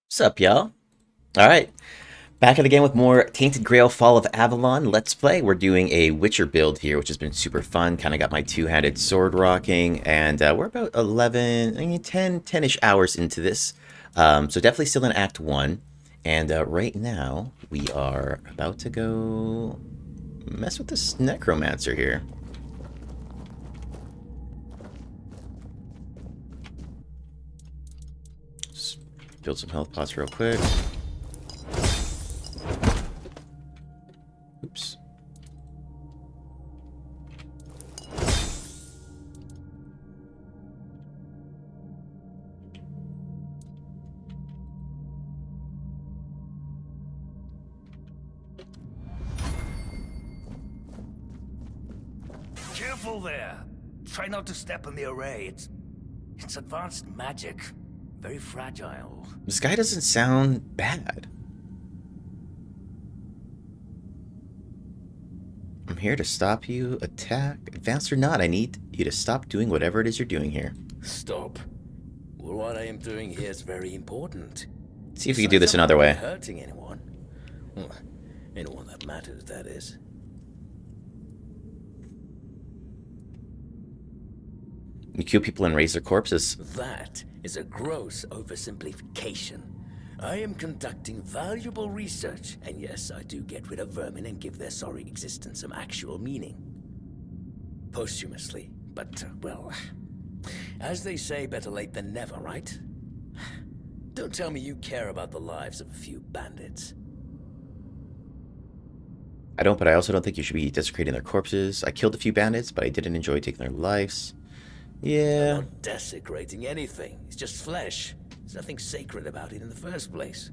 What's up, y'all? Alright, back at the game with more Tainted Grail Fall of Avalon Let's Play. We're doing a Witcher build here, which has been super fun. Kind of got my two-handed sword rocking, and we're about 11, 10-ish hours into this. So definitely still in Act 1. And right now, we are about to go mess with this necromancer here. Just build some health pots real quick. Oops. Careful there. Try not to step in the array. It's advanced magic. Very fragile. This guy doesn't sound bad. I'm here to stop you. Attack. Advanced or not, I need you to stop doing whatever it is you're doing here. Stop. Well, what I am doing here is very important. See if we can do this another way. Hurting anyone. Well, anyone that matters, that is. You kill people and raise their corpses. That is a gross oversimplification. I am conducting valuable research, and yes, I do get rid of vermin and give their sorry existence some actual meaning. Posthumously, but, well, as they say, better late than never, right? Don't tell me you care about the lives of a few bandits. I don't, but I also don't think you should be desecrating their corpses. I killed a few bandits, but I didn't enjoy taking their lives. Yeah. I'm not desecrating anything. It's just flesh. There's nothing sacred about it in the first place.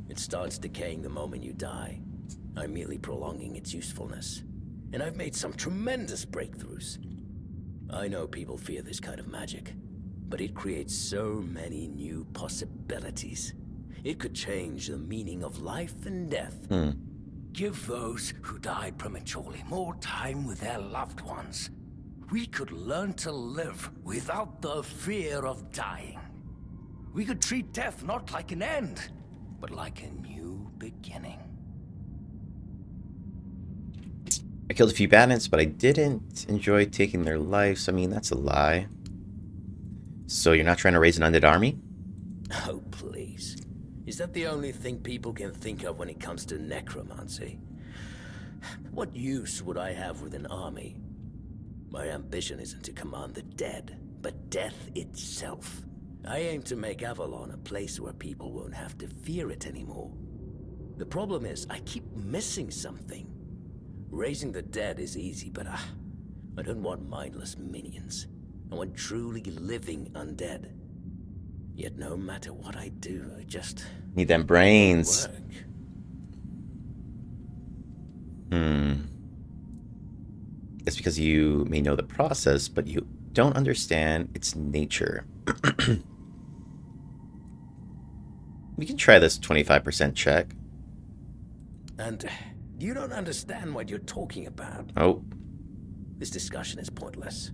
It starts decaying the moment you die. I'm merely prolonging its usefulness. And I've made some tremendous breakthroughs. I know people fear this kind of magic, but it creates so many new possibilities. It could change the meaning of life and death. Give those who died prematurely more time with their loved ones. We could learn to live without the fear of dying. We could treat death not like an end, but like a new beginning. I killed a few bandits, but I didn't enjoy taking their lives. I mean, that's a lie. So you're not trying to raise an undead army? Oh, please. Is that the only thing people can think of when it comes to necromancy? What use would I have with an army? My ambition isn't to command the dead, but death itself. I aim to make Avalon a place where people won't have to fear it anymore. The problem is, I keep missing something. Raising the dead is easy, but I don't want mindless minions. I want truly living undead. Yet no matter what I do, I just Need them brains. work. It's because you may know the process, but you don't understand its nature. We can try this 25% check. And you don't understand what you're talking about. Oh, This discussion is pointless.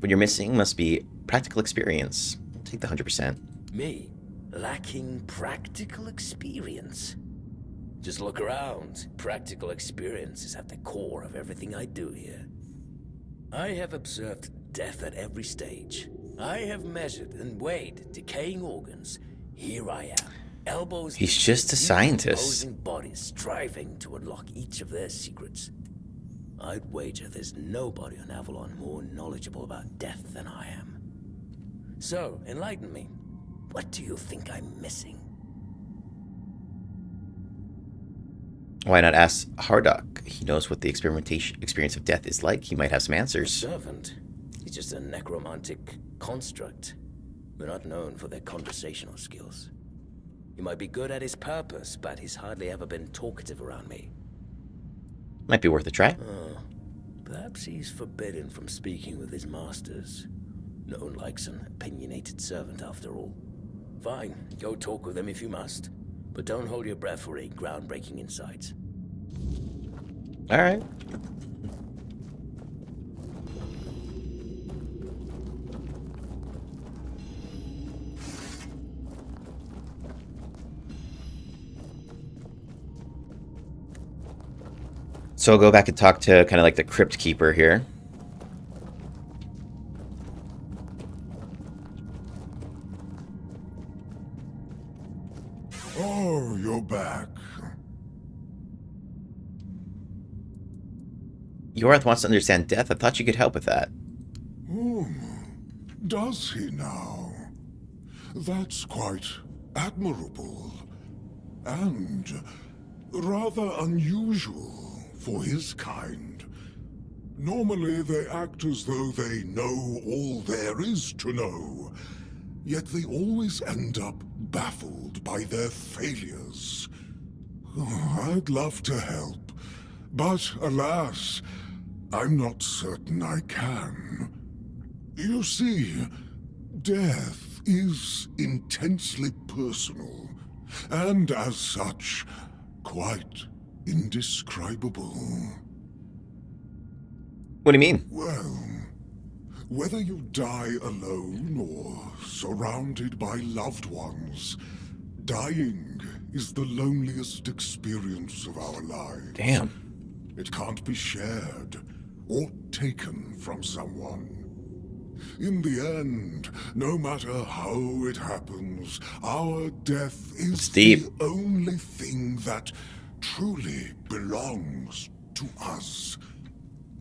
what you're missing must be practical experience. Take the 100%. Me, lacking practical experience. Just look around. Practical experience is at the core of everything I do here. I have observed death at every stage. I have measured and weighed decaying organs. Here I am, elbows. He's deep, just a scientist. decomposing bodies striving to unlock each of their secrets. I'd wager there's nobody on Avalon more knowledgeable about death than I am. So, enlighten me. What do you think I'm missing? Why not ask Hardock? He knows what the experience of death is like. He might have some A answers. servant. He's just a necromantic construct. They're not known for their conversational skills. He might be good at his purpose, but he's hardly ever been talkative around me. Might be worth a try. Perhaps he's forbidden from speaking with his masters. No one likes an opinionated servant, after all. Fine, go talk with him if you must. But don't hold your breath for any groundbreaking insights. All right. So I'll go back and talk to kind of like the crypt keeper here. Oh, you're back. Yorth wants to understand death. I thought you could help with that. Does he now? That's quite admirable. And rather unusual for his kind. Normally they act as though they know all there is to know, yet they always end up baffled by their failures. I'd love to help, but alas, I'm not certain I can. You see, death is intensely personal, and as such, quite indescribable. What do you mean? Well, whether you die alone or surrounded by loved ones, dying is the loneliest experience of our lives. Damn. It can't be shared or taken from someone. In the end, no matter how it happens, our death is the only thing that truly belongs to us.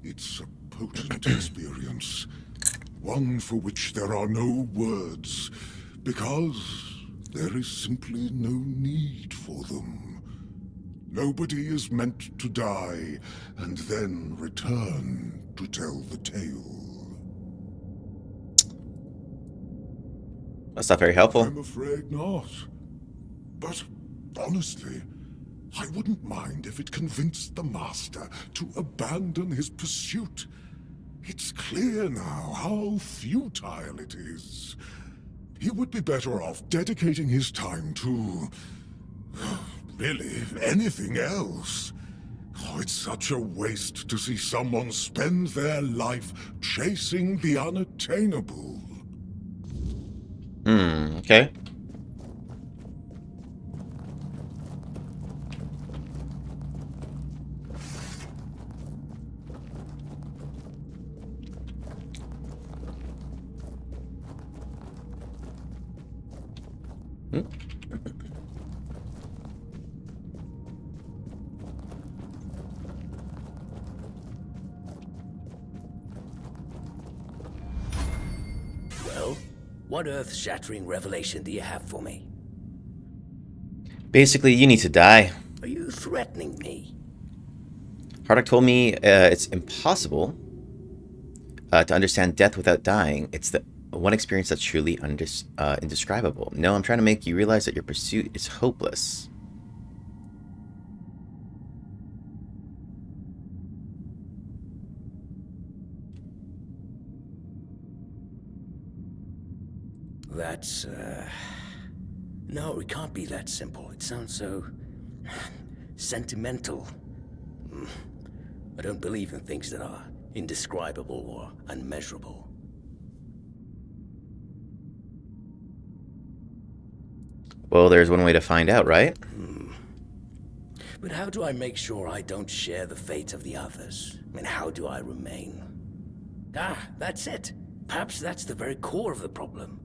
It's a potent experience, one for which there are no words, because there is simply no need for them. Nobody is meant to die and then return to tell the tale. That's not very helpful. I'm afraid not. But honestly, I wouldn't mind if it convinced the Master to abandon his pursuit. It's clear now how futile it is. He would be better off dedicating his time to... really, anything else. Oh, it's such a waste to see someone spend their life chasing the unattainable. Okay. Well, what earth-shattering revelation do you have for me? Basically, you need to die. Are you threatening me? Hardock told me it's impossible to understand death without dying. It's the one experience that's truly indescribable. No, I'm trying to make you realize that your pursuit is hopeless. That's, No, it can't be that simple. It sounds so... sentimental. I don't believe in things that are indescribable or unmeasurable. Well, there's one way to find out, right? But how do I make sure I don't share the fate of the others? I mean, how do I remain? Ah, that's it. Perhaps that's the very core of the problem.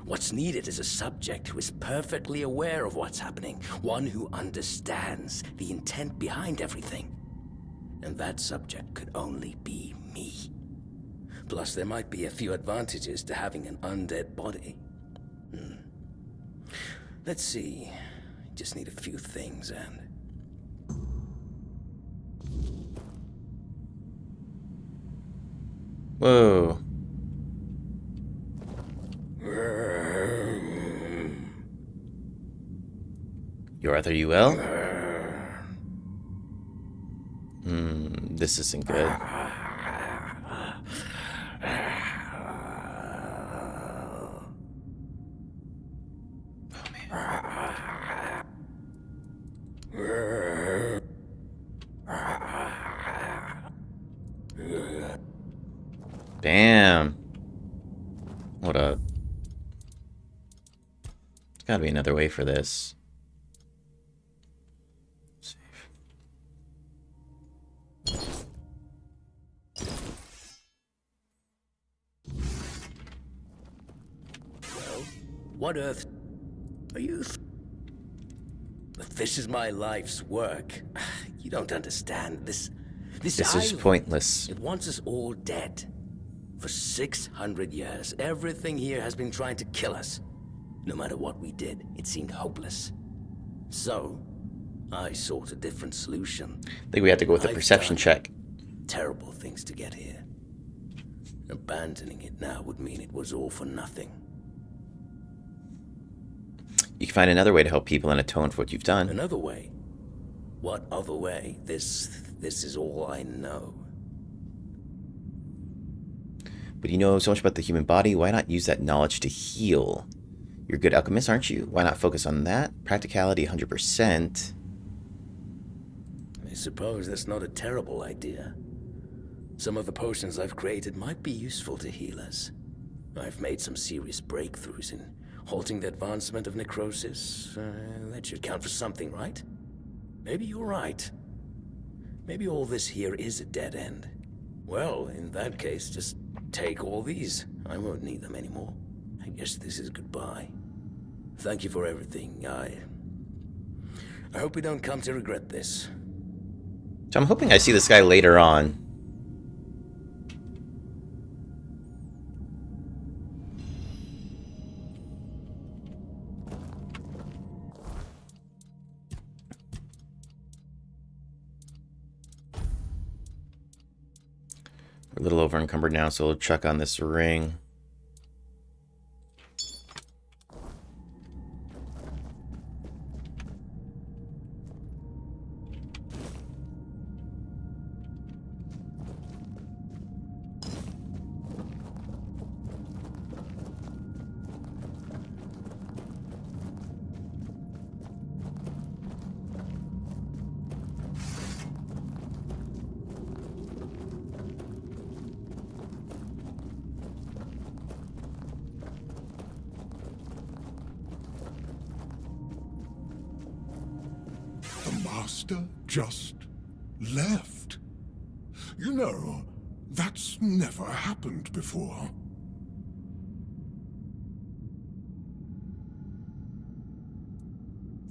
What's needed is a subject who is perfectly aware of what's happening, one who understands the intent behind everything. And that subject could only be me. Plus, there might be a few advantages to having an undead body. Let's see. Just need a few things and... Whoa. Yorth, are you well? This isn't good. Damn. What a... There's gotta be another way for this. Save. What earth are you? But this is my life's work. You don't understand. This This is island, pointless. it wants us all dead. For 600 years, everything here has been trying to kill us. No matter what we did, it seemed hopeless. So, I sought a different solution. I think we have to go with a perception check. Terrible things to get here. Abandoning it now would mean it was all for nothing. You can find another way to help people and atone for what you've done. Another way? What other way? This is all I know. But you know so much about the human body, why not use that knowledge to heal? You're a good alchemist, aren't you? Why not focus on that? Practicality 100%. I suppose that's not a terrible idea. Some of the potions I've created might be useful to healers. I've made some serious breakthroughs in halting the advancement of necrosis. That should count for something, right? Maybe you're right. Maybe all this here is a dead end. Well, in that case, just take all these. I won't need them anymore. I guess this is goodbye. Thank you for everything. I hope we don't come to regret this. So I'm hoping I see this guy later on. We're a little over encumbered now, so we'll check on this ring. Master just left. You know, that's never happened before.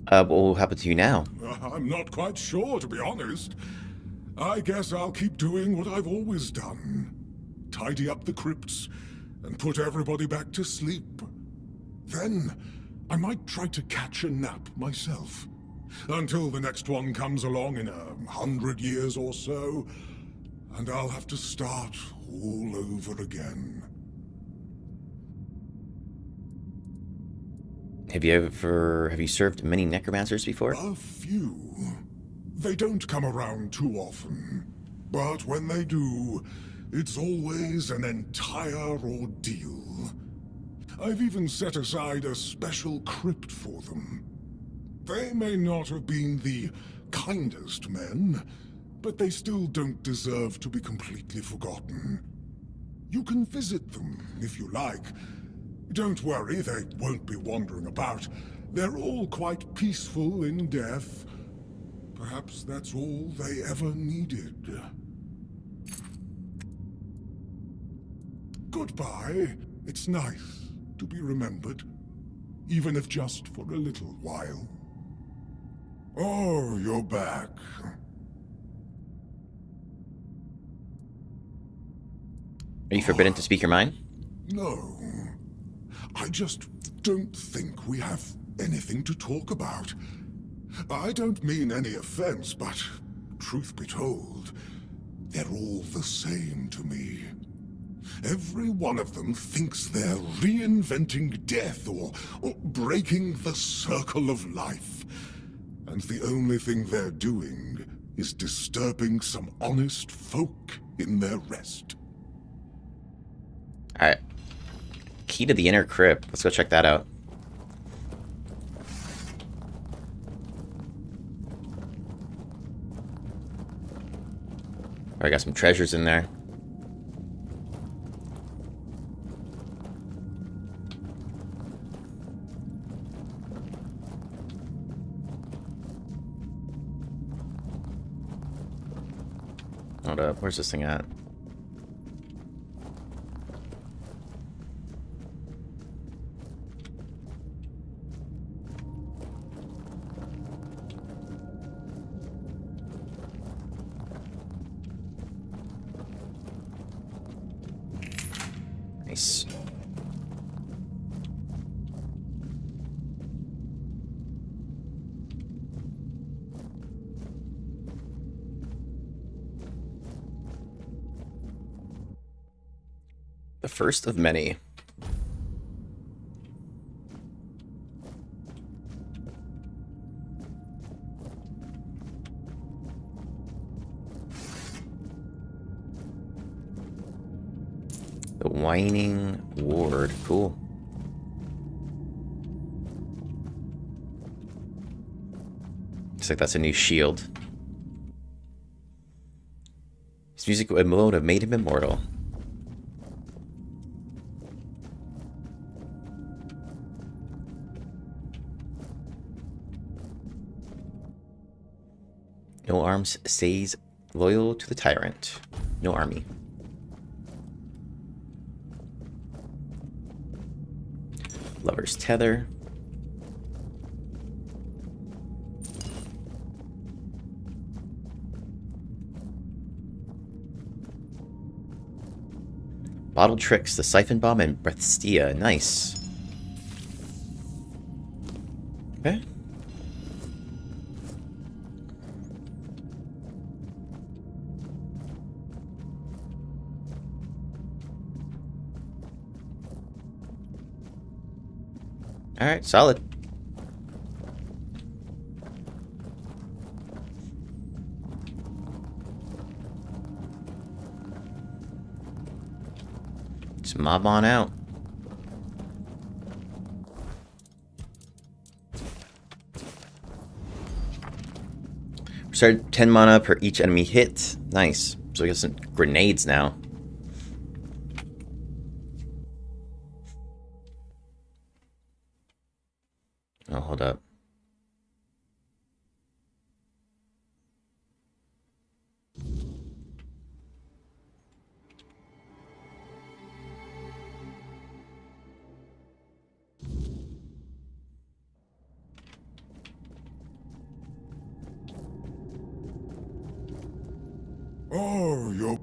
What will happen to you now? I'm not quite sure, to be honest. I guess I'll keep doing what I've always done. Tidy up the crypts and put everybody back to sleep. Then I might try to catch a nap myself. Until the next one comes along in 100 years or so, and I'll have to start all over again. Have you served many necromancers before? A few. They don't come around too often. But when they do, it's always an entire ordeal. I've even set aside a special crypt for them. They may not have been the kindest men, but they still don't deserve to be completely forgotten. You can visit them, if you like. Don't worry, they won't be wandering about. They're all quite peaceful in death. Perhaps that's all they ever needed. Goodbye. It's nice to be remembered, even if just for a little while. Oh, you're back. Are you forbidden to speak your mind? No. I just don't think we have anything to talk about. I don't mean any offense, but truth be told, they're all the same to me. Every one of them thinks they're reinventing death or breaking the circle of life. And the only thing they're doing is disturbing some honest folk in their rest. Alright. Key to the inner crypt. Let's go check that out. I got some treasures in there. Hold up, where's this thing at? The first of many. The Whining Ward. Cool. Looks like that's a new shield. His music would have made him immortal. No arms stays loyal to the tyrant. No army. Lover's Tether. Bottle Tricks, the Siphon Bomb, and Breathstia. Nice. Okay. Alright, solid. Just mob on out. Start 10 mana per each enemy hit. Nice. So we got some grenades now. Oh, hold up. Oh, you're...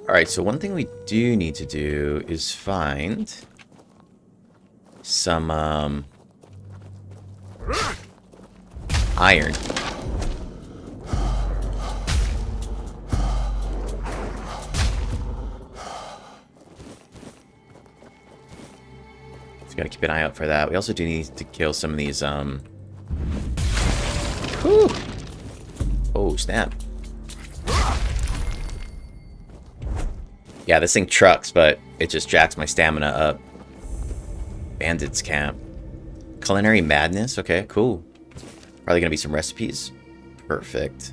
Alright, so one thing we do need to do is find some iron. So gotta keep an eye out for that. We also do need to kill some of these Whew. Oh, snap. Yeah, this thing trucks, but it just jacks my stamina up. Bandits camp. Culinary madness? Okay, cool. Probably gonna be some recipes. Perfect.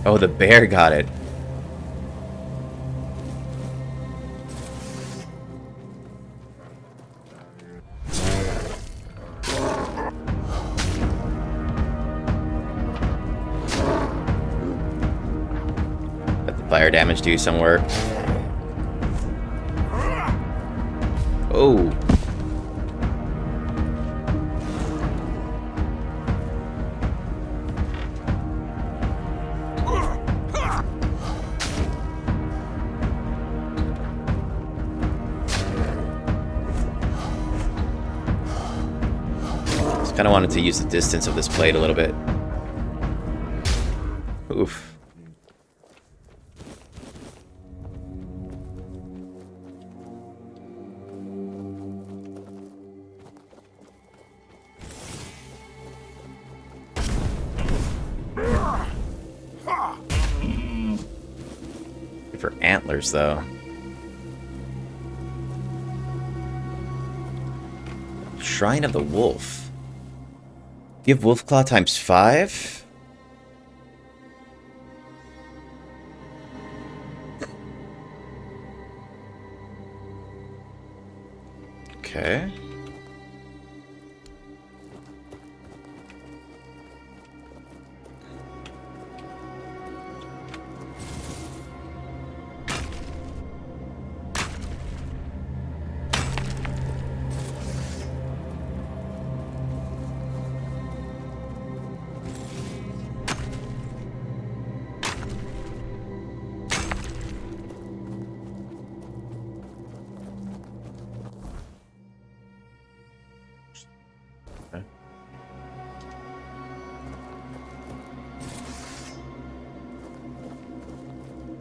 Oh, the bear got it. Let the fire damage do some work. Oh. Kind of wanted to use the distance of this blade a little bit. Oof. Good for antlers, though. Shrine of the Wolf. Give Wolfclaw times 5? Okay.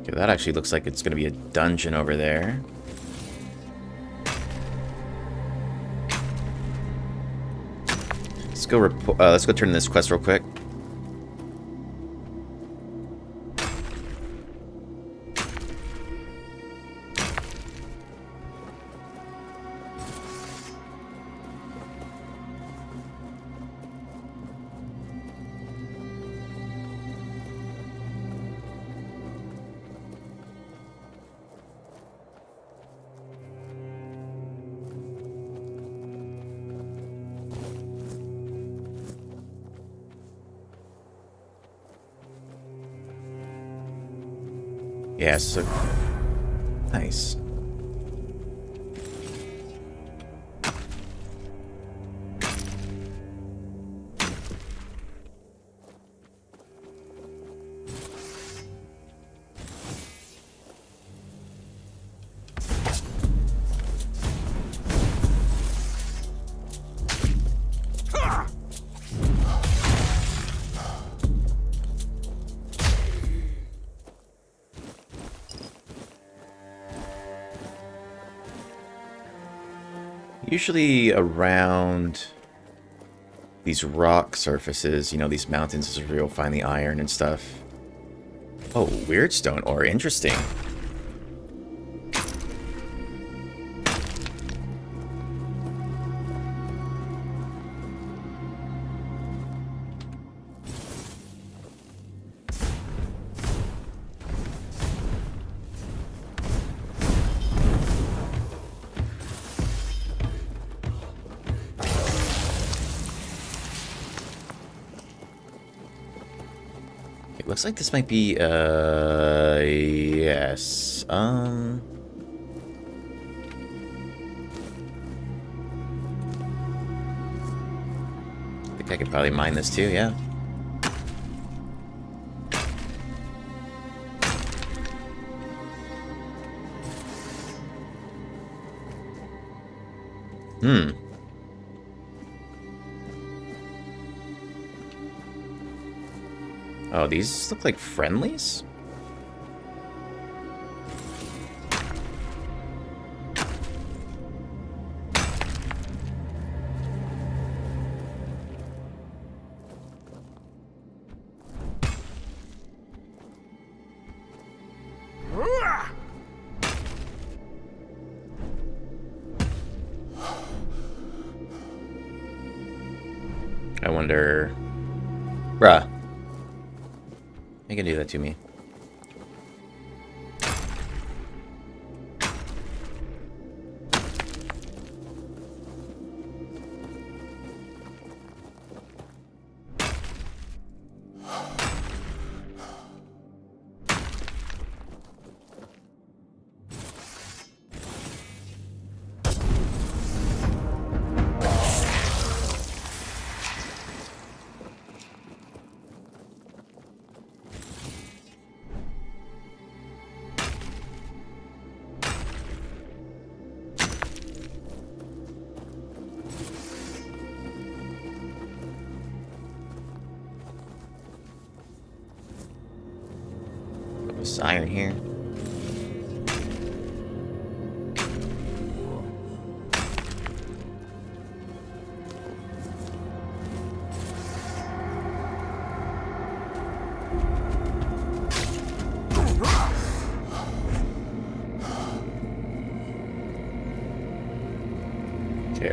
Okay, that actually looks like it's going to be a dungeon over there. Let's go turn in this quest real quick. Yeah, so nice. Usually around these rock surfaces, you know, these mountains is where you'll find the iron and stuff. Oh, Weirdstone ore, interesting. Looks like this might be, yes. I think I could probably mine this too, yeah. Oh, these look like friendlies? I wonder... Bruh. You can do that to me. This iron here.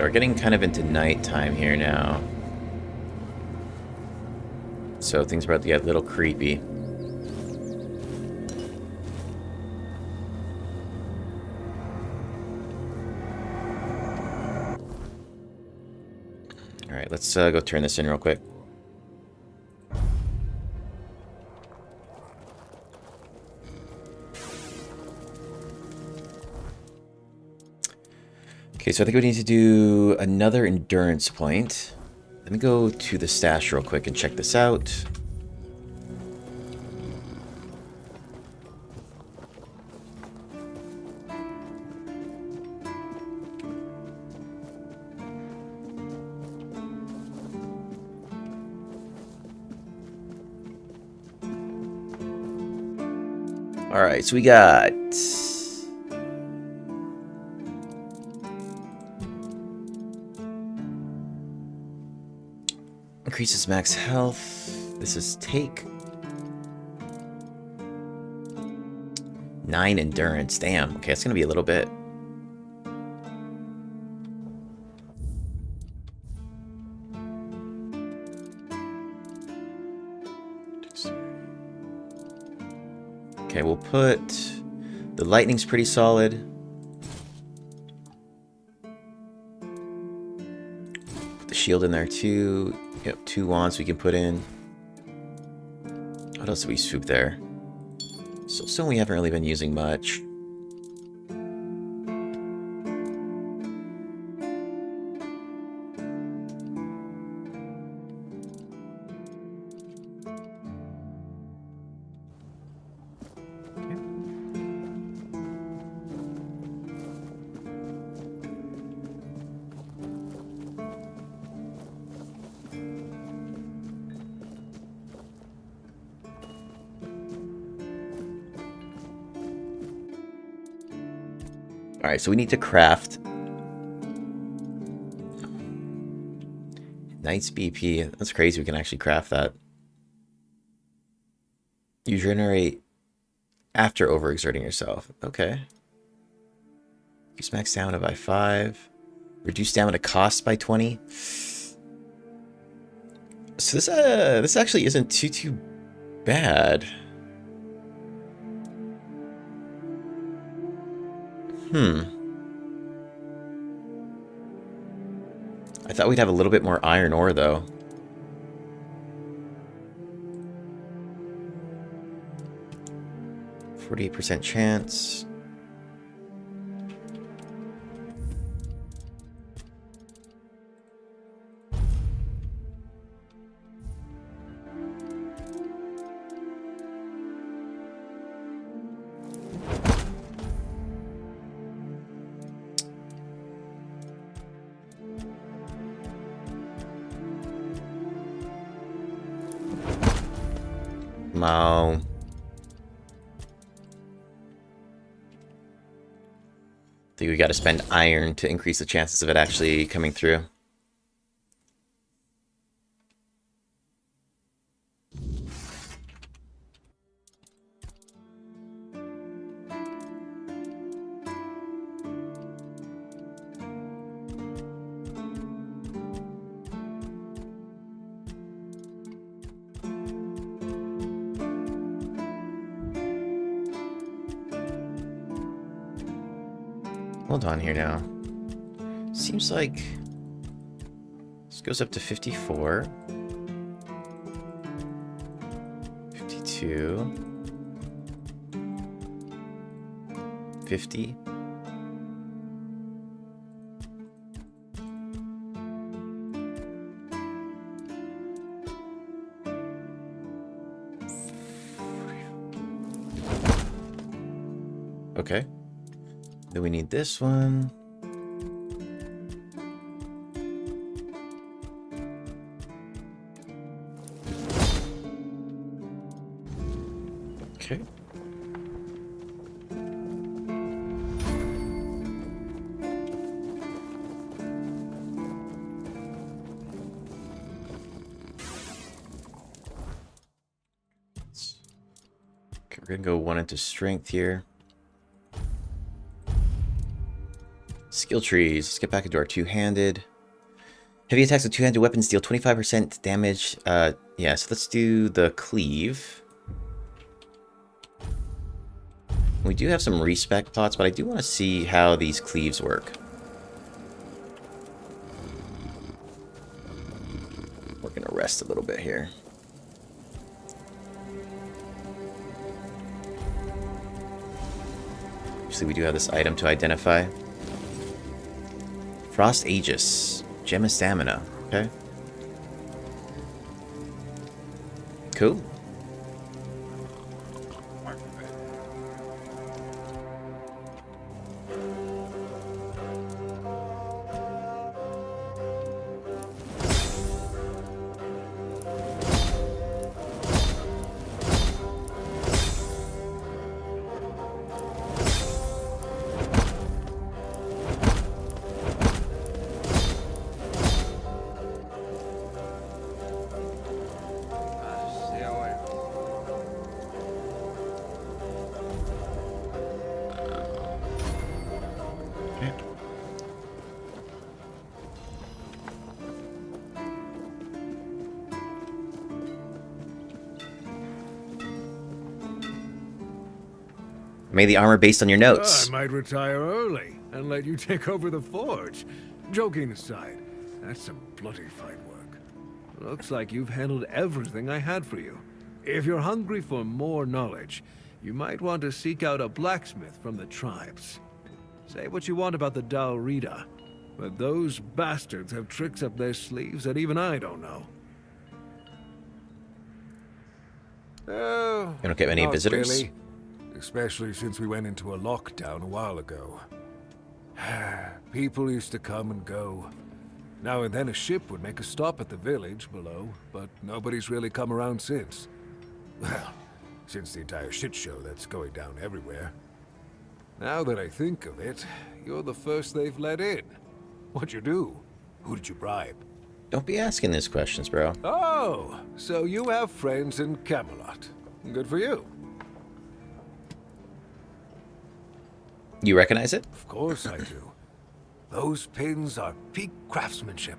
Okay, getting kind of into nighttime here now. So things are about to get a little creepy. Alright, let's go turn this in real quick. Okay, so I think we need to do another endurance point. Let me go to the stash real quick and check this out. Alright, so we got... Increases max health. This is take. 9 endurance. Damn. Okay, it's gonna be a little bit. Okay, we'll put the lightning's pretty solid. Put the shield in there too. Yep, 2 wands we can put in. What else do we swoop there? So stone we haven't really been using much. Alright, so we need to craft Knight's BP. That's crazy, we can actually craft that. You regenerate after overexerting yourself. Okay. Increase max stamina by 5. Reduce stamina cost by 20. So this actually isn't too bad. I thought we'd have a little bit more iron ore, though. %48 chance. Wow. I think we got to spend iron to increase the chances of it actually coming through. Hold on here now. Seems like this goes up to 54. 52. 50. Okay. Then we need this one. Okay. Okay, we're gonna go 1 into strength here. Skill trees. Let's get back into our two-handed. Heavy attacks with two-handed weapons deal 25% damage. Yeah, so let's do the cleave. We do have some respec pots, but I do want to see how these cleaves work. We're going to rest a little bit here. Actually, we do have this item to identify. Frost Aegis. Gem of Stamina. Okay. Cool. Made the armor based on your notes. I might retire early and let you take over the forge. Joking aside, that's some bloody fine work. Looks like you've handled everything I had for you. If you're hungry for more knowledge, you might want to seek out a blacksmith from the tribes. Say what you want about the Dalrida, but those bastards have tricks up their sleeves that even I don't know. You don't get many visitors? Really. Especially since we went into a lockdown a while ago. People used to come and go. Now and then a ship would make a stop at the village below, but nobody's really come around since. Well, since the entire shit show that's going down everywhere. Now that I think of it, you're the first they've let in. What'd you do? Who did you bribe? Don't be asking these questions, bro. Oh, so you have friends in Camelot. Good for you. You recognize it? Of course I do. Those pins are peak craftsmanship,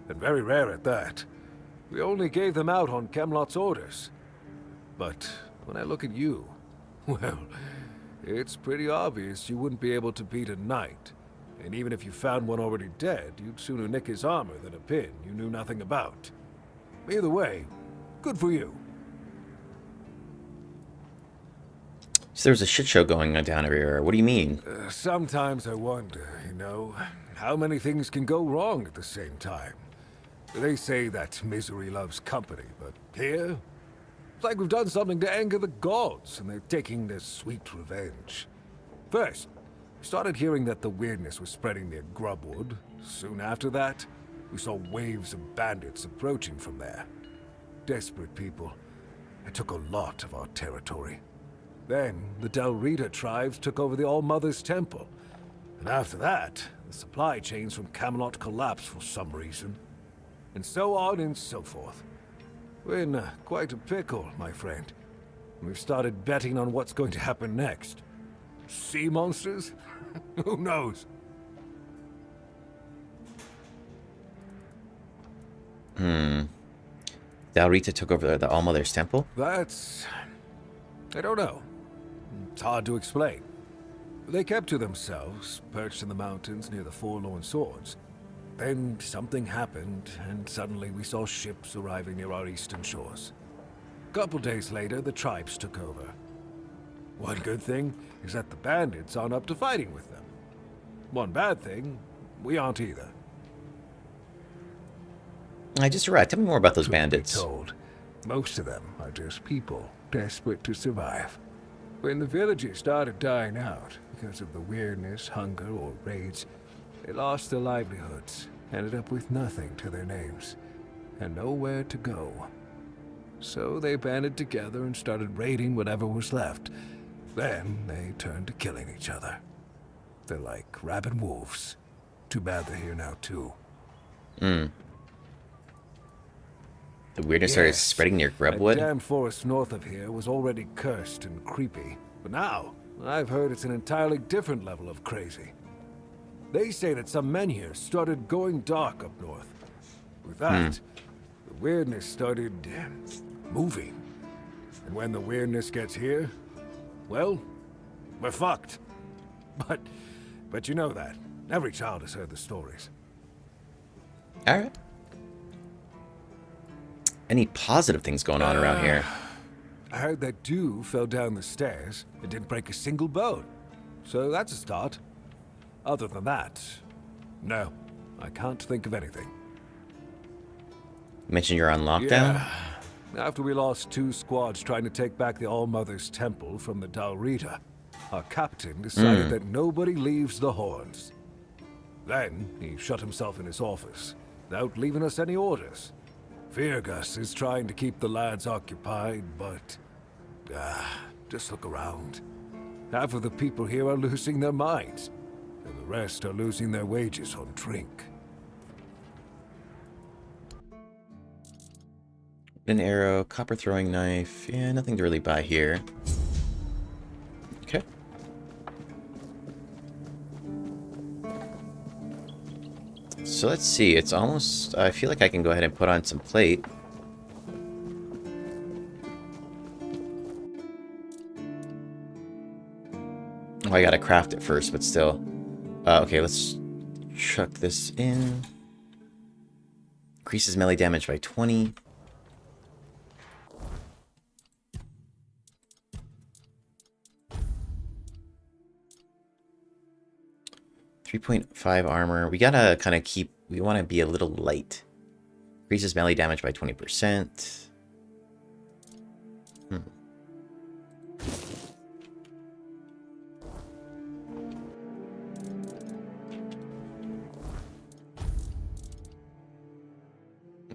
and very rare at that. We only gave them out on Camelot's orders. But when I look at you, well, it's pretty obvious you wouldn't be able to beat a knight. And even if you found one already dead, you'd sooner nick his armor than a pin you knew nothing about. Either way, good for you. So there's a shit show going on down everywhere. What do you mean? Sometimes I wonder, you know, how many things can go wrong at the same time. They say that misery loves company, but here, it's like we've done something to anger the gods, and they're taking their sweet revenge. First, we started hearing that the Wyrdness was spreading near Grubwood. Soon after that, we saw waves of bandits approaching from there. Desperate people. It took a lot of our territory. Then, the Dalrida tribes took over the All-Mother's Temple. And after that, the supply chains from Camelot collapsed for some reason. And so on and so forth. We're in quite a pickle, my friend. We've started betting on what's going to happen next. Sea monsters? Who knows? Dalrita took over the All-Mother's Temple? That's... I don't know. It's hard to explain. They kept to themselves, perched in the mountains near the Forlorn Swords. Then something happened, and suddenly we saw ships arriving near our eastern shores. A couple days later, the tribes took over. One good thing is that the bandits aren't up to fighting with them. One bad thing, we aren't either. I just arrived. Tell me more about those bandits. Truth be told, most of them are just people desperate to survive. When the villages started dying out because of the Wyrdness, hunger, or raids, they lost their livelihoods, ended up with nothing to their names, and nowhere to go. So they banded together and started raiding whatever was left. Then they turned to killing each other. They're like rabid wolves. Too bad they're here now, too. The Wyrdness started spreading near Grubwood? The damn forest north of here was already cursed and creepy. But now, I've heard it's an entirely different level of crazy. They say that some men here started going dark up north. With that, the Wyrdness started moving. And when the Wyrdness gets here, well, we're fucked. But you know that. Every child has heard the stories. Alright. Any positive things going on around here? I heard that Dew fell down the stairs and didn't break a single bone. So that's a start. Other than that, no. I can't think of anything. You mentioned you're on lockdown? Yeah. After we lost 2 squads trying to take back the All-Mother's Temple from the Dalrita, our captain decided that nobody leaves the Horns. Then, he shut himself in his office, without leaving us any orders. Virgus is trying to keep the lads occupied, but... just look around. Half of the people here are losing their minds, and the rest are losing their wages on drink. An arrow, copper throwing knife. Yeah, nothing to really buy here. Okay. So let's see. It's almost... I feel like I can go ahead and put on some plate. Oh, I gotta craft it first, but still. Okay, let's chuck this in. Increases melee damage by 20. .5 armor. We gotta kind of keep... We want to be a little light. Increases melee damage by 20%.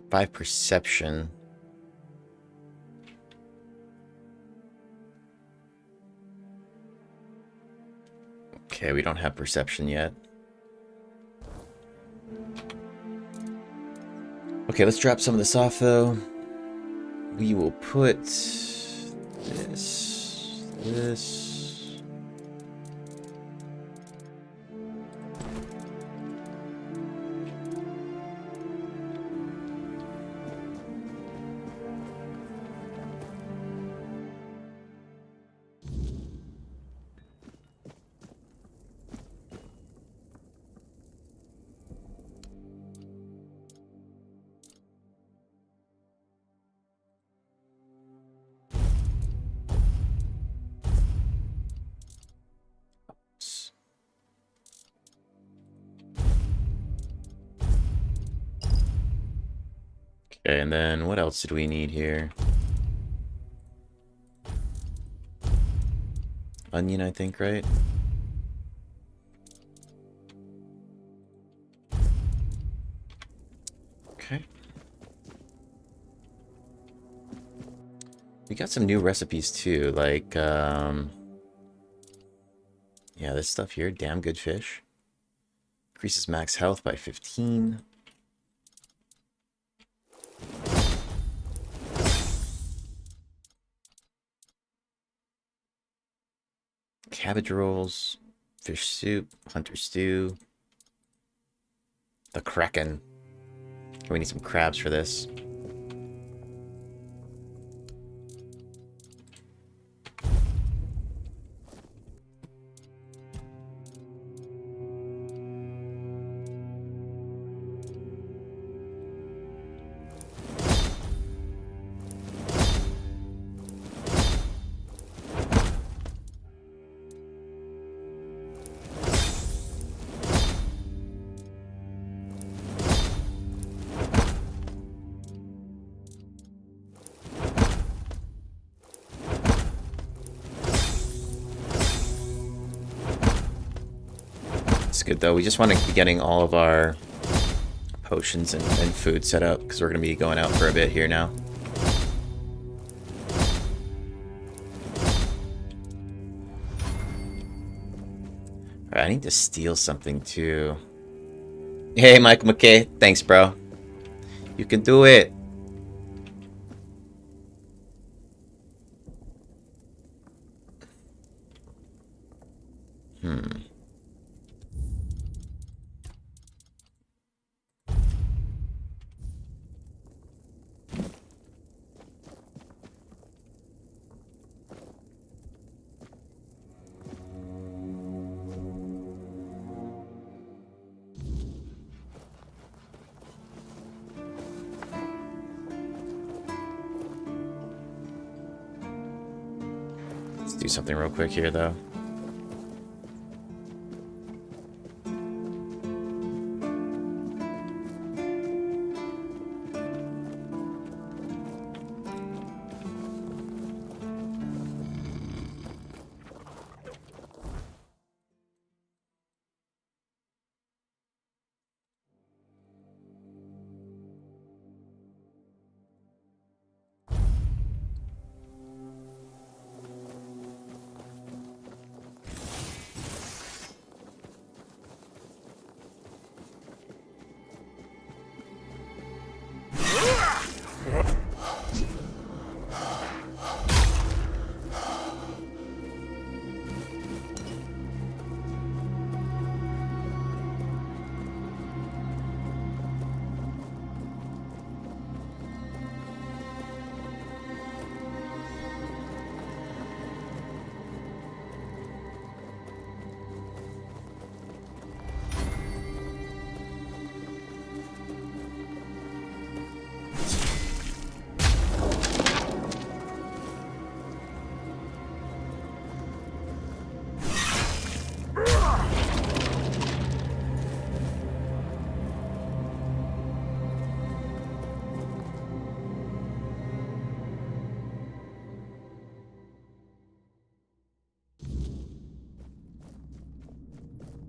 5 perception. Okay, we don't have perception yet. Okay, let's drop some of this off, though. We will put this. Okay, and then what else did we need here? Onion, I think, right? Okay. We got some new recipes too, like, yeah, this stuff here, damn good fish. Increases max health by 15. Cabbage rolls, fish soup, hunter stew, the kraken. We need some crabs for this. Good though. We just want to be getting all of our potions and food set up because we're going to be going out for a bit here now. Alright, I need to steal something too. Hey, Michael McKay. Thanks, bro. You can do it. do something real quick here, though.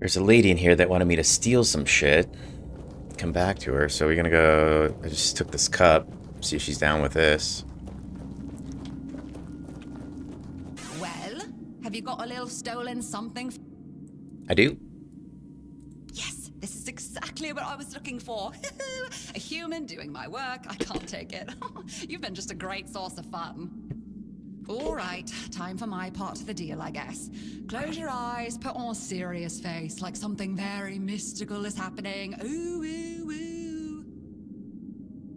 There's a lady in here that wanted me to steal some shit. Come back to her. So we're gonna go... I just took this cup. See if she's down with this. Well, have you got a little stolen something? I do. Yes, this is exactly what I was looking for. A human doing my work. I can't take it. You've been just a great source of fun. All right, time for my part of the deal, I guess. Close your eyes, put on a serious face, like something very mystical is happening. Ooh, ooh, ooh.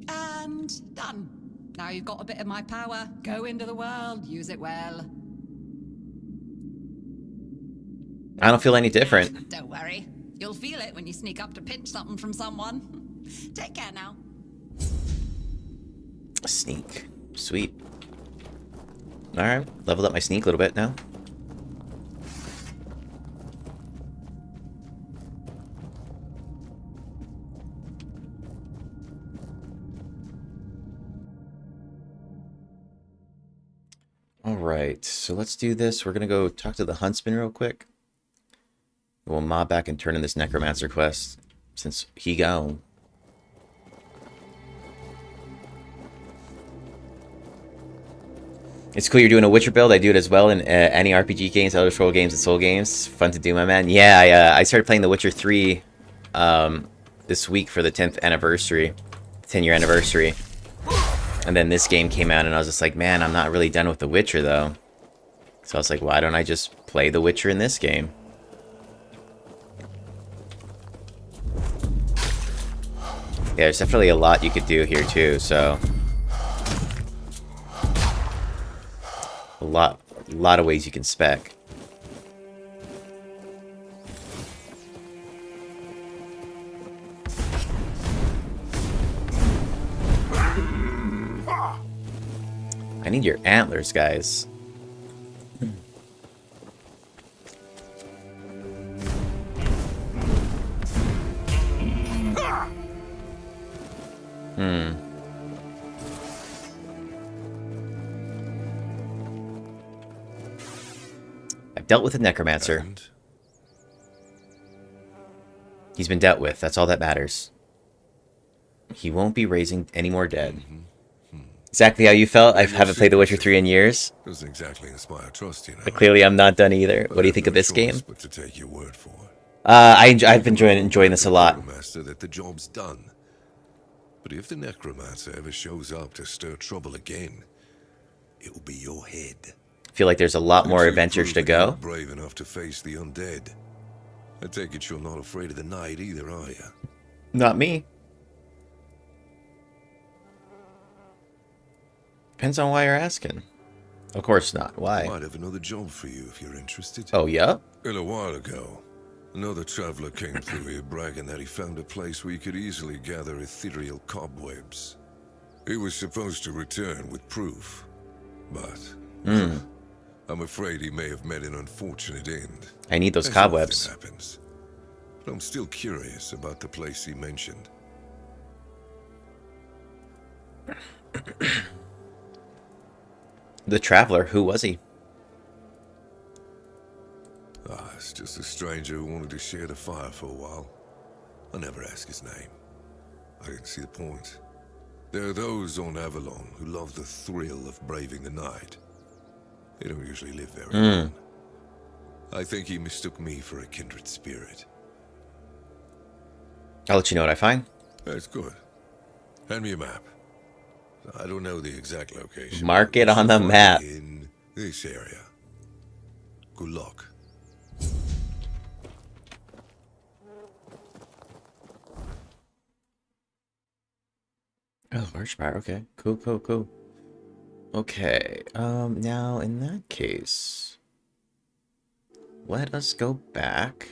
And done. Now you've got a bit of my power. Go into the world, use it well. I don't feel any different. Don't worry. You'll feel it when you sneak up to pinch something from someone. Take care now. Sneak. Sweet. Alright, leveled up my sneak a little bit now. Alright, so let's do this. We're gonna go talk to the huntsman real quick. We'll mob back and turn in this necromancer quest since he gone. It's cool you're doing a Witcher build. I do it as well in any RPG games, Elder Scrolls games, and Soul games. Fun to do, my man. Yeah, I started playing The Witcher 3 this week for the 10th anniversary, 10-year anniversary. And then this game came out, and I was just like, man, I'm not really done with The Witcher, though. So I was like, why don't I just play The Witcher in this game? Yeah, there's definitely a lot you could do here, too, so... A lot of ways you can spec. I need your antlers, guys. I've dealt with a necromancer. And He's been dealt with. That's all that matters. He won't be raising any more dead. Exactly how you felt? I haven't played The Witcher 3 in years. doesn't exactly inspire trust, you know. But clearly I'm not done either. What do you think of this game? But to take your word for it. I've been enjoying this a lot. Necromancer, that the job's done. But if the necromancer ever shows up to stir trouble again, it will be your head. I feel like there's a lot more Until you adventures prove to that you're go. brave enough to face the undead. I take it you're not afraid of the night either, are you? Not me. Depends on why you're asking. Of course not. I Why? might have another job for you if you're interested. Oh, yeah? A little while ago, another traveler came through here bragging that he found a place where you could easily gather ethereal cobwebs. He was supposed to return with proof, but I'm afraid he may have met an unfortunate end. I need those As cobwebs. often happens. But I'm still curious about the place he mentioned. The Traveler, who was he? It's just a stranger who wanted to share the fire for a while. I never ask his name. I didn't see the point. There are those on Avalon who love the thrill of braving the night. They don't usually live very long. I think he mistook me for a kindred spirit. I'll let you know what I find. That's good. Hand me a map. I don't know the exact location. Mark it on the Find map. in this area. Good luck. Oh, Archspire. Okay. Cool, cool, cool. Okay. Now in that case, let us go back.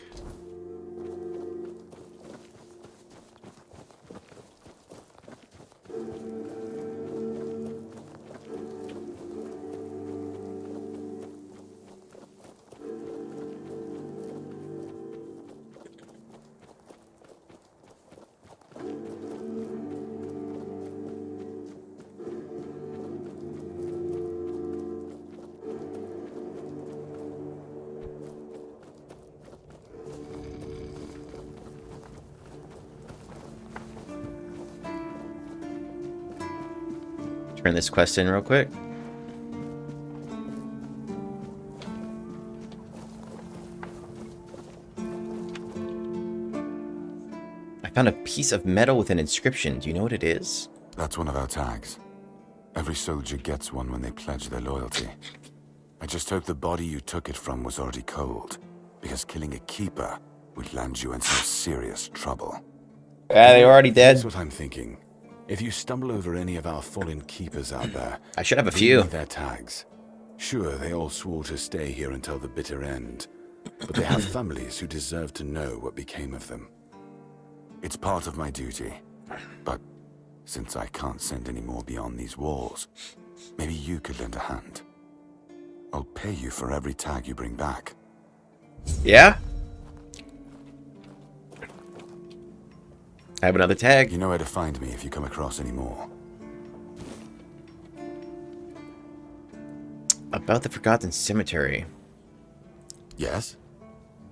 Turn this quest in real quick. I found a piece of metal with an inscription. Do you know what it is? That's one of our tags. Every soldier gets one when they pledge their loyalty. I just hope the body you took it from was already cold, because killing a keeper would land you in some serious trouble. Ah, they were already dead. That's what I'm thinking. If you stumble over any of our fallen keepers out there, I should have a bring few. me their tags. Sure, they all swore to stay here until the bitter end, but they have families who deserve to know what became of them. It's part of my duty, but since I can't send any more beyond these walls, maybe you could lend a hand. I'll pay you for every tag you bring back. Yeah? I have another tag. You know where to find me if you come across any more. About the Forgotten Cemetery. Yes?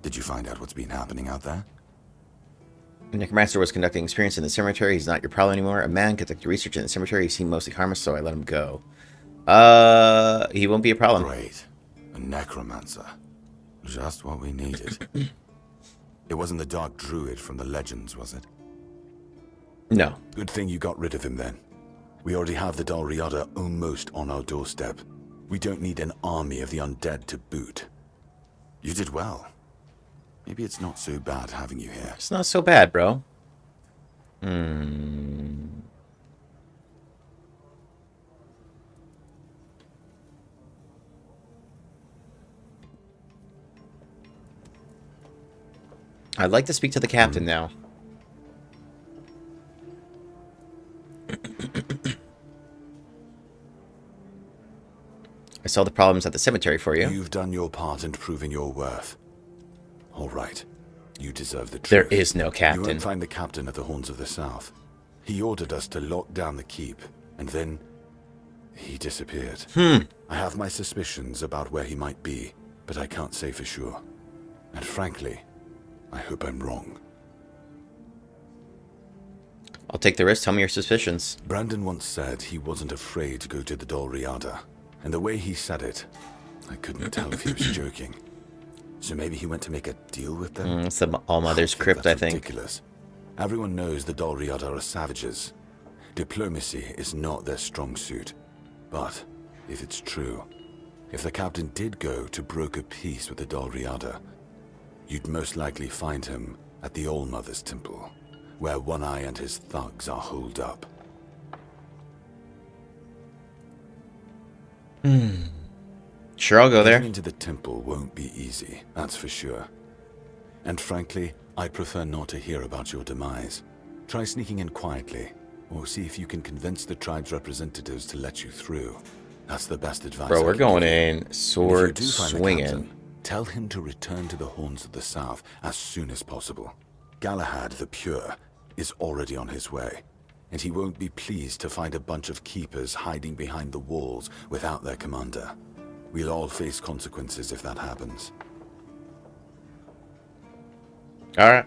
Did you find out what's been happening out there? The Necromancer was conducting experience in the cemetery. He's not your problem anymore. A man conducted research in the cemetery. He seemed mostly harmless, so I let him go. He won't be a problem. Great. A necromancer. Just what we needed. It wasn't the Dark Druid from the legends, was it? No. Good thing you got rid of him then. We already have the Dal Riada almost on our doorstep. We don't need an army of the undead to boot. You did well. Maybe it's not so bad having you here. It's not so bad, bro. I'd like to speak to the captain now. I saw the problems at the cemetery for you. You've done your part in proving your worth. All right. You deserve the truth. There is no You captain. won't find the captain at the Horns of the South. He ordered us to lock down the keep, and then he disappeared. I have my suspicions about where he might be, but I can't say for sure. And frankly, I hope I'm wrong. I'll take the risk. Tell me your suspicions. Brandon once said he wasn't afraid to go to the Dal Riada, and the way he said it, I couldn't tell if he was joking. So maybe he went to make a deal with them? It's the Allmother's Crypt, I That's think. ridiculous. Everyone knows the Dal Riada are savages. Diplomacy is not their strong suit. But if it's true, if the captain did go to broker peace with the Dal Riada, you'd most likely find him at the Allmother's Temple, where One Eye and his thugs are holed up. Sure, I'll go there. Getting into the temple won't be easy, that's for sure. And frankly, I prefer not to hear about your demise. Try sneaking in quietly, or see if you can convince the tribe's representatives to let you through. That's the best advice. Bro, I we're can going give you. in And if you sword do find the swinging. captain, tell him to return to the Horns of the South as soon as possible. Galahad the Pure is already on his way, and he won't be pleased to find a bunch of keepers hiding behind the walls without their commander. We'll all face consequences if that happens. All right.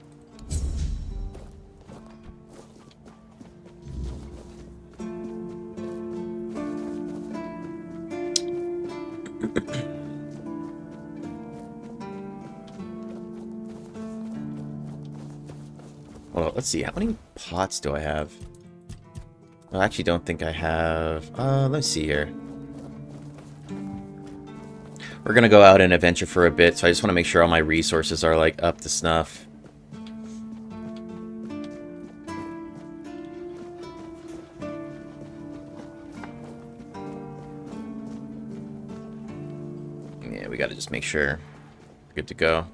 Well, let's see. How many pots do I have? I actually don't think I have... let's see here. We're gonna go out and adventure for a bit, so I just want to make sure all my resources are, like, up to snuff. Yeah, we gotta just make sure we're good to go.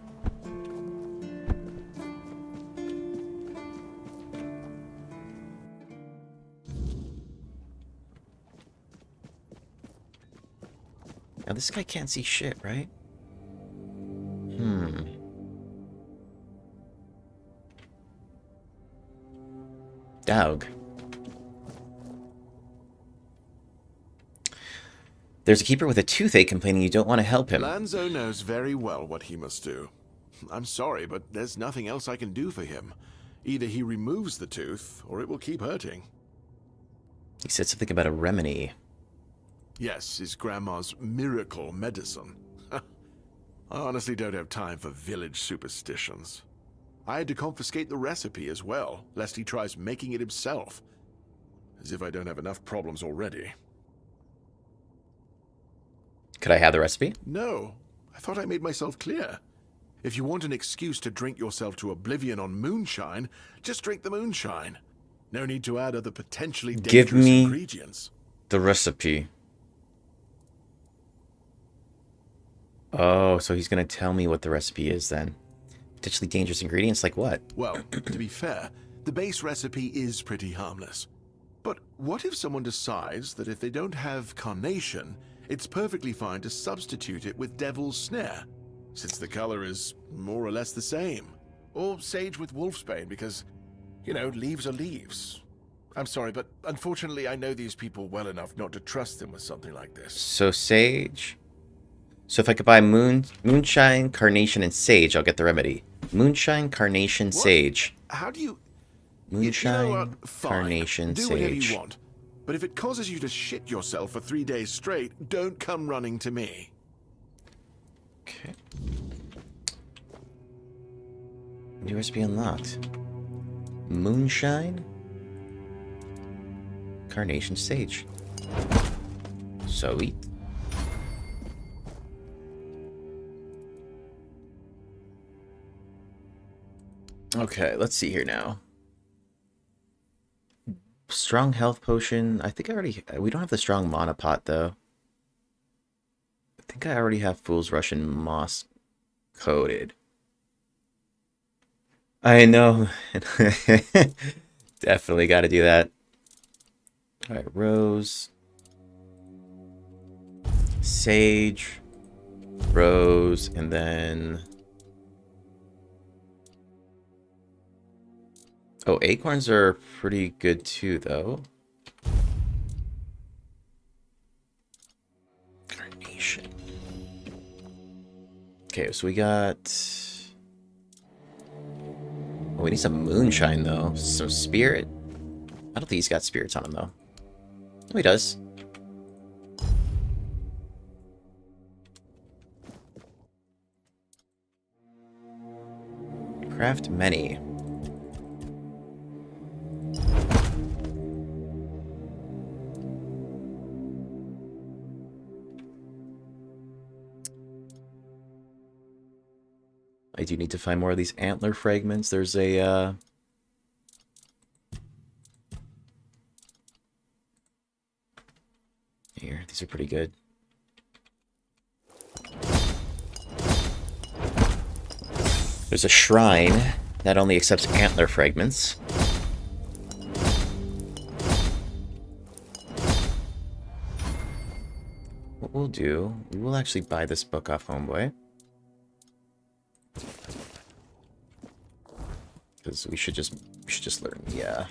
Now, this guy can't see shit, right? Daug. There's a keeper with a toothache complaining you don't want to help him. Lanzo knows very well what he must do. I'm sorry, but there's nothing else I can do for him. Either he removes the tooth, or it will keep hurting. He said something about a remedy. Yes, his grandma's miracle medicine. I honestly don't have time for village superstitions. I had to confiscate the recipe as well, lest he tries making it himself. As if I don't have enough problems already. Could I have the recipe? No, I thought I made myself clear. If you want an excuse to drink yourself to oblivion on moonshine, just drink the moonshine. No need to add other potentially dangerous Give me ingredients. the recipe. Oh, so he's going to tell me what the recipe is then. Potentially dangerous ingredients like what? Well, to be fair, the base recipe is pretty harmless. But what if someone decides that if they don't have carnation, it's perfectly fine to substitute it with devil's snare, since the color is more or less the same? Or sage with wolfsbane, because, you know, leaves are leaves. I'm sorry, but unfortunately I know these people well enough not to trust them with something like this. So sage. So if I could buy moonshine, carnation, and sage, I'll get the remedy. Moonshine, carnation, sage. How do you... Moonshine, fine. carnation, Do whatever sage. you want. But if it causes you to shit yourself for 3 days straight, don't come running to me. Okay. New recipe unlocked. Moonshine, carnation, sage. Sweet. Okay, let's see here now. Strong health potion. I think I already... We don't have the strong mana pot, though. I think I already have Fool's Rush and Moss coated. I know. Definitely got to do that. Alright, Rose. Sage. Rose, and then... Oh, acorns are pretty good too, though. Carnation. Okay, so we got... Oh, we need some moonshine, though. Some spirit. I don't think he's got spirits on him, though. Oh, he does. Craft many. I do need to find more of these antler fragments. There's a, Here, these are pretty good. There's a shrine that only accepts antler fragments. What we'll do, we will actually buy this book off Homeboy. Because we should just learn the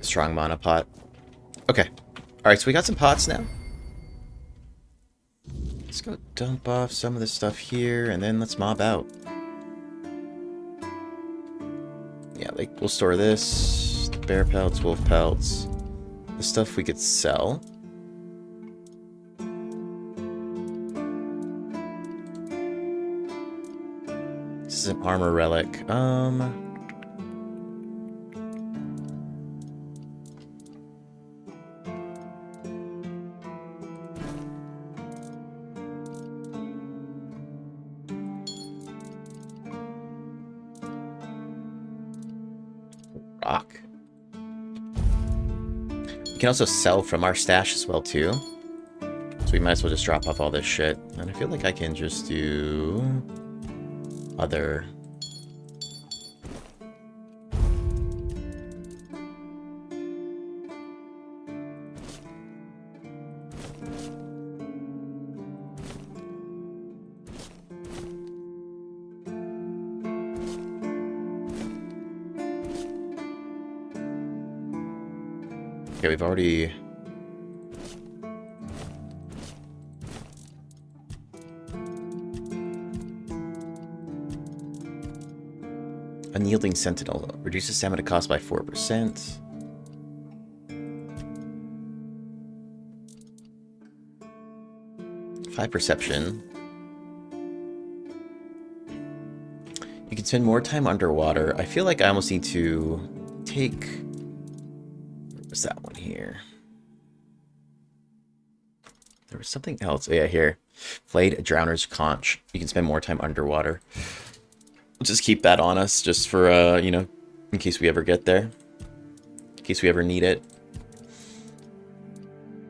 strong mana pot. Okay. Alright, so we got some pots now. Let's go dump off some of this stuff here, and then let's mob out. Yeah, like, we'll store this. Bear pelts, wolf pelts. The stuff we could sell. This is an armor relic. Rock. We can also sell from our stash as well, too. So we might as well just drop off all this shit. And I feel like I can just do other. Okay, we've already... Unyielding Sentinel. Reduces stamina cost by 4%. Five perception. You can spend more time underwater. I feel like I almost need to take... What's that one here? There was something else. Oh, yeah, here. Flayed Drowner's Conch. You can spend more time underwater. We'll just keep that on us, just for, you know, in case we ever get there. In case we ever need it.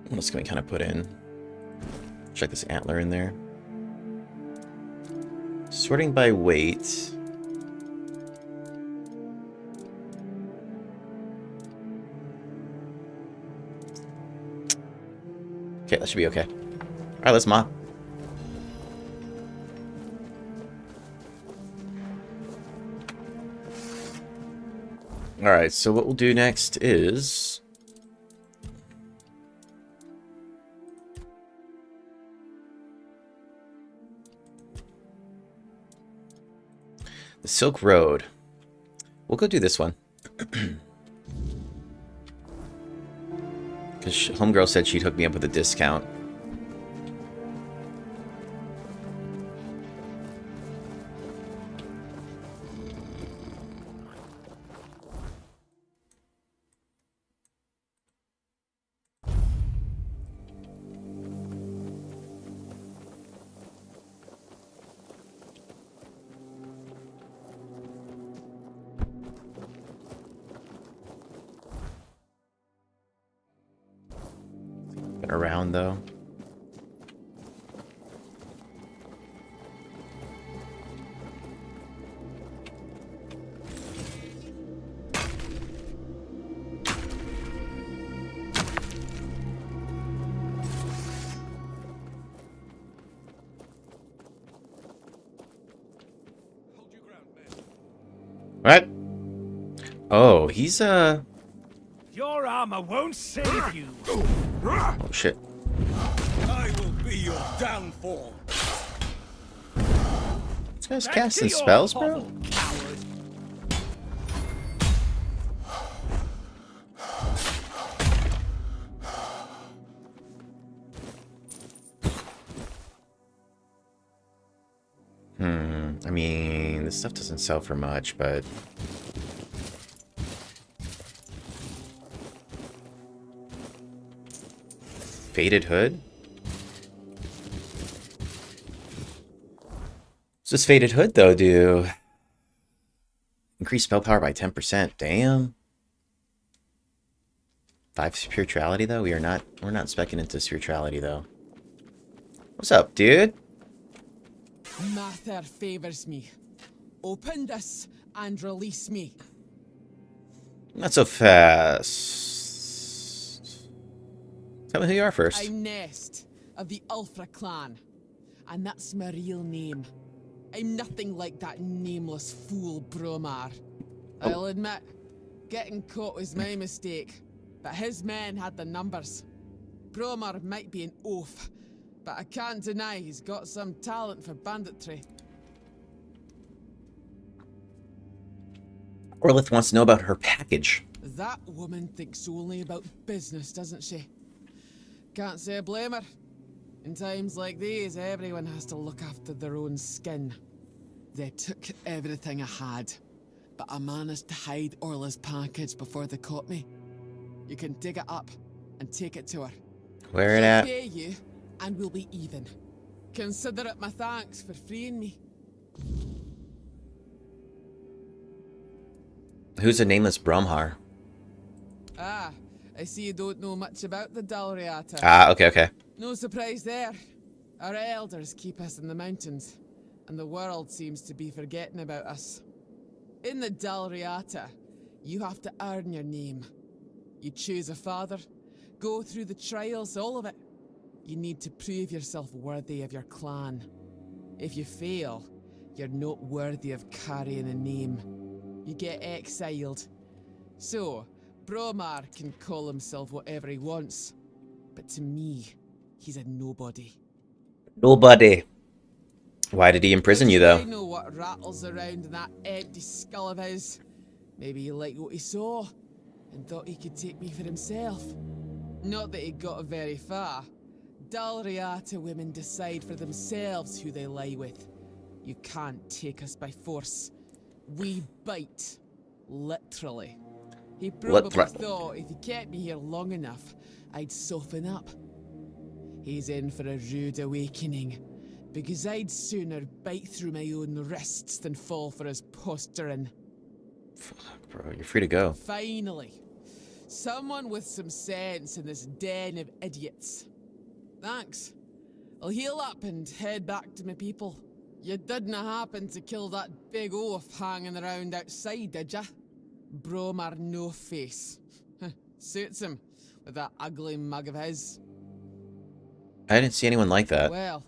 What else can we kind of put in? Check this antler in there. Sorting by weight. Okay, that should be okay. Alright, let's mop. Alright, so what we'll do next is... the Silk Road. We'll go do this one. Because Homegirl said she'd hook me up with a discount. Around though. What? Oh, he's Your armor won't save you. oh shit. I will be your downfall. This guy's casting spells, bro? I mean, this stuff doesn't sell for much, but... Faded Hood? What's this Faded Hood, though, do? Increase spell power by 10%. Damn. 5 spirituality, though? We're not speccing into spirituality, though. What's up, dude? Mather favors me. Open this and release me. Not so fast. Tell me who you are first. I'm Nest of the Ulfra clan, and that's my real name. I'm nothing like that nameless fool Bromar. I'll admit, getting caught was my mistake, but his men had the numbers. Bromar might be an oaf, but I can't deny he's got some talent for banditry. Orlith wants to know about her package. That woman thinks only about business, doesn't she? Can't say I blame her. In times like these, everyone has to look after their own skin. They took everything I had, but I managed to hide Orla's package before they caught me. You can dig it up and take it to her. Where it She'll at? pay you, and we'll be even. Consider it my thanks for freeing me. Who's a nameless Bromhar? Ah, I see you don't know much about the Dalriata. Ah, okay. No surprise there. Our elders keep us in the mountains, and the world seems to be forgetting about us. In the Dalriata, you have to earn your name. You choose a father, go through the trials, all of it. You need to prove yourself worthy of your clan. If you fail, you're not worthy of carrying a name. You get exiled. So, Bromar can call himself whatever he wants, but to me, he's a nobody. Nobody. Why did he imprison you, I though? know what rattles around in that empty skull of his. Maybe he liked what he saw, and thought he could take me for himself. Not that he got very far. Dalriata women decide for themselves who they lie with. You can't take us by force. We bite. Literally. He probably thought if he kept me here long enough, I'd soften up. He's in for a rude awakening, because I'd sooner bite through my own wrists than fall for his posturing. Bro, you're free to go. Finally, someone with some sense in this den of idiots. Thanks. I'll heal up and head back to my people. You didn't happen to kill that big oaf hanging around outside, did ya? Bromar no face. Suits him, with that ugly mug of his. I didn't see anyone like that. Well,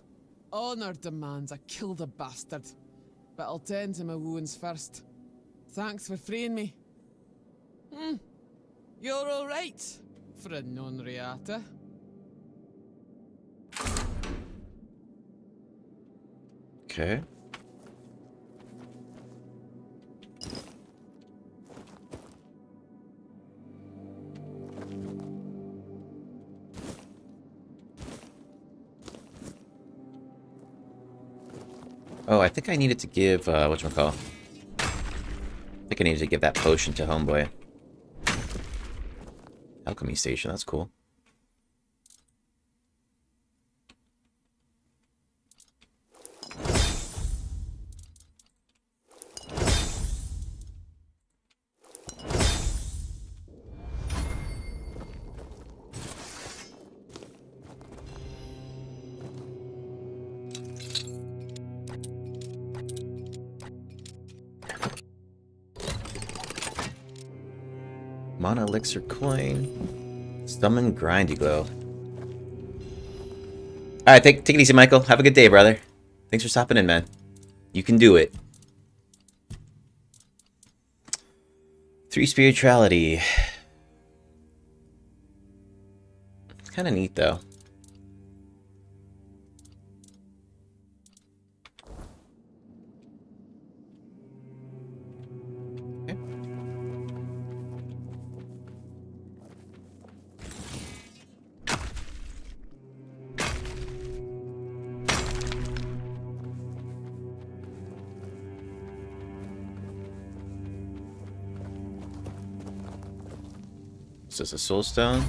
honor demands I kill the bastard. But I'll tend to my wounds first. Thanks for freeing me. You're alright, for a non-reata. Okay. Oh, I think I needed to give, whatchamacallit? I think I needed to give that potion to Homeboy. Alchemy station, that's cool. Mana elixir coin. Summon grindy glow. Alright, take it easy, Michael. Have a good day, brother. Thanks for stopping in, man. You can do it. 3 spirituality. It's kind of neat, though. Is this a soul stone?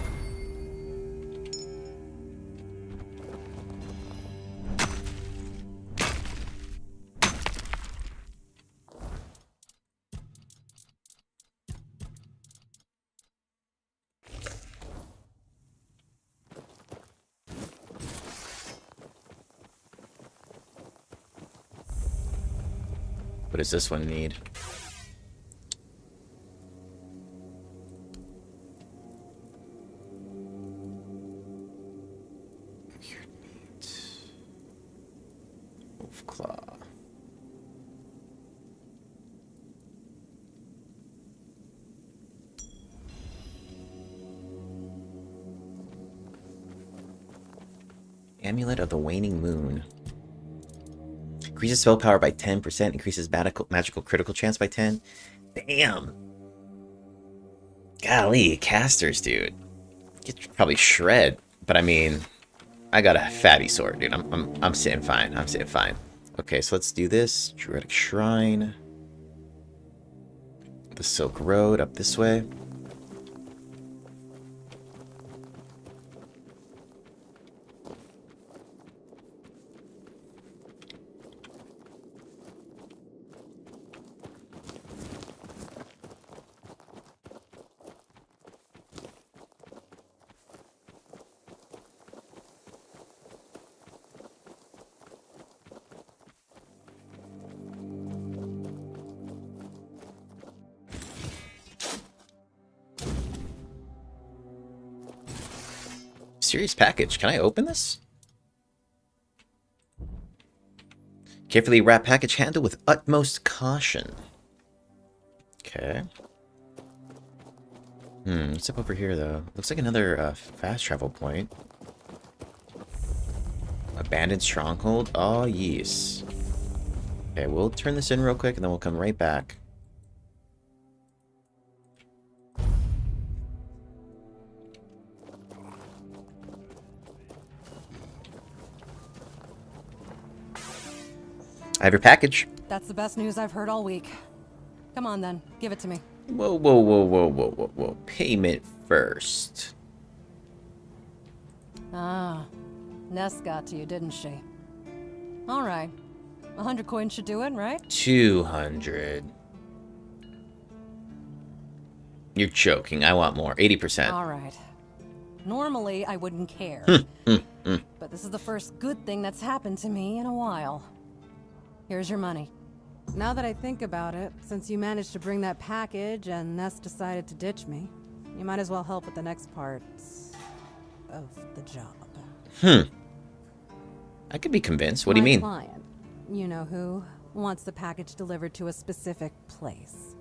What does this one need? Wolf Claw. Amulet of the Waning Moon. Increases spell power by 10%. Increases magical critical chance by 10. Damn. Golly, casters, dude. You could probably shred, but I mean, I got a fatty sword, dude. I'm sitting fine. I'm sitting fine. Okay, so let's do this. Druidic Shrine. The Silk Road up this way. Serious package. Can I open this? Carefully wrap package, handle with utmost caution. Okay. What's up over here, though? Looks like another fast travel point. Abandoned stronghold. Oh, yes. Okay, we'll turn this in real quick, and then we'll come right back. I have your package. That's the best news I've heard all week. Come on then, give it to me. Whoa, whoa, whoa, whoa, whoa, whoa, whoa. Payment first. Ah, Ness got to you, didn't she? All right. 100 coins should do it, right? 200. You're joking. I want more. 80%. All right. Normally, I wouldn't care. But this is the first good thing that's happened to me in a while. Here's your money. Now that I think about it, since you managed to bring that package and Ness decided to ditch me, you might as well help with the next part of the job. I could be convinced. What do you mean? My client, you know who, wants the package delivered to a specific place.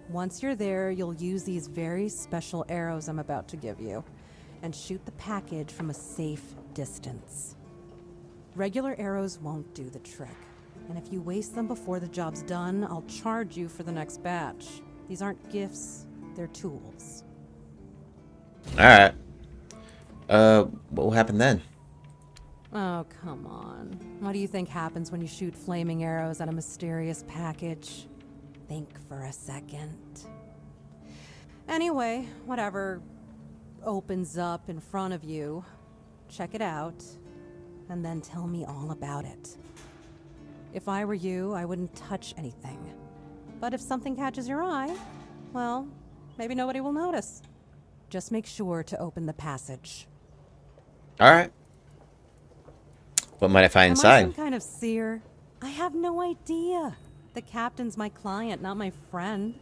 Once you're there, you'll use these very special arrows I'm about to give you and shoot the package from a safe distance. Regular arrows won't do the trick. And if you waste them before the job's done, I'll charge you for the next batch. These aren't gifts, they're tools. Alright. What will happen then? Oh, come on. What do you think happens when you shoot flaming arrows at a mysterious package? Think for a second. Anyway, whatever opens up in front of you, check it out, and then tell me all about it. If I were you, I wouldn't touch anything. But if something catches your eye, well, maybe nobody will notice. Just make sure to open the passage. Alright. What might I find Am inside? I some kind of seer? I have no idea. The captain's my client, not my friend.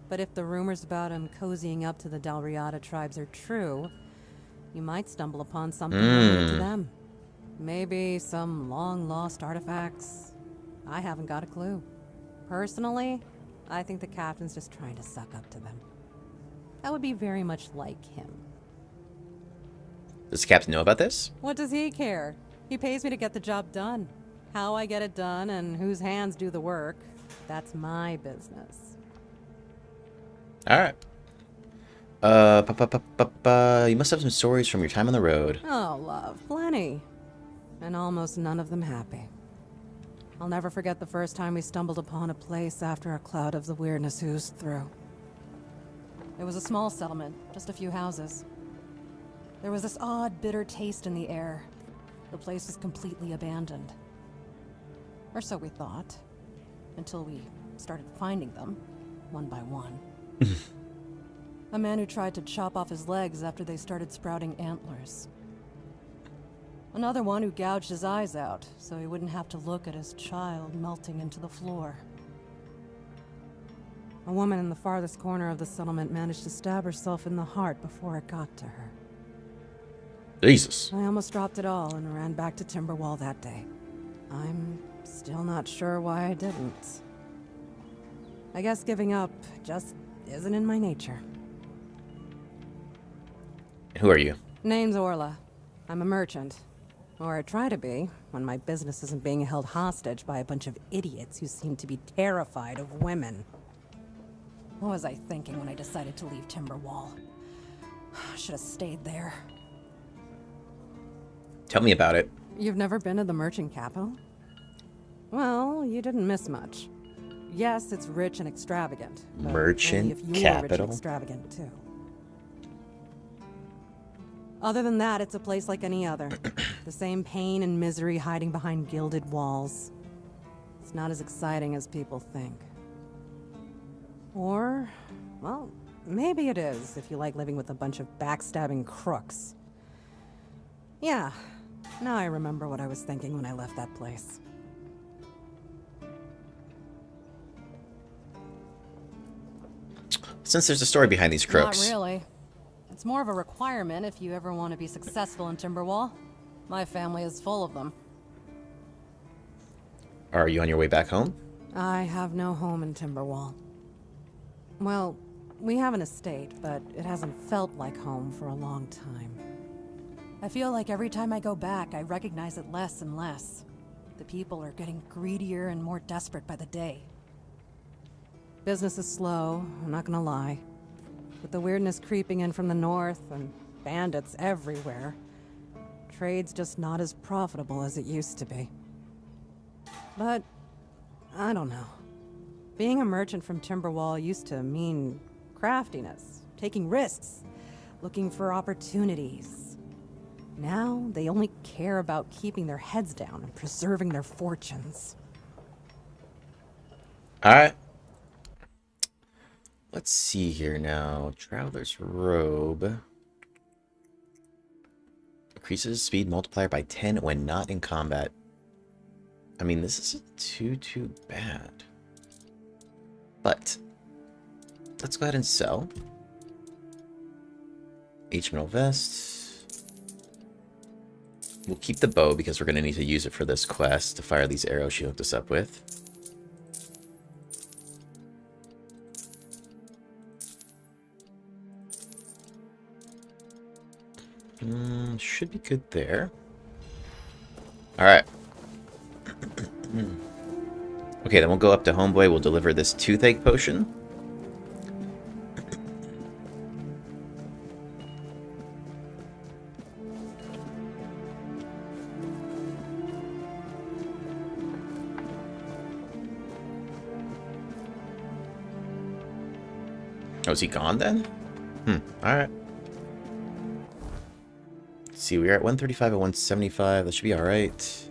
But if the rumors about him cozying up to the Dalriada tribes are true, you might stumble upon something related to them. Maybe some long-lost artifacts. I haven't got a clue. Personally, I think the captain's just trying to suck up to them. That would be very much like him. Does the captain know about this? What does he care? He pays me to get the job done. How I get it done and whose hands do the work, that's my business. Alright. You must have some stories from your time on the road. Oh, love, plenty. And almost none of them happy. I'll never forget the first time we stumbled upon a place after a cloud of the Wyrdness oozed through. It was a small settlement, just a few houses. There was this odd, bitter taste in the air. The place was completely abandoned. Or so we thought. Until we started finding them, one by one. A man who tried to chop off his legs after they started sprouting antlers. Another one who gouged his eyes out, so he wouldn't have to look at his child melting into the floor. A woman in the farthest corner of the settlement managed to stab herself in the heart before it got to her. Jesus. I almost dropped it all and ran back to Timberwall that day. I'm still not sure why I didn't. I guess giving up just isn't in my nature. Who are you? Name's Orla. I'm a merchant. Or I try to be, when my business isn't being held hostage by a bunch of idiots who seem to be terrified of women. What was I thinking when I decided to leave Timberwall? Should have stayed there. Tell me about it. You've never been to the merchant capital? Well, you didn't miss much. Yes, it's rich and extravagant. But Merchant only if you're rich capital? and extravagant too. Other than that, it's a place like any other. The same pain and misery hiding behind gilded walls. It's not as exciting as people think. Or, well, maybe it is if you like living with a bunch of backstabbing crooks. Yeah, now I remember what I was thinking when I left that place. Since there's a story behind these crooks. Not really. It's more of a requirement if you ever want to be successful in Timberwall. My family is full of them. Are you on your way back home? I have no home in Timberwall. Well, we have an estate, but it hasn't felt like home for a long time. I feel like every time I go back, I recognize it less and less. The people are getting greedier and more desperate by the day. Business is slow, I'm not gonna lie. With the Wyrdness creeping in from the north and bandits everywhere, trade's just not as profitable as it used to be. But, I don't know. Being a merchant from Timberwall used to mean craftiness, taking risks, looking for opportunities. Now, they only care about keeping their heads down and preserving their fortunes. Alright. Let's see here now. Traveler's Robe. Increases speed multiplier by 10 when not in combat. I mean, this isn't too bad. But, let's go ahead and sell. H-metal vest. We'll keep the bow because we're going to need to use it for this quest to fire these arrows she hooked us up with. Should be good there. Alright. Okay, then we'll go up to Homeboy. We'll deliver this toothache potion. Oh, is he gone then? Alright. See, we are at 135 and 175. That should be alright. See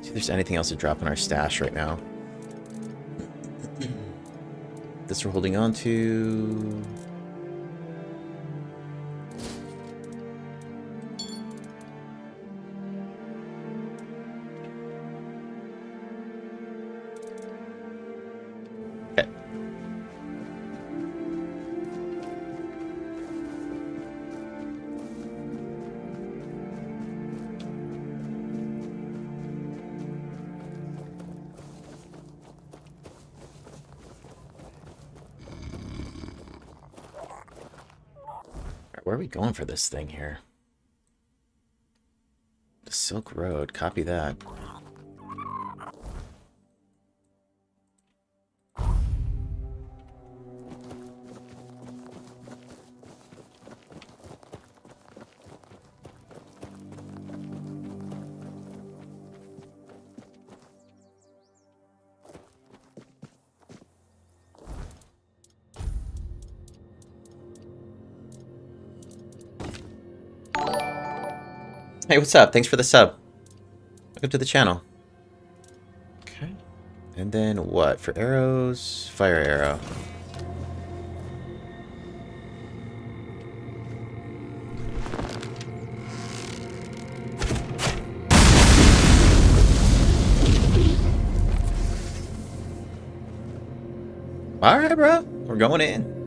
if there's anything else to drop in our stash right now. This we're holding on to. Okay. Where are we going for this thing here? The Silk Road. Copy that. Hey, what's up? Thanks for the sub. Welcome to the channel. Okay. And then what? For arrows? Fire arrow. Alright, bro. We're going in.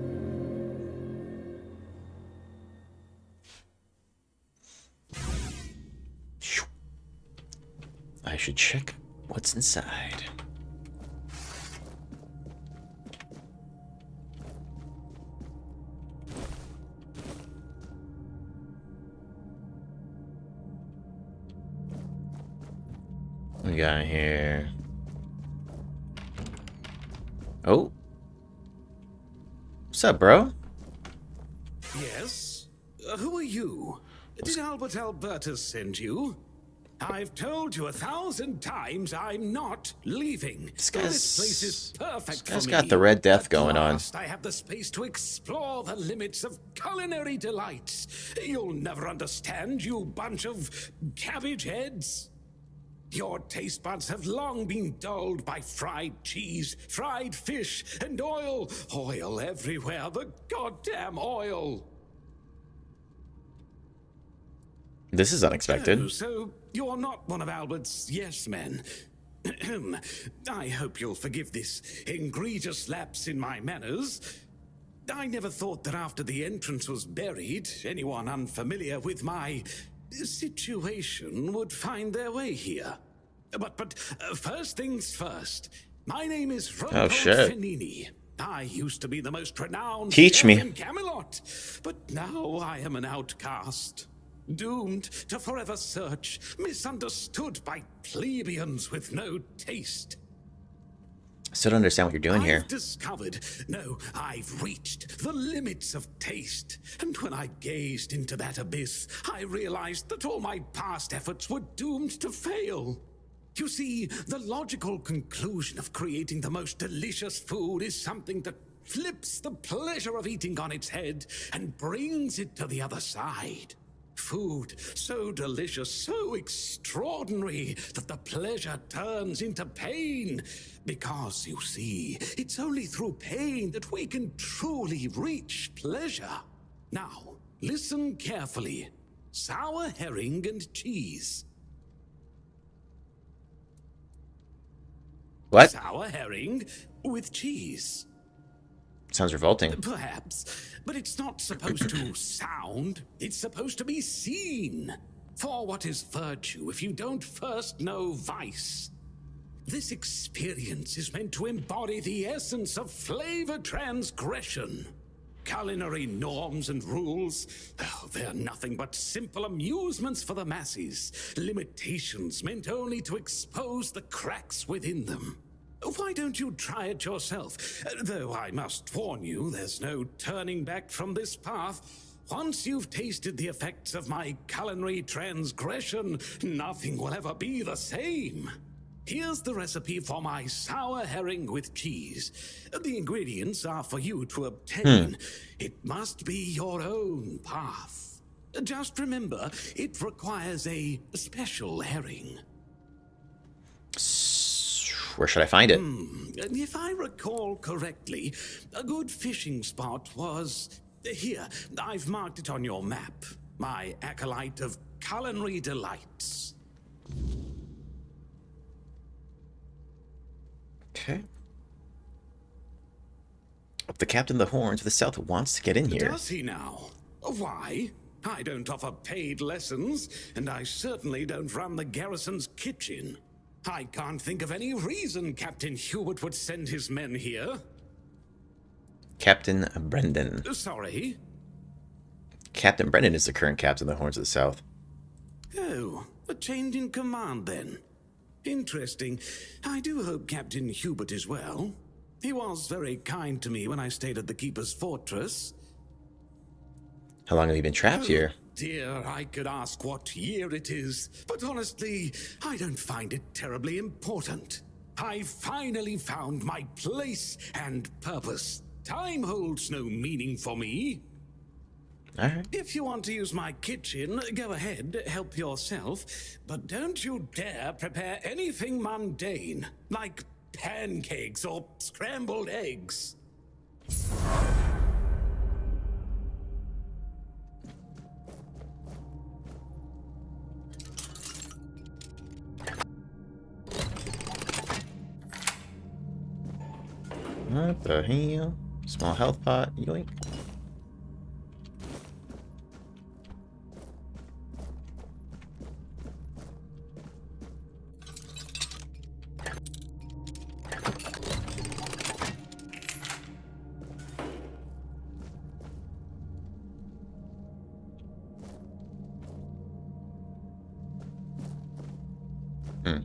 I should check What's inside? We got here. Oh. What's up, bro? Yes? Who are you? Did Albert Albertus send you? I've told you 1,000 times I'm not leaving. This place is perfect for me. Got the Red Death going on. I have the space to explore the limits of culinary delights. You'll never understand, you bunch of cabbage heads. Your taste buds have long been dulled by fried cheese, fried fish, and oil. Oil everywhere, the goddamn oil. This is unexpected. Oh, so you're not one of Albert's yes men. I hope you'll forgive this egregious lapse in my manners. I never thought that after the entrance was buried, anyone unfamiliar with my situation would find their way here. But first things first. My name is Finini. I used to be the most renowned chef in Camelot, but now I am an outcast. Doomed to forever search, misunderstood by plebeians with no taste. I still don't understand what you're doing here. I've reached the limits of taste. And when I gazed into that abyss, I realized that all my past efforts were doomed to fail. You see, the logical conclusion of creating the most delicious food is something that flips the pleasure of eating on its head and brings it to the other side. Food so delicious, so extraordinary, that the pleasure turns into pain. Because, you see, it's only through pain that we can truly reach pleasure. Now, listen carefully. Sour herring and cheese. What? Sour herring with cheese. Sounds revolting. Perhaps, but it's not supposed to sound. It's supposed to be seen. For what is virtue if you don't first know vice? This experience is meant to embody the essence of flavor transgression. Culinary norms and rules, they're nothing but simple amusements for the masses. Limitations meant only to expose the cracks within them. Why don't you try it yourself? Though I must warn you, there's no turning back from this path. Once you've tasted the effects of my culinary transgression, nothing will ever be the same. Here's the recipe for my sour herring with cheese. The ingredients are for you to obtain. It must be your own path. Just remember, it requires a special herring. Where should I find it? If I recall correctly, a good fishing spot was here. I've marked it on your map. My acolyte of culinary delights. Okay. The captain of the Horns of the South wants to get in here. Does he now? Why? I don't offer paid lessons, and I certainly don't run the garrison's kitchen. I can't think of any reason Captain Hubert would send his men here. Captain Brendan. Sorry? Captain Brendan is the current captain of the Horns of the South. Oh, a change in command then. Interesting. I do hope Captain Hubert is well. He was very kind to me when I stayed at the Keeper's Fortress. How long have you been trapped here? Dear, I could ask what year it is, but honestly, I don't find it terribly important. I finally found my place and purpose. Time holds no meaning for me. All right. If you want to use my kitchen, go ahead, help yourself. But don't you dare prepare anything mundane, like pancakes or scrambled eggs. What the hell? Small health pot, yoink. Hmm.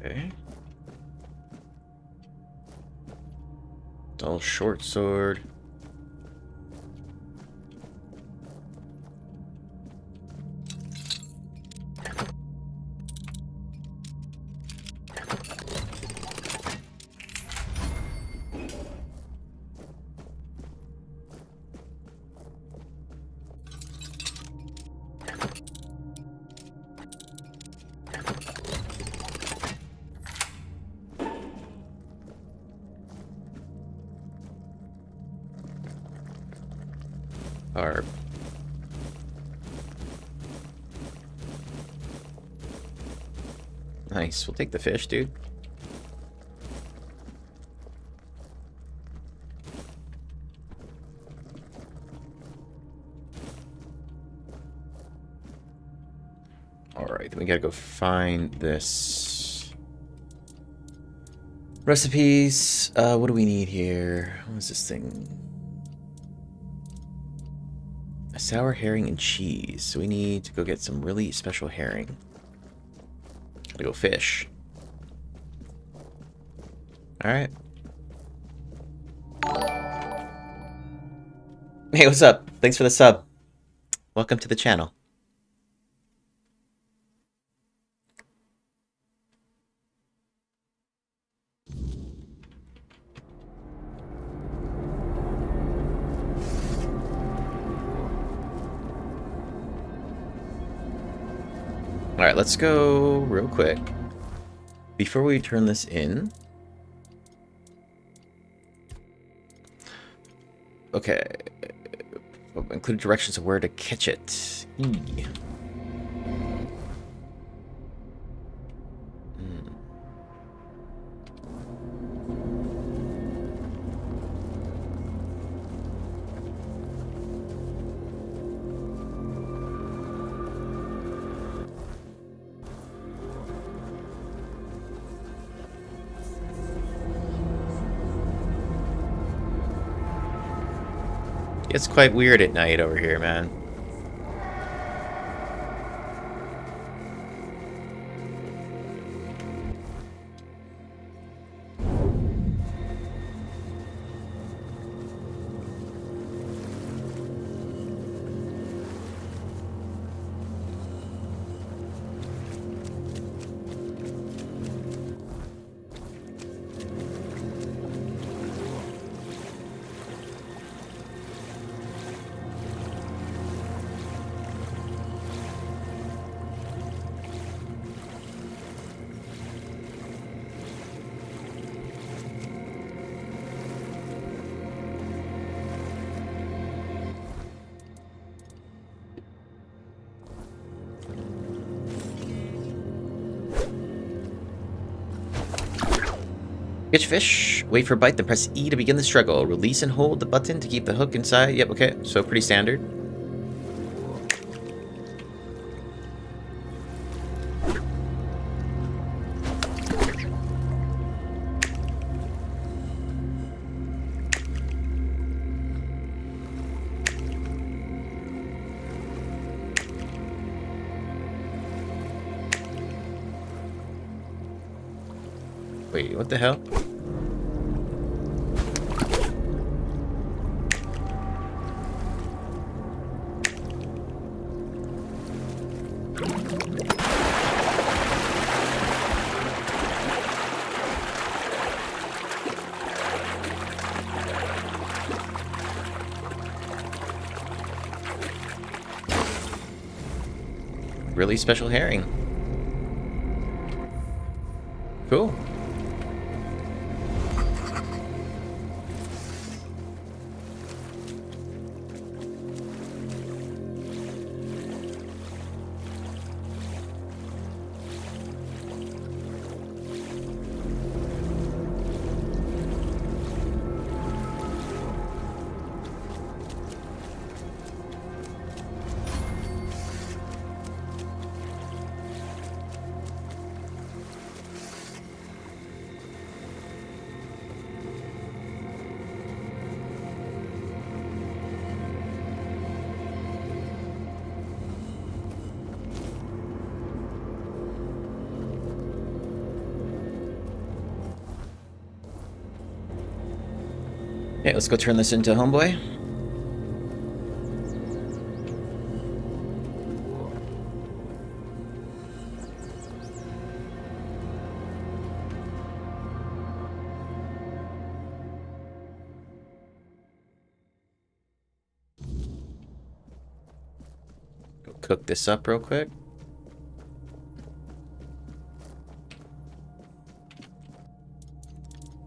Okay. Dull short sword. Barb. Nice. We'll take the fish, dude. Alright, then we gotta go find this. Recipes. What do we need here? What is this thing? A sour herring and cheese. So we need to go get some really special herring. Gotta go fish. Alright. Hey, what's up? Thanks for the sub. Welcome to the channel. Alright, let's go real quick. Before we turn this in. Okay. Include directions of where to catch it. It's quite weird at night over here, man. Catch fish, wait for a bite, then press E to begin the struggle. Release and hold the button to keep the hook inside. Yep, okay, so pretty standard. Wait, what the hell? Really special herring. Cool. Okay, let's go turn this into Homeboy. Go cook this up real quick.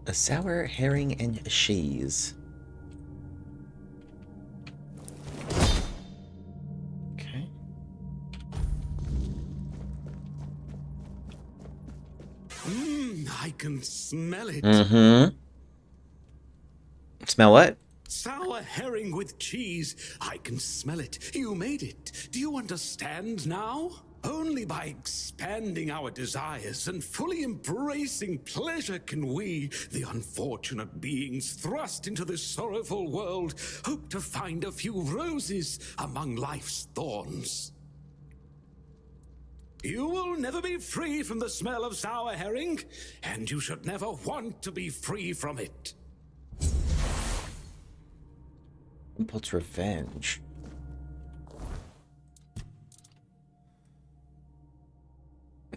A sour herring and cheese. Okay. I can smell it. Mm-hmm. Smell what? Sour herring with cheese. I can smell it. You made it. Do you understand now? Only by expanding our desires and fully embracing pleasure can we, the unfortunate beings thrust into this sorrowful world, hope to find a few roses among life's thorns. You will never be free from the smell of sour herring, and you should never want to be free from it. Impulse revenge.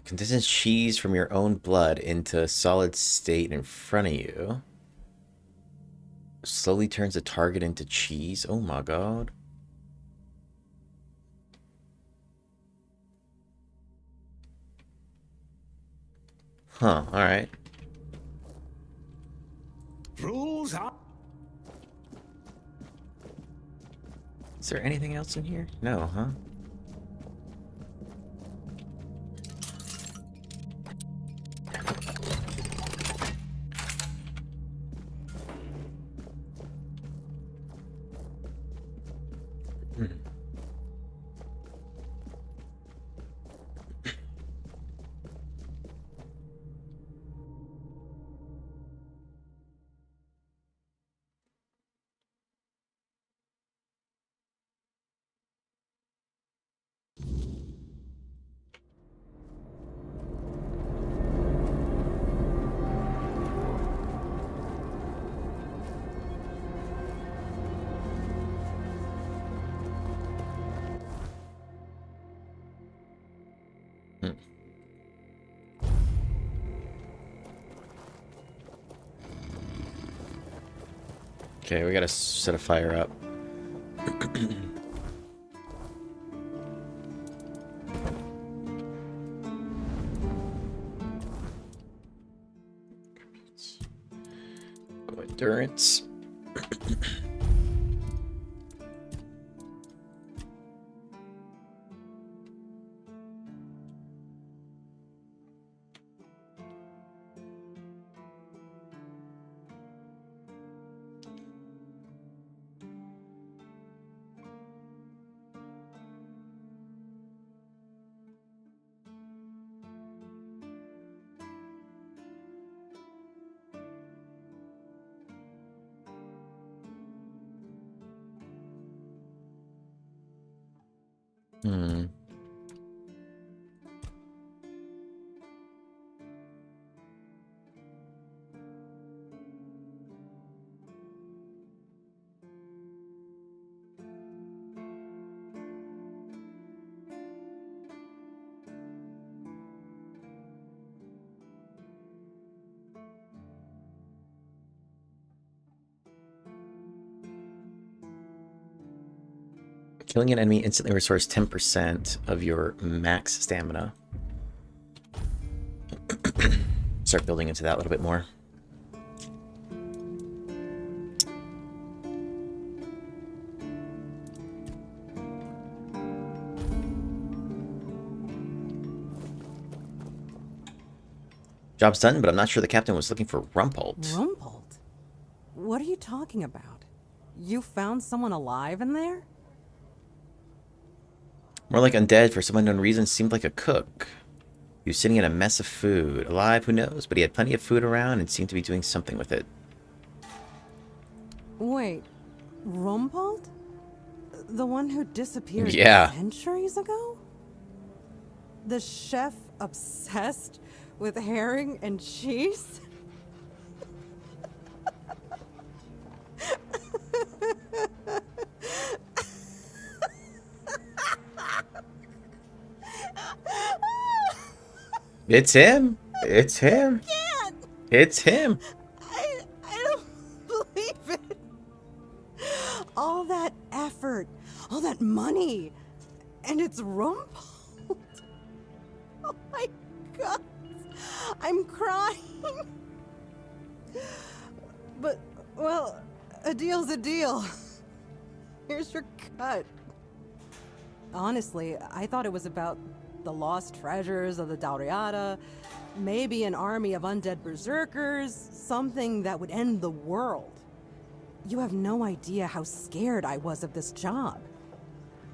Condenses cheese from your own blood into a solid state in front of you. Slowly turns the target into cheese. Oh my god. Huh, alright. Rules are... Is there anything else in here? No, huh? Okay, we gotta set a fire up. Endurance. Hmm. Killing an enemy instantly restores 10% of your max stamina. Start building into that a little bit more. Job's done, but I'm not sure the captain was looking for Rumpold. Rumpold? What are you talking about? You found someone alive in there? More like undead for some unknown reason, seemed like a cook. He was sitting in a mess of food. Alive, who knows? But he had plenty of food around and seemed to be doing something with it. Wait, Rumpold? The one who disappeared centuries ago? The chef obsessed with herring and cheese? It's him. It's him. Can't. It's him. I don't believe it. All that effort, all that money, and it's rumpled. Oh my god. I'm crying. But, well, a deal's a deal. Here's your cut. Honestly, I thought it was about the lost treasures of the Dauriata, maybe an army of undead berserkers, something that would end the world. You have no idea how scared I was of this job.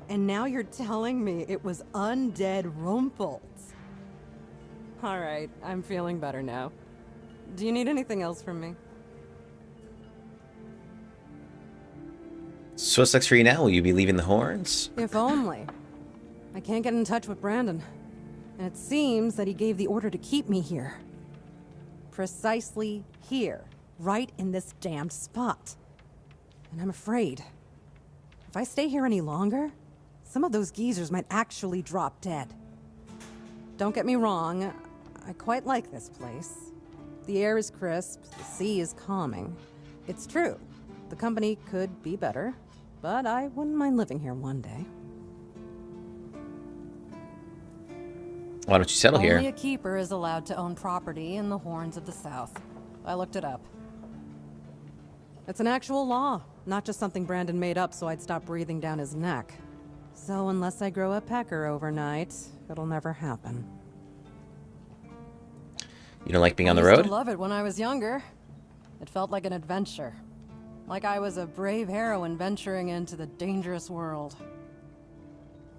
And now you're telling me it was undead Rumpels. Alright, I'm feeling better now. Do you need anything else from me? So what's next for you now? Will you be leaving the Horns? If only. I can't get in touch with Brandon. And it seems that he gave the order to keep me here. Precisely here. Right in this damned spot. And I'm afraid. If I stay here any longer, some of those geezers might actually drop dead. Don't get me wrong, I quite like this place. The air is crisp, the sea is calming. It's true, the company could be better, but I wouldn't mind living here one day. Why don't you settle here? Only a keeper is allowed to own property in the Horns of the South. I looked it up. It's an actual law, not just something Brandon made up so I'd stop breathing down his neck. So unless I grow a pecker overnight, it'll never happen. You don't like being on the I used road? to love it when I was younger. It felt like an adventure. Like I was a brave heroine venturing into the dangerous world.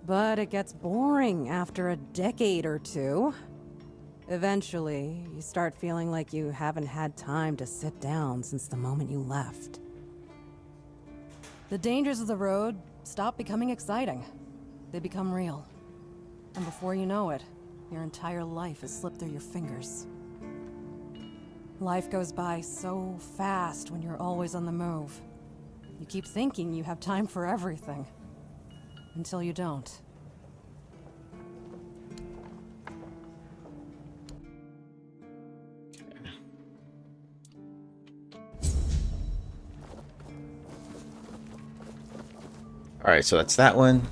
But it gets boring after a decade or two. Eventually, you start feeling like you haven't had time to sit down since the moment you left. The dangers of the road stop becoming exciting. They become real. And before you know it, your entire life has slipped through your fingers. Life goes by so fast when you're always on the move. You keep thinking you have time for everything. Until you don't. Alright, so that's that one.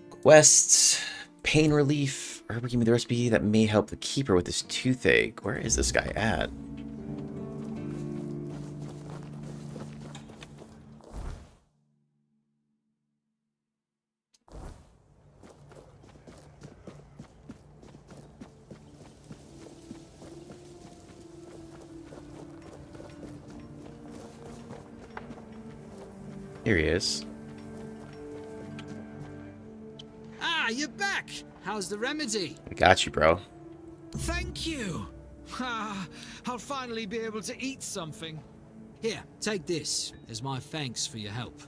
Quests, pain relief. Herb, give me the recipe that may help the keeper with his toothache. Where is this guy at? Here he is. Ah, you're back! How's the remedy? I got you, bro. Thank you! Ah, I'll finally be able to eat something. Here, take this as my thanks for your help.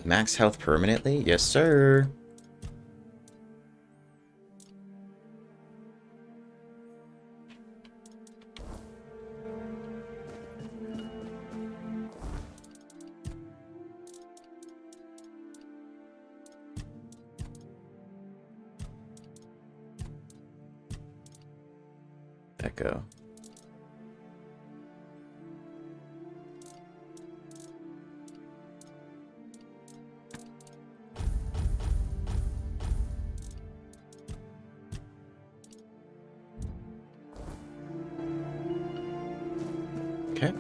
Max health permanently? Yes, sir. Echo. Okay.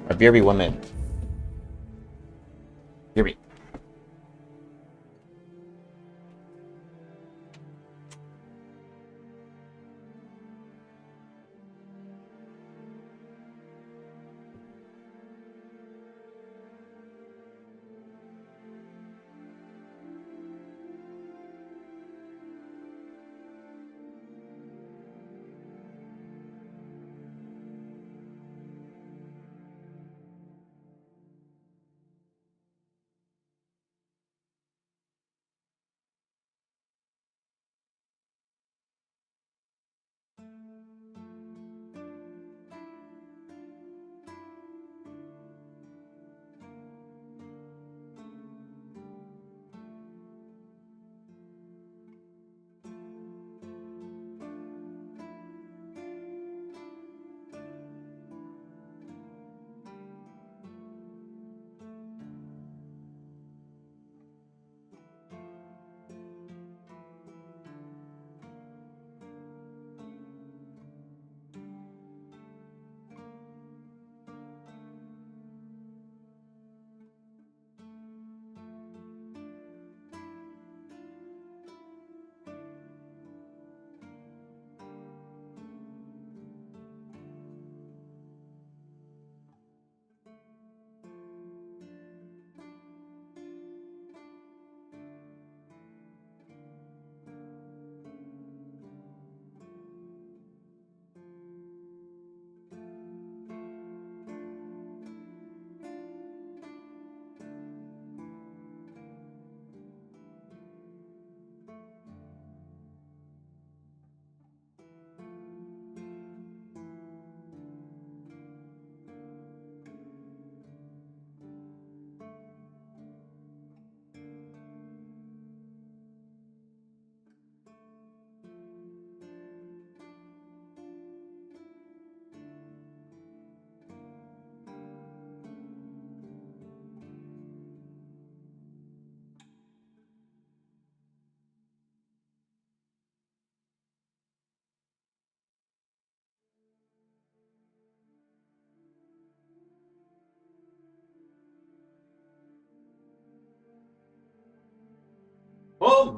BRB 1 minute. BRB.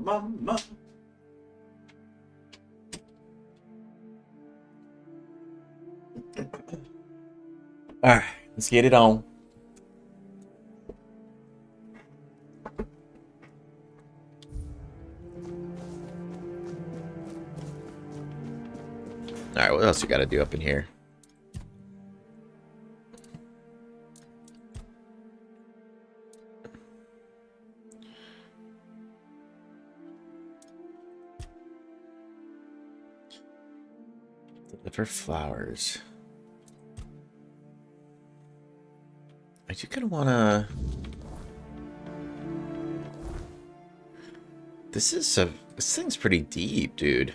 mama. All right, let's get it on. All right, what else we got to do up in here? Deliver flowers. I do kind of want to... This thing's pretty deep, dude.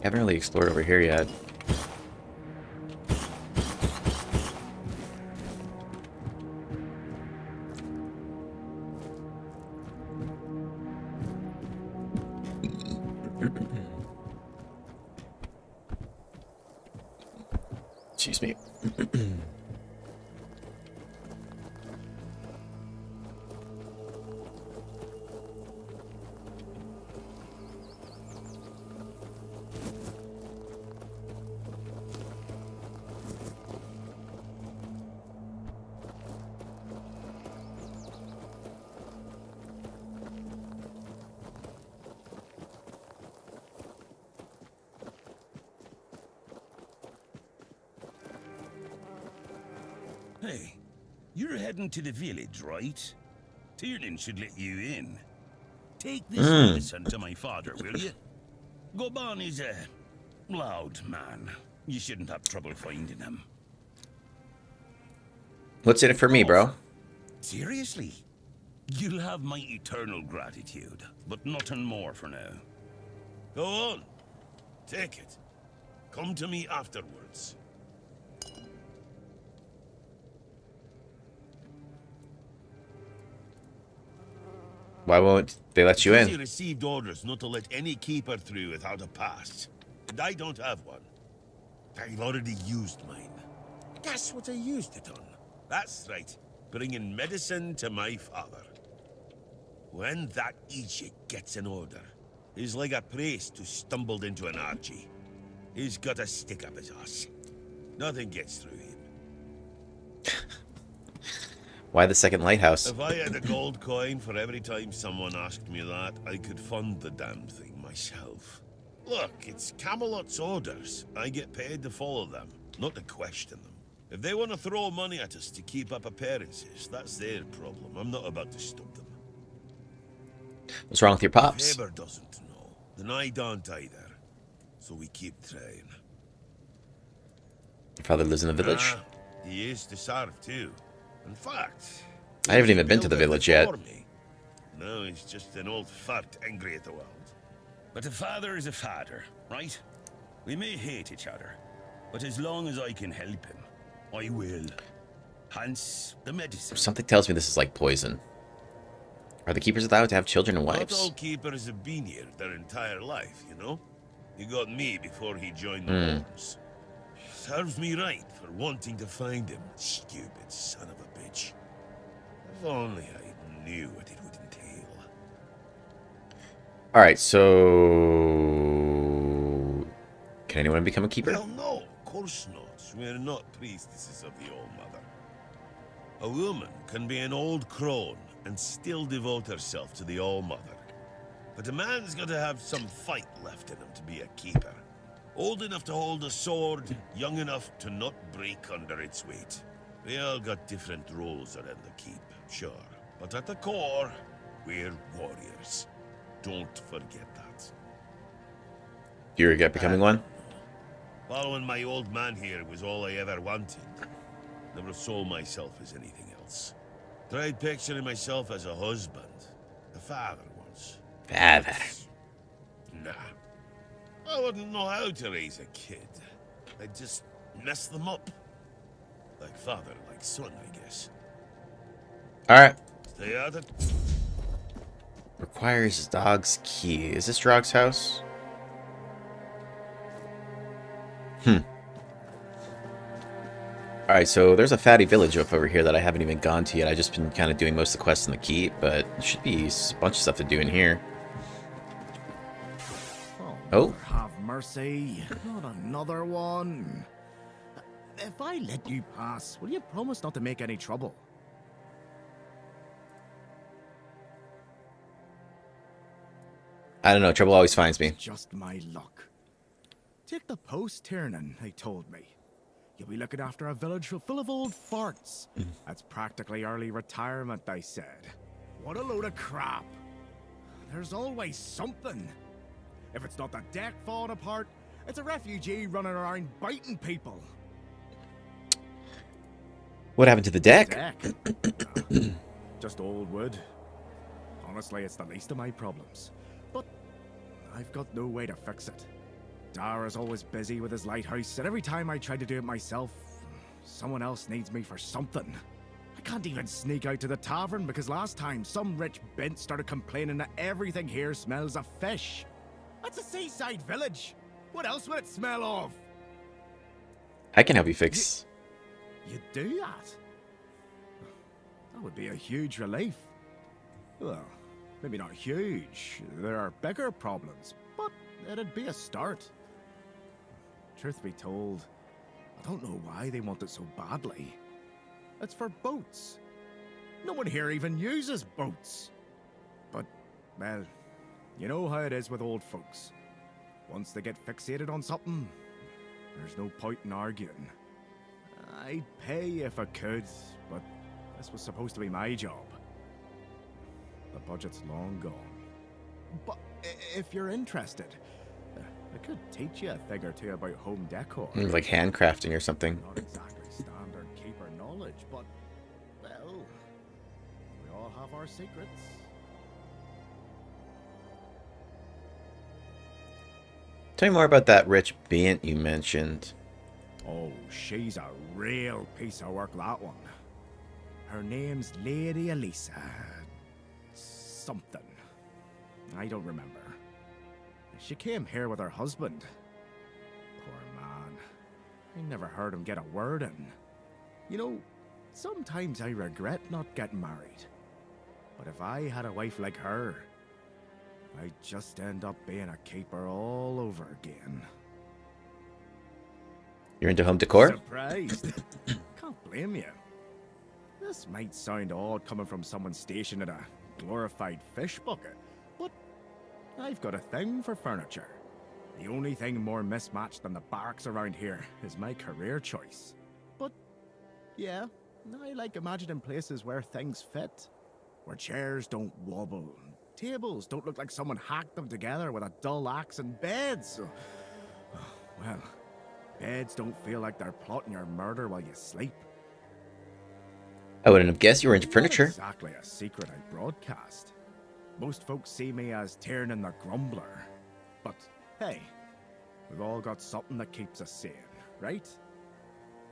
Haven't really explored over here yet. Excuse me. Hey, you're heading to the village, right? Tiernan should let you in. Take this medicine to my father, will you? Goban is a loud man. You shouldn't have trouble finding him. What's in it for me, bro? Seriously? You'll have my eternal gratitude, but nothing more for now. Go on. Take it. Come to me afterwards. Why won't they let you He in? received orders not to let any keeper through without a pass. And I don't have one. I've already used mine. Guess what I used it on? That's right. Bringing medicine to my father. When that Egypt gets an order, he's like a priest who stumbled into an orgy. He's got a stick up his ass. Nothing gets through him. Why the second lighthouse? If I had a gold coin for every time someone asked me that, I could fund the damn thing myself. Look, it's Camelot's orders. I get paid to follow them, not to question them. If they want to throw money at us to keep up appearances, that's their problem. I'm not about to stop them. What's wrong with your pops? If Eber doesn't know, then I don't either. So we keep trying. Your father lives in the village? He used to serve too. In fact, I haven't even been to the village yet. No, he's just an old fart angry at the world. But a father is a father, right? We may hate each other, but as long as I can help him, I will. Hence the medicine. Something tells me this is like poison. Are the keepers allowed to have children and Not wives? all keepers have been here their entire life, you know? He got me before he joined the Horns. Serves me right for wanting to find him, stupid son of a bitch. If only I knew what it would entail. Alright, so... Can anyone become a keeper? Well, no, of course not. We're not priestesses of the All Mother. A woman can be an old crone and still devote herself to the All Mother. But a man's got to have some fight left in him to be a keeper. Old enough to hold a sword, young enough to not break under its weight. We all got different roles around the keep, sure. But at the core, we're warriors. Don't forget that. Do you regret becoming one? Following my old man here was all I ever wanted. Never saw myself as anything else. Tried picturing myself as a husband, a father once. Father. Nah. I wouldn't know how to raise a kid. I'd just mess them up. Like father, like son, I guess. Alright. Stay out of... Requires dog's key. Is this Drog's house? Alright, so there's a fatty village up over here that I haven't even gone to yet. I've just been kind of doing most of the quests in the keep, but there should be a bunch of stuff to do in here. Oh. Have mercy. Not another one. If I let you pass, will you promise not to make any trouble? I don't know, trouble always finds me. Just my luck. Take the post, Tiernan, they told me. You'll be looking after a village full of old farts. That's practically early retirement, they said. What a load of crap. There's always something. If it's not the deck falling apart, it's a refugee running around biting people. What happened to the deck? Just old wood. Honestly, it's the least of my problems. But I've got no way to fix it. Dara's always busy with his lighthouse, and every time I try to do it myself, someone else needs me for something. I can't even sneak out to the tavern because last time some rich bint started complaining that everything here smells of fish. That's a seaside village. What else would it smell of? I can help you fix. You do that? That would be a huge relief. Well, maybe not huge. There are bigger problems, but it'd be a start. Truth be told, I don't know why they want it so badly. It's for boats. No one here even uses boats. But, well, you know how it is with old folks. Once they get fixated on something, there's no point in arguing. I'd pay if I could, but this was supposed to be my job. The budget's long gone. But if you're interested, I could teach you a thing or two about home decor. Like handcrafting or something. Not exactly standard keeper knowledge, but, well, we all have our secrets. Tell me more about that rich bint you mentioned. Oh, she's a real piece of work, that one. Her name's Lady Elisa. Something. I don't remember. She came here with her husband. Poor man. I never heard him get a word in. You know, sometimes I regret not getting married. But if I had a wife like her, I'd just end up being a keeper all over again. You're into home decor? Surprised? Can't blame you. This might sound odd coming from someone stationed in a glorified fish bucket, but I've got a thing for furniture. The only thing more mismatched than the barracks around here is my career choice. But, yeah, I like imagining places where things fit. Where chairs don't wobble, tables don't look like someone hacked them together with a dull axe, and beds, well, beds don't feel like they're plotting your murder while you sleep. I wouldn't have guessed you were into furniture. Not exactly a secret I broadcast. Most folks see me as Tiernan the Grumbler. But, hey, we've all got something that keeps us sane, right?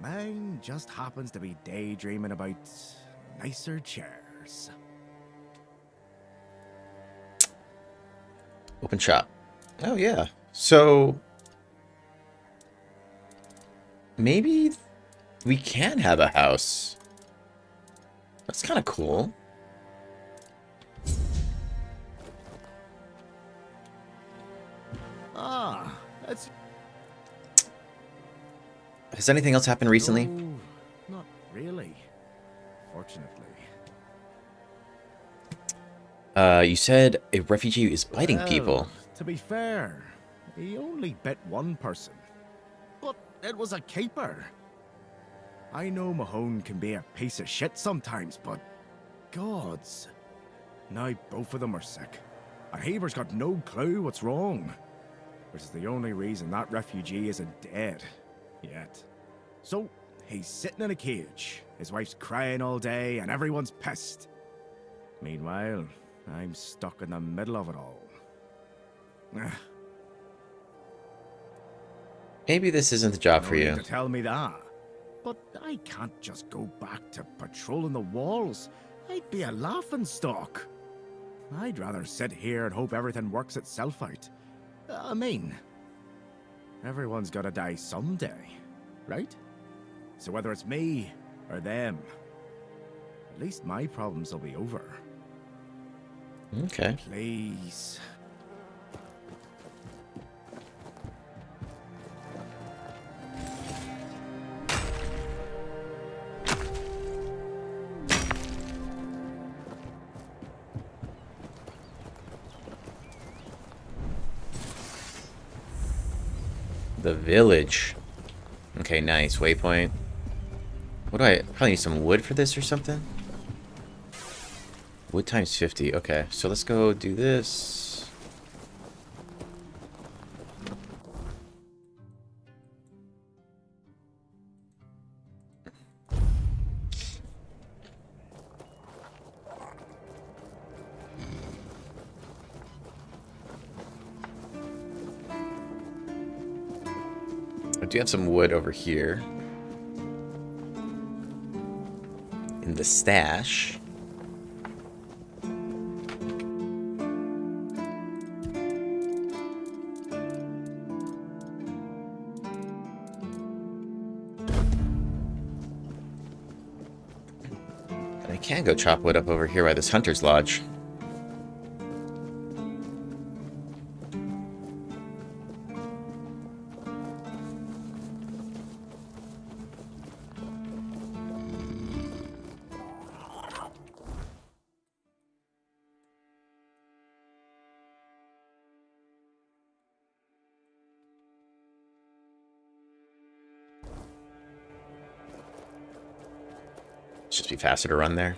Mine just happens to be daydreaming about nicer chairs. Open shop. Oh, yeah. So, maybe we can have a house. That's kind of cool. Ah, that's... Has anything else happened recently? No, not really. Fortunately. You said a refugee is biting people. To be fair, he only bit one person. But it was a keeper. I know Mahone can be a piece of shit sometimes, but gods. Now both of them are sick. And Haber's got no clue what's wrong. Which is the only reason that refugee isn't dead. Yet. So, he's sitting in a cage. His wife's crying all day and everyone's pissed. Meanwhile, I'm stuck in the middle of it all. Maybe this isn't the job for No you. need to tell me that. But I can't just go back to patrolling the walls. I'd be a laughingstock. I'd rather sit here and hope everything works itself out. I mean, everyone's gotta die someday, right? So whether it's me or them, at least my problems will be over. Okay. Please. The village. Okay, nice. Waypoint. What do I probably need some wood for this or something? Wood times 50. Okay, so let's go do this. I do have some wood over here in the stash. And I can go chop wood up over here by this hunter's lodge. Just be faster to run there.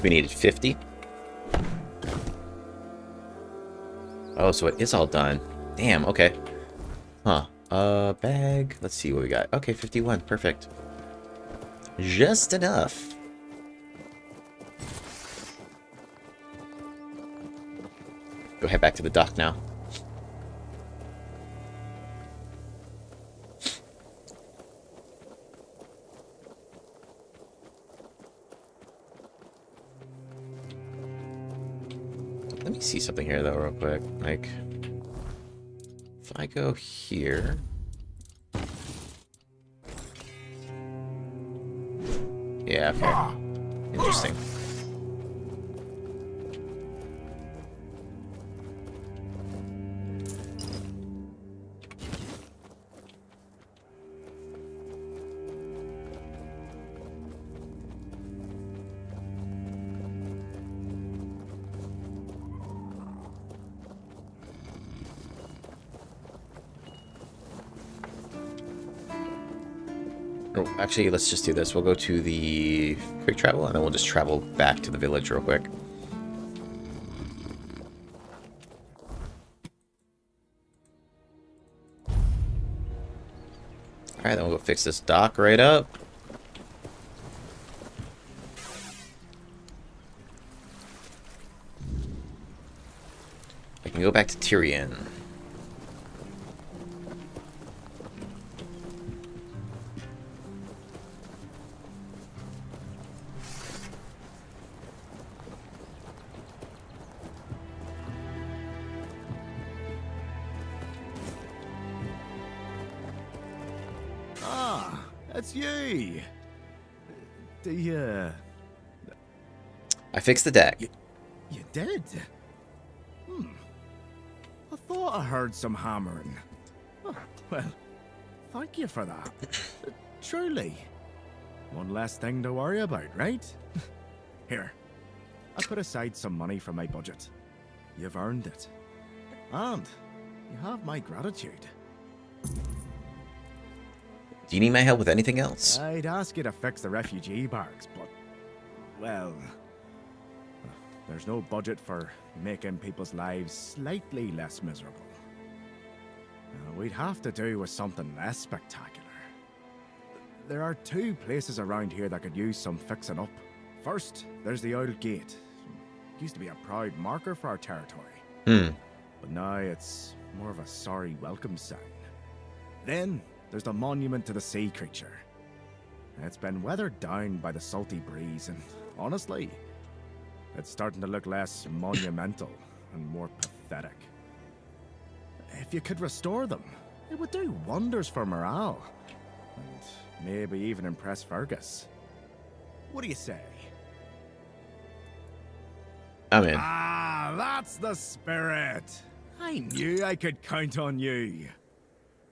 We needed 50. Oh, so it is all done. Damn, okay. Huh. Bag. Let's see what we got. Okay, 51. Perfect. Just enough. Go head back to the dock now. Let me see something here, though, real quick. Like, if I go here... Yeah, okay. Interesting. Oh, actually, let's just do this. We'll go to the quick travel, and then we'll just travel back to the village real quick. Alright, then we'll go fix this dock right up. I can go back to Tyrion. That's you. I fixed the deck. You did? thought I heard some hammering. Oh, well, thank you for that. Truly. One less thing to worry about, right? Here, I put aside some money from my budget. You've earned it. And you have my gratitude. Do you need my help with anything else? I'd ask you to fix the refugee barracks, but, well, there's no budget for making people's lives slightly less miserable. We'd have to do with something less spectacular. There are two places around here that could use some fixing up. First, there's the old gate. It used to be a proud marker for our territory. But now it's more of a sorry welcome sign. Then, there's the monument to the sea creature. It's been weathered down by the salty breeze, and honestly, it's starting to look less monumental and more pathetic. If you could restore them, it would do wonders for morale. And maybe even impress Fergus. What do you say? I'm in. Ah, that's the spirit. I knew I could count on you.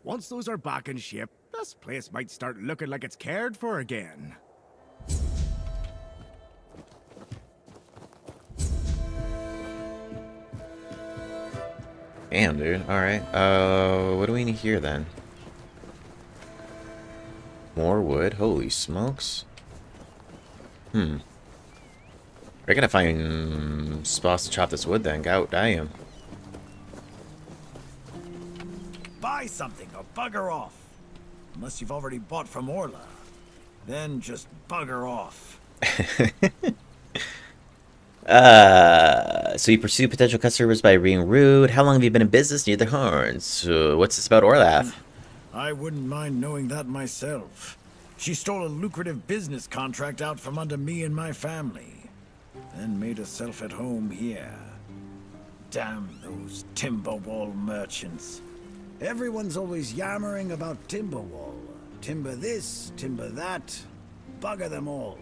Once those are back in shape, this place might start looking like it's cared for again. Damn, dude. Alright. What do we need here then? More wood? Holy smokes. I gotta find spots to chop this wood then. God damn. Buy something or bugger off. Unless you've already bought from Orla. Then just bugger off. So you pursue potential customers by being rude. How long have you been in business near the Horns? What's this about Orlath? I wouldn't mind knowing that myself. She stole a lucrative business contract out from under me and my family. Then made herself at home here. Damn those Timberwall merchants. Everyone's always yammering about Timberwall. Timber this, timber that. Bugger them all.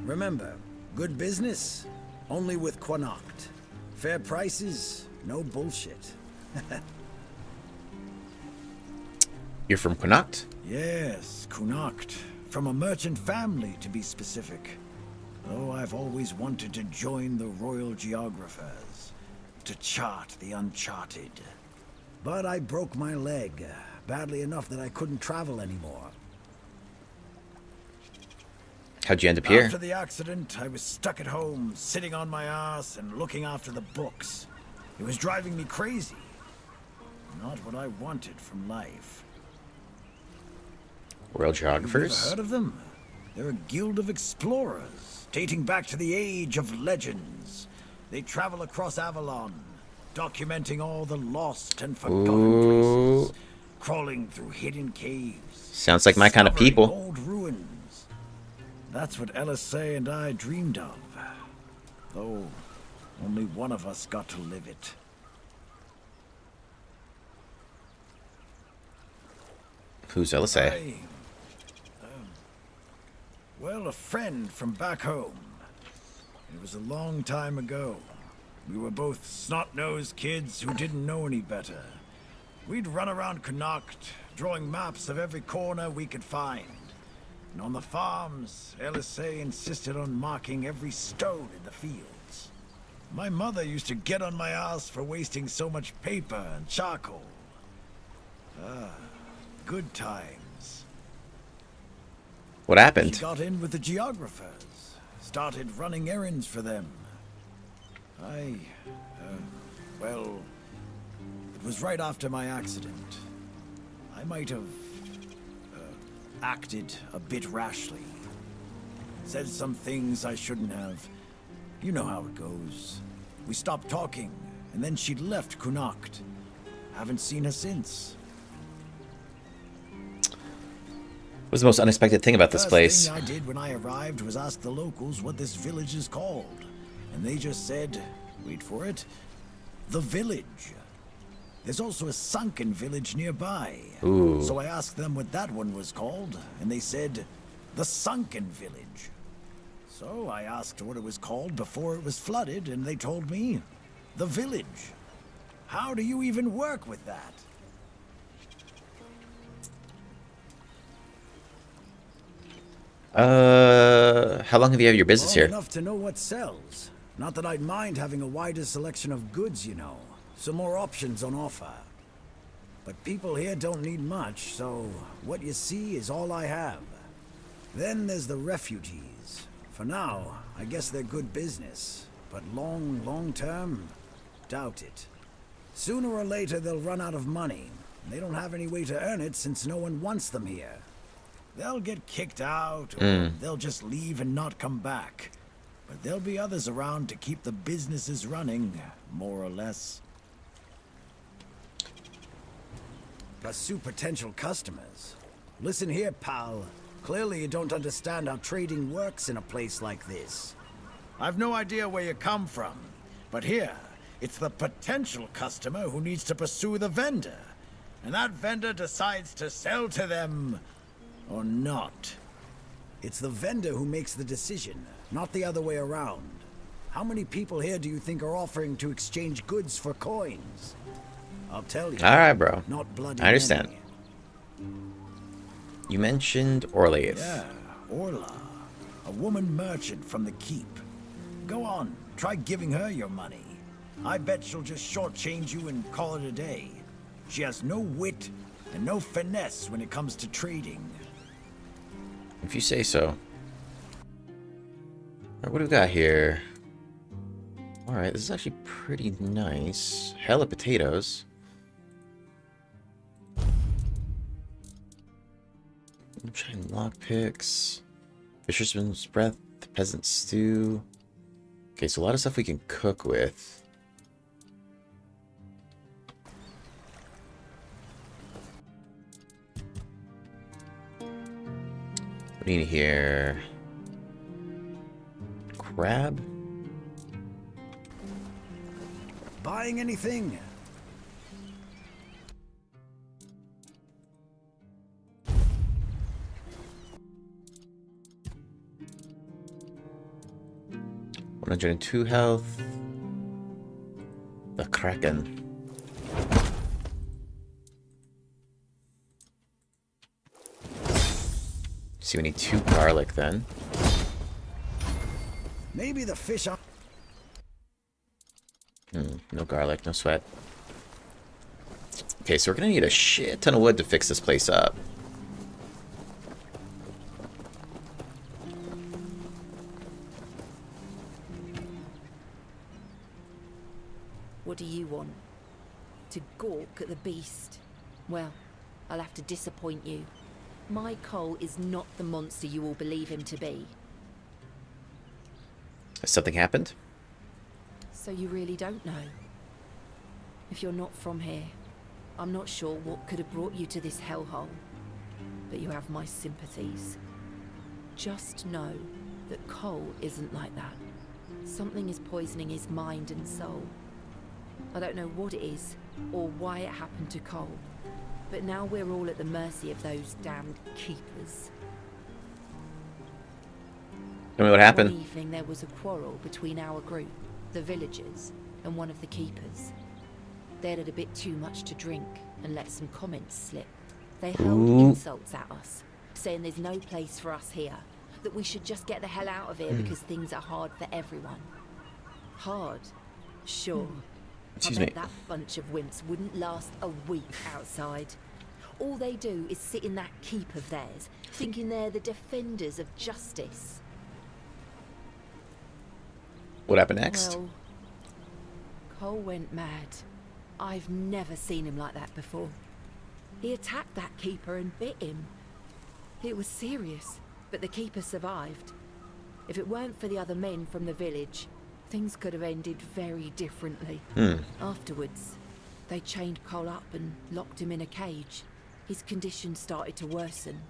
Remember, good business, only with Cuanacht. Fair prices, no bullshit. You're from Cuanacht? Yes, Cuanacht. From a merchant family, to be specific. Though I've always wanted to join the royal geographers. To chart the uncharted. But I broke my leg, badly enough that I couldn't travel anymore. How'd you end up here? After the accident, I was stuck at home, sitting on my ass and looking after the books. It was driving me crazy. Not what I wanted from life. Royal You've never geographers? heard of them? They're a guild of explorers, dating back to the age of legends. They travel across Avalon, documenting all the lost and forgotten places, crawling through hidden caves. Sounds like my kind of discovering people. Old ruins. That's what LSA and I dreamed of. Though only one of us got to live it. Who's LSA? Well, a friend from back home. It was a long time ago. We were both snot-nosed kids who didn't know any better. We'd run around Cuanacht, drawing maps of every corner we could find. And on the farms, LSA insisted on marking every stone in the fields. My mother used to get on my ass for wasting so much paper and charcoal. Good times. What happened? She got in with the geographers, started running errands for them. Well, it was right after my accident. I might have acted a bit rashly. Said some things I shouldn't have. You know how it goes. We stopped talking, and then she left Cuanacht. Haven't seen her since. What was the most unexpected thing about this place? First thing I did when I arrived was ask the locals what this village is called. And they just said, wait for it, the village. There's also a sunken village nearby. Ooh. So I asked them what that one was called, and they said, the sunken village. So I asked what it was called before it was flooded, and they told me, the village. How do you even work with that? How long have you had your business Long here? enough to know what sells. Not that I'd mind having a wider selection of goods, you know. Some more options on offer. But people here don't need much, so what you see is all I have. Then there's the refugees. For now, I guess they're good business. But long term, doubt it. Sooner or later they'll run out of money. They don't have any way to earn it since no one wants them here. They'll get kicked out, or they'll just leave and not come back. But there'll be others around to keep the businesses running, more or less. Pursue potential customers. Listen here, pal. Clearly you don't understand how trading works in a place like this. I've no idea where you come from, but here, it's the potential customer who needs to pursue the vendor. And that vendor decides to sell to them or not. It's the vendor who makes the decision, not the other way around. How many people here do you think are offering to exchange goods for coins? I'll tell you. Alright, bro. Not bloody I understand. many. You mentioned Orleith. Yeah, Orla. A woman merchant from the keep. Go on, try giving her your money. I bet she'll just shortchange you and call it a day. She has no wit and no finesse when it comes to trading. If you say so. Alright, what do we got here? Alright, this is actually pretty nice. Hella potatoes. Shine lockpicks. Fisherman's breath. Peasant stew. Okay, so a lot of stuff we can cook with. What do you need here? Crab? Buying anything? $102 health. The Kraken. See, we need 2 garlic then. Maybe the fish are... No garlic, no sweat. Okay, so we're gonna need a shit ton of wood to fix this place up. What do you want? To gawk at the beast? Well, I'll have to disappoint you. My Cole is not the monster you all believe him to be. Has something happened? So you really don't know? If you're not from here, I'm not sure what could have brought you to this hellhole. But you have my sympathies. Just know that Cole isn't like that. Something is poisoning his mind and soul. I don't know what it is, or why it happened to Cole. But now we're all at the mercy of those damned keepers. Tell me what happened. One evening there was a quarrel between our group, the villagers, and one of the keepers. They'd had a bit too much to drink and let some comments slip. They hurled insults at us, saying there's no place for us here, that we should just get the hell out of here because things are hard for everyone. Hard? Sure. I bet that bunch of wimps wouldn't last a week outside. All they do is sit in that keep of theirs, thinking they're the defenders of justice. What happened next? Well, Cole went mad. I've never seen him like that before. He attacked that keeper and bit him. It was serious, but the keeper survived. If it weren't for the other men from the village, things could have ended very differently. Afterwards, they chained Cole up and locked him in a cage. His condition started to worsen.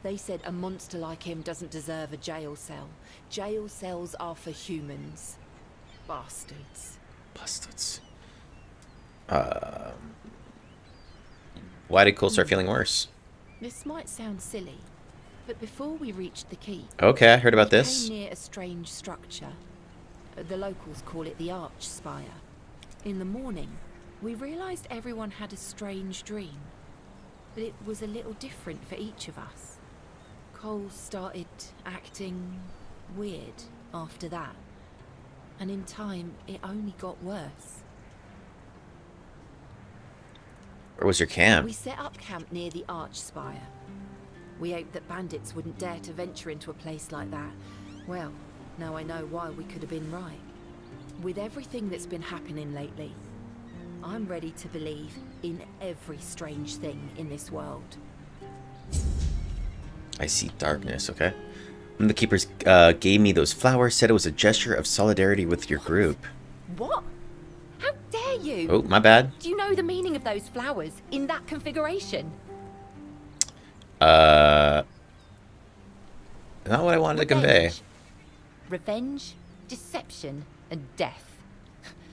They said a monster like him doesn't deserve a jail cell. Jail cells are for humans. Bastards. Bastards. Why did Cole start feeling worse? This might sound silly, but before we reached the keep... Okay, I heard about we this. came near a strange structure. The locals call it the Arch Spire. In the morning, We realized everyone had a strange dream, but it was a little different for each of us. Cole started acting weird after that, and in time it only got worse. Where was your camp? We set up camp near the arch spire. We hoped that bandits wouldn't dare to venture into a place like that. Well, now I know why we could have been right. With everything that's been happening lately, I'm ready to believe in every strange thing in this world. I see darkness, okay. One of the keepers gave me those flowers, said it was a gesture of solidarity with your group. What? How dare you? Oh, my bad. Do you know the meaning of those flowers in that configuration? Not what I wanted to convey. Revenge, deception, and death.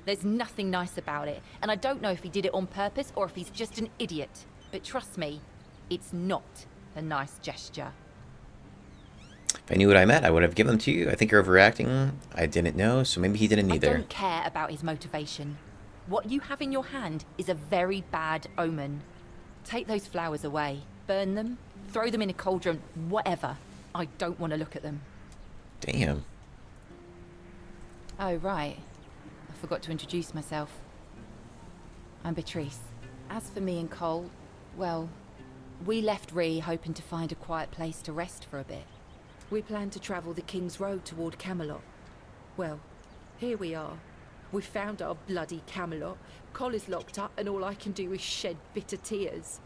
There's nothing nice about it, and I don't know if he did it on purpose or if he's just an idiot. But trust me, it's not a nice gesture. If I knew what I meant, I would have given them to you. I think you're overreacting. I didn't know, so maybe he didn't either. I don't care about his motivation. What you have in your hand is a very bad omen. Take those flowers away. Burn them. Throw them in a cauldron. Whatever. I don't want to look at them. Damn. Oh, right. I forgot to introduce myself. I'm Beatrice. As for me and Cole, well, we left Ree hoping to find a quiet place to rest for a bit. We planned to travel the King's Road toward Camelot. Well, here we are. We found our bloody Camelot. Cole is locked up and all I can do is shed bitter tears.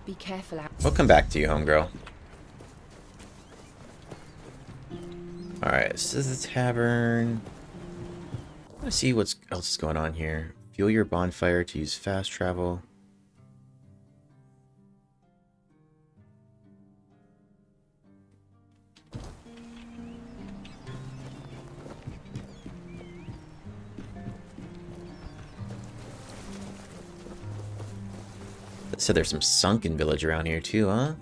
Be careful out. We'll come back to you, homegirl. Alright, this is the tavern. Let's see what else is going on here. Fuel your bonfire to use fast travel. So there's some sunken village around here too, huh?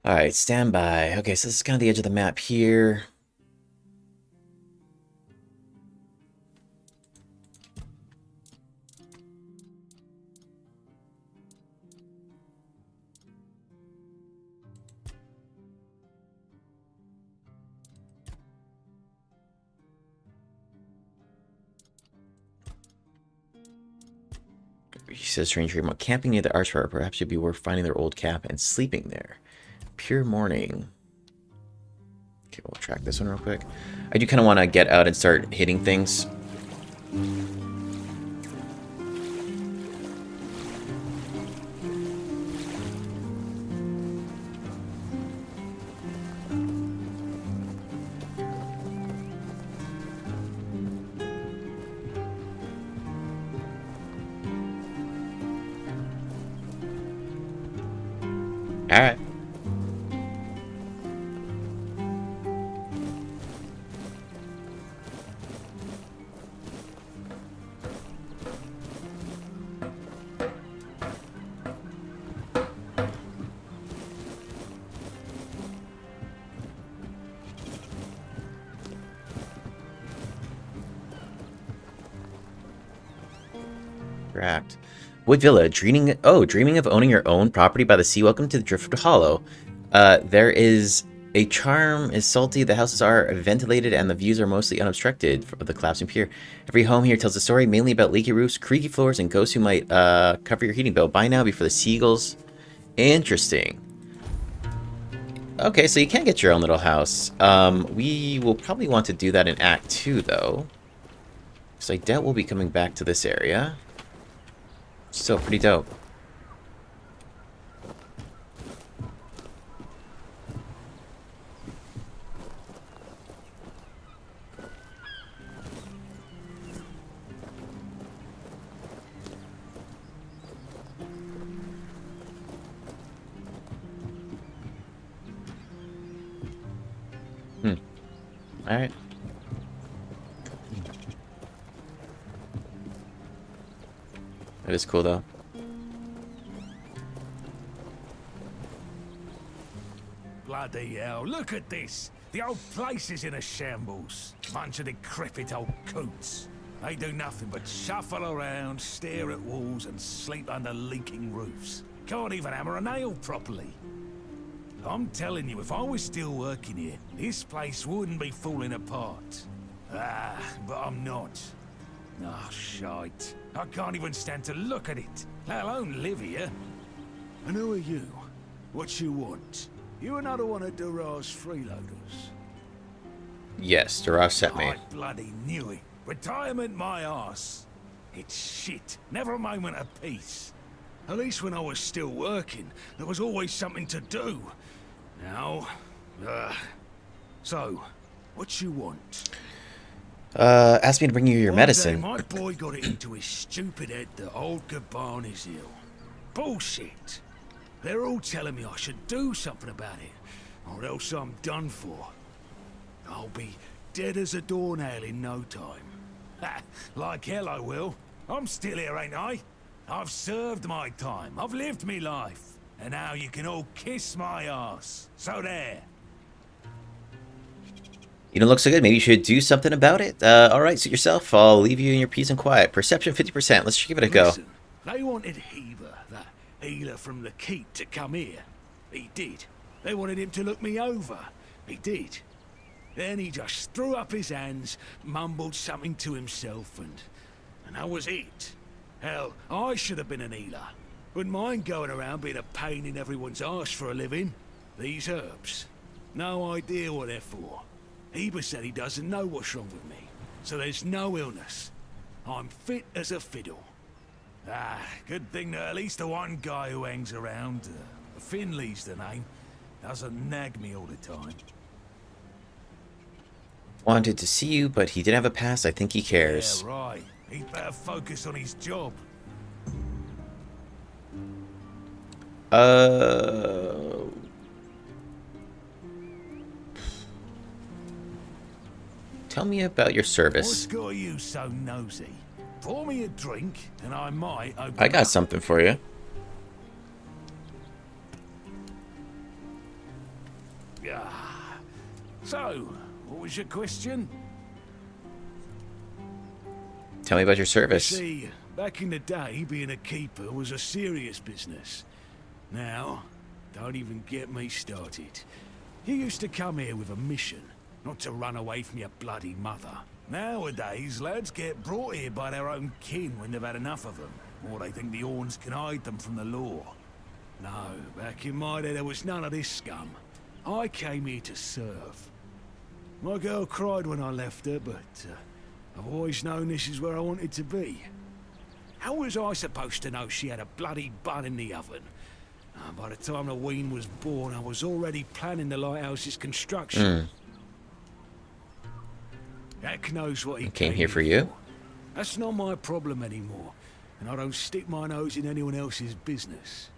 Alright, stand by. Okay, so this is kind of the edge of the map here. He says, strange dream about camping near the archfire. Perhaps it'd be worth finding their old camp and sleeping there. Pure morning. Okay, we'll track this one real quick. I do kind of want to get out and start hitting things. All right. Correct. Wood Villa, dreaming of owning your own property by the sea. Welcome to the Driftwood Hollow. There is a charm, is salty, the houses are ventilated, and the views are mostly unobstructed of the collapsing pier. Every home here tells a story, mainly about leaky roofs, creaky floors, and ghosts who might cover your heating bill. Buy now before the seagulls. Interesting. Okay, so you can get your own little house. We will probably want to do that in Act 2, though. So I doubt we'll be coming back to this area. Still pretty dope. Alright. That is cool, though. Bloody hell, look at this! The old place is in a shambles. Bunch of decrepit old coots. They do nothing but shuffle around, stare at walls, and sleep under leaking roofs. Can't even hammer a nail properly. I'm telling you, if I was still working here, this place wouldn't be falling apart. Ah, but I'm not. Oh, shite. I can't even stand to look at it, let alone live here. And who are you? What you want? You another one of Durar's freeloaders? Yes, Durar sent me. I bloody knew it. Retirement my arse. It's shit. Never a moment of peace. At least when I was still working, there was always something to do. Now, so, what you want? Asked me to bring you your One medicine. day, my boy got it into his stupid head that old Gaban is ill. Bullshit. They're all telling me I should do something about it, or else I'm done for. I'll be dead as a doornail in no time. Ha, like hell I will. I'm still here, ain't I? I've served my time. I've lived me life. And now you can all kiss my ass. So there. You don't look so good. Maybe you should do something about it. Alright, suit yourself. I'll leave you in your peace and quiet. Perception 50%. Let's give it a go. Listen, they wanted Heaver, that healer from the keep, to come here. He did. They wanted him to look me over. He did. Then he just threw up his hands, mumbled something to himself, and that was it. Hell, I should have been an healer. Wouldn't mind going around being a pain in everyone's arse for a living. These herbs. No idea what they're for. Heber said he doesn't know what's wrong with me, so there's no illness. I'm fit as a fiddle. Ah, good thing that at least the one guy who hangs around, Finley's the name, doesn't nag me all the time. Wanted to see you, but he didn't have a pass. I think he cares. Yeah, right. He'd better focus on his job. Tell me about your service. What's got you so nosy? Pour me a drink, and I might open I got up. something for you. Ah. So, what was your question? Tell me about your service. See, back in the day, being a keeper was a serious business. Now, don't even get me started. You used to come here with a mission, not to run away from your bloody mother. Nowadays, lads get brought here by their own kin when they've had enough of them, or they think the Orns can hide them from the law. No, back in my day there was none of this scum. I came here to serve. My girl cried when I left her, but I've always known this is where I wanted to be. How was I supposed to know she had a bloody bun in the oven? By the time the wean was born, I was already planning the lighthouse's construction. Heck knows what he Came here for you. That's not my problem anymore, and I don't stick my nose in anyone else's business.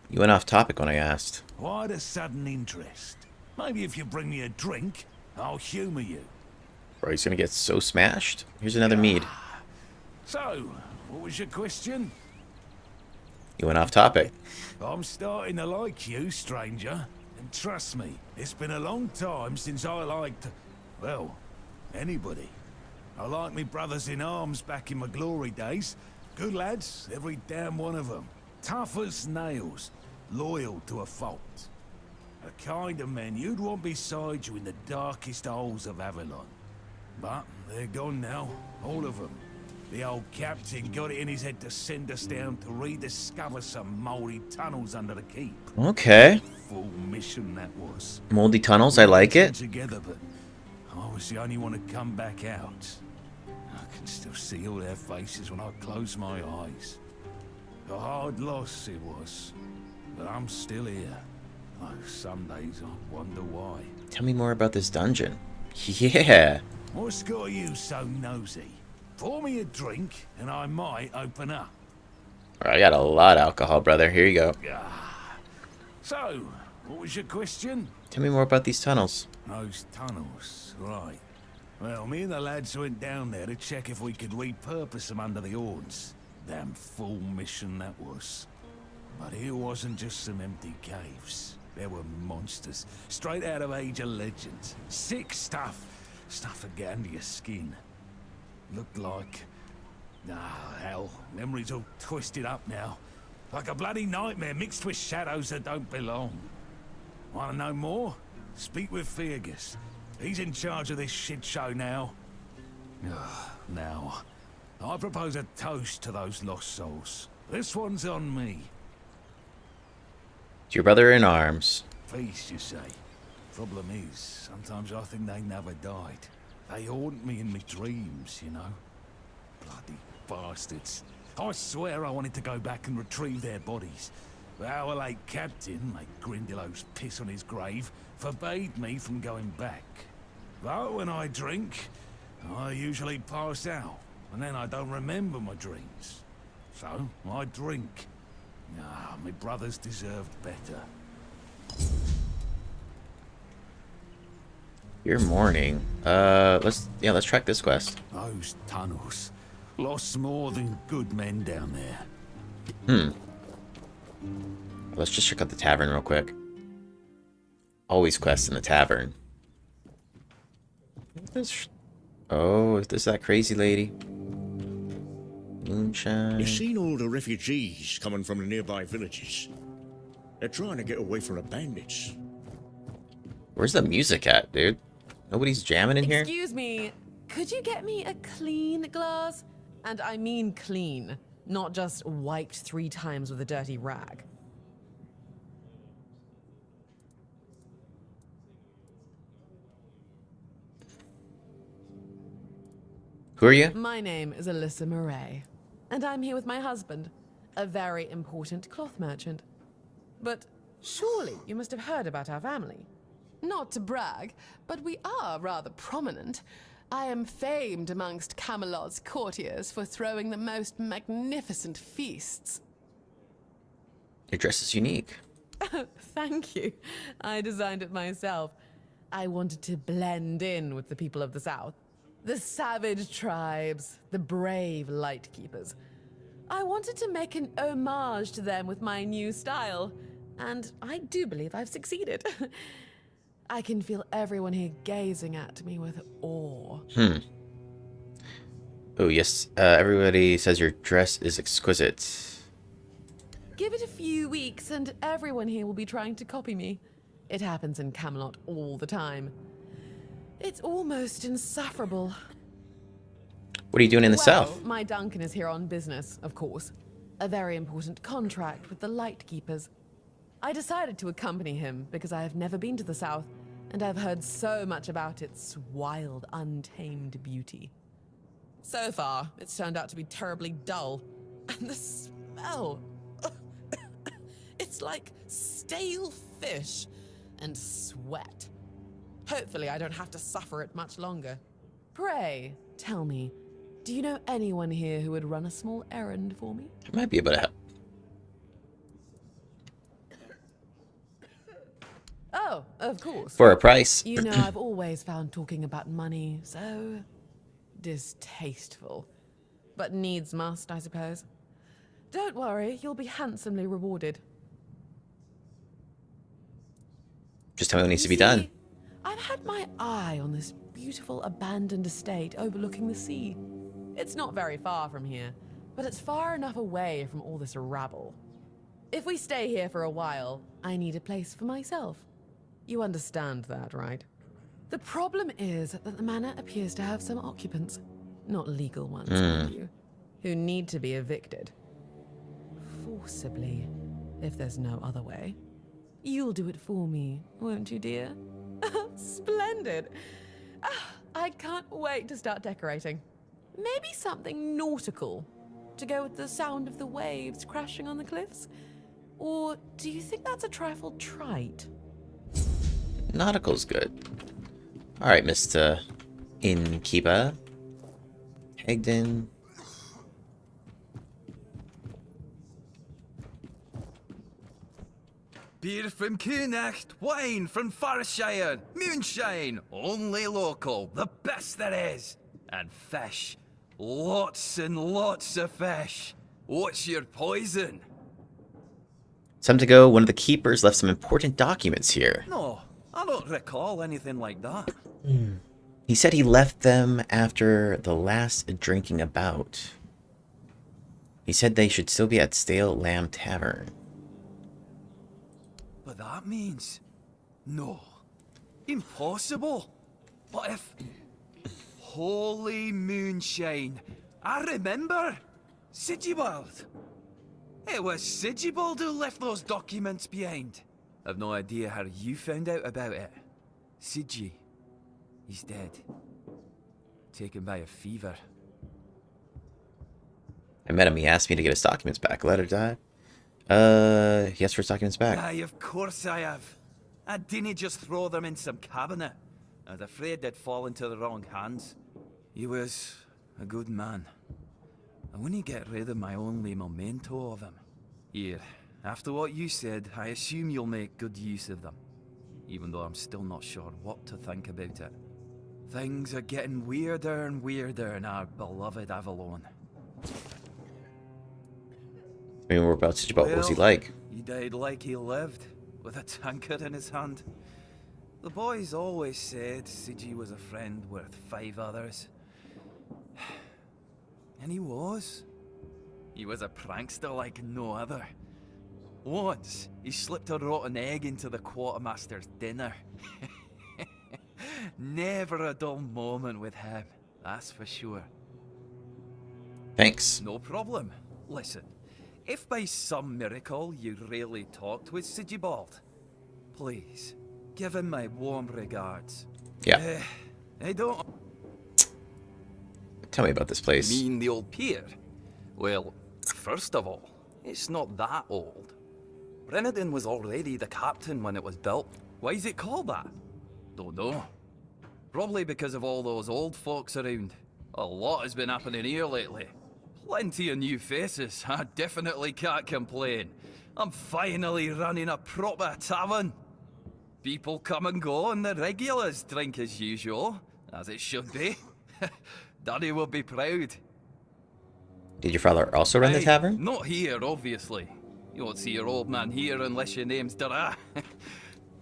You went off topic when I asked. Why the sudden interest? Maybe if you bring me a drink, I'll humor you. Bro, he's gonna get so smashed. Here's another mead. So, what was your question? You went off topic. I'm starting to like you, stranger. And trust me, it's been a long time since I liked, well, anybody. I liked me brothers in arms back in my glory days. Good lads, every damn one of them. Tough as nails, loyal to a fault. A kind of men you'd want beside you in the darkest holes of Avalon. But they're gone now, all of them. The old captain got it in his head to send us down to rediscover some mouldy tunnels under the keep. Okay. Full mission that was. Moldy tunnels, I like it. Together, but I was the only one to come back out. I can still see all their faces when I close my eyes. A hard loss it was, but I'm still here. Oh, some days I wonder why. Tell me more about this dungeon. Yeah. What's got you so nosy? Pour me a drink, and I might open up. All right, I got a lot of alcohol, brother. Here you go. So, What was your question? Tell me more about these tunnels. Those tunnels, right. Well, me and the lads went down there to check if we could repurpose them under the Horns. Damn fool mission that was. But it wasn't just some empty caves. There were monsters, straight out of Age of Legends. Sick stuff. Stuff to get under your skin. Looked like... Ah, hell. Memory's all twisted up now. Like a bloody nightmare mixed with shadows that don't belong. Want to know more? Speak with Fergus. He's in charge of this shit show now. Now, I propose a toast to those lost souls. This one's on me. It's your brother in arms. Peace, you say. Problem is, sometimes I think they never died. They haunt me in my dreams, you know. Bloody bastards. I swear I wanted to go back and retrieve their bodies. But our late captain, like Grindelows piss on his grave, forbade me from going back. But when I drink, I usually pass out, and then I don't remember my dreams. So, I drink. Ah, my brothers deserved better. You're mourning. Let's track this quest. Those tunnels. Lost more than good men down there. Let's just check out the tavern real quick. Always quest in the tavern. Oh, is this that crazy lady? Moonshine. You've seen all the refugees coming from the nearby villages. They're trying to get away from the bandits. Where's the music at, dude? Nobody's jamming in here? Excuse me, could you get me a clean glass? And I mean clean, not just wiped 3 times with a dirty rag. Who are you? My name is Alyssa Murray, and I'm here with my husband, a very important cloth merchant. But surely you must have heard about our family. Not to brag, but we are rather prominent. I am famed amongst Camelot's courtiers for throwing the most magnificent feasts. Your dress is unique. Thank you. I designed it myself. I wanted to blend in with the people of the South. The savage tribes, the brave lightkeepers. I wanted to make an homage to them with my new style, and I do believe I've succeeded. I can feel everyone here gazing at me with awe. Oh, yes. Everybody says your dress is exquisite. Give it a few weeks and everyone here will be trying to copy me. It happens in Camelot all the time. It's almost insufferable. What are you doing in the south? My Duncan is here on business, of course. A very important contract with the Lightkeepers. I decided to accompany him because I have never been to the south, and I've heard so much about its wild, untamed beauty. So far, it's turned out to be terribly dull. And the smell... it's like stale fish and sweat. Hopefully I don't have to suffer it much longer. Pray, tell me, do you know anyone here who would run a small errand for me? I might be able to help. Oh, of course. For a price. You know, I've always found talking about money so distasteful. But needs must, I suppose. Don't worry, you'll be handsomely rewarded. Just tell me what needs to be done. I've had my eye on this beautiful abandoned estate overlooking the sea. It's not very far from here, but it's far enough away from all this rabble. If we stay here for a while, I need a place for myself. You understand that, right? The problem is that the manor appears to have some occupants, not legal ones, mind you, who need to be evicted. Forcibly, if there's no other way. You'll do it for me, won't you, dear? Splendid. I can't wait to start decorating. Maybe something nautical, to go with the sound of the waves crashing on the cliffs? Or do you think that's a trifle trite? Nautical's good. Alright, Mr. Innkeeper. Hegden. Beer from Cuanacht, wine from Farshire, moonshine, only local, the best there is. And fish. Lots and lots of fish. What's your poison? Some time ago, one of the keepers left some important documents here. No, I don't recall anything like that. He said he left them after the last drinking bout. He said they should still be at Stale Lamb Tavern. But that means... No. Impossible. What if... Holy moonshine. I remember. Sigibald. It was Sigibald who left those documents behind. I've no idea how you found out about it. Sigi. He's dead. Taken by a fever. I met him. He asked me to get his documents back. Let her die. He asked for his documents back. Aye, of course I have. I didn't just throw them in some cabinet. I was afraid they'd fall into the wrong hands. He was a good man. I wouldn't get rid of my only memento of him. Here, after what you said, I assume you'll make good use of them. Even though I'm still not sure what to think about it. Things are getting weirder and weirder in our beloved Avalon. I mean, we're about to what was he like? He died like he lived, with a tankard in his hand. The boys always said Sigi was a friend worth 5 others. And he was. He was a prankster like no other. Once, he slipped a rotten egg into the quartermaster's dinner. Never a dull moment with him, that's for sure. Thanks. No problem. Listen, if by some miracle you really talked with Sigibald, please, give him my warm regards. Yeah. I don't... Tell me about this place. Mean the old pier? Well, first of all, it's not that old. Brennan was already the captain when it was built. Why is it called that? Don't know. Probably because of all those old folks around. A lot has been happening here lately. Plenty of new faces. I definitely can't complain. I'm finally running a proper tavern. People come and go and the regulars drink as usual, as it should be. Daddy will be proud. Did your father also run the tavern? Not here, obviously. You won't see your old man here unless your name's Dara.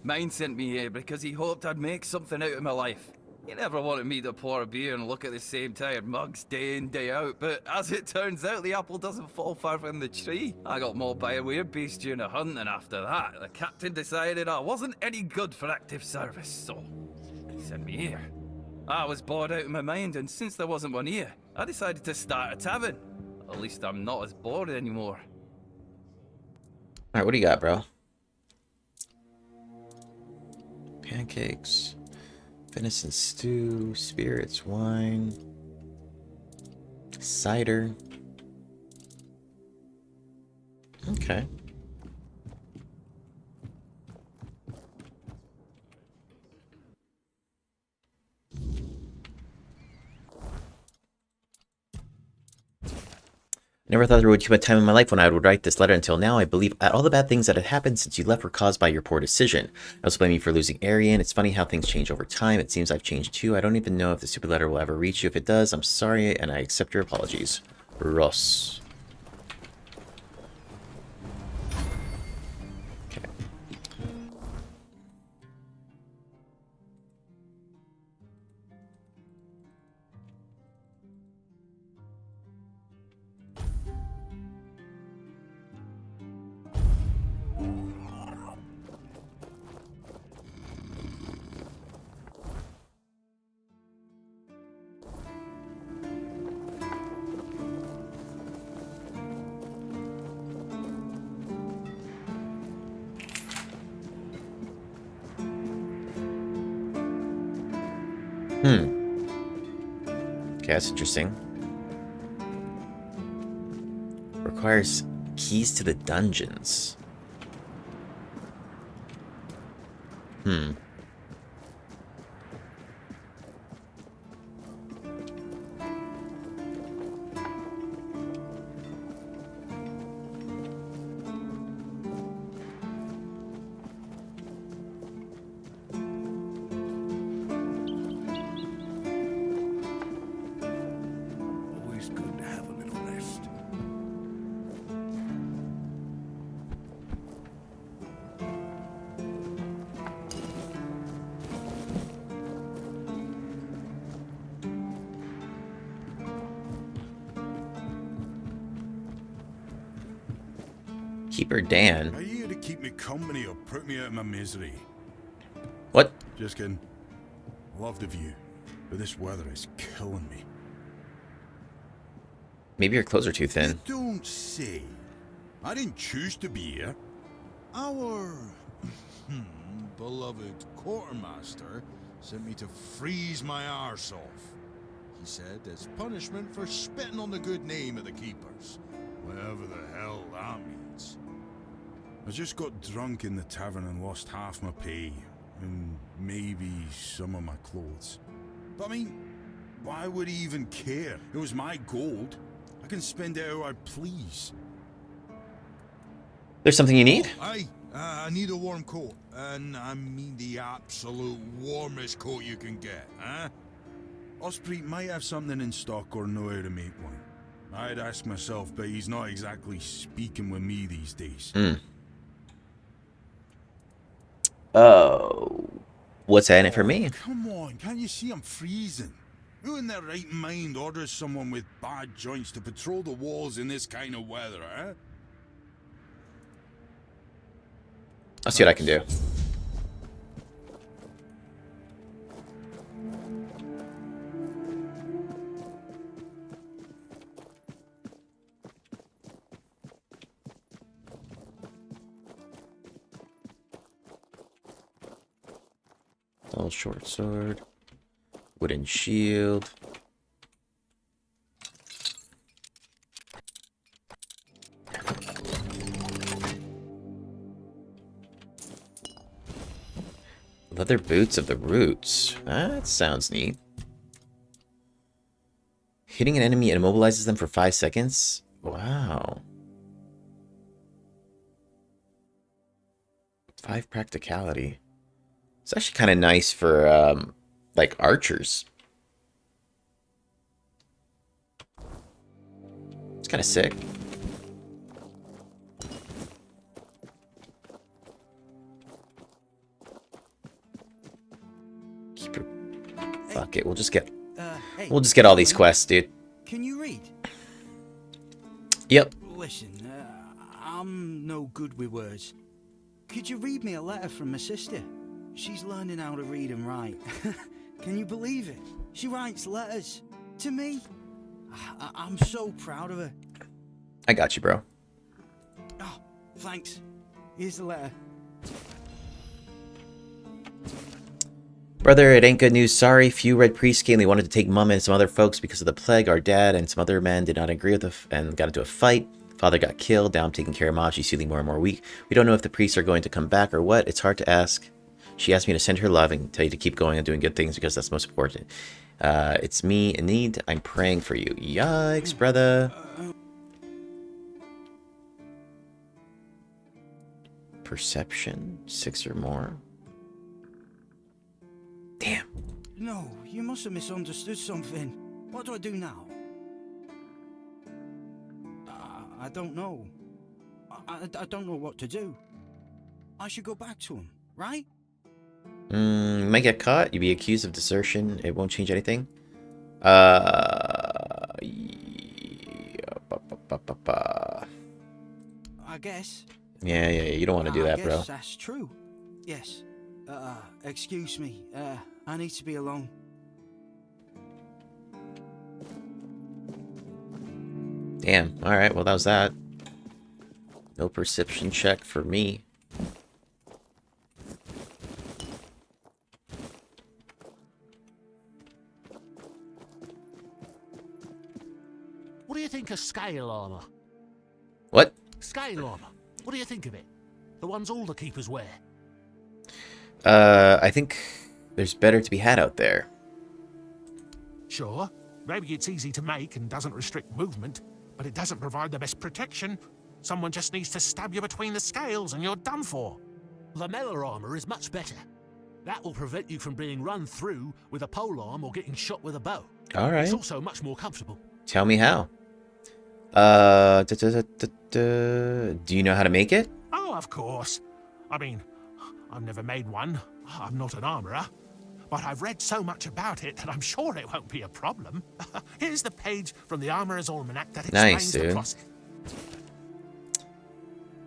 Mine sent me here because he hoped I'd make something out of my life. He never wanted me to pour a beer and look at the same tired mugs day in, day out, but as it turns out, the apple doesn't fall far from the tree. I got mauled by a Wyrdbeast during a hunt, and after that, the captain decided I wasn't any good for active service, so he sent me here. I was bored out of my mind, and since there wasn't one here, I decided to start a tavern. At least I'm not as bored anymore. Alright, what do you got, bro? Pancakes. Venison stew. Spirits. Wine. Cider. Okay. I never thought there would be a time in my life when I would write this letter until now. I believe all the bad things that had happened since you left were caused by your poor decision. I also blame you for losing Arian. It's funny how things change over time. It seems I've changed too. I don't even know if the stupid letter will ever reach you. If it does, I'm sorry and I accept your apologies. Ross. Okay. Okay, that's interesting. Requires keys to the dungeons. Keeper Dan. Are you here to keep me company or put me out of my misery? What? Just kidding. Love the view, but this weather is killing me. Maybe your clothes are too thin. You don't say. I didn't choose to be here. Our beloved quartermaster sent me to freeze my arse off. He said as punishment for spitting on the good name of the keepers. Whatever the hell that means. I just got drunk in the tavern and lost half my pay. And maybe some of my clothes. But I mean, why would he even care? It was my gold. I can spend it how I please. There's something you need? I need a warm coat. And I mean the absolute warmest coat you can get, huh? Osprey might have something in stock or know how to make one. I'd ask myself, but he's not exactly speaking with me these days. Oh, what's in it for me? Come on, can't you see I'm freezing? Who in their right mind orders someone with bad joints to patrol the walls in this kind of weather, huh? I'll see what I can do. Little short sword, wooden shield. Leather boots of the roots. That sounds neat. Hitting an enemy immobilizes them for 5 seconds. Wow. 5 practicality. It's actually kind of nice for, like, archers. It's kind of sick. Keeper. Fuck it. We'll just get all these quests, dude. Can you read? Yep. Listen, I'm no good with words. Could you read me a letter from my sister? She's learning how to read and write. Can you believe it? She writes letters to me. I'm so proud of her. I got you, bro. Oh, thanks. Here's the letter. Brother, it ain't good news. Sorry, few red priests came. They wanted to take Mum and some other folks because of the plague. Our dad and some other men did not agree with and got into a fight. Father got killed. Now I'm taking care of Mom. She's feeling more and more weak. We don't know if the priests are going to come back or what. It's hard to ask. She asked me to send her love and tell you to keep going and doing good things because that's most important. It's me in need. I'm praying for you. Yikes, brother. Perception, 6 or more. Damn. No, you must have misunderstood something. What do I do now? I don't know. I don't know what to do. I should go back to him, right? You might get caught. You'd be accused of desertion. It won't change anything. I guess. Yeah. You don't want to do that, bro. That's true. Yes. Excuse me. I need to be alone. Damn. All right. Well, that was that. No perception check for me. What do you think of scale armor? What? Scale armor. What do you think of it? The ones all the keepers wear. I think there's better to be had out there. Sure. Maybe it's easy to make and doesn't restrict movement, but it doesn't provide the best protection. Someone just needs to stab you between the scales and you're done for. Lamella armor is much better. That will prevent you from being run through with a polearm or getting shot with a bow. All right. It's also much more comfortable. Tell me how. Do you know how to make it? Oh, of course. I mean, I've never made one. I'm not an armorer. But I've read so much about it that I'm sure it won't be a problem. Here's the page from the Armorer's Almanac that explains Nice, the dude. process.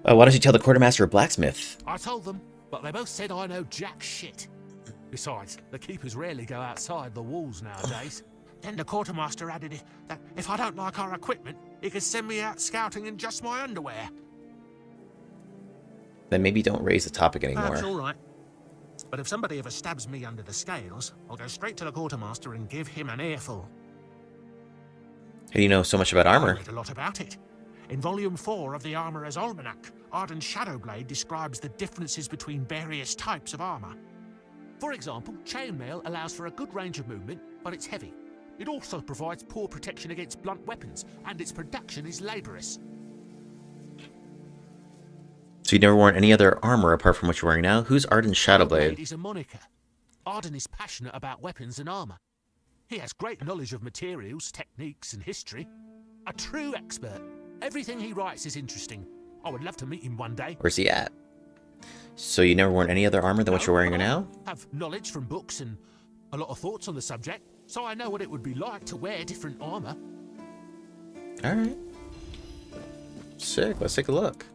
Why don't you tell the quartermaster of blacksmith? I told them, but they both said I know jack shit. Besides, the keepers rarely go outside the walls nowadays. Then the quartermaster added that if I don't like our equipment, he could send me out scouting in just my underwear. Then maybe don't raise the topic anymore. That's all right. But if somebody ever stabs me under the scales, I'll go straight to the quartermaster and give him an earful. How do you know so much about armor? I read a lot about it. In Volume 4 of the Armourer's Almanac, Arden's Shadowblade describes the differences between various types of armor. For example, chainmail allows for a good range of movement, but it's heavy. It also provides poor protection against blunt weapons, and its production is laborious. So you never worn any other armor apart from what you're wearing now? Who's Arden's Shadowblade? Is a moniker. Arden is passionate about weapons and armor. He has great knowledge of materials, techniques, and history. A true expert. Everything he writes is interesting. I would love to meet him one day. Where's he at? So you never worn any other armor than what you're wearing now? Have knowledge from books and a lot of thoughts on the subject, so I know what it would be like to wear different armor. Alright. Sick, let's take a look.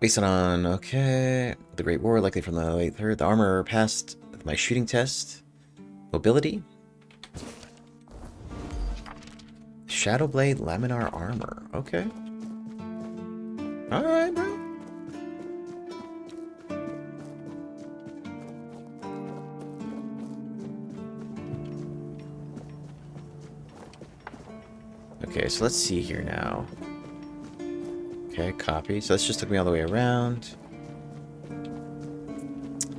Based on, okay, the Great War, likely from the late third. The armor passed my shooting test. Mobility. Shadowblade laminar armor. Okay. Alright, bro. Okay, so let's see here now. Okay, copy. So this just took me all the way around.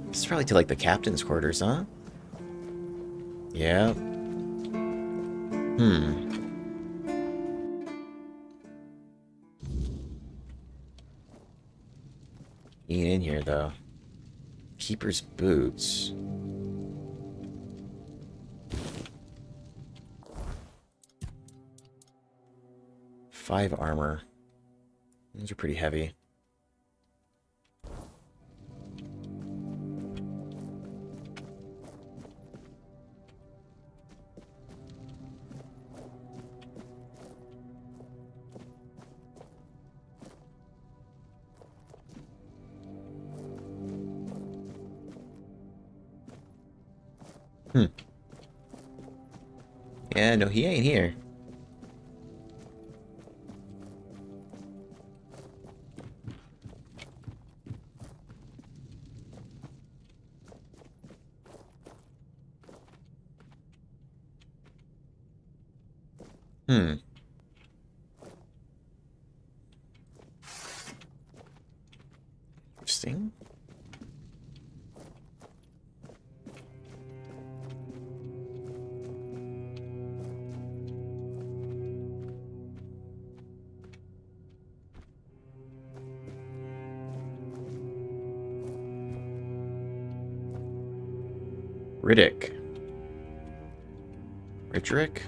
This is probably to like the captain's quarters, huh? Yeah. Ain't in here though. Keeper's boots. Five armor. These are pretty heavy. Yeah, no, he ain't here. Interesting. Riddick. Richrick?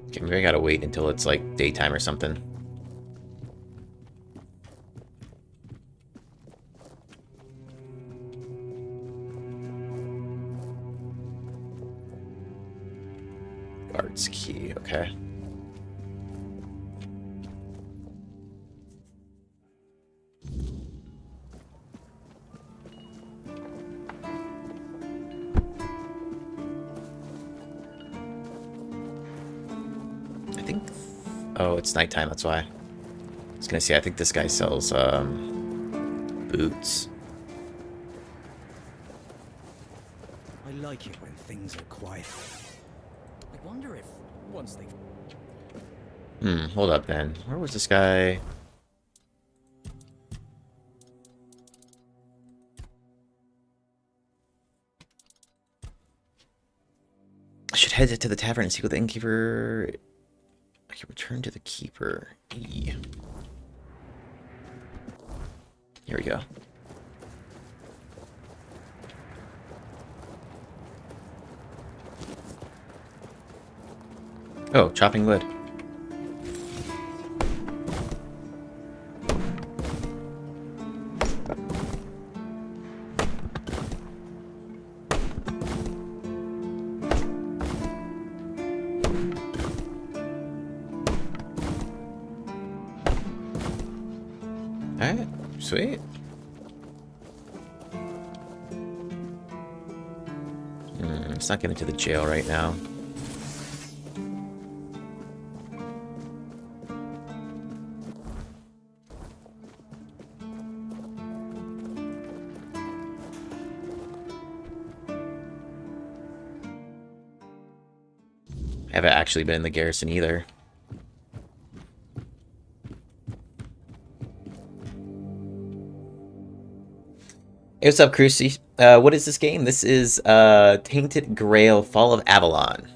Okay, maybe I gotta wait until it's like daytime or something. Guard's key, okay. I think... Oh, it's nighttime, that's why. I was gonna say, I think this guy sells, boots. I like it when things are quiet. I wonder if once they... Hold up then. Where was this guy? I should head to the tavern and see what the innkeeper... I can return to the keeper. E. Here we go. Oh, chopping wood. Alright, sweet. Let's not get into the jail right now. I haven't actually been in the garrison either. Hey, what's up, Cruci? What is this game? This is Tainted Grail, Fall of Avalon.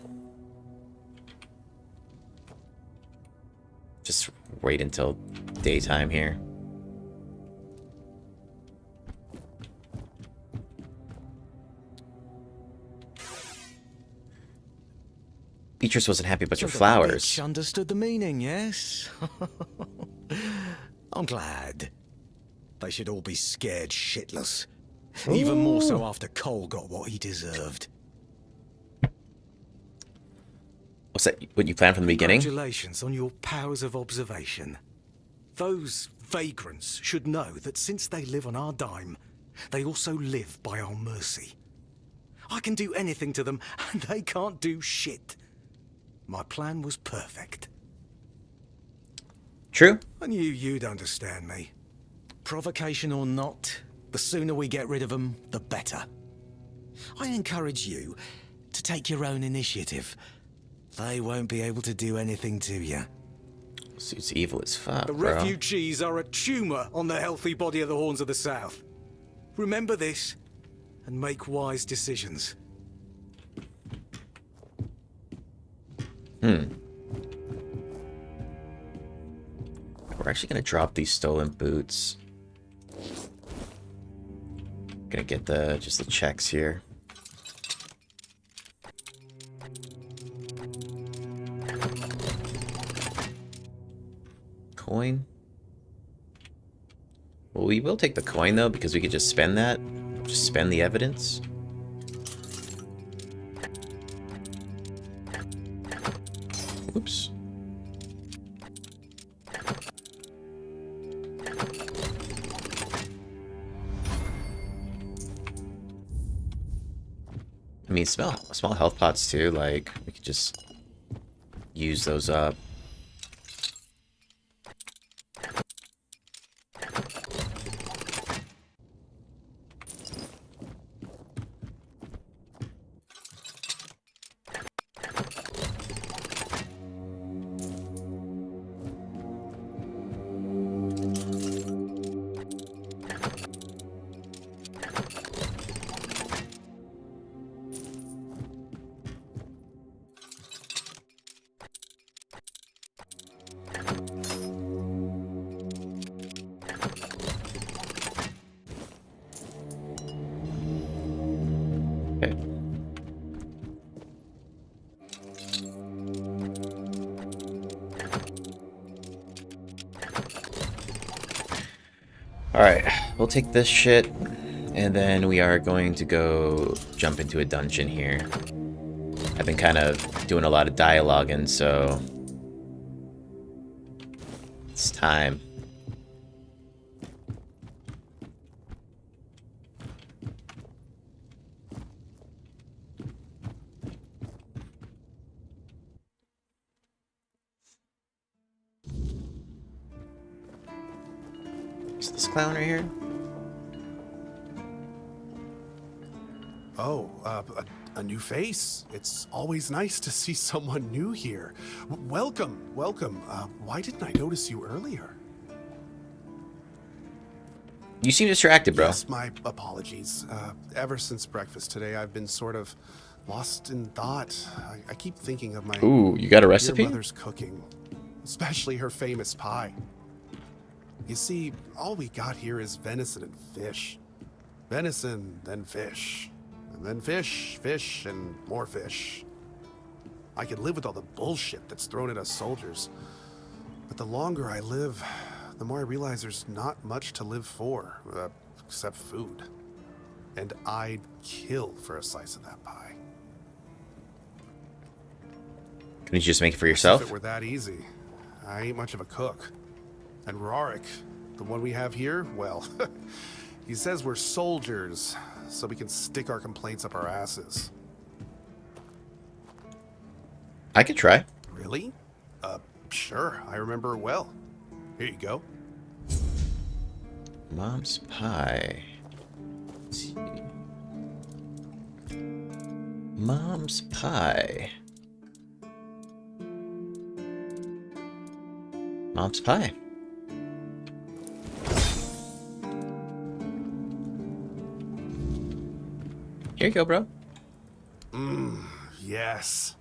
Just wait until daytime here. Beatrice wasn't happy about your flowers. Bitch understood the meaning, yes? I'm glad. They should all be scared shitless. Even more so after Cole got what he deserved. What's that? What you planned from the beginning? Congratulations on your powers of observation. Those vagrants should know that since they live on our dime, they also live by our mercy. I can do anything to them, and they can't do shit. My plan was perfect. True. I knew you'd understand me. Provocation or not, the sooner we get rid of them, the better. I encourage you to take your own initiative. They won't be able to do anything to you. Suit's evil as fuck, The bro. refugees are a tumor on the healthy body of the Horns of the South. Remember this, and make wise decisions. We're actually gonna drop these stolen boots. Gonna get just the checks here. Coin. Well, we will take the coin though, because we could just spend that. Just spend the evidence. Oops. I mean, small health pots too. Like, we could just use those up. Alright, we'll take this shit, and then we are going to go jump into a dungeon here. I've been kind of doing a lot of dialoguing, so it's time. Is this clown right here? Oh, a new face. It's always nice to see someone new here. Welcome, welcome. Why didn't I notice you earlier? You seem distracted, bro. Yes, my apologies. Ever since breakfast today, I've been sort of lost in thought. I keep thinking of my Ooh, you got a dear recipe? mother's cooking, especially her famous pie. You see, all we got here is venison and fish. Venison, then fish. And then fish, fish, and more fish. I could live with all the bullshit that's thrown at us soldiers. But the longer I live, the more I realize there's not much to live for, except food. And I'd kill for a slice of that pie. Can you just make it for If yourself? it were that easy, I ain't much of a cook. And Rorik, the one we have here, well, he says we're soldiers, so we can stick our complaints up our asses. I could try. Really? Sure, I remember well. Here you go. Mom's pie. Let's see. Mom's pie. Mom's pie. Here you go, bro. Yes.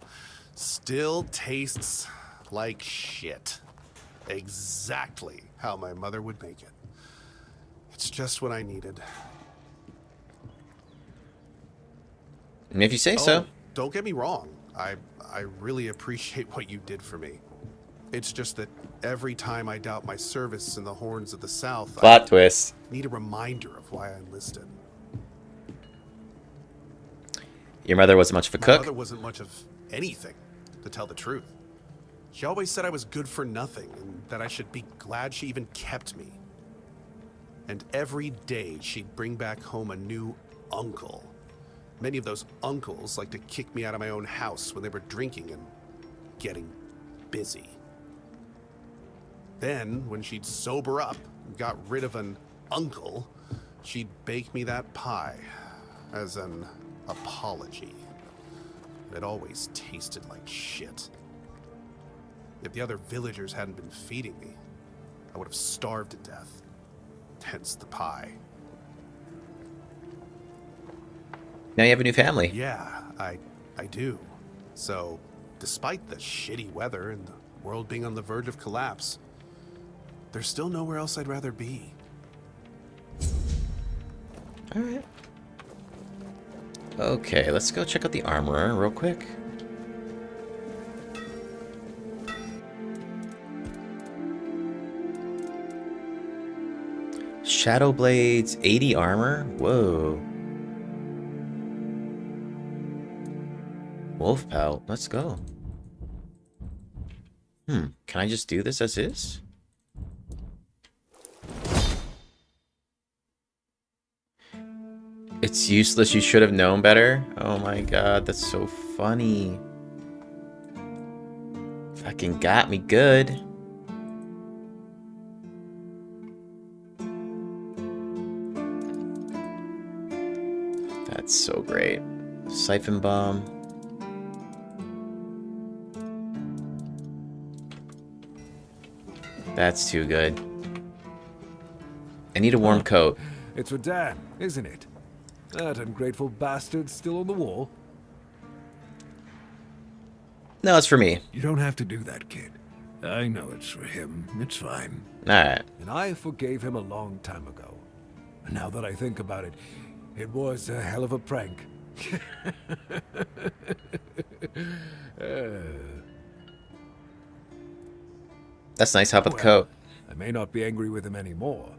Still tastes like shit. Exactly how my mother would make it. It's just what I needed. And if you say so. Don't get me wrong. I really appreciate what you did for me. It's just that every time I doubt my service in the Horns of the South, Plot twist. Need a reminder of why I enlisted. Your mother wasn't much of a My cook? mother wasn't much of anything, to tell the truth. She always said I was good for nothing, and that I should be glad she even kept me. And every day she'd bring back home a new uncle. Many of those uncles like to kick me out of my own house when they were drinking and getting busy. Then, when she'd sober up and got rid of an uncle, she'd bake me that pie as an apology. It always tasted like shit. If the other villagers hadn't been feeding me, I would have starved to death. Hence the pie. Now you have a new family. Yeah, I do. So, despite the shitty weather and the world being on the verge of collapse, there's still nowhere else I'd rather be. Alright. Okay, let's go check out the armorer real quick. Shadow Blades, 80 armor? Whoa. Wolf Pelt, let's go. Can I just do this as is? It's useless, you should have known better. Oh my god, that's so funny. Fucking got me good. That's so great. Siphon Bomb. That's too good. I need a warm coat. It's for Dan, isn't it? That ungrateful bastard's still on the wall. No, it's for me. You don't have to do that, kid. I know it's for him. It's fine. Alright. And I forgave him a long time ago. Now that I think about it, it was a hell of a prank. That's nice. How about the coat? I may not be angry with him anymore,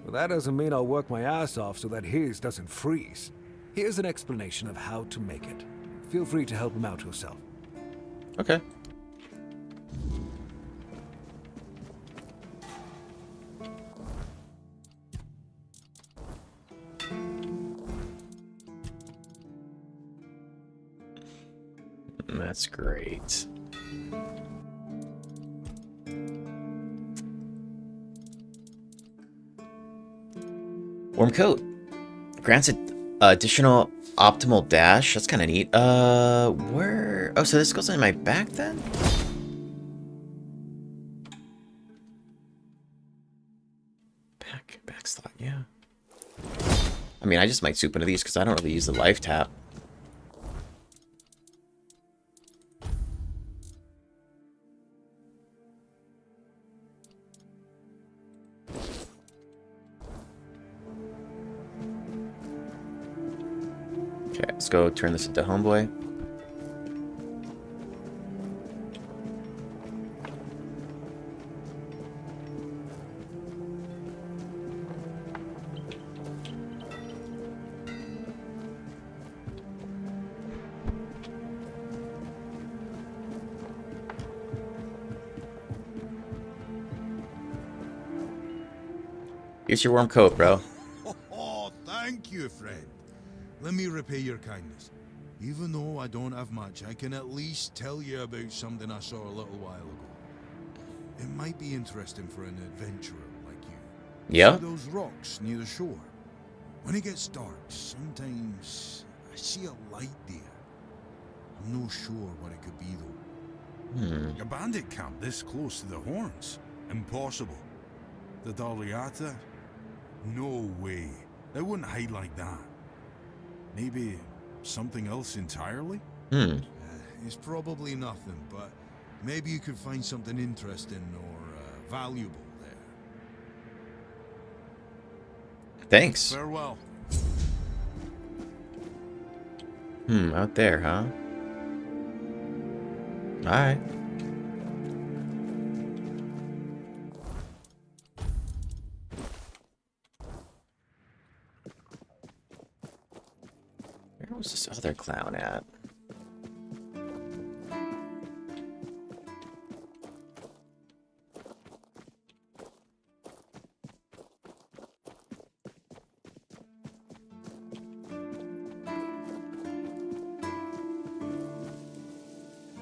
but that doesn't mean I'll work my ass off so that his doesn't freeze. Here's an explanation of how to make it. Feel free to help him out yourself. Okay. That's great. Warm coat. Grants additional optimal dash. That's kind of neat. Where? Oh, so this goes on my back then? Back slot, yeah. I mean, I just might soup into these because I don't really use the life tap. Okay, let's go turn this into Homeboy. Here's your warm coat, bro. Oh, thank you, friend. Let me repay your kindness. Even though I don't have much, I can at least tell you about something I saw a little while ago. It might be interesting for an adventurer like you. Yeah? See those rocks near the shore? When it gets dark, sometimes I see a light there. I'm not sure what it could be, though. A bandit camp this close to the Horns? Impossible. The Daliata? No way. They wouldn't hide like that. Maybe something else entirely? It's probably nothing, but maybe you could find something interesting or valuable there. Thanks. Farewell. Out there, huh? Alright. Where was this other clown at?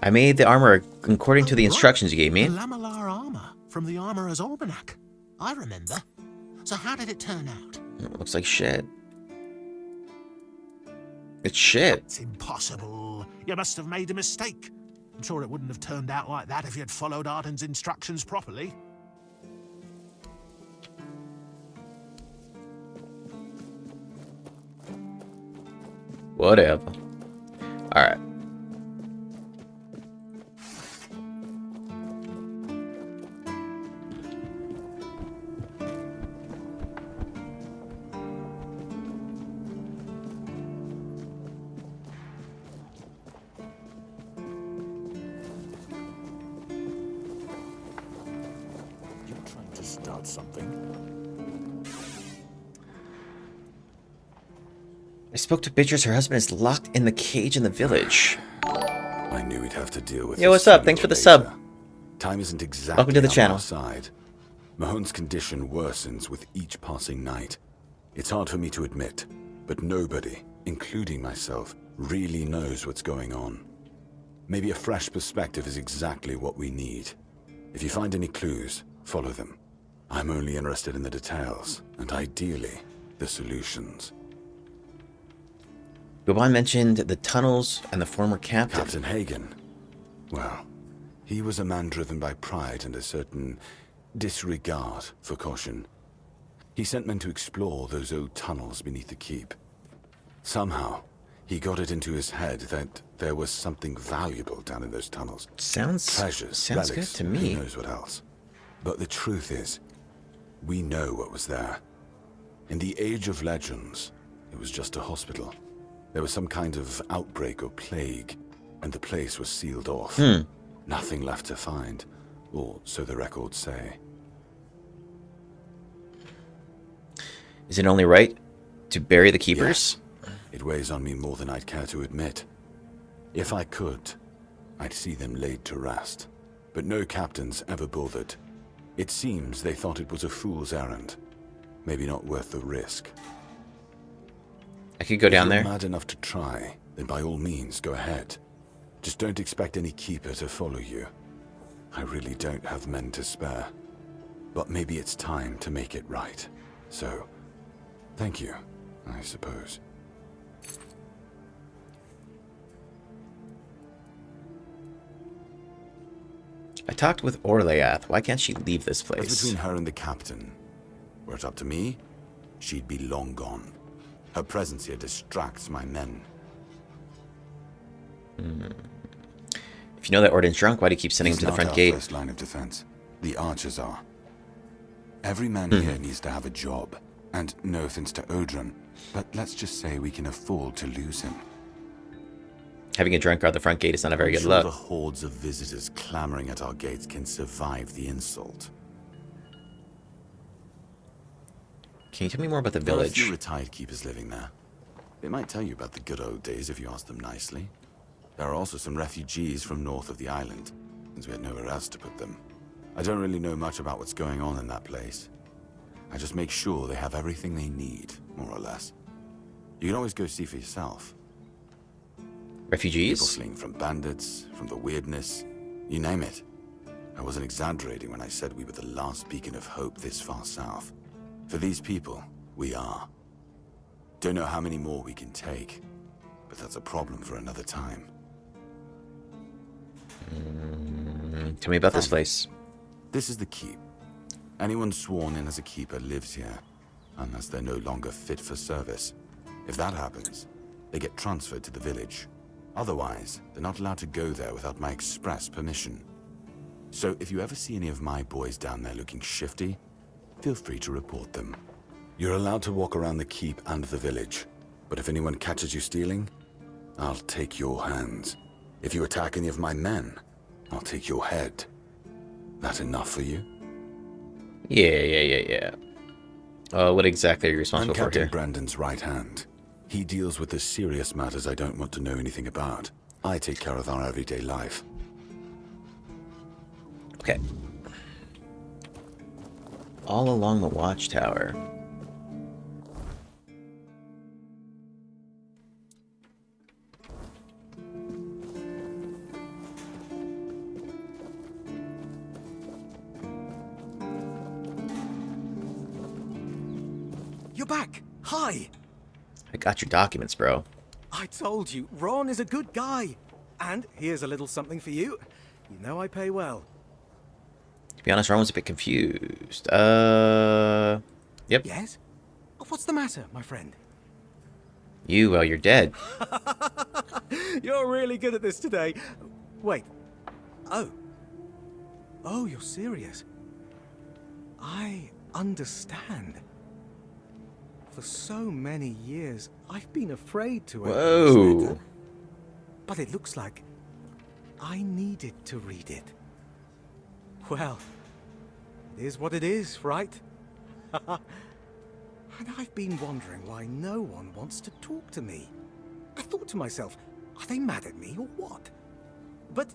I made the armor according to the instructions you gave me. The lamellar armor from the Armorer's Almanac. I remember. So how did it turn out? It looks like shit. It's shit. It's impossible. You must have made a mistake. I'm sure it wouldn't have turned out like that if you had followed Arden's instructions properly. Whatever. Alright. I spoke to Beatrice. Her husband is locked in the cage in the village. I knew we'd have to deal with Yo, what's up? Thanks for the sub. Time isn't exactly Welcome to the on channel. our side. Mahone's condition worsens with each passing night. It's hard for me to admit, but nobody, including myself, really knows what's going on. Maybe a fresh perspective is exactly what we need. If you find any clues, follow them. I'm only interested in the details, and ideally, the solutions. Goban mentioned the tunnels and the former captain. Captain Hagen. Well, he was a man driven by pride and a certain disregard for caution. He sent men to explore those old tunnels beneath the keep. Somehow, he got it into his head that there was something valuable down in those tunnels. Treasures, sounds relics, good to me. Who knows what else? But the truth is, we know what was there. In the Age of Legends, it was just a hospital. There was some kind of outbreak or plague, and the place was sealed off. Nothing left to find, or so the records say. Is it only right to bury the keepers? Yes. It weighs on me more than I'd care to admit. If I could, I'd see them laid to rest. But no captains ever bothered. It seems they thought it was a fool's errand. Maybe not worth the risk. I could go down there. If you're mad enough to try, then by all means go ahead. Just don't expect any keeper to follow you. I really don't have men to spare. But maybe it's time to make it right. So, thank you, I suppose. I talked with Orleath. Why can't she leave this place? That's between her and the captain. Were it up to me, she'd be long gone. Her presence here distracts my men. If you know that Orden's drunk, why do you keep sending him to the front gate? First line of defense. The archers are. Every man here needs to have a job. And no offense to Odrin, but let's just say we can afford to lose him. Having a drunk guard the front gate is not a very I'm good sure look. The hordes of visitors clamoring at our gates can survive the insult. Can you tell me more about the There are a village? few retired keepers living there. They might tell you about the good old days if you ask them nicely. There are also some refugees from north of the island, since we had nowhere else to put them. I don't really know much about what's going on in that place. I just make sure they have everything they need, more or less. You can always go see for yourself. Refugees? People fleeing from bandits, from the Wyrdness, you name it. I wasn't exaggerating when I said we were the last beacon of hope this far south. For these people, we are. Don't know how many more we can take, but that's a problem for another time. Tell me about this place. This is the keep. Anyone sworn in as a keeper lives here, unless they're no longer fit for service. If that happens, they get transferred to the village. Otherwise, they're not allowed to go there without my express permission. So if you ever see any of my boys down there looking shifty, feel free to report them. You're allowed to walk around the keep and the village, but if anyone catches you stealing, I'll take your hands. If you attack any of my men, I'll take your head. That enough for you? Yeah. What exactly are you responsible I'm for Captain here? Brandon's right hand. He deals with the serious matters I don't want to know anything about. I take care of our everyday life. Okay. All along the watchtower. You're back! Hi! I got your documents, bro. I told you, Ron is a good guy. And here's a little something for you. You know I pay well. To be honest, Ron was a bit confused. Yep. Yes? What's the matter, my friend? Well, you're dead. You're really good at this today. Wait. Oh, you're serious. I understand. For so many years, I've been afraid to open this letter. But it looks like I needed to read it. Well, it is what it is, right? And I've been wondering why no one wants to talk to me. I thought to myself, are they mad at me or what? But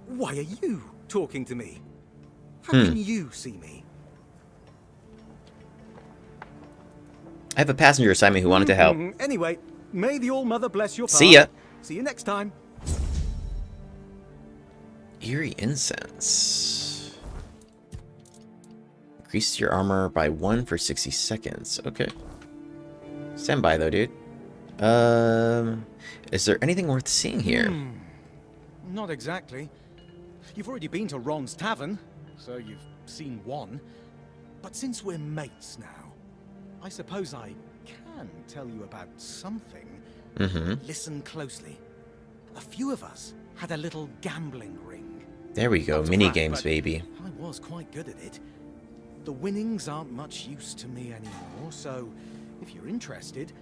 why are you talking to me? How can you see me? I have a passenger assignment who wanted to help. Anyway, may the All-Mother bless your path. See ya. See you next time. Eerie incense. Increase your armor by 1 for 60 seconds. Okay. Stand by though, dude. Is there anything worth seeing here? Not exactly. You've already been to Ron's tavern, so you've seen one. But since we're mates now, I suppose I can tell you about something. Listen closely. A few of us had a little gambling ring. There we go. Mini games, baby. I was quite good at it. The winnings aren't much use to me anymore, so if you're interested,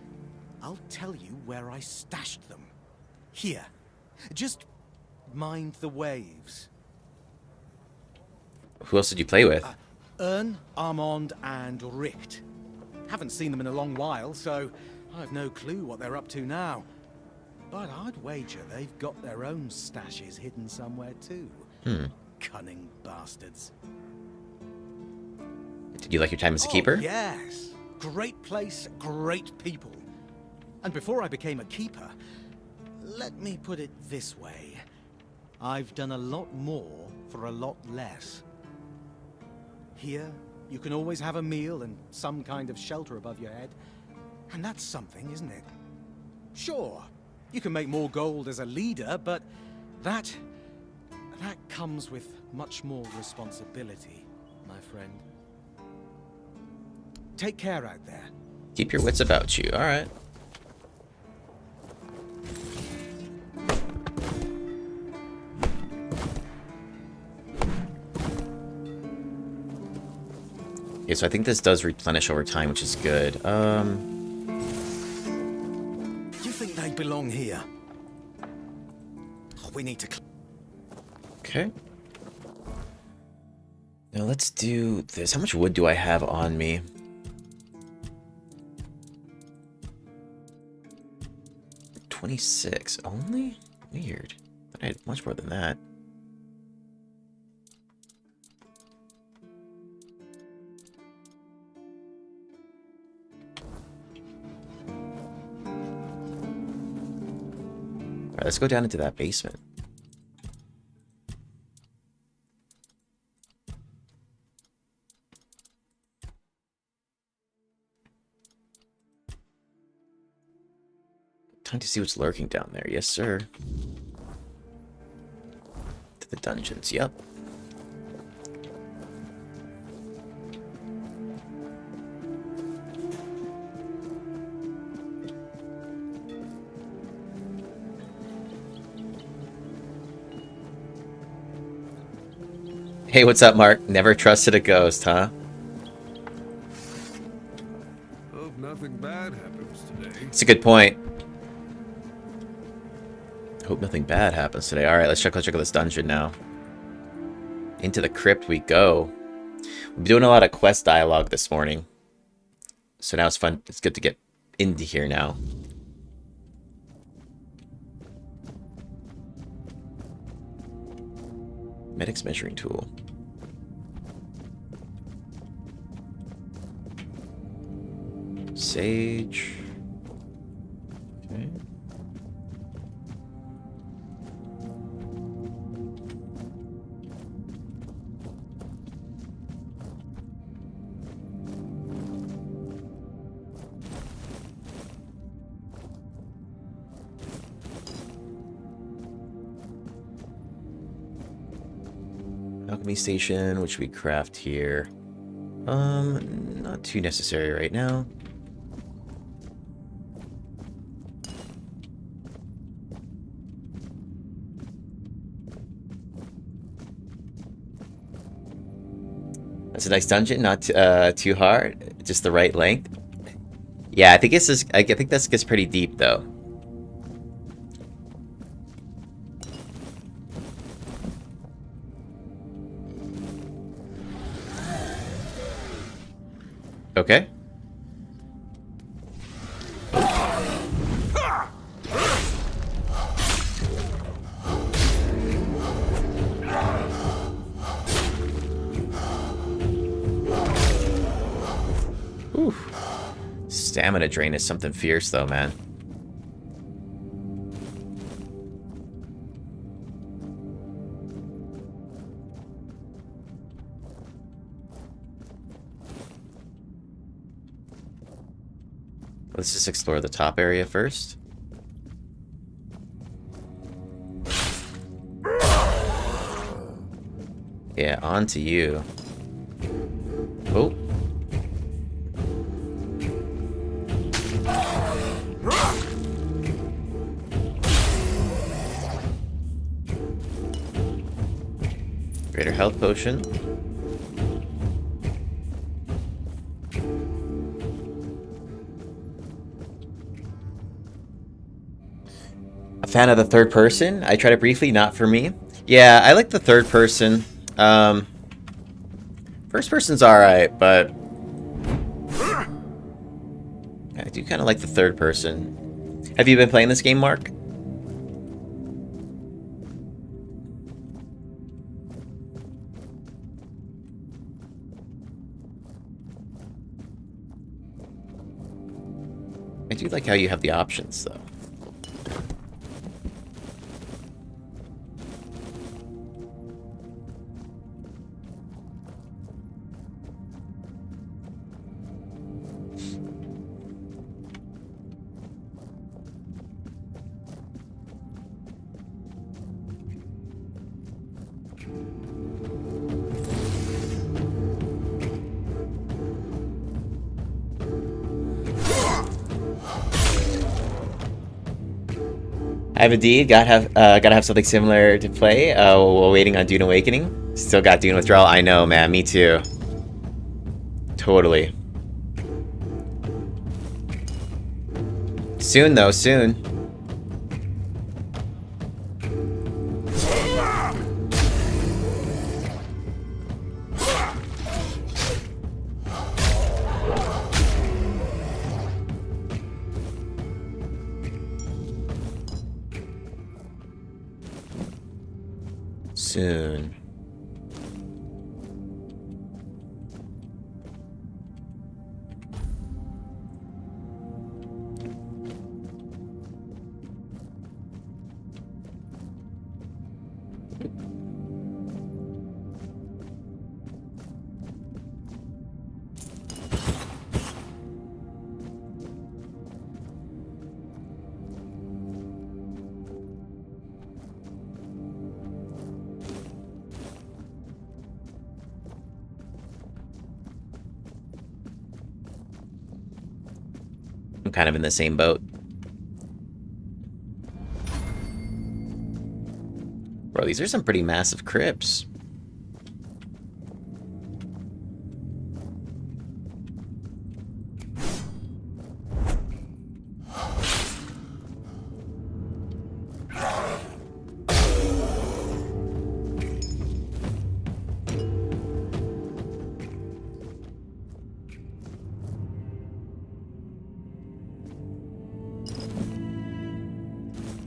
I'll tell you where I stashed them. Here. Just mind the waves. Who else did you play with? Ern, Armand, and Richt. Haven't seen them in a long while, so I've no clue what they're up to now. But I'd wager they've got their own stashes hidden somewhere too. Cunning bastards. Did you like your time as a keeper? Yes. Great place, great people. And before I became a keeper, let me put it this way. I've done a lot more for a lot less. Here, you can always have a meal and some kind of shelter above your head. And that's something, isn't it? Sure, you can make more gold as a leader, but that comes with much more responsibility, my friend. Take care out there. Keep your wits about you. All right. Yeah, so I think this does replenish over time, which is good. You think they belong here? We need to... Okay. Now let's do this. How much wood do I have on me? 26 only? Weird. But I had much more than that. let's go down into that basement. Time to see what's lurking down there. Yes, sir. To the dungeons. Yep. Hey, what's up, Mark? Never trusted a ghost, huh? Hope nothing bad happens today. It's a good point. Hope nothing bad happens today. Alright, let's check out this dungeon now. Into the crypt we go. We've been doing a lot of quest dialogue this morning. So now it's fun. It's good to get into here now. Medic's measuring tool. Sage. Okay. Alchemy station, which we craft here. Not too necessary right now. That's a nice dungeon, not too hard, just the right length. Yeah, I think this is. I think this gets pretty deep though. Okay. Oof. Stamina drain is something fierce though, man. Let's just explore the top area first. Yeah, on to you. Oh. Greater health potion. A fan of the third person? I tried it briefly, not for me. Yeah, I like the third person. First person's alright, but I do kind of like the third person. Have you been playing this game, Mark? I do like how you have the options, though. I have indeed gotta have something similar to play while waiting on Dune Awakening. Still got Dune Withdrawal. I know, man. Me too. Totally. Soon, though. Soon. Soon. I'm kind of in the same boat. Bro, these are some pretty massive crypts.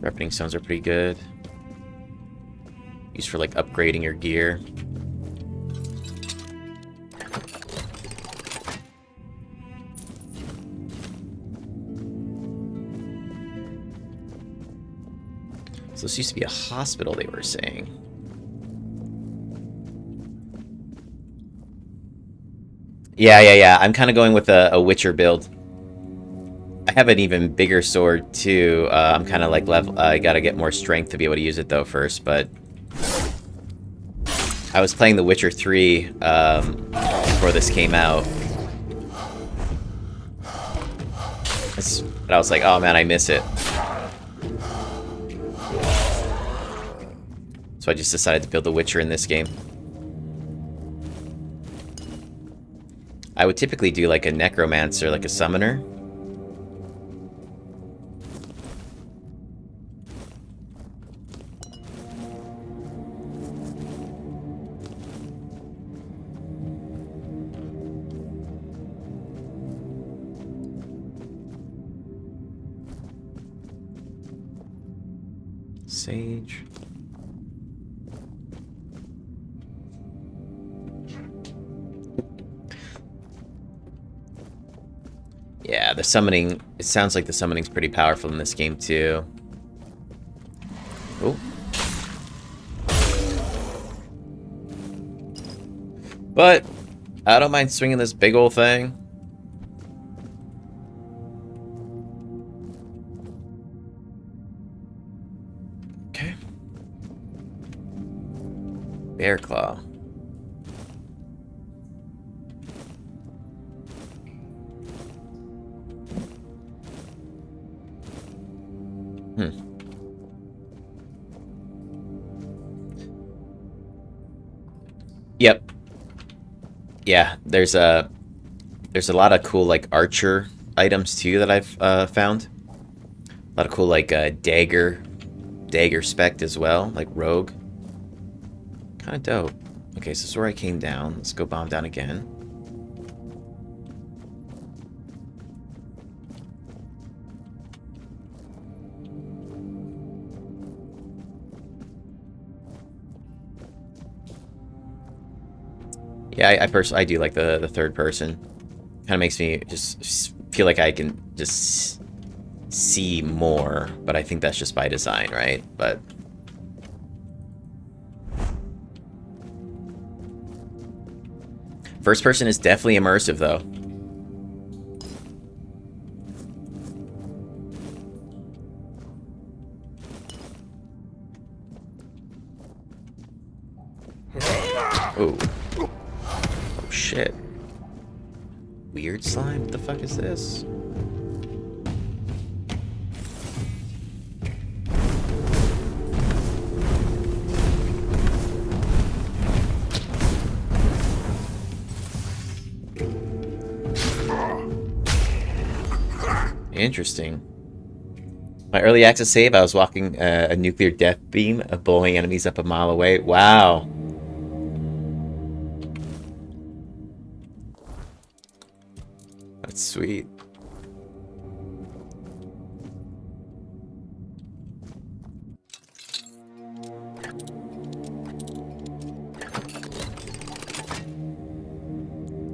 Sharpening stones are pretty good. Used for like upgrading your gear. So this used to be a hospital, they were saying. Yeah. I'm kind of going with a Witcher build. I have an even bigger sword too. I'm kind of like level. I gotta get more strength to be able to use it though first. But I was playing The Witcher 3 before this came out, and I was like, oh man, I miss it. So I just decided to build The Witcher in this game. I would typically do like a necromancer, like a summoner. Sage. Yeah, the summoning, it sounds like the summoning's pretty powerful in this game too. Oh. But I don't mind swinging this big old thing. Okay. Bear claw. Yep. Yeah, there's a lot of cool like archer items too that I've found. A lot of cool like dagger spec as well, like rogue. Kind of dope. Okay, so this is where I came down. Let's go bomb down again. Yeah, I do like the third person. Kind of makes me just feel like I can just see more, but I think that's just by design, right? But first person is definitely immersive, though. Ooh. Shit. Weird slime? What the fuck is this? Interesting. My early access save, I was walking a nuclear death beam, blowing enemies up a mile away. Wow. That's sweet.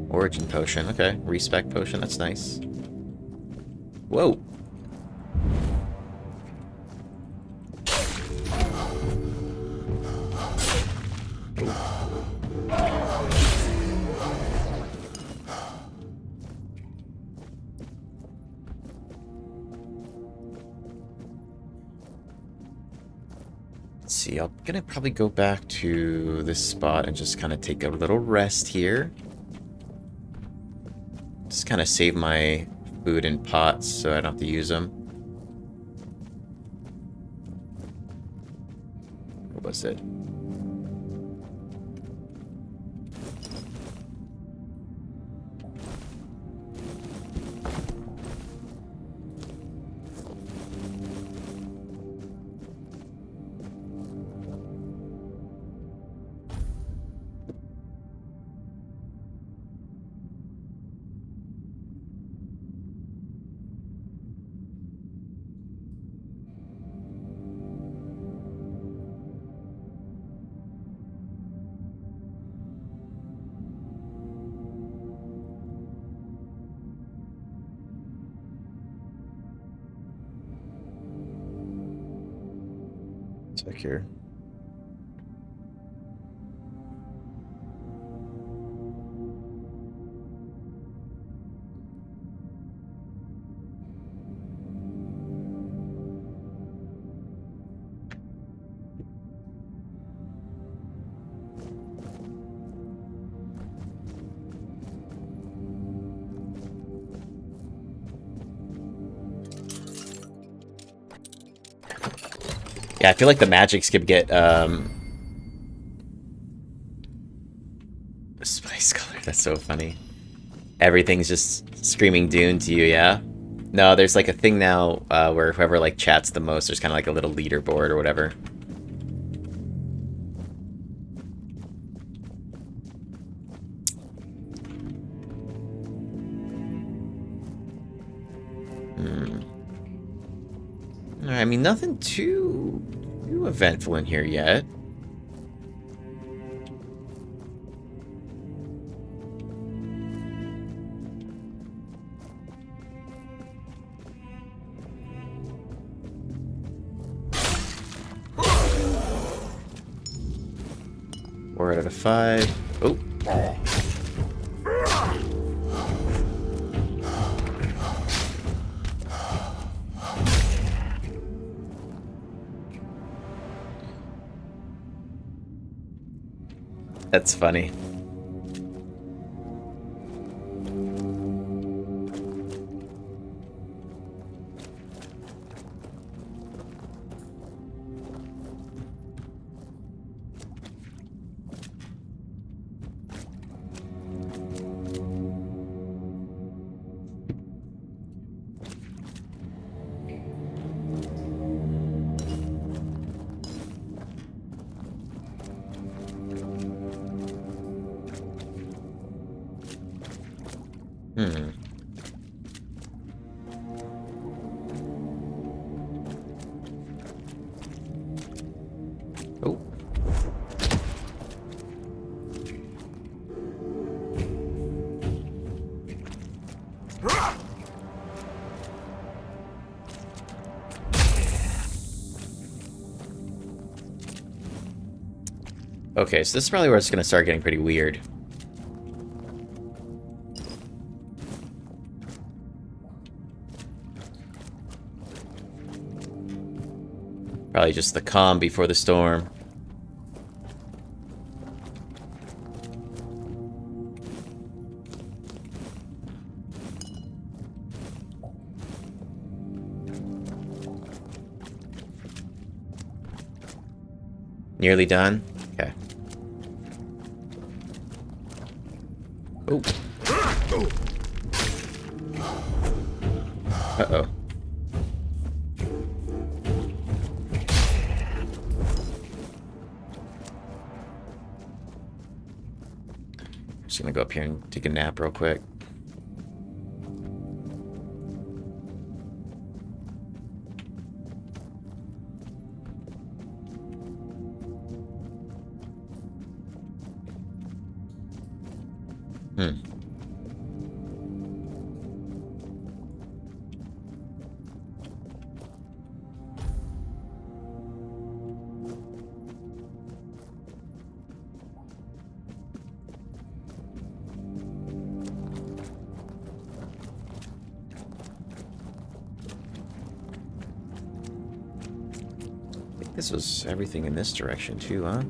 Origin potion, okay. Respec potion, that's nice. Whoa. see. I'm gonna probably go back to this spot and just kind of take a little rest here. Just kind of save my food in pots so I don't have to use them. What was it? Check here. Yeah, I feel like the magics could get spice color. That's so funny. Everything's just screaming Dune to you, yeah? No, there's like a thing now where whoever like chats the most, there's kind of like a little leaderboard or whatever. I mean, nothing too eventful in here yet. Four out of 5. Oh. That's funny. Oh. Okay, so this is probably where it's going to start getting pretty weird. Probably just the calm before the storm. Nearly done? Okay. Oh. Uh-oh. Just gonna go up here and take a nap real quick. This was everything in this direction too, huh?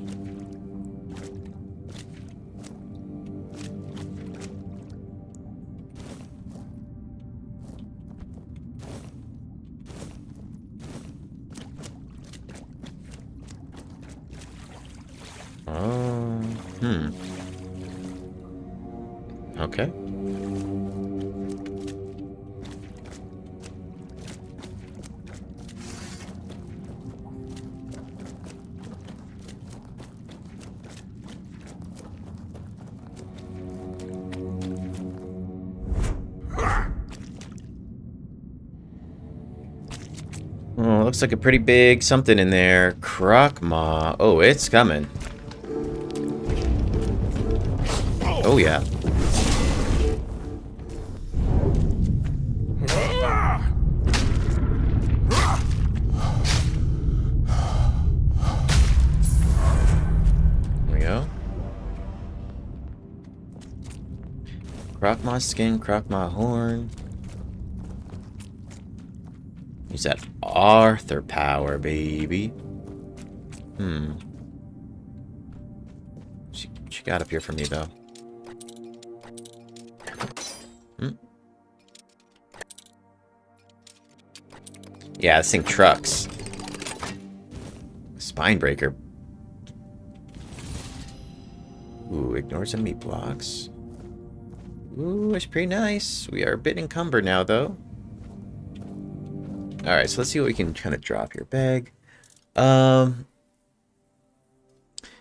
Okay. Oh, looks like a pretty big something in there. Croc-maw. Oh, it's coming. Oh, yeah. There we go. Croc-maw skin, Croc-maw horn. Use that Arthur power, baby. She got up here for me, though. Yeah, this thing trucks. Spinebreaker. Ooh, ignores enemy blocks. Ooh, it's pretty nice. We are a bit encumbered now, though. Alright, so let's see what we can kind of drop here. Bag.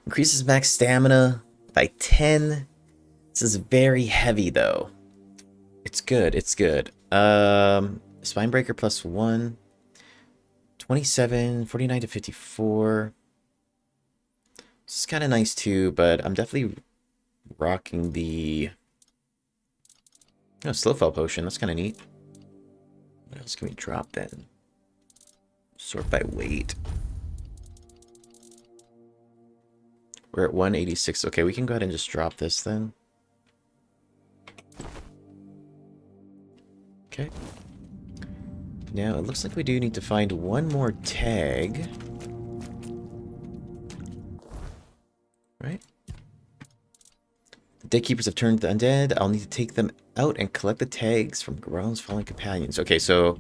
Increases max stamina by 10. This is very heavy, though. It's good, it's good. Spinebreaker plus 1. 27, 49 to 54. This is kind of nice, too, but I'm definitely rocking the... Oh, Slowfell Potion. That's kind of neat. What else can we drop, then? Sort by weight. We're at 186. Okay, we can go ahead and just drop this, then. Okay. Now, it looks like we do need to find one more tag. Right? The Dead Keepers have turned the undead. I'll need to take them out and collect the tags from Garal's fallen companions. Okay, so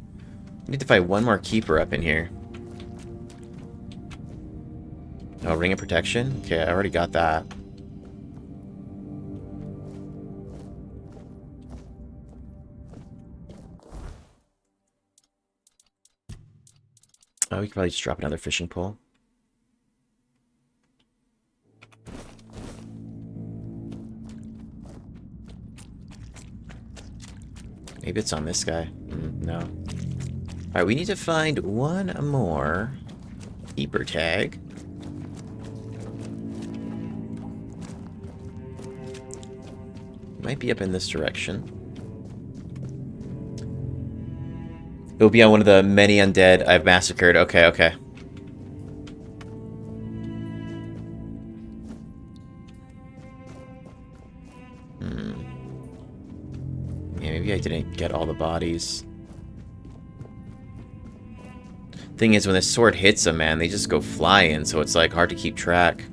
we need to find one more keeper up in here. Oh, Ring of Protection? Okay, I already got that. Oh, we could probably just drop another fishing pole. Maybe it's on this guy. No. Alright, we need to find one more keeper tag. Might be up in this direction. It'll be on one of the many undead I've massacred. Okay, okay. Yeah, maybe I didn't get all the bodies. Thing is, when this sword hits them, man, they just go flying, so it's like hard to keep track.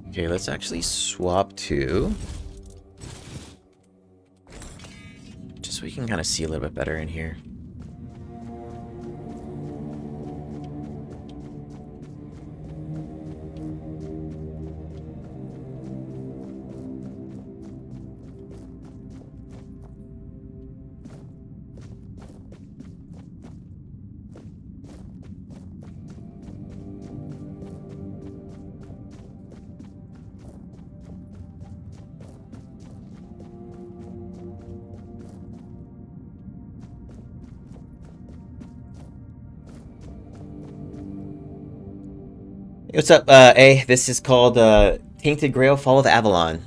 Okay, let's actually swap to... just so we can kind of see a little bit better in here. Hey, what's up, A? This is called Tainted Grail, Fall of Avalon.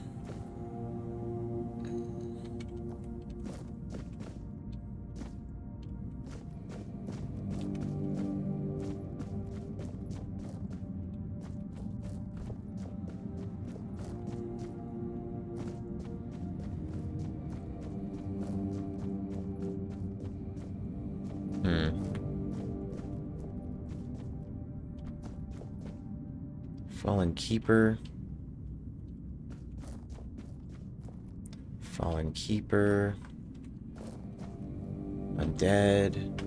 Fallen Keeper. Fallen Keeper. Undead.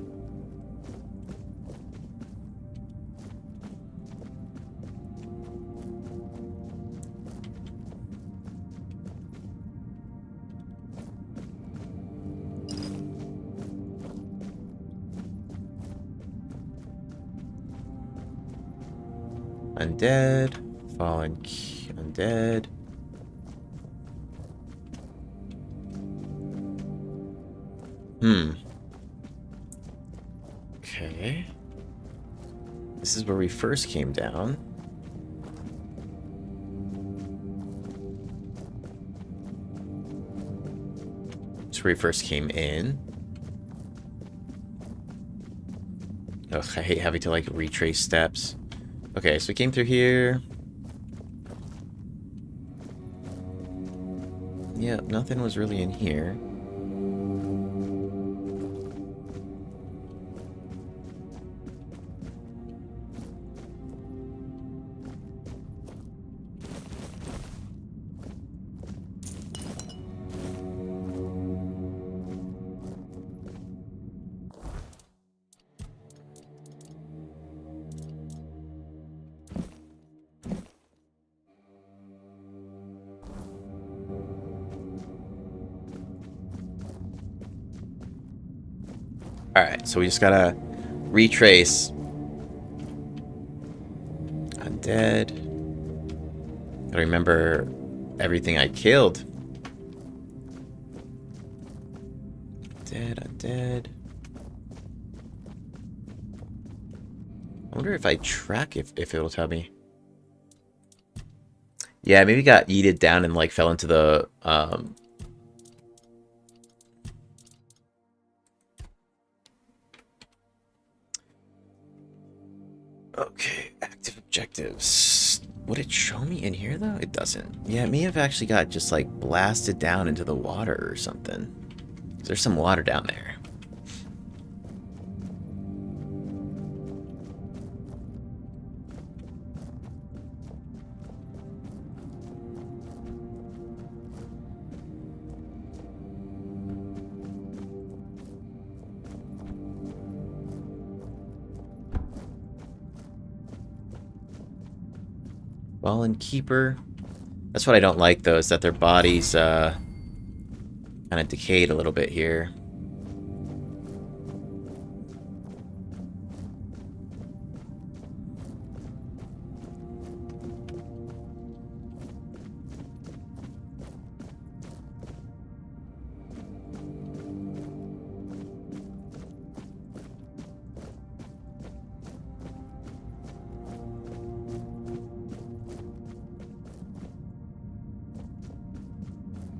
Undead. Undead. Okay. This is where we first came down. That's where we first came in. Ugh, I hate having to like retrace steps. Okay, so we came through here. Yeah, nothing was really in here. Alright, so we just gotta retrace. Undead. Gotta remember everything I killed. Undead. I wonder if I track if it'll tell me. Yeah, maybe got yeeted down and like fell into the Okay, active objectives. Would it show me in here though? It doesn't. Yeah, it may have actually got just like blasted down into the water or something. There's some water down there. Fallen Keeper. That's what I don't like though, is that their bodies kind of decayed a little bit here.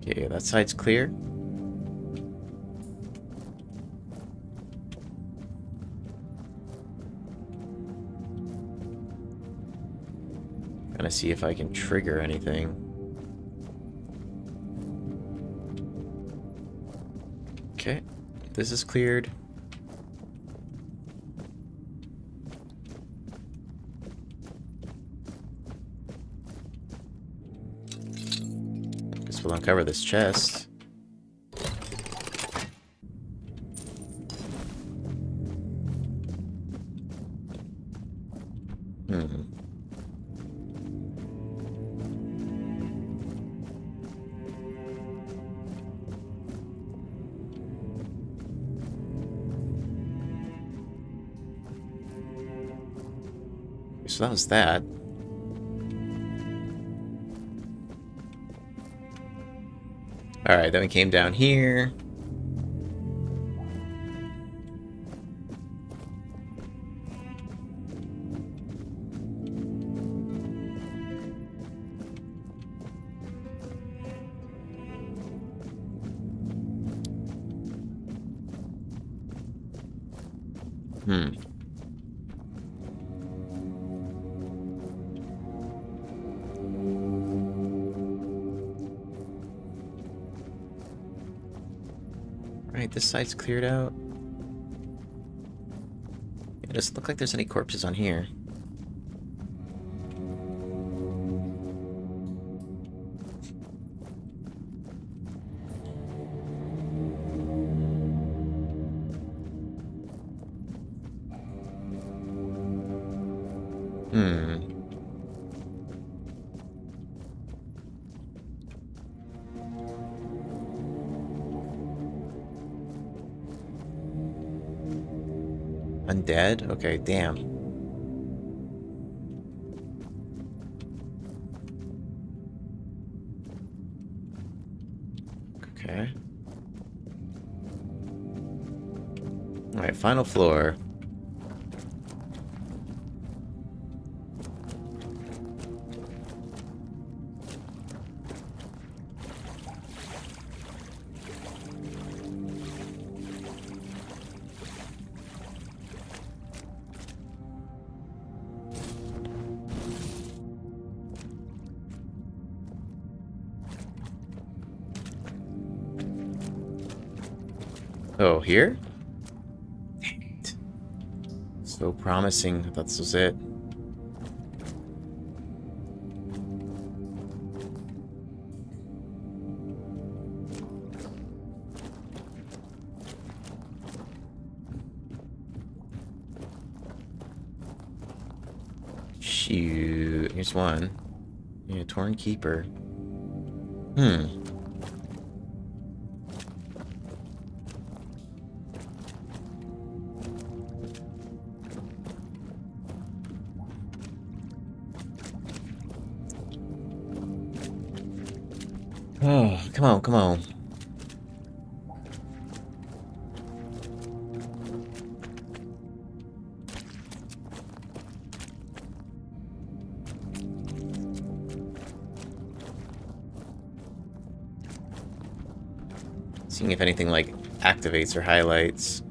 Okay, that side's clear. Gonna see if I can trigger anything. Okay, this is cleared. We'll uncover this chest. So that was that. Alright, then we came down here. Hmm. Right, this side's cleared out. It doesn't look like there's any corpses on here. Hmm. Undead? Okay, damn. Okay. Alright, final floor. Oh, here? Dang it. So promising. I thought this was it. Shoot. Here's one. Yeah, Torn Keeper. Hmm. Oh, come on, come on. Seeing if anything like activates or highlights.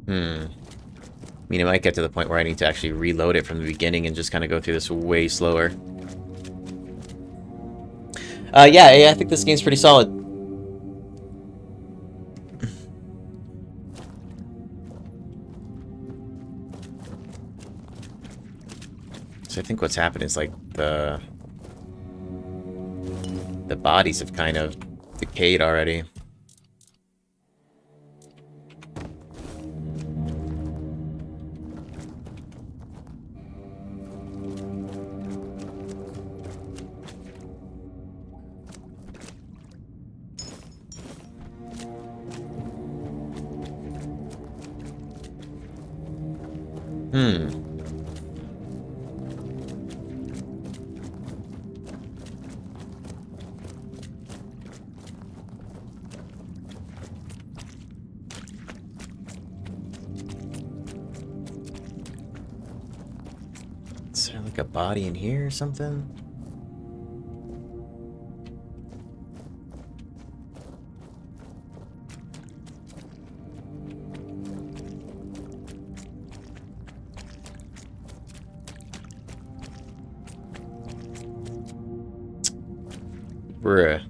I mean, it might get to the point where I need to actually reload it from the beginning and just kind of go through this way slower. Yeah, I think this game's pretty solid. So I think what's happened is, like, the bodies have kind of decayed already. Is there like a body in here or something? Bruh.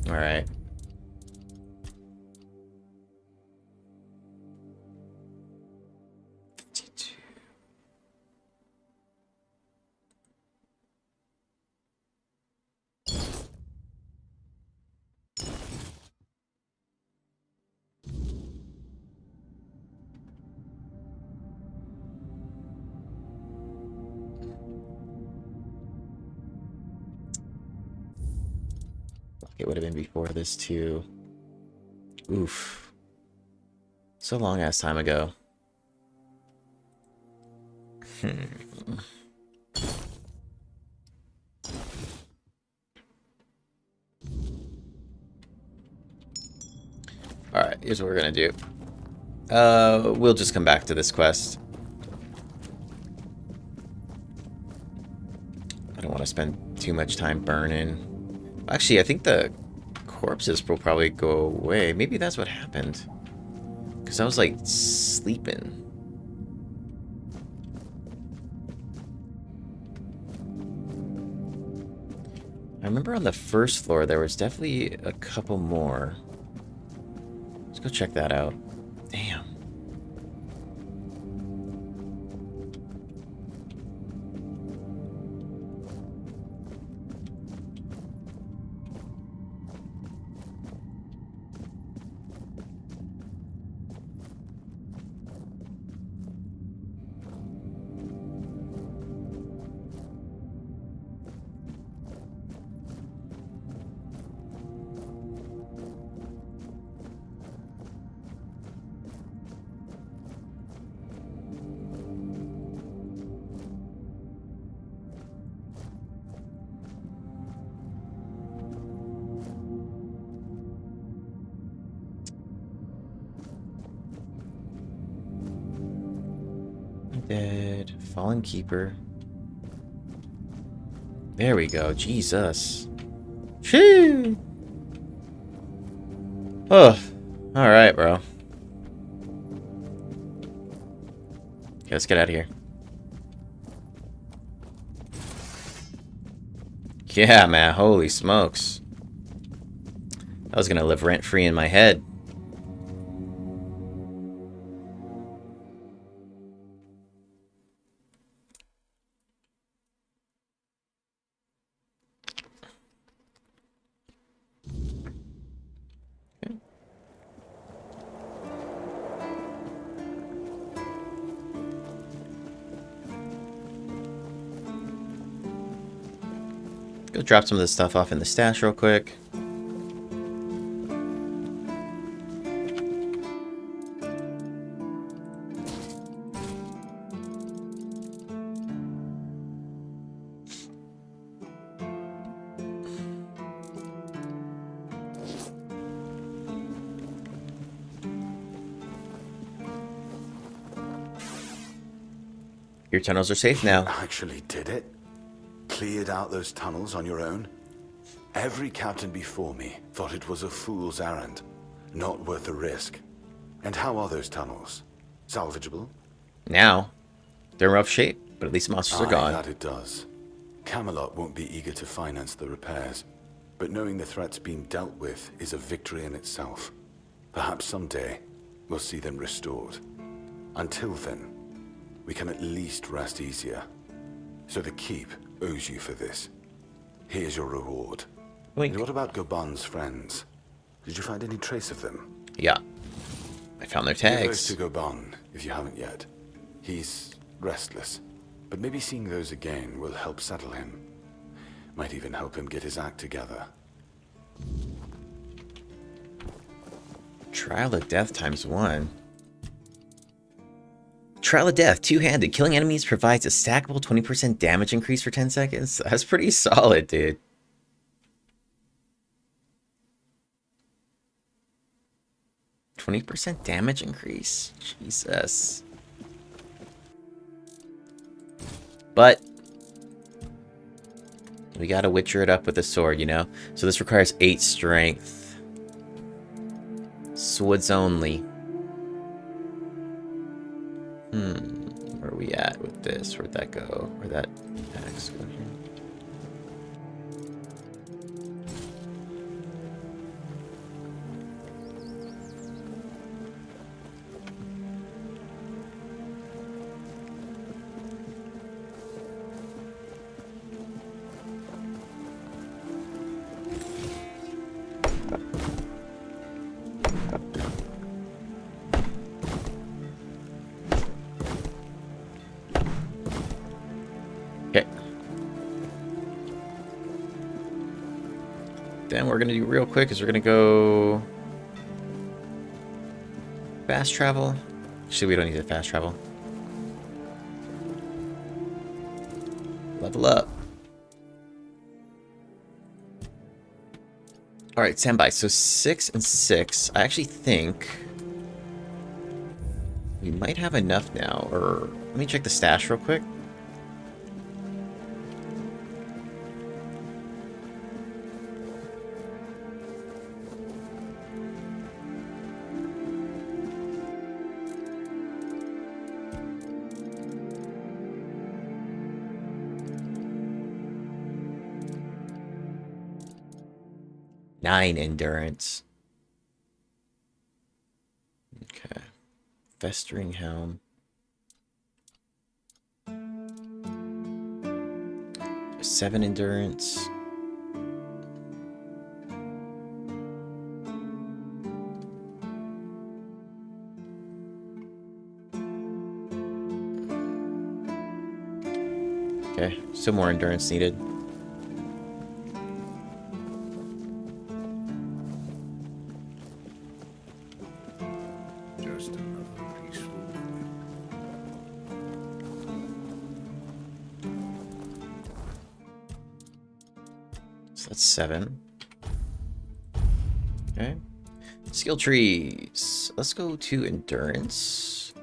Alright. It would have been before this too. Oof. So long ass time ago. Alright, here's what we're gonna do. We'll just come back to this quest. I don't want to spend too much time burning. Actually, I think the corpses will probably go away. Maybe that's what happened. Because I was, like, sleeping. I remember on the first floor there was definitely a couple more. Let's go check that out. Damn. Dead. Fallen Keeper. There we go. Jesus. Shoo! Oh. Alright, bro. Okay, let's get out of here. Yeah, man. Holy smokes. I was gonna live rent-free in my head. Go drop some of this stuff off in the stash real quick. Your tunnels are safe now. Actually did it? Cleared out those tunnels on your own? Every captain before me thought it was a fool's errand, not worth the risk. And how are those tunnels? Salvageable? Now, they're in rough shape, but at least monsters are gone. That it does. Camelot won't be eager to finance the repairs, but knowing the threat's being dealt with is a victory in itself. Perhaps someday we'll see them restored. Until then, we can at least rest easier. So the Keep owes you for this. Here's your reward. Wink. And what about Goban's friends? Did you find any trace of them? Yeah. I found their Give tags. those to Goban, if you haven't yet. He's restless, but maybe seeing those again will help settle him. Might even help him get his act together. Trial of Death ×1. Trial of Death, two-handed. Killing enemies provides a stackable 20% damage increase for 10 seconds. That's pretty solid, dude. %20 damage increase. Jesus. But we gotta witcher it up with a sword, you know? So this requires 8 strength. Swords only. Where are we at with this? Where'd that go? Where'd that axe go here? Then we're gonna do real quick is we're gonna go fast travel. Actually, we don't need to fast travel. Level up. Alright, stand by. So 6 and 6. I actually think we might have enough now. Or let me check the stash real quick. Nine endurance. Okay. Festering Helm. 7 endurance. Okay, some more endurance needed. Just another peaceful moment. So that's 7. Okay. Skill trees. Let's go to endurance.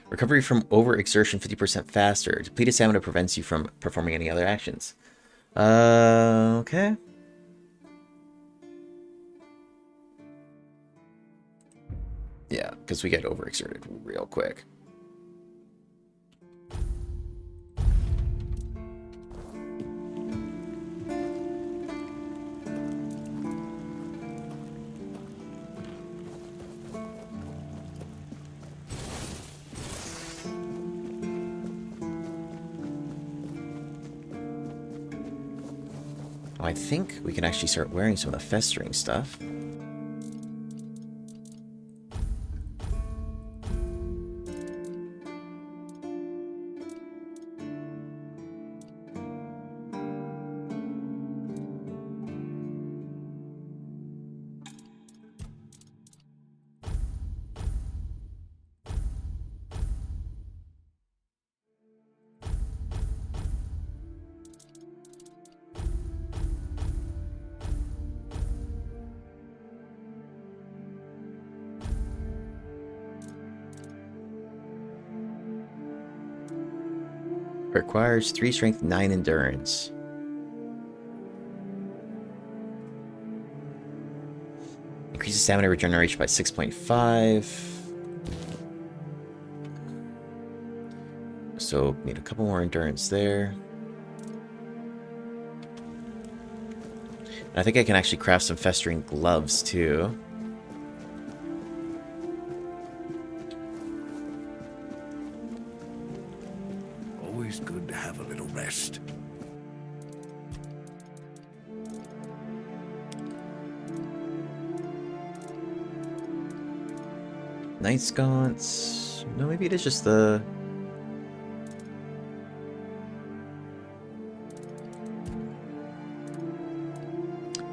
Recovery from overexertion 50% faster. Depleted stamina prevents you from performing any other actions. Okay. Yeah, because we get overexerted real quick. I think we can actually start wearing some of the festering stuff. Requires 3 strength, 9 endurance. Increases stamina regeneration by 6.5. So need a couple more endurance there. And I think I can actually craft some festering gloves too. Always good to have a little rest. Night sconce. No, maybe it is just the...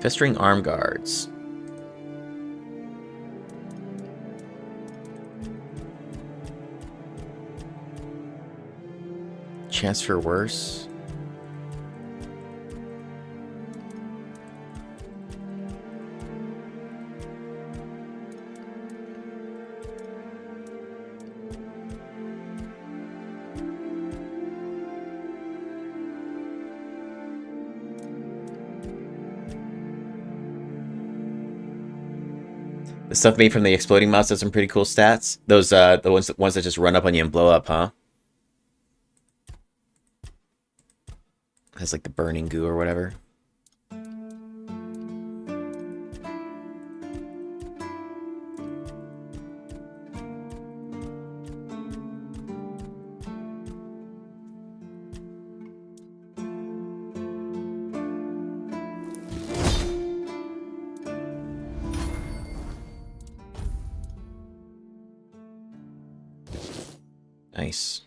Festering arm guards. Chance for worse. The stuff made from the exploding mouse has some pretty cool stats. Those the ones that just run up on you and blow up, huh? Has like the burning goo or whatever. Nice.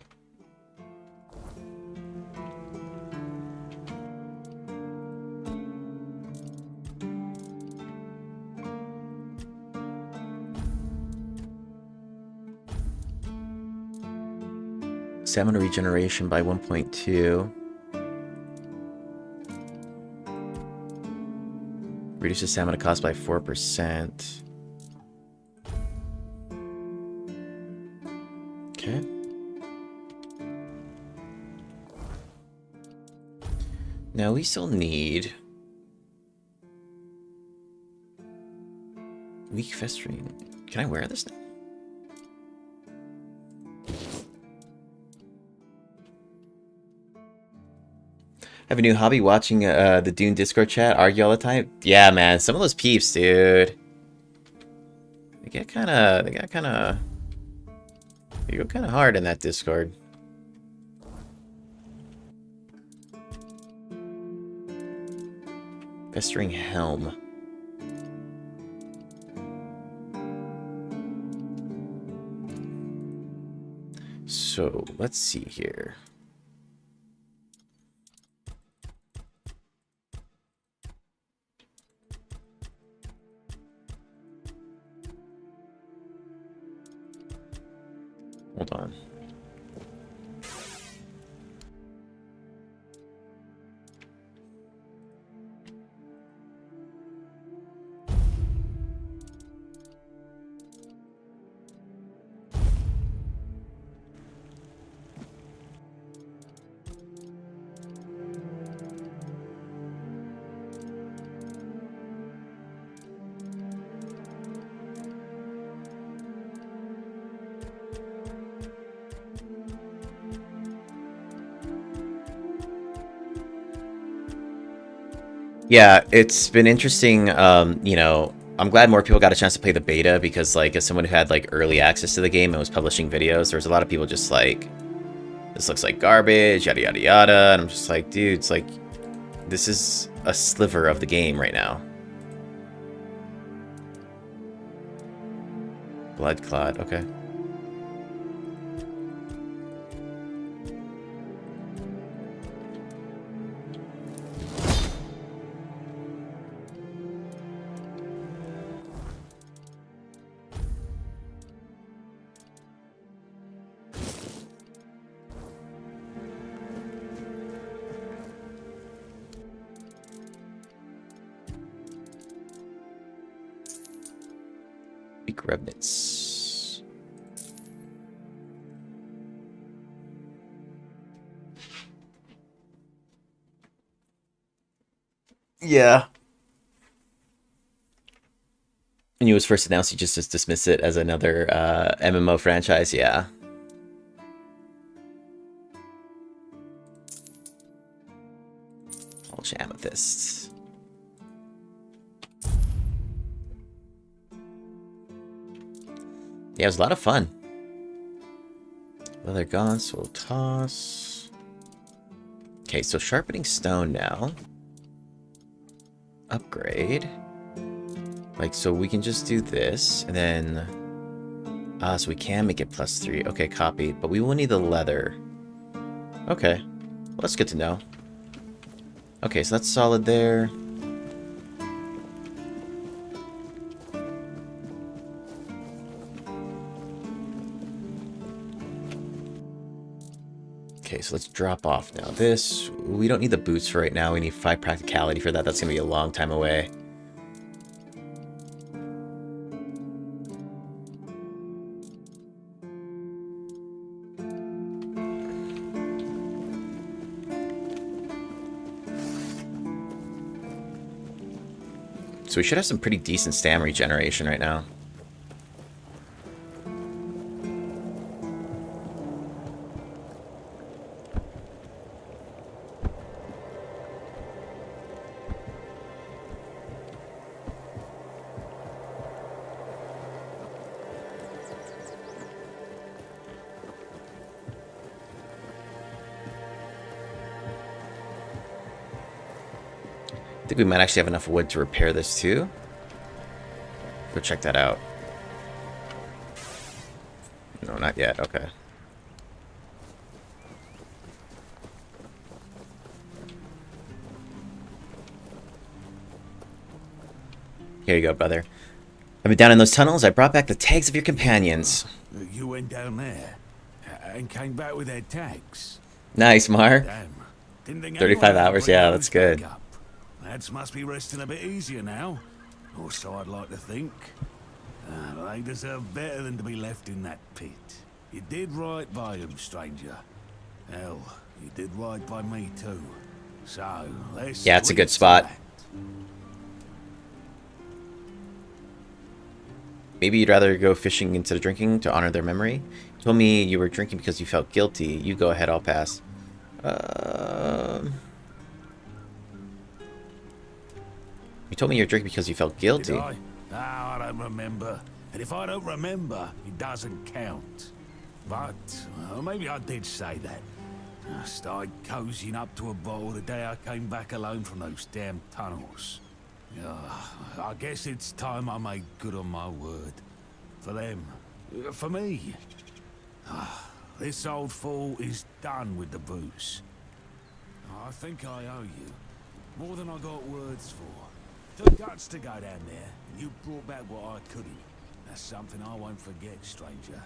Stamina regeneration by 1.2. Reduces stamina cost by 4%. Okay. Now we still need weak festering. Can I wear this now? Have a new hobby, watching the Dune Discord chat, argue all the time. Yeah, man, some of those peeps, dude. They go kind of hard in that Discord. Festering Helm. So, let's see here. Hold on. Yeah, it's been interesting. You know, I'm glad more people got a chance to play the beta because, like, as someone who had like early access to the game and was publishing videos, there was a lot of people just like, this looks like garbage, yada yada yada, and I'm just like, dude, it's like, this is a sliver of the game right now. Blood clot, okay. Remnants. Yeah. When it was first announced, you just dismiss it as another MMO franchise. Yeah. All amethysts. Yeah, it was a lot of fun. Well, they're gone, so we'll toss. Okay, so sharpening stone now. Upgrade. Like, so we can just do this, and then... so we can make it +3. Okay, copy. But we will need the leather. Okay. Well, that's good to know. Okay, so that's solid there. Okay, so let's drop off now. This, we don't need the boots for right now. We need 5 practicality for that. That's going to be a long time away. So we should have some pretty decent stamina regeneration right now. I think we might actually have enough wood to repair this too. Go check that out. No, not yet. Okay. Here you go, brother. I've been down in those tunnels. I brought back the tags of your companions. You went down there and came back with their tags. Nice, Mark. Damn. Didn't think 35 anyone hours. would Yeah, put that's those back good. up. lads must be resting a bit easier now. Or so I'd like to think. They deserve better than to be left in that pit. You did right by them, stranger. Hell, you did right by me too. So, let's... Yeah, it's a good spot. Maybe you'd rather go fishing instead of drinking to honor their memory? You told me you were drinking because you felt guilty. You go ahead, I'll pass. You told me you were drinking because you felt guilty. Did I? No, I don't remember. And if I don't remember, it doesn't count. But, well, maybe I did say that. I started cozying up to a bottle the day I came back alone from those damn tunnels. I guess it's time I made good on my word. For them. For me. This old fool is done with the booze. I think I owe you. More than I got words for. Took guts to go down there, and you brought back what I couldn't. That's something I won't forget, stranger.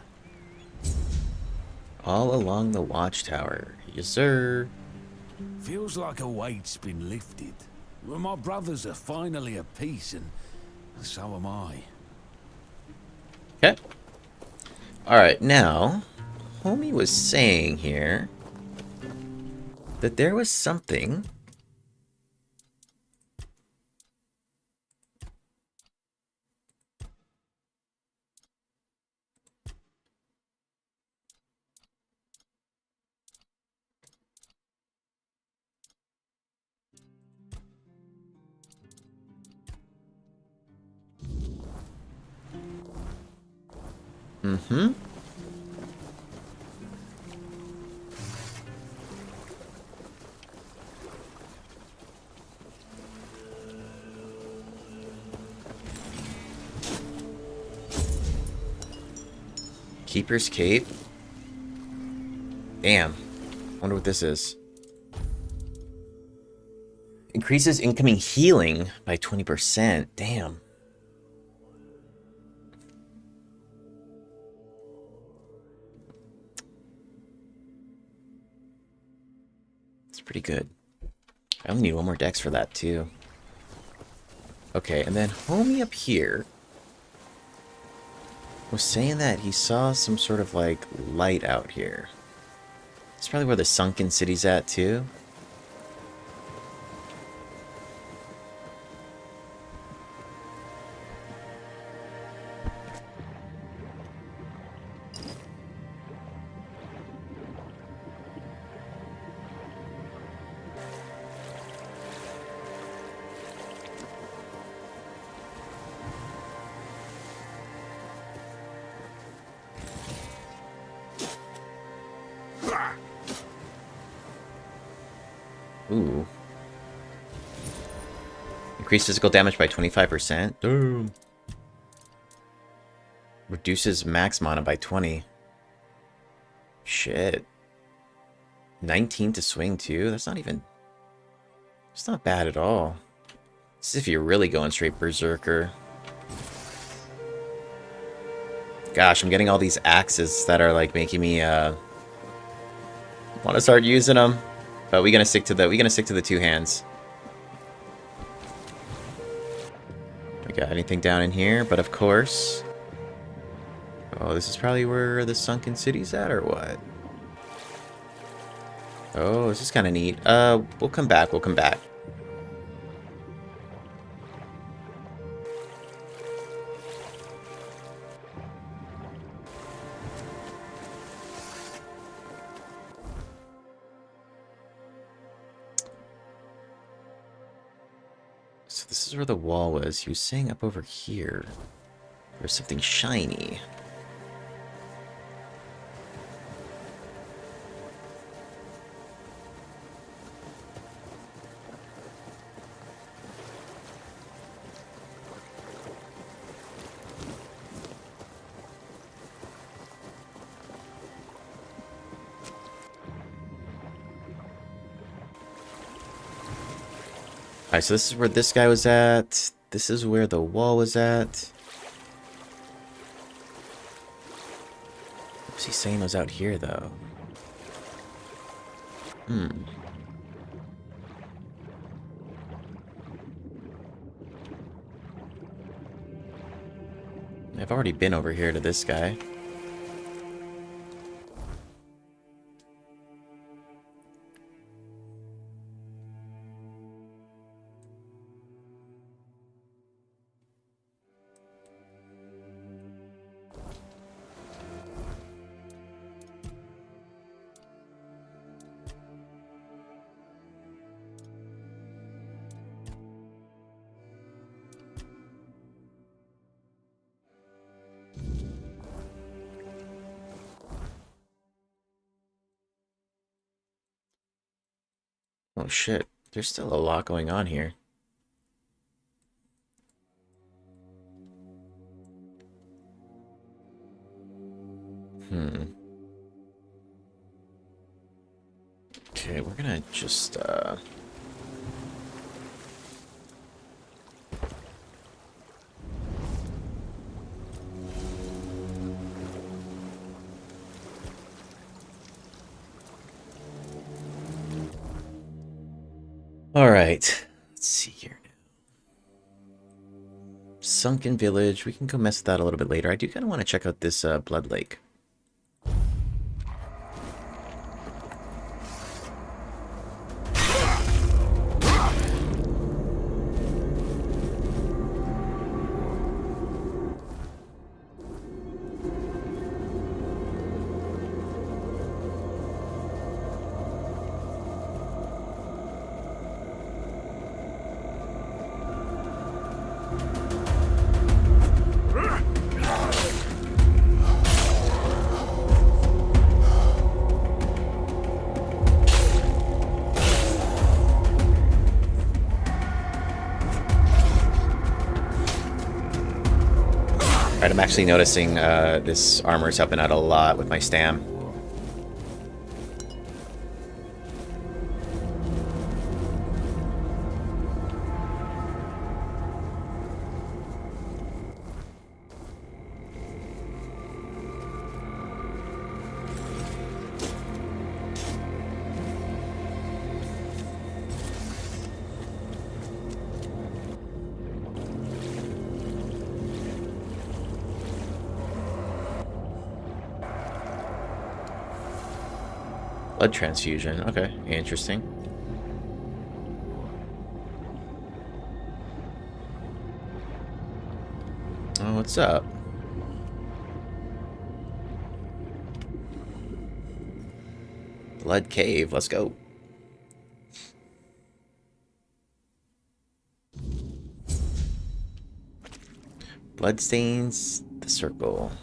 All along the watchtower. Yes, sir. Feels like a weight's been lifted. Well, my brothers are finally at peace, and so am I. Okay. Alright, now, homie was saying here that there was something... Mm-hmm. Keeper's Cape. Damn. Wonder what this is. Increases incoming healing by 20%. Damn. Pretty good. I only need one more dex for that too. Okay, and then homie up here was saying that he saw some sort of like light out here. It's probably where the sunken city's at too. Ooh. Increase physical damage by 25%. Damn. Reduces max mana by 20. Shit. 19 to swing too? That's not even... It's not bad at all. This is if you're really going straight berserker. Gosh, I'm getting all these axes that are like making me want to start using them. But we're gonna stick to the two hands. We got anything down in here? But of course. Oh, this is probably where the sunken city's at, or what? Oh, this is kind of neat. We'll come back. We'll come back. So this is where the wall was. He was saying up over here, there's something shiny. Alright, so this is where this guy was at. This is where the wall was at. What was he saying was out here, though? I've already been over here to this guy. Oh shit, there's still a lot going on here. Okay, we're gonna just, Alright, let's see here now. Sunken Village, we can go mess with that a little bit later. I do kind of want to check out this Blood Lake. Alright, I'm actually noticing this armor's helping out a lot with my stam. Blood transfusion. Okay, interesting. Oh, what's up? Blood Cave. Let's go. Bloodstains. The circle.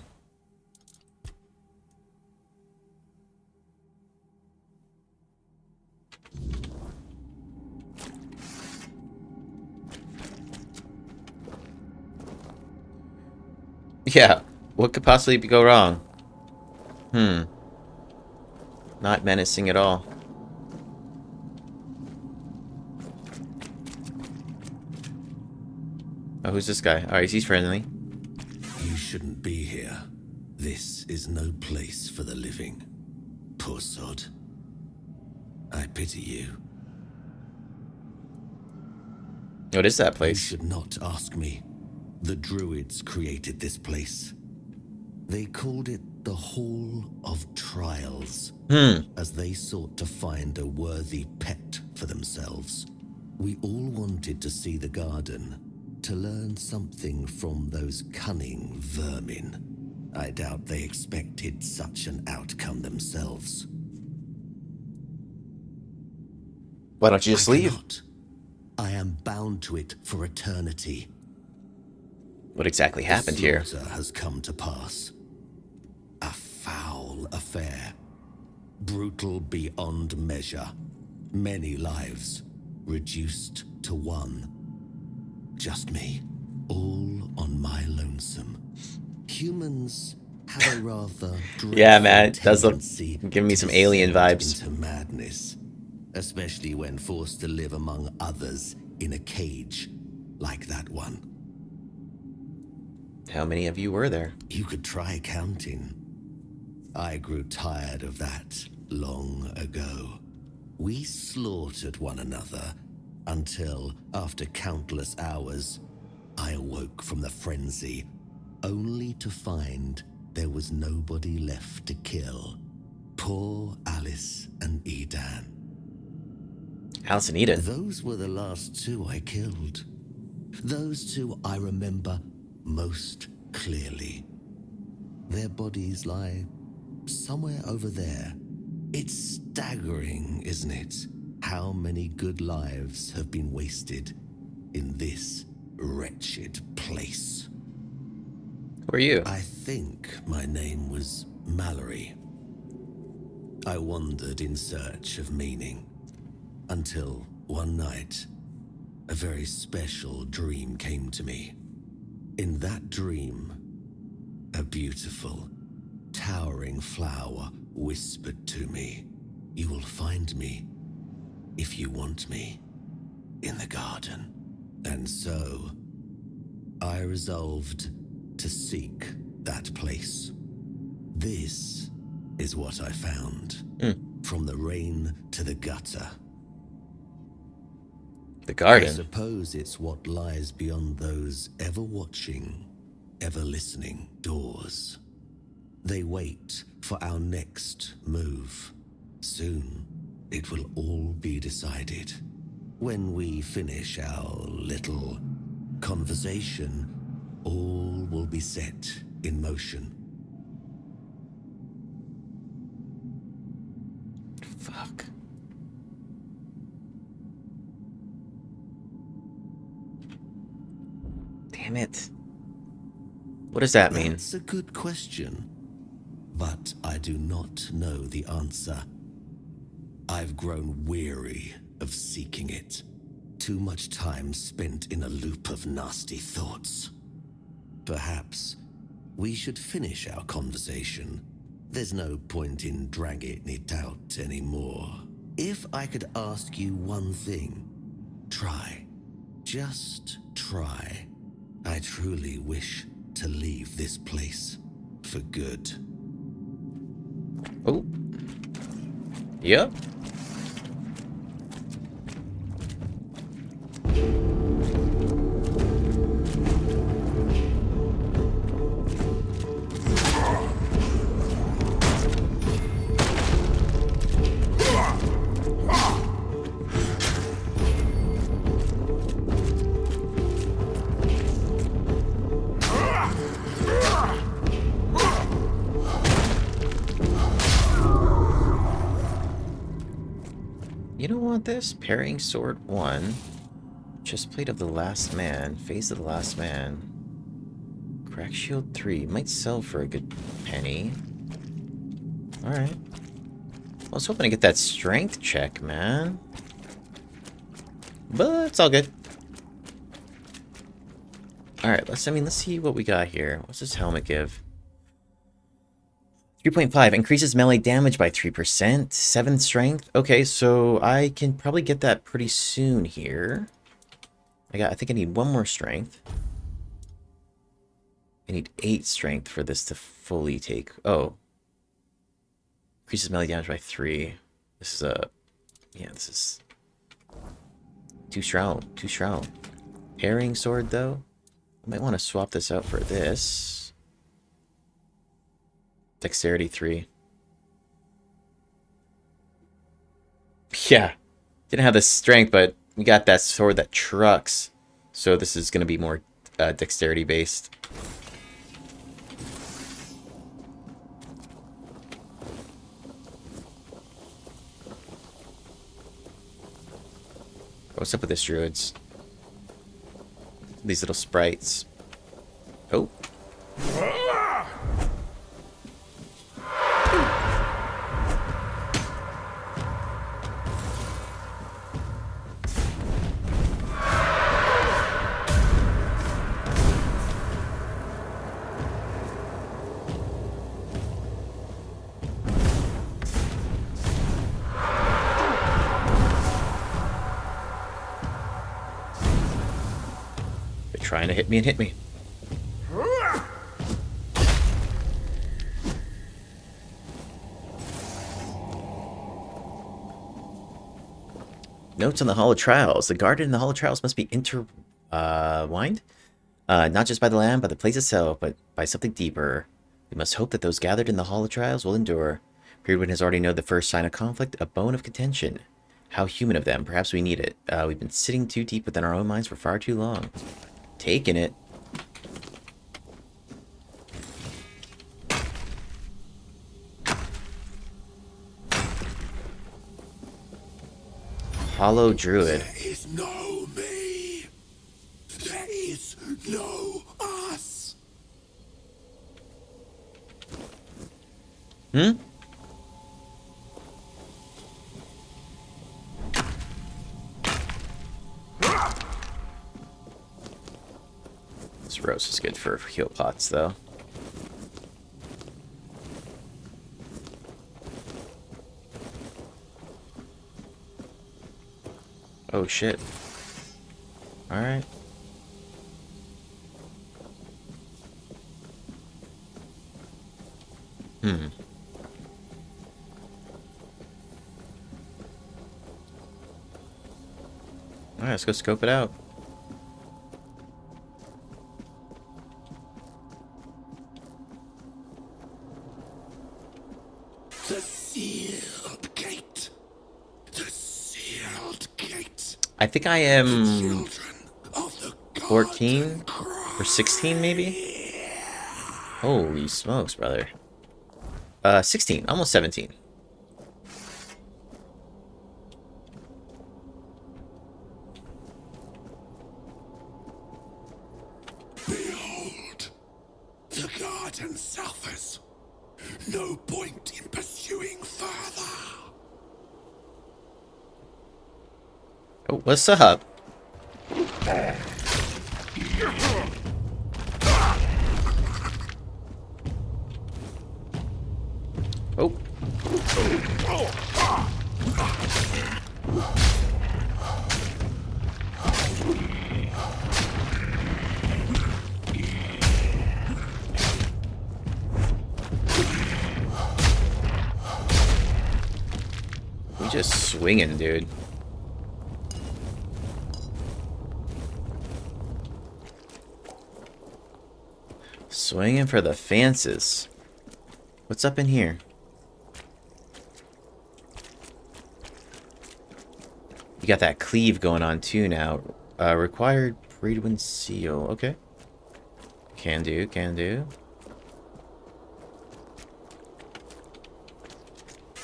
Yeah, what could possibly go wrong? Not menacing at all. Oh, who's this guy? Alright, he's friendly. You shouldn't be here. This is no place for the living. Poor sod. I pity you. What is that place? You should not ask me. The Druids created this place. They called it the Hall of Trials, as they sought to find a worthy pet for themselves. We all wanted to see the garden, to learn something from those cunning vermin. I doubt they expected such an outcome themselves. Why don't you just leave? I am bound to it for eternity. What exactly happened here? The slaughter has come to pass. A foul affair. Brutal beyond measure. Many lives reduced to one. Just me. All on my lonesome. Humans have a rather yeah, man, it does look, give me some alien vibes. Into madness, especially when forced to live among others in a cage like that one. How many of you were there? You could try counting. I grew tired of that long ago. We slaughtered one another until, after countless hours, I awoke from the frenzy only to find there was nobody left to kill. Poor Alice and Edan. Alice and Eden? Those were the last two I killed. Those two I remember most clearly. Their bodies lie somewhere over there. It's staggering, isn't it? How many good lives have been wasted in this wretched place. Who are you? I think my name was Mallory. I wandered in search of meaning, until one night, a very special dream came to me. In that dream, a beautiful, towering flower whispered to me, "You will find me, if you want me, in the garden." And so, I resolved to seek that place. This is what I found. From the rain to the gutter. The garden? I suppose it's what lies beyond those ever-watching, ever-listening doors. They wait for our next move. Soon, it will all be decided. When we finish our little conversation, all will be set in motion. Fuck. Damn it. What does that mean? That's a good question, but I do not know the answer. I've grown weary of seeking it. Too much time spent in a loop of nasty thoughts. Perhaps we should finish our conversation. There's no point in dragging it out anymore. If I could ask you one thing, try. Just try. I truly wish to leave this place for good. Oh. Yep. You don't want this? Parrying sword 1. Chestplate of the last man. Phase of the last man. Crack shield 3. Might sell for a good penny. Alright. I was hoping to get that strength check, man. But it's all good. Alright, let's see what we got here. What's this helmet give? 3.5 increases melee damage by 3%. 7 strength. Okay, so I can probably get that pretty soon here. I think I need 1 more strength. I need 8 strength for this to fully take. Oh. Increases melee damage by 3. This is a... Yeah, this is... Too strong. Too strong. Parrying sword, though. I might want to swap this out for this. Dexterity 3. Yeah. Didn't have the strength, but we got that sword that trucks. So this is going to be more dexterity based. What's up with this, druids? These little sprites. Oh. Trying to hit me and hit me. Notes on the Hall of Trials. The garden and the Hall of Trials must be intertwined. Not just by the land, by the place itself, but by something deeper. We must hope that those gathered in the Hall of Trials will endure. Wyrdness has already known the first sign of conflict, a bone of contention. How human of them. Perhaps we need it. We've been sitting too deep within our own minds for far too long. Taking it. Hollow Druid. There is no me. There is no us. Hmm? This rose is good for heal pots, though. Oh shit. Alright. Hmm. Alright, let's go scope it out. The sealed gate. The sealed gate. I think I am 14 or 16 maybe? Holy smokes, brother. 16, almost 17. Behold, the garden suffers. No point in pursuing further. Oh, what's up? Oh. We just swinging, dude. Swinging for the fences. What's up in here? You got that cleave going on too now. Required Wyrdness seal. Okay. Can do, can do.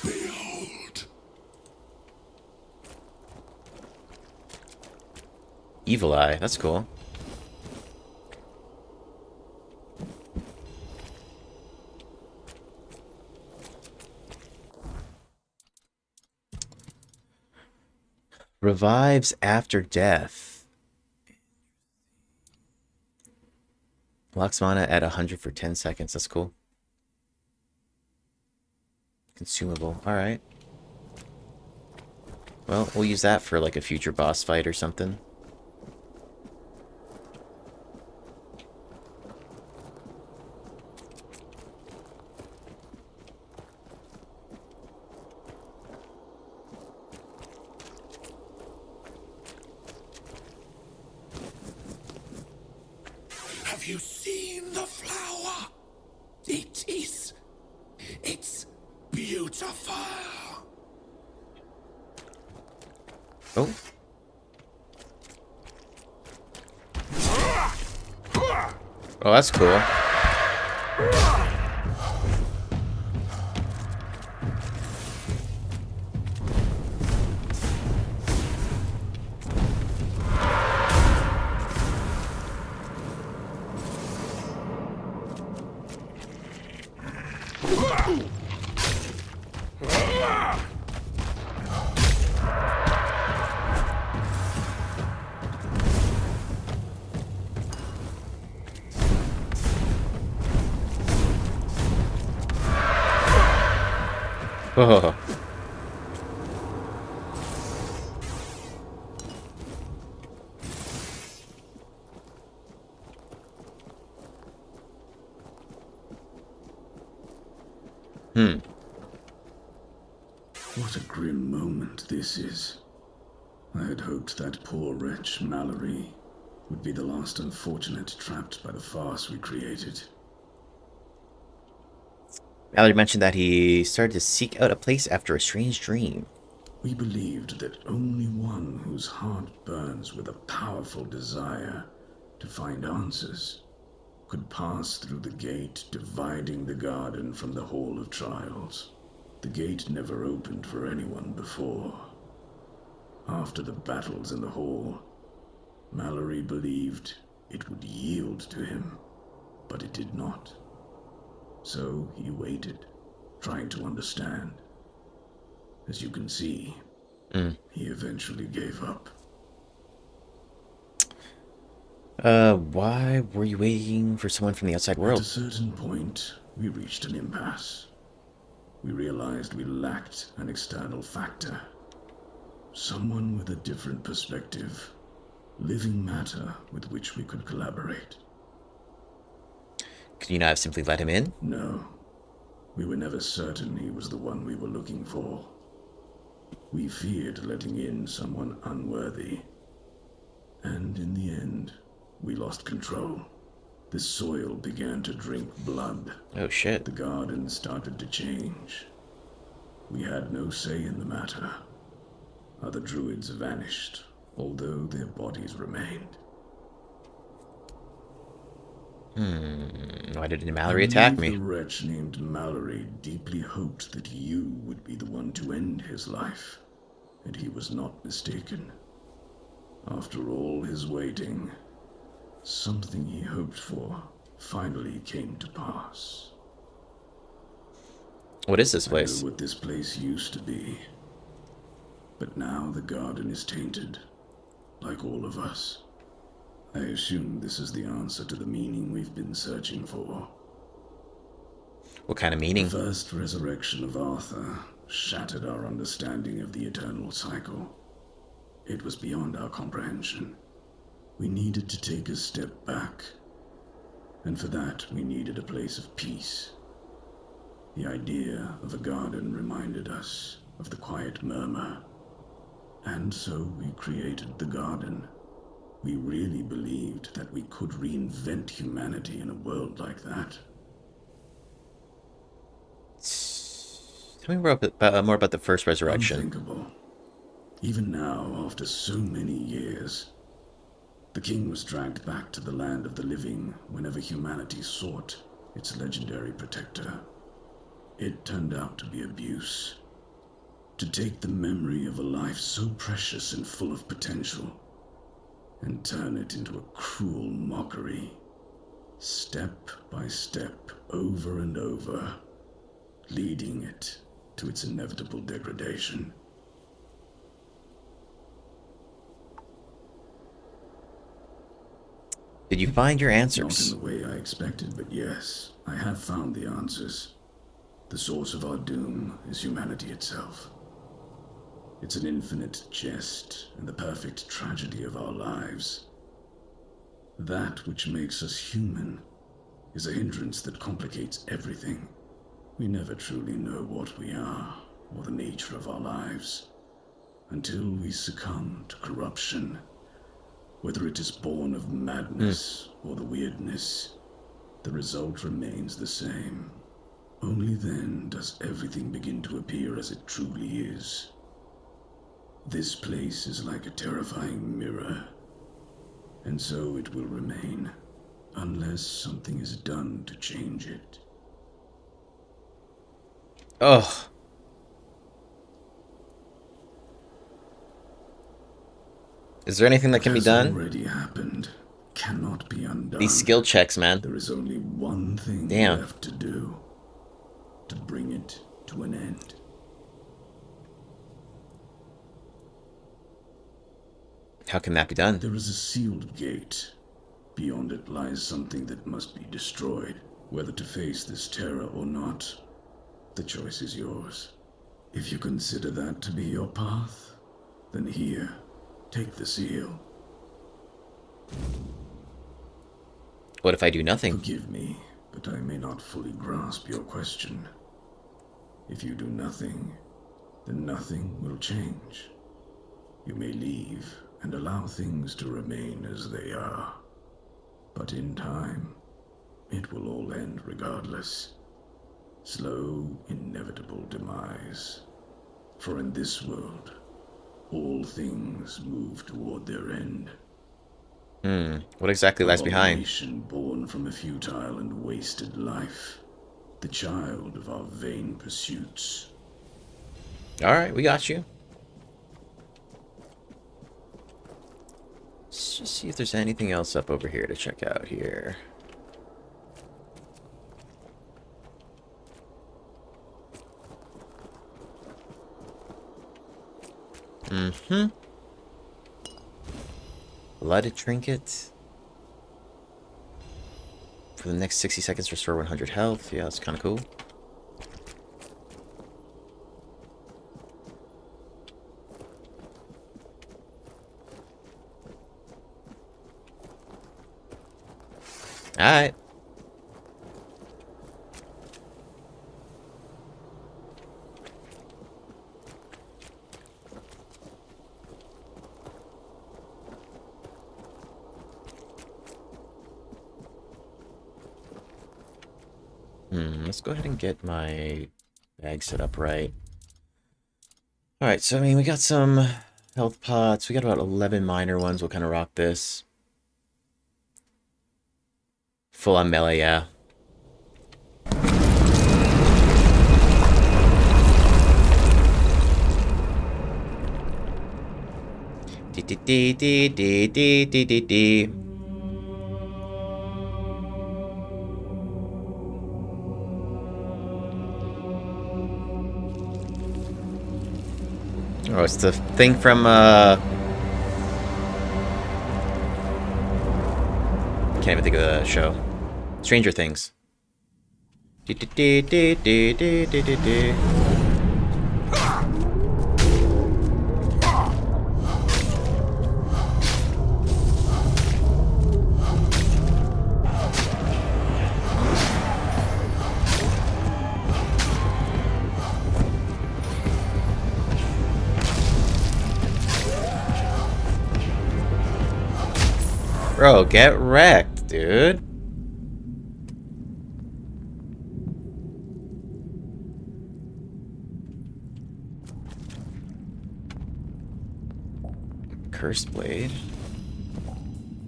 Behold. Evil Eye. That's cool. Revives after death. Locks mana at 100 for 10 seconds. That's cool. Consumable. Alright. Well, we'll use that for like a future boss fight or something. Have you seen the flower? It's beautiful. Oh. Oh, that's cool. Oh. What a grim moment this is. I had hoped that poor wretch, Mallory, would be the last unfortunate trapped by the farce we created. Mallory mentioned that he started to seek out a place after a strange dream. We believed that only one whose heart burns with a powerful desire to find answers could pass through the gate dividing the garden from the Hall of Trials. The gate never opened for anyone before. After the battles in the hall, Mallory believed it would yield to him, but it did not. So he waited, trying to understand. As you can see, he eventually gave up. Why were you waiting for someone from the outside world? At a certain point, we reached an impasse. We realized we lacked an external factor. Someone with a different perspective. Living matter with which we could collaborate. Could you not have simply let him in? No. We were never certain he was the one we were looking for. We feared letting in someone unworthy. And in the end, we lost control. The soil began to drink blood. Oh shit. The garden started to change. We had no say in the matter. Other druids vanished, although their bodies remained. Why didn't Mallory attack me? The wretch named Mallory deeply hoped that you would be the one to end his life, and he was not mistaken. After all his waiting, something he hoped for finally came to pass. What is this place? I know what this place used to be. But now the garden is tainted, like all of us. I assume this is the answer to the meaning we've been searching for. What kind of meaning? The first resurrection of Arthur shattered our understanding of the eternal cycle. It was beyond our comprehension. We needed to take a step back, and for that we needed a place of peace. The idea of a garden reminded us of the quiet murmur, and so we created the garden. We really believed that we could reinvent humanity in a world like that. Tell me more about the first resurrection. Unthinkable. Even now, after so many years, the king was dragged back to the land of the living whenever humanity sought its legendary protector. It turned out to be abuse. To take the memory of a life so precious and full of potential and turn it into a cruel mockery, step by step, over and over, leading it to its inevitable degradation. Did you find your answers? Not in the way I expected, but yes, I have found the answers. The source of our doom is humanity itself. It's an infinite jest and the perfect tragedy of our lives. That which makes us human is a hindrance that complicates everything. We never truly know what we are or the nature of our lives until we succumb to corruption, whether it is born of madness or the Wyrdness. The result remains the same. Only then does everything begin to appear as it truly is. This place is like a terrifying mirror, and so it will remain, unless something is done to change it. Ugh. Is there anything that can be done? Already happened. Cannot be undone. These skill checks, man. There is only one thing left to do. To bring it to an end. How can that be done? There is a sealed gate. Beyond it lies something that must be destroyed. Whether to face this terror or not, the choice is yours. If you consider that to be your path, then here, take the seal. What if I do nothing? Forgive me, but I may not fully grasp your question. If you do nothing, then nothing will change. You may leave and allow things to remain as they are. But in time, it will all end regardless. Slow, inevitable demise. For in this world, all things move toward their end. What exactly lies behind? Abomination born from a futile and wasted life. The child of our vain pursuits. Alright, we got you. Let's just see if there's anything else up over here to check out here. Blood trinket. For the next 60 seconds, restore 100 health. Yeah, that's kind of cool. Alright. Let's go ahead and get my bag set up right. Alright, so I mean, we got some health pots. We got about 11 minor ones. We'll kind of rock this. Full on melee, yeah. Dee. Oh, it's the thing from, can't even think of the show. Stranger Things. Bro, get wrecked, dude. Cursed blade.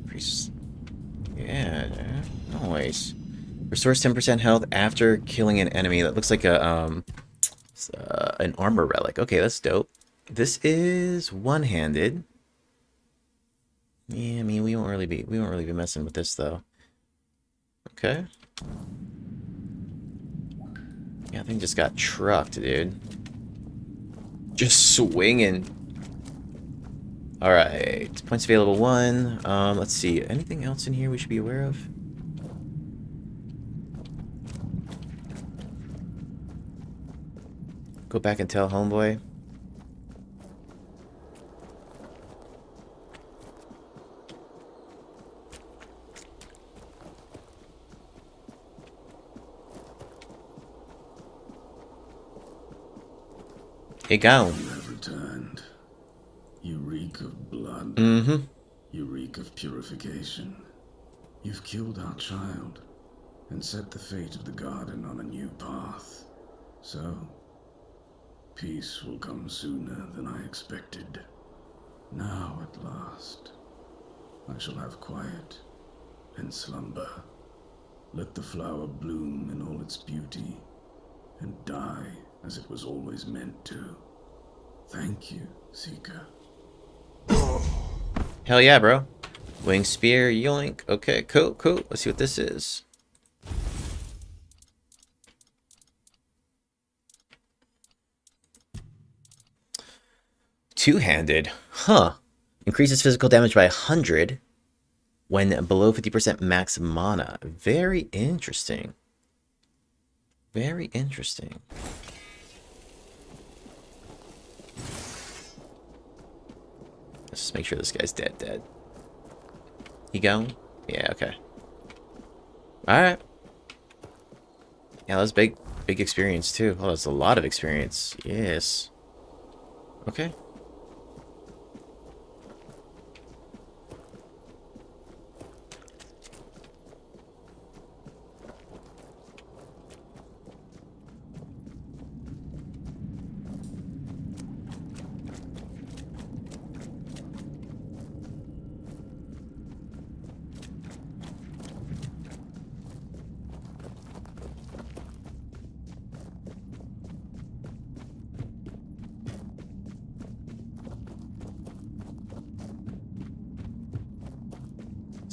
Priest. Yeah, nice. Restores 10% health after killing an enemy. That looks like a an armor relic. Okay, that's dope. This is one-handed. Yeah, I mean, we won't really be messing with this though. Okay. Yeah, I think just got trucked, dude. Just swinging. All right, points available 1. Let's see. Anything else in here we should be aware of? Go back and tell homeboy. Hey, go. You have returned. You reek of blood. You reek of purification. You've killed our child and set the fate of the garden on a new path. So, peace will come sooner than I expected. Now, at last, I shall have quiet and slumber. Let the flower bloom in all its beauty and die as it was always meant to. Thank you, Seeker. Hell yeah, bro. Wing spear, yoink. Okay, cool. Let's see what this is. Two-handed. Huh. Increases physical damage by 100 when below 50% max mana. Very interesting. Very interesting. Let's just make sure this guy's dead. He going? Yeah, okay. Alright. Yeah, that's big experience too. Oh, that's a lot of experience. Yes. Okay.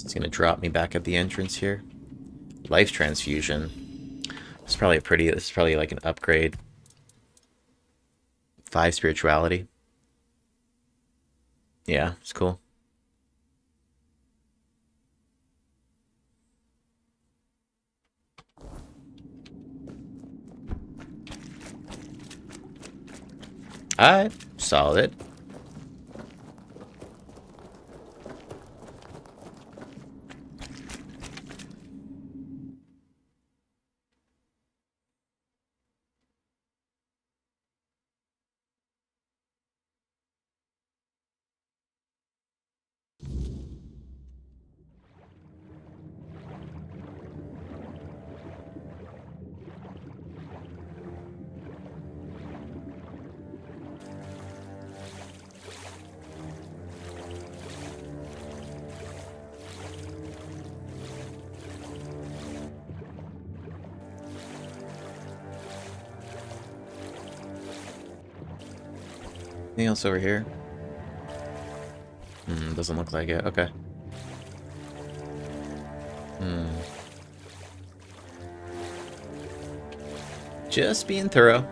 It's gonna drop me back at the entrance here. Life transfusion. It's probably this is probably like an upgrade. 5 spirituality. Yeah, it's cool. Alright, solid. Anything else over here? Doesn't look like it. Okay. Just being thorough.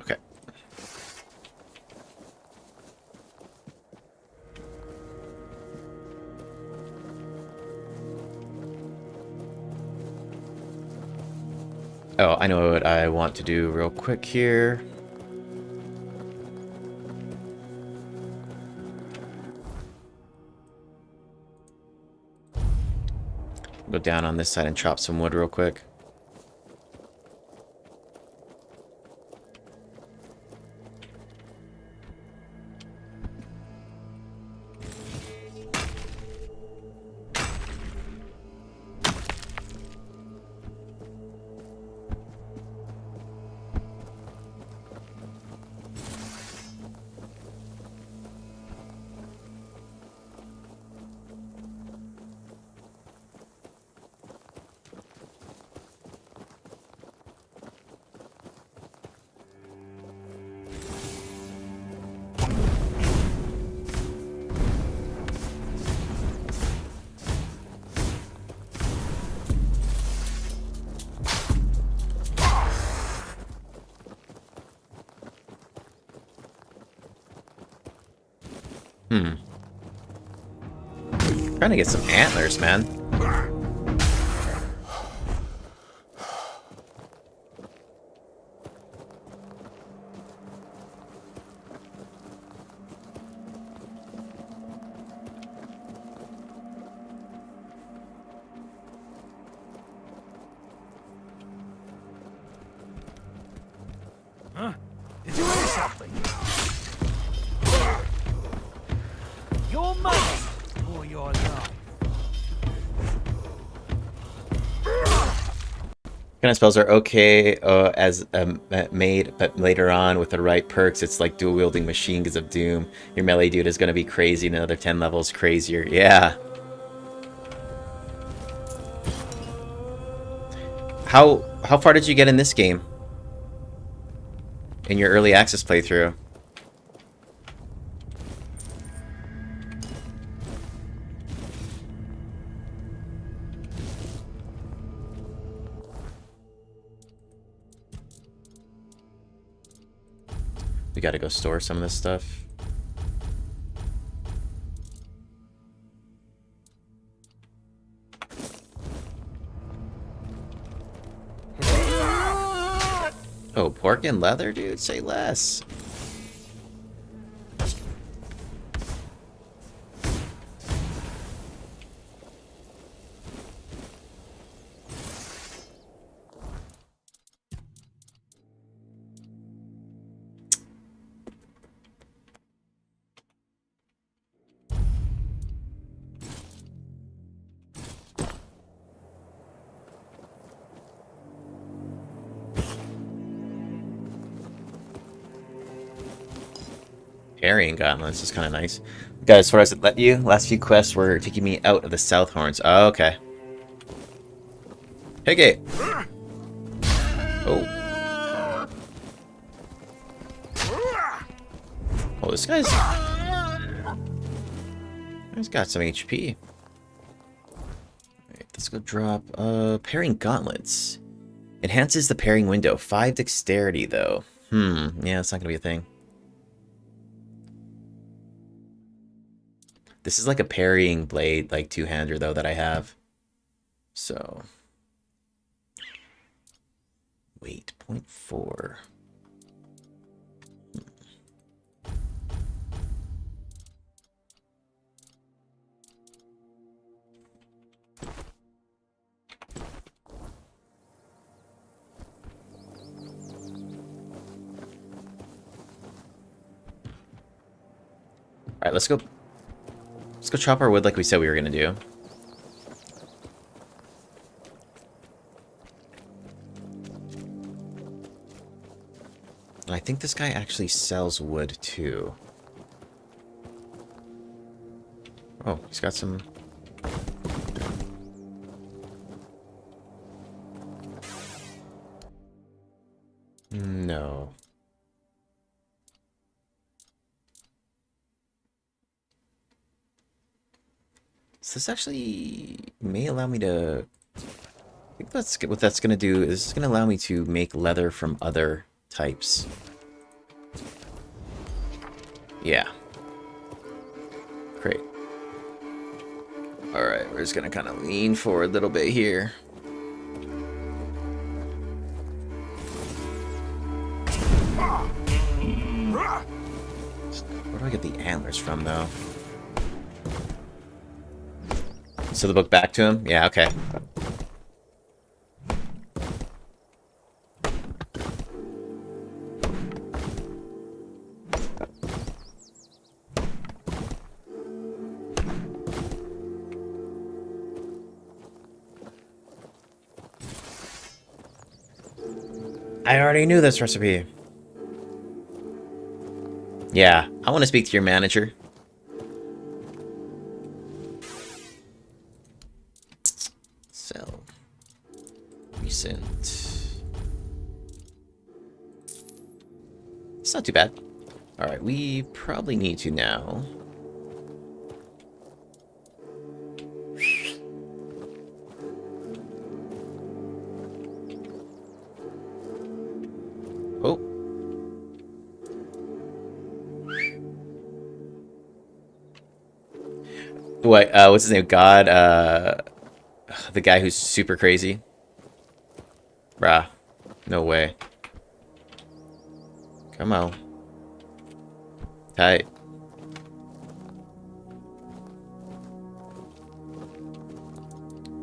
Okay. Oh, I know what I want to do real quick here. Go down on this side and chop some wood real quick. Trying to get some antlers, man. Huh? Did you hear something? Your money or your life? Kind of spells are okay as made, but later on with the right perks, it's like dual wielding machine guns of doom. Your melee dude is going to be crazy, and another 10 levels crazier. Yeah. How far did you get in this game? In your early access playthrough? We gotta go store some of this stuff. Oh, pork and leather, dude? Say less. Parrying gauntlets is kind of nice. Guys, as far as it let you, last few quests were taking me out of the South Horns. Oh, okay. Hey, gate. Oh. Oh, this guy's got some HP. Alright, let's go drop parrying gauntlets. Enhances the parrying window. 5 dexterity though. Yeah, that's not gonna be a thing. This is like a parrying blade, like two-hander though, that I have. So wait, 0.4. Alright, let's go chop our wood like we said we were gonna do. And I think this guy actually sells wood too. Oh, he's got some... No. So this actually may allow me to... I think that's what that's going to do is it's going to allow me to make leather from other types. Yeah. Great. Alright, we're just going to kind of lean forward a little bit here. Where do I get the antlers from, though? So the book back to him? Yeah, okay. I already knew this recipe. Yeah, I want to speak to your manager. Sell. Recent. It's not too bad. Alright, we probably need to now. Oh. What, what's his name? God, the guy who's super crazy? Bruh. No way. Come on. Tight.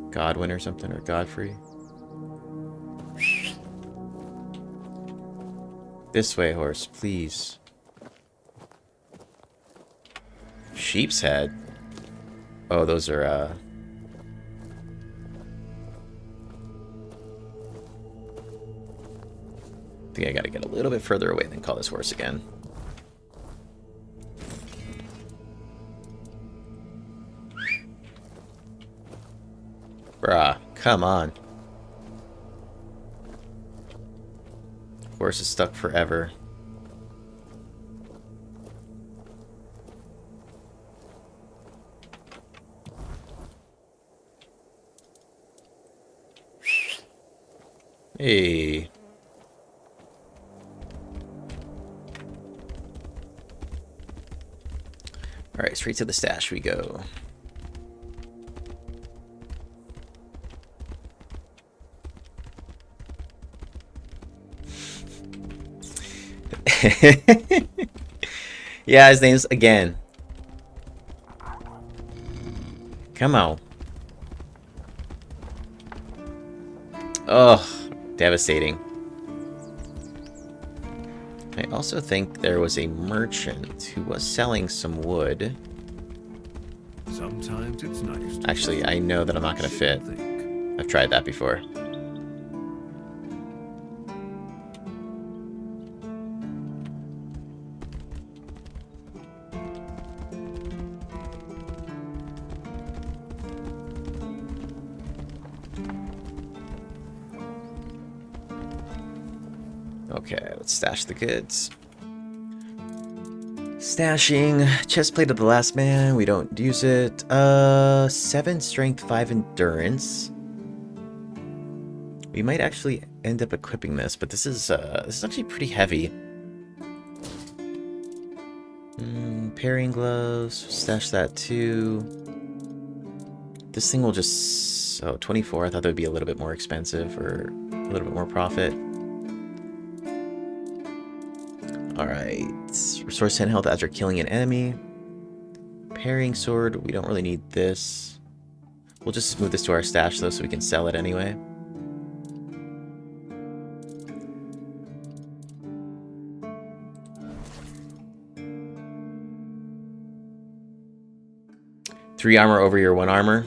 Godwin or something, or Godfrey. This way, horse, please. Sheep's head. Oh, those are, I think I gotta get a little bit further away than call this horse again. Bruh, come on. Horse is stuck forever. Hey. Alright, straight to the stash we go. Yeah, his name's again. Come on. Ugh, devastating. I also think there was a merchant who was selling some wood. Sometimes it's nice. Actually, I know that I'm not going to fit. I've tried that before. Okay, let's stash the goods. Stashing. Chestplate of the last man. We don't use it. 7 strength, 5 endurance. We might actually end up equipping this, but this is actually pretty heavy. Parrying gloves. Stash that too. This thing will just... Oh, 24. I thought that would be a little bit more expensive or a little bit more profit. Alright. Restores 10 health after killing an enemy. Parrying sword. We don't really need this. We'll just move this to our stash though so we can sell it anyway. Three armor over your 1 armor.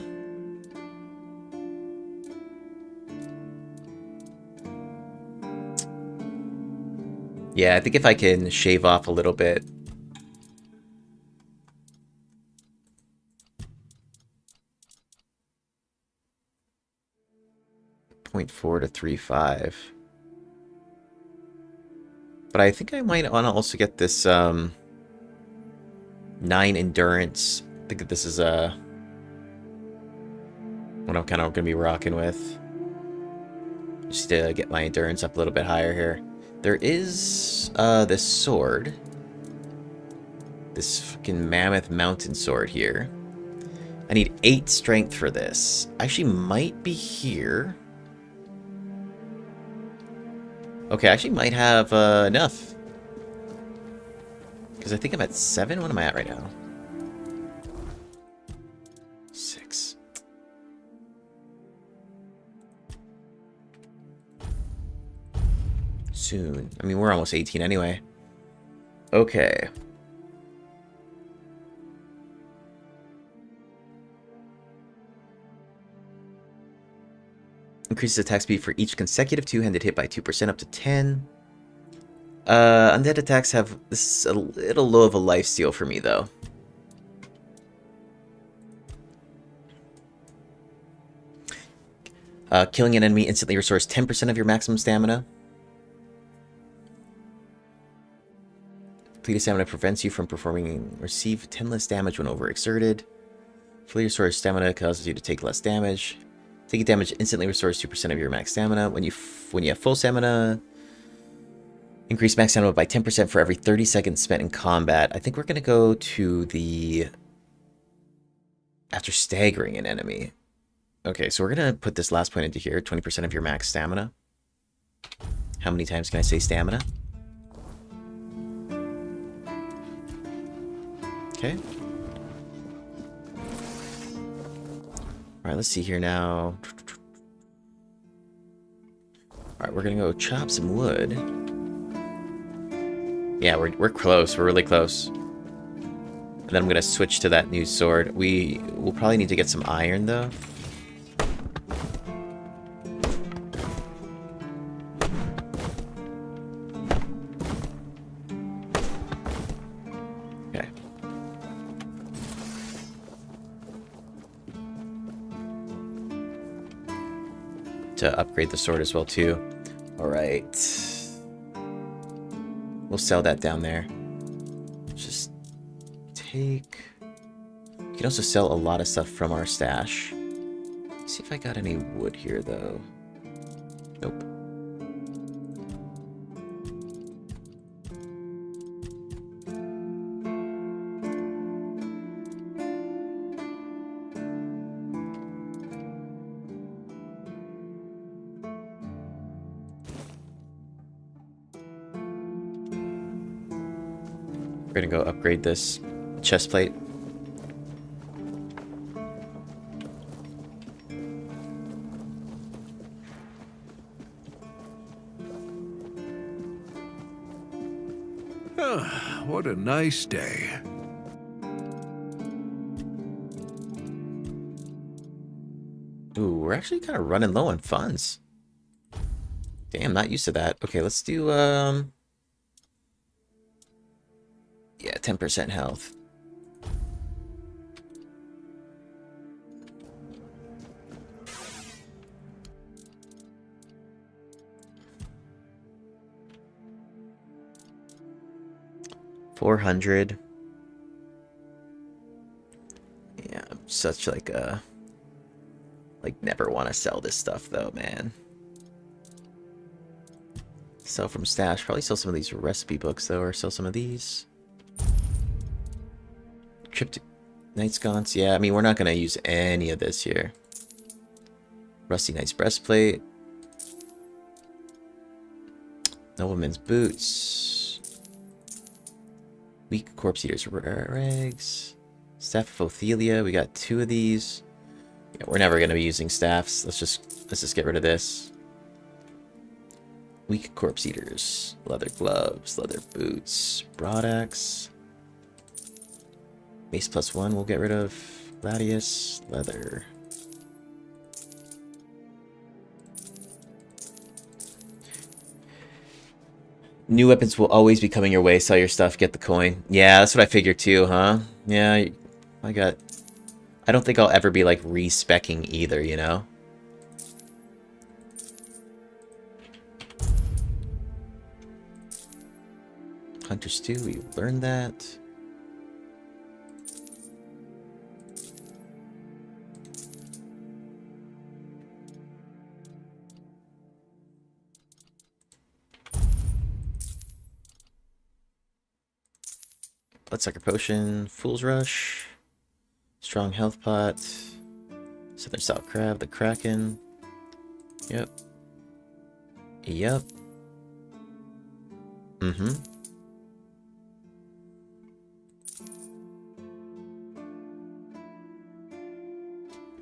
Yeah, I think if I can shave off a little bit. .4 to 3.5. But I think I might want to also get this 9 endurance. I think that this is what I'm kind of going to be rocking with. Just to get my endurance up a little bit higher here. There is this sword. This fucking mammoth mountain sword here. I need 8 strength for this. Actually might be here. Okay, I actually might have enough. Because I think I'm at 7. What am I at right now? 6. Soon. I mean, we're almost 18 anyway. Okay. Increases attack speed for each consecutive two-handed hit by 2% up to 10. Undead attacks have... This is a little low of a lifesteal for me, though. Killing an enemy instantly restores 10% of your maximum stamina. Depleted stamina prevents you from receive 10 less damage when overexerted. Fully restores stamina causes you to take less damage. Taking damage instantly restores 2% of your max stamina. When you have full stamina, increase max stamina by 10% for every 30 seconds spent in combat. I think we're going to go to the... After staggering an enemy. Okay, so we're going to put this last point into here. 20% of your max stamina. How many times can I say stamina? Okay. Alright, let's see here now. Alright, we're gonna go chop some wood. Yeah, we're close. We're really close. And then I'm gonna switch to that new sword. We'll probably need to get some iron, though. To upgrade the sword as well too. All right, we'll sell that down there. Just take... You can also sell a lot of stuff from our stash. Let's see if I got any wood here though. Nope. We're gonna go upgrade this chest plate. What a nice day. Ooh, we're actually kind of running low on funds. Damn, not used to that. Okay, let's do yeah, 10% health. 400. Yeah, I'm such like a... Like, never want to sell this stuff, though, man. Sell from stash. Probably sell some of these recipe books, though, or sell some of these. Trip to Night Sconce. Yeah, I mean, we're not going to use any of this here. Rusty Knight's Breastplate. Nobleman's Boots. Weak Corpse Eater's Rags. Staff of Othelia. We got 2 of these. Yeah, we're never going to be using staffs. Let's just get rid of this. Weak Corpse Eaters. Leather gloves. Leather boots. Broadaxe. Mace +1 we'll get rid of. Gladius. Leather. New weapons will always be coming your way. Sell your stuff, get the coin. Yeah, that's what I figured too, huh? Yeah, I don't think I'll ever be, like, re-speccing either, you know? Hunter Stew, we learned that. Bloodsucker Potion, Fool's Rush. Strong Health Pot. Southern Salt Crab, the Kraken. Yep. Yep. Mm-hmm.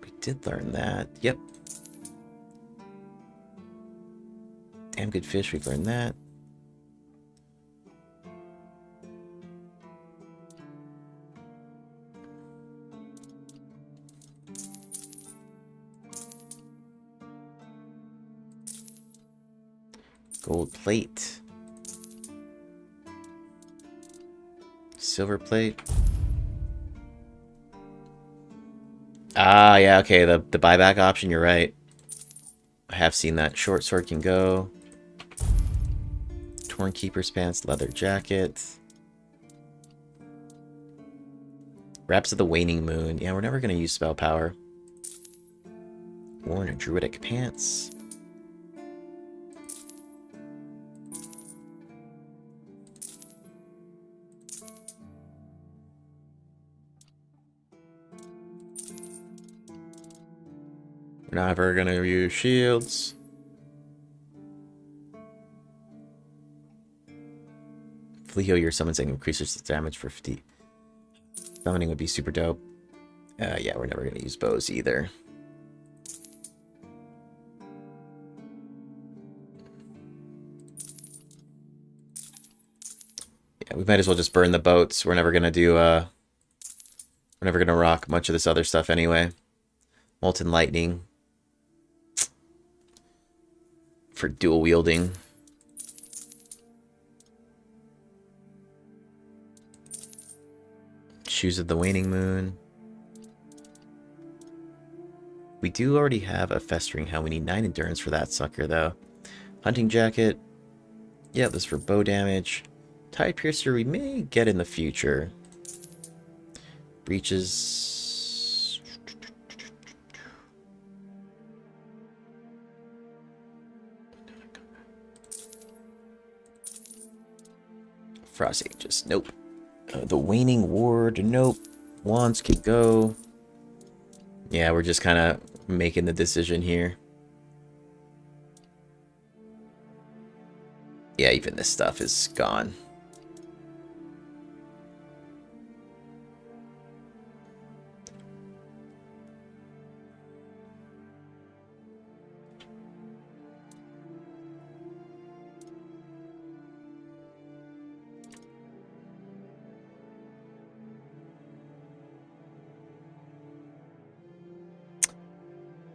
We did learn that. Yep. Damn Good Fish, we've learned that. Gold plate. Silver plate. Ah, yeah, okay, the buyback option, you're right. I have seen that. Short sword can go. Torn Keeper's Pants, leather jacket. Wraps of the Waning Moon. Yeah, we're never going to use spell power. Worn Druidic Pants. We're never going to use shields. Flee heal your summon saying increases the damage for 50. Summoning would be super dope. Yeah, we're never going to use bows either. Yeah, we might as well just burn the boats. We're never going to do, we're never going to rock much of this other stuff anyway. Molten Lightning. For dual wielding. Shoes of the Waning Moon. We do already have a Festering Hound. We need 9 endurance for that sucker, though. Hunting Jacket. Yeah, this is for bow damage. Tide Piercer we may get in the future. Breeches. Frost Aegis. Nope. The Waning Ward. Nope. Wands can go. Yeah, we're just kind of making the decision here. Yeah, even this stuff is gone.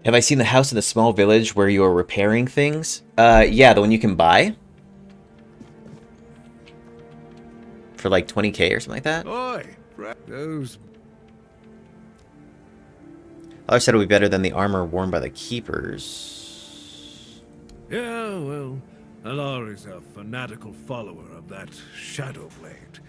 Have I seen the house in the small village where you are repairing things? Yeah, the one you can buy. For like 20k or something like that? Oi, those. Others said it would be better than the armor worn by the keepers. Yeah, well, Alar is a fanatical follower of that Shadow Blade.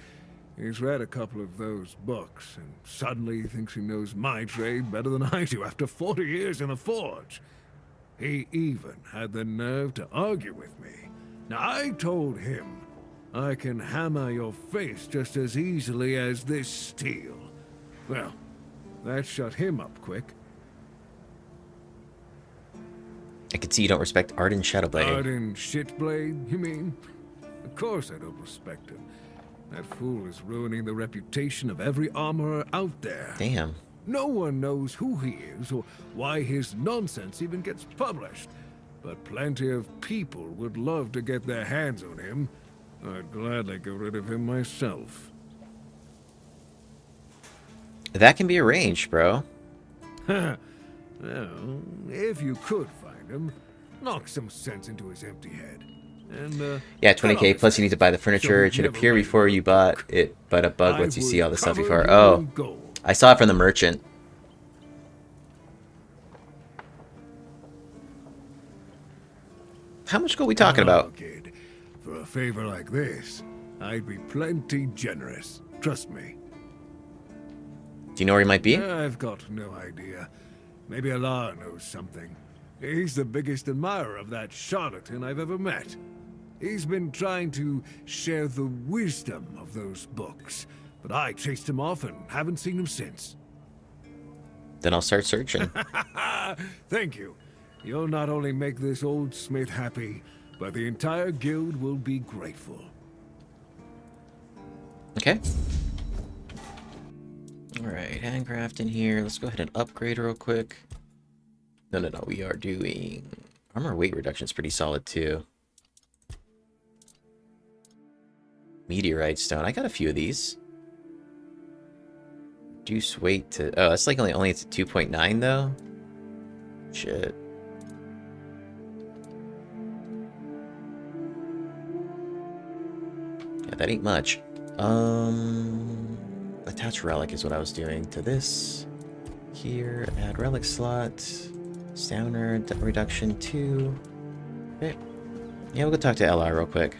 He's read a couple of those books, and suddenly he thinks he knows my trade better than I do after 40 years in a forge. He even had the nerve to argue with me. Now, I told him I can hammer your face just as easily as this steel. Well, that shut him up quick. I can see you don't respect Arden Shadowblade. Arden Shitblade, you mean? Of course I don't respect him. That fool is ruining the reputation of every armorer out there. Damn. No one knows who he is or why his nonsense even gets published. But plenty of people would love to get their hands on him. I'd gladly get rid of him myself. That can be arranged, bro. Well, if you could find him, knock some sense into his empty head. And, yeah, 20k plus you need to buy the furniture. It should appear before you bought it, but a bug lets you see all the stuff before. Oh, I saw it from the merchant. How much gold we talking about? Kid, for a favor like this, I'd be plenty generous. Trust me. Do you know where he might be? I've got no idea. Maybe Allah knows something. He's the biggest admirer of that charlatan I've ever met. He's been trying to share the wisdom of those books, but I chased him off and haven't seen him since. Then I'll start searching. Thank you. You'll not only make this old smith happy, but the entire guild will be grateful. Okay. Alright, handcraft in here. Let's go ahead and upgrade real quick. No, we are doing... Armor weight reduction is pretty solid, too. Meteorite stone. I got a few of these. Reduce weight to... Oh, that's like only to 2.9, though? Shit. Yeah, that ain't much. Attach relic is what I was doing to this. Here, add relic slot. Stamina reduction 2. Okay. Yeah, we'll go talk to LR real quick.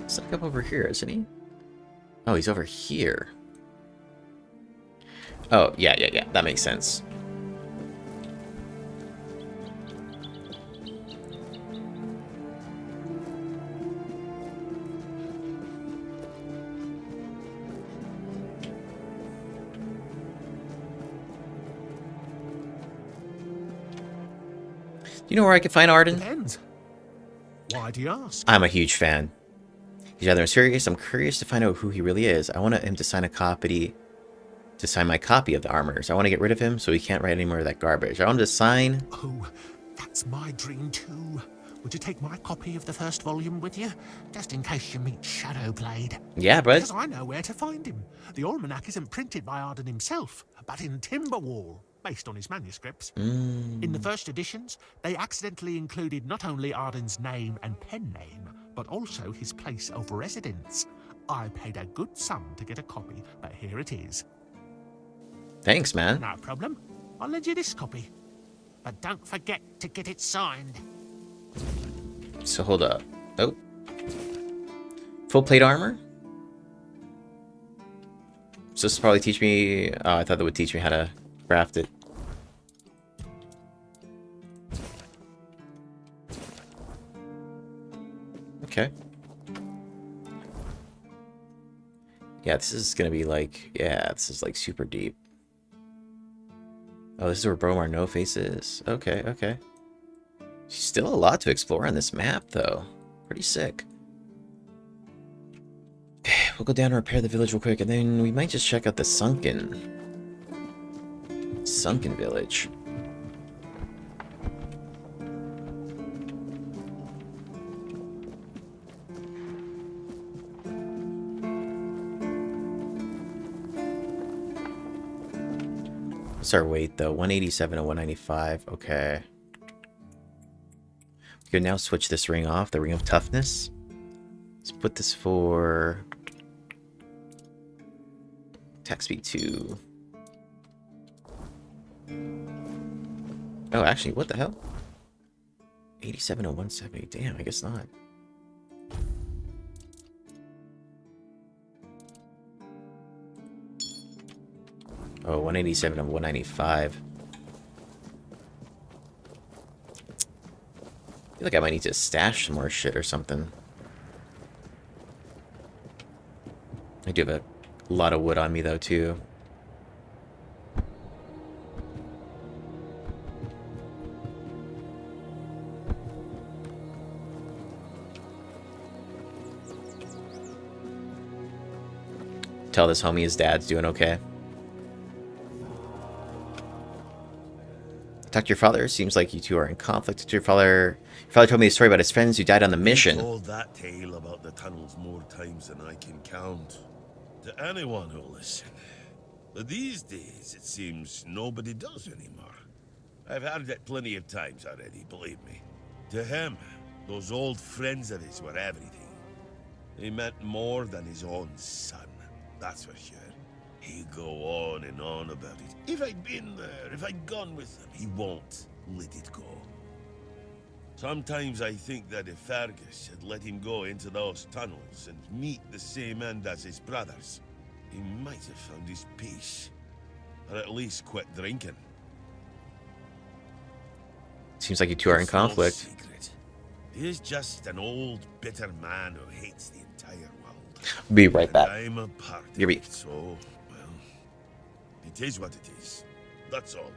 He's like up over here, isn't he? Oh, he's over here. Oh, yeah. That makes sense. Do you know where I can find Arden? Depends. Why do you ask? I'm a huge fan. He's rather mysterious. I'm curious to find out who he really is. I want him to sign my copy of the armors. I want to get rid of him so he can't write any more of that garbage. I want him to sign. Oh, that's my dream too. Would you take my copy of the first volume with you? Just in case you meet Shadowblade. Yeah, bud. Because I know where to find him. The almanac isn't printed by Arden himself, but in Timberwall, based on his manuscripts. In the first editions, they accidentally included not only Arden's name and pen name, but also his place of residence. I paid a good sum to get a copy, but here it is. Thanks, man. No problem. I'll lend you this copy. But don't forget to get it signed. So hold up. Oh. Full plate armor? So this will probably teach me... Oh, I thought that would teach me how to craft it. Okay. Yeah, this is gonna be like... Yeah, this is like super deep. Oh, this is where Bromar No Face is. Okay. Still a lot to explore on this map, though. Pretty sick. We'll go down and repair the village real quick, and then we might just check out the sunken village. What's our weight, though? 187 and 195. Okay. You can now switch this ring off, the Ring of Toughness. Let's put this for attack speed 2. Oh, actually, what the hell? 87 and 170. Damn, I guess not. Oh, 187 and 195. I feel like I might need to stash some more shit or something. I do have a lot of wood on me, though, too. Tell this homie his dad's doing okay. Talk to your father. Seems like you two are in conflict. Your father told me a story about his friends who died on the mission. I've told that tale about the tunnels more times than I can count. To anyone who'll listen. But these days, it seems nobody does anymore. I've heard it plenty of times already, believe me. To him, those old friends of his were everything. They meant more than his own son, that's for sure. He'd go on and on about it. If I'd been there, if I'd gone with him, he won't let it go. Sometimes I think that if Fergus had let him go into those tunnels and meet the same end as his brothers, he might have found his peace. Or at least quit drinking. Seems like you two are in conflict. Secret. He's just an old, bitter man who hates the entire world. Be right back. And I'm a part of You'll be. it, so, well, it is what it is. That's all.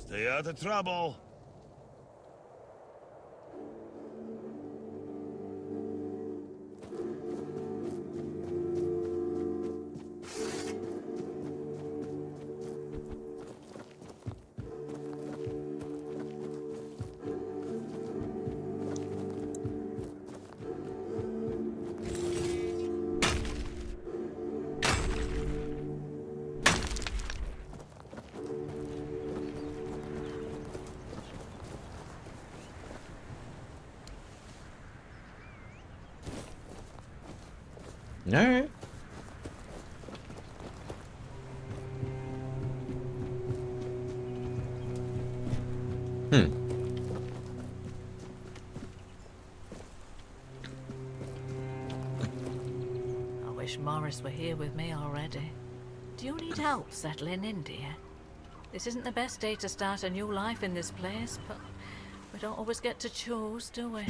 Stay out of trouble. Alright. I wish Morris were here with me already. Do you need help settling in, dear? This isn't the best day to start a new life in this place, but we don't always get to choose, do we?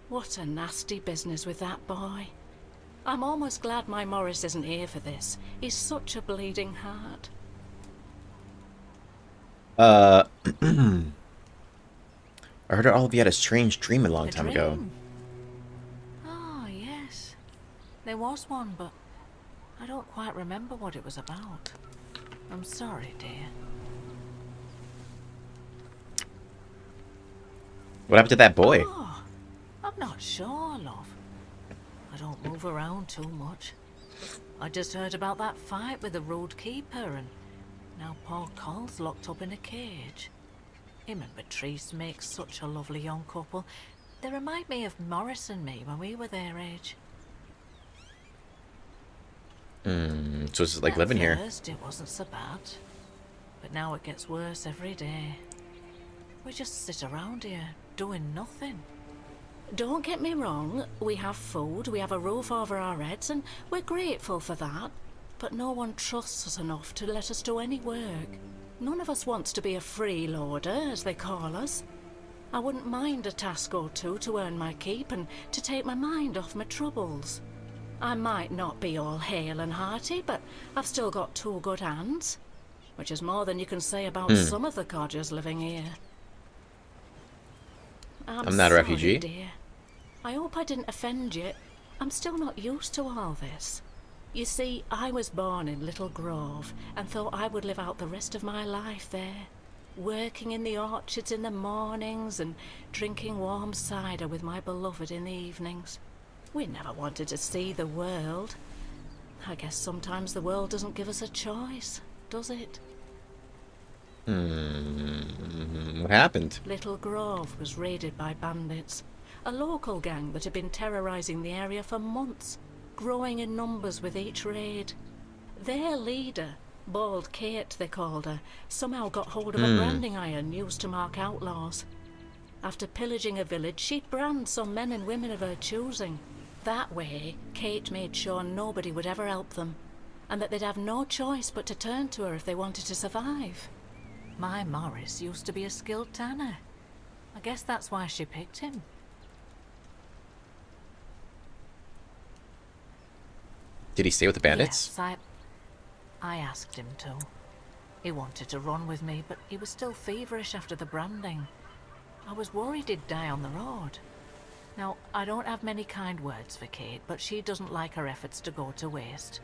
What a nasty business with that boy. I'm almost glad my Morris isn't here for this. He's such a bleeding heart. I heard all of you had a strange dream a long time ago. Oh, yes. There was one, but I don't quite remember what it was about. I'm sorry, dear. What happened to that boy? Oh, I'm not sure, love. I don't move around too much. I just heard about that fight with the road keeper, and now poor Cole's locked up in a cage. Him and Patrice make such a lovely young couple. They remind me of Morris and me when we were their age. So it's like living here. At first, it wasn't so bad, but now it gets worse every day. We just sit around here, doing nothing. Don't get me wrong, we have food, we have a roof over our heads, and we're grateful for that. But no one trusts us enough to let us do any work. None of us wants to be a freeloader, as they call us. I wouldn't mind a task or two to earn my keep and to take my mind off my troubles. I might not be all hale and hearty, but I've still got two good hands, which is more than you can say about some of the codgers living here. I'm not a refugee. Dear. I hope I didn't offend you. I'm still not used to all this. You see, I was born in Little Grove and thought I would live out the rest of my life there, working in the orchards in the mornings and drinking warm cider with my beloved in the evenings. We never wanted to see the world. I guess sometimes the world doesn't give us a choice, does it? What happened? Little Grove was raided by bandits, a local gang that had been terrorizing the area for months, growing in numbers with each raid. Their leader, Bald Kate they called her, somehow got hold of a branding iron used to mark outlaws. After pillaging a village, she'd brand some men and women of her choosing. That way, Kate made sure nobody would ever help them, and that they'd have no choice but to turn to her if they wanted to survive. My Morris used to be a skilled tanner. I guess that's why she picked him. Did he stay with the bandits? Yes, I asked him to. He wanted to run with me, but he was still feverish after the branding. I was worried he'd die on the road. Now, I don't have many kind words for Kate, but she doesn't like her efforts to go to waste.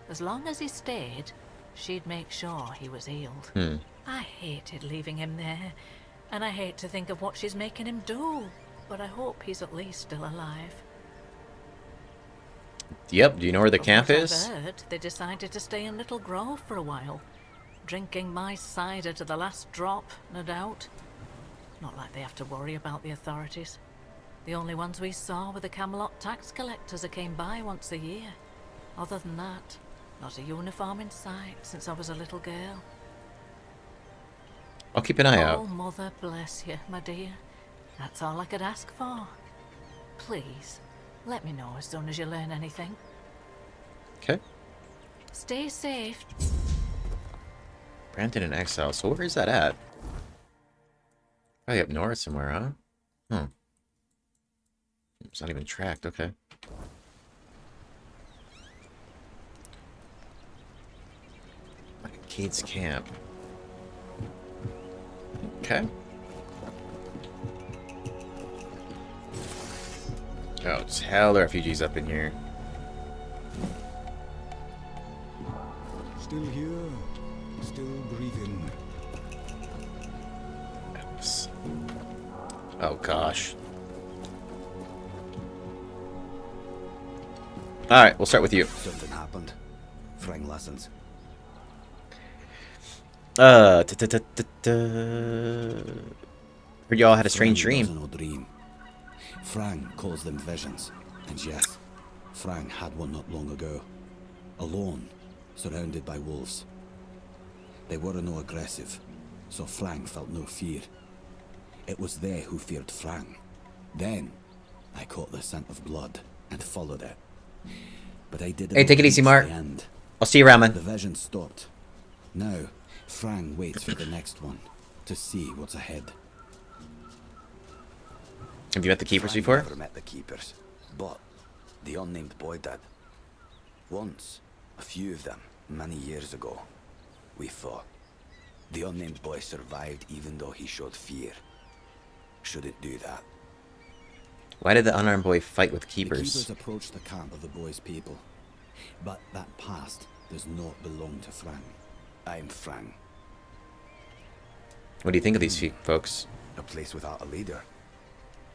As long as he stayed, she'd make sure he was healed. I hated leaving him there, and I hate to think of what she's making him do, but I hope he's at least still alive. Yep, do you know where the camp I've is? heard they decided to stay in Little Grove for a while, drinking my cider to the last drop, no doubt. Not like they have to worry about the authorities. The only ones we saw were the Camelot tax collectors who came by once a year. Other than that, not a uniform in sight since I was a little girl. I'll keep an eye Oh, out. Mother bless you, my dear. That's all I could ask for. Please, let me know as soon as you learn anything. Okay. Stay safe. Brandon in exile. So where is that at? Probably up north somewhere, huh? It's not even tracked. Okay. Kate's camp. Okay. Oh, it's hell of refugees up in here. Still here, still breathing. Oh gosh. Alright, we'll start with you. Something happened. Frang listens. Heard y'all had a strange Frang dream. doesn't know dream. Frang calls them visions. And yes, Frang had one not long ago. Alone, surrounded by wolves. They were no aggressive, so Frang felt no fear. It was they who feared Frang. Then, I caught the scent of blood and followed it. But I didn't. Hey, take it easy, reach Mark. the end. I'll see you around, man. The vision stopped. Now, Frang waits for the next one to see what's ahead. Have you met the keepers Frang before? Never met the keepers, but the unnamed boy did. Once, a few of them, many years ago, we fought. The unnamed boy survived even though he showed fear. Shouldn't do that. Why did the unarmed boy fight with The keepers? keepers approached the camp of the boy's people. But that past does not belong to Frang. I'm Frang. What do you think of these folks? A place without a leader.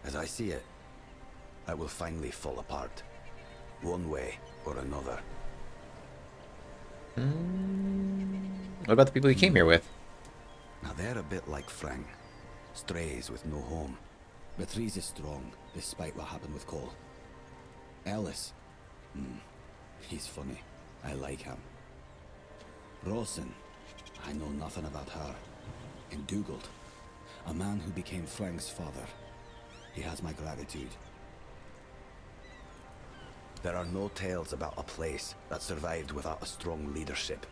As I see it, it will finally fall apart. One way or another. What about the people you came here with? Now they're a bit like Frang. Strays with no home. But Reese is strong, despite what happened with Cole. Ellis. He's funny. I like him. Rawson. I know nothing about her. And Dugald. A man who became Frang's father. He has my gratitude. There are no tales about a place that survived without a strong leadership.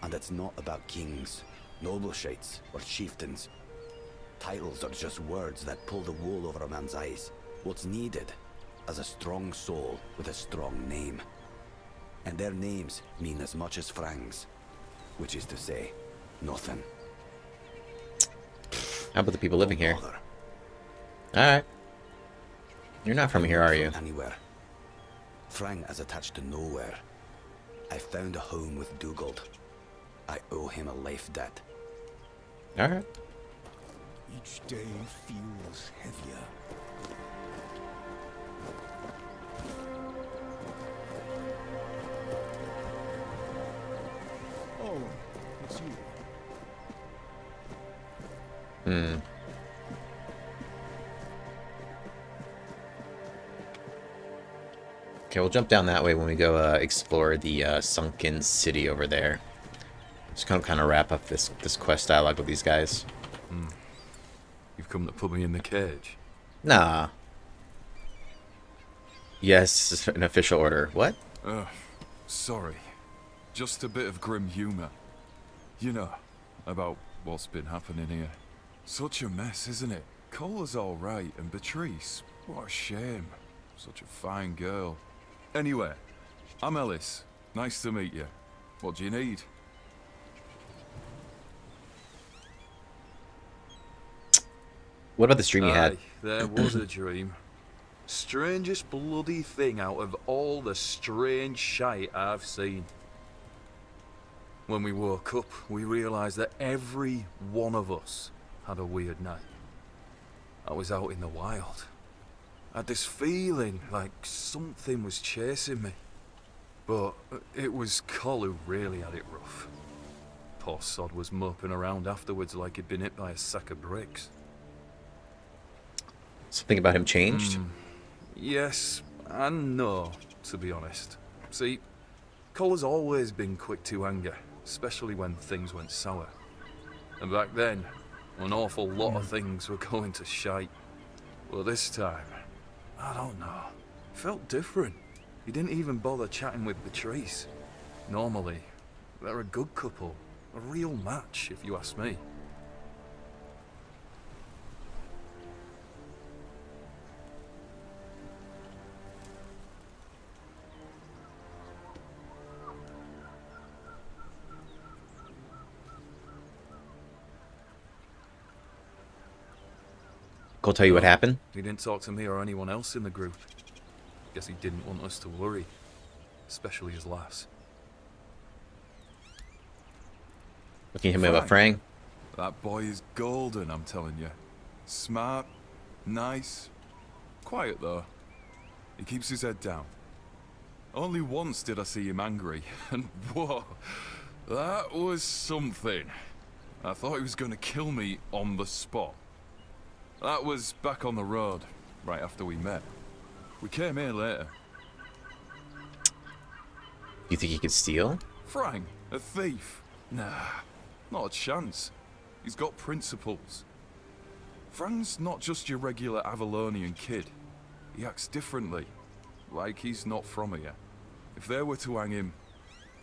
And it's not about kings, nobleshites, or chieftains. Titles are just words that pull the wool over a man's eyes. What's needed is a strong soul with a strong name. And their names mean as much as Frang's. Which is to say, nothing. How about the people living here? Alright. You're not from here, are you? Anywhere. Frang is attached to nowhere. I found a home with Dugald. I owe him a life debt. Alright. Each day feels heavier. Oh, it's you. Okay, we'll jump down that way when we go explore the sunken city over there. Just kind of wrap up this quest dialogue with these guys. You've come to put me in the cage? Nah. Yes, it's an official order. What? Sorry. Just a bit of grim humor. You know, about what's been happening here. Such a mess, isn't it? Cola's all right, and Beatrice, what a shame. Such a fine girl. Anyway, I'm Ellis. Nice to meet you. What do you need? What about the dream you had? Aye, there was a dream. Strangest bloody thing out of all the strange shite I've seen. When we woke up, we realised that every one of us had a weird night. I was out in the wild. I had this feeling like something was chasing me. But it was Col who really had it rough. Poor sod was moping around afterwards like he'd been hit by a sack of bricks. Something about him changed? Yes and no, to be honest. See, Cole has always been quick to anger, especially when things went sour. And back then, an awful lot of things were going to shite. Well, this time, I don't know. It felt different. He didn't even bother chatting with Beatrice. Normally, they're a good couple. A real match, if you ask me. Go tell you what happened? He didn't talk to me or anyone else in the group. Guess he didn't want us to worry, especially his lass. What can you tell me about Frang? That boy is golden, I'm telling you. Smart, nice, quiet though. He keeps his head down. Only once did I see him angry, and whoa, that was something. I thought he was going to kill me on the spot. That was back on the road, right after we met. We came here later. You think he could steal? Frang, a thief? Nah, not a chance. He's got principles. Frang's not just your regular Avalonian kid. He acts differently, like he's not from here. If they were to hang him,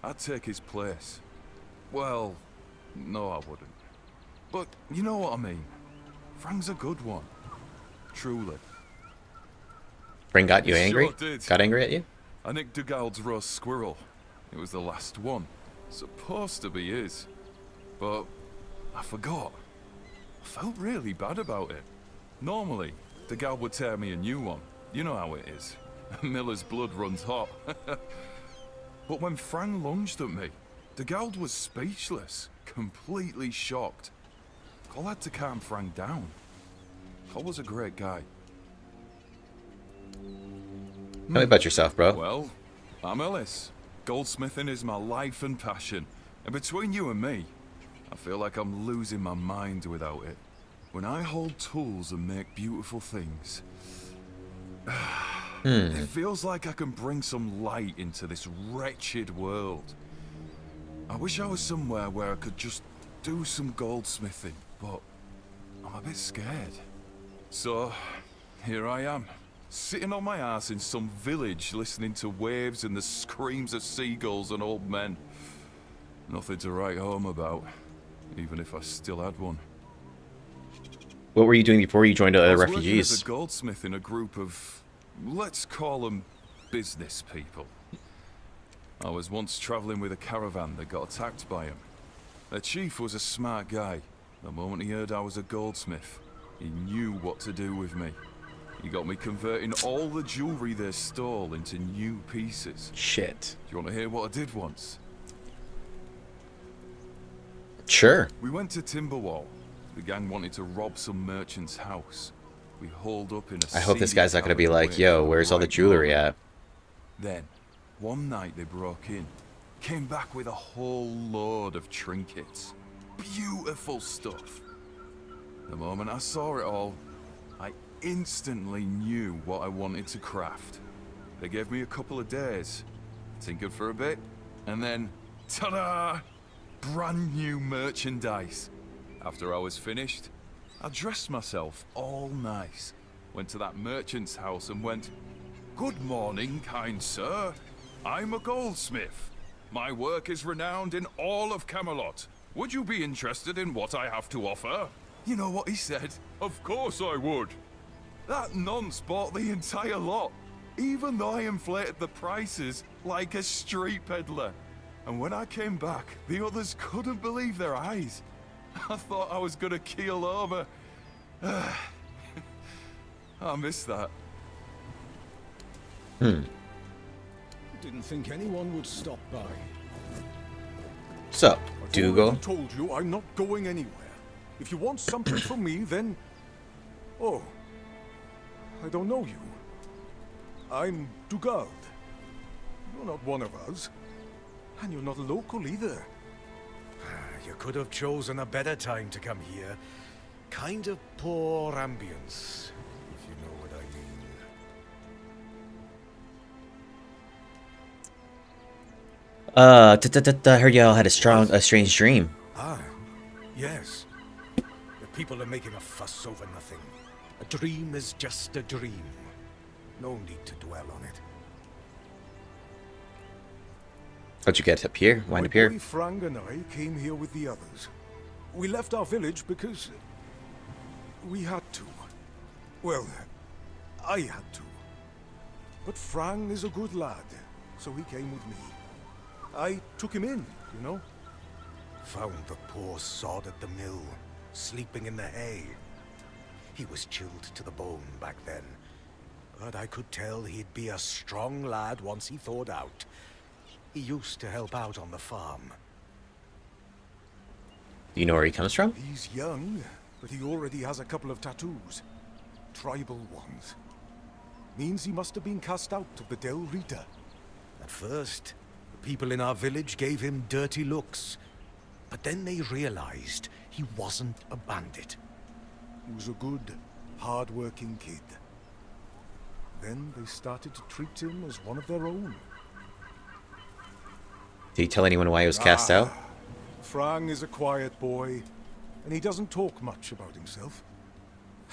I'd take his place. Well, no I wouldn't. But you know what I mean. Frang's a good one. Truly. Frang got you angry? Sure did. Got angry at you? I nicked Dugald's roast squirrel. It was the last one. Supposed to be his. But I forgot. I felt really bad about it. Normally, Dugald would tear me a new one. You know how it is. Miller's blood runs hot. But when Frang lunged at me, Dugald was speechless, completely shocked. Cole had to calm Frang down. Cole was a great guy. Tell me about yourself, bro. Well, I'm Ellis. Goldsmithing is my life and passion. And between you and me, I feel like I'm losing my mind without it. When I hold tools and make beautiful things, it feels like I can bring some light into this wretched world. I wish I was somewhere where I could just do some goldsmithing, but I'm a bit scared. So, here I am, sitting on my ass in some village listening to waves and the screams of seagulls and old men. Nothing to write home about, even if I still had one. What were you doing before you joined other I was working refugees? as a goldsmith in a group of, let's call them business people. I was once traveling with a caravan that got attacked by him. Their chief was a smart guy. The moment he heard I was a goldsmith, he knew what to do with me. He got me converting all the jewelry they stole into new pieces. Shit. Do you want to hear what I did once? Sure. We went to Timberwall. The gang wanted to rob some merchant's house. We holed up in a I hope this seedy guy's not going to be cabin like, waiting yo, for where's the all the right jewelry moment. at? Then, one night they broke in. Came back with a whole load of trinkets. Beautiful stuff. The moment I saw it all, I instantly knew what I wanted to craft. They gave me a couple of days, tinkered for a bit, and then, ta-da! Brand new merchandise. After I was finished, I dressed myself all nice, went to that merchant's house and went, "Good morning, kind sir. I'm a goldsmith. My work is renowned in all of Camelot. Would you be interested in what I have to offer?" You know what he said? Of course I would. That nonce bought the entire lot, even though I inflated the prices like a street peddler. And when I came back, the others couldn't believe their eyes. I thought I was gonna keel over. I miss that. Didn't think anyone would stop by. So, I've Dougal. already told you I'm not going anywhere. If you want something from me, then... Oh, I don't know you. I'm Dugald. You're not one of us. And you're not local either. You could have chosen a better time to come here. Kind of poor ambience, if you know what I mean. I heard y'all had a strange dream. Ah, yes. The people are making a fuss over nothing. A dream is just a dream. No need to dwell on it. How'd you get up here? Wind up My here? boy Frang and I came here with the others. We left our village because we had to. Well, I had to. But Frang is a good lad, so he came with me. I took him in, you know. Found the poor sod at the mill, sleeping in the hay. He was chilled to the bone back then. But I could tell he'd be a strong lad once he thawed out. He used to help out on the farm. Do you know where he comes from? He's young, but he already has a couple of tattoos. Tribal ones. Means he must have been cast out of the Del Rita. At first, the people in our village gave him dirty looks. But then they realized he wasn't a bandit. He was a good, hard-working kid. Then they started to treat him as one of their own. Did he tell anyone why he was cast out? Frang is a quiet boy, and he doesn't talk much about himself.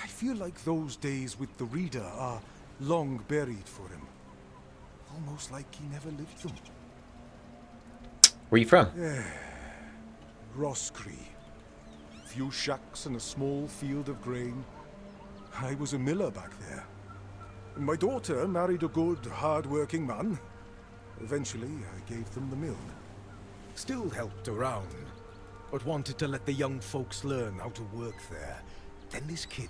I feel like those days with the reader are long buried for him. Almost like he never lived them. Where are you from? Roscree. Few shacks and a small field of grain. I was a miller back there. And my daughter married a good, hard-working man. Eventually, I gave them the mill. Still helped around, but wanted to let the young folks learn how to work there. Then this kid,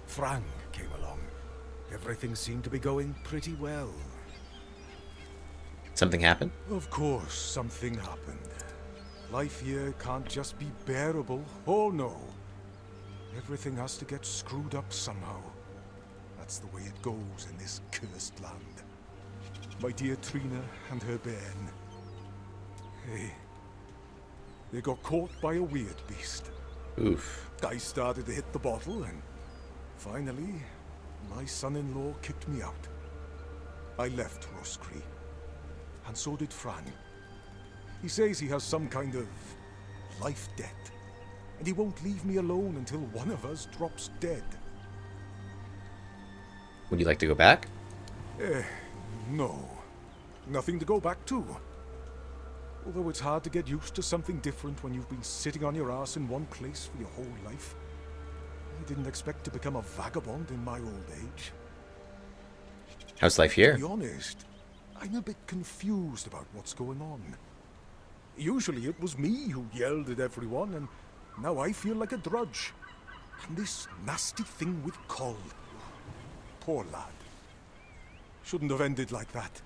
Frang, came along. Everything seemed to be going pretty well. Something happened? Of course, something happened. Life here can't just be bearable. Oh no. Everything has to get screwed up somehow. That's the way it goes in this cursed land. My dear Trina and her bairn. They got caught by a weird beast. Oof. I started to hit the bottle, and finally, my son-in-law kicked me out. I left Roscree, and so did Fran. He says he has some kind of life debt, and he won't leave me alone until one of us drops dead. Would you like to go back? No. Nothing to go back to. Although it's hard to get used to something different when you've been sitting on your ass in one place for your whole life. I didn't expect to become a vagabond in my old age. How's life here? To be honest, I'm a bit confused about what's going on. Usually it was me who yelled at everyone, and now I feel like a drudge. And this nasty thing with Coll. Poor lad. Shouldn't have ended like that.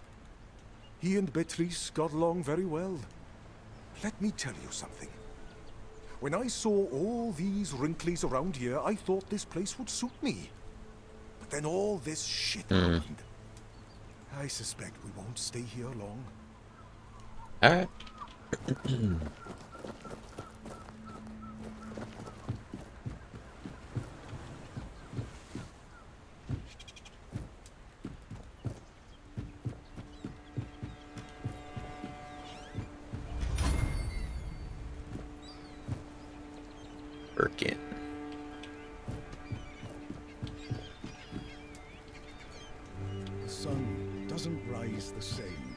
He and Beatrice got along very well. Let me tell you something. When I saw all these wrinklies around here, I thought this place would suit me. But then all this shit happened. I suspect we won't stay here long. Alright. Birkin. The sun doesn't rise the same.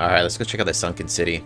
Alright, let's go check out the sunken city.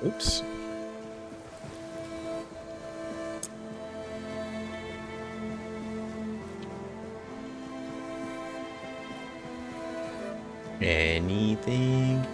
Oops. Anything?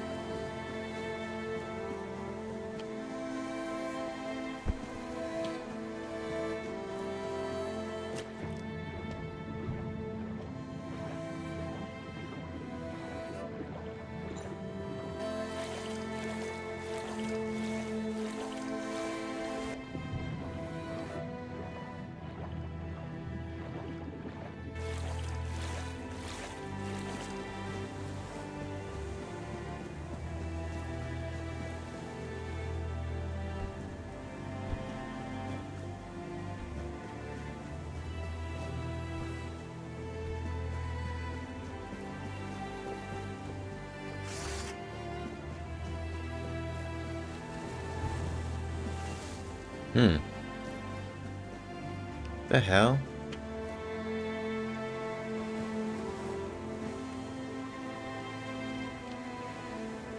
The hell?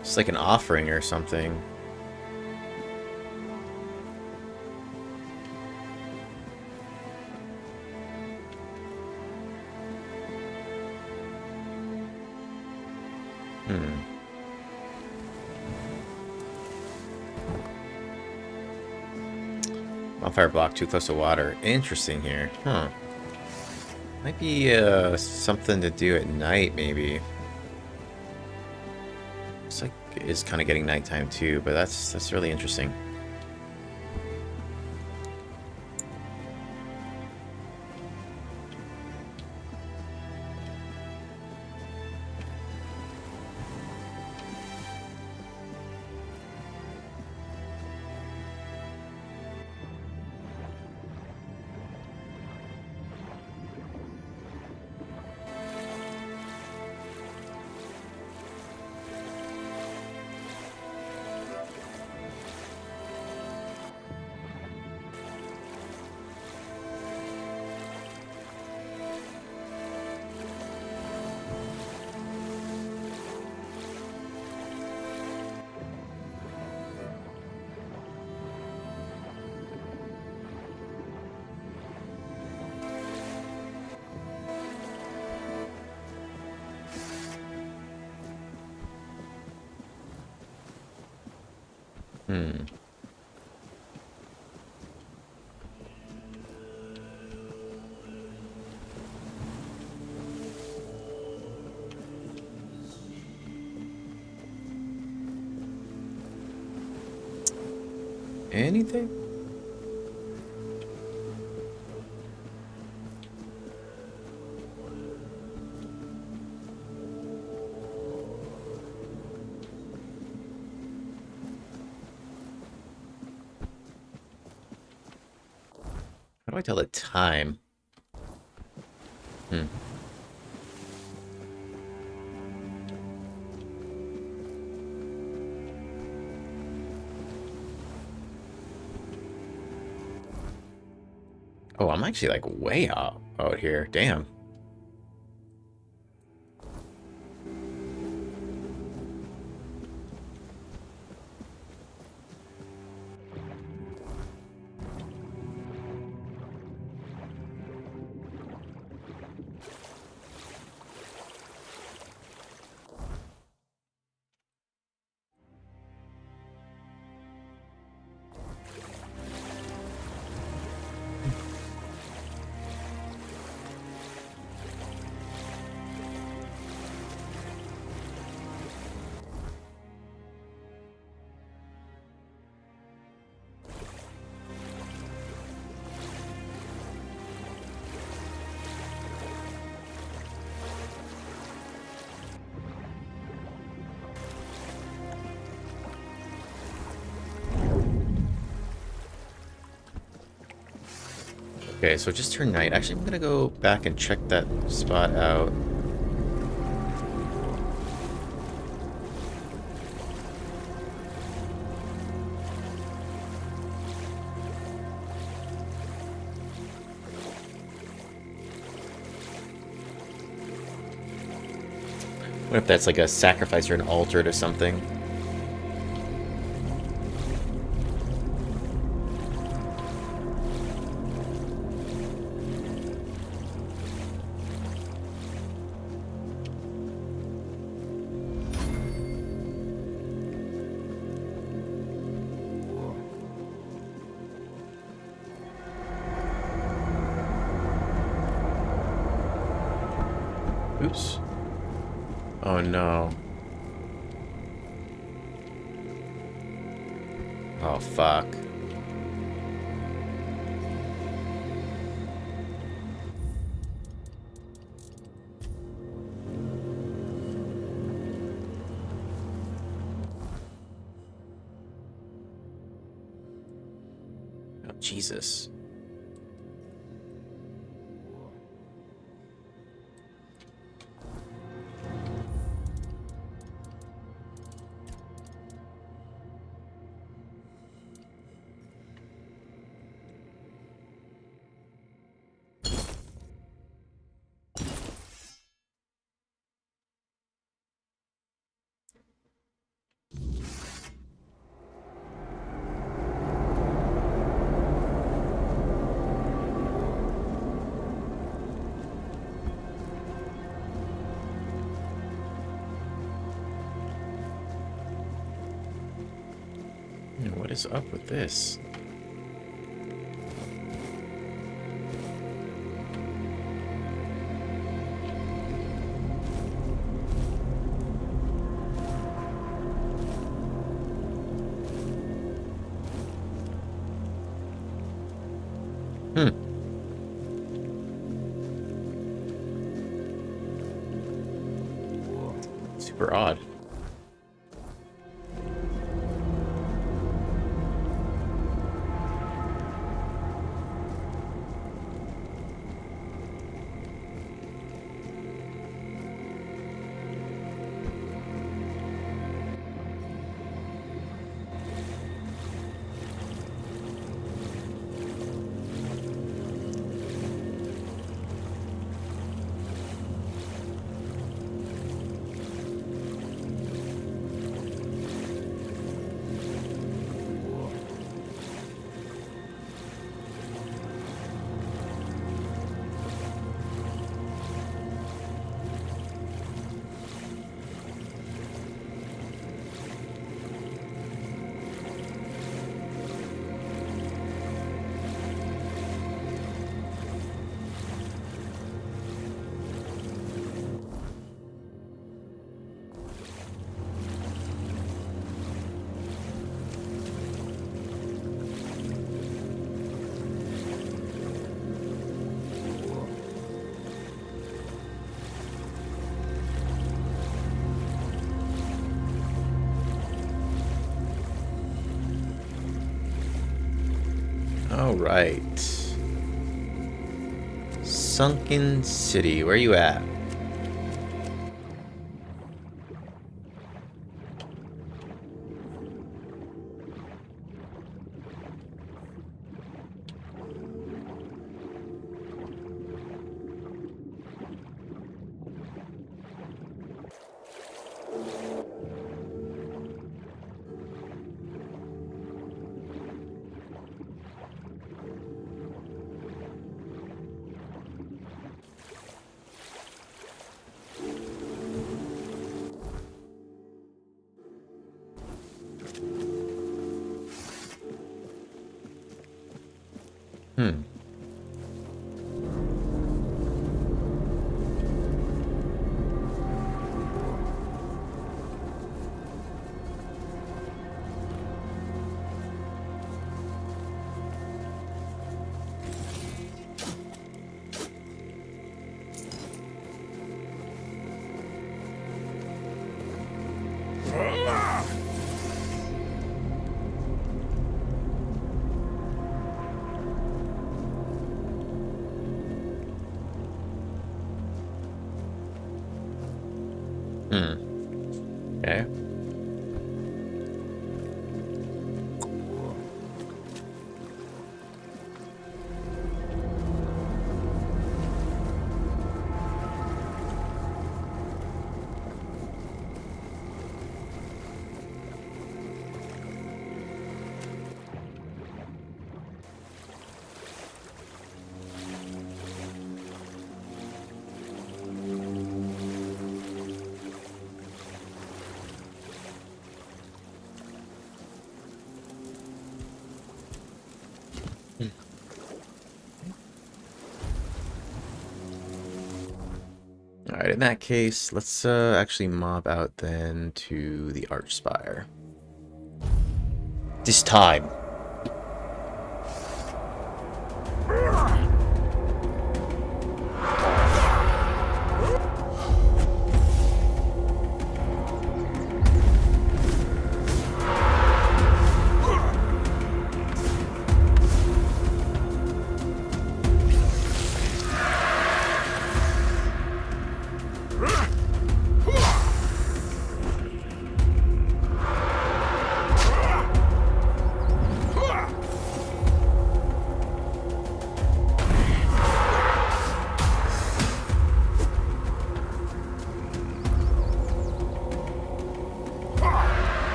It's like an offering or something. Bonfire block too close to water. Interesting here. Huh. Might be something to do at night, maybe. Looks like it is kind of getting nighttime too, but that's really interesting. Anything? How do I tell the time? Oh, I'm actually like way out here. Damn. Okay, so it just turned night. Actually, I'm gonna go back and check that spot out. What if that's like a sacrifice or an altar to something? Oops. Oh no. Oh fuck. Oh Jesus. is up with this? Super odd. All right. Sunken City, where you at? Okay. Alright, in that case, let's actually mob out then to the Archspire. This time.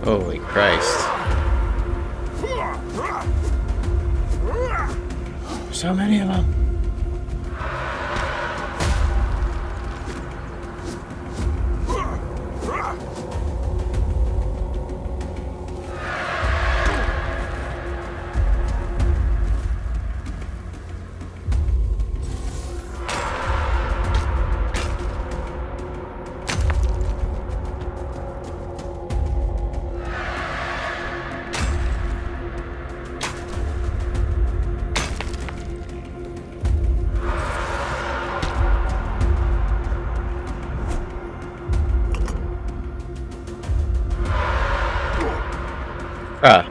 Holy Christ. So many of them. Ah.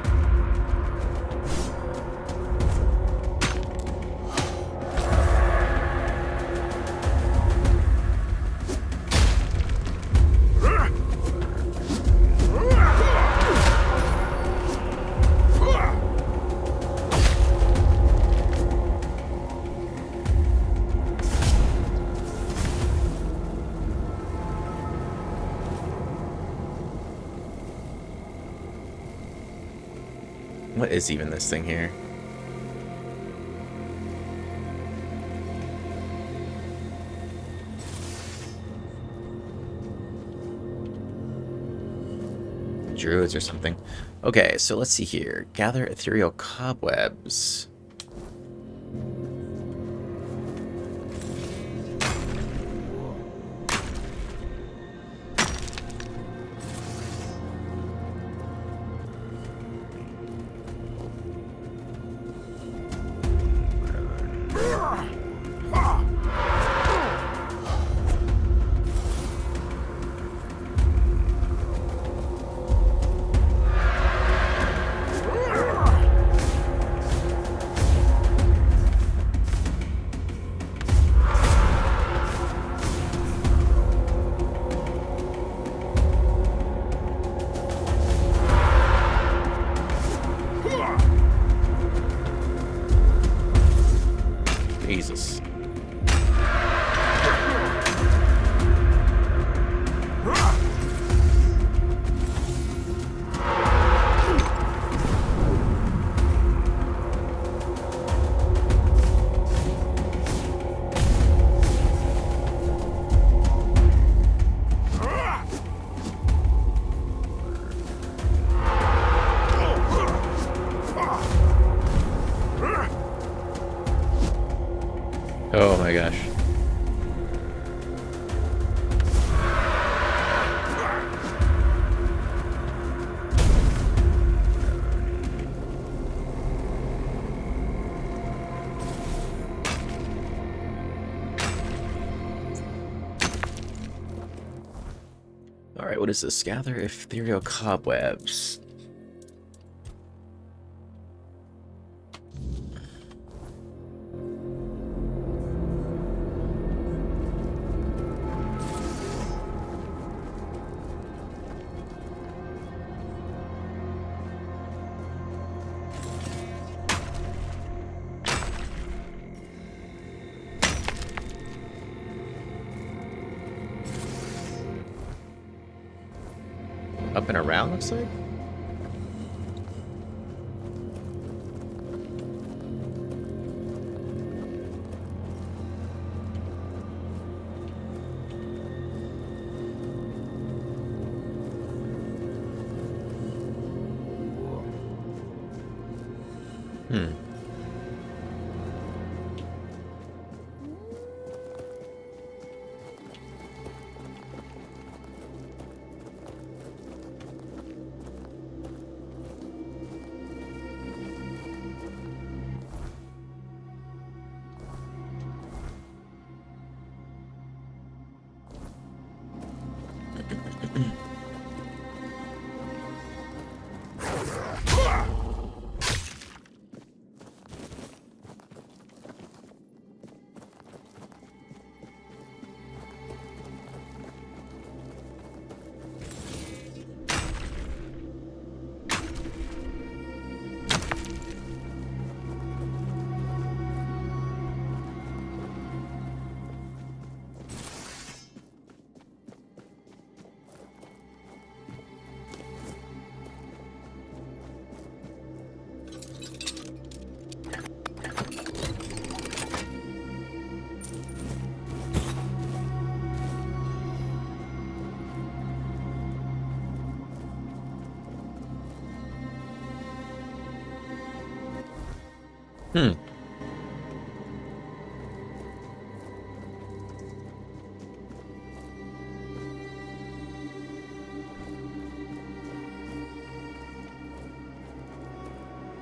What is even this thing here? Druids or something. Okay, so let's see here. Gather ethereal cobwebs. Jesus. Oh my gosh. Alright, what is this? Gather ethereal cobwebs. Up and around, looks like?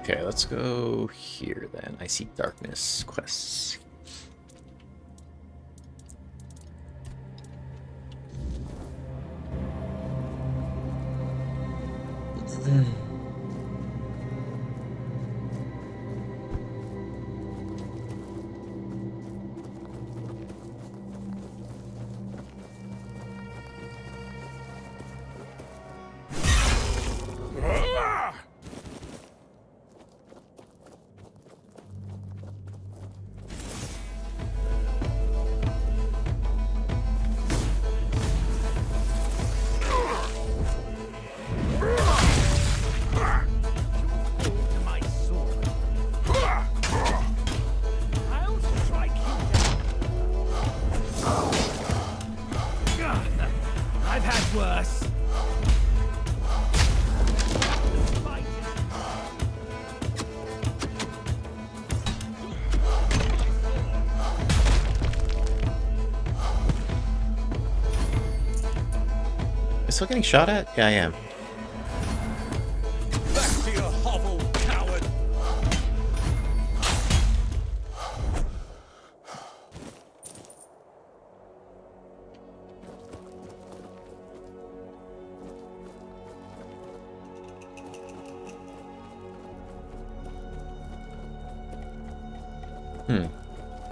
Okay, let's go here then. I see darkness quests. still getting shot at? Yeah, I am. Back to your hovel, coward!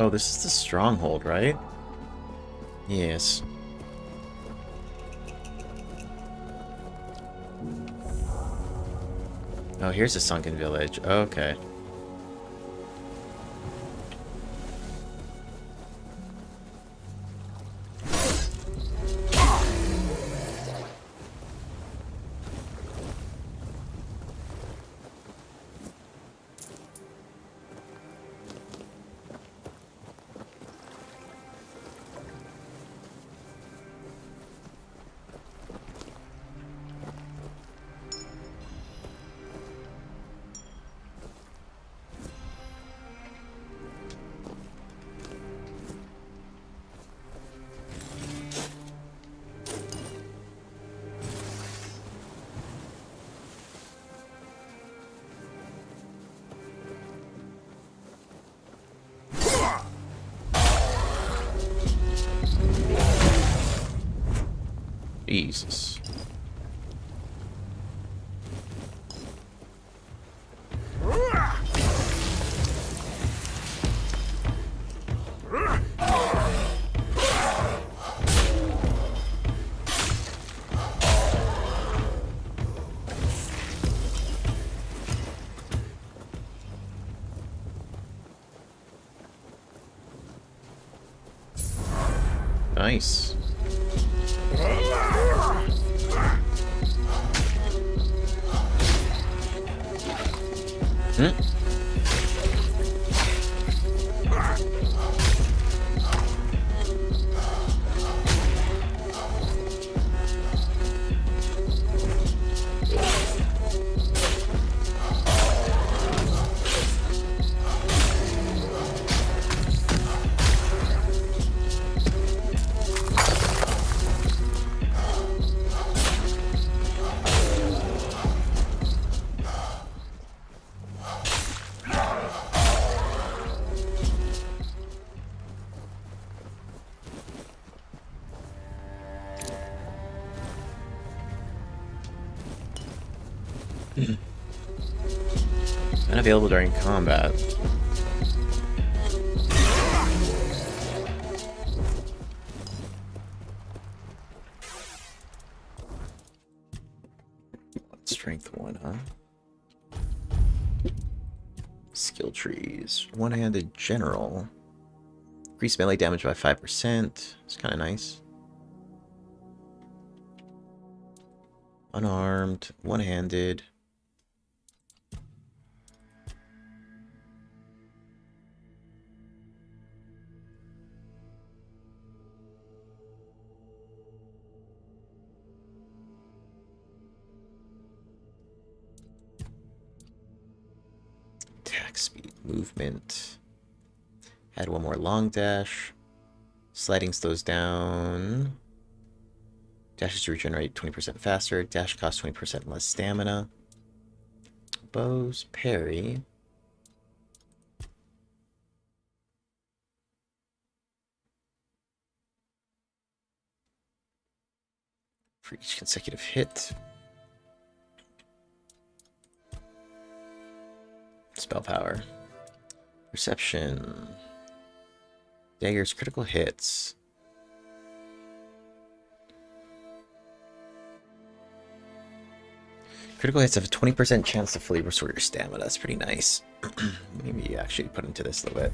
Oh, this is the stronghold, right? Yes. Oh, here's a sunken village. Okay. Jesus. Nice. Unavailable during combat. Strength 1, huh? Skill trees. One-handed general. Increase melee damage by 5%. It's kind of nice. Unarmed. One-handed. Attack speed, movement. Add one more long dash. Sliding slows down. Dashes to regenerate 20% faster. Dash costs 20% less stamina. Bows, parry. For each consecutive hit. Spell power. Perception. Daggers, critical hits. Critical hits have a 20% chance to fully restore your stamina. That's pretty nice. Maybe actually put into this a little bit.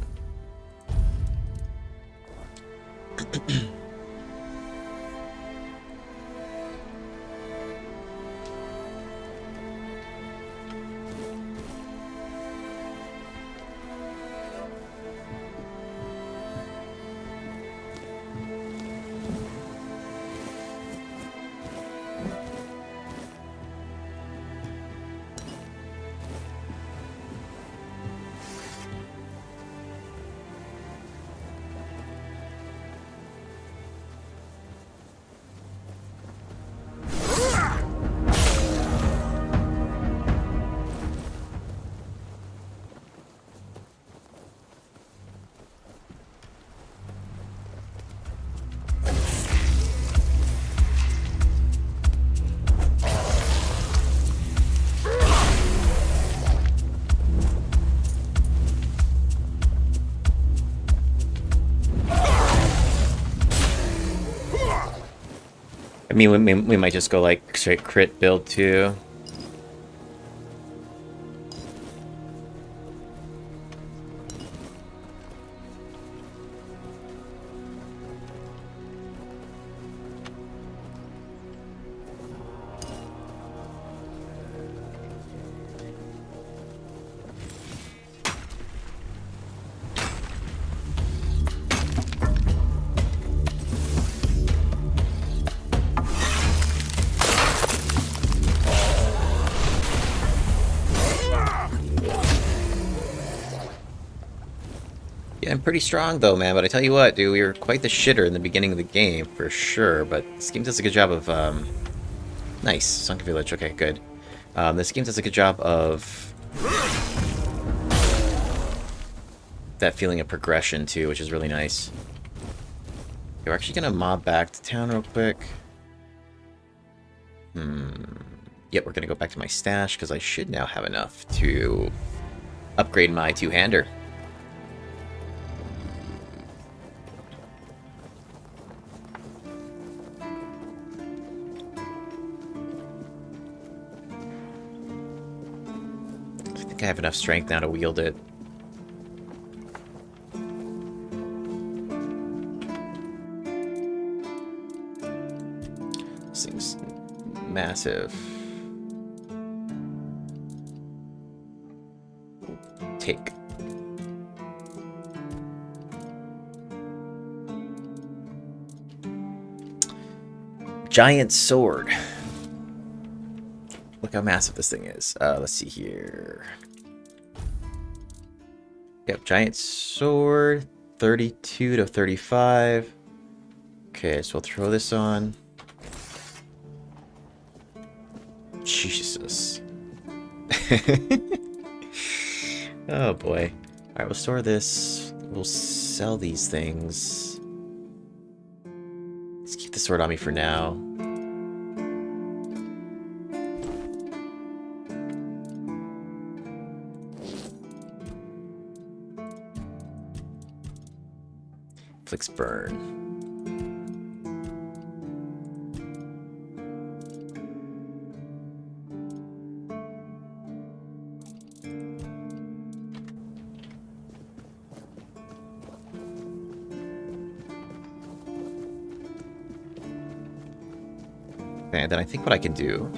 mean, we might just go like straight crit build too. Yeah, I'm pretty strong though, man, but I tell you what, dude, we were quite the shitter in the beginning of the game, for sure, but this game does a good job of, nice, Sunken Village, okay, good. This game does a good job of that feeling of progression, too, which is really nice. Okay, we're actually gonna mob back to town real quick. Yep, we're gonna go back to my stash, because I should now have enough to upgrade my two-hander. I have enough strength now to wield it. This thing's massive. Take. Giant sword. Look how massive this thing is. Let's see here. Yep, giant sword, 32 to 35. Okay, so we'll throw this on. Jesus. Oh boy. Alright, we'll store this. We'll sell these things. Let's keep the sword on me for now. Flicks burn. And then I think what I can do,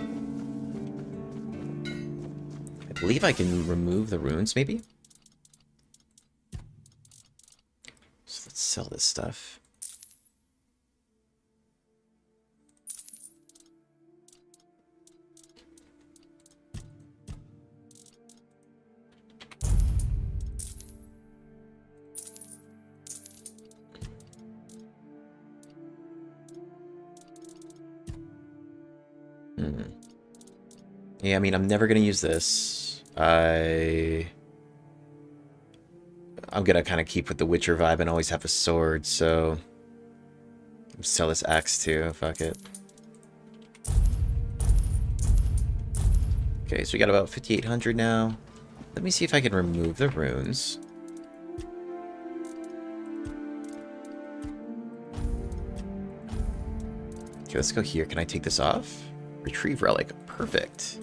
I believe I can remove the runes, maybe? So let's sell this stuff. Yeah, I mean, I'm never gonna use this. I'm gonna kind of keep with the Witcher vibe and always have a sword, so sell this axe too. Fuck it. Okay, so we got about 5,800 now. Let me see if I can remove the runes. Okay, let's go here. Can I take this off? Retrieve relic. Perfect.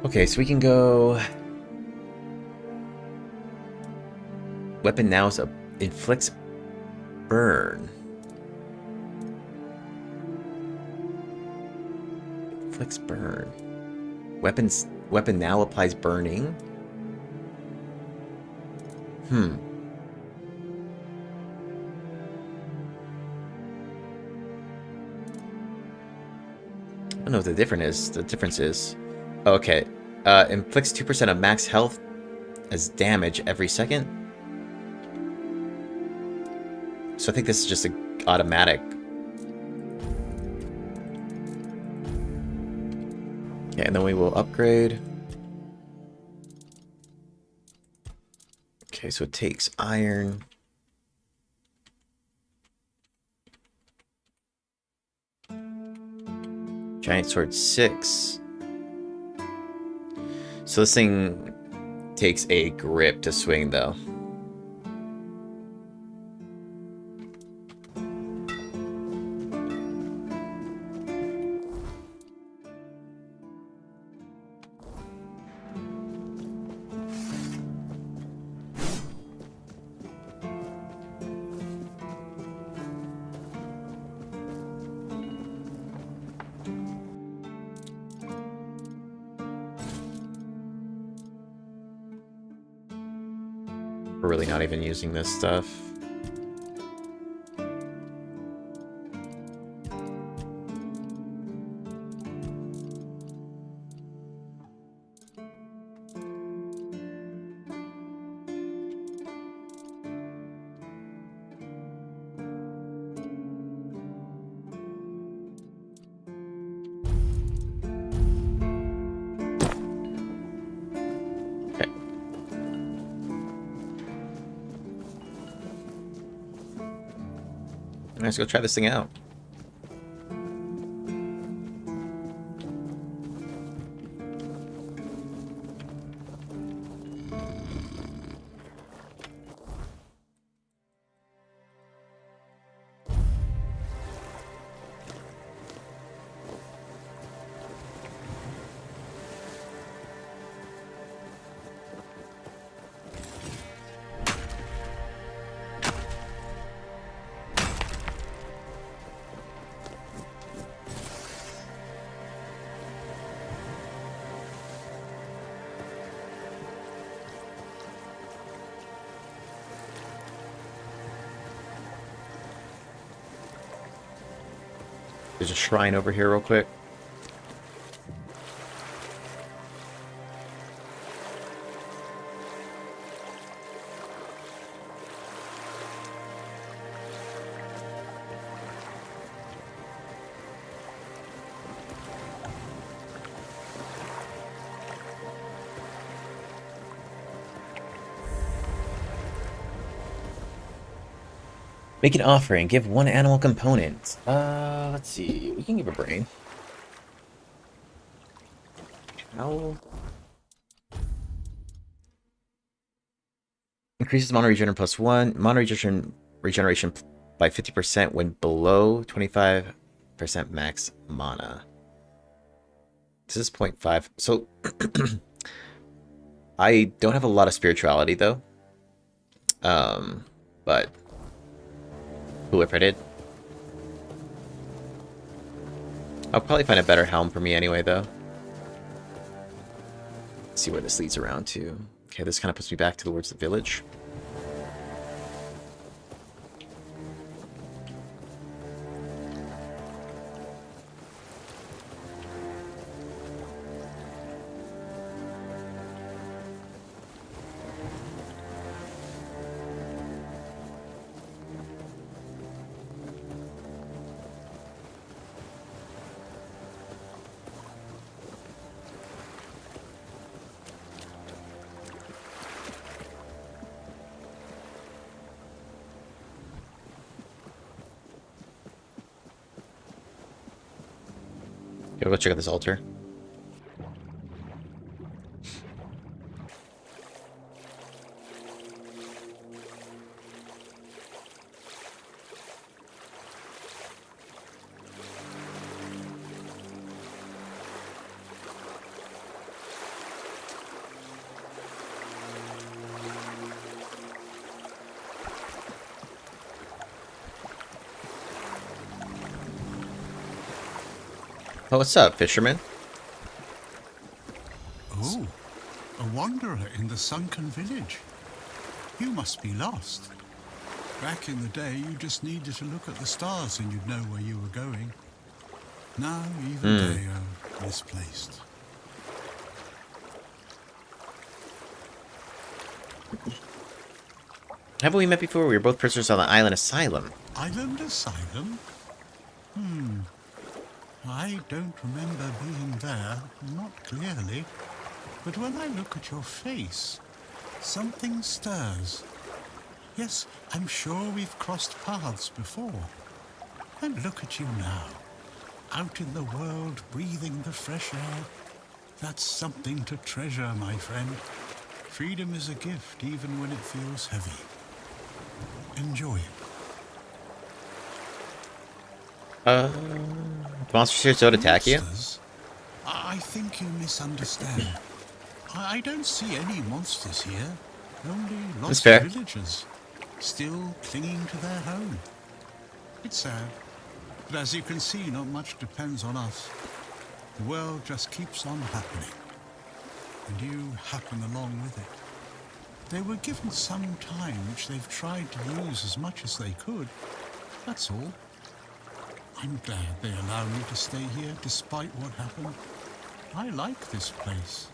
Okay, so we can go... Weapon now is inflicts burn. Inflicts burn. Weapon now applies burning. I don't know what the difference is. Oh, okay. Inflicts 2% of max health as damage every second. So I think this is just an automatic. Yeah, and then we will upgrade. Okay, so it takes iron. Giant sword 6. So this thing takes a grip to swing, though. We're really not even using this stuff. Let's go try this thing out. There's a shrine over here real quick. Make an offering. Give one animal component. Let's see. We can give a brain. How? Increases mana regeneration +1. Mana regeneration by 50% when below 25% max mana. This is 0.5. So I don't have a lot of spirituality though. But cool if I did. I'll probably find a better helm for me anyway, though. Let's see where this leads around to. Okay, this kind of puts me back towards the village. Okay, we'll go check out this altar. Oh, what's up, fisherman? Oh, a wanderer in the sunken village. You must be lost. Back in the day, you just needed to look at the stars and you'd know where you were going. Now, even they are misplaced. Haven't we met before? We were both prisoners on the island asylum. Island asylum? I don't remember being there, not clearly. But when I look at your face, something stirs. Yes, I'm sure we've crossed paths before. And look at you now, out in the world, breathing the fresh air. That's something to treasure, my friend. Freedom is a gift, even when it feels heavy. Enjoy it. Monsters here don't attack you? I think you misunderstand. I don't see any monsters here. Only lost villagers, still clinging to their home. It's sad, but as you can see, not much depends on us. The world just keeps on happening, and you happen along with it. They were given some time which they've tried to use as much as they could. That's all. I'm glad they allow me to stay here despite what happened. I like this place.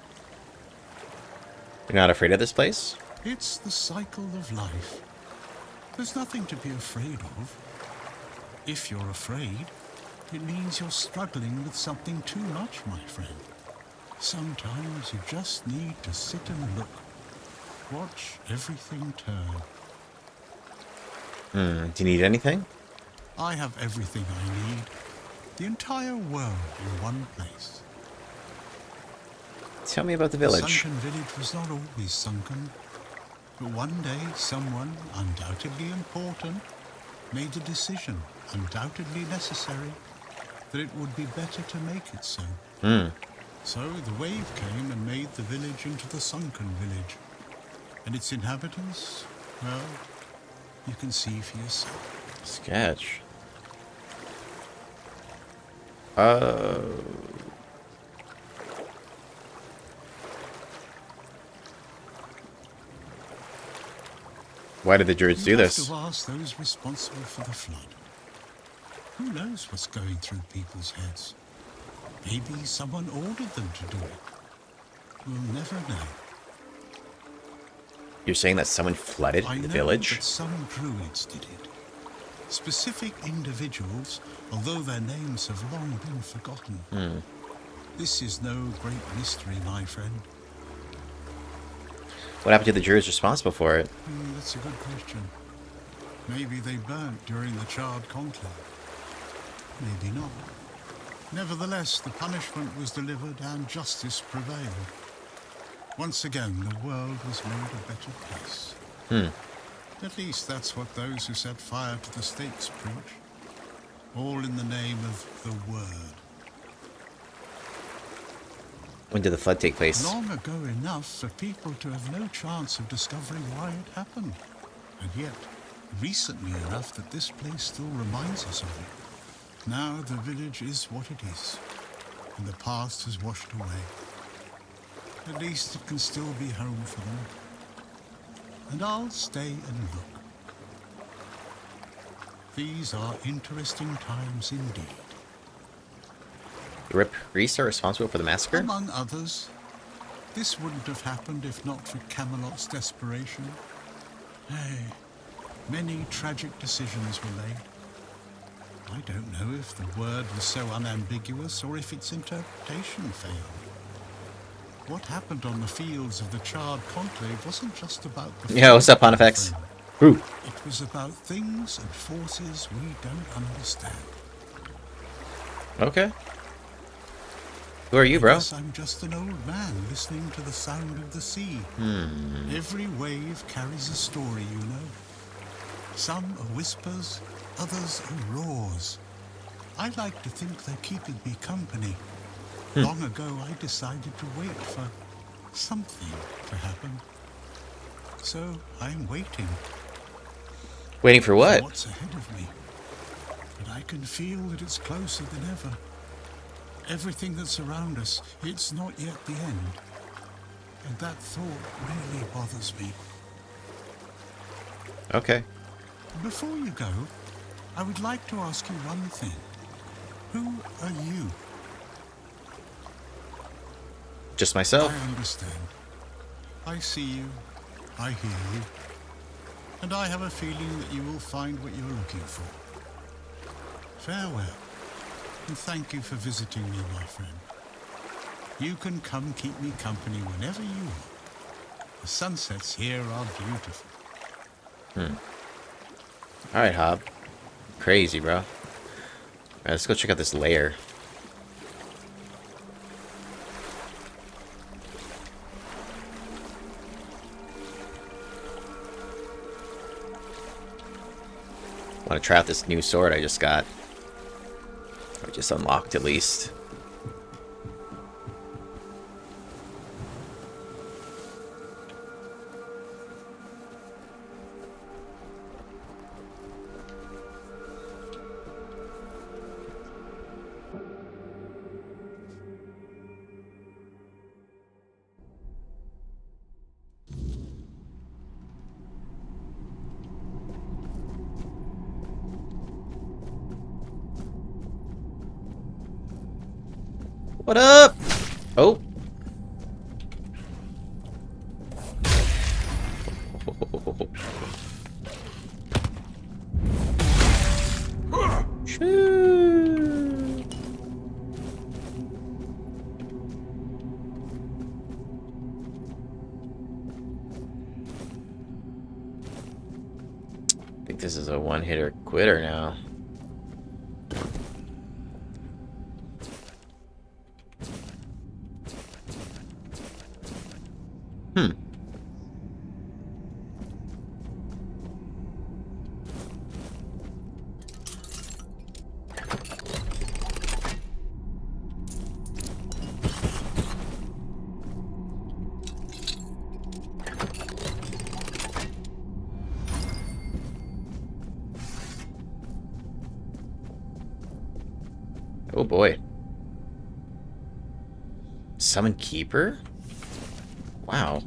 You're not afraid of this place? It's the cycle of life. There's nothing to be afraid of. If you're afraid, it means you're struggling with something too much, my friend. Sometimes you just need to sit and look. Watch everything turn. Do you need anything? I have everything I need. The entire world in one place. Tell me about the village. The sunken village was not always sunken. But one day, someone, undoubtedly important, made a decision, undoubtedly necessary, that it would be better to make it so. So the wave came and made the village into the sunken village. And its inhabitants, well, you can see for yourself. Sketch. Why did the Druids do this? You have to ask those responsible for the flood. Who knows what's going through people's heads? Maybe someone ordered them to do it. We'll never know. You're saying that someone flooded the village? That some druids did it. Specific individuals, although their names have long been forgotten. This is no great mystery, my friend. What happened to the Druids responsible for it? That's a good question. Maybe they burnt during the Charred Conclave. Maybe not. Nevertheless, the punishment was delivered and justice prevailed. Once again, the world was made a better place. At least that's what those who set fire to the stakes preach. All in the name of the Word. When did the flood take place? Long ago enough for people to have no chance of discovering why it happened. And yet, recently enough that this place still reminds us of it. Now the village is what it is, and the past has washed away. At least it can still be home for them. And I'll stay and look. These are interesting times indeed. The Rip Priests are responsible for the massacre? Among others. This wouldn't have happened if not for Camelot's desperation. Hey, many tragic decisions were made. I don't know if the word was so unambiguous or if its interpretation failed. What happened on the fields of the Charred Conclave wasn't just about the... Yeah, what's up, Pontifex? Ooh. It was about things and forces we don't understand. Okay. Who are you, bro? I guess I'm just an old man listening to the sound of the sea. Every wave carries a story, you know. Some are whispers, others are roars. I like to think they're keeping me company. Long ago, I decided to wait for something to happen. So I'm waiting. Waiting for what? For what's ahead of me. But I can feel that it's closer than ever. Everything that's around us, it's not yet the end. And that thought really bothers me. Okay. Before you go, I would like to ask you one thing. Who are you? Just myself. I understand. I see you. I hear you. And I have a feeling that you will find what you're looking for. Farewell. And thank you for visiting me, my friend. You can come keep me company whenever you want. The sunsets here are beautiful. Alright, Hob. Crazy, bro. Alright, let's go check out this lair. Want to try out this new sword I just got. Or just unlocked, at least. What up? Oh. I think this is a one-hitter quitter now. Oh boy. Summon Keeper? Wow.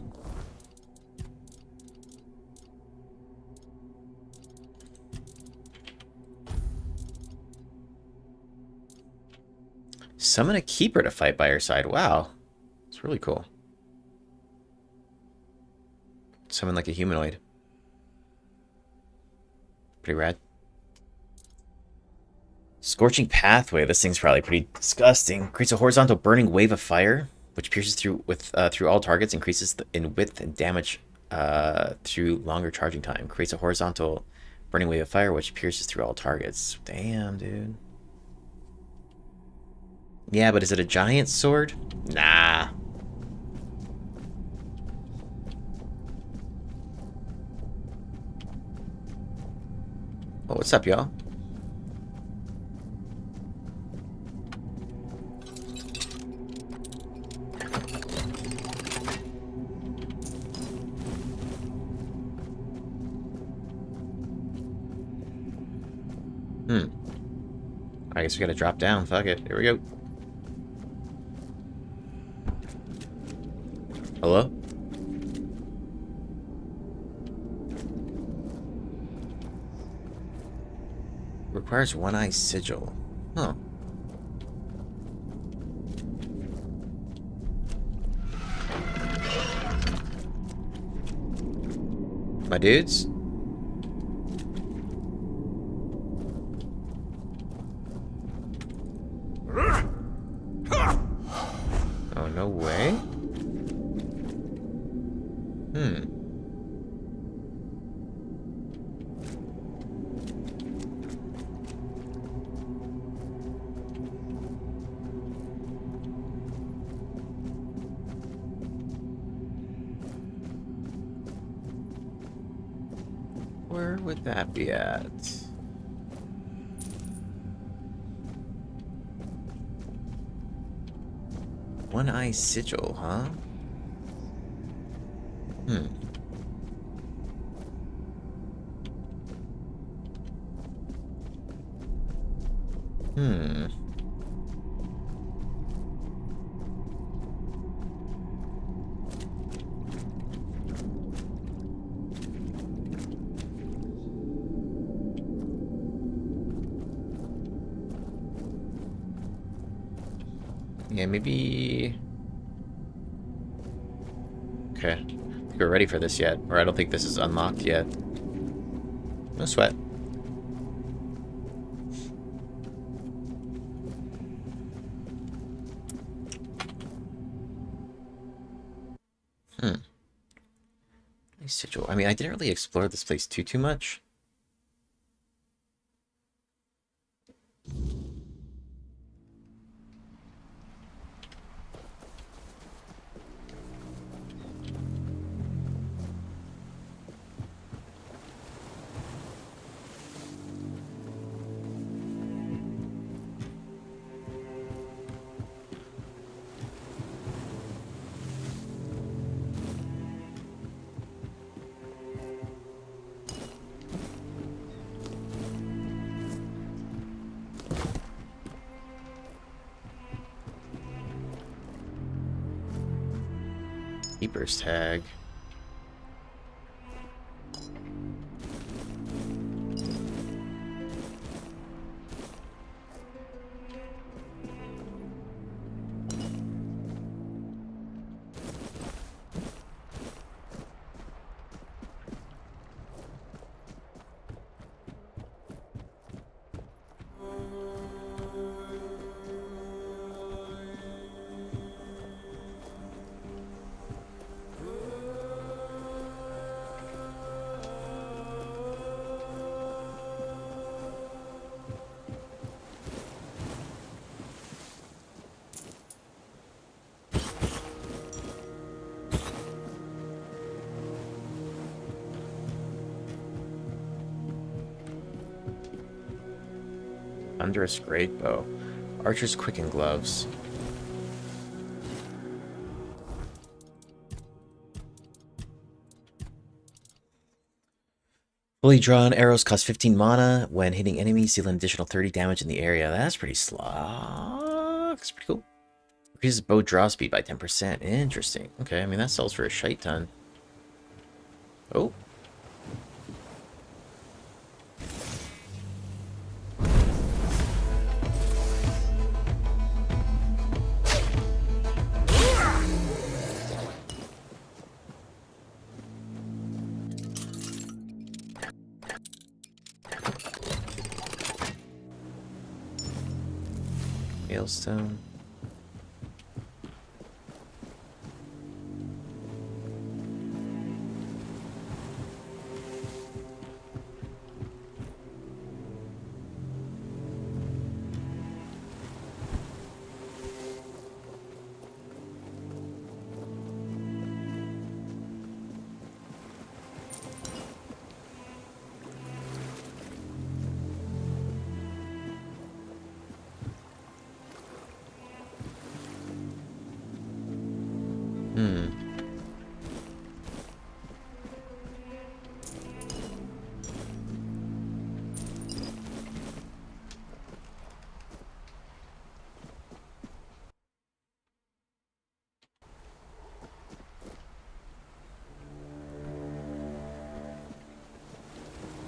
Summon a Keeper to fight by your side. Wow. It's really cool. Summon like a humanoid. Pretty rad. Scorching Pathway. This thing's probably pretty disgusting. Creates a horizontal burning wave of fire, which pierces through all targets, increases in width and damage through longer charging time. Creates a horizontal burning wave of fire, which pierces through all targets. Damn, dude. Yeah, but is it a giant sword? Nah. Oh, what's up, y'all? I guess we gotta drop down. Fuck it. Here we go. Hello? Requires one-eye sigil. Huh. My dudes? Oh, no way? Where would that be at? One-eye sigil, huh? Yeah, maybe... Okay. I think we're ready for this yet. Or I don't think this is unlocked yet. No sweat. Nice sigil. I mean, I didn't really explore this place too much. Keeper's tag. Thunderous Great Bow. Archer's Quicken Gloves. Fully drawn arrows cost 15 mana. When hitting enemies, deal an additional 30 damage in the area. That's pretty slog. That's pretty cool. Increases bow draw speed by 10%. Interesting. Okay, I mean, that sells for a shite ton. Oh. Hailstone.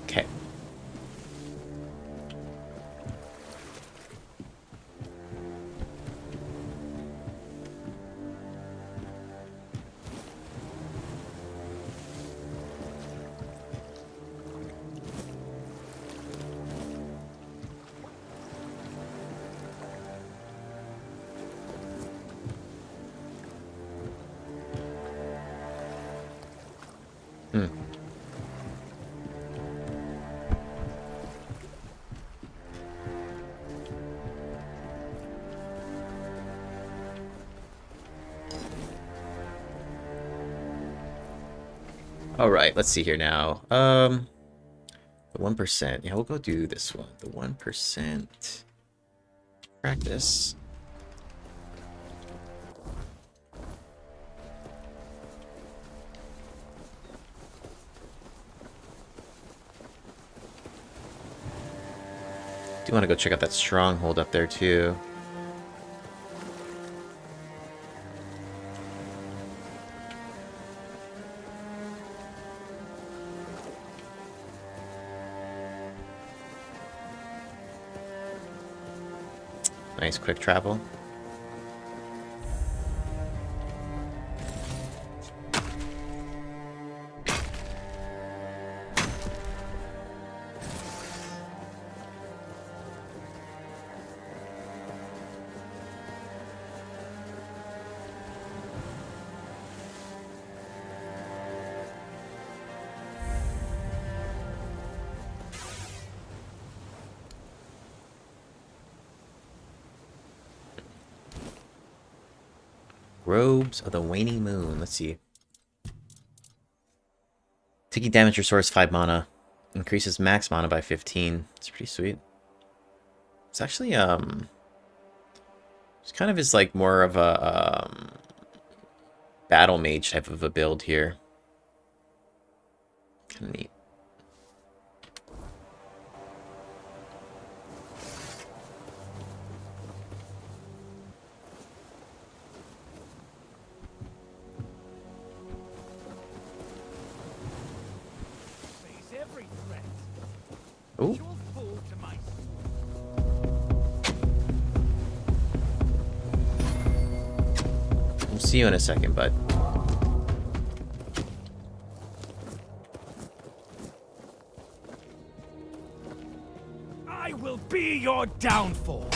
Okay. All right, let's see here now. The 1%. Yeah, we'll go do this one. The 1%. Practice. Do want to go check out that stronghold up there too. Nice quick travel. Robes of the Waning Moon. Let's see. Taking damage restores 5 mana. Increases max mana by 15. It's pretty sweet. It's actually, it's kind of is like more of a, battle mage type of a build here. Kind of neat. Ooh. We'll see you in a second, bud. I will be your downfall.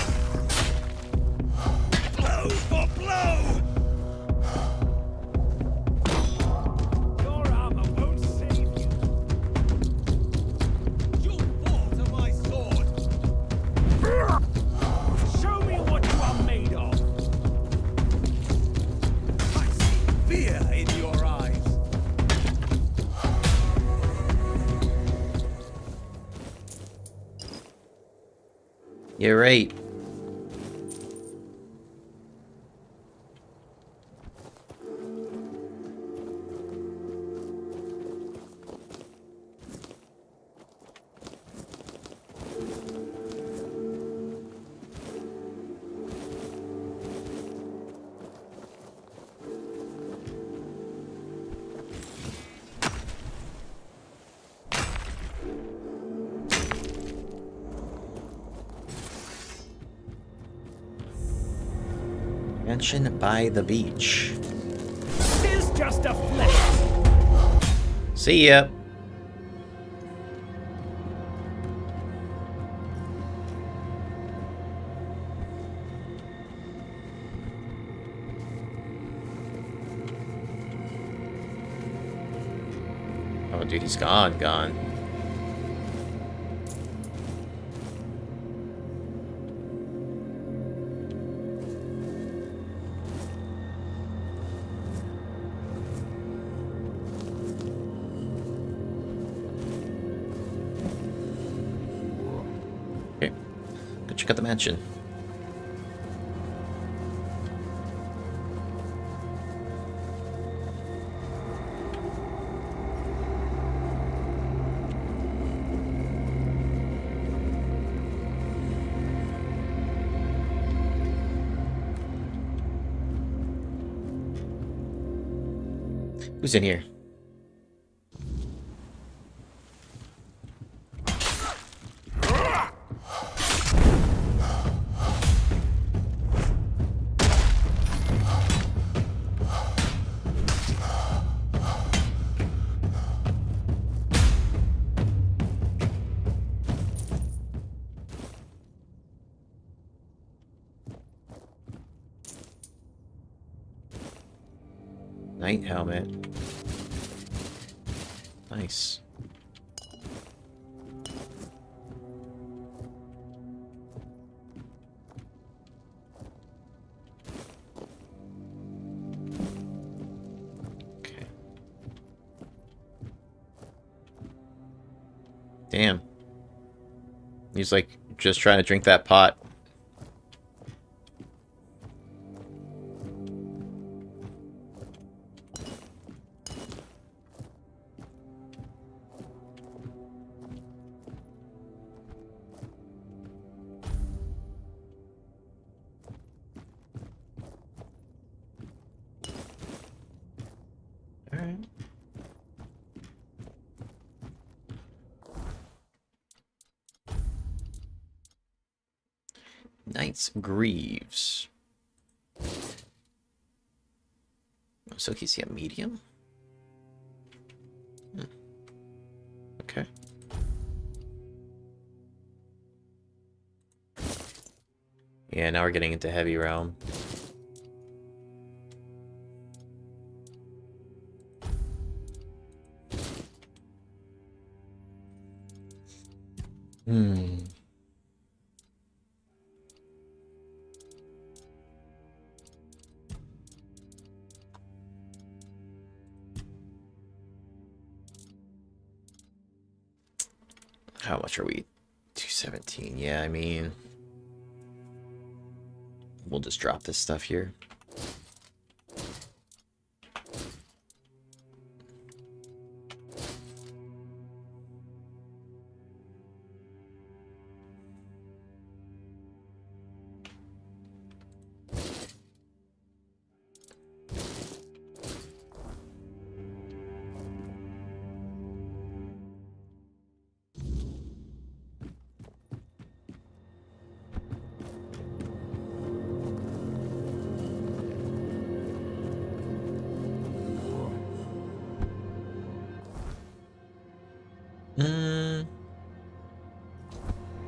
Blow for blow. Your armor won't save you. You'll fall to my sword. Show me what you are made of. I see fear in your eyes. You're right. Mansion by the beach. Tis just a flesh. See ya. Oh, dude, he's gone. Okay, go check out the mansion. Who's in here? Knight helmet. Nice. Okay. Damn. He's like just trying to drink that pot. Knight's Greaves. So he's a medium? Okay. Yeah, now we're getting into heavy realm. How much are we? 217. Yeah, I mean, we'll just drop this stuff here.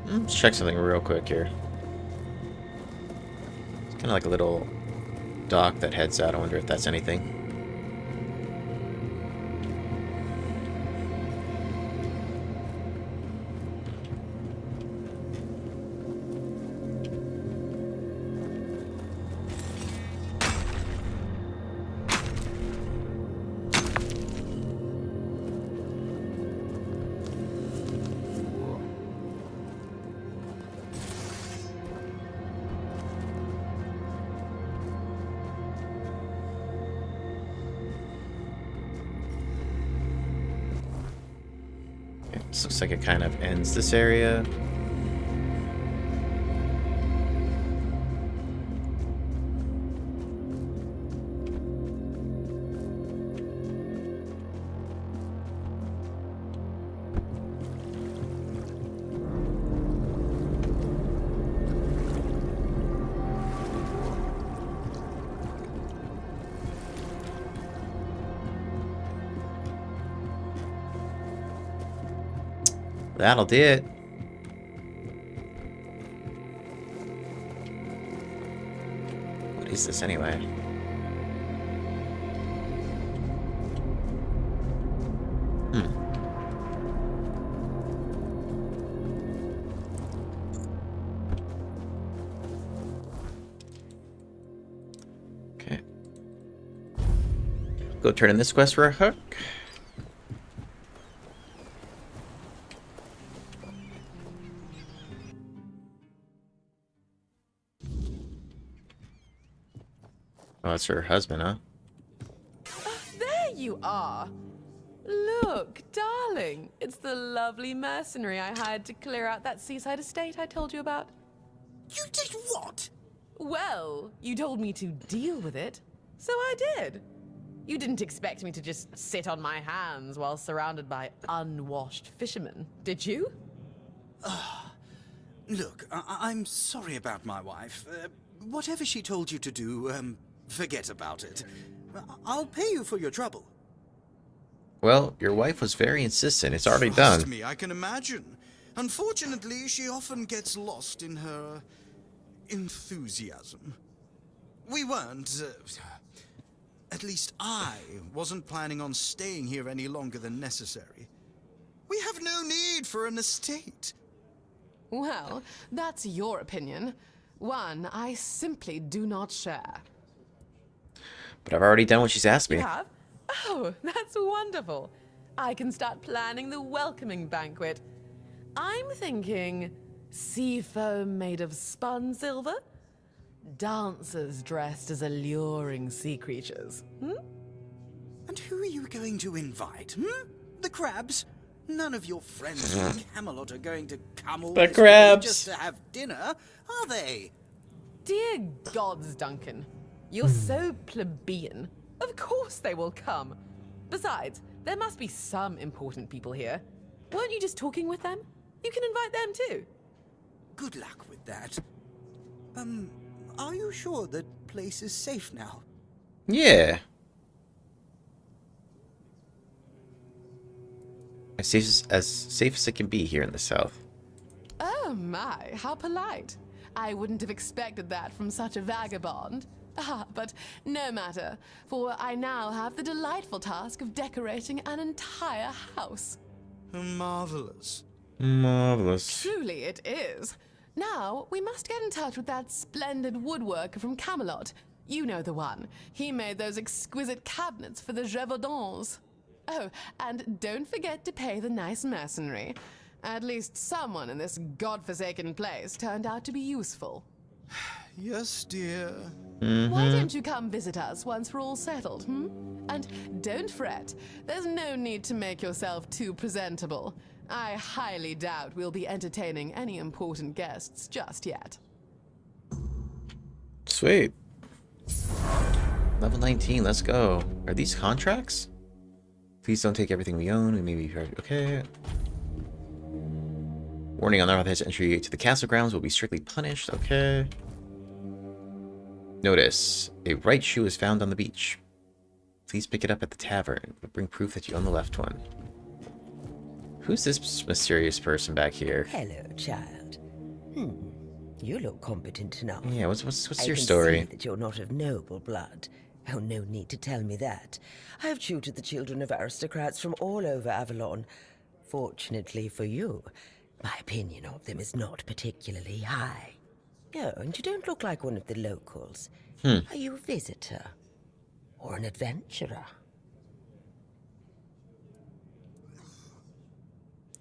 Let's check something real quick here. It's kind of like a little dock that heads out. I wonder if that's anything. This looks like it kind of ends this area. That'll do it. What is this anyway? Okay. Go turn in this quest for a hook. Oh, that's her husband, huh? There you are. Look, darling, it's the lovely mercenary I hired to clear out that seaside estate I told you about. You did what? Well, you told me to deal with it, so I did. You didn't expect me to just sit on my hands while surrounded by unwashed fishermen, did you? Look, I'm sorry about my wife. Whatever she told you to do, forget about it. I'll pay you for your trouble. Well, your wife was very insistent. It's already Trust done. me, I can imagine. Unfortunately, she often gets lost in her enthusiasm. We weren't, at least I wasn't planning on staying here any longer than necessary. We have no need for an estate. Well, that's your opinion. One I simply do not share. But I've already done what she's asked me. You have? Oh, that's wonderful. I can start planning the welcoming banquet. I'm thinking sea foam made of spun silver, dancers dressed as alluring sea creatures. And who are you going to invite, The crabs? None of your friends from Camelot are going to come all The this way crabs. just to have dinner, are they? Dear gods, Duncan. You're so plebeian. Of course they will come. Besides, there must be some important people here. Weren't you just talking with them? You can invite them too. Good luck with that. Are you sure the place is safe now? Yeah. As safe as it can be here in the south. Oh my, how polite. I wouldn't have expected that from such a vagabond. But no matter, for I now have the delightful task of decorating an entire house. Marvelous. Marvelous. Truly it is. Now, we must get in touch with that splendid woodworker from Camelot. You know the one. He made those exquisite cabinets for the Gévaudan. Oh, and don't forget to pay the nice mercenary. At least someone in this godforsaken place turned out to be useful. Yes, dear. Why don't you come visit us once we're all settled, And don't fret. There's no need to make yourself too presentable. I highly doubt we'll be entertaining any important guests just yet. Sweet. Level 19, let's go. Are these contracts? Please don't take everything we own. We may be okay. Warning: unauthorized entry to the castle grounds will be strictly punished. Okay. Notice: a right shoe is found on the beach. Please pick it up at the tavern, but bring proof that you own the left one. Who's this mysterious person back here? Hello, child. You look competent enough. Yeah, what's your I story? can see that you're not of noble blood. Oh, no need to tell me that. I have tutored the children of aristocrats from all over Avalon. Fortunately for you, my opinion of them is not particularly high. Oh, and you don't look like one of the locals. Are you a visitor? Or an adventurer?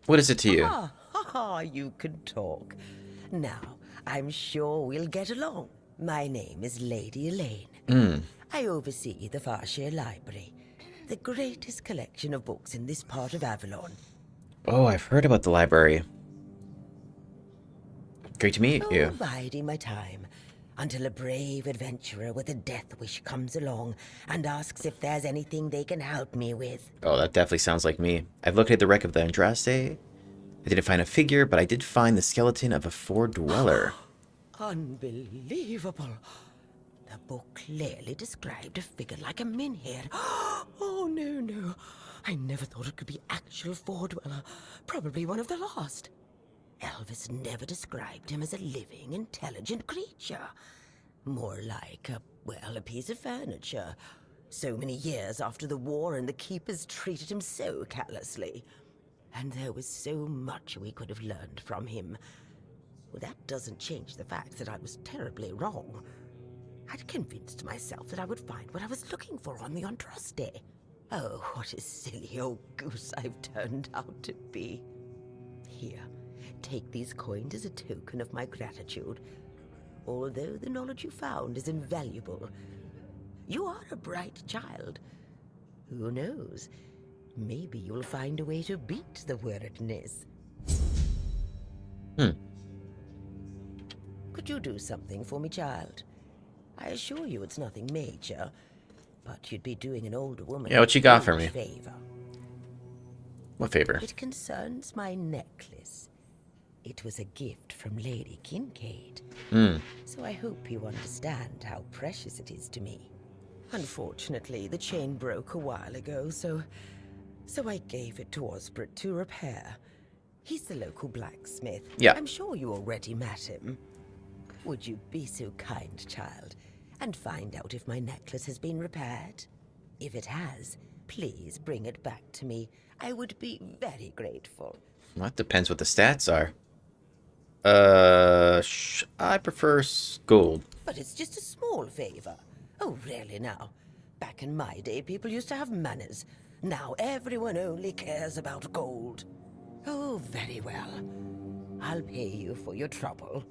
What is it to you? You can talk. Now, I'm sure we'll get along. My name is Lady Elaine. I oversee the Farshire Library, the greatest collection of books in this part of Avalon. Oh, I've heard about the library. Great to meet you. Biding my time until a brave adventurer with a death wish comes along and asks if there's anything they can help me with. Oh, that definitely sounds like me. I've located the wreck of the Andraste. I didn't find a figure, but I did find the skeleton of a four-dweller. Unbelievable. The book clearly described a figure like a Minhead. Oh, no. I never thought it could be actual four-dweller. Probably one of the lost. Elvis never described him as a living, intelligent creature. More like a piece of furniture. So many years after the war, and the keepers treated him so callously. And there was so much we could have learned from him. Well, that doesn't change the fact that I was terribly wrong. I'd convinced myself that I would find what I was looking for on the Andraste. Oh, what a silly old goose I've turned out to be. Here, take these coins as a token of my gratitude. Although the knowledge you found is invaluable. You are a bright child. Who knows? Maybe you'll find a way to beat the Wyrdness. Could you do something for me, child? I assure you it's nothing major, but you'd be doing an older woman Yeah, what you got for me? Favor. What favor? It concerns my necklace. It was a gift from Lady Kincaid. So I hope you understand how precious it is to me. Unfortunately, the chain broke a while ago, so I gave it to Osbert to repair. He's the local blacksmith. Yeah. I'm sure you already met him. Would you be so kind, child, and find out if my necklace has been repaired? If it has, please bring it back to me. I would be very grateful. Well, that depends what the stats are. I prefer gold. But it's just a small favor. Oh, really now? Back in my day, people used to have manners. Now everyone only cares about gold. Oh, very well. I'll pay you for your trouble.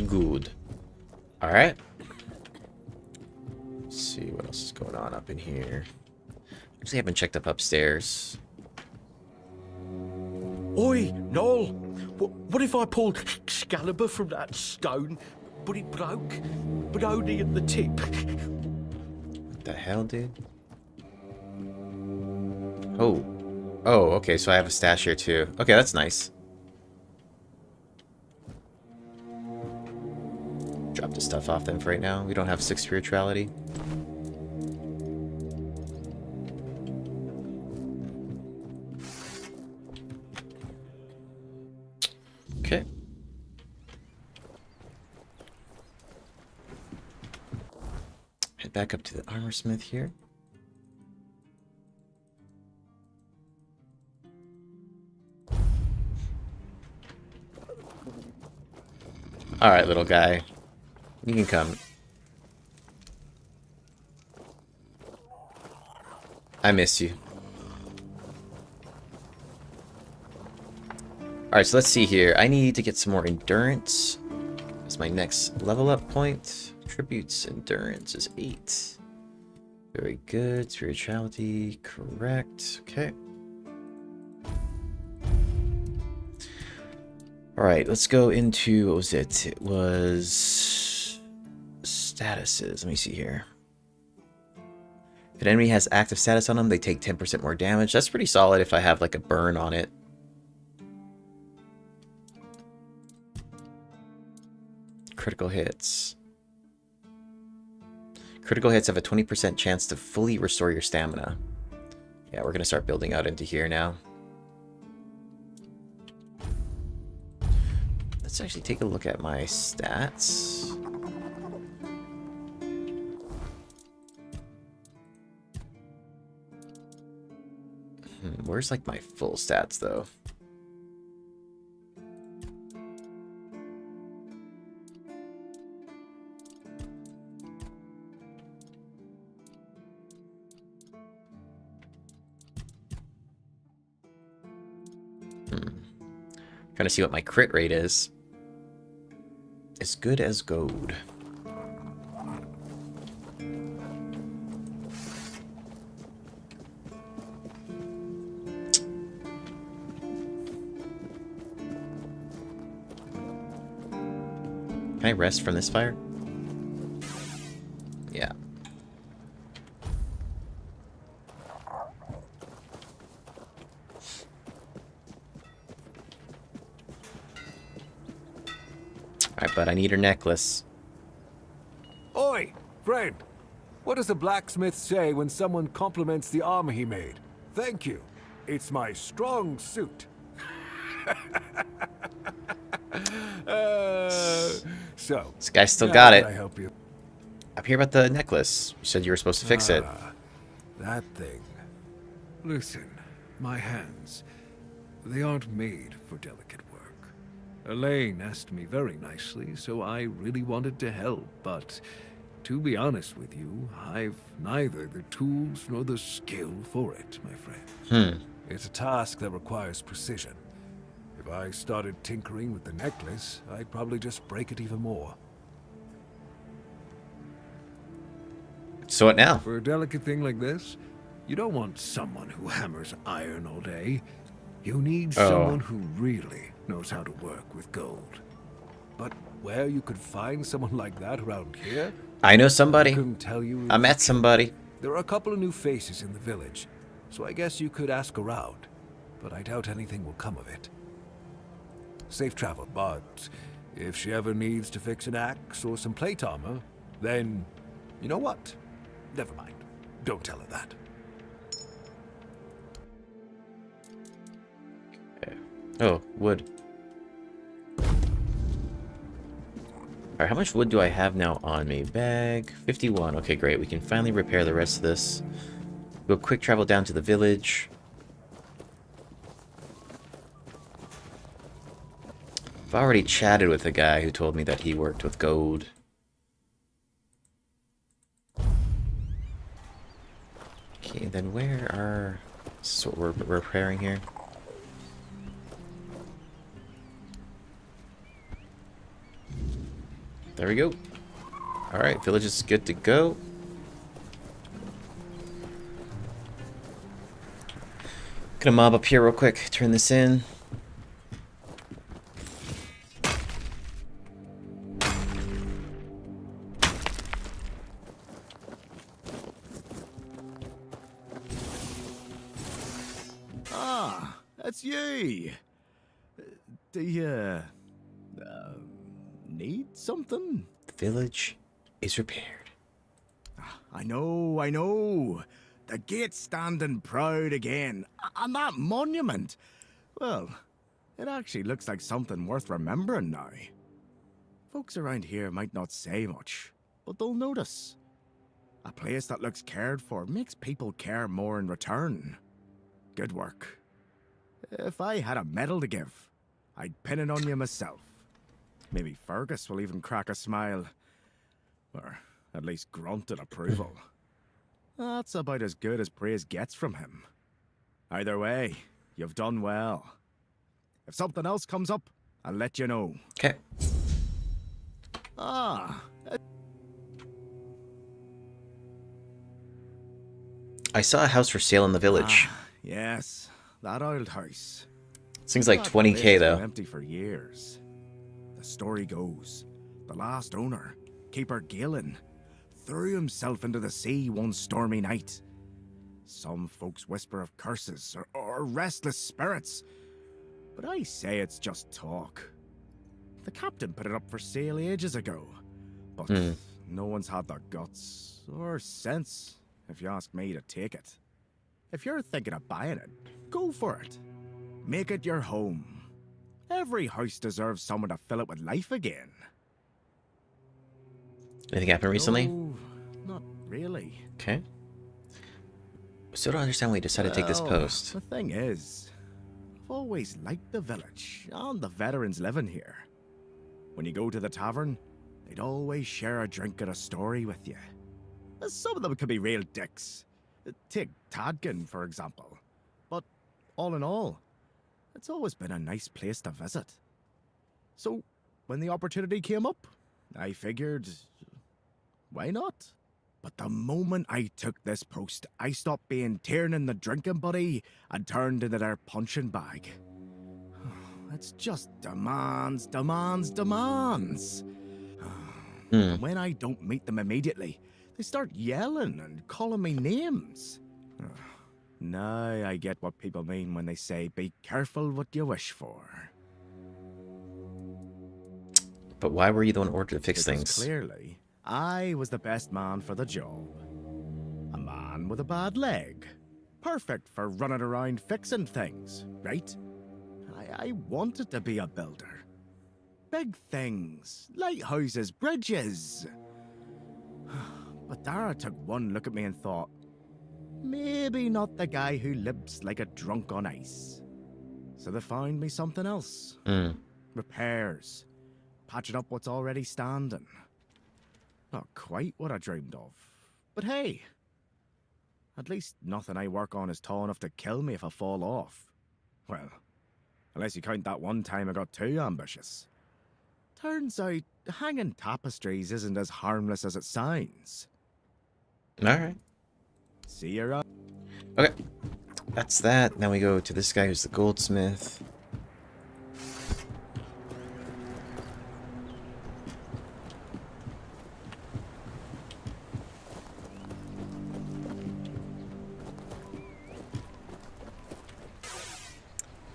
Good. Alright. Let's see what else is going on up in here. Actually, I haven't checked up upstairs. Oi, Noel! What if I pulled Excalibur from that stone, but it broke? But only at the tip. What the hell, dude? Oh, okay, so I have a stash here too. Okay, that's nice. Drop the stuff off then for right now. We don't have 6 spirituality. Okay. Head back up to the armor smith here. Alright, little guy. You can come. I miss you. Alright, so let's see here. I need to get some more endurance. That's my next level up point. Tributes endurance is 8. Very good. Spirituality, correct. Okay. Alright, let's go into, what was it? It was statuses. Let me see here. If an enemy has active status on them, they take 10% more damage. That's pretty solid if I have like a burn on it. Critical hits. Critical hits have a 20% chance to fully restore your stamina. Yeah, we're going to start building out into here now. Let's actually take a look at my stats. Where's like my full stats though? Trying to see what my crit rate is. As good as gold. Can I rest from this fire? Yeah. Alright, but I need her necklace. Oi, friend! What does the blacksmith say when someone compliments the armor he made? Thank you. It's my strong suit. So, This guy still got it. I help you. I'm here about the necklace. You said you were supposed to fix it. That thing. Listen, my hands, they aren't made for delicate work. Elaine asked me very nicely, so I really wanted to help, but to be honest with you, I've neither the tools nor the skill for it, my friend. It's a task that requires precision. If I started tinkering with the necklace, I'd probably just break it even more. So what now? For a delicate thing like this, you don't want someone who hammers iron all day. You need someone who really knows how to work with gold. But where you could find someone like that around here? I know somebody. I couldn't tell you. I met somebody. There are a couple of new faces in the village, so I guess you could ask around, but I doubt anything will come of it. Safe travel, but if she ever needs to fix an axe or some plate armor, then, you know what? Never mind. Don't tell her that. Okay. Oh, wood. Alright, how much wood do I have now on me? Bag 51. Okay, great. We can finally repair the rest of this. We'll quick travel down to the village. I've already chatted with a guy who told me that he worked with gold. Okay, then where are... So we're repairing here. There we go. Alright, village is good to go. Gonna mob up here real quick, turn this in. Ah, that's you. Do you need something? The village is repaired. I know. The gate's standing proud again. And that monument, well, it actually looks like something worth remembering now. Folks around here might not say much, but they'll notice. A place that looks cared for makes people care more in return. Good work. If I had a medal to give, I'd pin it on you myself. Maybe Fergus will even crack a smile. Or at least grunt in approval. That's about as good as praise gets from him. Either way, you've done well. If something else comes up, I'll let you know. Okay. Ah. I saw a house for sale in the village. Yes, that old house. Seems like That 20K place has though. been empty for years. The story goes, the last owner, Keeper Galen, threw himself into the sea one stormy night. Some folks whisper of curses or restless spirits, but I say it's just talk. The captain put it up for sale ages ago, but no one's had the guts or sense, if you ask me, to take it. If you're thinking of buying it, go for it. Make it your home. Every house deserves someone to fill it with life again. Anything happened recently? No, not really. Okay. Still don't understand why you decided to take this post. The thing is, I've always liked the village and the veterans living here. When you go to the tavern, they'd always share a drink and a story with you. Some of them could be real dicks. Take Tadkin, for example. But all in all, it's always been a nice place to visit. So, when the opportunity came up, I figured, why not? But the moment I took this post, I stopped being Tiernan the drinking buddy and turned into their punching bag. It's just demands. And when I don't meet them immediately, they start yelling and calling me names. Now I get what people mean when they say, be careful what you wish for. But why were you the one ordered to fix Because things? clearly, I was the best man for the job. A man with a bad leg. Perfect for running around fixing things, right? I wanted to be a builder. Big things, lighthouses, bridges. But Dara took one look at me and thought, maybe not the guy who lives like a drunk on ice. So they found me something else. Repairs. Patching up what's already standing. Not quite what I dreamed of. But hey, at least nothing I work on is tall enough to kill me if I fall off. Well, unless you count that one time I got too ambitious. Turns out, hanging tapestries isn't as harmless as it sounds. Alright. See you around. Okay. That's that. Now we go to this guy who's the goldsmith.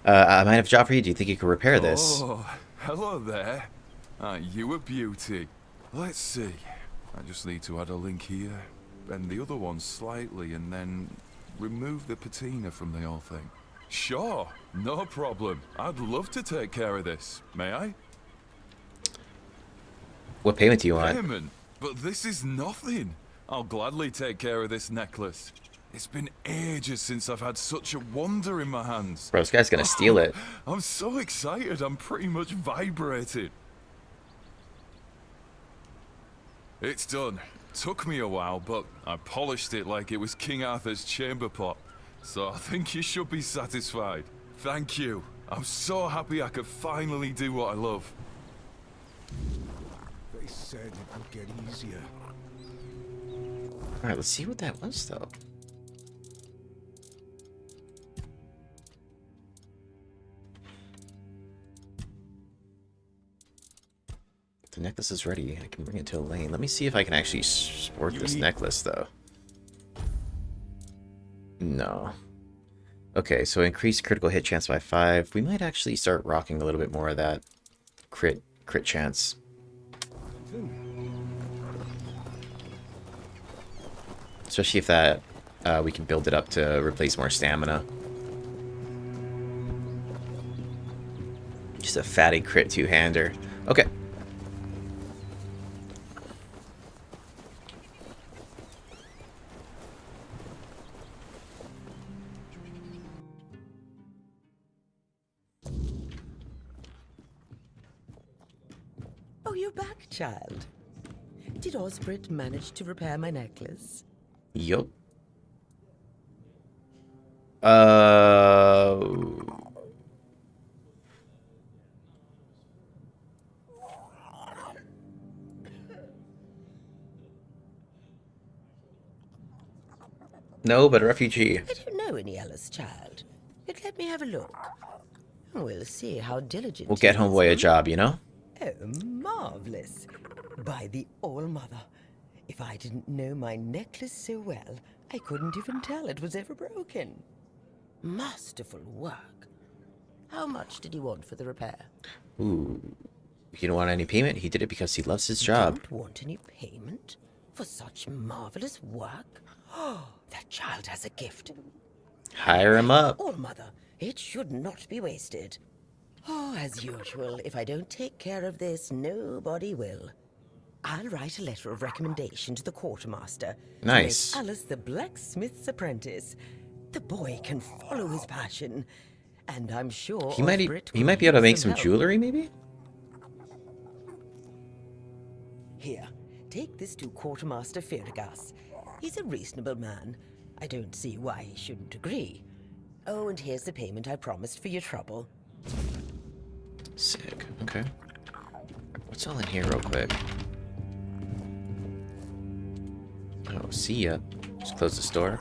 I might have a job for you. Do you think you could repair this? Oh, hello there. You a beauty. Let's see. I just need to add a link here, bend the other one slightly, and then remove the patina from the whole thing. Sure, no problem. I'd love to take care of this. May I? What payment do you want? Payment? But this is nothing. I'll gladly take care of this necklace. It's been ages since I've had such a wonder in my hands. Bro, this guy's gonna steal it. I'm so excited, I'm pretty much vibrated. It's done. Took me a while, but I polished it like it was King Arthur's chamber pot. So I think you should be satisfied. Thank you. I'm so happy I could finally do what I love. They said it would get easier. Alright, let's see what that was, though. The necklace is ready. I can bring it to Elaine. Let me see if I can actually sport this necklace, though. No. Okay, so increase critical hit chance by 5. We might actually start rocking a little bit more of that crit chance. Especially if that we can build it up to replace more stamina. Just a fatty crit two-hander. Okay. Oh, you're back, child. Did Osbrit manage to repair my necklace? Yup. No, but a refugee. I don't know any Ellis, child. But let me have a look. We'll see how diligent We'll get he is. homeboy a job, you know? Oh, marvelous. By the All-Mother. If I didn't know my necklace so well, I couldn't even tell it was ever broken. Masterful work. How much did he want for the repair? Ooh. He don't want any payment. He did it because he loves his job. Don't want any payment for such marvelous work? Oh, that child has a gift. Hire him up. All-Mother, it should not be wasted. Oh, as usual, if I don't take care of this, nobody will. I'll write a letter of recommendation to the quartermaster. Nice. To make Alice the blacksmith's apprentice. The boy can follow his passion, and I'm sure He might be will able to use make some help. jewelry, maybe? Here, take this to Quartermaster Firgas. He's a reasonable man. I don't see why he shouldn't agree. Oh, and here's the payment I promised for your trouble. Sick. Okay. What's all in here real quick? Oh, see ya. Just close the store.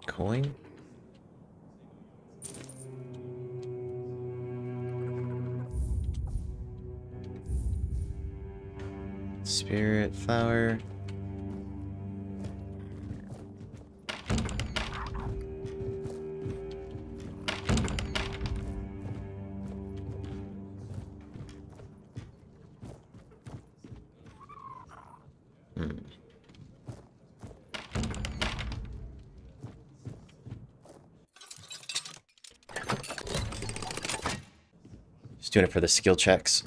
Coin? Spirit flower. Just doing it for the skill checks.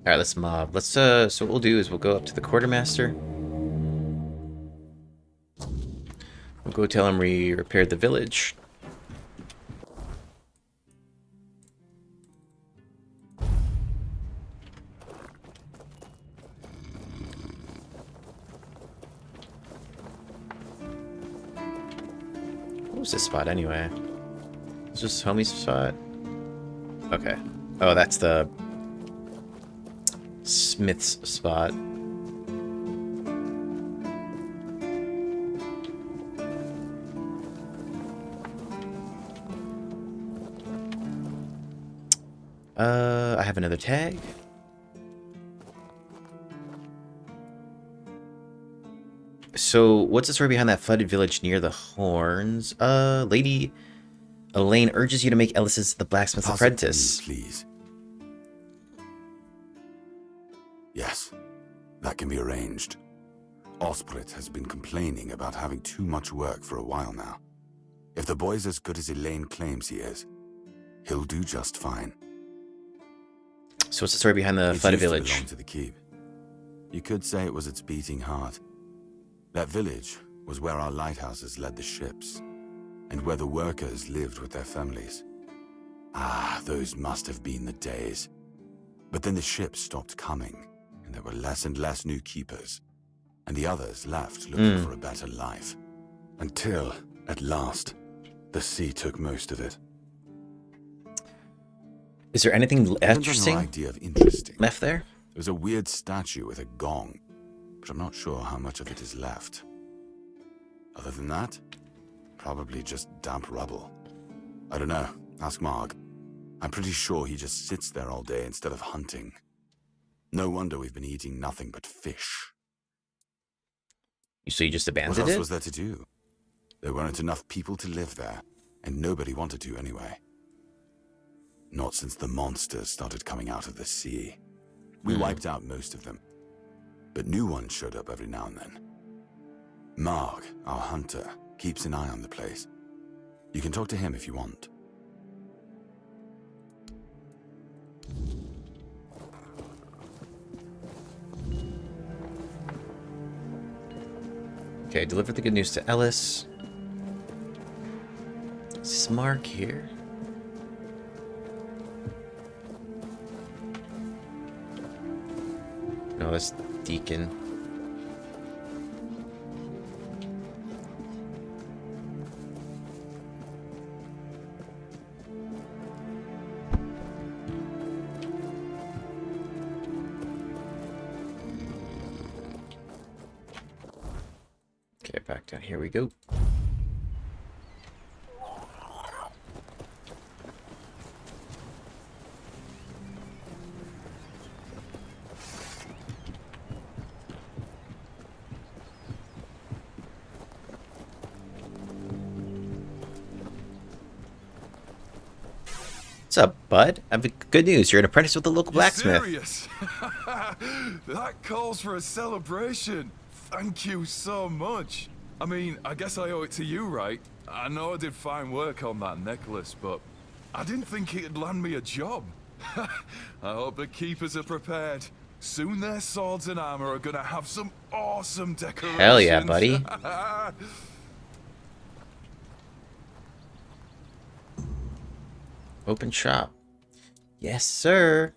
Alright, let's mob. Let's so what we'll do is we'll go up to the quartermaster. We'll go tell him we repaired the village. What was this spot anyway? Is this homie's spot? Okay. Oh, that's the Smith's spot. I have another tag. So, what's the story behind that flooded village near the horns? Lady Elaine urges you to make Ellis the blacksmith's apprentice. Please. Yes, that can be arranged. Osprey has been complaining about having too much work for a while now. If the boy's as good as Elaine claims he is, he'll do just fine. So what's the story behind the flooded village? It used to belong to the keep. You could say it was its beating heart. That village was where our lighthouses led the ships, and where the workers lived with their families. Ah, those must have been the days. But then the ships stopped coming, and there were less and less new keepers, and the others left looking for a better life. Until, at last, the sea took most of it. Is there anything interesting left there? There's a weird statue with a gong, but I'm not sure how much of it is left. Other than that, probably just damp rubble. I don't know. Ask Marg. I'm pretty sure he just sits there all day instead of hunting. No wonder we've been eating nothing but fish. So you just abandoned it? What else was there to do? There weren't enough people to live there, and nobody wanted to anyway. Not since the monsters started coming out of the sea. We wiped out most of them, but new ones showed up every now and then. Marg, our hunter, keeps an eye on the place. You can talk to him if you want. Okay, deliver the good news to Ellis. Is this Mark here? No, that's Deacon. Okay, back down here we go. What's up, bud? I have good news. You're an apprentice with the local blacksmith. Serious? That calls for a celebration. Thank you so much. I mean, I guess I owe it to you, right? I know I did fine work on that necklace, but I didn't think it'd land me a job. I hope the keepers are prepared. Soon their swords and armor are gonna have some awesome decorations. Hell yeah, buddy. Open shop. Yes, sir.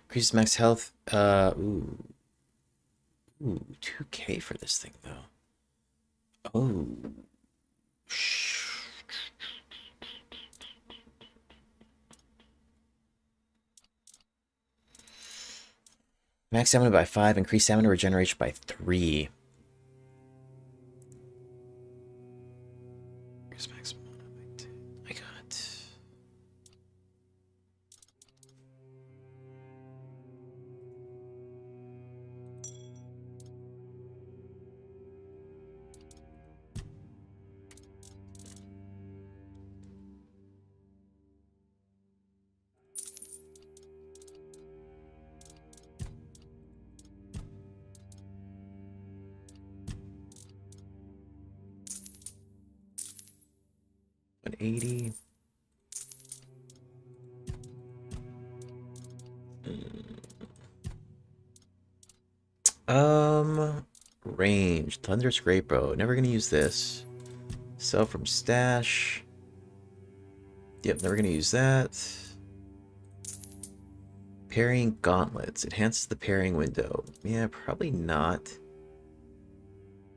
Increases max health. Ooh. Ooh, 2K for this thing, though. Oh. Max stamina by 5, increase stamina regeneration by 3. Increase max mana by 10. I got. $180. Range. Thunderous Great Bow. Never gonna use this. Sell from stash. Yep, never gonna use that. Parrying gauntlets. Enhances the parrying window. Yeah, probably not.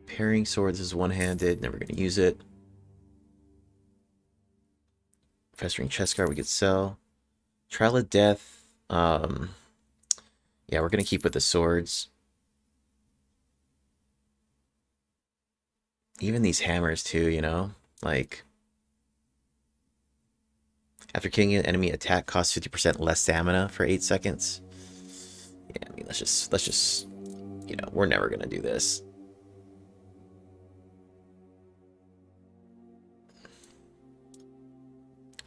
Parrying swords is one-handed. Never gonna use it. Festering chest guard we could sell. Trial of Death. Yeah, we're gonna keep with the swords. Even these hammers too, you know? Like, after killing an enemy, attack costs 50% less stamina for 8 seconds. Yeah, I mean, let's just, you know, we're never gonna do this.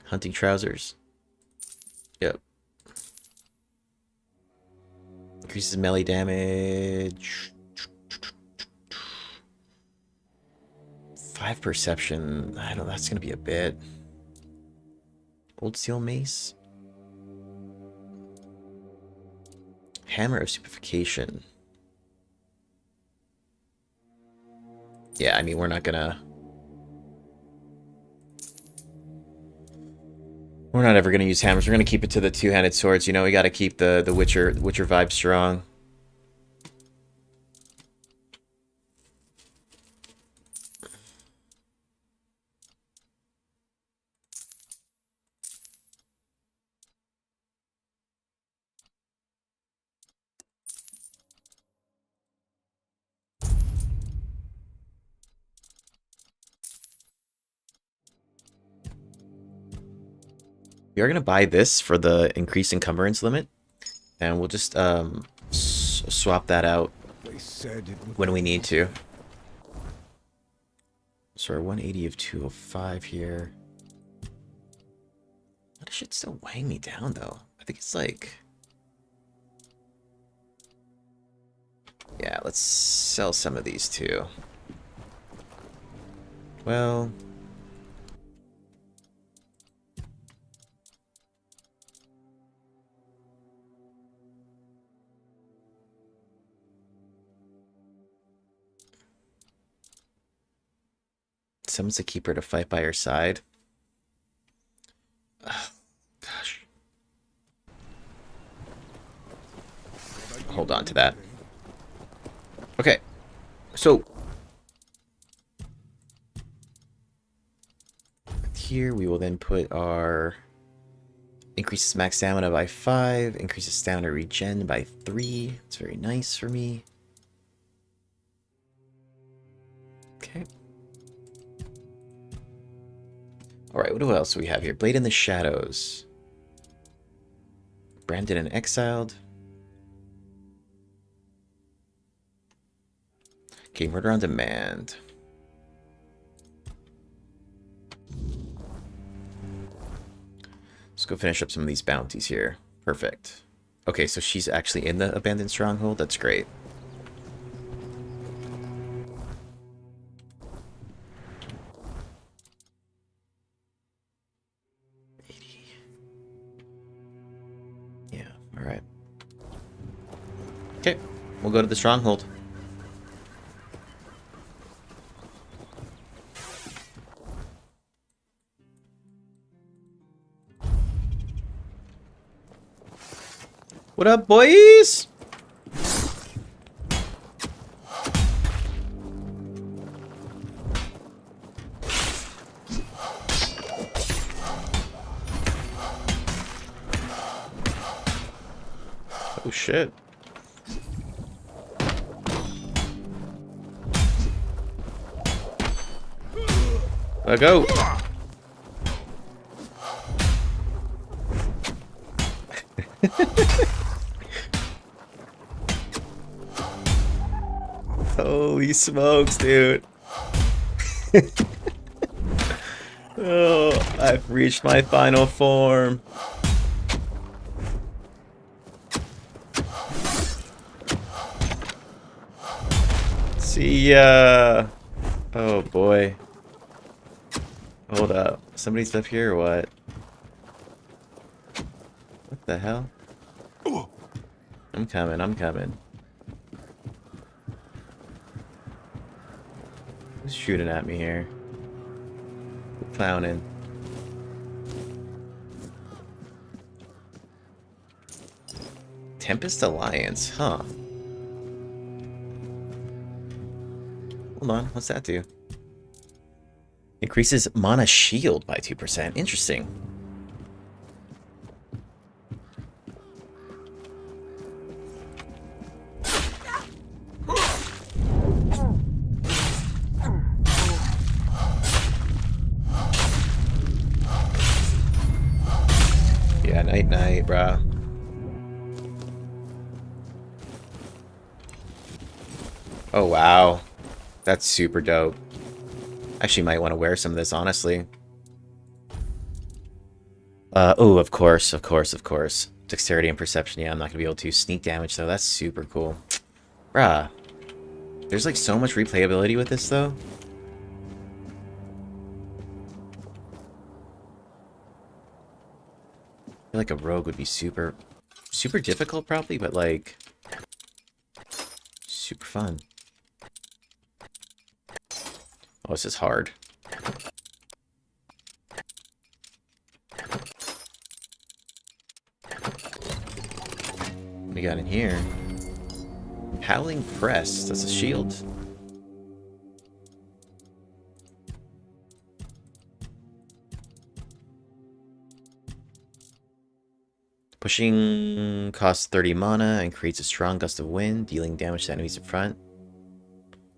Hunting trousers. Yep. Increases melee damage. 5 perception. I don't know, that's gonna be a bit. Old steel mace. Hammer of stupefaction. Yeah, I mean, we're not ever gonna use hammers. We're gonna keep it to the two-handed swords. You know, we gotta keep the Witcher vibe strong. We are going to buy this for the increased encumbrance limit, and we'll just swap that out when we need to. So our 180 of 205 here. A lot of shit's still weighing me down, though. I think it's like... Yeah, let's sell some of these too. Well... Someone's to keep her to fight by her side. Oh, gosh. Hold on to that. Okay. So. Here we will then put our... Increases max stamina by 5. Increases stamina regen by 3. It's very nice for me. Okay. Alright, what else do we have here? Blade in the Shadows. Branded and Exiled. Okay, Murder on Demand. Let's go finish up some of these bounties here. Perfect. Okay, so she's actually in the Abandoned Stronghold? That's great. Alright. Okay, we'll go to the stronghold. What up, boys? Oh shit. Let go. Holy smokes, dude. Oh, I've reached my final form. See ya. Oh boy. Hold up. Somebody's up here or what? What the hell? I'm coming, I'm coming. Who's shooting at me here? Clowning. Tempest Alliance, huh? Hold on, what's that do? Increases mana shield by 2%. Interesting. Yeah, night, brah. Oh, wow. That's super dope. Actually, might want to wear some of this, honestly. Oh, of course. Dexterity and perception. Yeah, I'm not going to be able to. Sneak damage, though. That's super cool. Bruh. There's, like, so much replayability with this, though. I feel like a rogue would be super difficult, probably, but, like, super fun. Oh, this is hard. What we got in here? Howling Press. That's a shield. Pushing costs 30 mana and creates a strong gust of wind, dealing damage to enemies in front.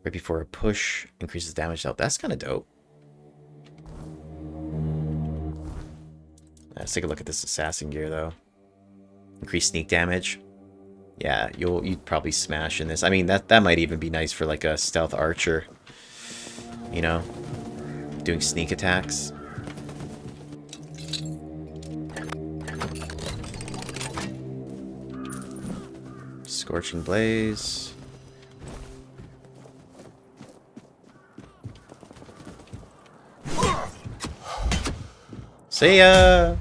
Right before a push, increases damage out. That's kind of dope. Let's take a look at this assassin gear, though. Increase sneak damage. Yeah, you'd probably smash in this. I mean, that might even be nice for like a stealth archer. You know, doing sneak attacks. Scorching Blaze. See ya!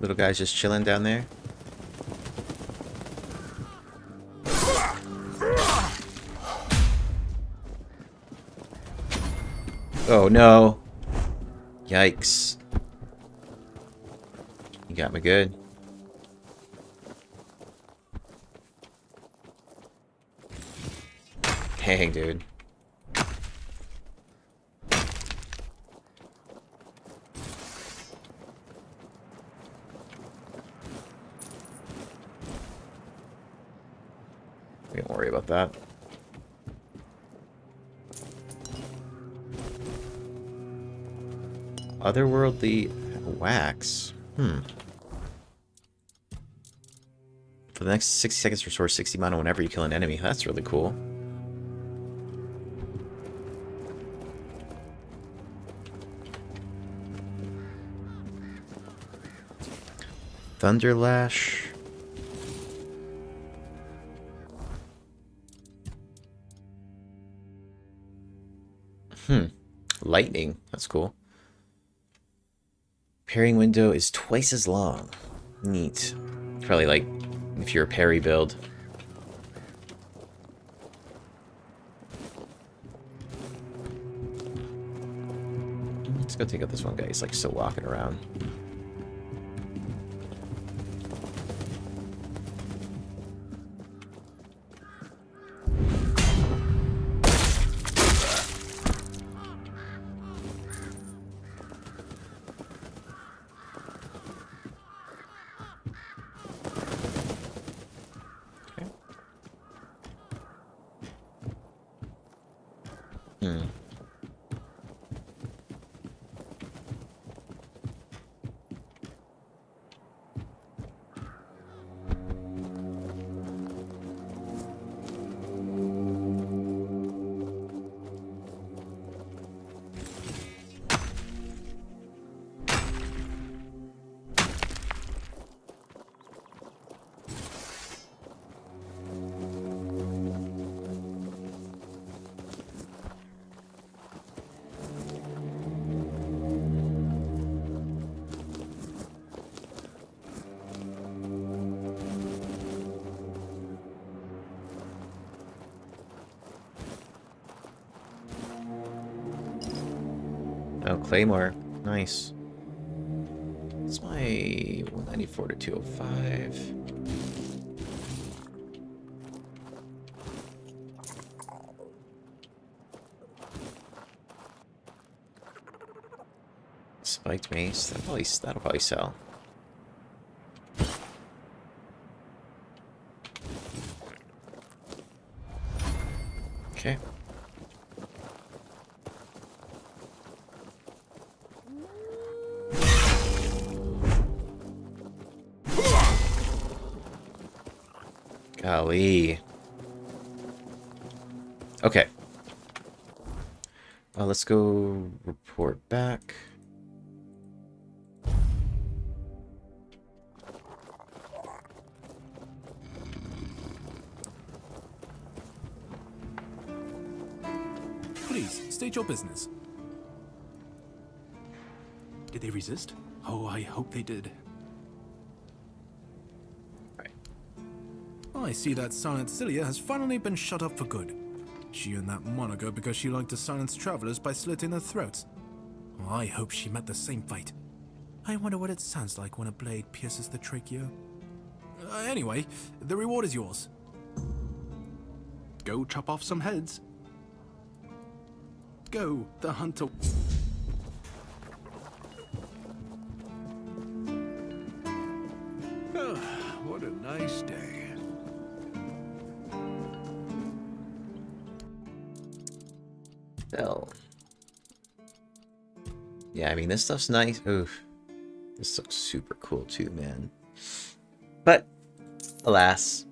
Little guy's just chilling down there. Oh no. Yikes. You got me good. Dang, dude. Don't worry about that. Otherworldly wax. For the next 60 seconds, restore 60 mana whenever you kill an enemy. That's really cool. Thunderlash. Lightning. That's cool. Parrying window is twice as long. Neat. Probably like if you're a parry build. Let's go take out this one guy. He's like still walking around. Oh, Claymore. Nice. It's my 194 to 205. Spiked mace. That'll probably sell. Okay. Golly. Okay. Let's go report back. Please, state your business. Did they resist? Oh, I hope they did. I see that Silent Cilia has finally been shut up for good. She earned that moniker because she liked to silence travelers by slitting their throats. Well, I hope she met the same fate. I wonder what it sounds like when a blade pierces the trachea. Anyway, the reward is yours. Go chop off some heads. Go, the hunter. What a nice day. Hell. Yeah, I mean, this stuff's nice. Oof. This looks super cool too, man. But, alas.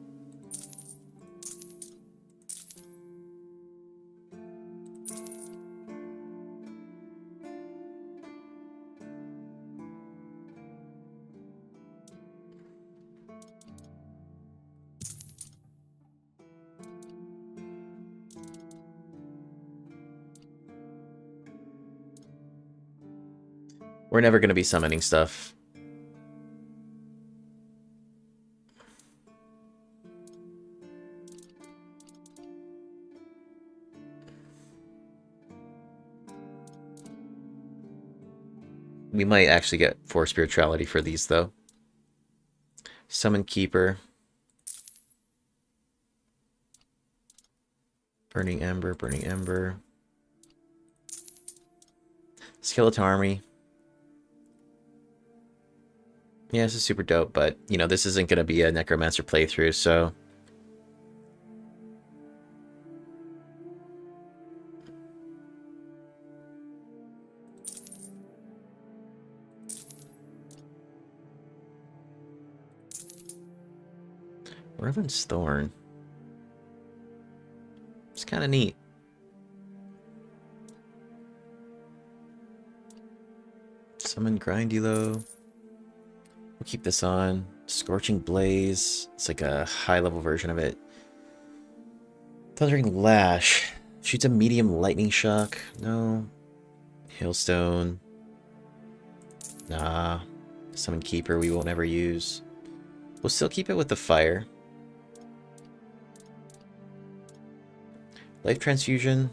We're never going to be summoning stuff. We might actually get 4 spirituality for these, though. Summon Keeper. Burning Ember, Burning Ember. Skeleton Army. Yeah, this is super dope, but, you know, this isn't going to be a Necromancer playthrough, so... Merlin's Thorn. It's kind of neat. Summon Grindylow. We'll keep this on. Scorching Blaze. It's like a high-level version of it. Thundering Lash. Shoots a medium lightning shock. No. Hailstone. Nah. Summon Keeper we won't ever use. We'll still keep it with the fire. Life Transfusion.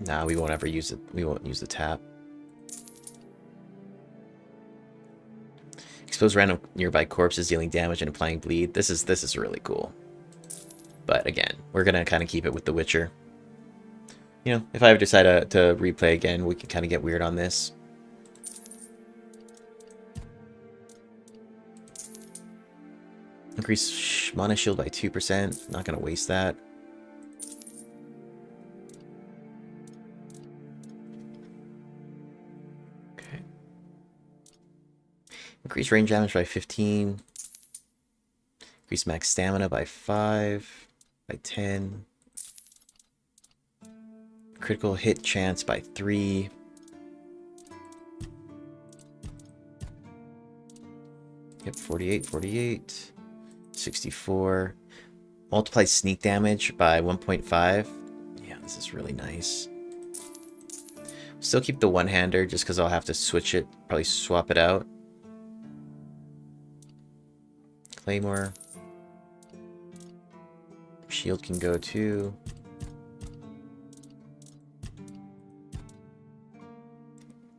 Nah, we won't ever use it. We won't use the tap. Expose random nearby corpses, dealing damage and applying bleed. This is really cool. But again, we're gonna kind of keep it with The Witcher. You know, if I ever decide to replay again, we can kind of get weird on this. Increase mana shield by 2%. Not gonna waste that. Okay. Increase range damage by 15. Increase max stamina by 5. By 10. Critical hit chance by 3. Yep, 48, 48. 64. Multiply sneak damage by 1.5. Yeah, this is really nice. Still keep the one-hander just because I'll have to switch it. Probably swap it out. Claymore. Shield can go too.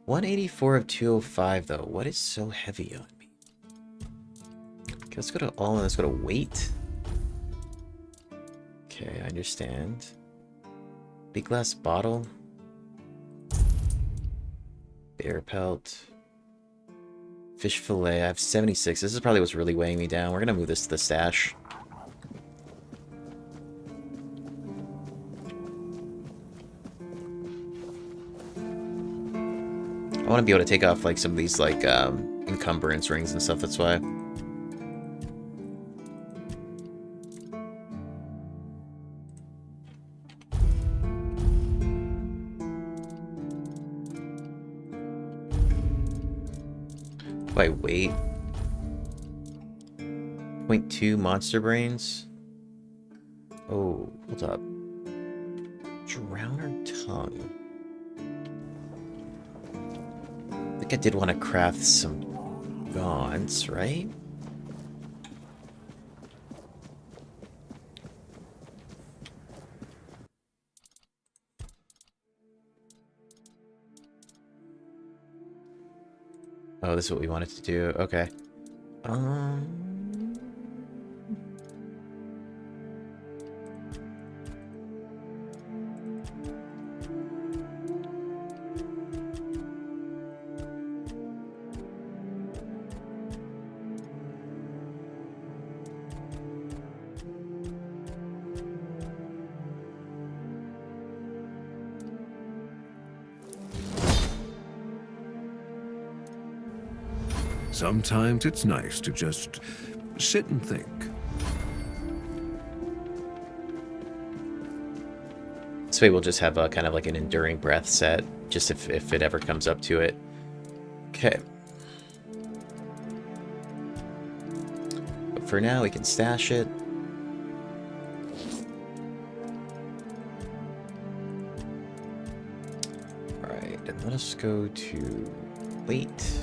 $184 of 205 though. What is so heavy on me? Okay, let's go to all and let's go to weight. Okay, I understand. Big glass bottle. Bear pelt. Fish fillet. I have 76. This is probably what's really weighing me down. We're gonna move this to the stash. I want to be able to take off like some of these like encumbrance rings and stuff. That's why. By weight. 0.2 monster brains. Oh, hold up. Drowner tongue. I think I did want to craft some gaunts, right? Oh, this is what we wanted to do. Okay. Sometimes it's nice to just sit and think. This way we'll just have a kind of like an enduring breath set, just if it ever comes up to it. Okay. But for now, we can stash it. Alright, and let us go to weight.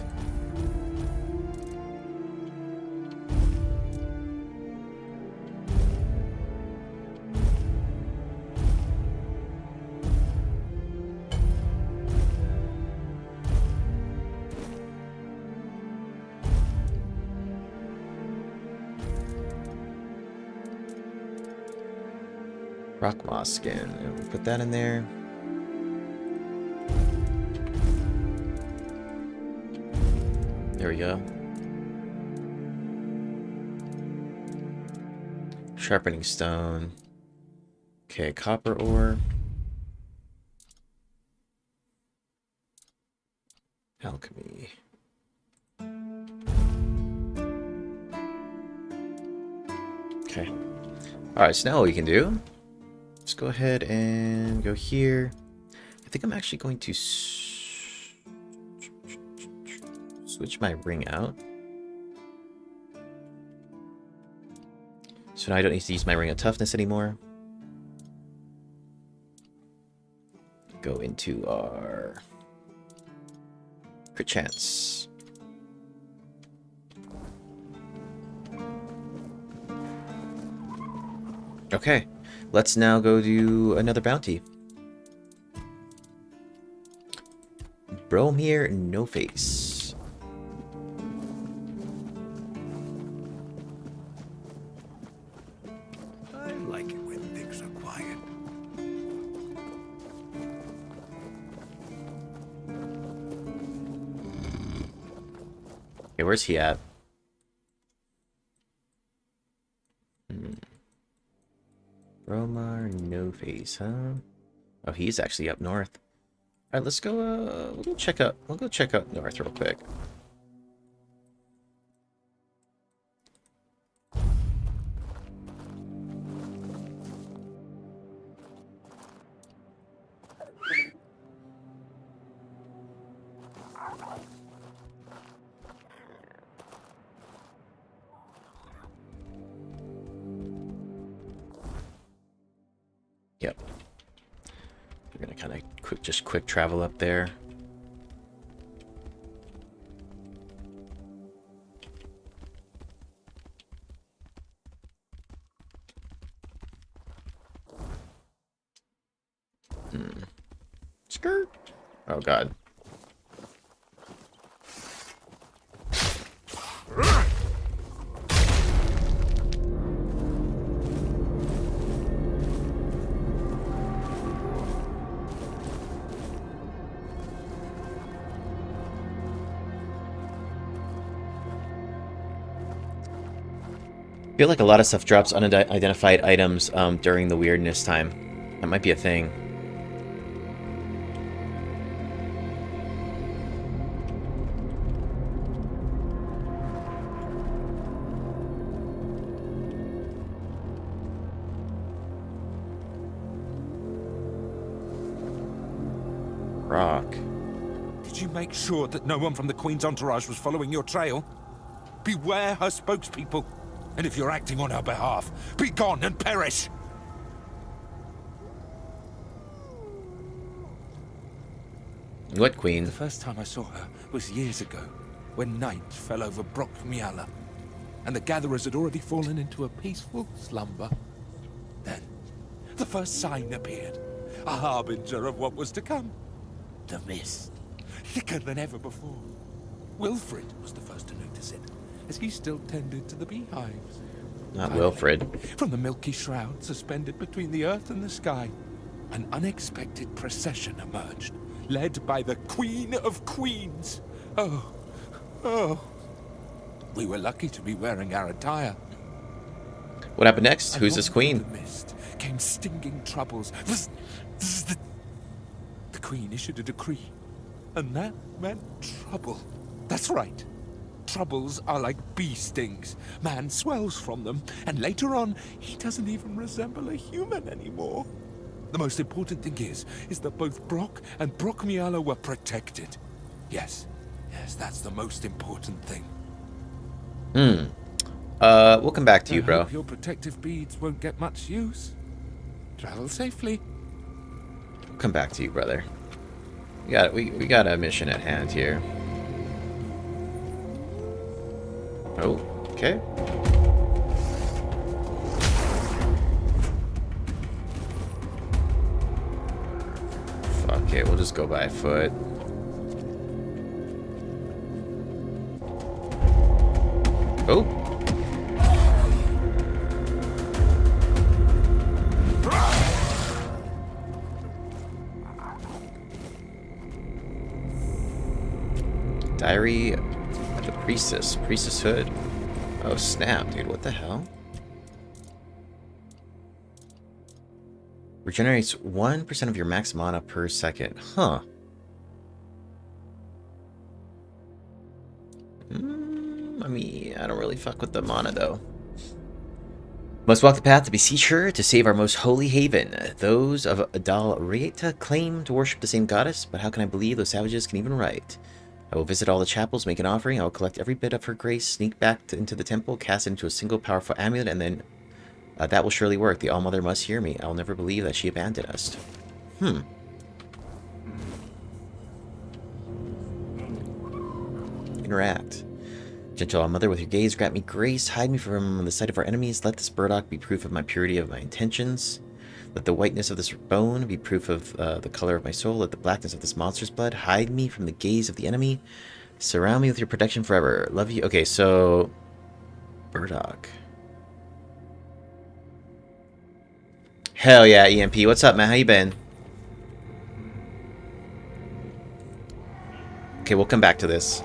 Rock moss skin. And we'll put that in there. There we go. Sharpening stone. Okay, copper ore. Alchemy. Okay. Alright, so now what we can do, let's go ahead and go here. I think I'm actually going to switch my ring out. So now I don't need to use my ring of toughness anymore. go into our crit chance. Okay, let's now go do another bounty. Bromir No Face. I like it when things are quiet. Okay, where's he at? Bromir No Face, huh? Oh, he's actually up north. All right, let's go. We'll go check out. We'll go check out north real quick. Yep. We're gonna kind of just quick travel up there. Skirt. Oh God. I feel like a lot of stuff drops unidentified items during the Wyrdness time. That might be a thing. Rock. Did you make sure that no one from the Queen's entourage was following your trail? Beware her spokespeople. And if you're acting on her behalf, be gone and perish! What Queen? The first time I saw her was years ago, when night fell over Cuanacht, and the gatherers had already fallen into a peaceful slumber. Then, the first sign appeared, a harbinger of what was to come. The mist, thicker than ever before. Wilfred was the first to notice it, as he still tended to the beehives. Not Wilfred. From the milky shroud suspended between the earth and the sky, an unexpected procession emerged, led by the Queen of Queens. Oh, oh. We were lucky to be wearing our attire. What happened next? Who's this queen? The mist came stinging troubles. The Queen issued a decree, and that meant trouble. That's right. Troubles are like bee stings. Man swells from them, and later on, he doesn't even resemble a human anymore. The most important thing is that both Brock and Brockmiala were protected. Yes, that's the most important thing. We'll come back to you, bro. Hope your protective beads won't get much use. Travel safely. We'll come back to you, brother. We got a mission at hand here. Oh, okay. Fuck it, we'll just go by foot. Oh. Diary of the Priestesshood. Oh snap, dude, what the hell? Regenerates 1% of your max mana per second. Huh. I mean, I don't really fuck with the mana though. Must walk the path to beseech her to save our most holy haven. Those of Adal Rieta claim to worship the same goddess, but how can I believe those savages can even write? I will visit all the chapels, make an offering, I will collect every bit of her grace, sneak back into the temple, cast it into a single powerful amulet, and then that will surely work. The All-Mother must hear me. I will never believe that she abandoned us. interact. Gentle mother, with your gaze, grant me grace, hide me from the sight of our enemies. Let this burdock be proof of my purity of my intentions. Let the whiteness of this bone be proof of the color of my soul. Let the blackness of this monster's blood hide me from the gaze of the enemy. Surround me with your protection forever. Love you. Okay, so burdock. Hell yeah, EMP. What's up, man? How you been? Okay, we'll come back to this.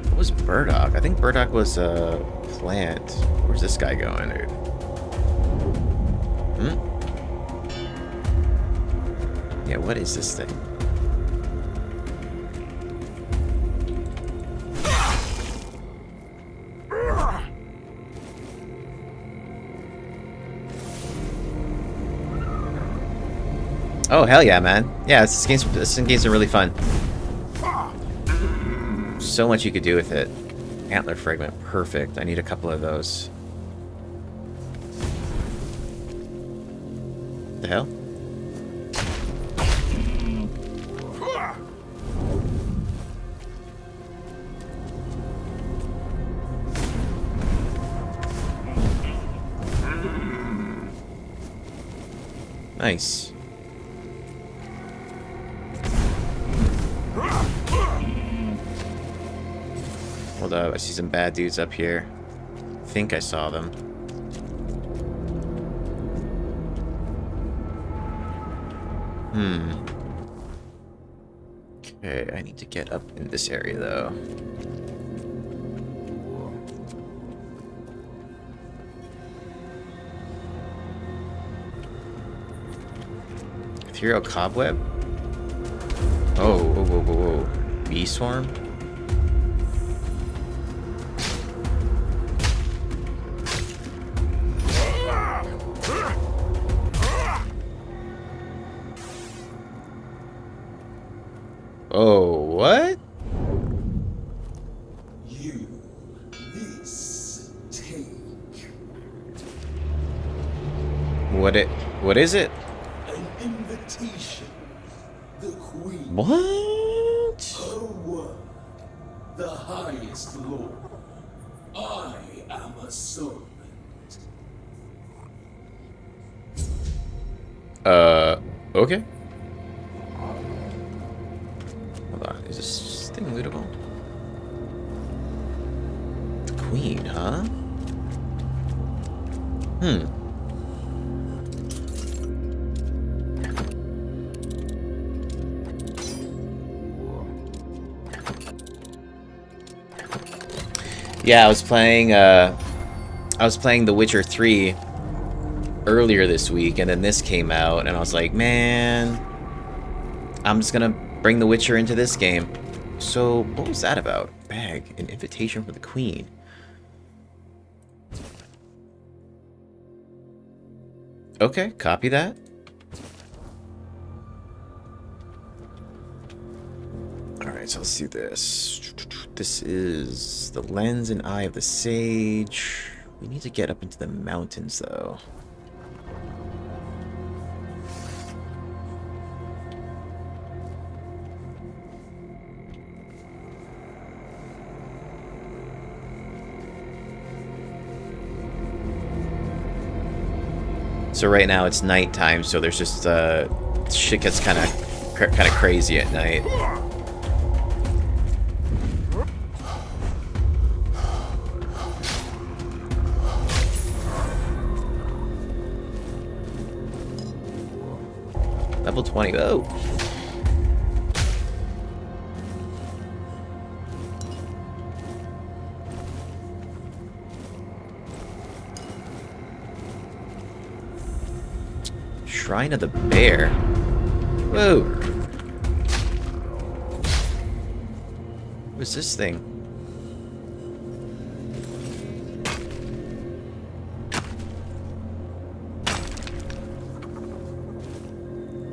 What was burdock? I think burdock was a plant. Where's this guy going, dude? Yeah, what is this thing? Oh, hell yeah, man. Yeah, this game's really fun. So much you could do with it. Antler fragment, perfect. I need a couple of those. The hell? Nice. Hold up, I see some bad dudes up here. I think I saw them. Okay, I need to get up in this area though. Ethereal cobweb? Oh, whoa, whoa, whoa, whoa. Bee swarm? Oh, what? You, this, take. What is it? An invitation. The Queen. What? Her word. The highest lord. I am a servant. Okay. Hold on, is this thing lootable? The Queen, huh? Yeah, I was playing The Witcher 3 earlier this week, and then this came out, and I was like, man, I'm just gonna bring The Witcher into this game. So, what was that about? Bag, an invitation for the Queen. Okay, copy that. Alright, so let's do this. This is the lens and eye of the sage. We need to get up into the mountains, though. So right now it's nighttime, so there's just shit gets kind of crazy at night. Level 20. Oh. Shrine of the Bear. Whoa. What's this thing?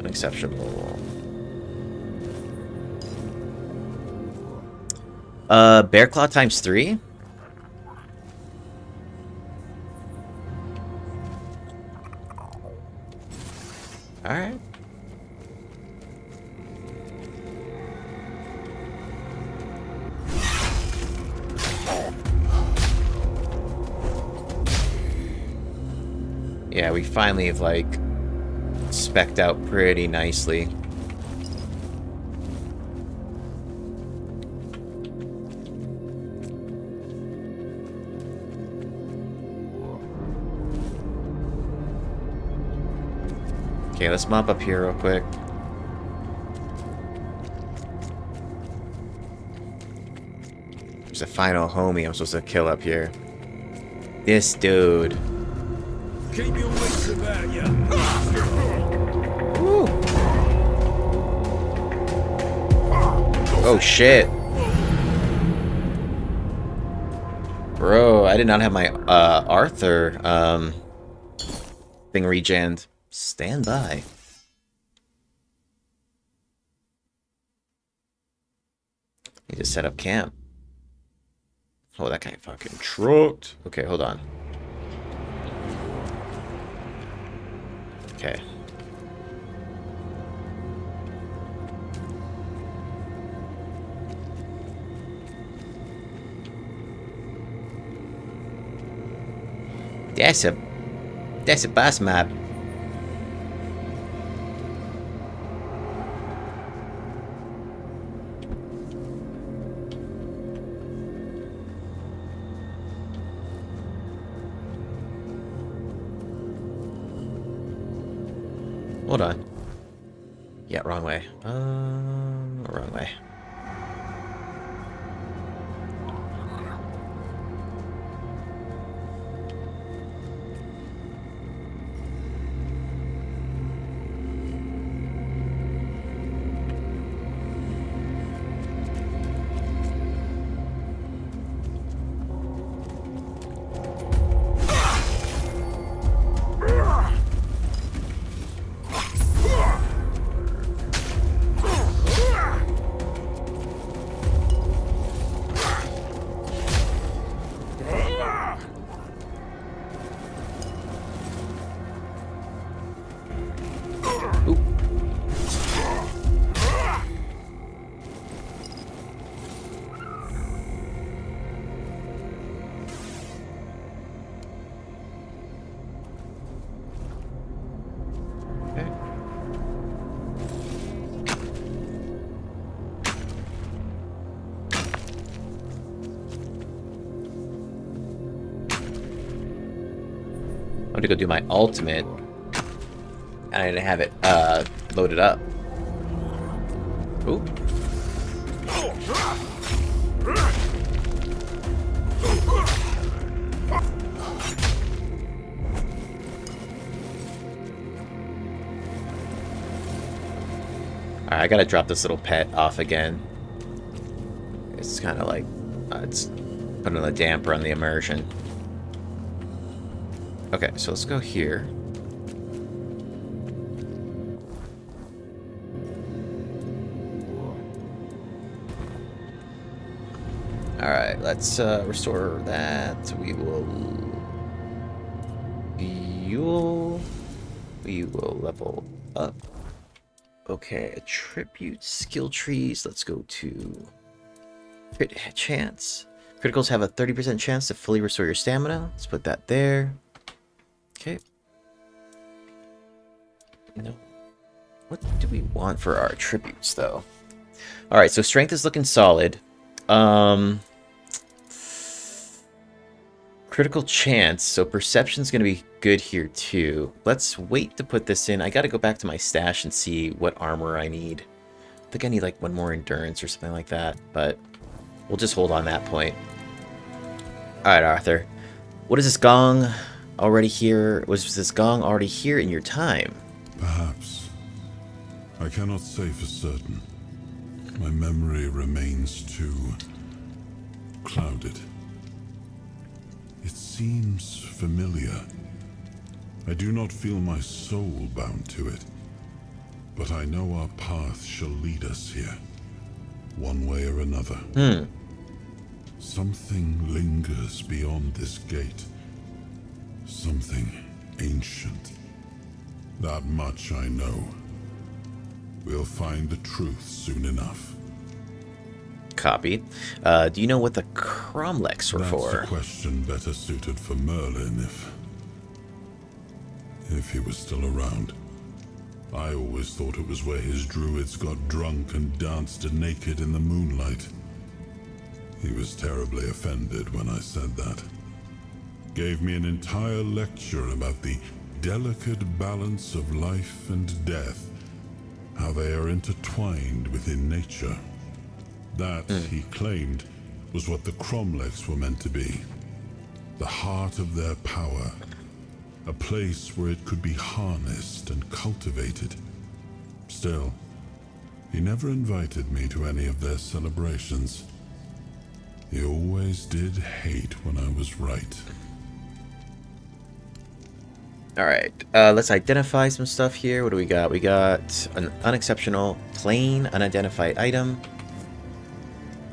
Unexceptional. Bear Claw times 3? Yeah, we finally have, like, spec'd out pretty nicely. Okay, let's mop up here real quick. There's a final homie I'm supposed to kill up here. This dude. Keep your wits about you. Oh shit. Bro, I did not have my Arthur thing regened. Stand by. Need to set up camp. Oh, that guy fucking trucked. Okay, hold on. Okay. That's a boss map. Hold on. Yeah, wrong way. Wrong way. I went to go do my ultimate, and I didn't have it loaded up. Ooh. Alright, I gotta drop this little pet off again. It's kind of like, it's putting a damper on the immersion. Okay, so let's go here. Alright, let's restore that. We will level up. Okay, attribute skill trees. Let's go to crit chance. Criticals have a 30% chance to fully restore your stamina. Let's put that there. Okay. No. What do we want for our attributes, though? Alright, so strength is looking solid. Critical chance, so perception's going to be good here, too. Let's wait to put this in. I got to go back to my stash and see what armor I need. I think I need, like, one more endurance or something like that, but we'll just hold on that point. Alright, Arthur. What is this gong? Already here? Was this gong already here in your time? Perhaps. I cannot say for certain. My memory remains too clouded. It seems familiar. I do not feel my soul bound to it, but I know our path shall lead us here, one way or another. Something lingers beyond this gate. Something ancient. That much I know. We'll find the truth soon enough. Copy. Do you know what the cromlechs were for? That's a question better suited for Merlin, if he was still around. I always thought it was where his druids got drunk and danced naked in the moonlight. He was terribly offended when I said that. Gave me an entire lecture about the delicate balance of life and death, how they are intertwined within nature. That, he claimed, was what the Cromlechs were meant to be. The heart of their power. A place where it could be harnessed and cultivated. Still, he never invited me to any of their celebrations. He always did hate when I was right. Alright, let's identify some stuff here. What do we got? We got an unexceptional, plain, unidentified item.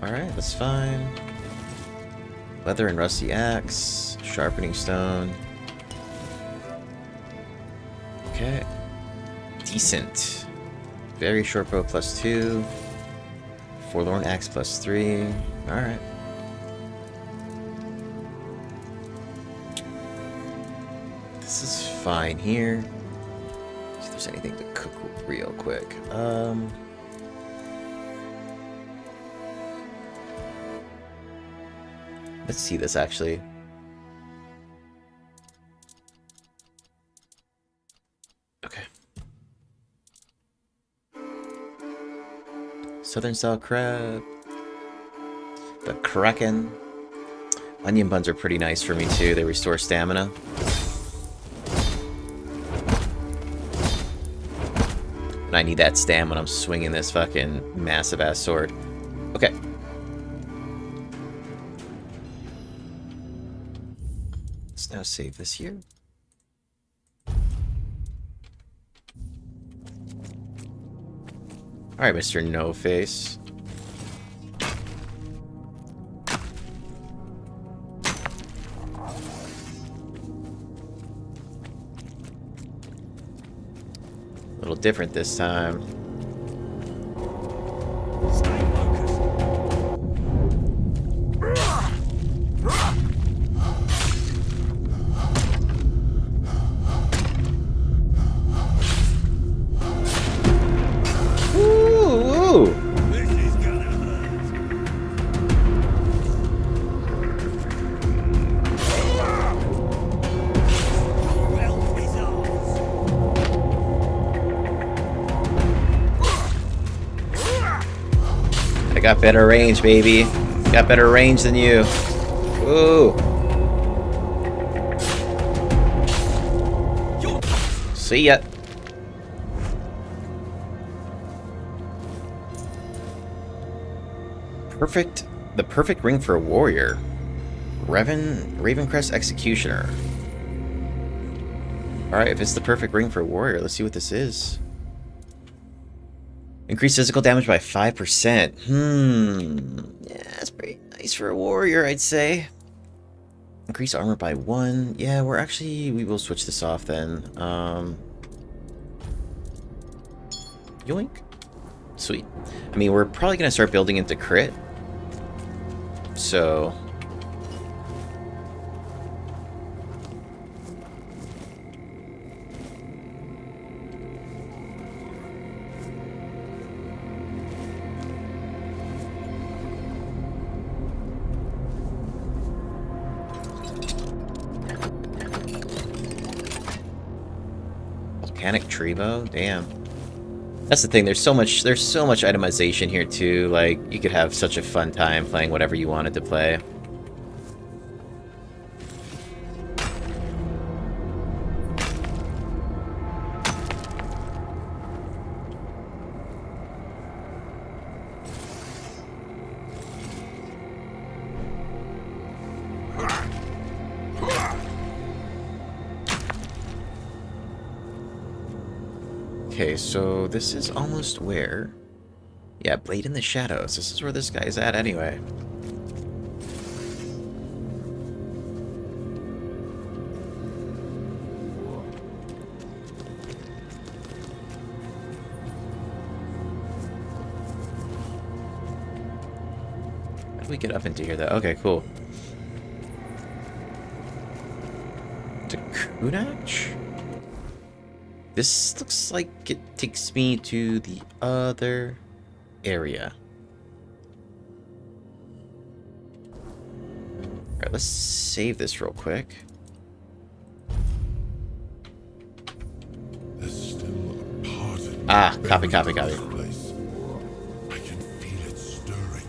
Alright, that's fine. Leather and rusty axe. Sharpening stone. Okay. Decent. Very short bow +2. Forlorn axe +3. Alright. This is fine here. See if there's anything to cook real quick. Let's see this actually. Okay. Southern style crab. The Kraken. Onion buns are pretty nice for me too. They restore stamina. And I need that stamina when I'm swinging this fucking massive ass sword. Okay. Let's now save this here. Alright, Mr. No Face. A little different this time. Got better range, baby. Got better range than you. Ooh. See ya. Perfect. The perfect ring for a warrior. Ravencrest Executioner. Alright, if it's the perfect ring for a warrior, let's see what this is. Increase physical damage by 5%. Yeah, that's pretty nice for a warrior, I'd say. Increase armor by 1. Yeah, we will switch this off then. Yoink. Sweet. I mean, we're probably going to start building into crit. So... Volcanic tree bow? Damn. That's the thing, there's so much itemization here too, like, you could have such a fun time playing whatever you wanted to play. Okay, so this is almost where... Yeah, Blade in the Shadows. This is where this guy's at anyway. How do we get up into here though? Okay, cool. To Cuanacht? This looks like it takes me to the other area. Alright, let's save this real quick. There's still a part of me Ah, copy. buried in this place. I can feel it stirring.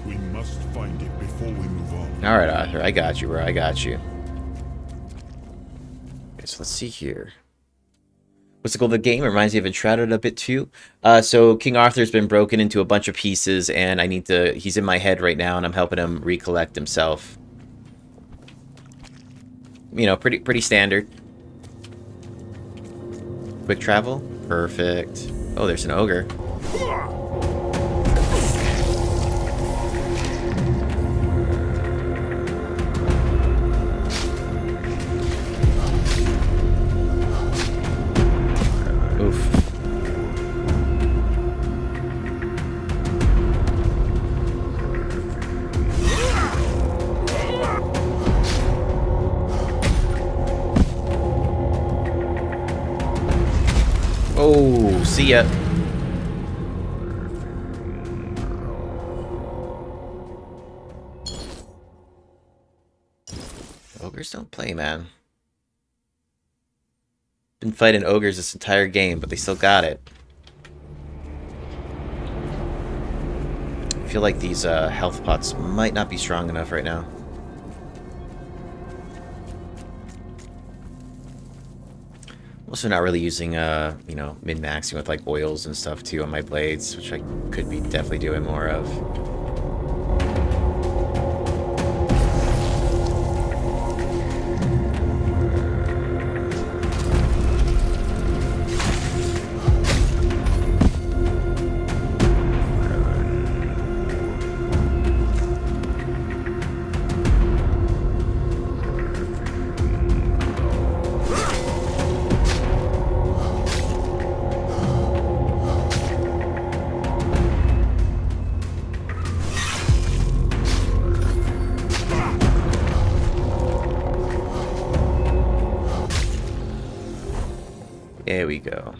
We must find it before we move on. Alright, Arthur, I got you, bro. I got you. Okay, so let's see here. What's the goal of the game? It reminds me of Uncharted a bit too. So King Arthur's been broken into a bunch of pieces, and I need to... He's in my head right now, and I'm helping him recollect himself. You know, pretty standard. Quick travel? Perfect. Oh, there's an ogre. Oof. Oh, see ya. Ogres don't play, man. Been fighting ogres this entire game, but they still got it. I feel like these health pots might not be strong enough right now. Also not really using, you know, min-maxing with like oils and stuff too on my blades, which I could be definitely doing more of. There we go.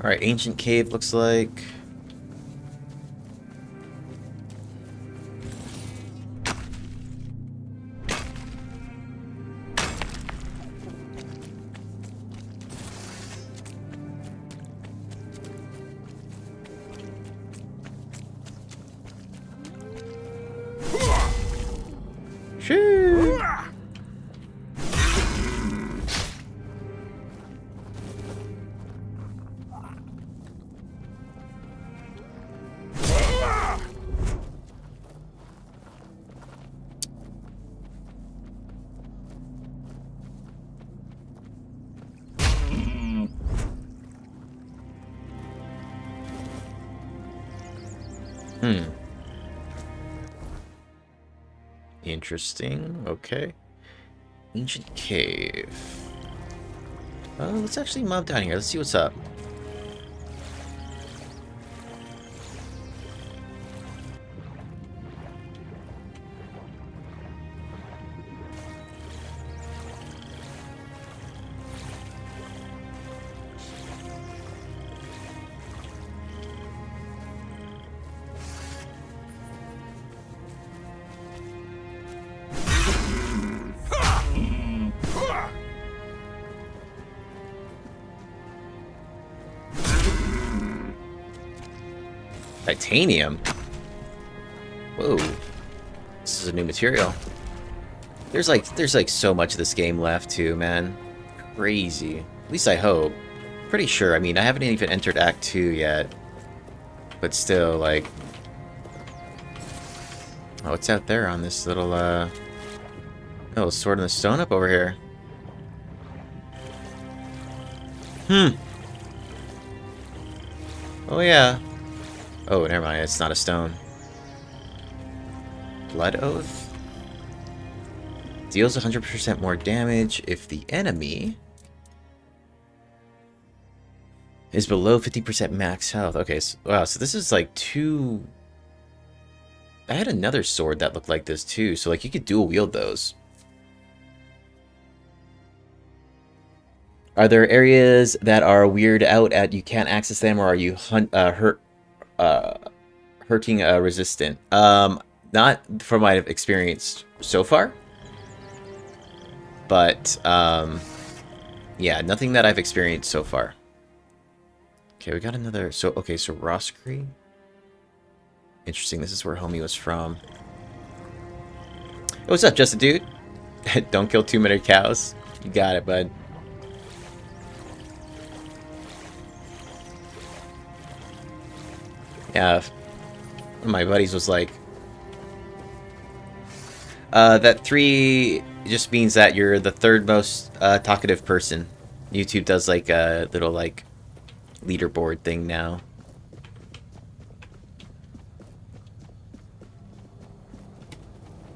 Alright, ancient cave looks like. Interesting. Okay. Ancient cave. Let's actually mob down here. Let's see what's up. Titanium? Whoa. This is a new material. There's like so much of this game left too, man. Crazy. At least I hope. Pretty sure. I mean, I haven't even entered Act 2 yet. But still, like... Oh, what's out there on this little, Oh, sword in the stone up over here. Oh, yeah. Oh, never mind. It's not a stone. Blood Oath? Deals 100% more damage if the enemy is below 50% max health. Okay, so, wow, so this is like two I had another sword that looked like this too, so like you could dual wield those. Are there areas that are weirded out at you can't access them, or are you hurting resistant? Not from my experience so far, but yeah, nothing that I've experienced so far. Okay, we got another. So okay, so Roscree. Interesting. This is where homie was from. Hey, what's up, just a dude? Don't kill too many cows. You got it, bud. Yeah, one of my buddies was like, that 3 just means that you're the 3rd most talkative person. YouTube does like a little like leaderboard thing now.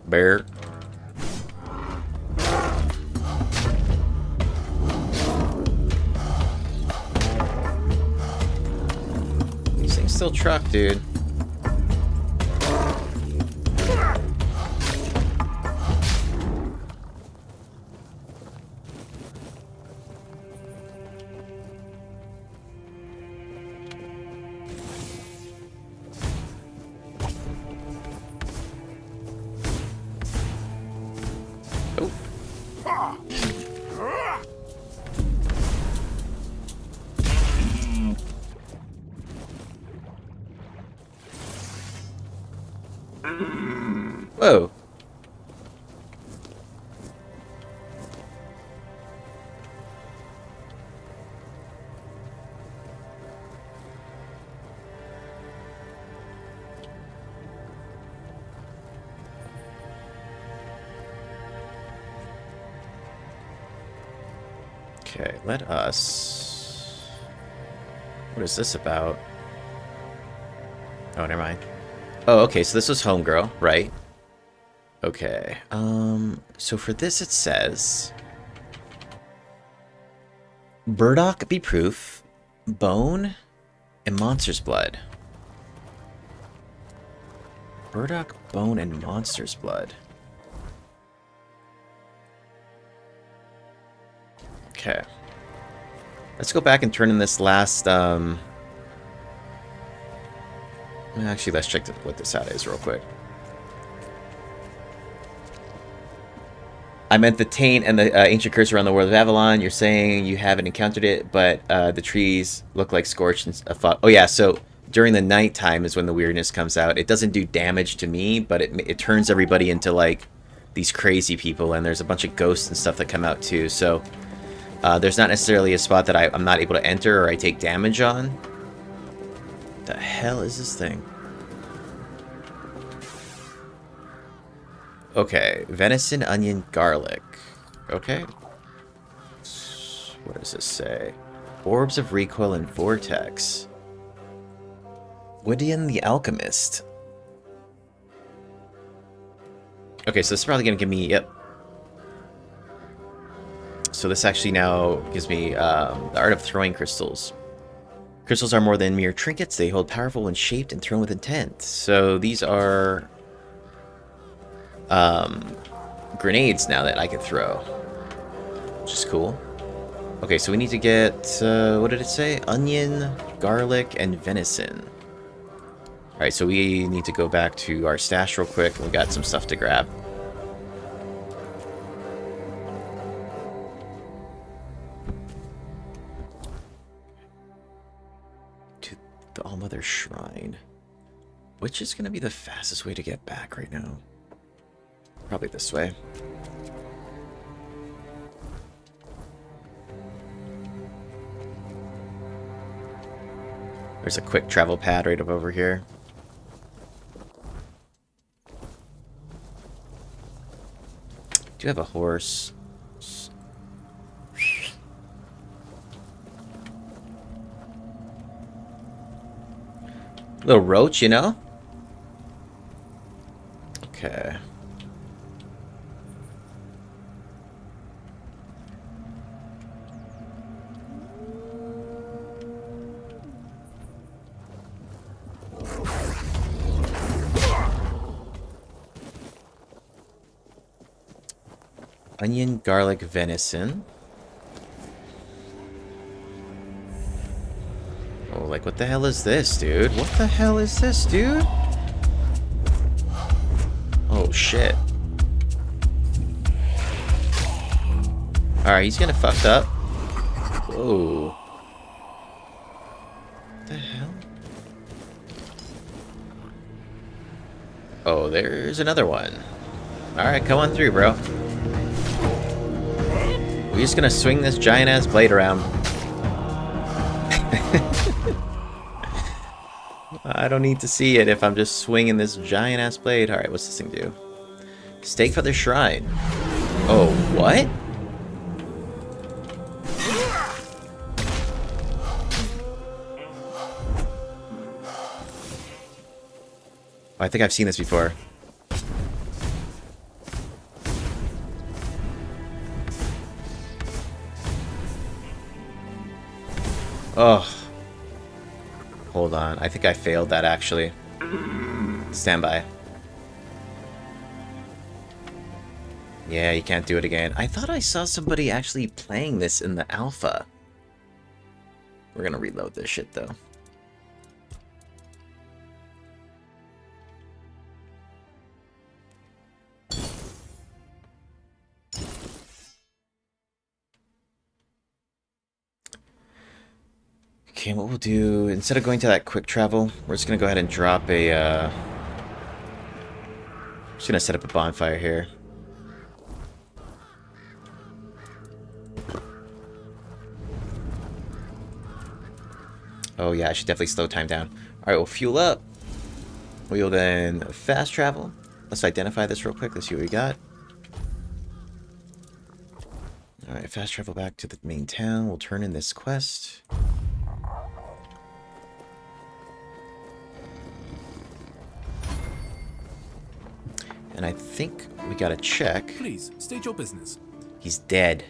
Bear. These things still truck, dude. Whoa. Okay, let us... What is this about? Oh, never mind. Oh, okay, so this was Homegirl, right? Okay, so for this it says... Burdock be proof, bone, and monster's blood. Burdock, bone, and monster's blood. Okay. Let's go back and turn in this last, actually, let's check what this out is real quick. I meant the taint and the ancient curse around the world of Avalon. You're saying you haven't encountered it, but the trees look like scorched and fog. Oh yeah, so during the nighttime is when the weirdness comes out. It doesn't do damage to me, but it turns everybody into like these crazy people, and there's a bunch of ghosts and stuff that come out too. So there's not necessarily a spot that I'm not able to enter or I take damage on. What the hell is this thing? Okay, venison, onion, garlic. Okay. What does this say? Orbs of recoil and vortex. Wyrdness the alchemist. Okay, so this is probably gonna give me, yep. So this actually now gives me the art of throwing crystals. Crystals are more than mere trinkets. They hold powerful when shaped and thrown with intent. So these are grenades now that I can throw, which is cool. Okay, so we need to get, what did it say? Onion, garlic, and venison. Alright, so we need to go back to our stash real quick. We got some stuff to grab. To the All-Mother Shrine. Which is going to be the fastest way to get back right now? Probably this way. There's a quick travel pad right up over here. Do you have a horse? Little roach, you know? Okay. Onion, garlic, venison. Oh, like, what the hell is this, dude? What the hell is this, dude? Oh, shit. Alright, he's getting fucked up. Whoa. What the hell? Oh, there's another one. Alright, come on through, bro. We're just gonna swing this giant-ass blade around. I don't need to see it if I'm just swinging this giant-ass blade. Alright, what's this thing do? Stake for the shrine. Oh, what? Oh, I think I've seen this before. Oh. Hold on. I think I failed that, actually. Stand by. Yeah, you can't do it again. I thought I saw somebody actually playing this in the alpha. We're gonna reload this shit, though. Okay, what we'll do, instead of going to that quick travel, we're just gonna go ahead and drop a, just gonna set up a bonfire here. Oh yeah, I should definitely slow time down. Alright, we'll fuel up. We'll then fast travel. Let's identify this real quick, let's see what we got. Alright, fast travel back to the main town. We'll turn in this quest. And I think we gotta check. Please, state your business. He's dead.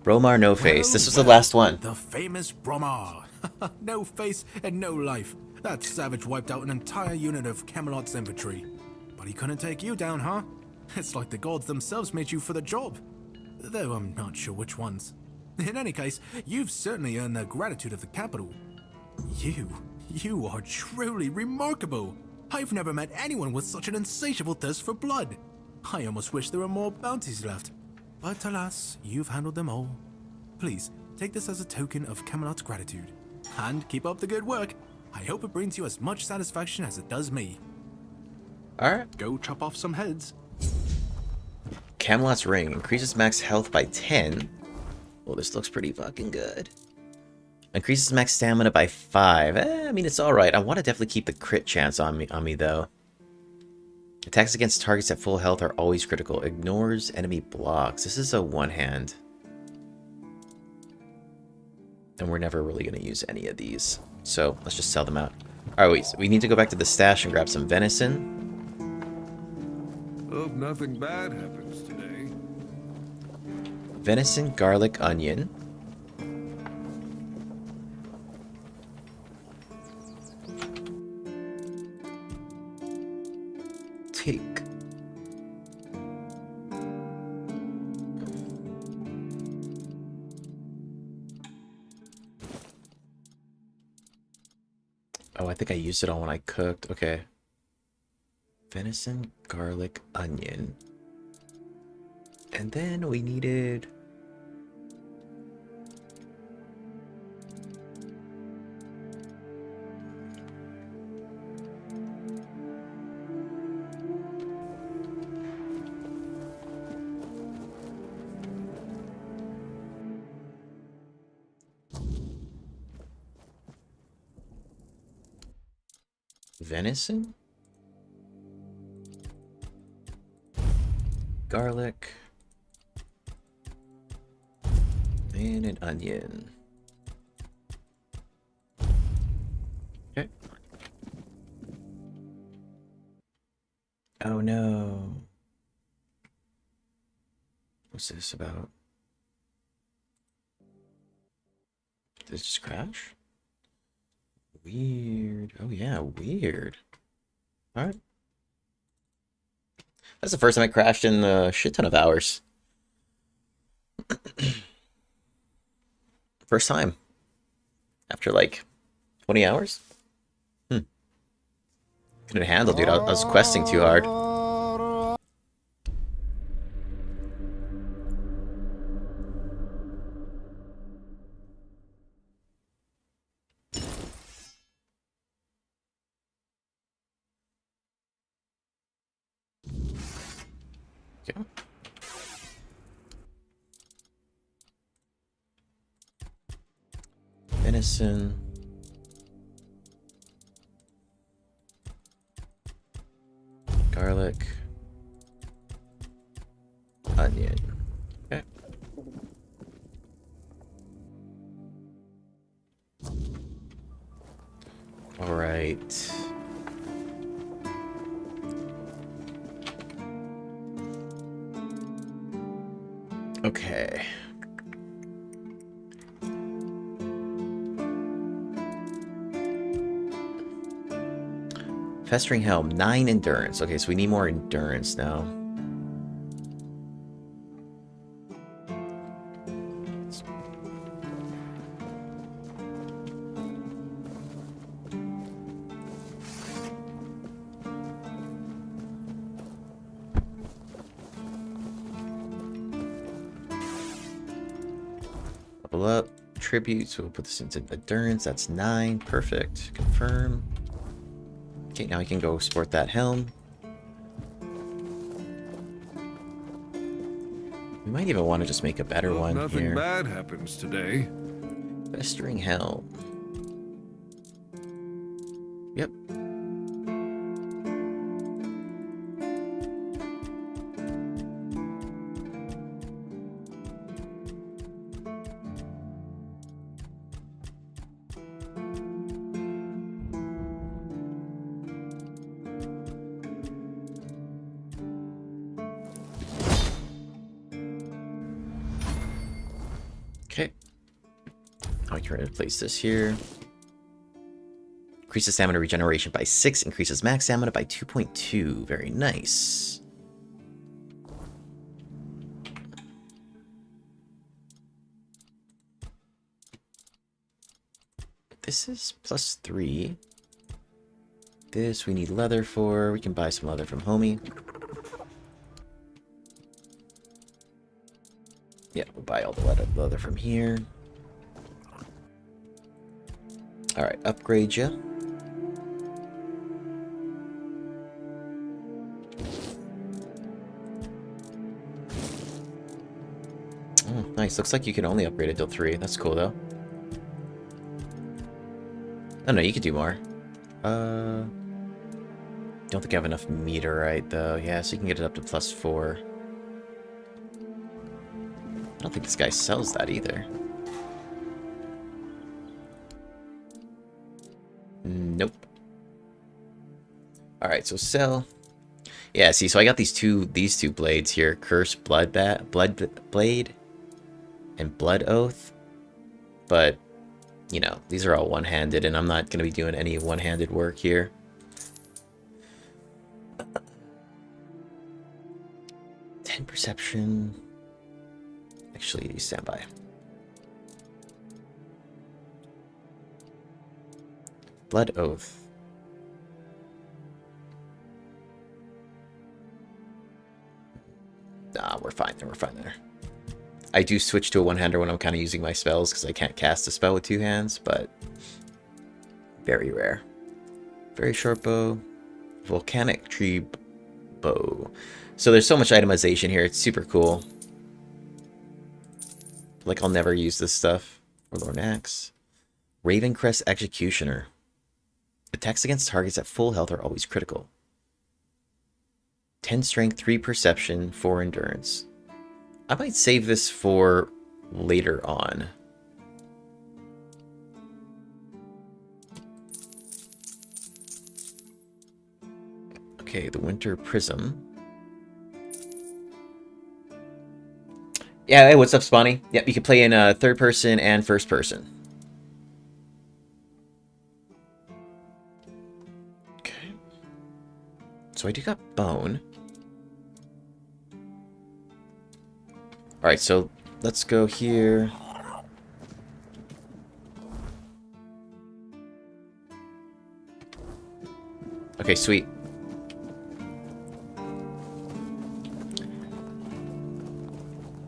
Bromar No Face. This was the last one. The famous Bromar. No face and no life. That savage wiped out an entire unit of Camelot's infantry. But he couldn't take you down, huh? It's like the gods themselves made you for the job. Though I'm not sure which ones. In any case, you've certainly earned the gratitude of the capital. You are truly remarkable. I've never met anyone with such an insatiable thirst for blood. I almost wish there were more bounties left. But alas, you've handled them all. Please, take this as a token of Camelot's gratitude. And keep up the good work. I hope it brings you as much satisfaction as it does me. Alright. Go chop off some heads. Camelot's Ring. Increases max health by 10. Well, this looks pretty fucking good. Increases max stamina by 5. I mean, it's alright. I want to definitely keep the crit chance on me though. Attacks against targets at full health are always critical. Ignores enemy blocks. This is a one-hand. And we're never really going to use any of these. So, let's just sell them out. Alright, wait. So we need to go back to the stash and grab some venison. Hope nothing bad happens today. Venison, garlic, onion. Take. Oh, I think I used it all when I cooked. Okay. Venison, garlic, onion. And then we needed... venison? Garlic. And an onion. Okay. Oh no. What's this about? Did it just crash? Weird. Oh yeah, weird. Alright. That's the first time I crashed in a shit ton of hours. First time. After like 20 hours? Couldn't handle, dude. I was questing too hard. Okay. Venison. Garlic. Onion. Okay. All right. Okay. Festering Helm, 9 endurance. Okay, so we need more endurance now. Level up. Tribute, so we'll put this into endurance. That's 9. Perfect. Confirm. Okay, now we can go sport that helm. We might even want to just make a better one Nothing here. bad happens today. Festering Helm. Yep. Okay. Now we can replace this here. Increases stamina regeneration by 6, increases max stamina by 2.2. Very nice. This is +3. This we need leather for. We can buy some leather from Homie. Yeah, we'll buy all the leather from here. Alright, upgrade you. Oh, nice. Looks like you can only upgrade it till 3. That's cool, though. Oh, no, you could do more. Don't think I have enough meteorite, though. Yeah, so you can get it up to +4. I don't think this guy sells that either. Nope. Alright, so sell. Yeah, see, so I got these two blades here. Cursed Blood Blade and Blood Oath. But, you know, these are all one-handed, and I'm not going to be doing any one-handed work here. Ten perception. Actually, stand by. Blood Oath. Nah, we're fine there. We're fine there. I do switch to a one-hander when I'm kind of using my spells because I can't cast a spell with 2 hands, but very rare. Very short bow. Volcanic tree bow. So there's so much itemization here. It's super cool. Like, I'll never use this stuff. Forlorn Axe. Ravencrest Executioner. Attacks against targets at full health are always critical. 10 strength, 3 perception, 4 endurance. I might save this for later on. Okay, the Winter Prism. Yeah, hey, what's up, Spawny? Yep, you can play in third person and first person. Okay. So I do got bone. Alright, so let's go here. Okay, sweet.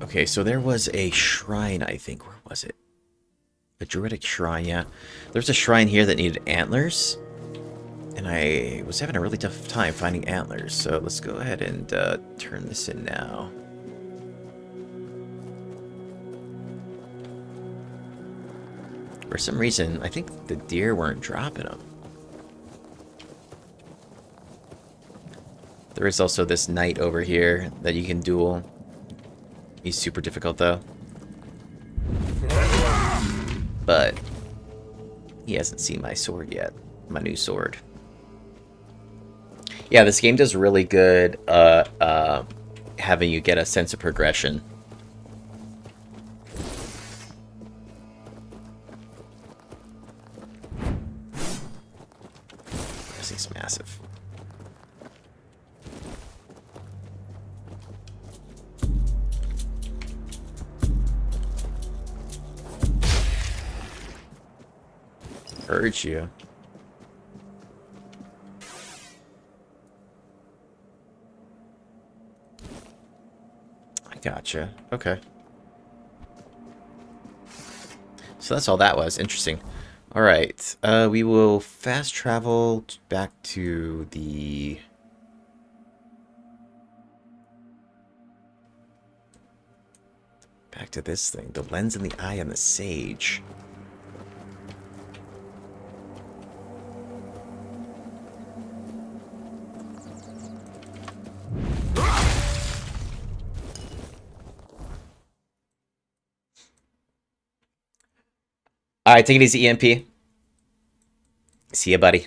Okay, so there was a shrine, I think. Where was it? A druidic shrine, yeah. There's a shrine here that needed antlers. And I was having a really tough time finding antlers. So let's go ahead and turn this in now. For some reason, I think the deer weren't dropping them. There is also this knight over here that you can duel. He's super difficult though. But he hasn't seen my sword yet. My new sword. Yeah, this game does really good having you get a sense of progression. This thing's massive. Urge you. I gotcha. Okay. So that's all that was. Interesting. Alright. We will fast travel back to the... Back to this thing. The lens in the eye and the sage. Alright, take it easy, EMP. See ya, buddy.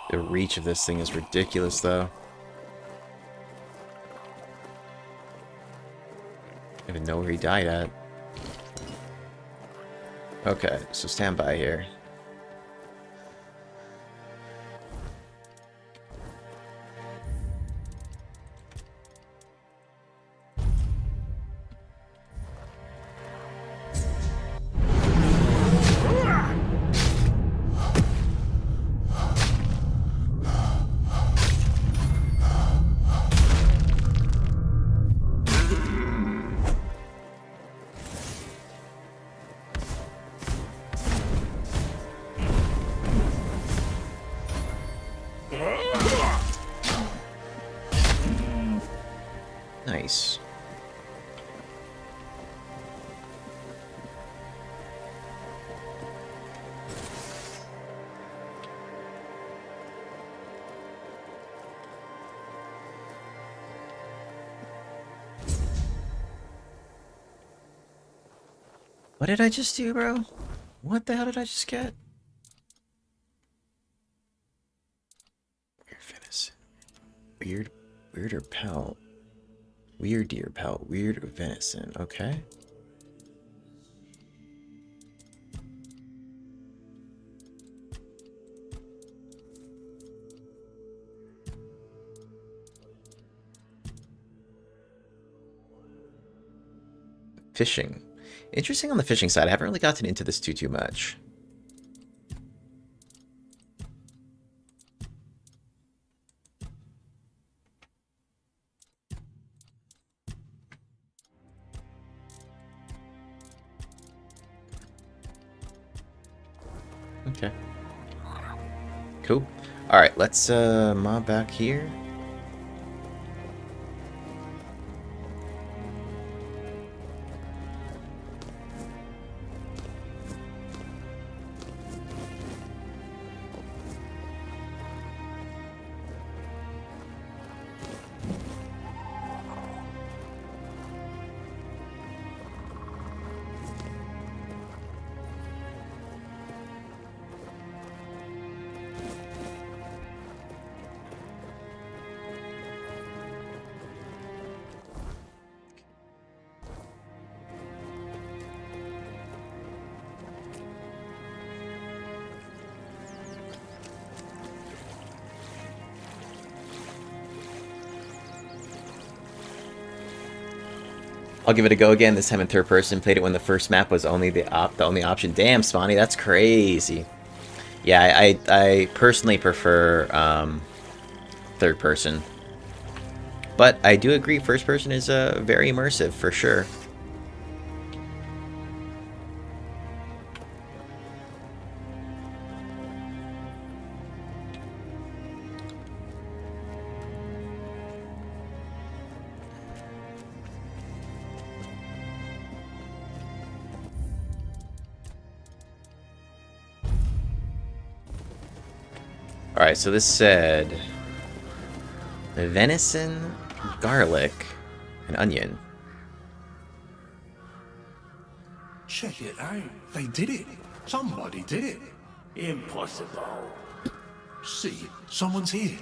The reach of this thing is ridiculous, though. I don't even know where he died at. Okay, so stand by here. Nice. What did I just do, bro? What the hell did I just get? Weirder pelt. Weird deer pelt. Weird venison. Okay. Fishing. Interesting on the fishing side. I haven't really gotten into this too much. Okay. Cool. Alright, let's mob back here. I'll give it a go again, this time in third person. Played it when the first map was only the only option. Damn, Spawny, that's crazy. Yeah, I personally prefer third person. But I do agree first person is very immersive, for sure. Alright, so this said venison, garlic, and onion. Check it out. They did it. Somebody did it. Impossible. See, someone's here.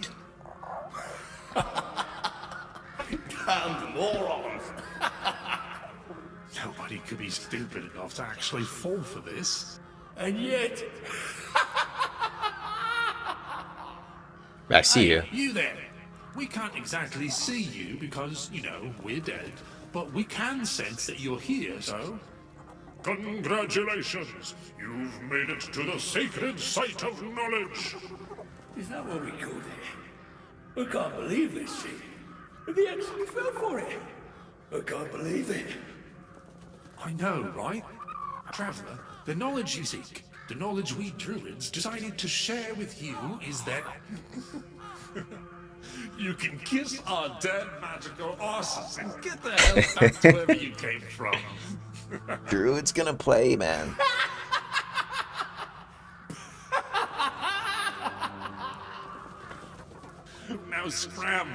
Damned morons. Nobody could be stupid enough to actually fall for this. And yet... I see you. You there. We can't exactly see you because, you know, we're dead. But we can sense that you're here, so... Congratulations! You've made it to the sacred site of knowledge! Is that what we call it? I can't believe this thing. They actually fell for it. I can't believe it. I know, right? Traveller, the knowledge you seek, the knowledge we druids decided to share with you is that... You can kiss our dead magical asses and get the hell back to wherever you came from. Druid's gonna play, man. Now scram.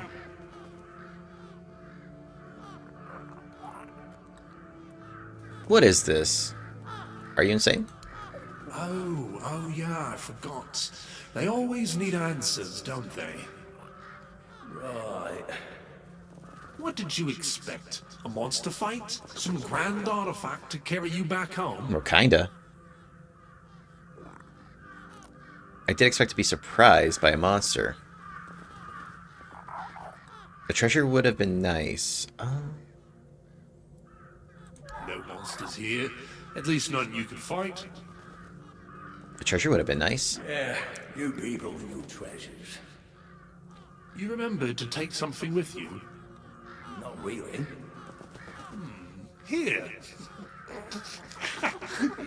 What is this? Are you insane? Oh yeah, I forgot. They always need answers, don't they? Right. What did you expect? A monster fight? Some grand artifact to carry you back home? Well, kinda. I did expect to be surprised by a monster. The treasure would have been nice. No monsters here. At least none you could fight. The treasure would have been nice. Yeah, you people knew treasures. You remembered to take something with you? Not really. Here.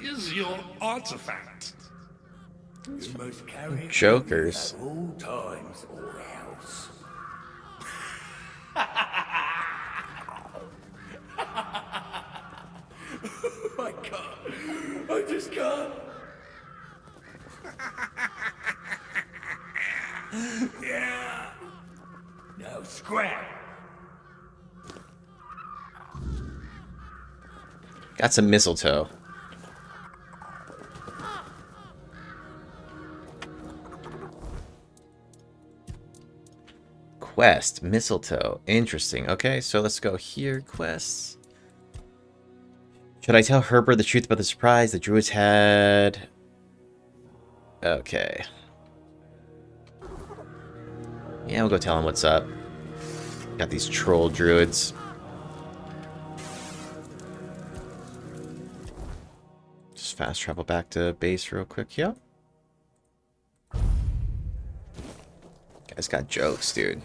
Here's your artifact. You must carry it Jokers. at all times or else. I can't. I just can't. Yeah. Now scrap. Got some mistletoe. Quest, mistletoe. Interesting. Okay, so let's go here. Quests. Should I tell Herbert the truth about the surprise the druids had? Okay. Yeah, we'll go tell him what's up. Got these troll druids. Just fast travel back to base real quick. Yep. Guys got jokes, dude.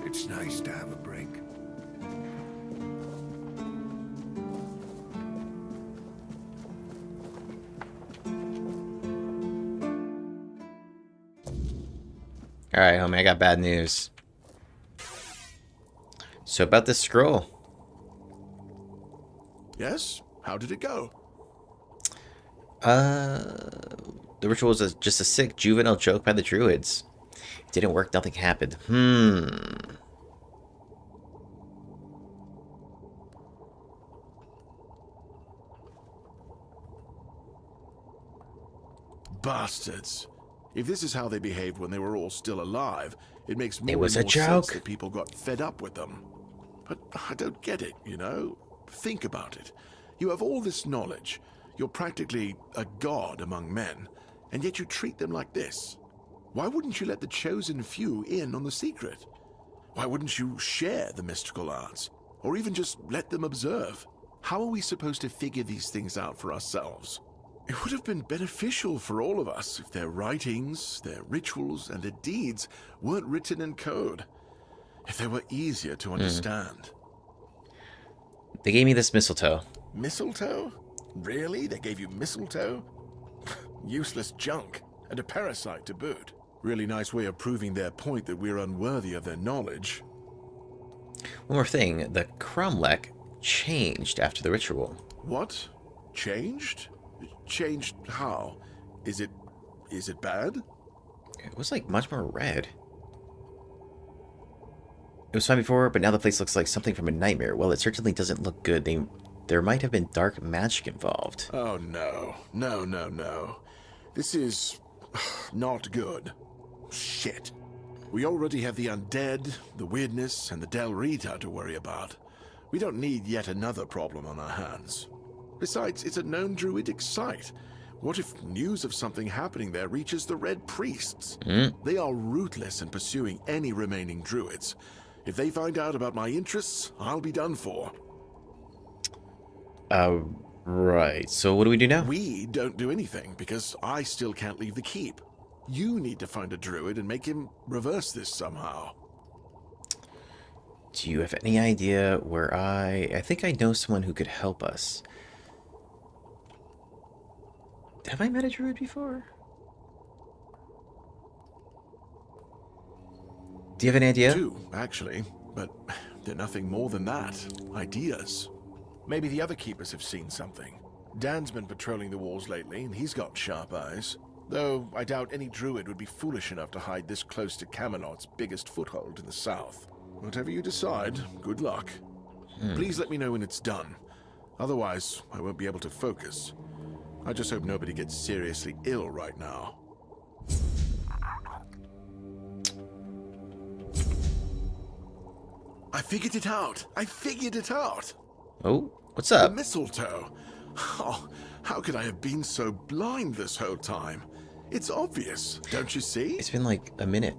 It's nice to have a break. Alright, homie, I got bad news. So about this scroll. Yes? How did it go? The ritual was just a sick juvenile joke by the druids. It didn't work, nothing happened. Bastards. If this is how they behaved when they were all still alive, it makes more It was and a more sense joke. that people got fed up with them. But I don't get it, you know? Think about it. You have all this knowledge. You're practically a god among men, and yet you treat them like this. Why wouldn't you let the chosen few in on the secret? Why wouldn't you share the mystical arts? Or even just let them observe? How are we supposed to figure these things out for ourselves? It would have been beneficial for all of us if their writings, their rituals, and their deeds weren't written in code. If they were easier to understand. They gave me this mistletoe. Mistletoe? Really? They gave you mistletoe? Useless junk. And a parasite to boot. Really nice way of proving their point that we're unworthy of their knowledge. One more thing. The cromlech changed after the ritual. What? Changed? Changed how? Is it bad? It was like much more red. It was fine before, but now the place looks like something from a nightmare. Well, it certainly doesn't look good. There might have been dark magic involved. Oh no. No. This is not good. Shit. We already have the undead, the Wyrdness, and the Del Rita to worry about. We don't need yet another problem on our hands. Besides, it's a known druidic site. What if news of something happening there reaches the Red Priests? They are ruthless in pursuing any remaining druids. If they find out about my interests, I'll be done for. Right. So what do we do now? We don't do anything, because I still can't leave the keep. You need to find a druid and make him reverse this somehow. Do you have any idea where I think I know someone who could help us. Have I met a druid before? Do you have any idea? Two, actually, but they're nothing more than that. Ideas. Maybe the other keepers have seen something. Dan's been patrolling the walls lately, and he's got sharp eyes. Though I doubt any druid would be foolish enough to hide this close to Camelot's biggest foothold in the south. Whatever you decide, good luck. Please let me know when it's done. Otherwise, I won't be able to focus. I just hope nobody gets seriously ill right now. I figured it out! Oh, what's up? The mistletoe! Oh, how could I have been so blind this whole time? It's obvious, don't you see? It's been like a minute.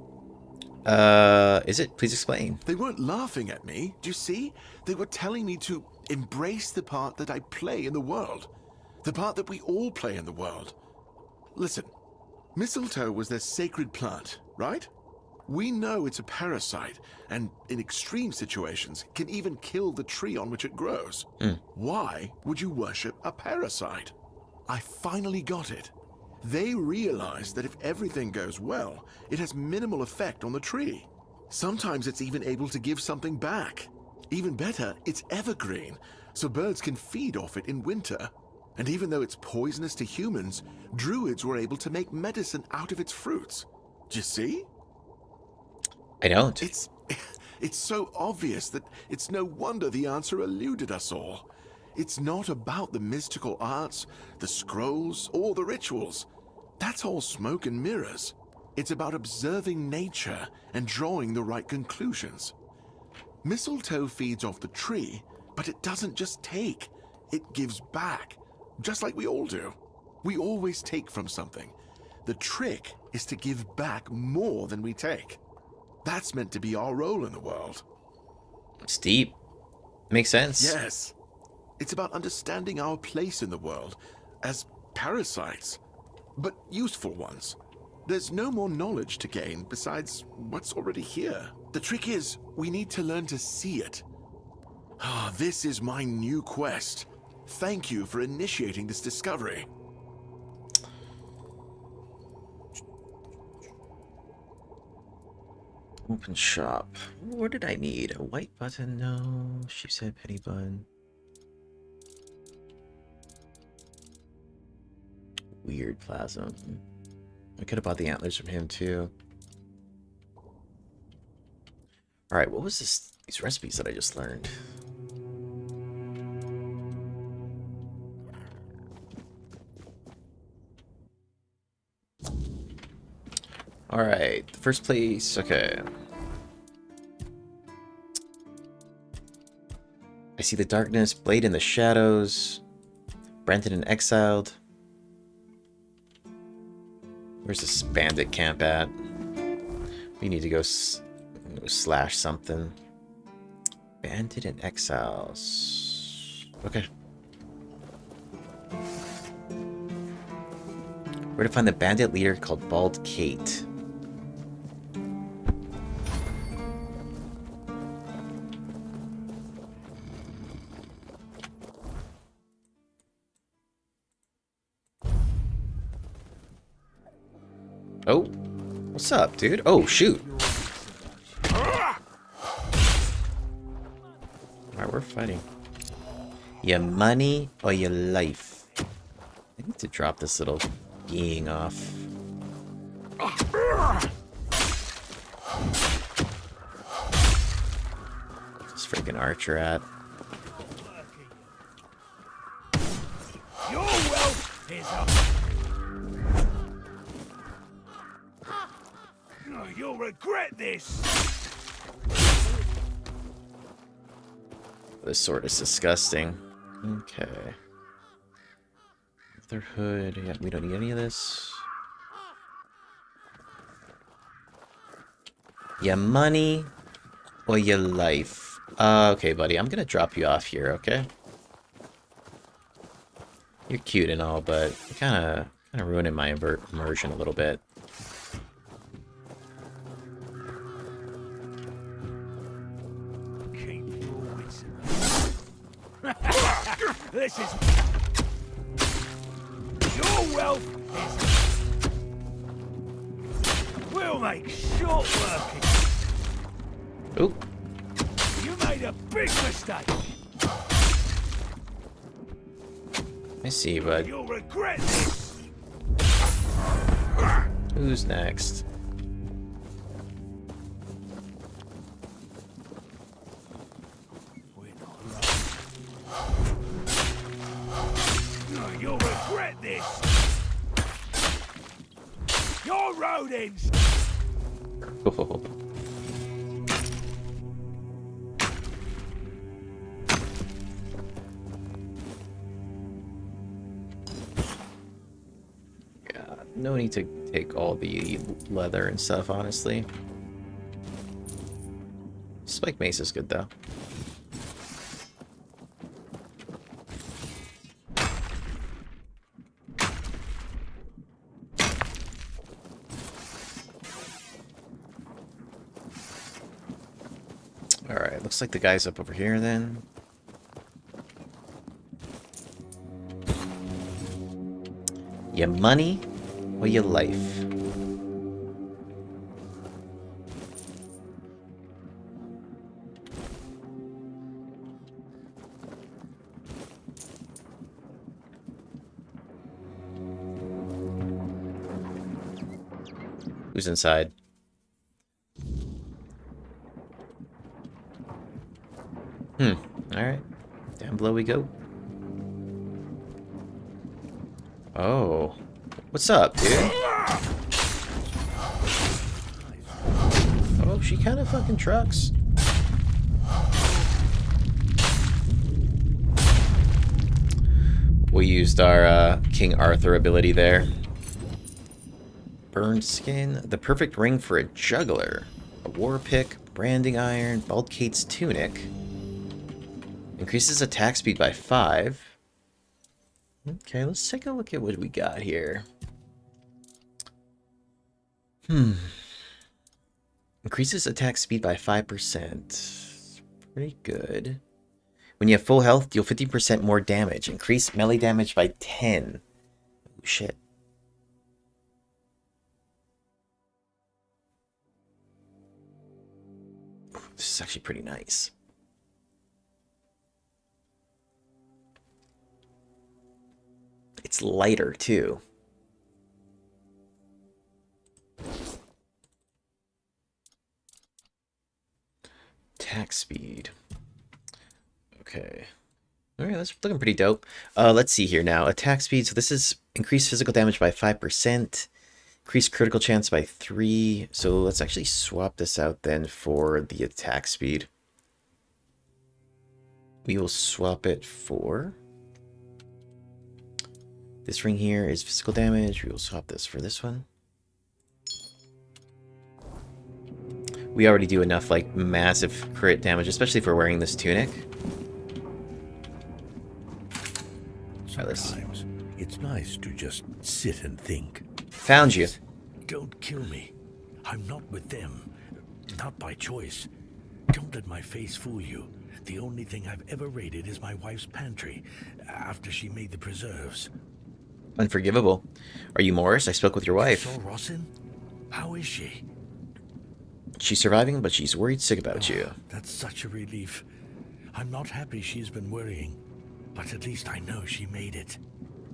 Is it? Please explain. They weren't laughing at me, do you see? They were telling me to embrace the part that I play in the world. The part that we all play in the world. Listen, mistletoe was their sacred plant, right? We know it's a parasite, and in extreme situations, can even kill the tree on which it grows. Why would you worship a parasite? I finally got it. They realize that if everything goes well, it has minimal effect on the tree. Sometimes it's even able to give something back. Even better, it's evergreen, so birds can feed off it in winter. And even though it's poisonous to humans, druids were able to make medicine out of its fruits. Do you see? I don't. It's so obvious that it's no wonder the answer eluded us all. It's not about the mystical arts, the scrolls, or the rituals. That's all smoke and mirrors. It's about observing nature and drawing the right conclusions. Mistletoe feeds off the tree, but it doesn't just take. It gives back, just like we all do. We always take from something. The trick is to give back more than we take. That's meant to be our role in the world. It's deep. Makes sense. Yes. It's about understanding our place in the world as parasites, but useful ones. There's no more knowledge to gain besides what's already here. The trick is, we need to learn to see it. This is my new quest. Thank you for initiating this discovery. Open shop. What did I need? A white button? No. Sheep's head, penny bun. Weird plasm. I could have bought the antlers from him too. Alright, what was these recipes that I just learned? Alright, the first place, okay. I see the darkness, Blade in the shadows, Brenton and Exiled. Where's this bandit camp at? We need to go slash something. Bandit and exiles. Okay. Where to find the bandit leader called Bald Kate? Oh, what's up, dude? Oh, shoot. Alright, we're fighting. Your money or your life? I need to drop this little being off. This freaking archer at. Your wealth is up. You'll regret this. This sword is disgusting. Okay. Motherhood. Yeah, we don't need any of this. Your money or your life? Okay, buddy. I'm gonna drop you off here, okay? You're cute and all, but you're kind of ruining my immersion a little bit. This is your wealth is. We'll make short work. Oop. You made a big mistake. I see you, bud. You'll regret this. Who's next? You'll regret this. You're rodents. Oh. Yeah, no need to take all the leather and stuff, honestly. Spike mace is good though. Alright, looks like the guy's up over here then. Your money or your life? Who's inside? Alright. Down below we go. Oh. What's up, dude? Oh, she kind of fucking trucks. We used our King Arthur ability there. Burned skin. The perfect ring for a juggler. A war pick. Branding iron. Bald Kate's tunic. Increases attack speed by 5. Okay, let's take a look at what we got here. Increases attack speed by 5%. Pretty good. When you have full health, deal 50% more damage. Increase melee damage by 10. Oh, shit. This is actually pretty nice. It's lighter, too. Attack speed. Okay. Alright, that's looking pretty dope. Let's see here now. Attack speed. So this is increased physical damage by 5%. Increased critical chance by 3. So let's actually swap this out then for the attack speed. We will swap it for... This ring here is physical damage. We will swap this for this one. we already do enough, like, massive crit damage, especially if we're wearing this tunic. Sometimes it's nice to just sit and think. Found you. Don't kill me. I'm not with them. Not by choice. Don't let my face fool you. The only thing I've ever raided is my wife's pantry, after she made the preserves. Unforgivable. Are you Morris? I spoke with your wife. Saw Rossin? How is she? She's surviving, but she's worried sick about you. That's such a relief. I'm not happy she's been worrying, but at least I know she made it.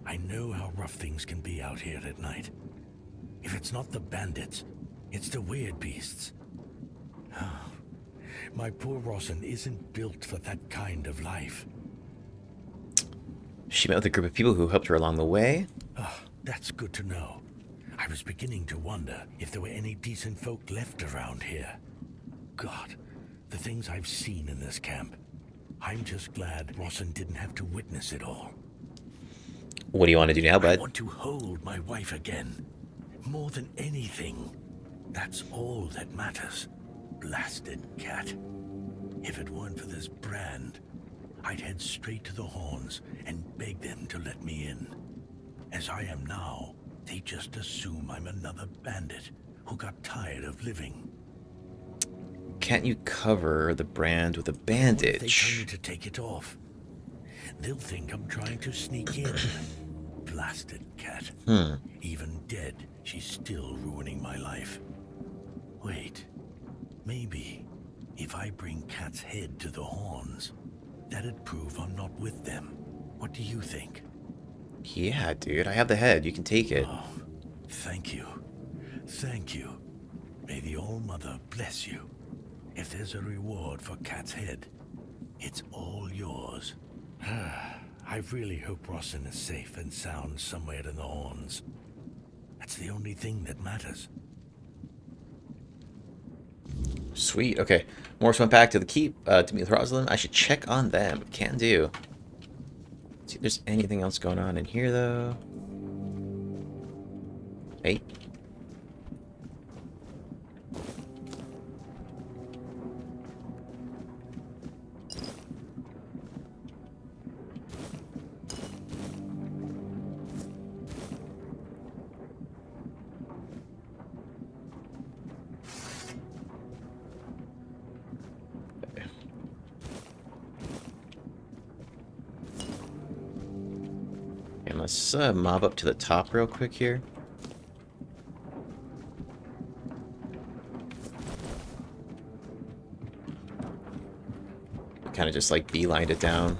I know how rough things can be out here at night. If it's not the bandits, it's the weird beasts. My poor Rossin isn't built for that kind of life. She met with a group of people who helped her along the way. That's good to know. I was beginning to wonder if there were any decent folk left around here. God, the things I've seen in this camp. I'm just glad Rossin didn't have to witness it all. What do you want to do now, bud? I want to hold my wife again. More than anything. That's all that matters. Blasted cat. If it weren't for this brand, I'd head straight to the Horns and beg them to let me in. As I am now, they just assume I'm another bandit who got tired of living. Can't you cover the brand with a What if bandage? they tell me to take it off? They'll think I'm trying to sneak in. Blasted cat. Even dead, she's still ruining my life. Wait, maybe if I bring Cat's head to the Horns, that'd prove I'm not with them. What do you think? Yeah, dude, I have the head. You can take it. Oh, thank you. Thank you. May the All-Mother bless you. If there's a reward for Cat's head, it's all yours. I really hope Rossin is safe and sound somewhere in the Horns. That's the only thing that matters. Sweet. Okay. Morris went back to the keep to meet with Rosalind. I should check on them. Can do. See if there's anything else going on in here, though. Hey. And let's mob up to the top real quick here. Kind of just like beelined it down.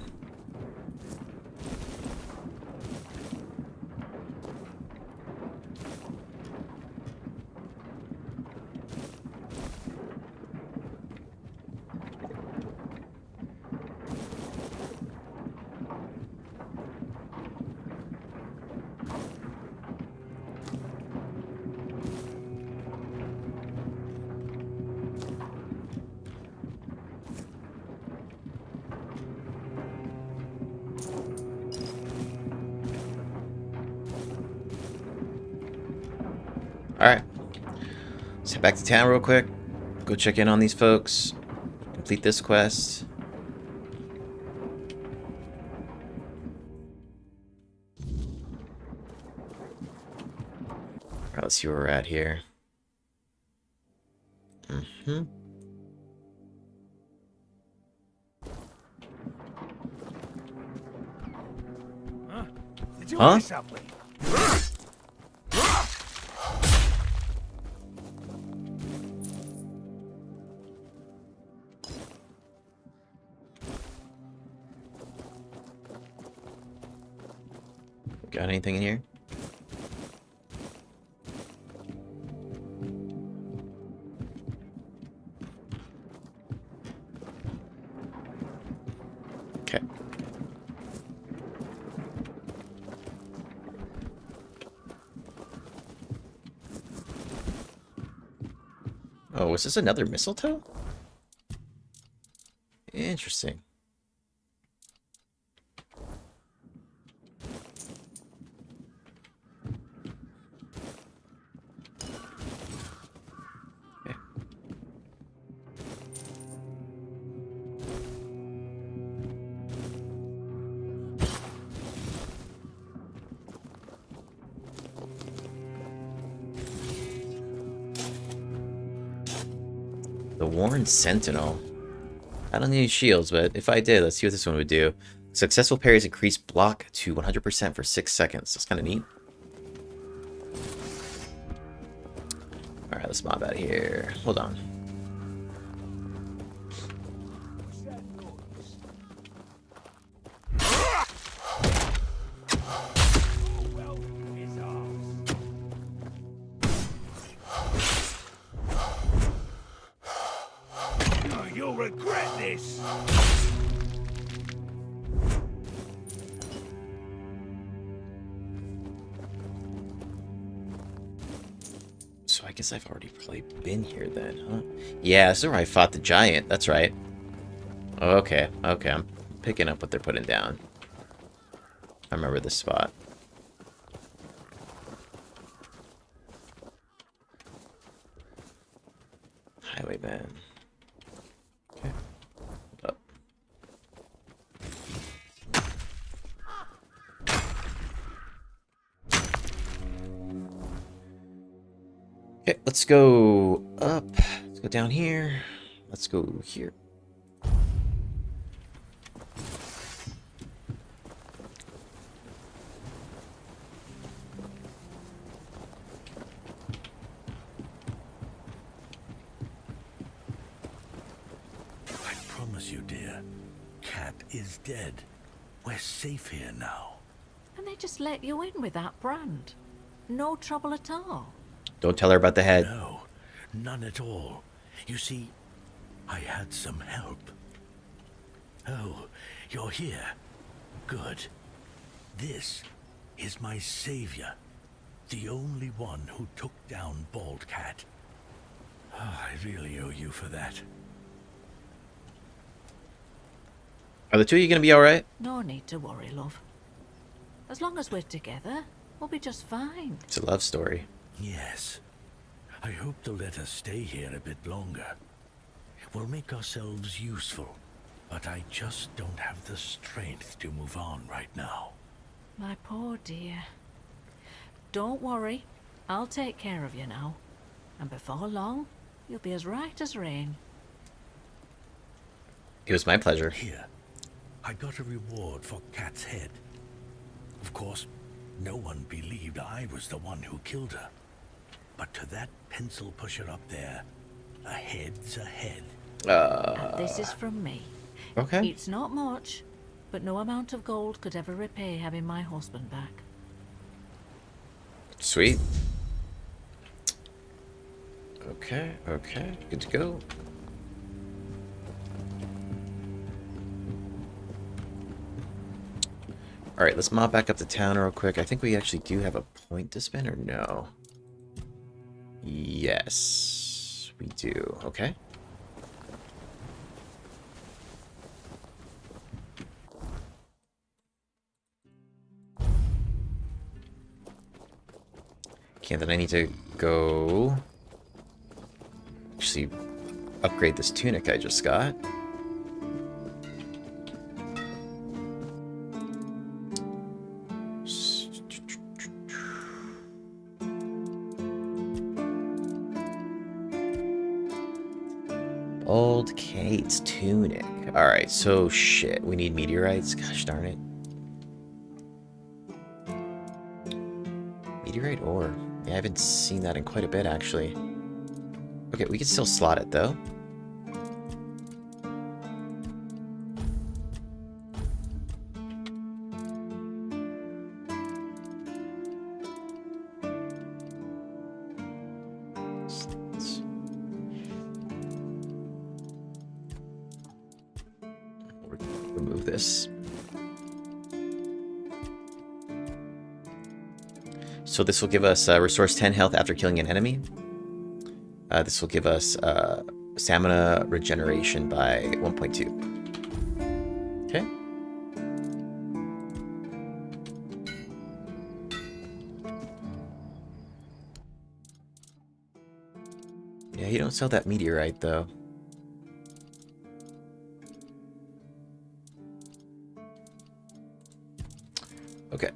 Alright. Let's head back to town real quick. Go check in on these folks. Complete this quest. Alright, let's see where we're at here. Did you Huh? hear something? Got anything in here? Okay. Oh, is this another mistletoe? Interesting. The Worn Sentinel. I don't need any shields, but if I did, let's see what this one would do. Successful parries increase block to 100% for 6 seconds. That's kind of neat. Alright, let's mob out of here. Hold on. You'll regret this. So I guess I've already probably been here then, huh? Yeah, this is where I fought the giant. That's right. Okay, okay. I'm picking up what they're putting down. I remember this spot. Highwayman. Okay. Hold up. Okay, let's go up. Let's go down here. Let's go here. I promise you, dear, Cat is dead. We're safe here now. And they just let you in with that brand. No trouble at all. Don't tell her about the head. No, none at all. You see, I had some help. Oh, you're here. Good. This is my savior. The only one who took down Bald Cat. Oh, I really owe you for that. Are the two of you gonna be alright? No need to worry, love. As long as we're together, we'll be just fine. It's a love story. Yes. I hope to let us stay here a bit longer. We'll make ourselves useful, but I just don't have the strength to move on right now. My poor dear. Don't worry. I'll take care of you now. And before long, you'll be as right as rain. It was my pleasure. Here, I got a reward for Cat's head. Of course, no one believed I was the one who killed her. But to that pencil pusher up there, a head's a head. And this is from me. Okay. It's not much, but no amount of gold could ever repay having my husband back. Sweet. Okay, okay. Good to go. Alright, let's mob back up to town real quick. I think we actually do have a point to spend, or no? Yes, we do. Okay. Okay, then I need to go actually upgrade this tunic I just got. Old Kate's tunic. Alright, so shit. We need meteorites. Gosh darn it. Meteorite ore. Yeah, I haven't seen that in quite a bit, actually. Okay, we can still slot it, though. Remove this. So this will give us restores 10 health after killing an enemy. This will give us stamina regeneration by 1.2. Okay. Yeah, you don't sell that meteorite though. Okay.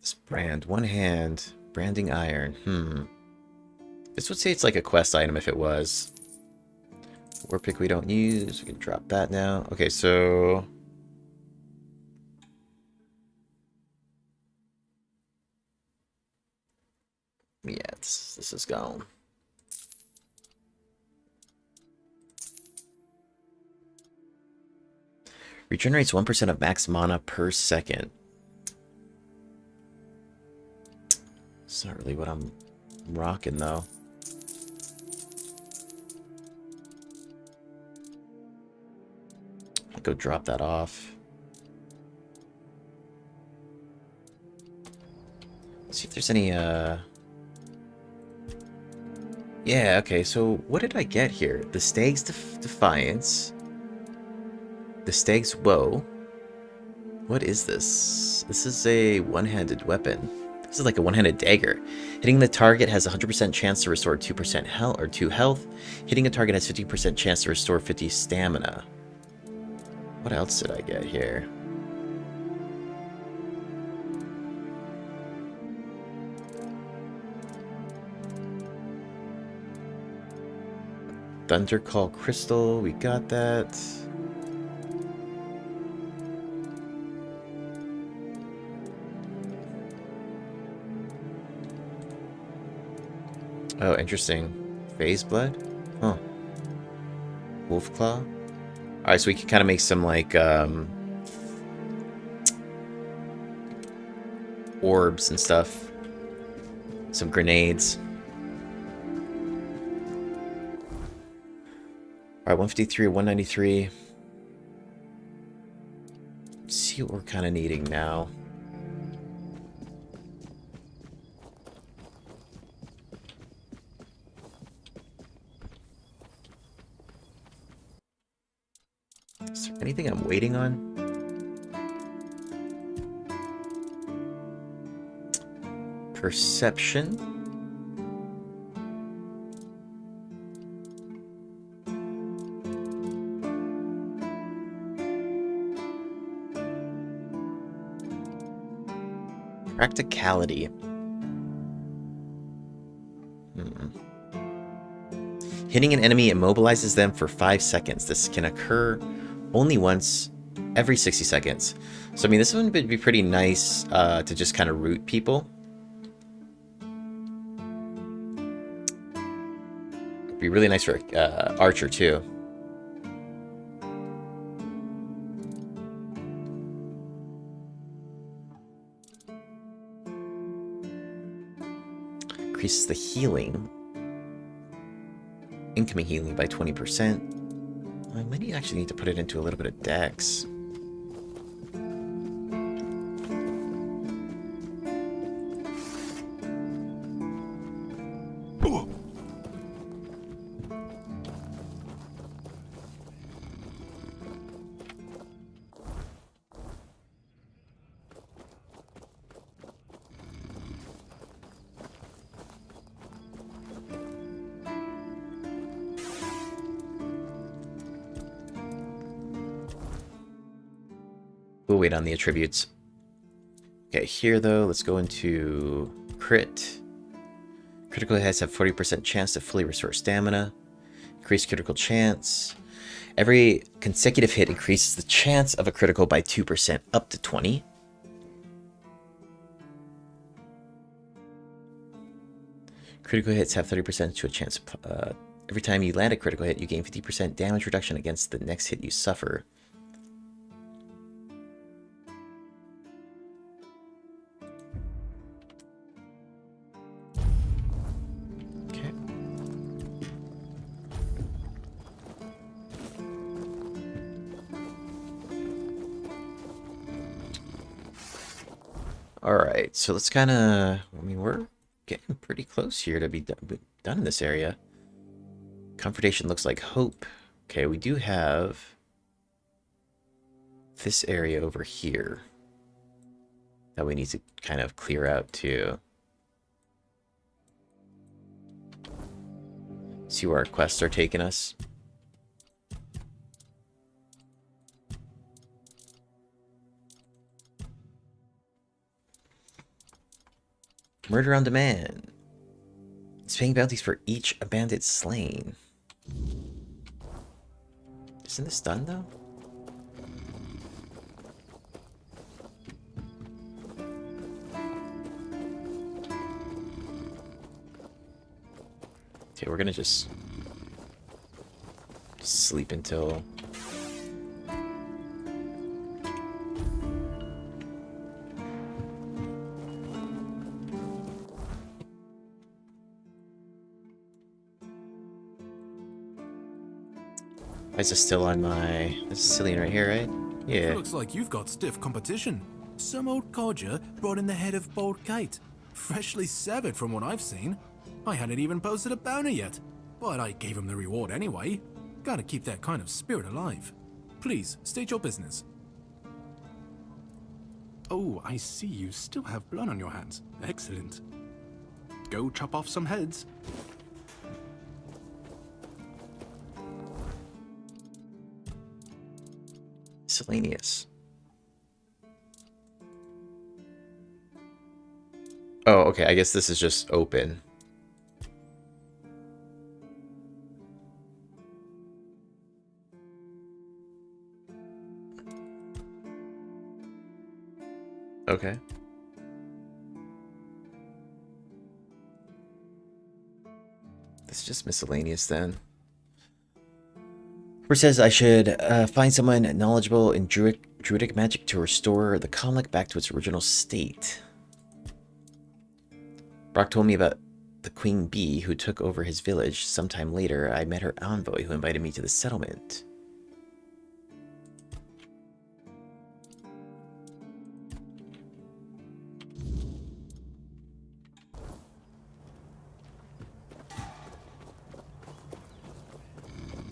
This brand, one hand, branding iron. This would say it's like a quest item if it was. War pick we don't use. We can drop that now. Okay, so... yeah, this is gone. Regenerates 1% of max mana per second. It's not really what I'm rocking, though. I'll go drop that off. Let's see if there's any, yeah, okay, so what did I get here? The Stag's Defiance. The Stag's Woe. What is this? This is a one-handed weapon. This is like a one-handed dagger. Hitting the target has a 100% chance to restore 2% health or 2 health. Hitting a target has 50% chance to restore 50 stamina. What else did I get here? Thundercall Crystal, we got that. Oh, interesting. Phase Blood? Huh. Wolf Claw? Alright, so we can kind of make some, like, orbs and stuff. Some grenades. Alright, 153 or 193. Let's see what we're kind of needing now. Is there anything I'm waiting on? Perception. Practicality. Hitting an enemy immobilizes them for 5 seconds. This can occur only once every 60 seconds. So, I mean, this one would be pretty nice to just kind of root people. It'd be really nice for Archer, too. Increases the healing. Incoming healing by 20%. I might actually need to put it into a little bit of dex. We'll wait on the attributes. Okay, here though, let's go into crit. Critical hits have 40% chance to fully restore stamina. Increase critical chance. Every consecutive hit increases the chance of a critical by 2% up to 20. Critical hits have 30% to a chance. Every time you land a critical hit, you gain 50% damage reduction against the next hit you suffer. Alright, so let's kind of... I mean, we're getting pretty close here to be done in this area. Confrontation looks like hope. Okay, we do have this area over here that we need to kind of clear out too. See where our quests are taking us. Murder on Demand. It's paying bounties for each bandit slain. Isn't this done though? Okay, we're gonna just sleep until... Why is this still on my... This is Cillian right here, right? Yeah. Looks like you've got stiff competition. Some old codger brought in the head of Bold Kite. Freshly severed from what I've seen. I hadn't even posted a bounty yet, but I gave him the reward anyway. Gotta keep that kind of spirit alive. Please, state your business. Oh, I see you still have blood on your hands. Excellent. Go chop off some heads. Miscellaneous. Oh, okay, I guess this is just open. Okay. It's just miscellaneous then. Where says I should find someone knowledgeable in druidic magic to restore the Cuanacht back to its original state. Brock told me about the Queen Bee who took over his village. Sometime later, I met her envoy who invited me to the settlement.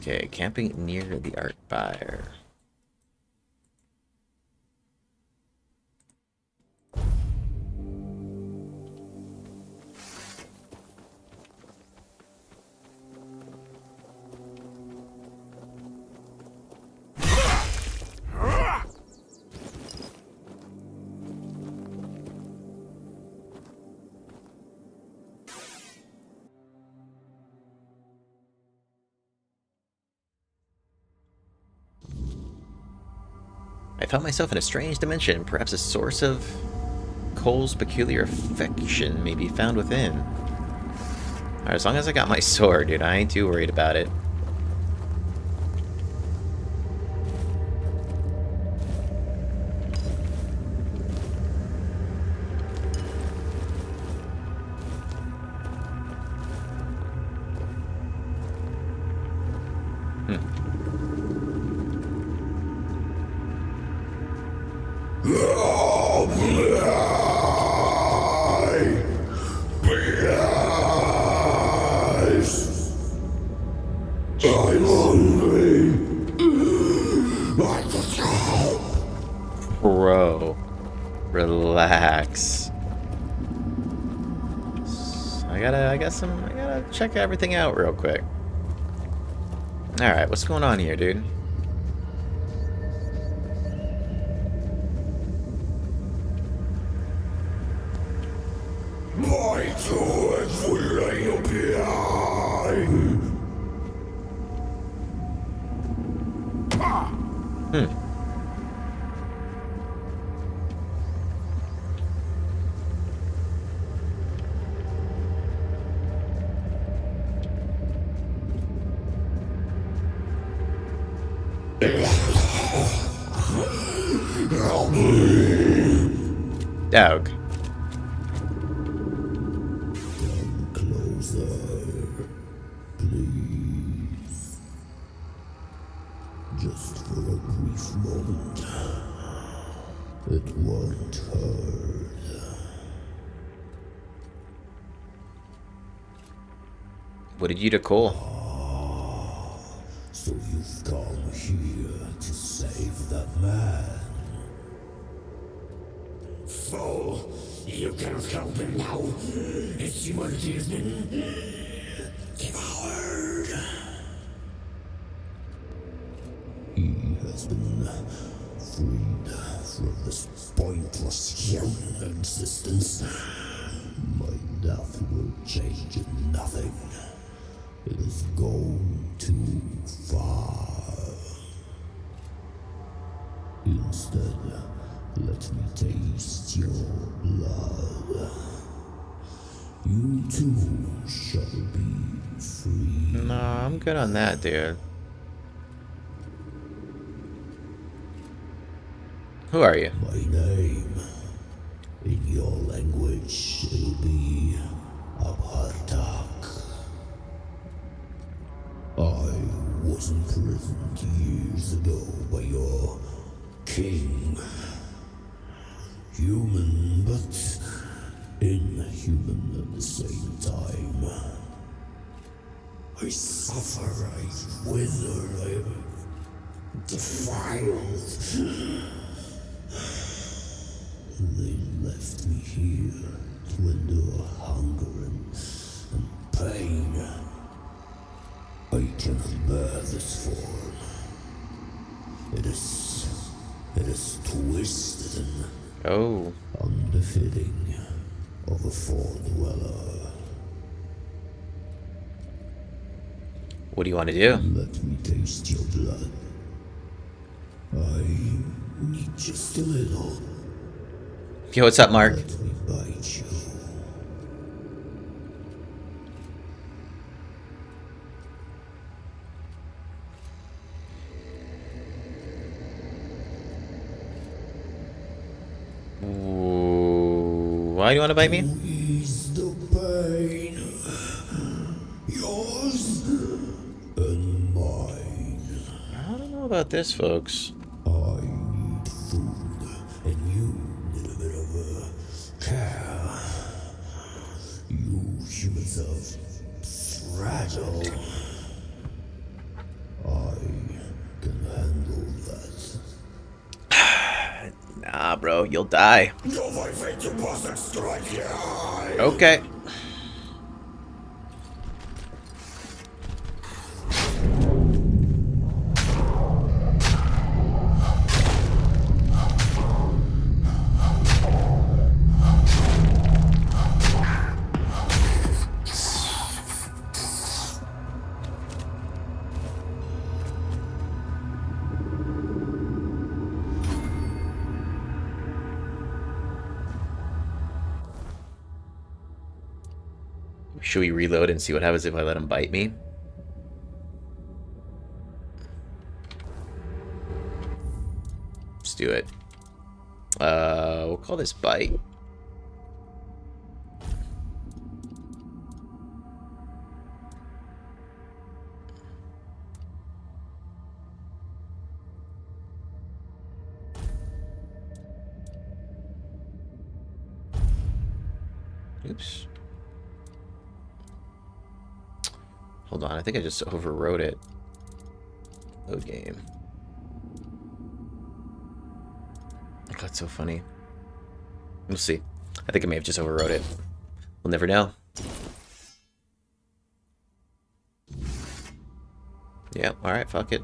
Okay, camping near the art buyer. I found myself in a strange dimension. Perhaps a source of Cole's peculiar affection may be found within. Alright, as long as I got my sword, dude, I ain't too worried about it. Bro, relax. I gotta check everything out real quick. Alright, what's going on here, dude? Dog. Come closer, please. Just for a brief moment. It won't hurt. What did you do, Cole? So you've come here to save that man. Fool, you cannot help him now. His humanity has been devoured. He has been freed from this pointless human existence. My death will change nothing. It has gone too far. Instead, let me taste your blood. You too shall be free. No, I'm good on that, dude. Who are you? My name, in your language, it'll be Abhartak. I was imprisoned years ago by your king. Human, but inhuman at the same time. I suffer, I wither, I am defiled. They left me here to endure hunger and pain. I cannot bear this form. It is twisted and unbefitting of a foredweller. What do you want to do? Let me taste your blood. I need just a little. Yo, what's up, Mark? Let me bite you. Ooh, why do you want to bite me? Ease the pain. Yours and mine. I don't know about this, folks. I need food, and you need a bit of care. You humans are fragile. I can handle that. Nah, bro, you'll die. Okay. Should we reload and see what happens if I let him bite me? Let's do it. We'll call this bite. Oops. Hold on, I think I just overwrote it. Load game. That's so funny. We'll see. I think I may have just overwrote it. We'll never know. Yeah, alright, fuck it.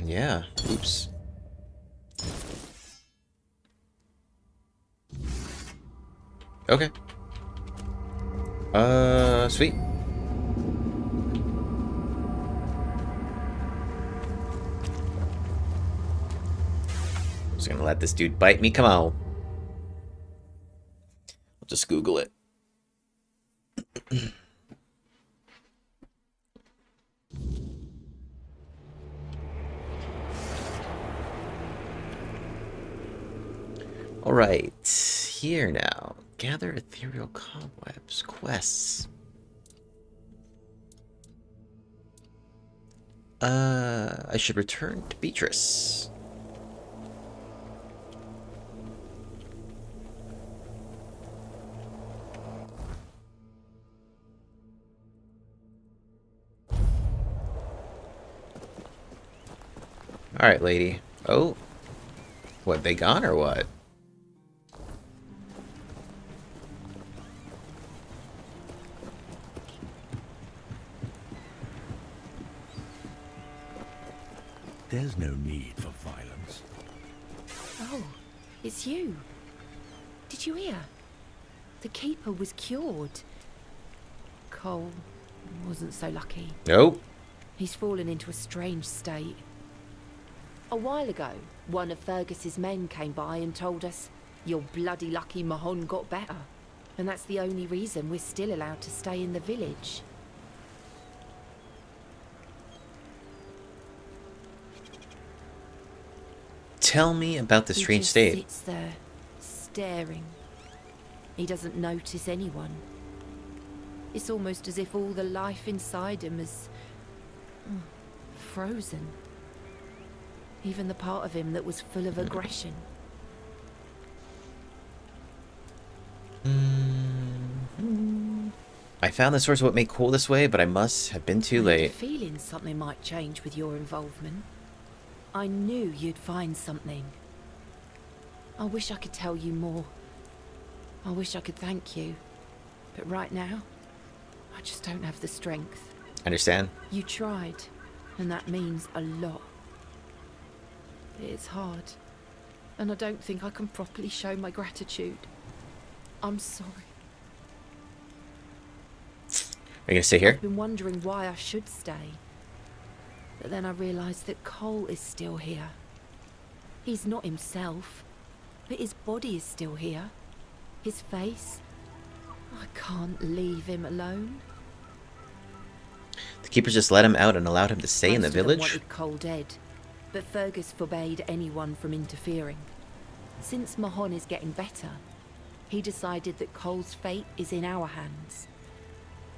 Yeah, oops. Okay. Sweet. Just gonna let this dude bite me, come on. I'll just Google it. Alright, here now. Gather ethereal cobwebs. Quests. I should return to Beatrice. Alright, lady. Oh. What, they gone or what? There's no need for violence. Oh, it's you. Did you hear? The keeper was cured. Cole wasn't so lucky. Nope. He's fallen into a strange state. A while ago, one of Fergus's men came by and told us, "You're bloody lucky Mahon got better." And that's the only reason we're still allowed to stay in the village. Tell me about the strange He just state. sits there, staring. He doesn't notice anyone. It's almost as if all the life inside him is frozen. Even the part of him that was full of aggression. I found the source of what made Cole this way, but I must have been too I had a late. feeling something might change with your involvement. I knew you'd find something. I wish I could tell you more. I wish I could thank you. But right now, I just don't have the strength. Understand? You tried, and that means a lot. It's hard, and I don't think I can properly show my gratitude. I'm sorry. Are you gonna stay here? I've been wondering why I should stay. But then I realised that Cole is still here. He's not himself, but his body is still here. His face. I can't leave him alone. The keepers just let him out and allowed him to stay in the Most of them village? wanted Cole dead, but Fergus forbade anyone from interfering. Since Mahon is getting better, he decided that Cole's fate is in our hands.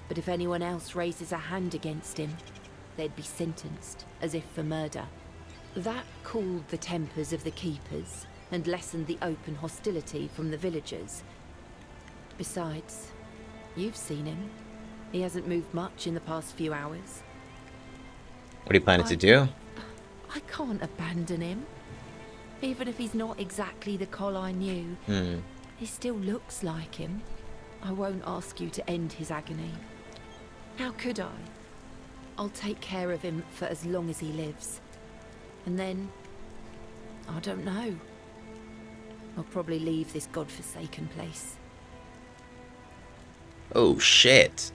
But if anyone else raises a hand against him, they'd be sentenced, as if for murder. That cooled the tempers of the keepers and lessened the open hostility from the villagers. Besides, you've seen him. He hasn't moved much in the past few hours. What are you planning to do? I can't abandon him. Even if he's not exactly the Cole I knew, he still looks like him. I won't ask you to end his agony. How could I? I'll take care of him for as long as he lives. And then, I don't know. I'll probably leave this godforsaken place. Oh shit.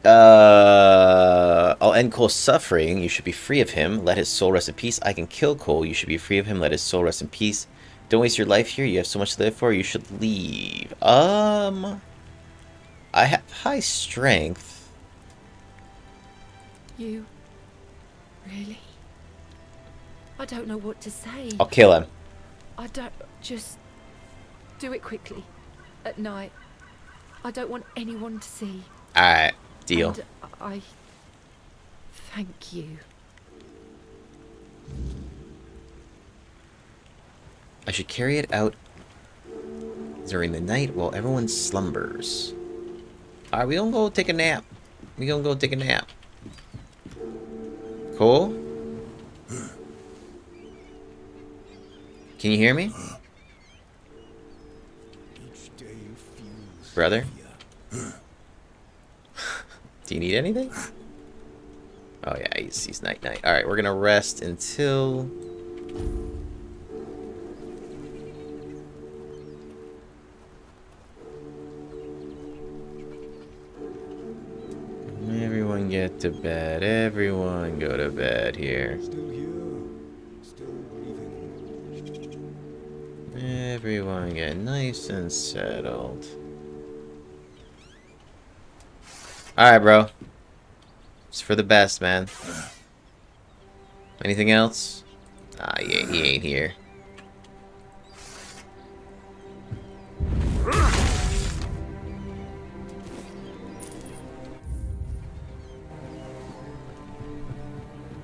I'll end Cole's suffering. You should be free of him. Let his soul rest in peace. I can kill Cole. You should be free of him. Let his soul rest in peace. Don't waste your life here. You have so much to live for. You should leave. I have high strength. You? Really? I don't know what to say. I'll kill him. I don't... Just... do it quickly. At night. I don't want anyone to see. Alright, deal. And I... thank you. I should carry it out during the night while everyone slumbers. Alright, we gonna go take a nap. We gonna go take a nap. Cole? Can you hear me? Brother? Do you need anything? Oh yeah, he's night-night. Alright, we're gonna rest until... Everyone get to bed. Everyone go to bed here. Everyone get nice and settled. Alright, bro. It's for the best, man. Anything else? Ah, yeah, he ain't here.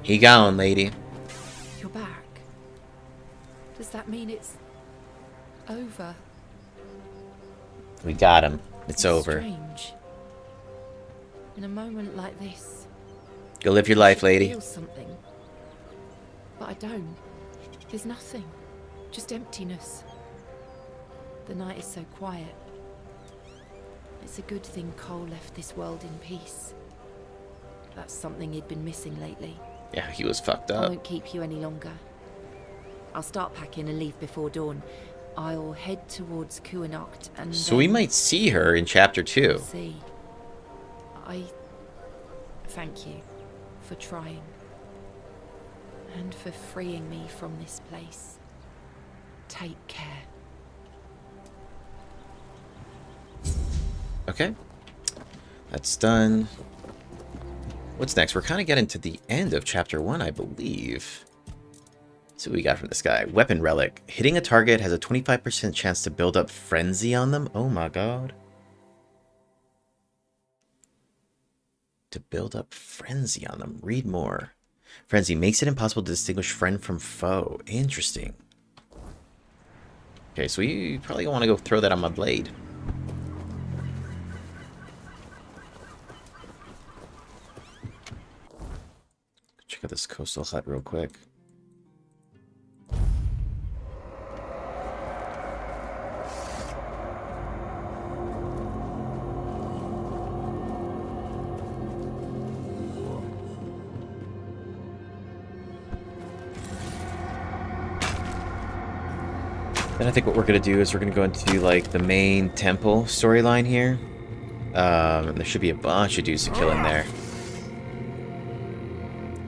He gone, lady. You're back. Does that mean it's... over? We got him. It's over. Strange. In a moment like this... Go live your life, I lady. feel something. But I don't. There's nothing. Just emptiness. The night is so quiet. It's a good thing Cole left this world in peace. That's something he'd been missing lately. Yeah, he was fucked I up. won't keep you any longer. I'll start packing and leave before dawn. I'll head towards Cuanacht and So we might see her in chapter 2. See. I thank you for trying. And for freeing me from this place. Take care. Okay. That's done. What's next? We're kind of getting to the end of chapter 1, I believe. Let's see what we got from this guy. Weapon relic. Hitting a target has a 25% chance to build up frenzy on them. Oh my god. To build up frenzy on them. Read more. Frenzy makes it impossible to distinguish friend from foe. Interesting. Okay, so we probably want to go throw that on my blade. Check out this coastal hut real quick. Then I think what we're going to do is we're going to go into like the main temple storyline here. There should be a bunch of dudes to kill in there.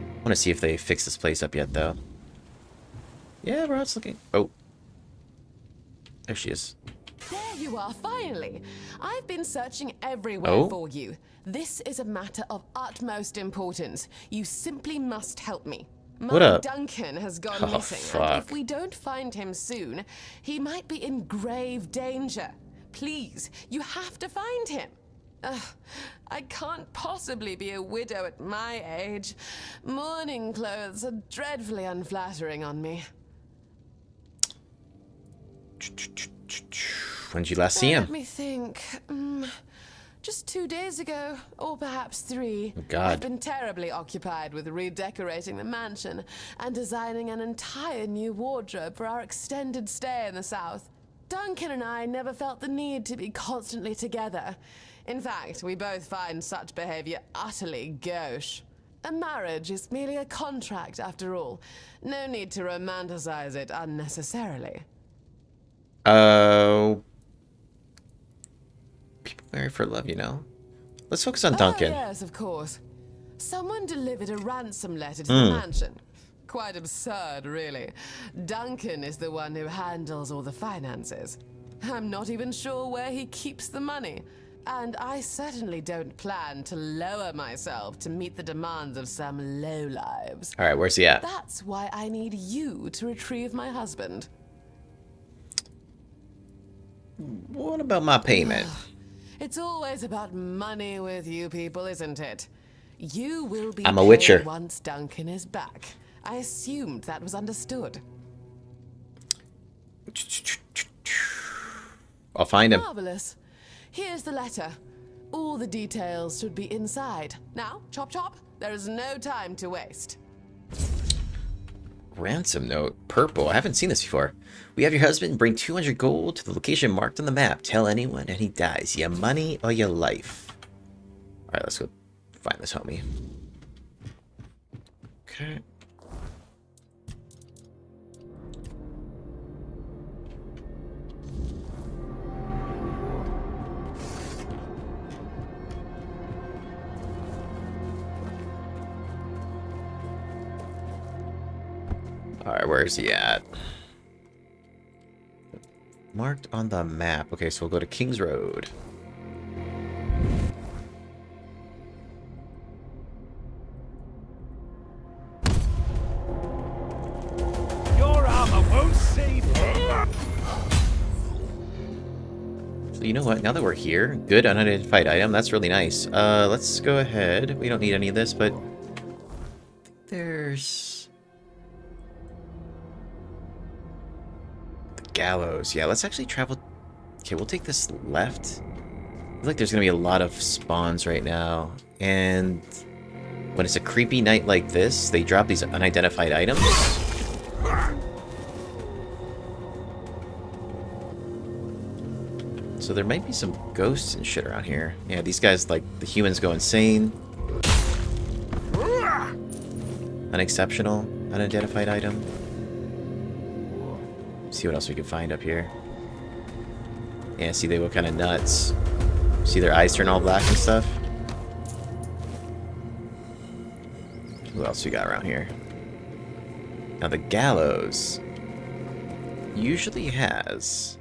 I want to see if they fix this place up yet, though. Yeah, bro, it's looking... Oh. There she is. There you are, finally. I've been searching everywhere for you. This is a matter of utmost importance. You simply must help me. What up? Duncan has gone Oh, missing, fuck. and if we don't find him soon, he might be in grave danger. Please, you have to find him. I can't possibly be a widow at my age. Mourning clothes are dreadfully unflattering on me. When did you last see him? Let me think. Just 2 days ago, or perhaps 3. Oh, God. I've been terribly occupied with redecorating the mansion and designing an entire new wardrobe for our extended stay in the south. Duncan and I never felt the need to be constantly together. In fact, we both find such behavior utterly gauche. A marriage is merely a contract, after all. No need to romanticize it unnecessarily. People marry for love, you know. Let's focus on Duncan. Yes, of course. Someone delivered a ransom letter to the mansion. Quite absurd, really. Duncan is the one who handles all the finances. I'm not even sure where he keeps the money. And I certainly don't plan to lower myself to meet the demands of some lowlives. All right, where's he at? That's why I need you to retrieve my husband. What about my payment? It's always about money with you people, isn't it? You will be I'm a paid witcher. once Duncan is back. I assumed that was understood. I'll find him. Marvelous. Here's the letter. All the details should be inside. Now, chop chop. There is no time to waste. Ransom note. Purple. I haven't seen this before. We have your husband. Bring 200 gold to the location marked on the map. Tell anyone and he dies. Your money or your life. Alright, let's go find this homie. Okay. Alright, where is he at? Marked on the map. Okay, so we'll go to King's Road. Your armor won't save him. So you know what? Now that we're here, good unidentified item. That's really nice. Let's go ahead. We don't need any of this, but I think there's the gallows. Yeah, let's actually travel. Okay, we'll take this left. I feel like there's gonna be a lot of spawns right now, and when it's a creepy night like this, they drop these unidentified items. So there might be some ghosts and shit around here. Yeah, these guys, like, the humans go insane. Unexceptional, unidentified item. See what else we can find up here. Yeah, see, they look kind of nuts. See their eyes turn all black and stuff. Who else we got around here? Now the gallows usually has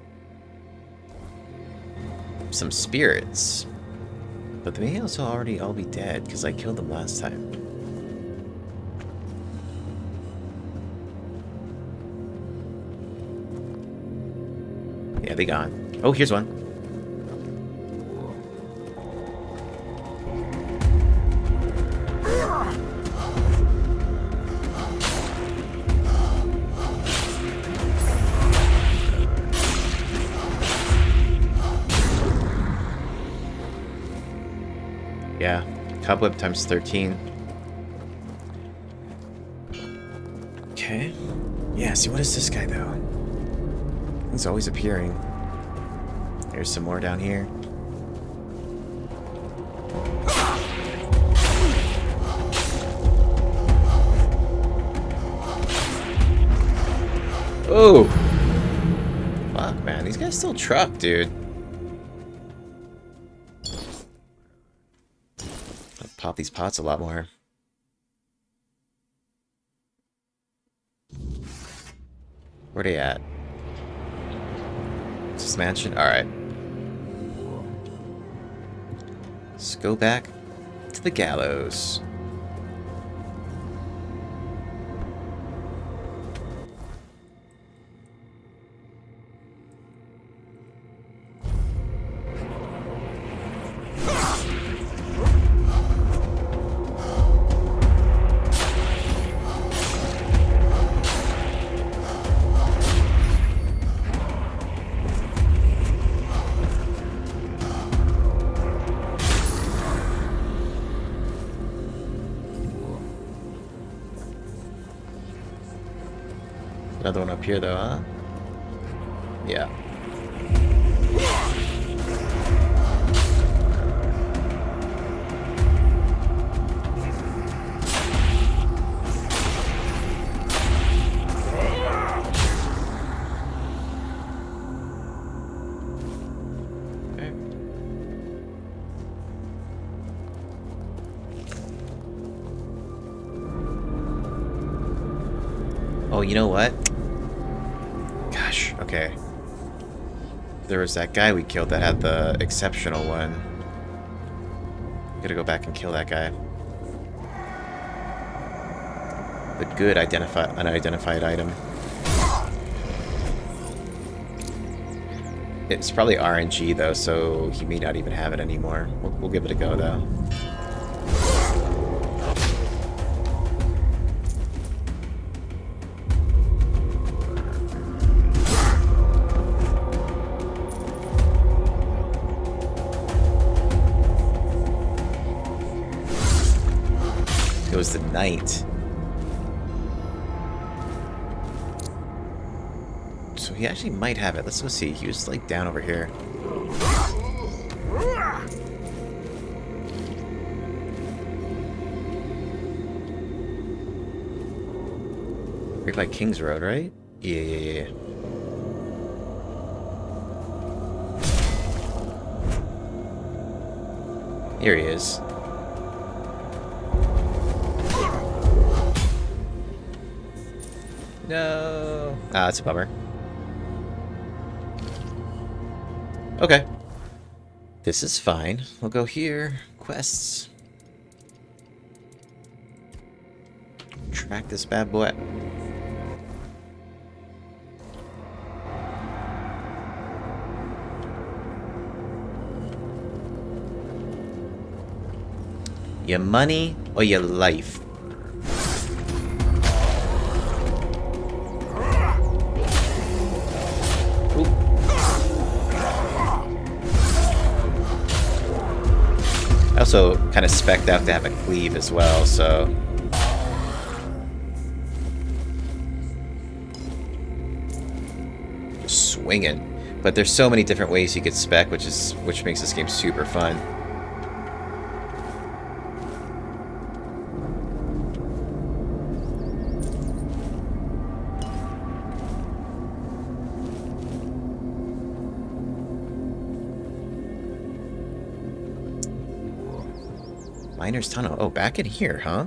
some spirits, but they may also already all be dead because I killed them last time. Yeah, they gone. Oh, here's one. Yeah, cobweb times 13. Okay. Yeah, see, what is this guy, though? He's always appearing. There's some more down here. Oh! Fuck, man. These guys still truck, dude. I'll pop these pots a lot more. Where they at? Is this mansion? Alright. Let's go back to the gallows. Another one up here, though, huh? Yeah. Okay. Oh, you know what? Gosh, okay. There was that guy we killed that had the exceptional one. Gotta go back and kill that guy. The good unidentified item. It's probably RNG though, so he may not even have it anymore. We'll give it a go though. It was the knight. So he actually might have it. Let's go see. He was like down over here. Right by King's Road, right? Yeah. Here he is. No. Ah, that's a bummer. Okay. This is fine. We'll go here. Quests. Track this bad boy. Your money or your life? I also kind of spec'd out to have a cleave as well, so... Just swinging. But there's so many different ways you could spec, which makes this game super fun. Miner's Tunnel. Oh, back in here, huh?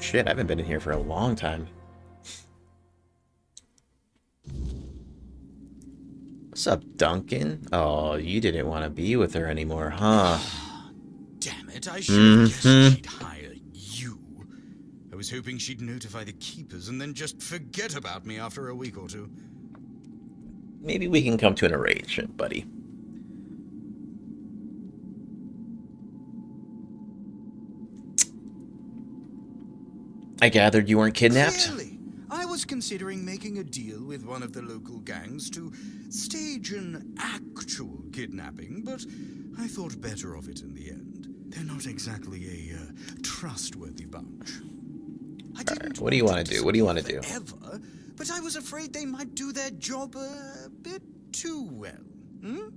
Shit, I haven't been in here for a long time. What's up, Duncan? Oh, you didn't want to be with her anymore, huh? Damn it, I should have guessed she'd hire you. I was hoping she'd notify the keepers and then just forget about me after a week or two. Maybe we can come to an arrangement, buddy. I gathered you weren't kidnapped? Clearly. I was considering making a deal with one of the local gangs to stage an actual kidnapping, but I thought better of it in the end. They're not exactly a trustworthy bunch. Alright, what do you want to do? What do you want to do? Forever, but I was afraid they might do their job a bit too well. Hmm?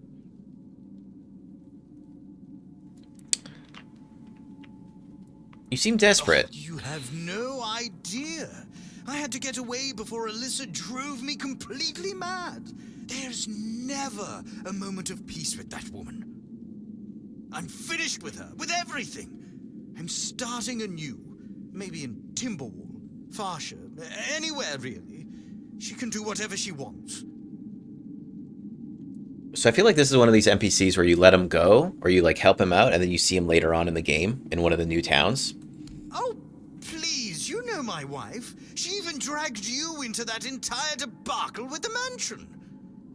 You seem desperate. Oh, you have no idea. I had to get away before Alyssa drove me completely mad. There's never a moment of peace with that woman. I'm finished with her, with everything. I'm starting anew. Maybe in Timberwall, Farsha, anywhere really. She can do whatever she wants. So I feel like this is one of these NPCs where you let him go, or you like help him out, and then you see him later on in the game in one of the new towns. Oh, please, you know my wife. She even dragged you into that entire debacle with the mansion.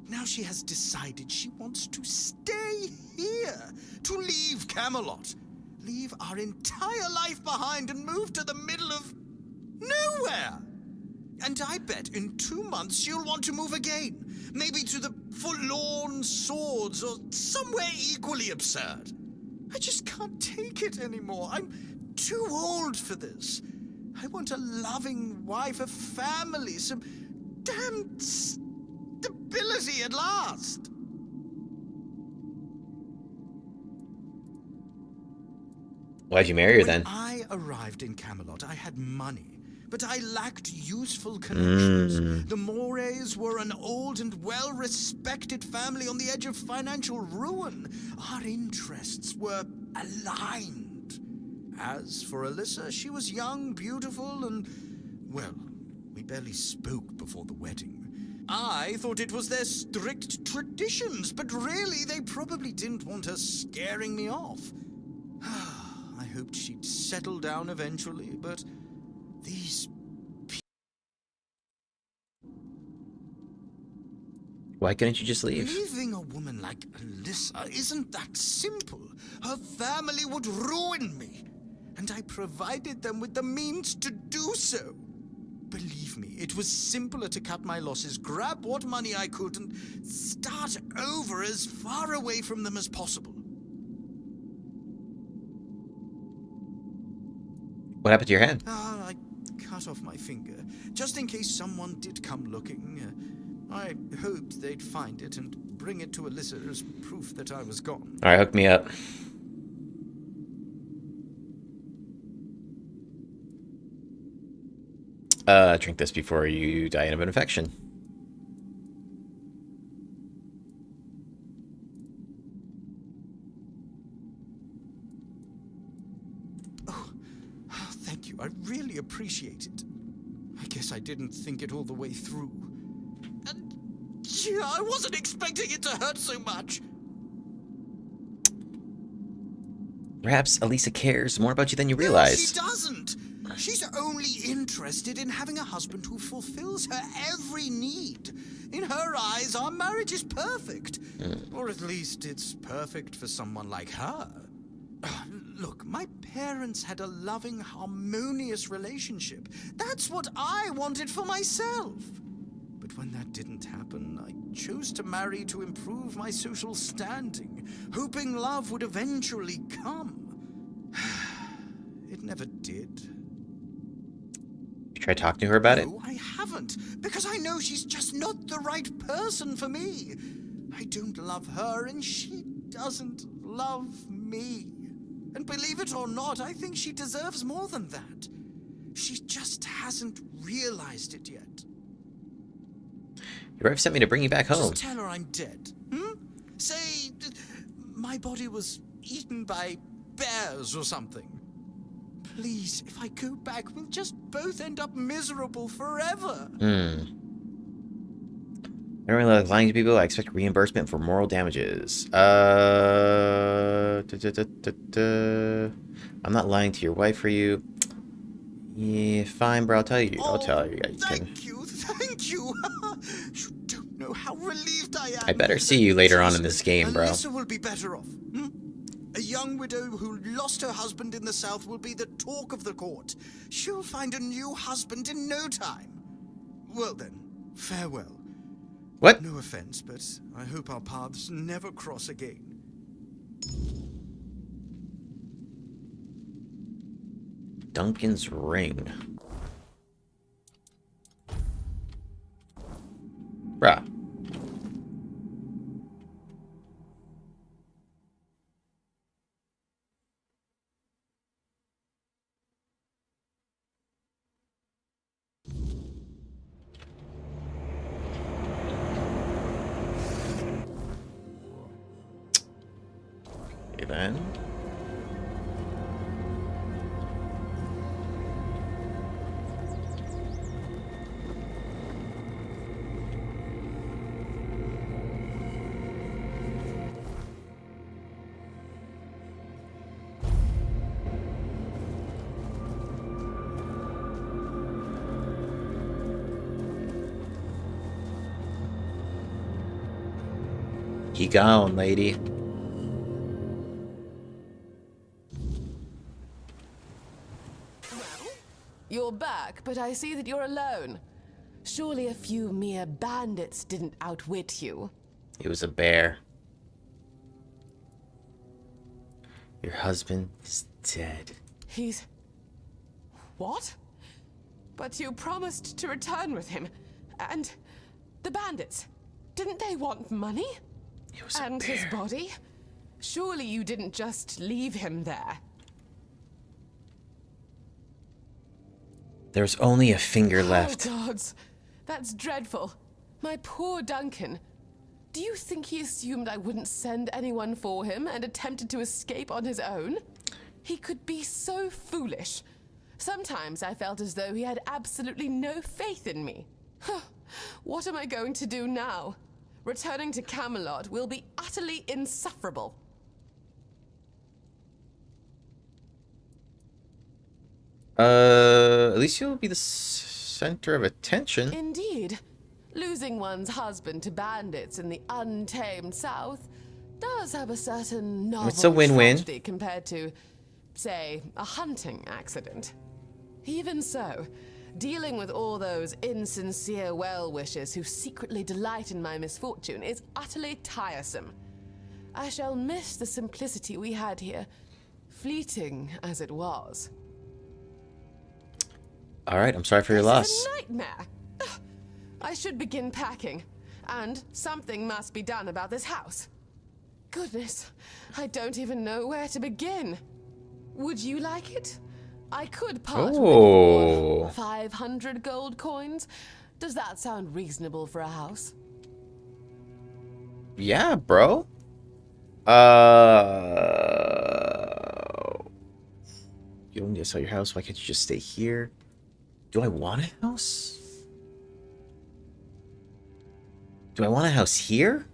Now she has decided she wants to stay here, to leave Camelot, leave our entire life behind and move to the middle of nowhere. And I bet in 2 months she'll want to move again, maybe to the Forlorn Swords or somewhere equally absurd. I just can't take it anymore. I'm too old for this. I want a loving wife, a family, some damn stability at last. Why'd you marry her then? When I arrived in Camelot, I had money, but I lacked useful connections. The Morays were an old and well-respected family on the edge of financial ruin. Our interests were aligned. As for Alyssa, she was young, beautiful, and, well, we barely spoke before the wedding. I thought it was their strict traditions, but really they probably didn't want her scaring me off. I hoped she'd settle down eventually, but these Why couldn't you just leave? Leaving a woman like Alyssa isn't that simple. Her family would ruin me, and I provided them with the means to do so. Believe me, it was simpler to cut my losses, grab what money I could, and start over as far away from them as possible. What happened to your hand? I cut off my finger, just in case someone did come looking. I hoped they'd find it and bring it to Alyssa as proof that I was gone. Alright, hook me up. Drink this before you die of an infection. Oh, thank you. I really appreciate it. I guess I didn't think it all the way through. I wasn't expecting it to hurt so much. Perhaps Elisa cares more about you than you realize. She doesn't. She's only interested in having a husband who fulfills her every need. In her eyes, our marriage is perfect. Or at least it's perfect for someone like her. Look, my parents had a loving, harmonious relationship. That's what I wanted for myself. But when that didn't happen, I chose to marry to improve my social standing, hoping love would eventually come. It never did. You try talking to her about it? No, I haven't, because I know she's just not the right person for me. I don't love her, and she doesn't love me. And believe it or not, I think she deserves more than that. She just hasn't realized it yet. Your wife sent me to bring you back home. Just tell her I'm dead. Say my body was eaten by bears or something. Please, if I go back, we'll just both end up miserable forever. I don't really like lying to people. I expect reimbursement for moral damages. I'm not lying to your wife for you. Yeah, fine, bro. I'll tell you. I'll tell you. Thank you. You don't know how relieved I am. I better see you later on in this game, bro. Alyssa will be better off. A young widow who lost her husband in the south will be the talk of the court. She'll find a new husband in no time. Well then, farewell. What? No offense, but I hope our paths never cross again. Duncan's ring. Bruh. Okay, then. Keep going, lady. You're back, but I see that you're alone. Surely a few mere bandits didn't outwit you. It was a bear. Your husband is dead. He's... What? But you promised to return with him. And the bandits, didn't they want money? It was a and bear. His body? Surely you didn't just leave him there. There's only a finger left. Oh, gods. That's dreadful. My poor Duncan. Do you think he assumed I wouldn't send anyone for him and attempted to escape on his own? He could be so foolish. Sometimes I felt as though he had absolutely no faith in me. What am I going to do now? Returning to Camelot will be utterly insufferable. At least you'll be the center of attention. Indeed. Losing one's husband to bandits in the untamed South does have a certain novel It's a win-win. tragedy compared to, say, a hunting accident. Even so, dealing with all those insincere well-wishers who secretly delight in my misfortune is utterly tiresome. I shall miss the simplicity we had here, fleeting as it was. Alright, I'm sorry for your This loss. is a nightmare. Ugh. I should begin packing, and something must be done about this house. Goodness, I don't even know where to begin. Would you like it? I could part with it for 500 gold coins. Does that sound reasonable for a house? Yeah, bro. You don't need to sell your house. Why can't you just stay here? Do I want a house? Do I want a house here?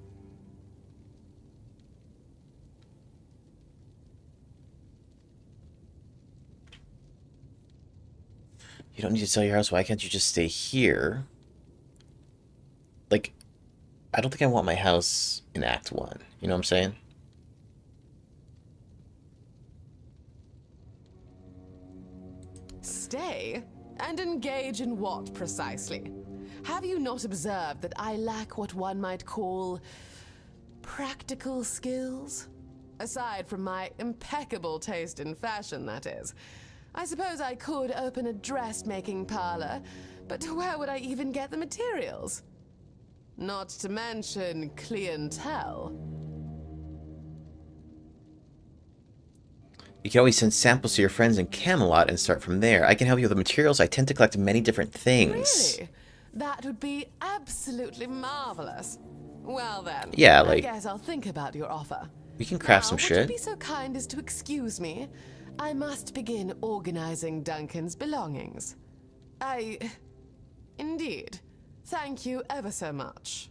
You don't need to sell your house. Why can't you just stay here? Like, I don't think I want my house in Act 1. You know what I'm saying? Stay? And engage in what, precisely? Have you not observed that I lack what one might call practical skills? Aside from my impeccable taste in fashion, that is. I suppose I could open a dressmaking parlor, but where would I even get the materials? Not to mention clientele. You can always send samples to your friends in Camelot and start from there. I can help you with the materials. I tend to collect many different things. Really? That would be absolutely marvelous. Well then, Yeah, I like, guess I'll think about your offer. we can craft Now, some would shit. you be so kind as to excuse me? I must begin organizing Duncan's belongings. Indeed. Thank you ever so much.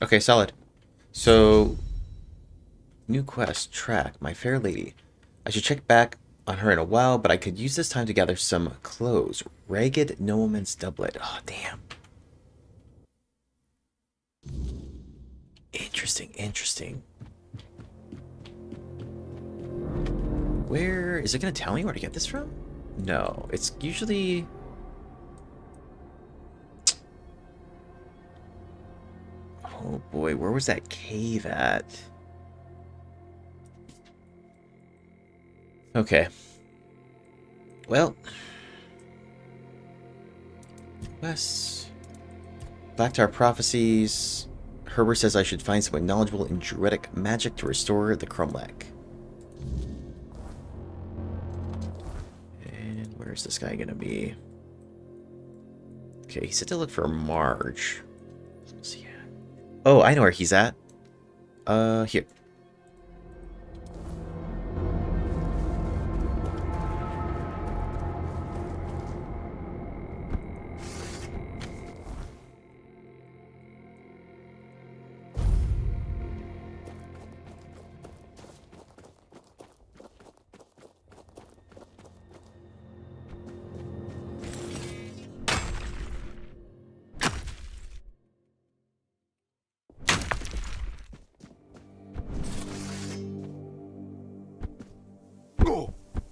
Okay, solid. So, new quest, track, my fair lady. I should check back on her in a while, but I could use this time to gather some clothes. Ragged nobleman's doublet. Oh, damn. Interesting, interesting. Where... is it going to tell me where to get this from? No, it's usually... oh boy, where was that cave at? Okay. Well. Quests. Blacktar Prophecies. Herbert says I should find someone knowledgeable in druidic magic to restore the Cromlech. And where's this guy gonna be? Okay, he said to look for Marge. Where's he at? Oh, I know where he's at. Here.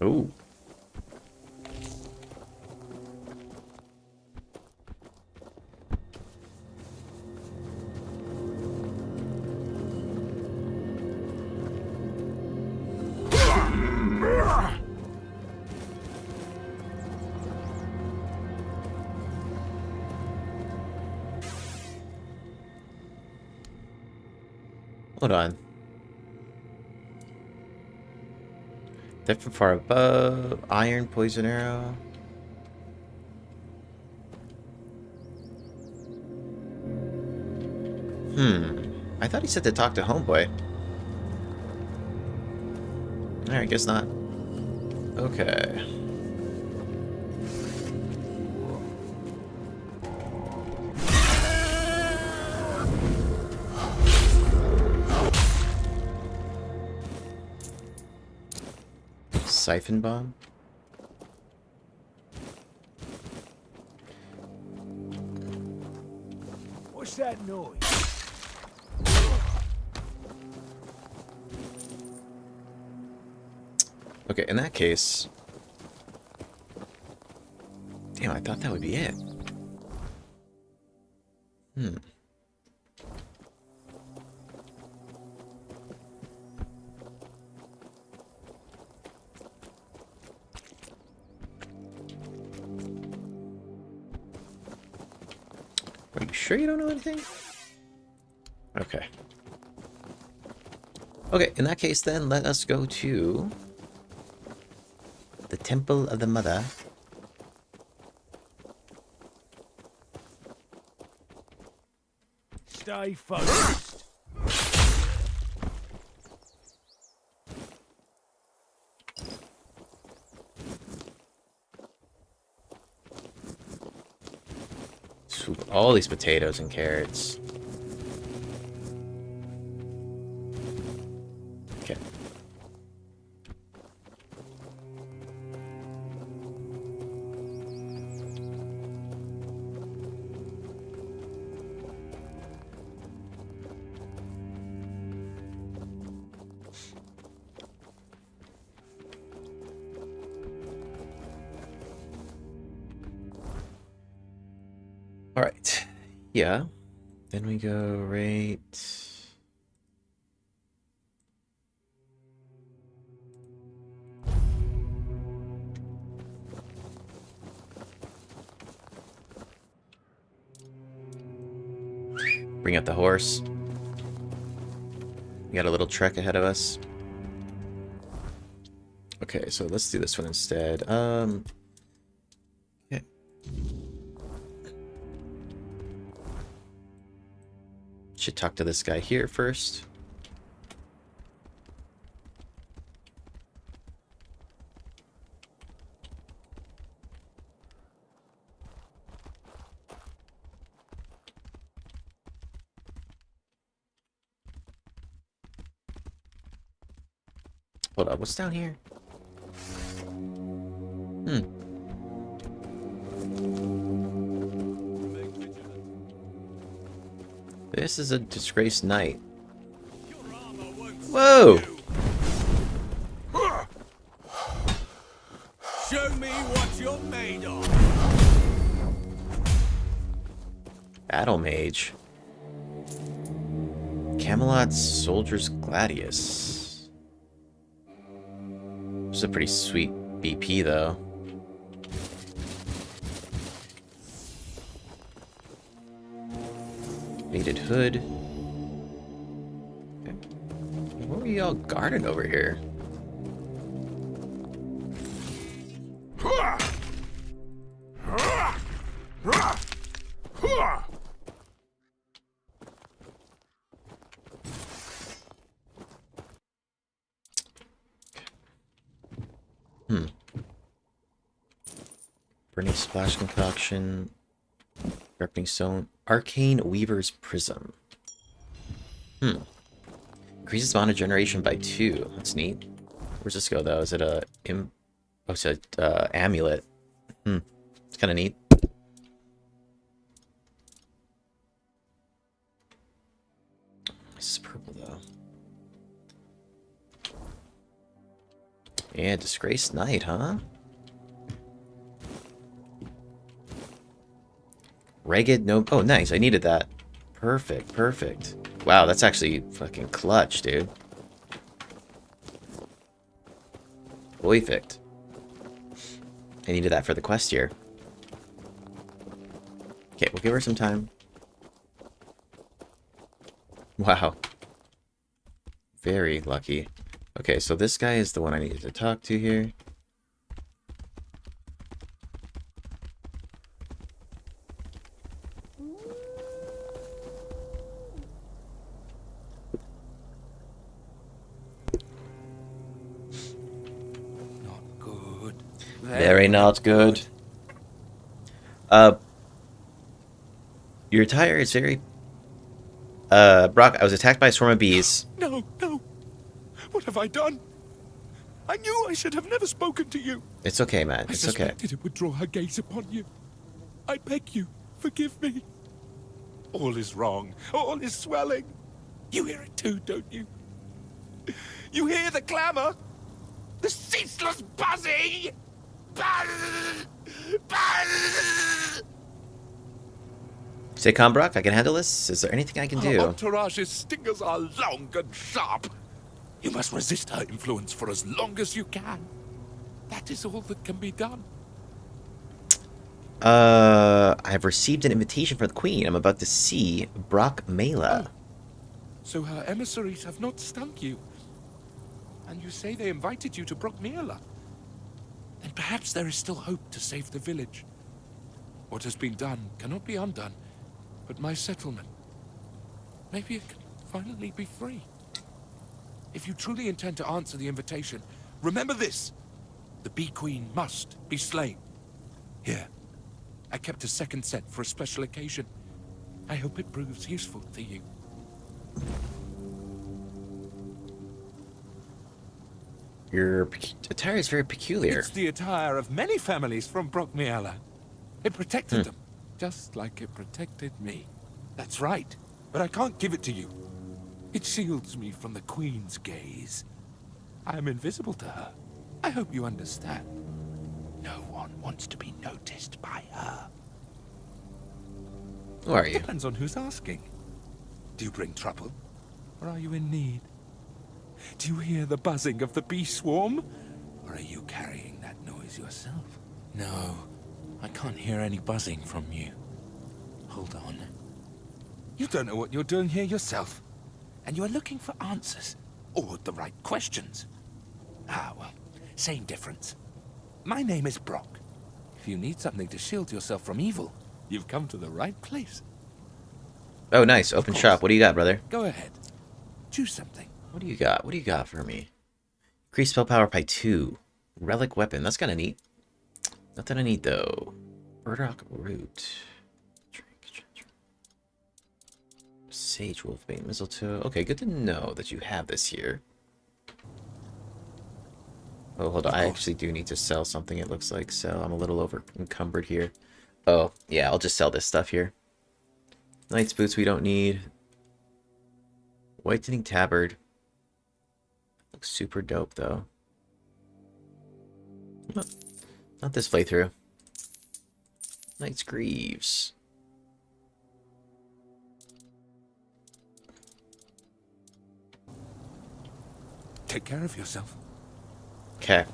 Oh. Hold on. Death from far above. Iron, poison arrow. I thought he said to talk to Homeboy. Alright, guess not. Okay. Siphon bomb? What's that noise? Okay, in that case... damn, I thought that would be it. Are you sure you don't know anything? Okay. Okay, in that case then, let us go to the Temple of the Mother. Stay focused. Swoop all these potatoes and carrots. Okay. All right. Yeah. Then we go right. Bring out the horse. We got a little trek ahead of us. Okay, so let's do this one instead. Yeah. Should talk to this guy here first. Hold up, what's down here? Hmm. This is a disgraced knight. Whoa! Show me what you're made of. Battle Mage. Camelot's Soldier's Gladius. This is a pretty sweet BP, though. Faded Hood. Okay. What were y'all guarding over here? Burning Splash Concoction. Sharpening Stone. Arcane Weaver's Prism. Increases mana generation by 2. That's neat. Where's this go, though? Is it a... Oh, it's a amulet. It's kind of neat. This is purple, though. Yeah, Disgraced Knight, huh? Ragged, no... Oh, nice. I needed that. Perfect, perfect. Wow, that's actually fucking clutch, dude. Perfect. I needed that for the quest here. Okay, we'll give her some time. Wow. Very lucky. Okay, so this guy is the one I needed to talk to here. Very not good. Your attire is very... Brock, I was attacked by a swarm of bees. No, no. What have I done? I knew I should have never spoken to you. It's okay, man. It's okay. I suspected it would draw her gaze upon you. I beg you, forgive me. All is wrong. All is swelling. You hear it too, don't you? You hear the clamour? The ceaseless buzzing! Buzz! Buzz! Stay calm, Brock. I can handle this. Is there anything I can do? Her entourage's stingers are long and sharp. You must resist her influence for as long as you can. That is all that can be done. I've received an invitation from the Queen. I'm about to see Brock Mela. Oh. So her emissaries have not stunk you. And you say they invited you to Brockmela. Then perhaps there is still hope to save the village. What has been done cannot be undone. But my settlement, maybe it can finally be free. If you truly intend to answer the invitation, remember this. The Bee Queen must be slain. Here, I kept a second set for a special occasion. I hope it proves useful to you. Your attire is very peculiar. It's the attire of many families from Brockmela. It protected them, just like it protected me. That's right, but I can't give it to you. It shields me from the Queen's gaze. I am invisible to her. I hope you understand. No one wants to be noticed by her. Who are you? Depends on who's asking. Do you bring trouble, or are you in need? Do you hear the buzzing of the bee swarm, or are you carrying that noise yourself? No, I can't hear any buzzing from you. Hold on. You don't know what you're doing here yourself, and you are looking for answers, or the right questions. Ah, well, same difference. My name is Brock. If you need something to shield yourself from evil, you've come to the right place. Oh, nice. Open shop. What do you got, brother? Go ahead. Choose something. What do you got? What do you got for me? Increase spell power by 2. Relic weapon. That's kind of neat. Nothing I need, though. Burdock root. Sage wolfbane. Mistletoe. Okay, good to know that you have this here. Oh, hold on. I actually do need to sell something, it looks like, so I'm a little over encumbered here. Oh, yeah, I'll just sell this stuff here. Knight's boots we don't need. Whitening tabard. Looks super dope, though. Not this playthrough. Knight's greaves. Take care of yourself. Okay.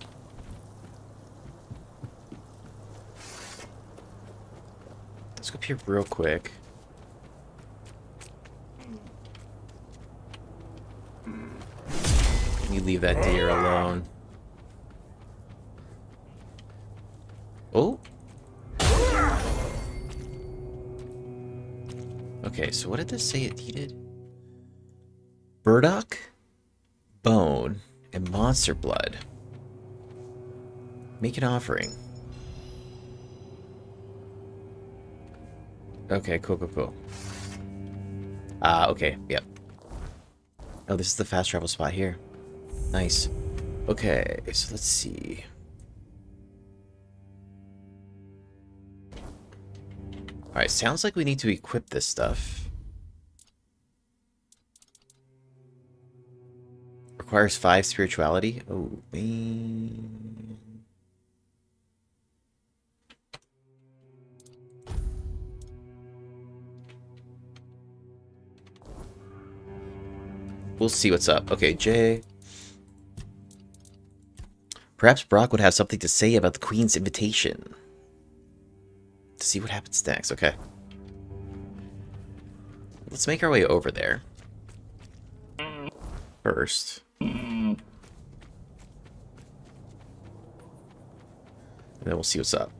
Let's go up here real quick. You leave that deer alone. Oh. Okay, so what did this say it needed? Burdock, bone, and monster blood. Make an offering. Okay, cool. Okay, yep. Oh, this is the fast travel spot here. Nice. Okay, so let's see. Alright, sounds like we need to equip this stuff. Requires 5 spirituality. Oh, man. We'll see what's up. Okay, Jay. Perhaps Brock would have something to say about the Queen's invitation. To see what happens next. Okay. Let's make our way over there. First. And then we'll see what's up.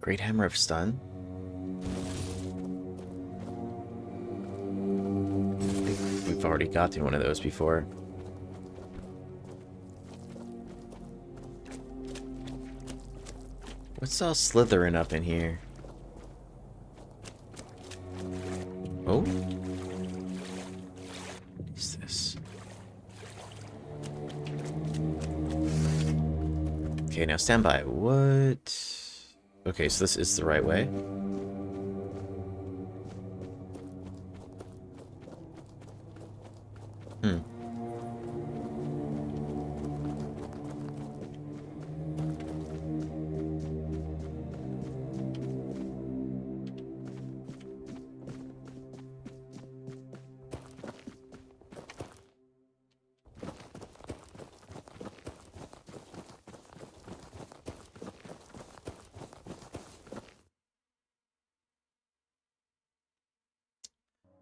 Great Hammer of Stun. I think we've already gotten one of those before. What's all slithering up in here? Oh? What is this? Okay, now stand by. What? Okay, so this is the right way.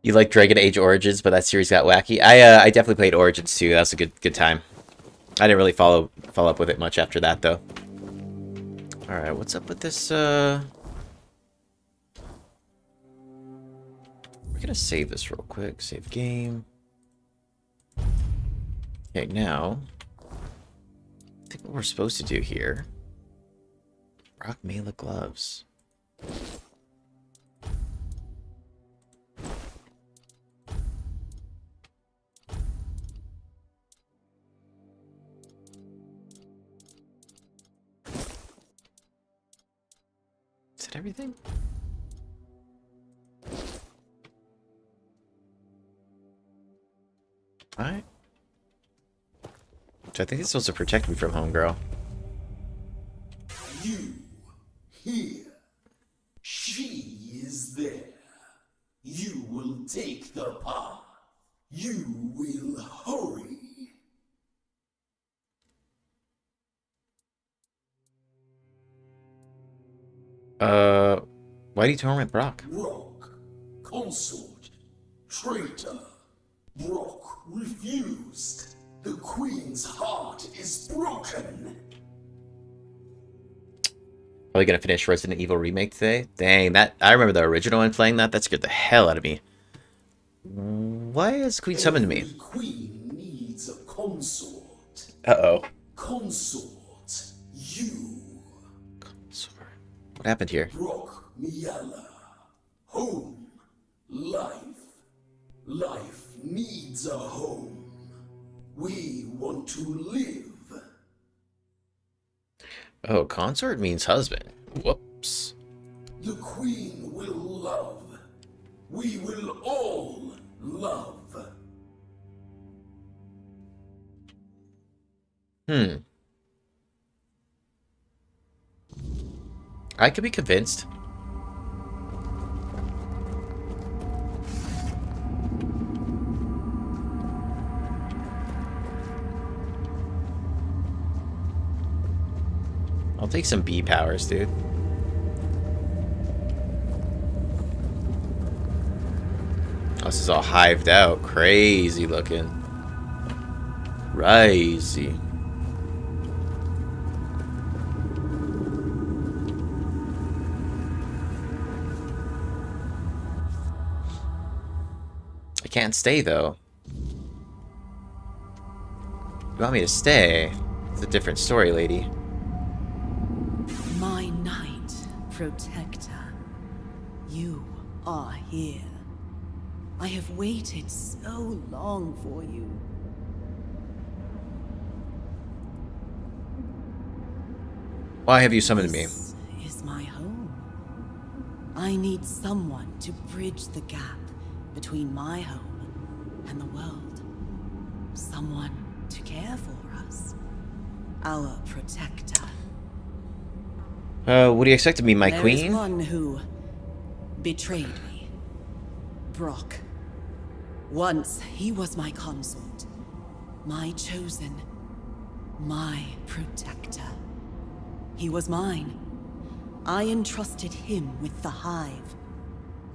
You like Dragon Age Origins, but that series got wacky. I definitely played Origins too. That was a good time. I didn't really follow up with it much after that though. All right, what's up with this? We're gonna save this real quick. Save game. Okay, now I think what we're supposed to do here. Rock Mela gloves. Is that everything? Alright. So I think it's supposed to protect me from homegirl. You here. She is there. You will take the path. You will hurry. Why do you torment Brock? Brock, consort, traitor. Brock refused. The Queen's heart is broken. Are we gonna finish Resident Evil Remake today? Dang, that I remember the original one playing that. That scared the hell out of me. Why has Queen summoned me? Queen needs a consort. Uh-oh. Consort, you. What happened here? Brock Miala. Home Life. Life needs a home. We want to live. Oh, consort means husband. Whoops. The Queen will love. We will all love. I could be convinced. I'll take some bee powers, dude. Oh, this is all hived out. Crazy looking. Crazy. I can't stay, though. You want me to stay? It's a different story, lady. My knight, protector, you are here. I have waited so long for you. Why have you summoned me? This is my home. I need someone to bridge the gap between my home and the world. Someone to care for us. Our protector. What do you expect of me, my There queen? is one who betrayed me. Brock. Once he was my consort. My chosen. My protector. He was mine. I entrusted him with the hive.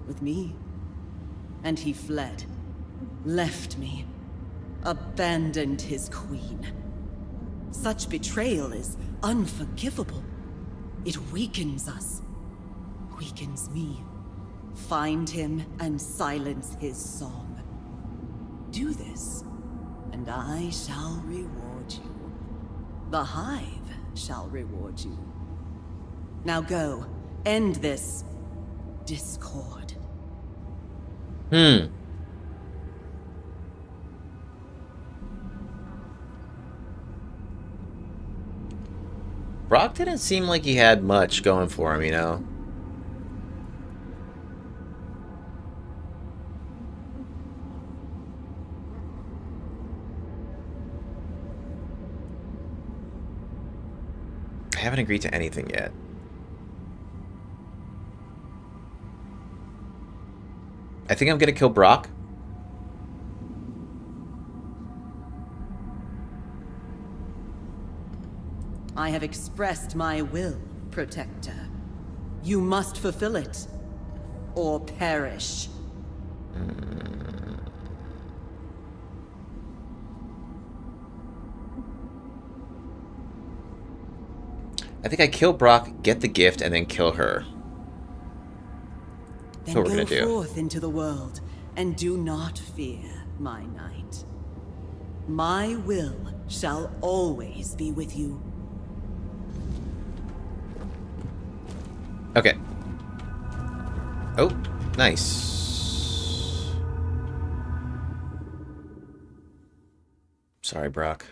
With me. And he fled. Left me. Abandoned his queen. Such betrayal is unforgivable. It weakens us. Weakens me. Find him and silence his song. Do this, and I shall reward you. The hive shall reward you. Now go, end this discord. Brock didn't seem like he had much going for him, you know? I haven't agreed to anything yet. I think I'm gonna kill Brock. I have expressed my will, Protector. You must fulfill it, or perish. I think I kill Brock, get the gift, and then kill her. That's Then what we're go gonna do. forth into the world, and do not fear, my knight. My will shall always be with you. Okay. Oh, nice. Sorry, Brock.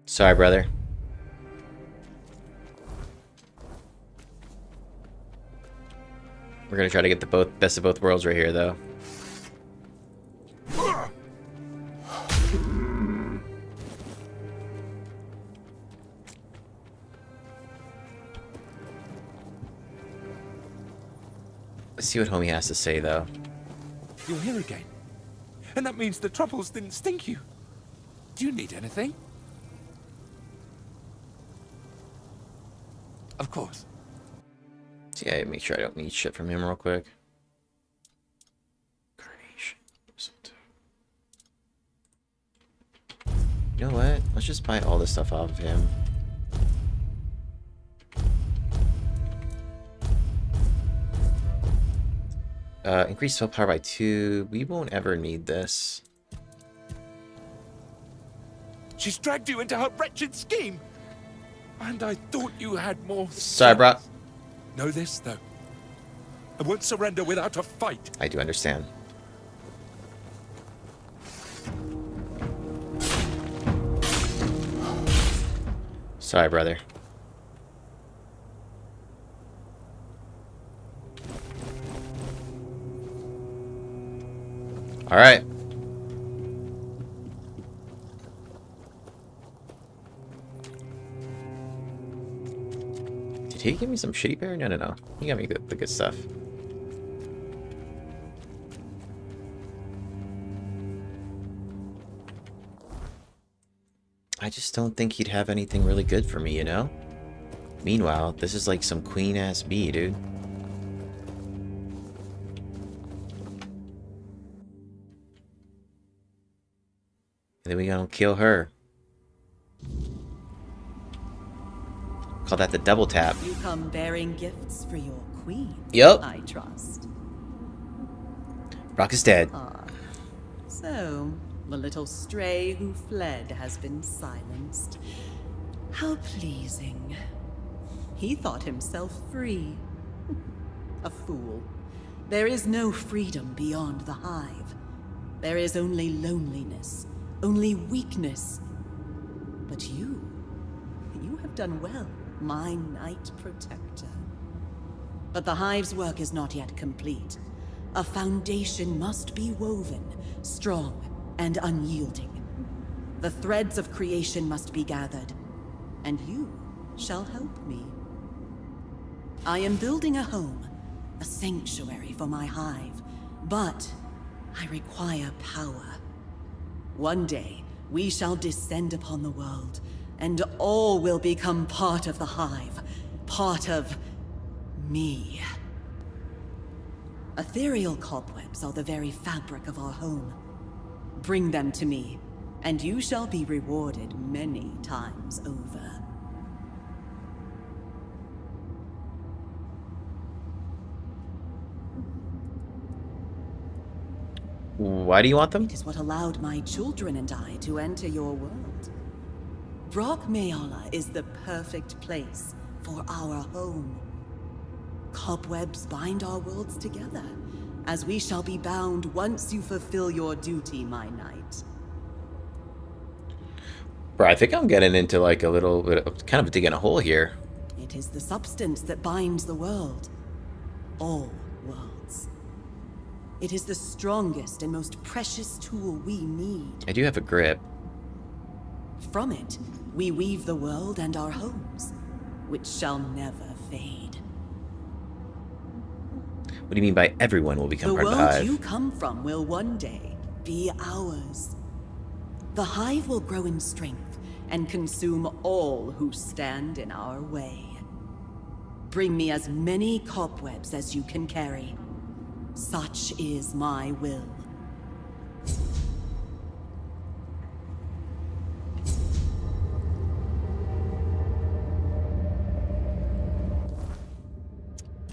Sorry, brother. We're gonna try to get the best of both worlds right here, though. Let's see what homie has to say, though. You're here again. And that means the troubles didn't stink you. Do you need anything? Of course. So yeah, make sure I don't need shit from him real quick. You know what? Let's just buy all this stuff off of him. Increase spell power by 2. We won't ever need this. She's dragged you into her wretched scheme. And I thought you had more. Sorry, bro. Know this, though. I won't surrender without a fight. I do understand. Sorry, brother. All right. Did he give me some shitty bear? No, no, no. He got me the good stuff. I just don't think he'd have anything really good for me, you know? Meanwhile, this is like some queen-ass bee, dude. And then we gonna kill her. Call that the double tap. You come bearing gifts for your queen. Yep. I trust. Brock is dead. So, the little stray who fled has been silenced. How pleasing. He thought himself free. A fool. There is no freedom beyond the hive. There is only loneliness, only weakness. But you have done well, my Knight Protector. But the hive's work is not yet complete. A foundation must be woven, strong and unyielding. The threads of creation must be gathered, and you shall help me. I am building a home, a sanctuary for my hive, but I require power. One day, we shall descend upon the world, and all will become part of the hive, part of me. Ethereal cobwebs are the very fabric of our home. Bring them to me, and you shall be rewarded many times over. Why do you want them? It is what allowed my children and I to enter your world. Brock Mayala is the perfect place for our home. Cobwebs bind our worlds together, as we shall be bound once you fulfill your duty, my knight. Bro, I think I'm getting into like a little bit of kind of digging a hole here. It is the substance that binds the world. All worlds. It is the strongest and most precious tool we need. I do have a grip. From it, we weave the world and our homes, which shall never fade. What do you mean by everyone will become part of the The world hive? you come from will one day be ours. The hive will grow in strength and consume all who stand in our way. Bring me as many cobwebs as you can carry. Such is my will.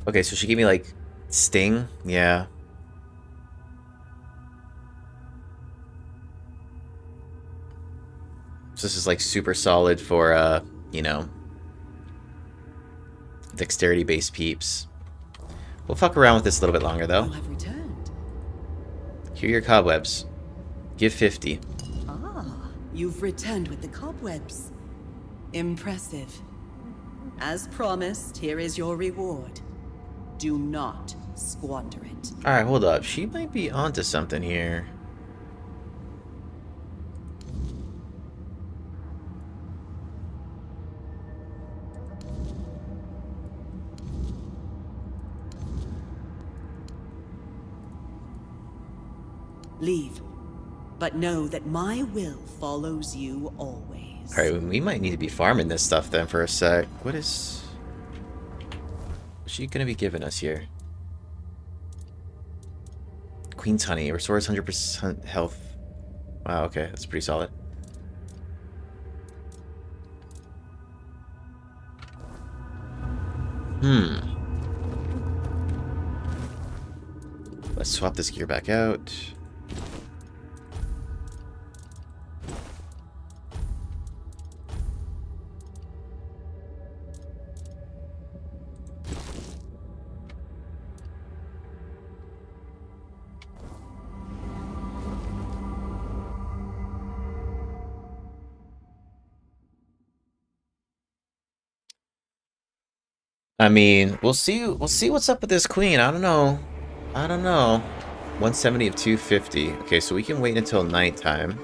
Okay, so she gave me like sting, yeah. So this is like super solid for you know, dexterity-based peeps. We'll fuck around with this a little bit longer though. I've returned. Here are your cobwebs. Give 50. Ah, you've returned with the cobwebs. Impressive. As promised, here is your reward. Do not squander it. Alright, hold up. She might be onto something here. Leave, but know that my will follows you always. Alright, we might need to be farming this stuff then for a sec. What's she gonna be giving us here? Queen's Honey restores 100% health. Wow, okay, that's pretty solid. Let's swap this gear back out. I mean, we'll see what's up with this queen. I don't know. 170 of 250. Okay, so we can wait until nighttime.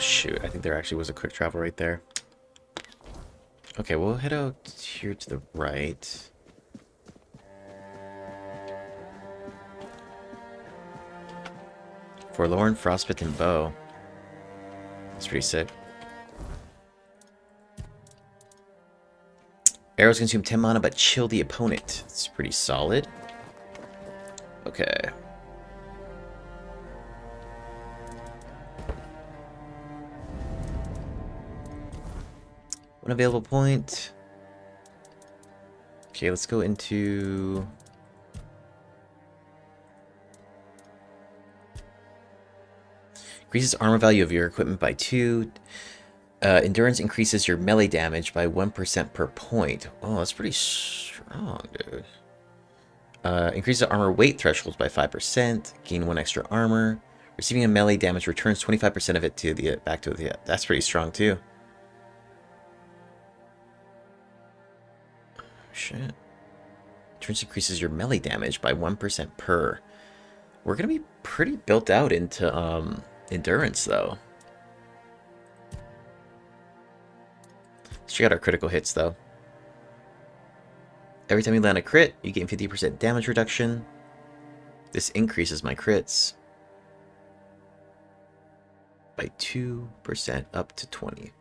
Shoot, I think there actually was a quick travel right there. Okay, we'll head out here to the right. Forlorn, Frostbitten Bow. That's pretty sick. Arrows consume 10 mana but chill the opponent. It's pretty solid. Okay. One available point. Okay, let's go into... Increases armor value of your equipment by 2. Endurance increases your melee damage by 1% per point. Oh, that's pretty strong, dude. Increases armor weight thresholds by 5%. Gain 1 extra armor. Receiving a melee damage returns 25% of it to the back to the... That's pretty strong, too. Shit. Turns increases your melee damage by 1% per. We're gonna be pretty built out into endurance though. Let's check out our critical hits though. Every time you land a crit, you gain 50% damage reduction. This increases my crits by 2% up to 20.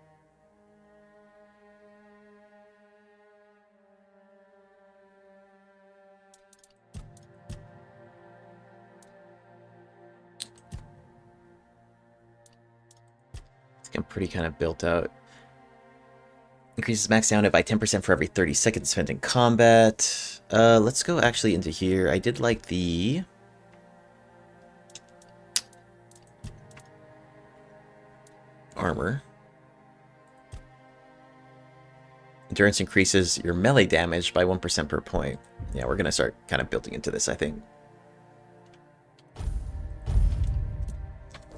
I'm pretty kind of built out. Increases max damage by 10% for every 30 seconds spent in combat. Let's go actually into here. I did like the... armor. Endurance increases your melee damage by 1% per point. Yeah, we're going to start kind of building into this, I think.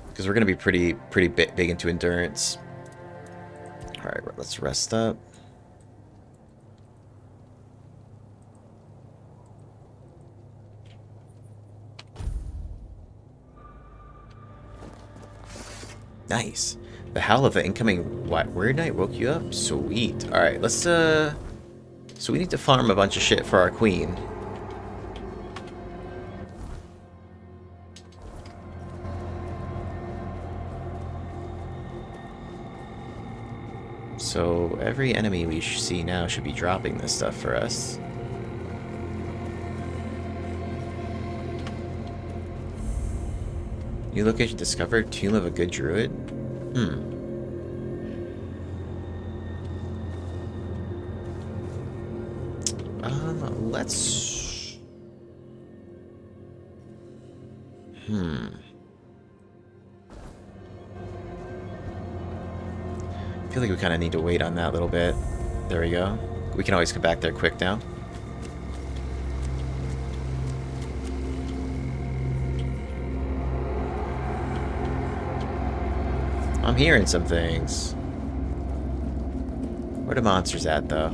Because we're going to be pretty big into endurance. Alright, let's rest up. Nice. The howl of the incoming Wyrdness woke you up? Sweet. Alright, let's so we need to farm a bunch of shit for our queen. So every enemy we see now should be dropping this stuff for us. New location discovered, Tomb of a Good Druid. Let's... I feel like we kind of need to wait on that a little bit. There we go. We can always come back there quick now. I'm hearing some things. Where the monsters at, though?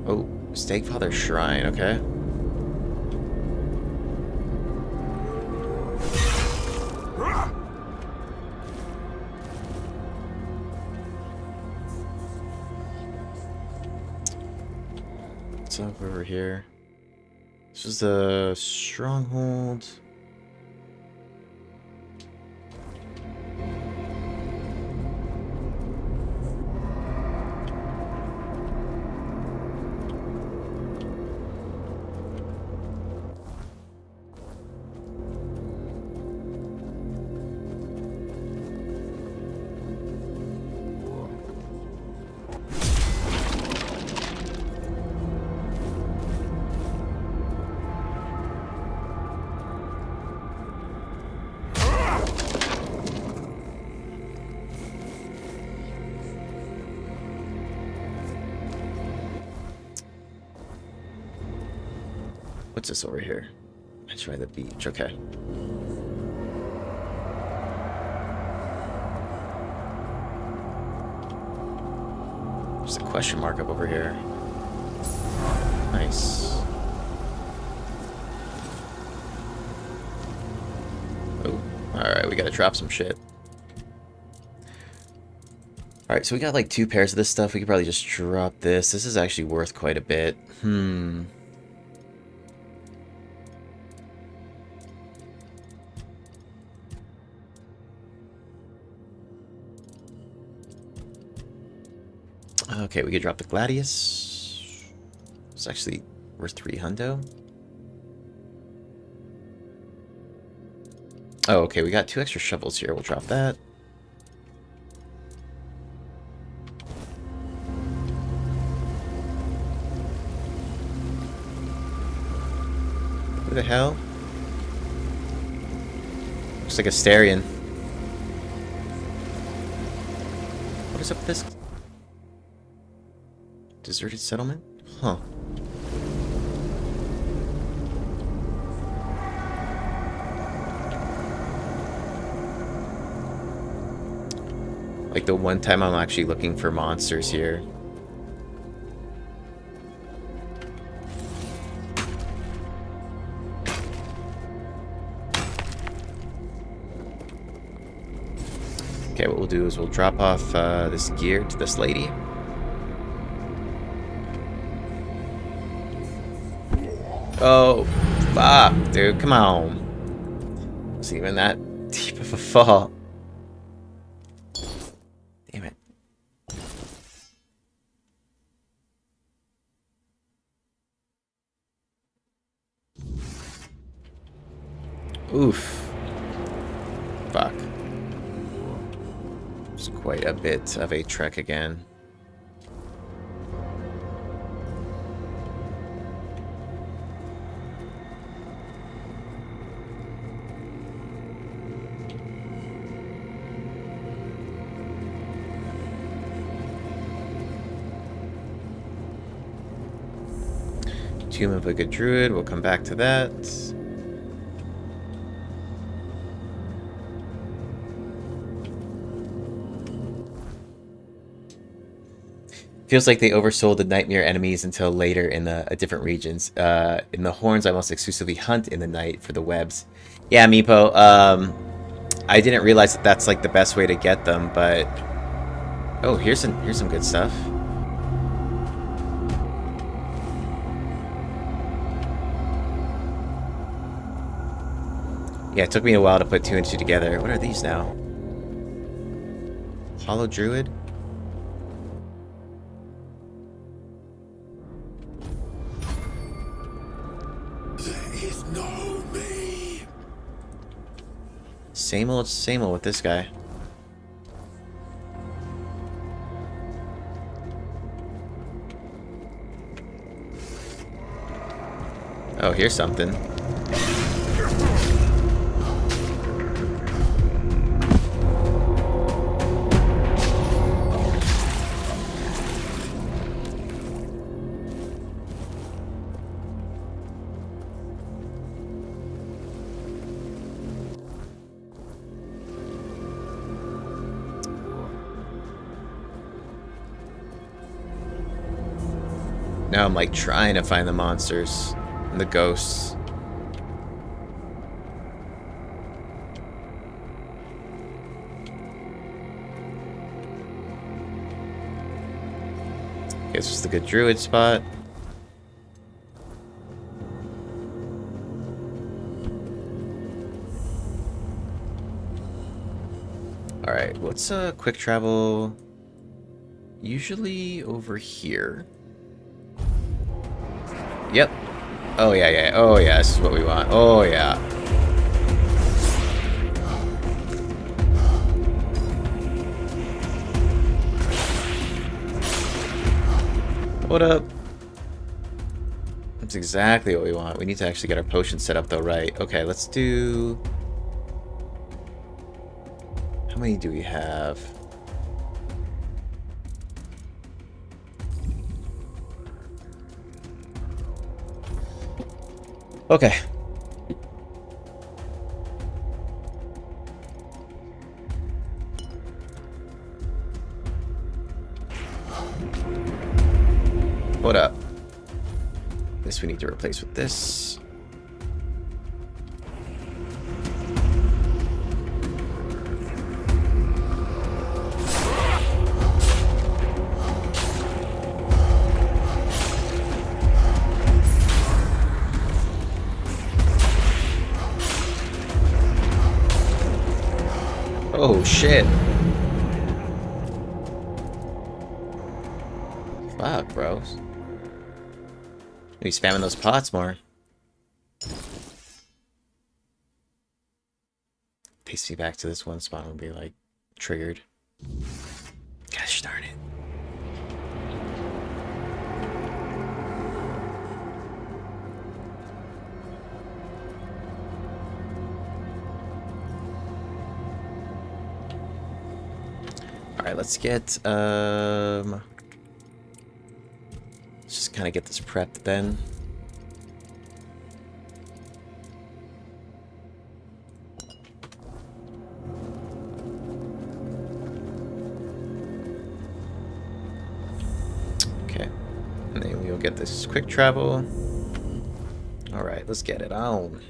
Oh, Stakefather Shrine, okay. What's up over here? This is the stronghold. What's this over here? Let's try the beach. Okay. There's a question mark up over here. Nice. Oh, alright, we gotta drop some shit. Alright, so we got like 2 pairs of this stuff. We could probably just drop this. This is actually worth quite a bit. Okay, we could drop the Gladius. It's actually worth 3 hundo. Oh, okay, we got 2 extra shovels here. We'll drop that. Who the hell? Looks like a Starion. What is up with this? Deserted settlement? Huh. Like the one time I'm actually looking for monsters here. Okay, what we'll do is we'll drop off this gear to this lady. Oh, fuck, dude, come on. It's even that deep of a fall. Damn it. Oof. Fuck. It's quite a bit of a trek again. Tomb of a good druid, we'll come back to that. Feels like they oversold the nightmare enemies until later in the different regions. In the horns, I almost exclusively hunt in the night for the webs. Yeah, Meepo, I didn't realize that that's like the best way to get them, but oh, here's some good stuff. Yeah, it took me a while to put 2 and 2 together. What are these now? Hollow Druid? There is no me. Same old with this guy. Oh, here's something. Now I'm like trying to find the monsters and the ghosts. Okay, this is the good druid spot. Alright, what's quick travel? Usually over here. Yep. Oh yeah, yeah. Oh yeah, this is what we want. Oh yeah. What up? That's exactly what we want. We need to actually get our potion set up though, right? Okay, let's do... How many do we have? Okay. What up? This we need to replace with this. Oh shit. Fuck, bro. Be spamming those pots more. Takes me back to this one spot and be like triggered. Gosh darn it. Alright, let's get let's just kind of get this prepped then. Okay. And then we'll get this quick travel. Alright, let's get it on.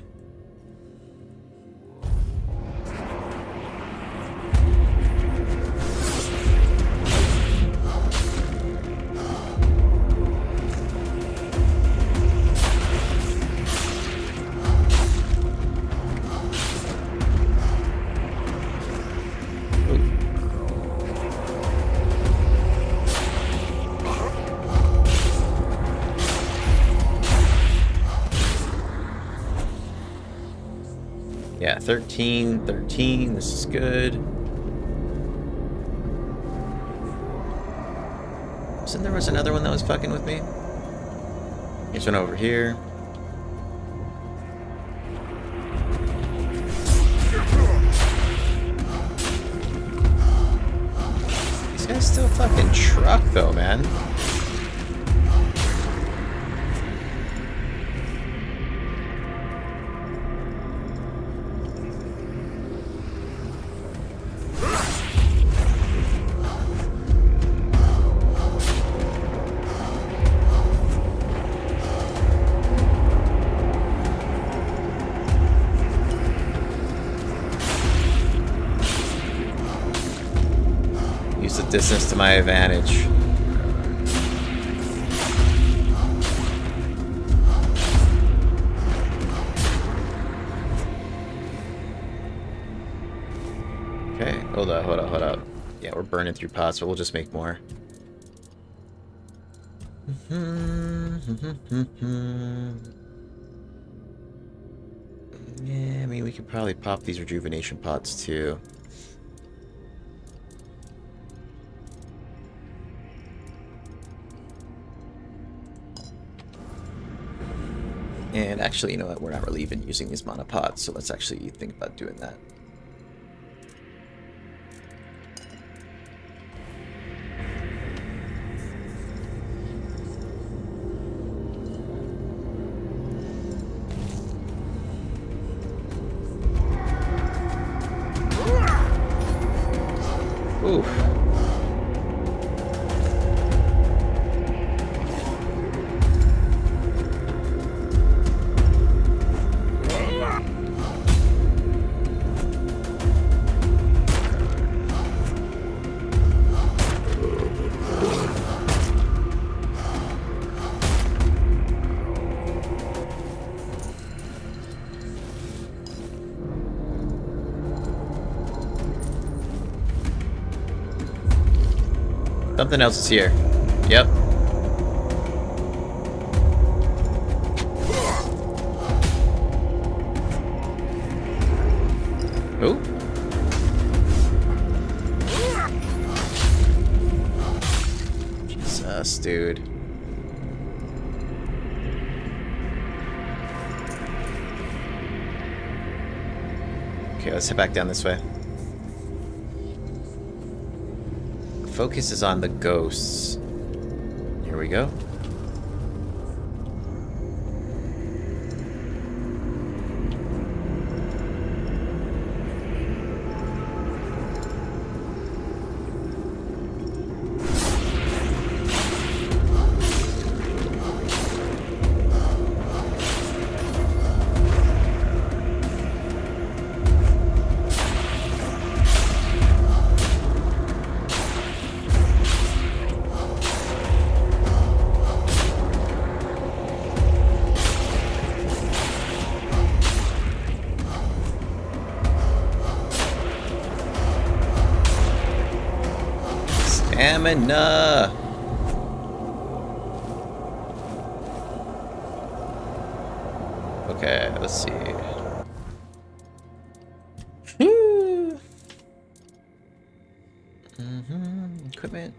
Yeah, 13, 13, this is good. So there was another one that was fucking with me. Here's one over here. These guys still fucking truck though, man. Use the distance to my advantage. Okay, hold up, hold up, hold up. Yeah, we're burning through pots, but we'll just make more. Yeah, I mean, we could probably pop these rejuvenation pots too. And actually, you know what? We're not really even using these mana pots, so let's actually think about doing that. Oof. Something else is here. Yep. Ooh. Jesus, dude. Okay, let's head back down this way. Focus is on the ghosts. Here we go. Stamina. Okay, let's see. Equipment.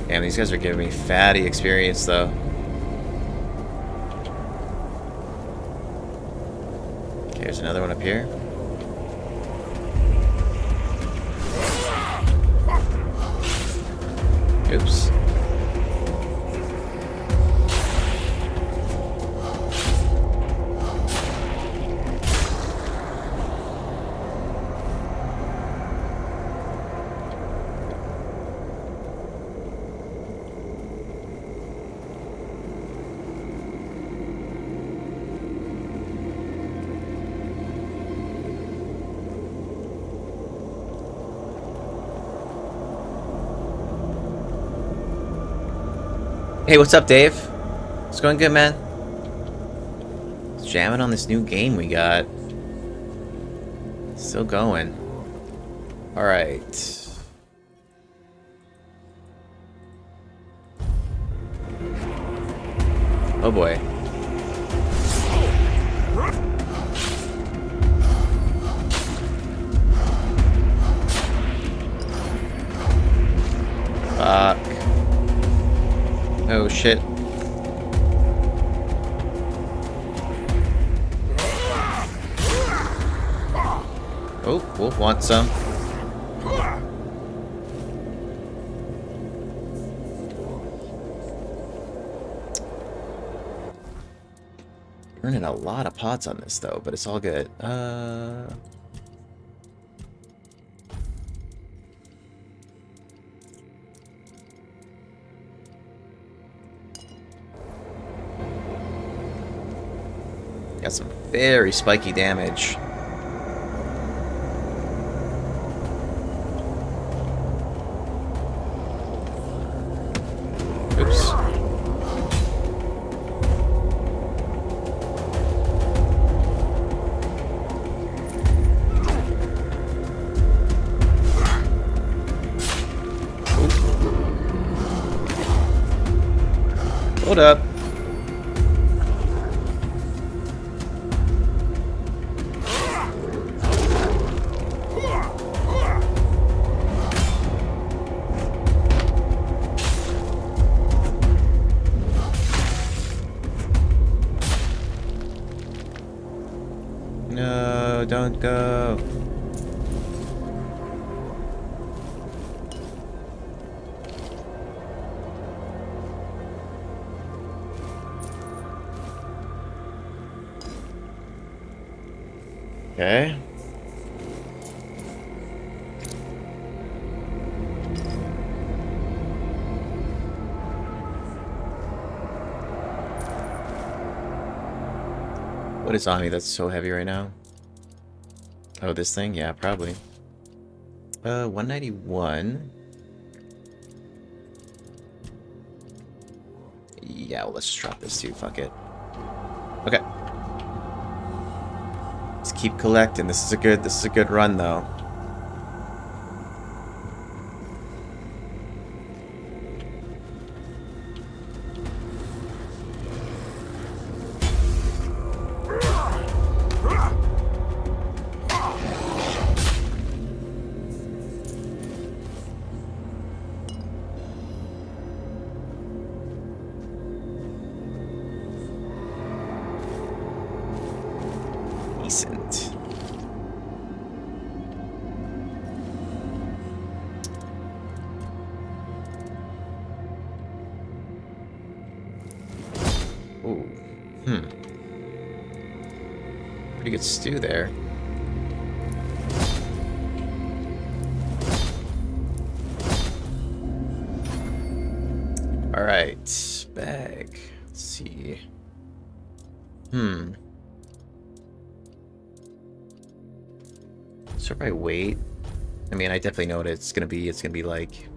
Damn, these guys are giving me fatty experience, though. Okay, there's another one up here. Oops. Hey, what's up, Dave? It's going good, man. Just jamming on this new game we got. Still going. Alright. Oh boy. Fuck. Oh shit. Oh, we'll want some. Burning a lot of pots on this though, but it's all good. Got some very spiky damage. Oops. Hold up. No, don't go. Okay. What is on me that's so heavy right now? Oh, this thing? Yeah, probably. 191. Yeah, well, let's just drop this too. Fuck it. Okay. Let's keep collecting. This is a good run though. Decent. Ooh. Pretty good stew there. Alright. Bag. Let's see. So if I wait, I mean, I definitely know what it's gonna be. It's gonna be like...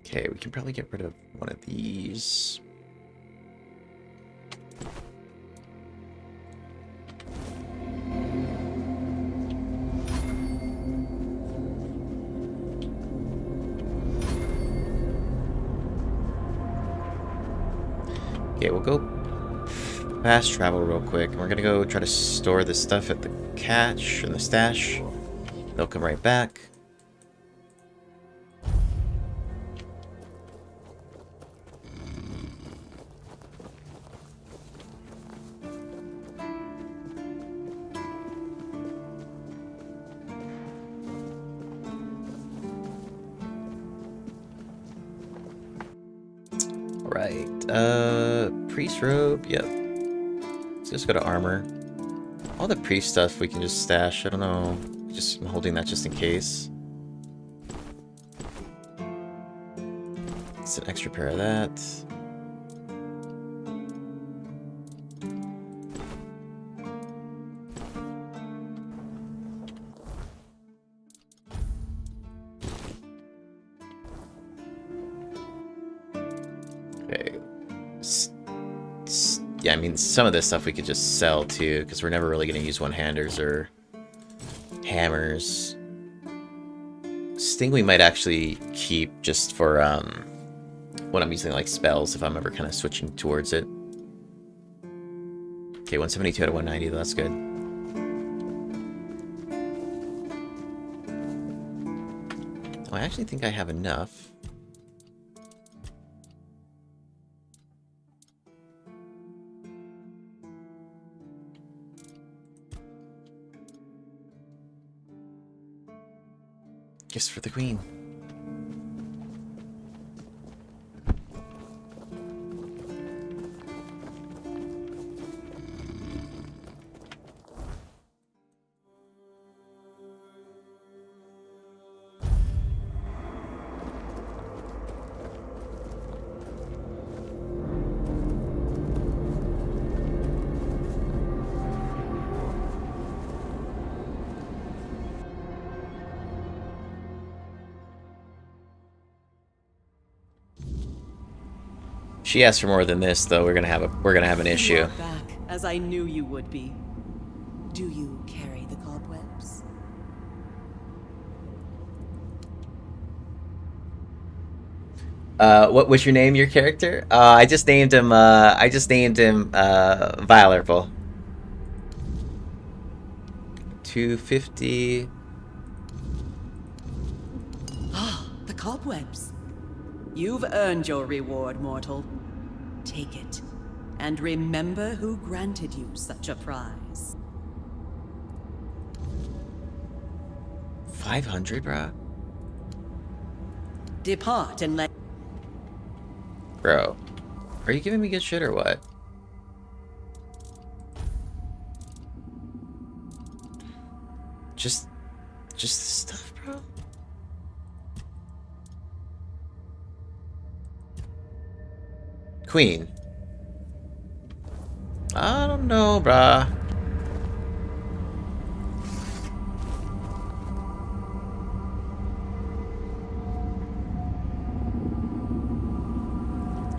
Okay, we can probably get rid of one of these. Okay, we'll go fast travel real quick. We're gonna go try to store this stuff at the cache and the stash. They'll come right back. Right. Priest robe. Yep. Let's just go to armor. All the priest stuff we can just stash. I don't know. Just I'm holding that just in case. It's an extra pair of that. Okay. Yeah, I mean, some of this stuff we could just sell too, because we're never really going to use one-handers or hammers. Sting we might actually keep just for when I'm using like spells, if I'm ever kind of switching towards it. Okay, 172 out of 190, that's good. Oh, I actually think I have enough. Gifts for the queen. She asked for more than this, though. We're gonna have an issue. You are back, as I knew you would be. Do you carry the cobwebs? What was your name? Your character? I just named him. Violerful. 250. Ah, the cobwebs. You've earned your reward, mortal. Take it, and remember who granted you such a prize. 500, bro. Depart and let... Bro, are you giving me good shit or what? Just stuff, bro. Queen. I don't know, brah.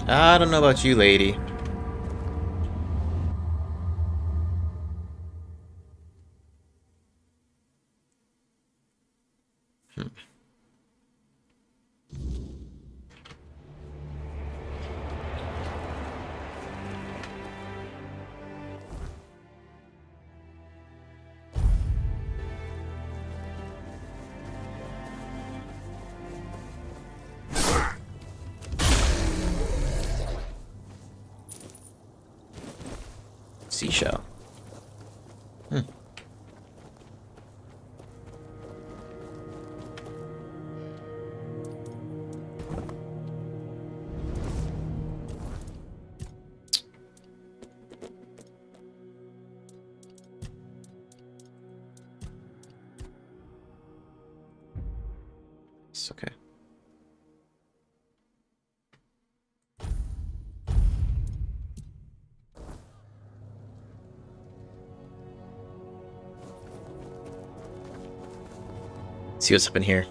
I don't know about you, lady. Seashell. It's okay. See what's up in here.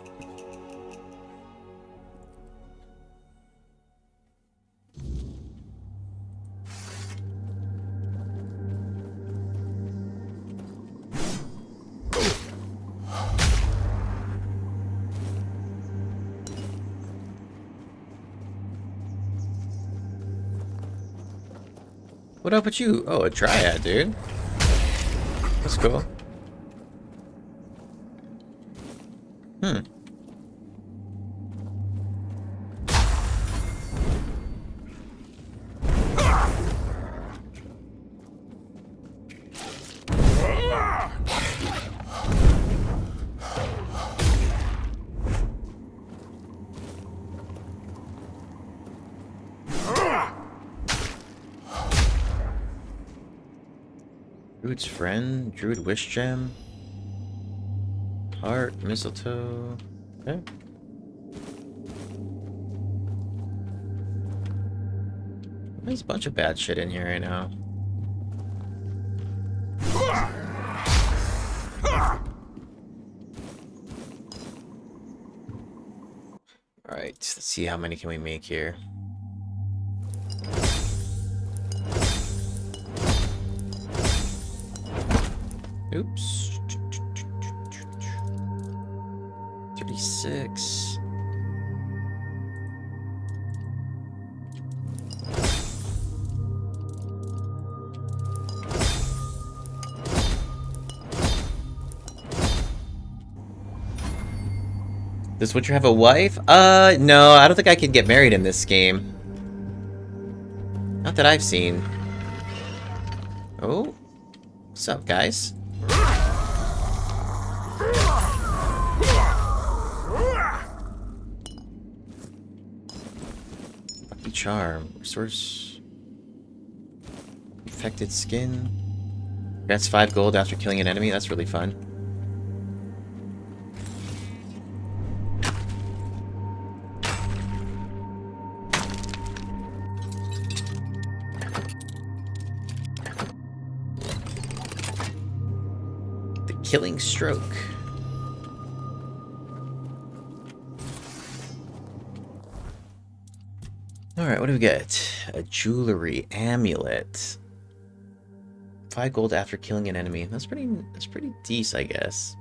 What up with you? Oh, a triad, dude. That's cool. Druid's friend, Druid wish gem, heart, mistletoe. Okay. There's a bunch of bad shit in here right now. Alright, let's see how many can we make here. Oops. 36. Does Witcher have a wife? No, I don't think I can get married in this game. Not that I've seen. Oh. What's up, guys? Lucky charm. Restores infected skin. Grants 5 gold after killing an enemy. That's really fun. Killing stroke. Alright, what do we get? A jewelry amulet. 5 gold after killing an enemy. That's pretty decent, I guess.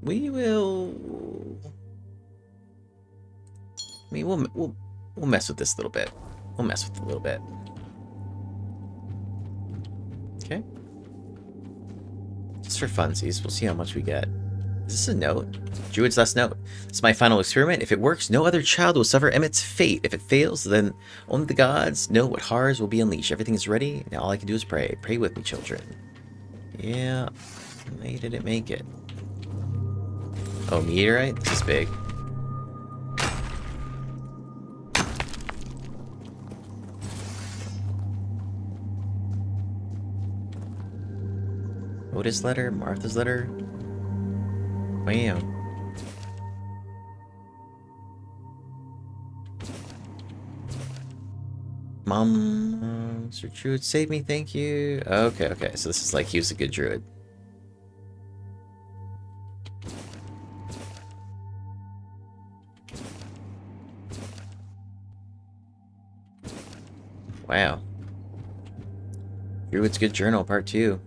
We will... I mean, we'll mess with this a little bit. We'll mess with it a little bit. Okay. Just for funsies, we'll see how much we get. Is this a note? Druid's last note. This is my final experiment. If it works, no other child will suffer Emmett's fate. If it fails, then only the gods know what horrors will be unleashed. Everything is ready. Now all I can do is pray. Pray with me, children. Yeah. They didn't make it. Oh, meteorite? This is big. Otis letter? Martha's letter? Wow. Mom, Sir Druid, save me, thank you. Okay, okay, so this is like, he was a good druid. Wow. Druid's Good Journal, Part 2.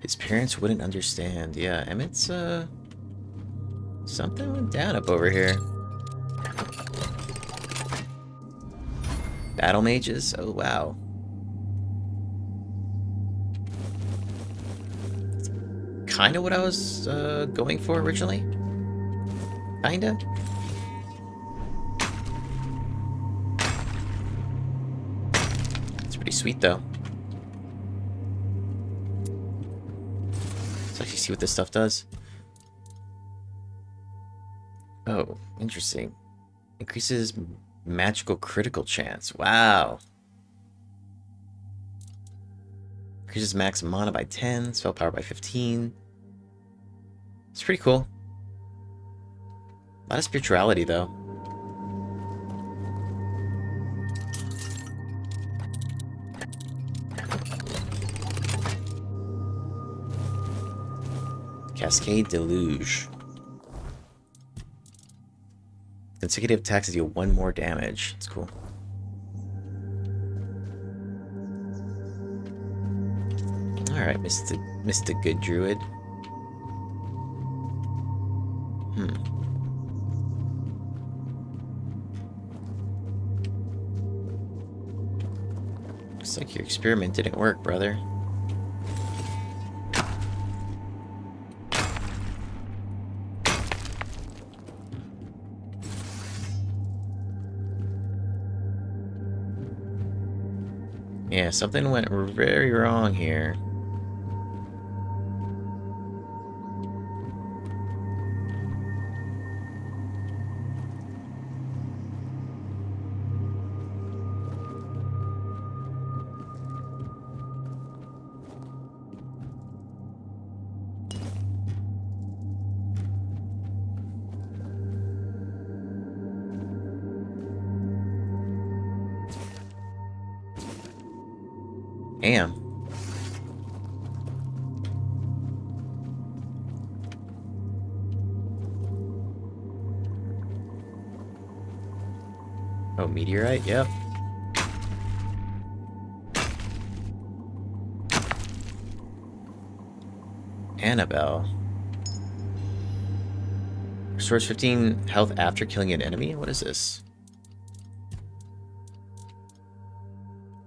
His parents wouldn't understand. Yeah, Emmett's, something went down up over here. Battle mages? Oh, wow. Kind of what I was going for originally. Kinda. It's pretty sweet, though. Let's actually see what this stuff does. Oh, interesting. Increases magical critical chance. Wow. Increases max mana by 10, spell power by 15. It's pretty cool. A lot of spirituality, though. Cascade Deluge. Consecutive attacks deal 1 more damage. It's cool. Alright, Mr. Good Druid. Looks like your experiment didn't work, brother. Yeah, something went very wrong here. Damn. Oh, meteorite? Yep. Annabelle. Restores 15 health after killing an enemy? What is this?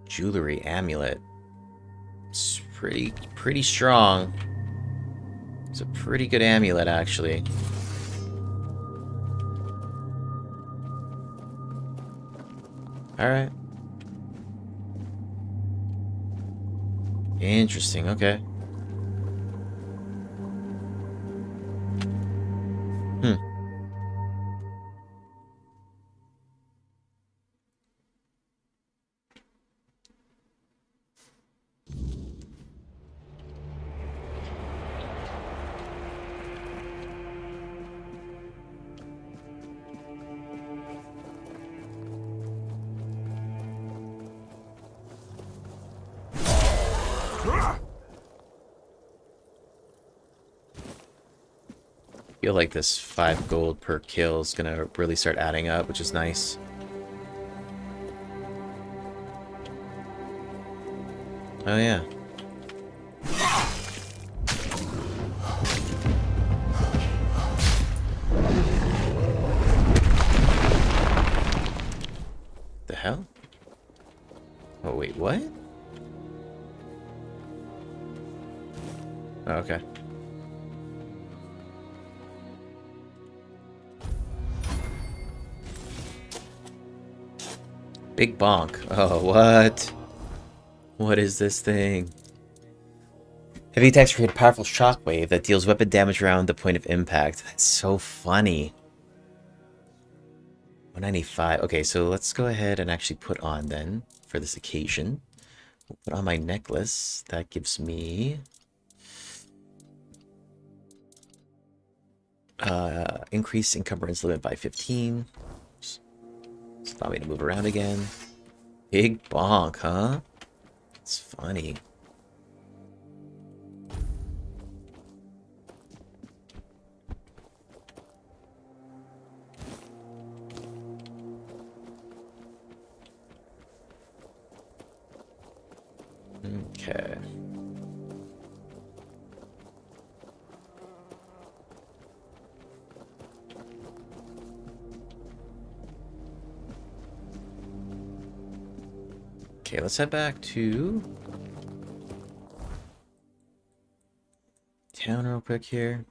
Jewelry amulet. It's pretty strong. It's a pretty good amulet, actually. Alright. Interesting, okay. I feel like this 5 gold per kill is gonna really start adding up, which is nice. Oh yeah. The hell? Oh wait, what? Oh, okay. Big bonk. Oh, what? What is this thing? Heavy attacks create a powerful shockwave that deals weapon damage around the point of impact. That's so funny. 195. Okay, so let's go ahead and actually put on then, for this occasion. We'll put on my necklace. That gives me... increase encumbrance limit by 15. Just allow me to move around again. Big bonk, huh? It's funny. Okay. Okay, let's head back to town real quick here.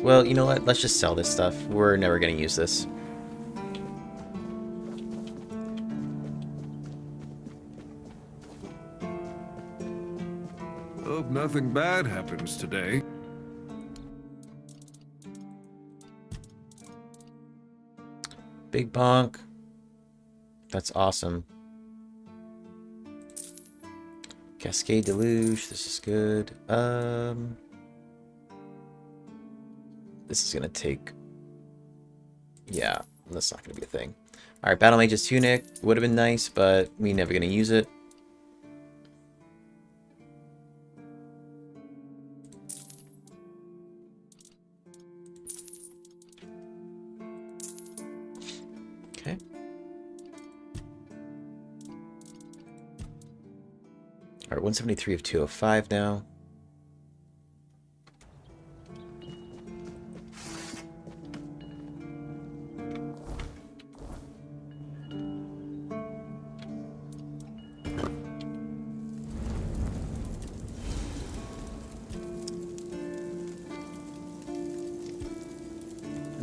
Well, you know what? Let's just sell this stuff. We're never going to use this. Hope nothing bad happens today. Big bonk. That's awesome. Cascade Deluge. This is good. This is gonna take... Yeah, that's not gonna be a thing. Alright, Battle Mage's Tunic. Would have been nice, but we never gonna use it. Okay. Alright, 173 of 205 now.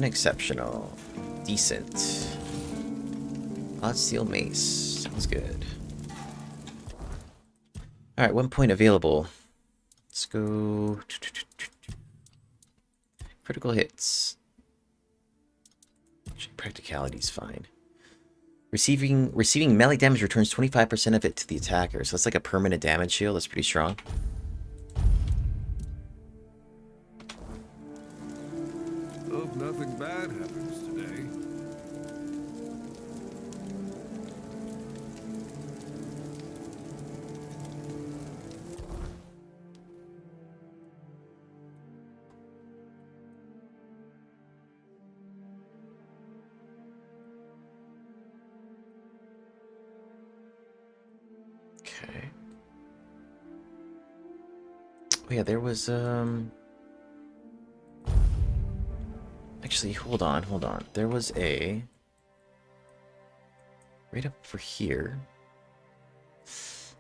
Exceptional. Decent. Odd steel mace. Sounds good. Alright, 1 point available. Let's go. Critical hits. Actually, practicality's fine. Receiving melee damage returns 25% of it to the attacker. So that's like a permanent damage shield. That's pretty strong. Hope nothing bad happens today. Okay. Oh yeah, there was Actually, hold on. There was a... Right up for here.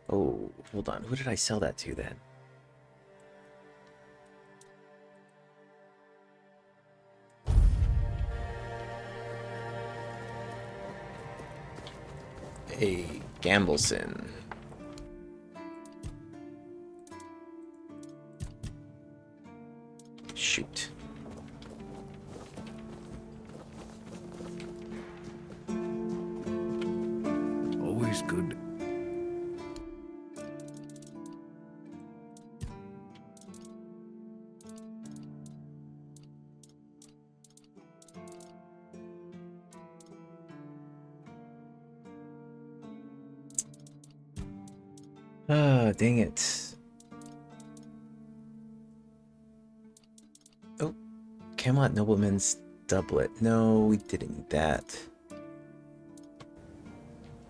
Oh, hold on. Who did I sell that to then? A Gambleson. Shoot. Always good. Ah, dang it. Oh, Camelot Nobleman's doublet. No, we didn't need that.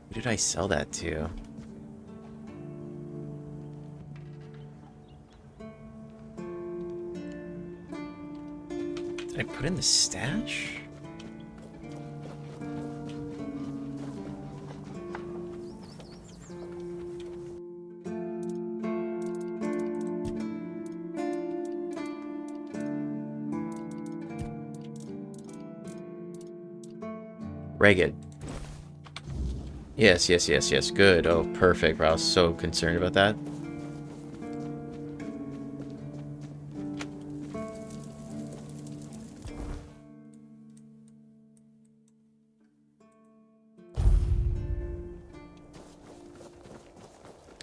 Who did I sell that to? Did I put in the stash? Ragged. Yes, yes, yes, yes. Good. Oh, perfect. I was so concerned about that.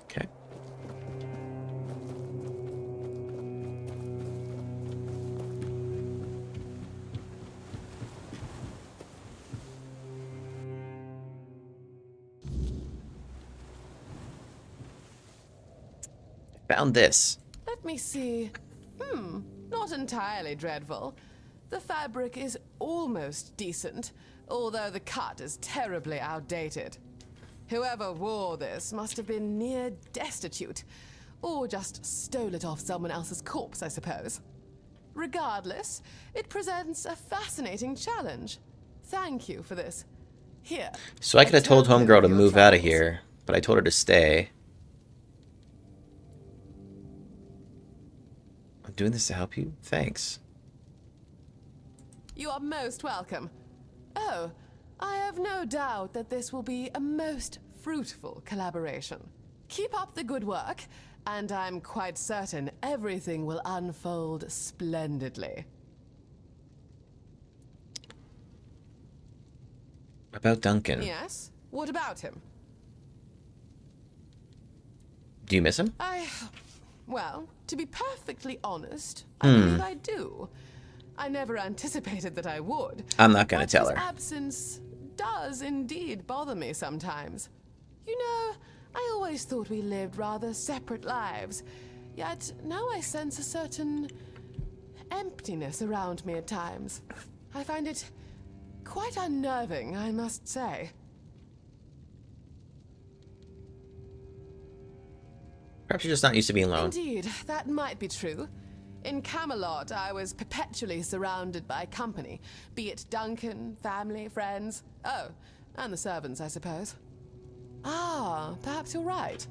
Okay. Found this. Let me see. Not entirely dreadful. The fabric is almost decent, although the cut is terribly outdated. Whoever wore this must have been near destitute, or just stole it off someone else's corpse, I suppose. Regardless, it presents a fascinating challenge. Thank you for this. Here. So I could have told Homegirl to move out of here, but I told her to stay. I'm doing this to help you? Thanks. You are most welcome. Oh, I have no doubt that this will be a most fruitful collaboration. Keep up the good work, and I'm quite certain everything will unfold splendidly. About Duncan. Yes? What about him? Do you miss him? Well, to be perfectly honest, I believe I do. I never anticipated that I would. I'm not gonna tell her. His absence does indeed bother me sometimes. You know, I always thought we lived rather separate lives, yet now I sense a certain emptiness around me at times. I find it quite unnerving, I must say. Perhaps you're just not used to being alone. Indeed, that might be true. In Camelot, I was perpetually surrounded by company, be it Duncan, family, friends, oh, and the servants, I suppose. Ah, perhaps you're right.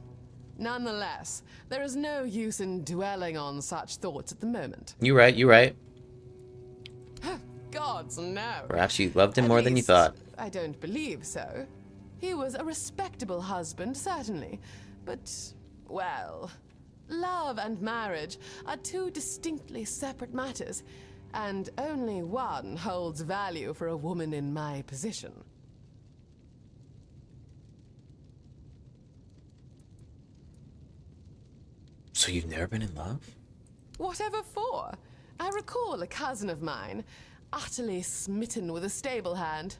Nonetheless, there is no use in dwelling on such thoughts at the moment. You're right, you're right. Gods, no. Perhaps you loved him At more than you least, thought. I don't believe so. He was a respectable husband, certainly, but, well, love and marriage are two distinctly separate matters, and only one holds value for a woman in my position. So you've never been in love? Whatever for? I recall a cousin of mine, utterly smitten with a stable hand.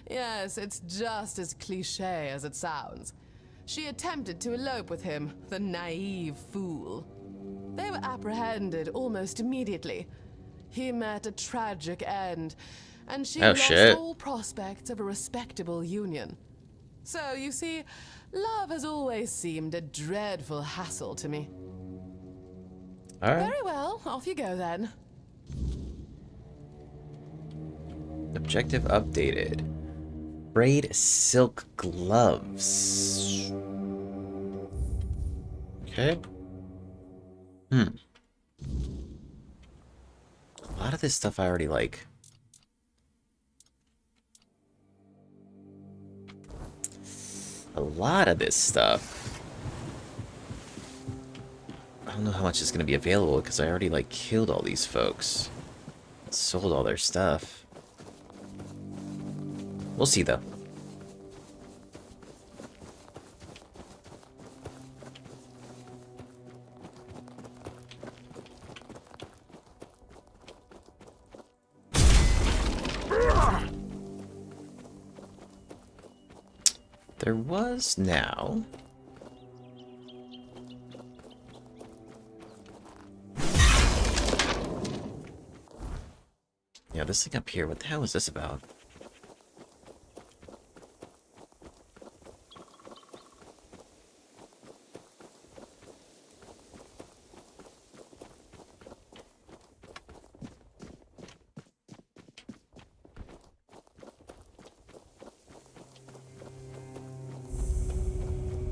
Yes, it's just as cliché as it sounds. She attempted to elope with him, the naive fool. They were apprehended almost immediately. He met a tragic end, and she lost all prospects of a respectable union. So, you see, love has always seemed a dreadful hassle to me. All right. Very well, off you go then. Objective updated. Braid silk gloves. Okay. A lot of this stuff I already like. A lot of this stuff. I don't know how much is going to be available because I already like killed all these folks. Sold all their stuff. We'll see though. There was now. Yeah, this thing up here, what the hell is this about?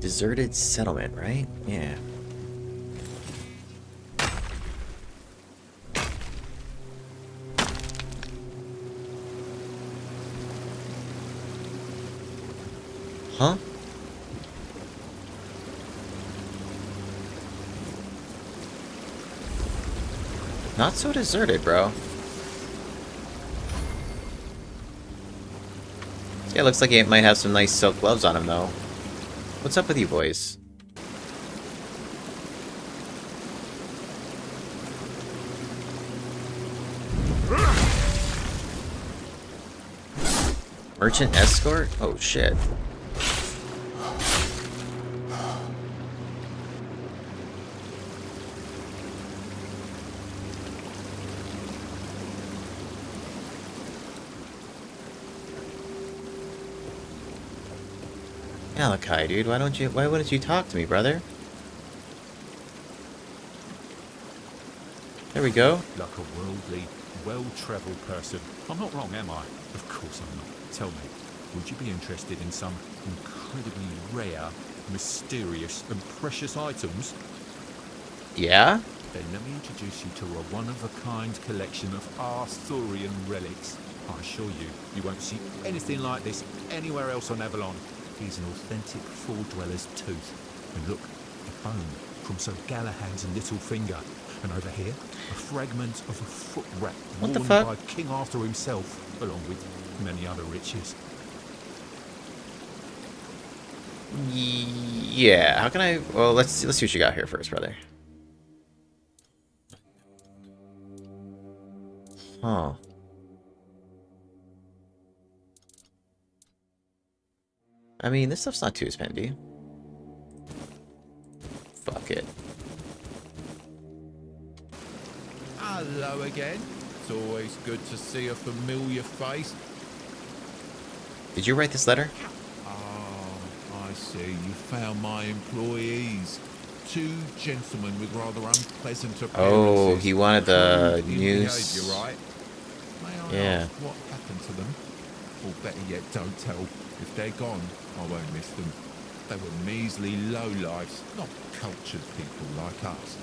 Deserted settlement, right? Yeah. Huh? Not so deserted, bro. Yeah, looks like he might have some nice silk gloves on him, though. What's up with you boys? Merchant escort? Oh, shit. Malachi, dude, why wouldn't you talk to me, brother? There we go. Like a worldly, well-travelled person. I'm not wrong, am I? Of course I'm not. Tell me, would you be interested in some incredibly rare, mysterious and precious items? Yeah? Then let me introduce you to a one-of-a-kind collection of Arthurian relics. I assure you, you won't see anything like this anywhere else on Avalon. Here's an authentic Four-Dweller's tooth. And look, a bone from Sir Galahad's little finger. And over here, a fragment of a foot wrap worn by King Arthur himself, along with many other riches. Yeah, how can I... Well, let's see what you got here first, brother. Huh. I mean, this stuff's not too spendy. Fuck it. Hello again. It's always good to see a familiar face. Did you write this letter? I see. You found my employees. Two gentlemen with rather unpleasant appearances. Oh, he wanted the news. Behavior, right? May I ask what happened to them? Or better yet, don't tell. If they're gone, I won't miss them. They were measly lowlifes, not cultured people like us.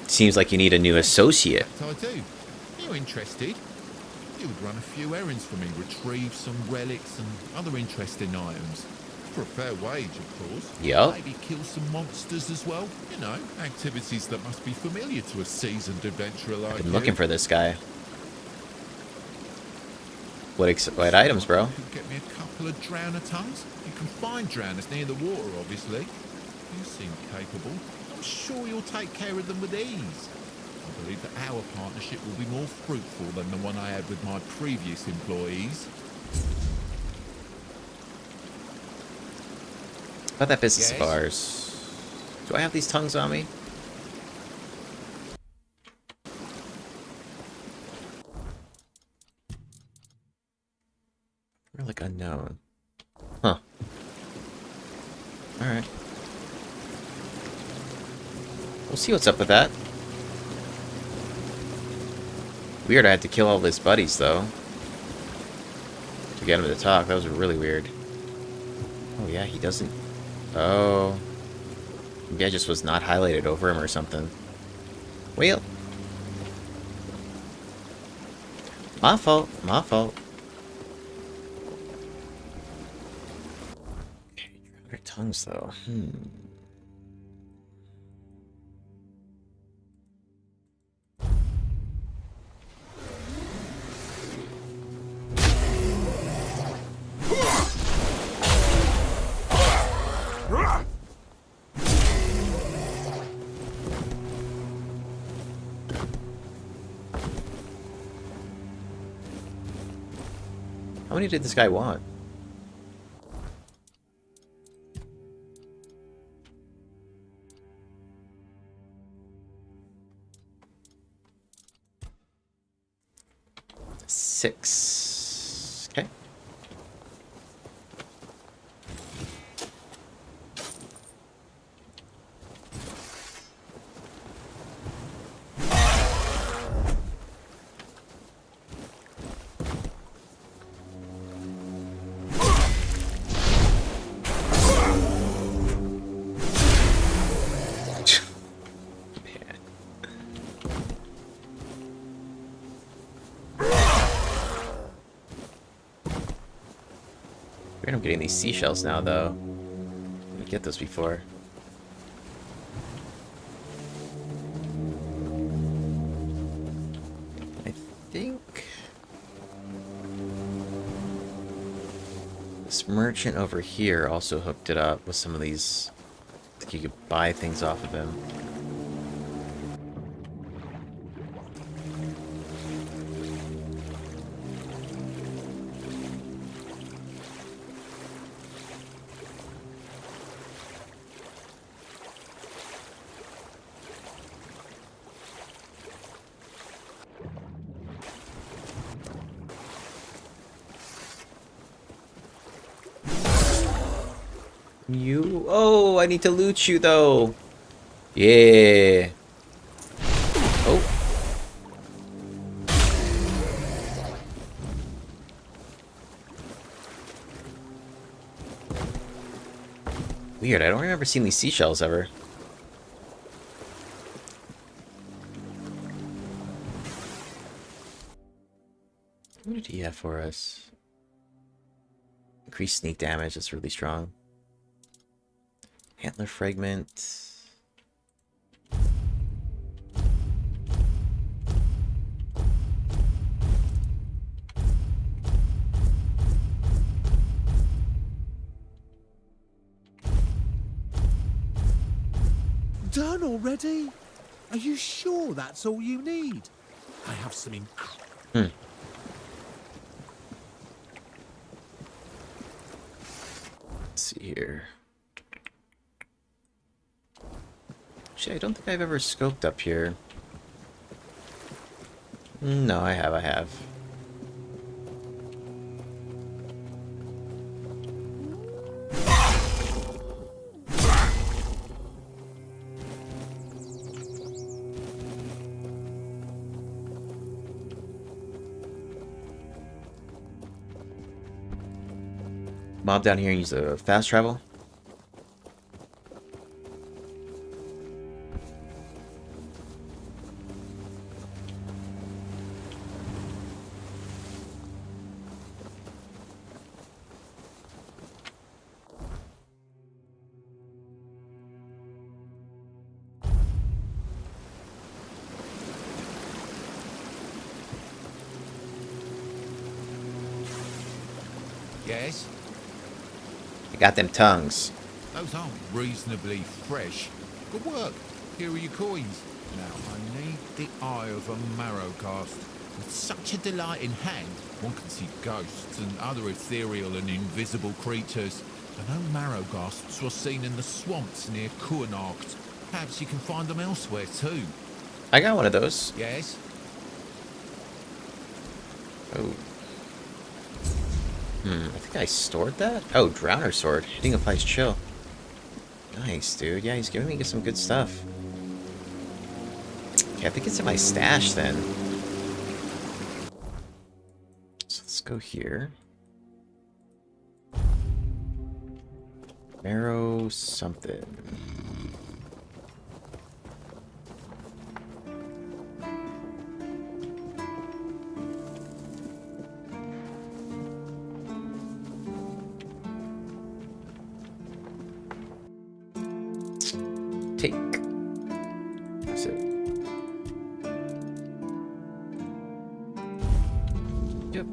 Seems like you need a new associate. I do. Are you interested? You would run a few errands for me, retrieve some relics and other interesting items. For a fair wage, of course. Yep. Maybe kill some monsters as well. You know, activities that must be familiar to a seasoned adventurer like I've been you. looking for this guy. What items, bro? You could get me a couple of drowner tongues. You can find drowners near the water, obviously. You seem capable. I'm sure you'll take care of them with ease. I believe that our partnership will be more fruitful than the one I had with my previous employees. About that business of ours. Do I have these tongues on me? Relic unknown. Huh. Alright. We'll see what's up with that. Weird I had to kill all his buddies, though. To get him to talk. That was really weird. Oh, yeah, he doesn't... Oh. Maybe I just was not highlighted over him or something. Well. My fault. My fault. Okay, your tongues, though. How many did this guy want? Six. Okay. Weird, I'm getting these seashells now, though. I didn't get those before. I think this merchant over here also hooked it up with some of these. I think you could buy things off of him. You... Oh, I need to loot you, though. Yeah. Oh. Weird, I don't remember seeing these seashells ever. What did he have for us? Increased sneak damage, that's really strong. Antler fragment. Done already? Are you sure that's all you need? I have some Hmm. Let's see here. Actually, I don't think I've ever scoped up here. No, I have. Mob down here and use a fast travel. Yes? I got them tongues. Those aren't reasonably fresh. Good work. Here are your coins. Now, I need the eye of a marrowcast. With such a delight in hand, one can see ghosts and other ethereal and invisible creatures. I know marrowcasts were seen in the swamps near Cuanacht. Perhaps you can find them elsewhere too. I got one of those. Yes? Oh. I think I stored that? Oh, Drowner Sword. Hitting applies chill. Nice, dude. Yeah, he's giving me some good stuff. Okay, I think it's in my stash then. So let's go here. Marrow something. Take. That's it. Yep.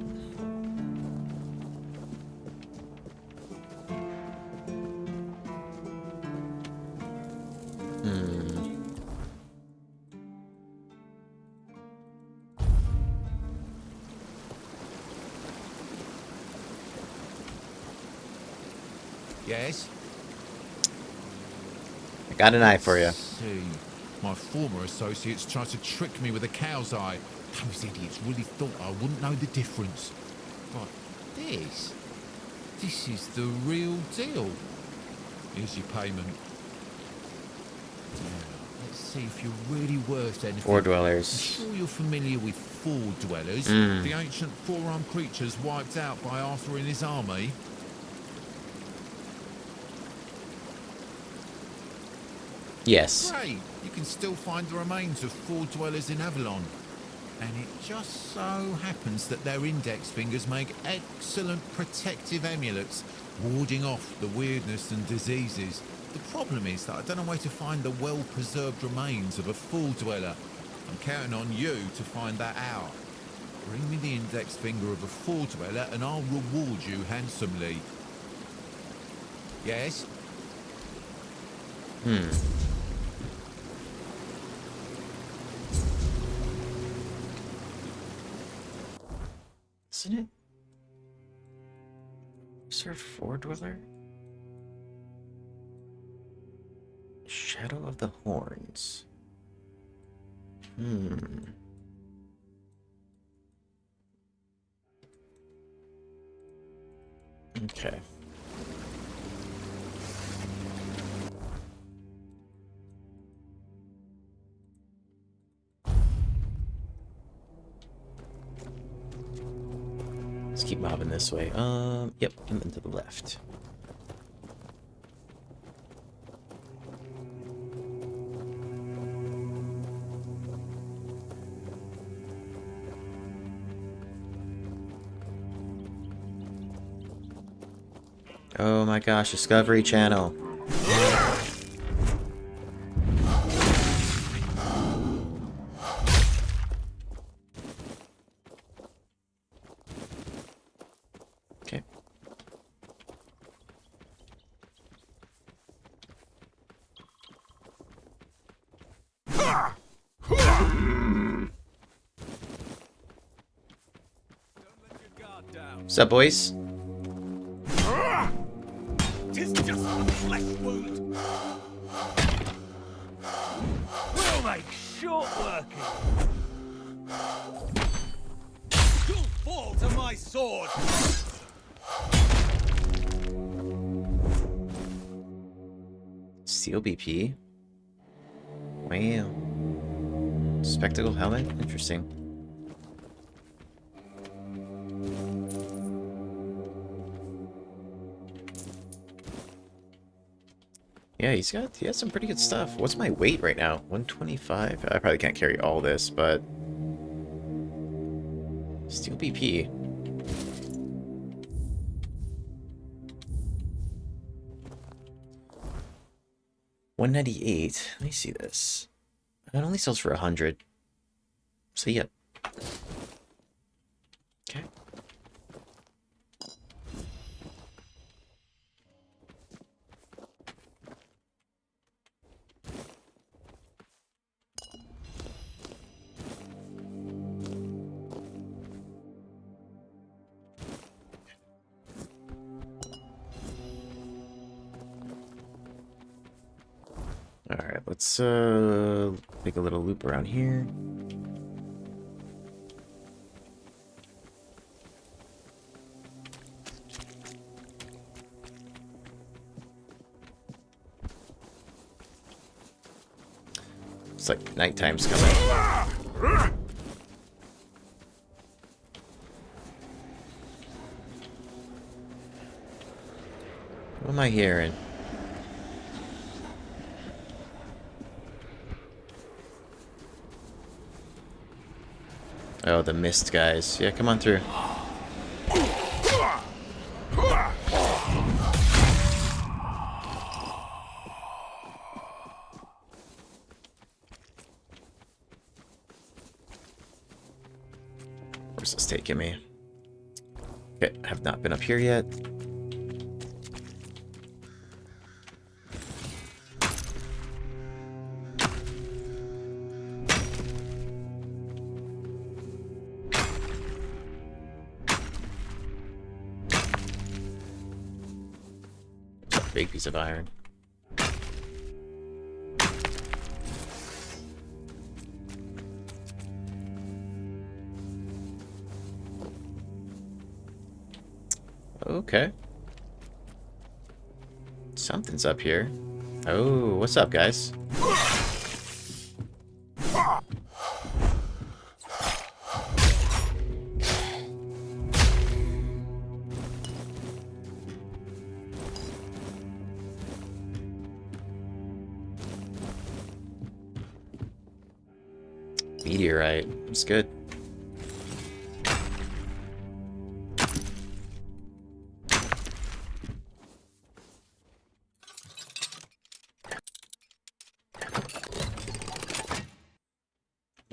Yes? I got an eye for you. See, my former associates tried to trick me with a cow's eye. Those idiots really thought I wouldn't know the difference. But this is the real deal. Here's your payment. Now, let's see if you're really worth anything. Four dwellers. I'm sure you're familiar with Four Dwellers, the ancient four-armed creatures wiped out by Arthur and his army. Yes. Great. You can still find the remains of Four Dwellers in Avalon. And it just so happens that their index fingers make excellent protective amulets, warding off the weirdness and diseases. The problem is that I don't know where to find the well-preserved remains of a Fall Dweller. I'm counting on you to find that out. Bring me the index finger of a Fall Dweller and I'll reward you handsomely. Yes? Isn't it? Is there a Four Dweller? Shadow of the Horns. Okay. Let's keep mobbing this way. Yep, and then to the left. Oh my gosh, Discovery Channel. Okay. What's up, boys? Tis just a flesh wound. We'll make short working. You'll fall to my sword. Steel BP. Wow. Spectacle helmet? Interesting. Yeah, he has some pretty good stuff. What's my weight right now? 125? I probably can't carry all this, but Steel BP. $198. Let me see this. It only sells for 100. So yeah. Okay. Alright, let's make a little loop around here. It's like nighttime's coming. What am I hearing? Oh, the mist guys. Yeah, come on through. Where's this taking me? Okay, I have not been up here yet. Big piece of iron. Okay. Something's up here. Oh, what's up, guys? Meteorite. It's good.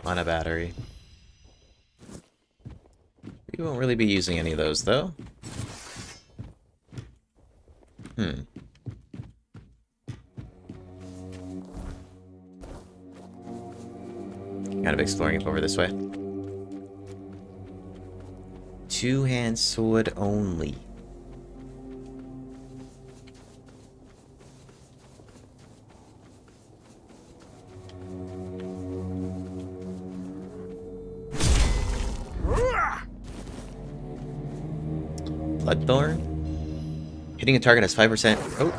on a battery. We won't really be using any of those, though. Kind of exploring over this way. Two-hand sword only. Bloodthorn? Hitting a target has 5%. Oh.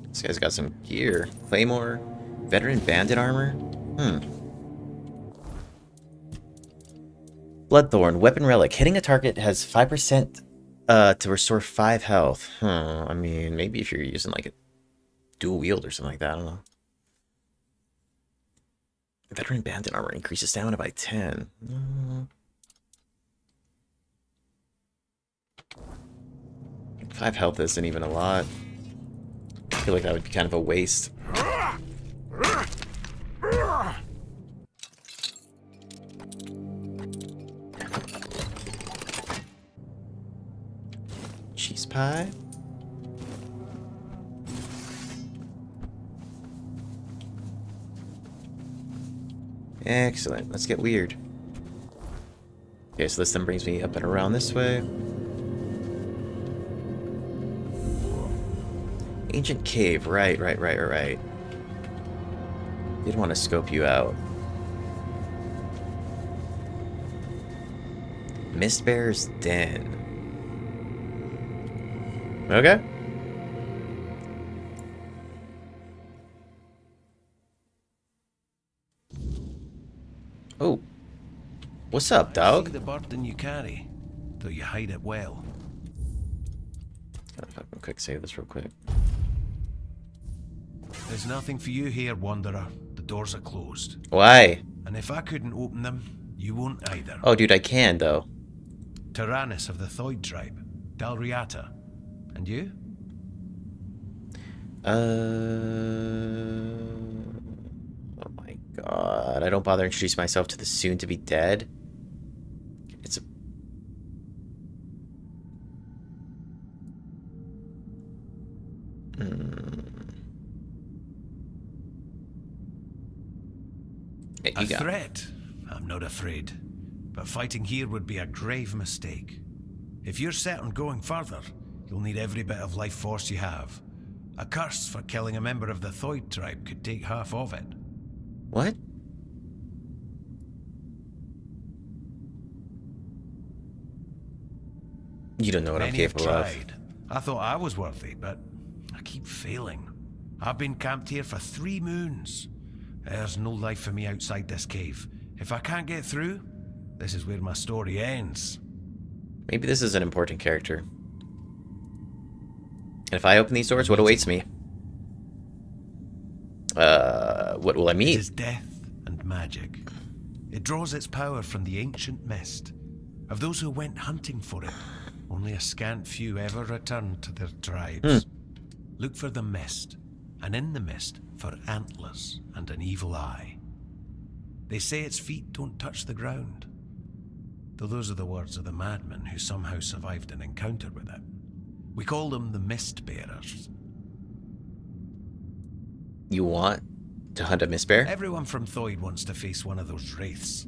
This guy's got some gear. Claymore. Veteran bandit armor? Bloodthorn. Weapon relic. Hitting a target has 5% to restore 5 health. I mean, maybe if you're using like a dual wield or something like that. I don't know. Veteran bandit armor increases stamina by 10. 5 health isn't even a lot. I feel like that would be kind of a waste. Cheese pie? Excellent. Let's get weird. Okay, so this then brings me up and around this way. Ancient cave. Right. Did want to scope you out. Mistbearer's Den. Okay. Oh. What's up, dog? See the burden you carry, though you hide it well. Gotta fucking quick save this real quick. There's nothing for you here, Wanderer. The doors are closed. Why? And if I couldn't open them, you won't either. Oh, dude, I can, though. Tyrannus of the Thoid tribe. Dalriata. And you? Oh my god. I don't bother introducing myself to the soon-to-be dead. It's a... A threat? I'm not afraid. But fighting here would be a grave mistake. If you're set on going further, you'll need every bit of life force you have. A curse for killing a member of the Thoid tribe could take half of it. What? You don't know what I'm capable of. I thought I was worthy, but I keep failing. I've been camped here for 3 moons. There's no life for me outside this cave. If I can't get through, this is where my story ends. Maybe this is an important character. And if I open these doors, what awaits me? What will I meet? It is death and magic. It draws its power from the ancient mist. Of those who went hunting for it, only a scant few ever returned to their tribes. Look for the mist, and in the mist for antlers and an evil eye. They say its feet don't touch the ground, though those are the words of the madman who somehow survived an encounter with it. We call them the Mist Bearers. You want to hunt a Mistbearer? Everyone from Thoid wants to face one of those wraiths,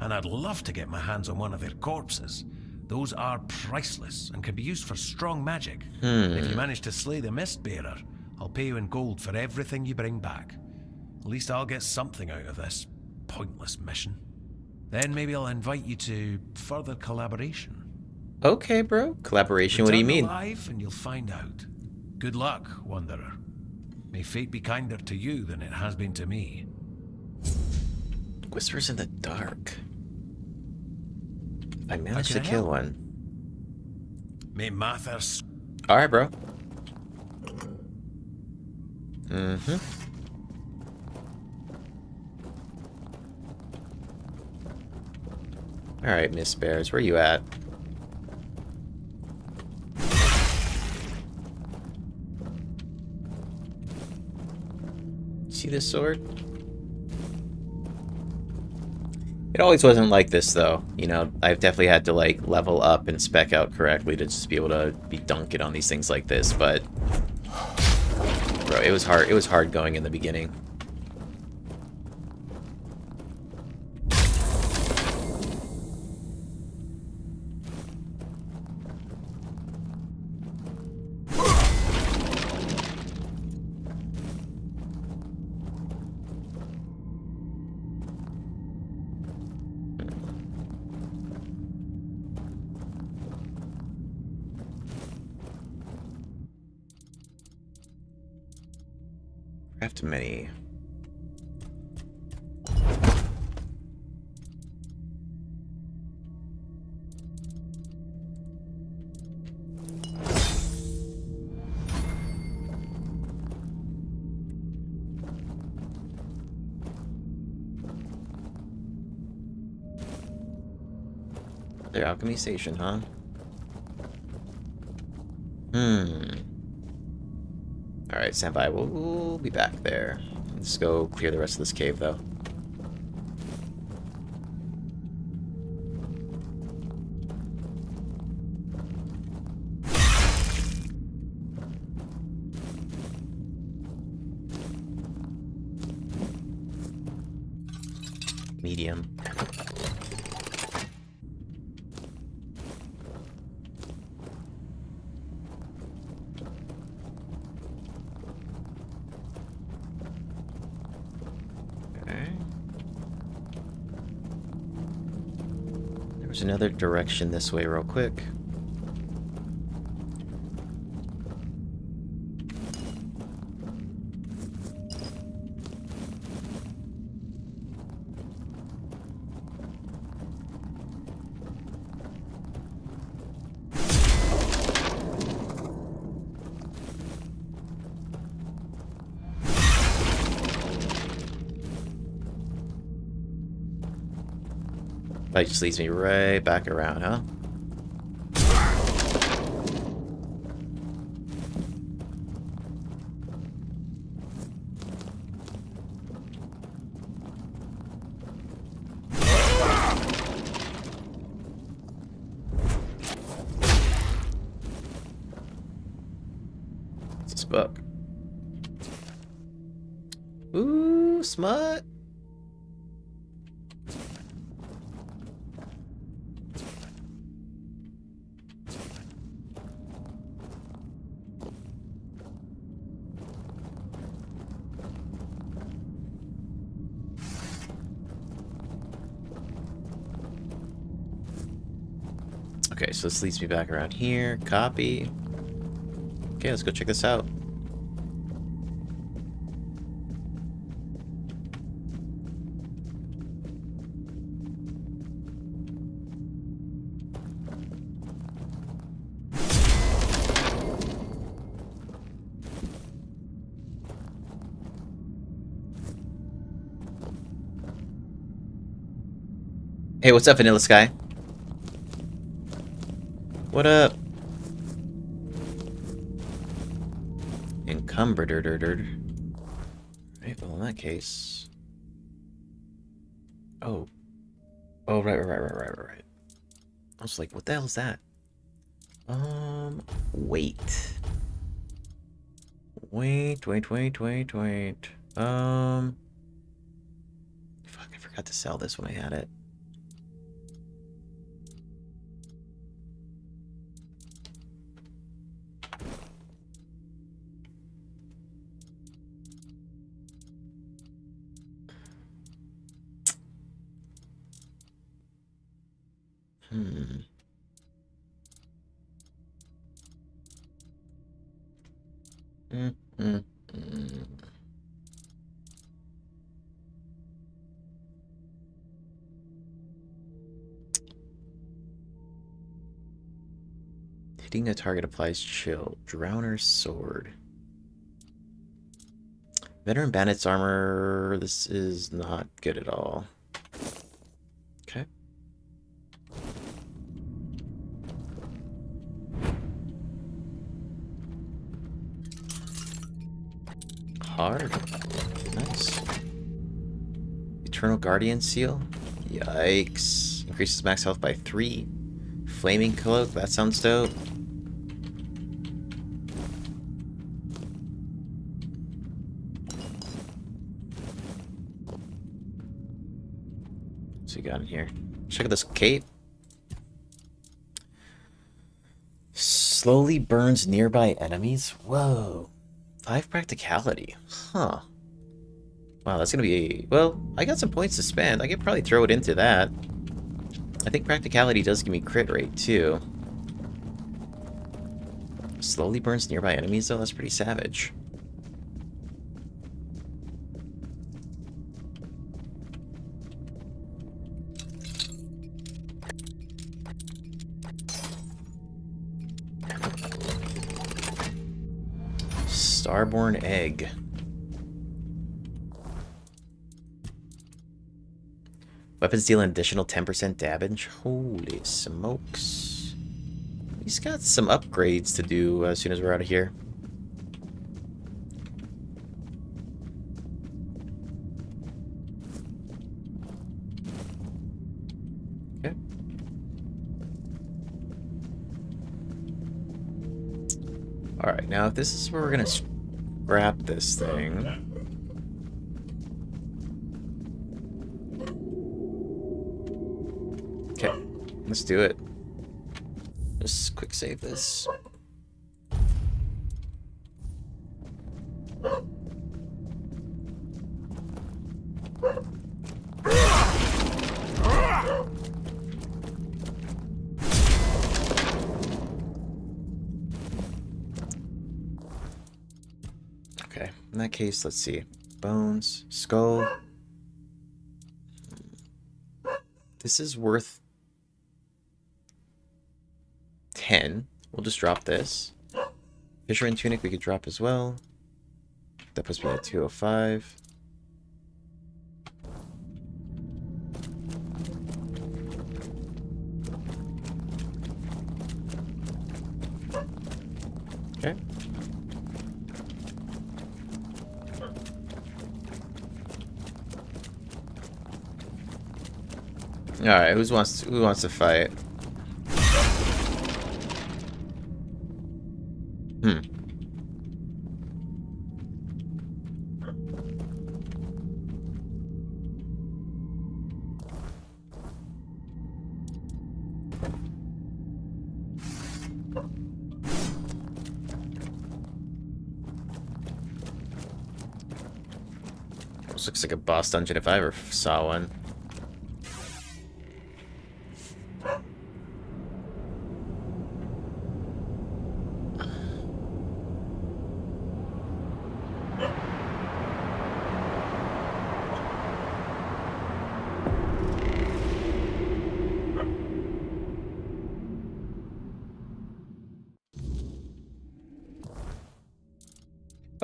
and I'd love to get my hands on one of their corpses. Those are priceless and can be used for strong magic. If you manage to slay the Mistbearer, I'll pay you in gold for everything you bring back. At least I'll get something out of this pointless mission. Then maybe I'll invite you to further collaboration. Okay, bro. Collaboration, what do you mean? Alive and you'll find out. Good luck, Wanderer. May fate be kinder to you than it has been to me. Whispers in the dark. I managed to kill one. May Mathers. Alright, bro. Alright, Miss Bears, where you at? see this sword? It always wasn't like this, though. You know, I've definitely had to, like, level up and spec out correctly to just be able to be dunking on these things like this, but... Bro, it was hard. It was hard going in the beginning. Craft many. Their alchemy station, huh? Alright, stand by. We'll be back there. Let's go clear the rest of this cave, though. Medium. There's another direction this way real quick. That just leads me right back around, huh? What's this book? Ooh, smut. Okay, so this leads me back around here. Copy. Okay, let's go check this out. Hey, what's up, Vanilla Sky? What up? Encumbered. Right, well, in that case. Oh. Oh, right. I was like, what the hell is that? Wait. Wait. Fuck, I forgot to sell this when I had it. Hitting a target applies chill. Drowner's sword. Veteran bandit's armor. This is not good at all. Okay. Hard. Nice. Eternal Guardian Seal. Yikes. Increases max health by 3. Flaming Cloak, that sounds dope. What's he got in here? Check out this cape. Slowly burns nearby enemies. Whoa. 5 practicality. Huh. Wow, that's gonna be... Well, I got some points to spend. I could probably throw it into that. I think practicality does give me crit rate, too. Slowly burns nearby enemies, though? That's pretty savage. Starborn Egg. Weapons deal an additional 10% damage. Holy smokes. He's got some upgrades to do as soon as we're out of here. Okay. Alright, now if this is where we're gonna scrap this thing. Okay, let's do it. Just quick save this. Okay, in that case, let's see. Bones, skull. This is worth 10. We'll just drop this. Fisherman tunic we could drop as well. That puts me at 205. Okay. All right, who wants to fight? This looks like a boss dungeon if I ever saw one.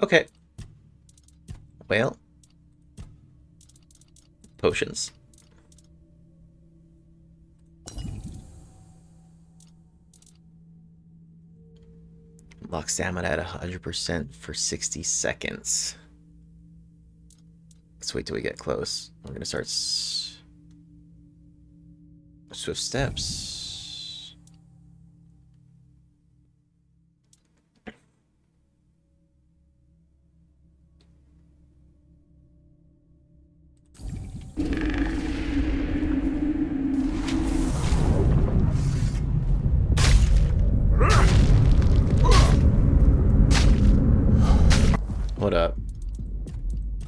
Okay. Well. Potions. Lock stamina at 100% for 60 seconds. Let's wait till we get close. We're gonna start swift steps. Hold up.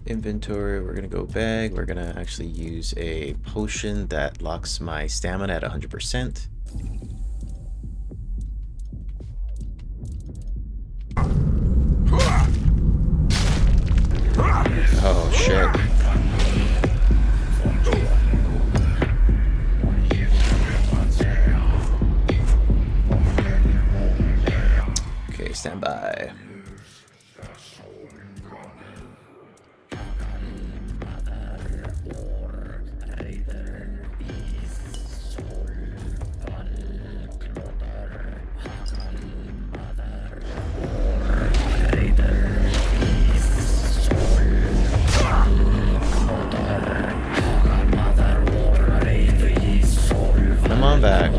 Inventory, we're gonna go bag. We're gonna actually use a potion that locks my stamina at 100%. Oh shit. Okay, stand by. back.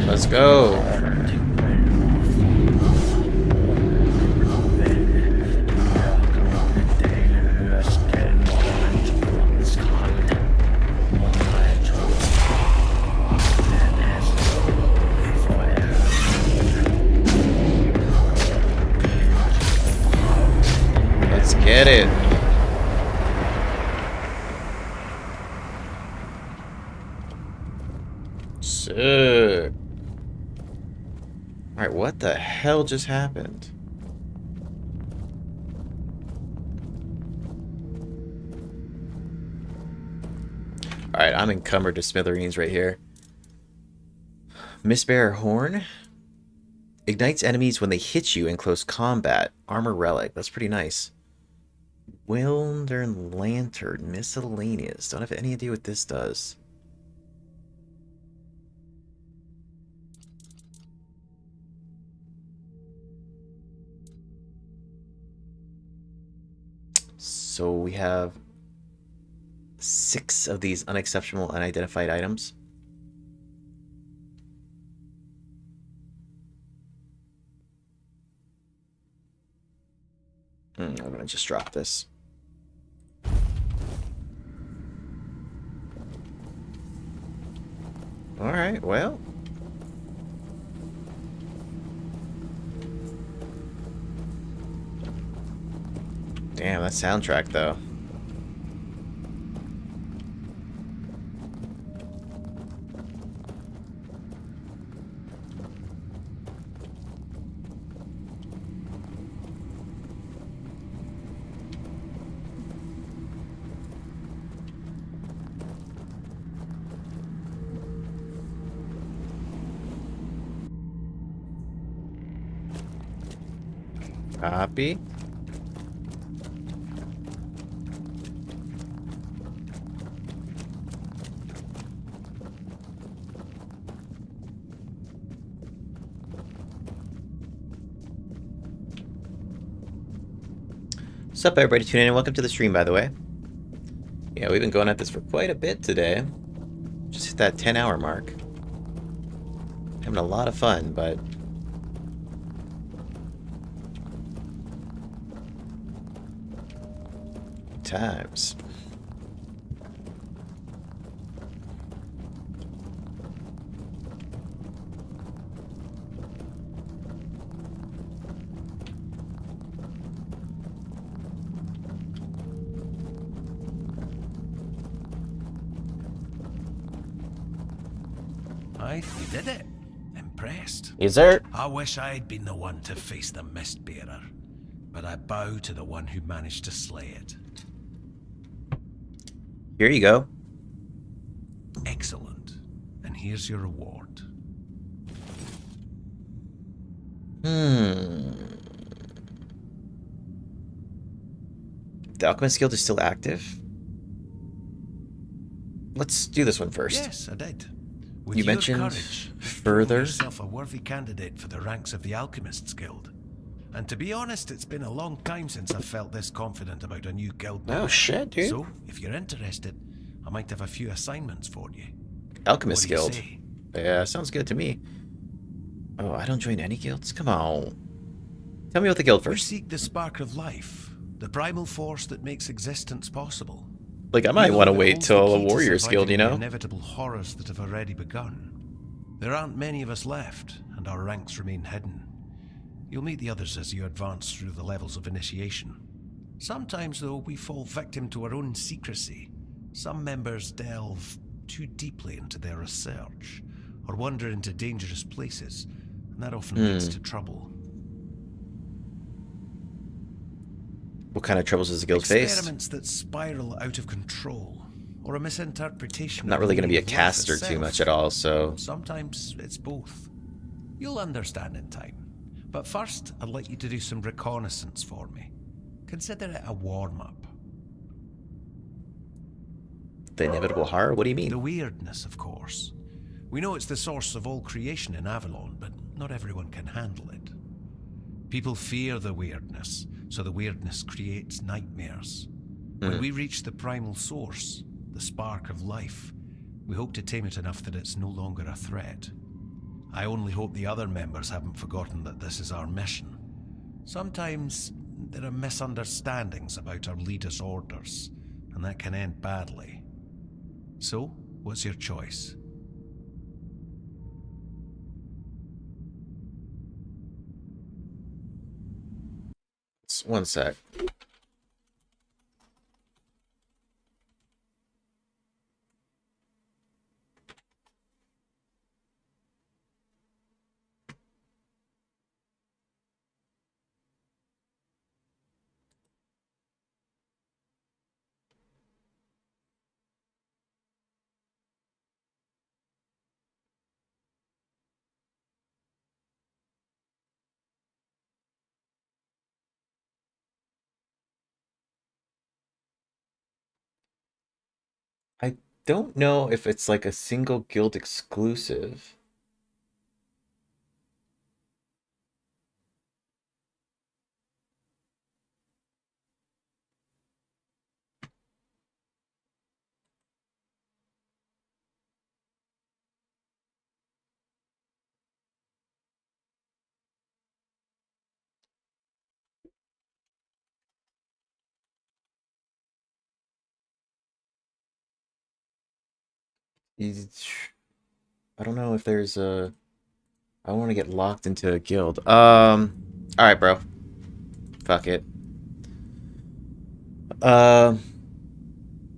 Let's go. Let's get it. Sick. Alright, what the hell just happened? Alright, I'm encumbered to smithereens right here. Mistbearer Horn. Ignites enemies when they hit you in close combat. Armor Relic. That's pretty nice. Wildern Lantern. Miscellaneous. Don't have any idea what this does. So we have 6 of these unexceptional unidentified items. I'm gonna just drop this. Alright, well. Damn, that soundtrack, though. Copy. What's up, everybody tuning in? Welcome to the stream, by the way. Yeah, we've been going at this for quite a bit today. Just hit that 10-hour mark. Having a lot of fun, but... times. Aye, you did it. Impressed. Yes, sir. I wish I'd been the one to face the Mistbearer, but I bow to the one who managed to slay it. Here you go. Excellent. And here's your reward. The Alchemist Guild is still active? Let's do this one first. Yes, I did. With You your mentioned courage, further. yourself a worthy candidate for the ranks of the Alchemists Guild. And to be honest, it's been a long time since I've felt this confident about a new guild member. Oh shit, dude. So, if you're interested, I might have a few assignments for you. Alchemist What do you Guild. say? Yeah, sounds good to me. Oh, I don't join any guilds? Come on. Tell me about the guild We first. seek the spark of life, the primal force that makes existence possible. Like, I might We want to know that wait holds till the a key to Warriors Guild, you surviving the know? inevitable horrors that have already begun. There aren't many of us left, and our ranks remain hidden. You'll meet the others as you advance through the levels of initiation. Sometimes, though, we fall victim to our own secrecy. Some members delve too deeply into their research, or wander into dangerous places, and that often leads to trouble. What kind of troubles has the guild faced? Experiments that spiral out of control, or a misinterpretation. I'm not really going to be a of life caster too itself. much at all, so... Sometimes it's both. You'll understand in time. But first, I'd like you to do some reconnaissance for me. Consider it a warm-up. The inevitable horror? What do you mean? The weirdness, of course. We know it's the source of all creation in Avalon, but not everyone can handle it. People fear the weirdness, so the weirdness creates nightmares. When we reach the primal source, the spark of life, we hope to tame it enough that it's no longer a threat. I only hope the other members haven't forgotten that this is our mission. Sometimes there are misunderstandings about our leaders' orders, and that can end badly. So, what's your choice? One sec. I don't know if it's like a single guild exclusive. I don't know if there's a... I want to get locked into a guild. Alright, bro. Fuck it.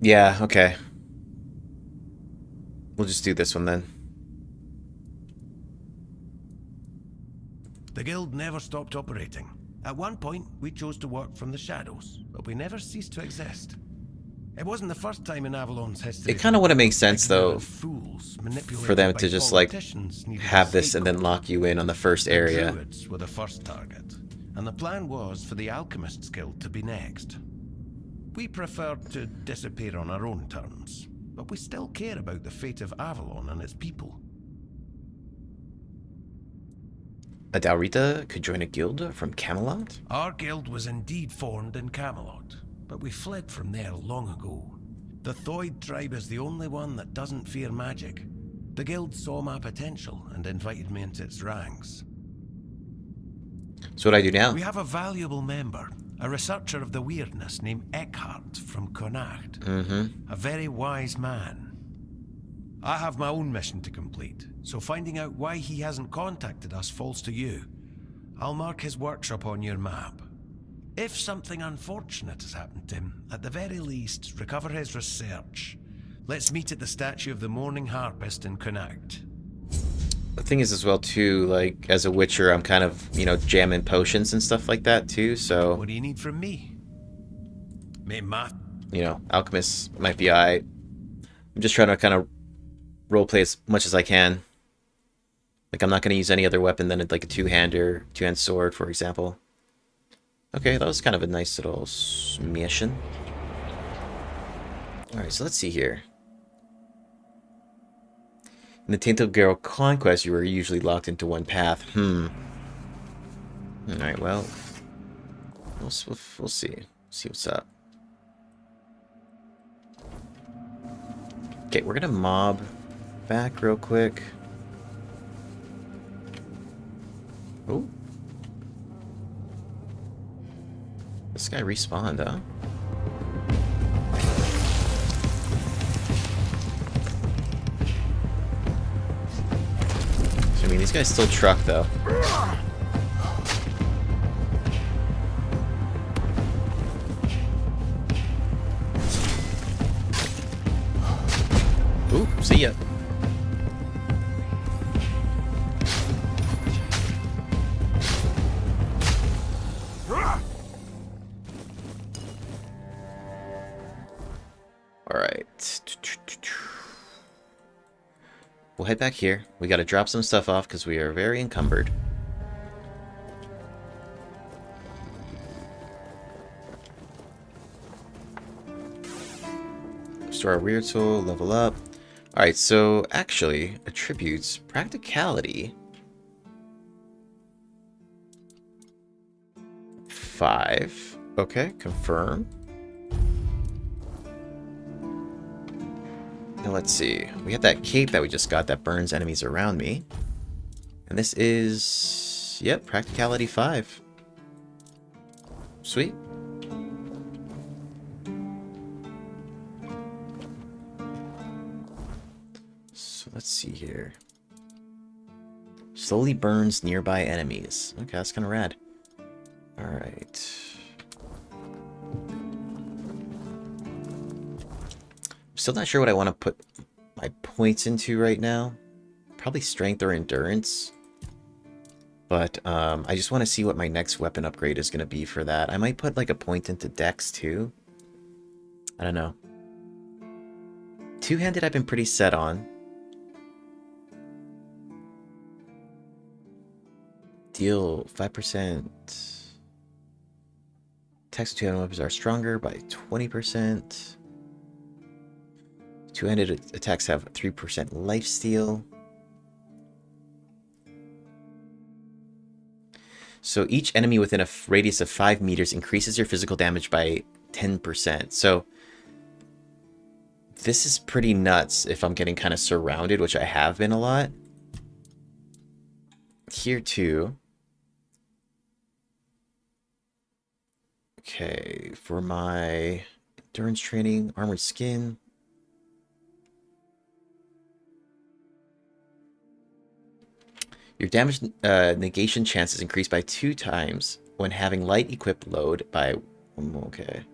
Yeah, okay. We'll just do this one then. The guild never stopped operating. At one point, we chose to work from the shadows, but we never ceased to exist. It wasn't the first time in Avalon's history. It kind of would have made sense, though, for them to just, like, have this and then lock you in on the first area. The Druids were the first target, and the plan was for the Alchemist's Guild to be next. We preferred to disappear on our own terms, but we still care about the fate of Avalon and its people. A Daurita could join a guild from Camelot? Our guild was indeed formed in Camelot, but we fled from there long ago. The Thoid tribe is the only one that doesn't fear magic. The guild saw my potential and invited me into its ranks. So what do I do now? We have a valuable member, a researcher of the weirdness named Eckhart from Cuanacht. A very wise man. I have my own mission to complete, so finding out why he hasn't contacted us falls to you. I'll mark his workshop on your map. If something unfortunate has happened to him, at the very least, recover his research. Let's meet at the statue of the Morning Harpist in Cuanacht. The thing is as well, too, like, as a witcher, I'm kind of, you know, jamming potions and stuff like that, too, so... What do you need from me? You know, alchemists might be alright. I'm just trying to kind of roleplay as much as I can. Like, I'm not going to use any other weapon than, like, a two-hand sword, for example. Okay, that was kind of a nice little mission. Alright, so let's see here. In the Tainted Grail conquest, you were usually locked into one path. Alright, well... We'll see. See what's up. Okay, we're gonna mob back real quick. Oh. This guy respawned, huh? So, I mean, these guys still truck, though. Ooh, see ya. we'll head back here. We got to drop some stuff off because we are very encumbered. Restore our weird soul, level up. Alright, so actually, attributes, practicality. 5. Okay, confirm. Now let's see. We have that cape that we just got that burns enemies around me. And this is... Yep, practicality 5. Sweet. So let's see here. Slowly burns nearby enemies. Okay, that's kind of rad. Alright. Still not sure what I want to put my points into right now. Probably strength or endurance. But I just want to see what my next weapon upgrade is going to be for that. I might put like a point into dex too. I don't know. Two-handed I've been pretty set on. Deal 5%. Attacks with two-handed weapons are stronger by 20%. Two-handed attacks have 3% lifesteal. So each enemy within a radius of 5 meters increases your physical damage by 10%. So this is pretty nuts if I'm getting kind of surrounded, which I have been a lot. Here too. Okay, for my endurance training, armored skin. Your damage negation chance is increased by 2 times when having light equipped load by... Okay.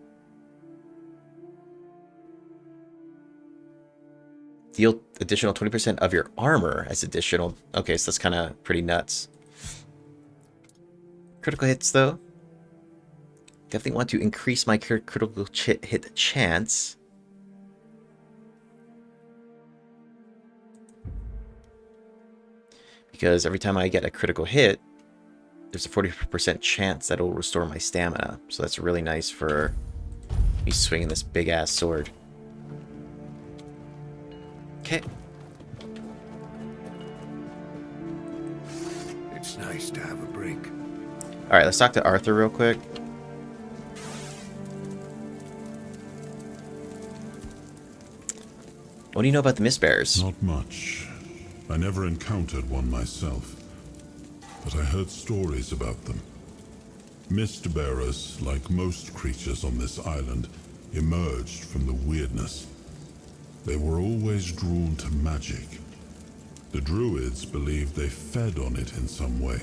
Deal additional 20% of your armor as additional... Okay, so that's kind of pretty nuts. Critical hits, though. Definitely want to increase my critical hit chance. Because every time I get a critical hit, there's a 40% chance that it will restore my stamina. So that's really nice for me swinging this big-ass sword. Okay. It's nice to have a break. Alright, let's talk to Arthur real quick. What do you know about the Mistbearers? Not much. I never encountered one myself, but I heard stories about them. Mistbearers, like most creatures on this island, emerged from the Wyrdness. They were always drawn to magic. The Druids believed they fed on it in some way.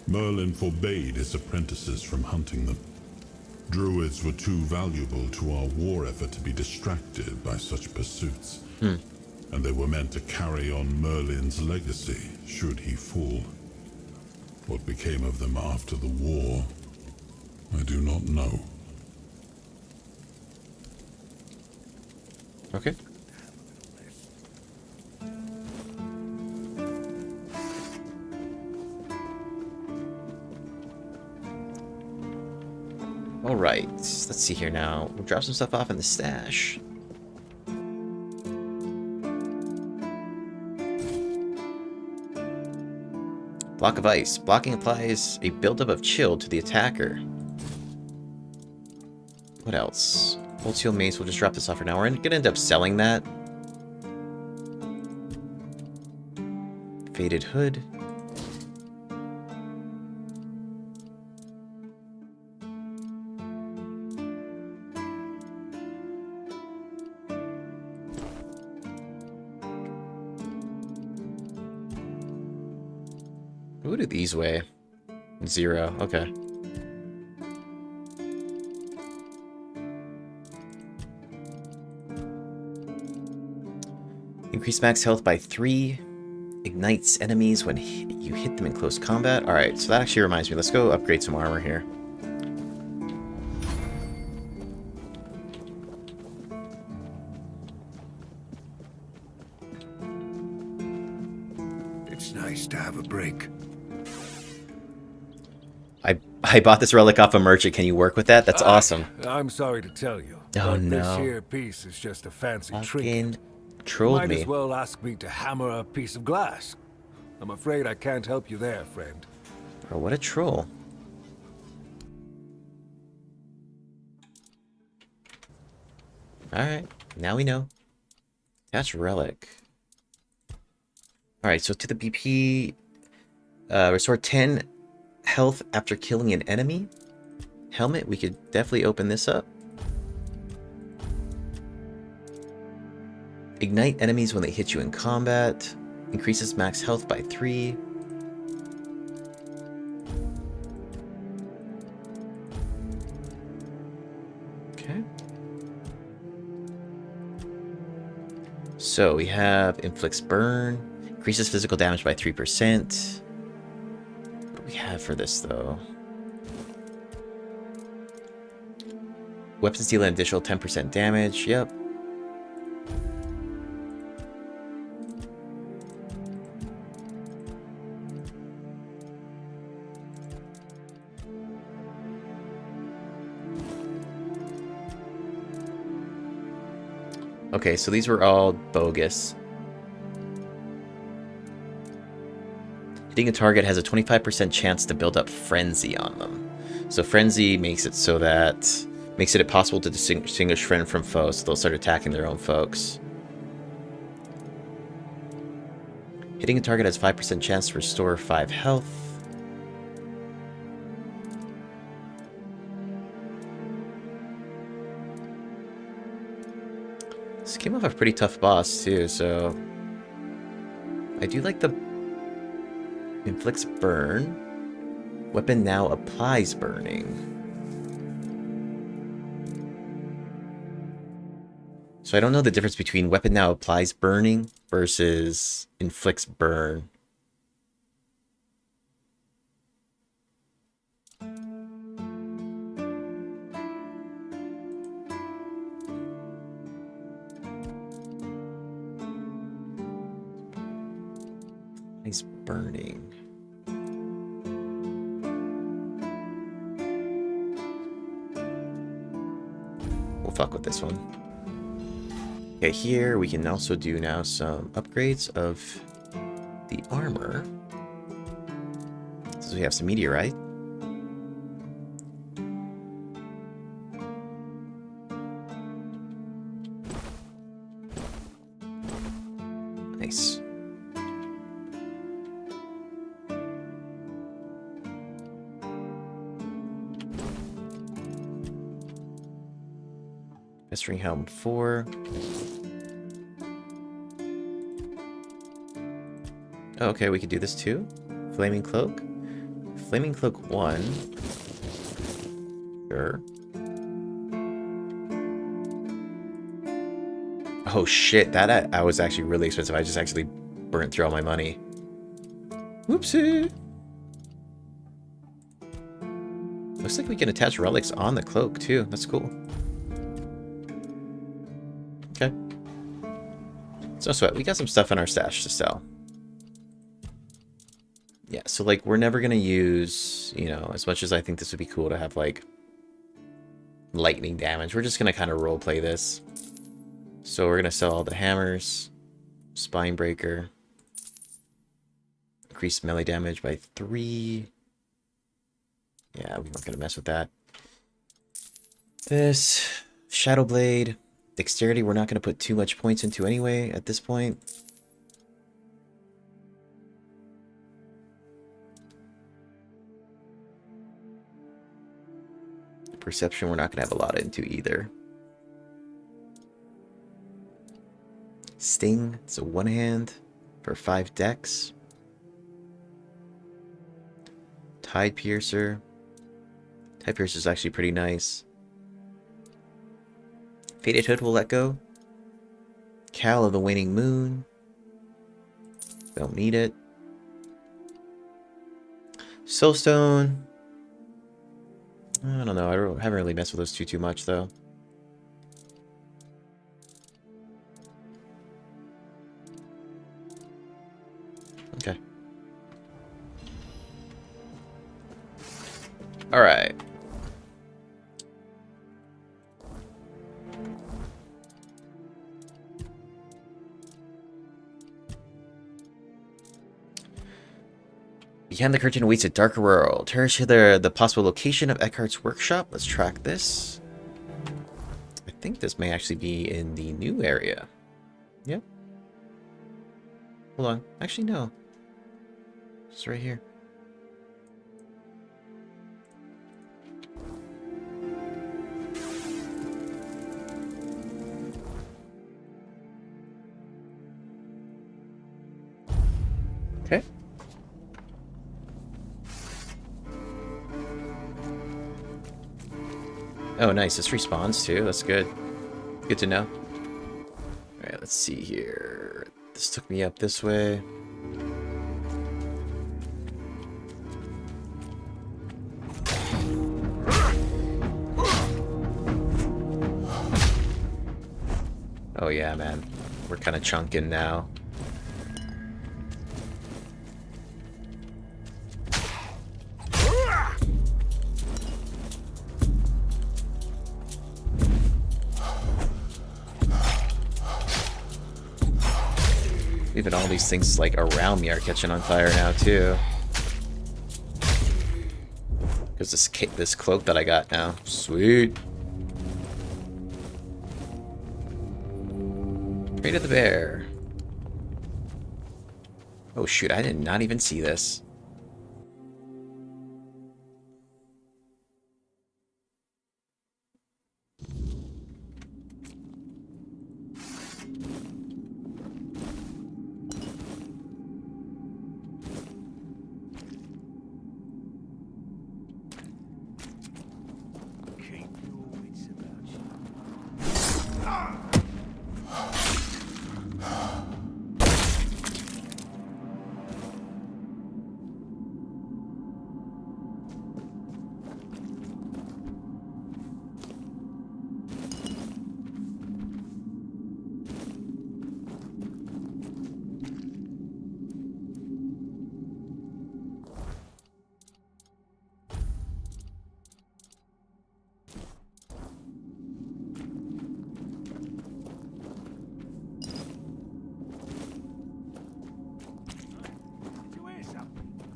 Merlin forbade his apprentices from hunting them. Druids were too valuable to our war effort to be distracted by such pursuits. And they were meant to carry on Merlin's legacy, should he fall. What became of them after the war, I do not know. Okay. Alright, let's see here now. We'll drop some stuff off in the stash. Block of ice. Blocking applies a buildup of chill to the attacker. What else? Old Seal Mace, we'll just drop this off for now. We're gonna end up selling that. Faded Hood. What do these weigh? 0. Okay. Increase max health by 3. Ignites enemies when you hit them in close combat. Alright, so that actually reminds me. Let's go upgrade some armor here. I bought this relic off a merchant. Can you work with that? That's awesome. I'm sorry to tell you. Oh, but no. This here piece is just a fancy trinket. Trolled Might me. as well ask me to hammer a piece of glass. I'm afraid I can't help you there, friend. Bro, what a troll. Alright, now we know. That's relic. Alright, so to the BP, restore 10 health after killing an enemy. Helmet, we could definitely open this up. Ignite enemies when they hit you in combat. Increases max health by 3. Okay. So we have inflicts burn. Increases physical damage by 3%. What do we have for this though? Weapons deal an additional 10% damage. Yep. Okay, so these were all bogus. Hitting a target has a 25% chance to build up Frenzy on them. So Frenzy makes it so that... makes it impossible to distinguish friend from foe, so they'll start attacking their own folks. Hitting a target has 5% chance to restore 5 health. This came off a pretty tough boss too, so... I do like the... Inflicts burn. Weapon now applies burning. So I don't know the difference between weapon now applies burning versus inflicts burn. Nice burning. We'll fuck with this one. Okay, here we can also do now some upgrades of the armor. So we have some meteorite. Nice. Festering Helm 4. Oh, okay, we could do this too. Flaming Cloak. Flaming Cloak 1. Sure. Oh shit, that I was actually really expensive. I just actually burnt through all my money. Whoopsie. Looks like we can attach relics on the cloak too. That's cool. Okay. It's no sweat. We got some stuff in our stash to sell. Yeah, so like we're never gonna use, you know, as much as I think this would be cool to have like lightning damage, we're just gonna kind of roleplay this. So we're gonna sell all the hammers, spine breaker, increase melee damage by 3. Yeah, we weren't gonna mess with that. This Shadow Blade, dexterity, we're not gonna put too much points into anyway at this point. Perception, we're not going to have a lot into either. Sting, it's a 1-hand for 5 dex. Tide Piercer. Tide Piercer is actually pretty nice. Faded Hood will let go. Cal of the Waning Moon. Don't need it. Soulstone. I don't know. I haven't really messed with those two too much, though. Okay. Alright. Behind the curtain awaits a darker world. Here is the possible location of Eckhart's workshop. Let's track this. I think this may actually be in the new area. Yep. Hold on. Actually, no. It's right here. Okay. Oh, nice. This respawns too. That's good. Good to know. Alright, let's see here. This took me up this way. Oh yeah, man. We're kind of chunking now. Even all these things like around me are catching on fire now too. Because this cloak that I got now, sweet. Trade of the bear. Oh shoot! I did not even see this.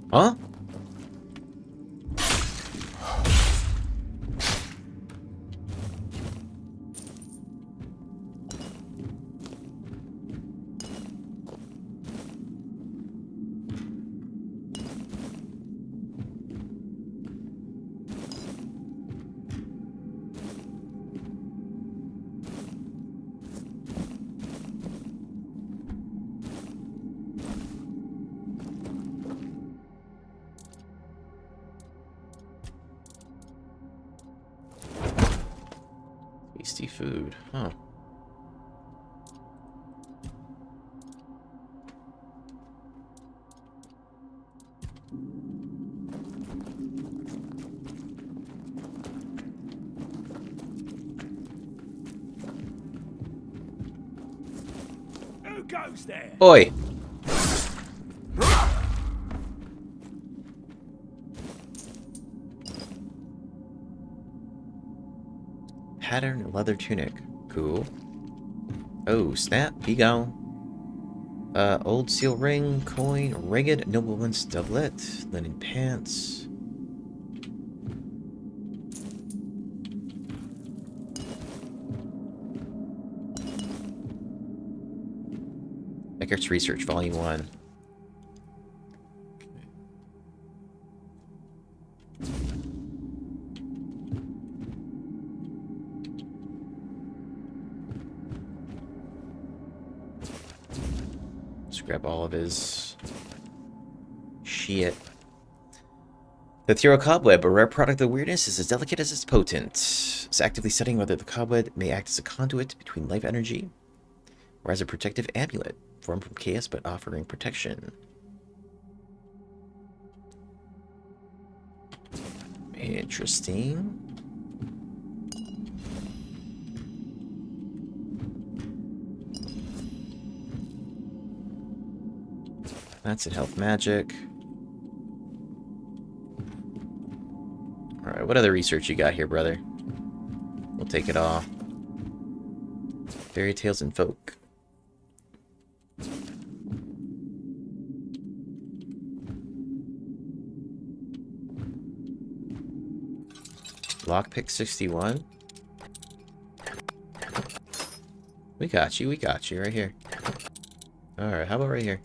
Huh? Tasty food, huh? Who goes there? Oi! Pattern leather tunic. Cool. Oh, snap. Be gone. Old seal ring, coin, ragged nobleman's doublet, linen pants. Eckart's Research, Volume 1. Grab all of his shit. The ethereal cobweb, a rare product of Wyrdness, is as delicate as it's potent. It's actively studying whether the cobweb may act as a conduit between life energy or as a protective amulet, formed from chaos but offering protection. Interesting. That's in health magic. Alright, what other research you got here, brother? We'll take it all. Fairy tales and folk. Lockpick 61. We got you right here. Alright, how about right here?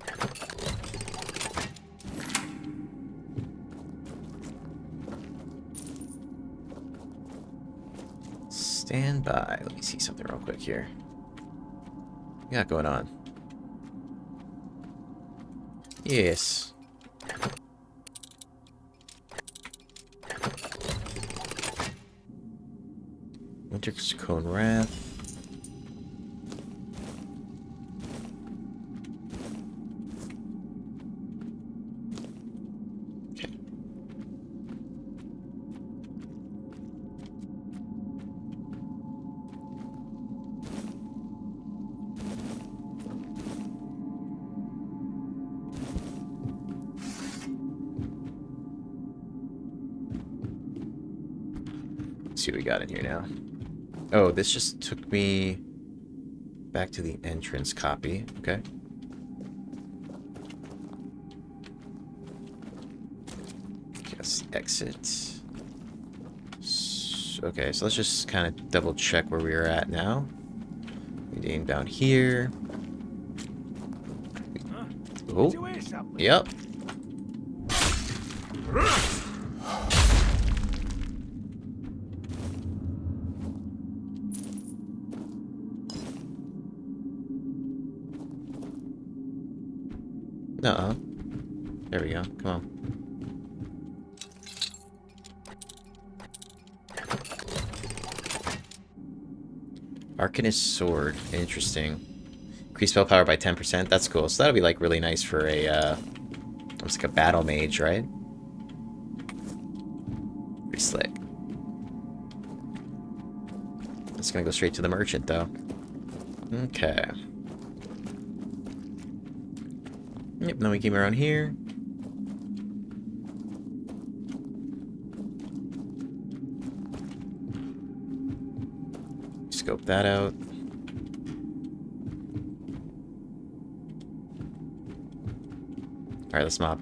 Stand by. Let me see something real quick here. What you got going on? Yes. Winter's Cone Wrath. See what we got in here now. Oh, this just took me back to the entrance copy. Okay. Guess exit. Okay, so let's just kind of double check where we are at now. We aim down here. Oh, yep. Uh-oh. There we go. Come on. Arcanist Sword. Interesting. Increase spell power by 10%. That's cool. So that'll be like really nice for a, almost like a battle mage, right? Pretty slick. It's gonna go straight to the merchant, though. Okay. Yep, then we came around here. Scope that out. Alright, let's mop.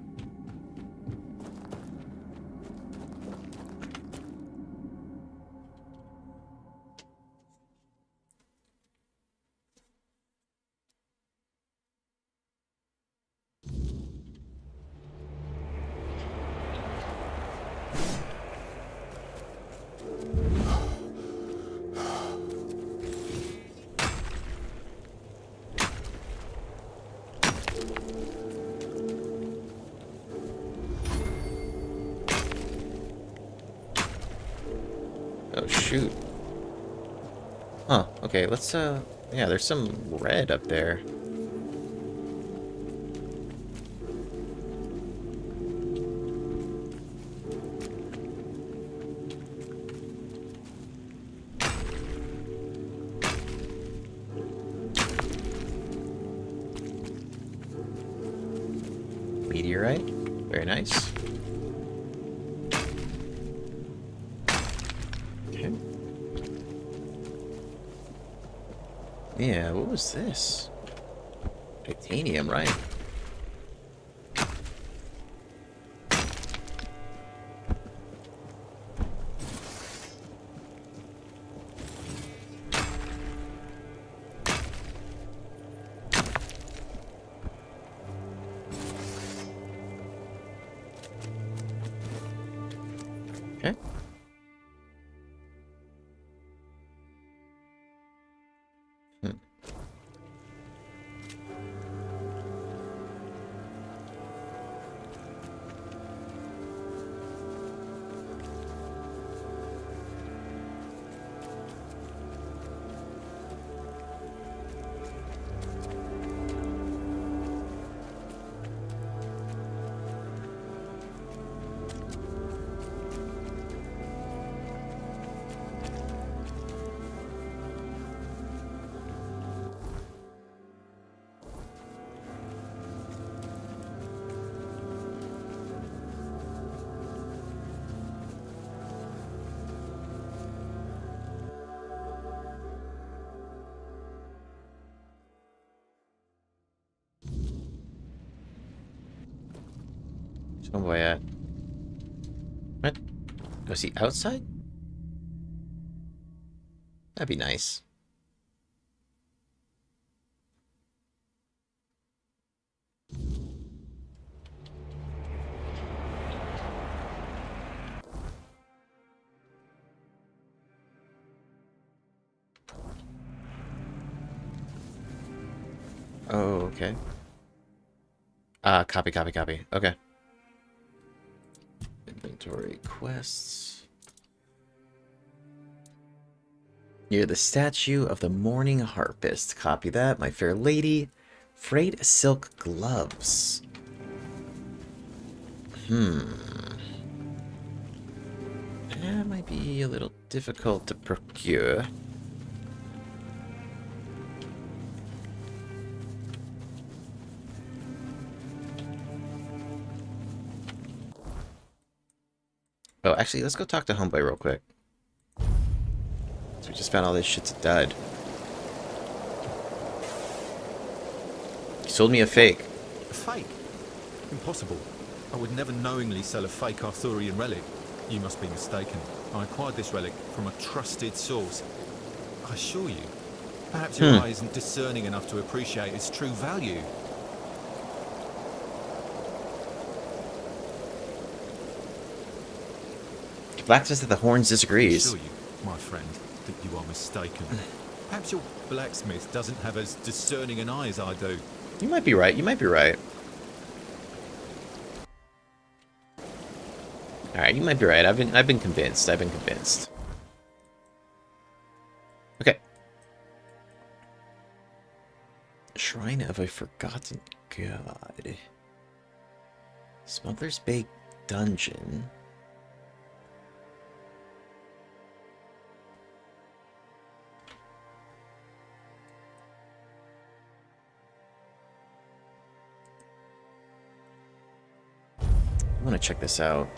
Oh, shoot. Huh, okay, let's, yeah, there's some red up there. Meteorite, very nice. Yeah, what was this? Titanium, right? Okay. Homeboy at? What? Was he outside? That'd be nice. Oh, okay. Copy. Okay. Inventory quests. Near the statue of the mourning harpist. Copy that. My fair lady. Frayed silk gloves. That might be a little difficult to procure. Oh, actually, let's go talk to Homeboy real quick. So we just found all this shit's a dud. He sold me a fake. A fake? Impossible. I would never knowingly sell a fake Arthurian relic. You must be mistaken. I acquired this relic from a trusted source. I assure you, perhaps your eye isn't discerning enough to appreciate its true value. Blacksmith of the Horns disagrees. I assure you, my friend, that you are mistaken. Perhaps your blacksmith doesn't have as discerning an eye as I do. You might be right. You might be right. All right, you might be right. I've been convinced. I've been convinced. Okay. Shrine of a Forgotten God. Smuggler's Bay Dungeon. I want to check this out.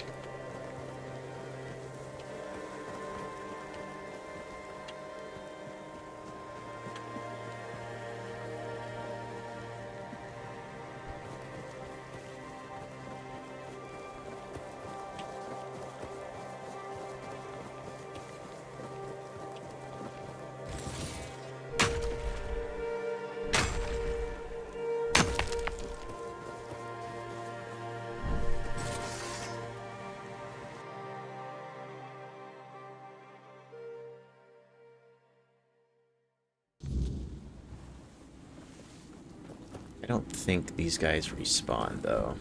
I don't think these guys respawn, though.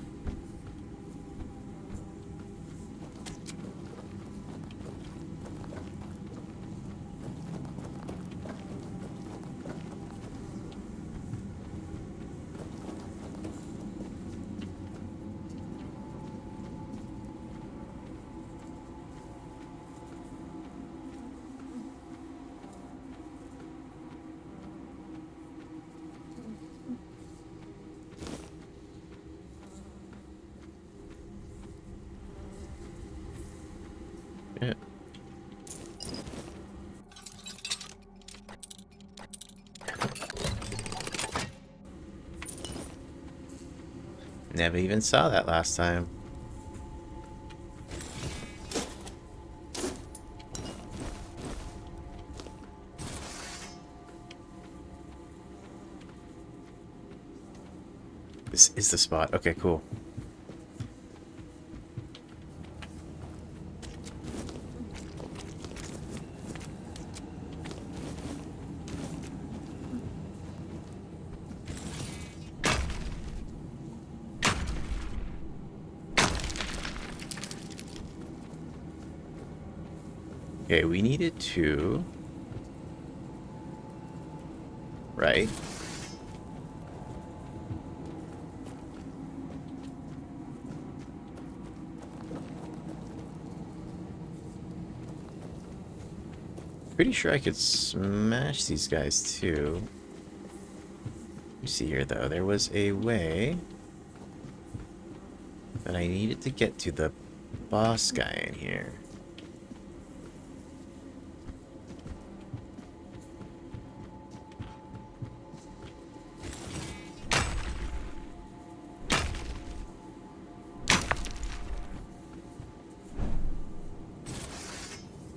Yeah. Never even saw that last time. This is the spot. Okay, cool. Okay, we needed to... Right. Pretty sure I could smash these guys too. Let me see here though. There was a way that I needed to get to the boss guy in here.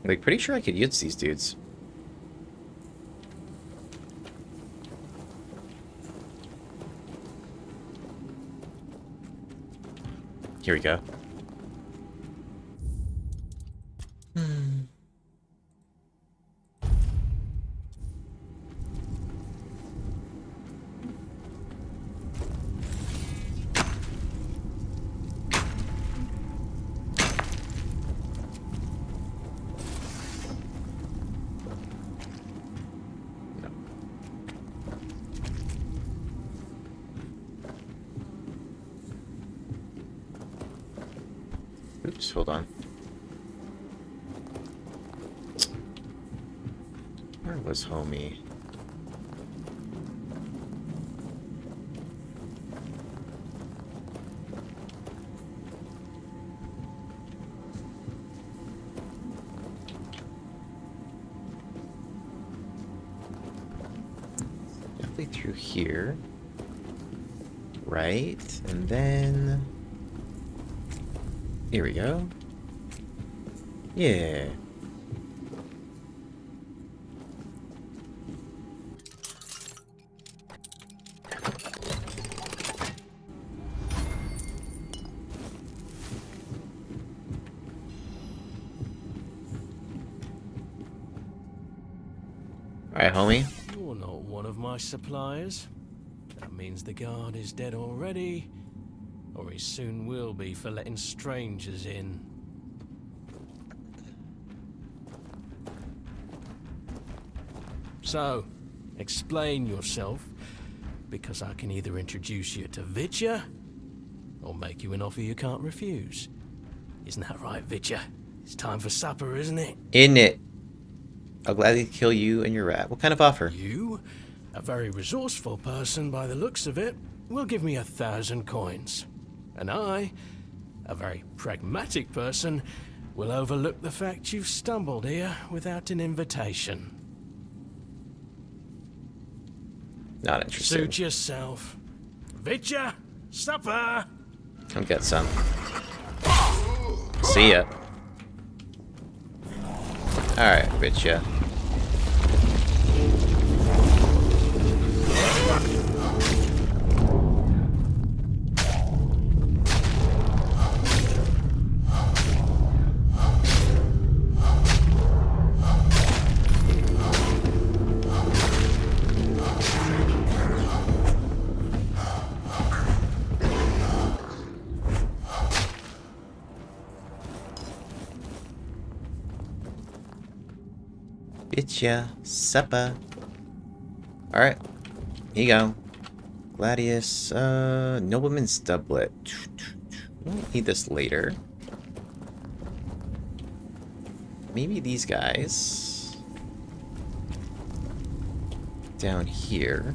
Like, pretty sure I could use these dudes. Here we go. Oops, hold on. Where was homie? Definitely through here. Right, and then... Here we go. Yeah. Alright, homie. You're not one of my suppliers. That means the guard is dead already. Or he soon will be for letting strangers in. So, explain yourself, because I can either introduce you to Vitya, or make you an offer you can't refuse. Isn't that right, Vitya? It's time for supper, isn't it? In it. I'll gladly kill you and your rat. What kind of offer? You, a very resourceful person by the looks of it, will give me 1,000 coins. And I, a very pragmatic person, will overlook the fact you've stumbled here without an invitation. Not interested. Suit yourself. Vitya, supper! Come get some. See ya. Alright, Vitya. Vitya, supper. Alright, here you go. Gladius, nobleman's doublet. We'll need this later. Maybe these guys. Down here.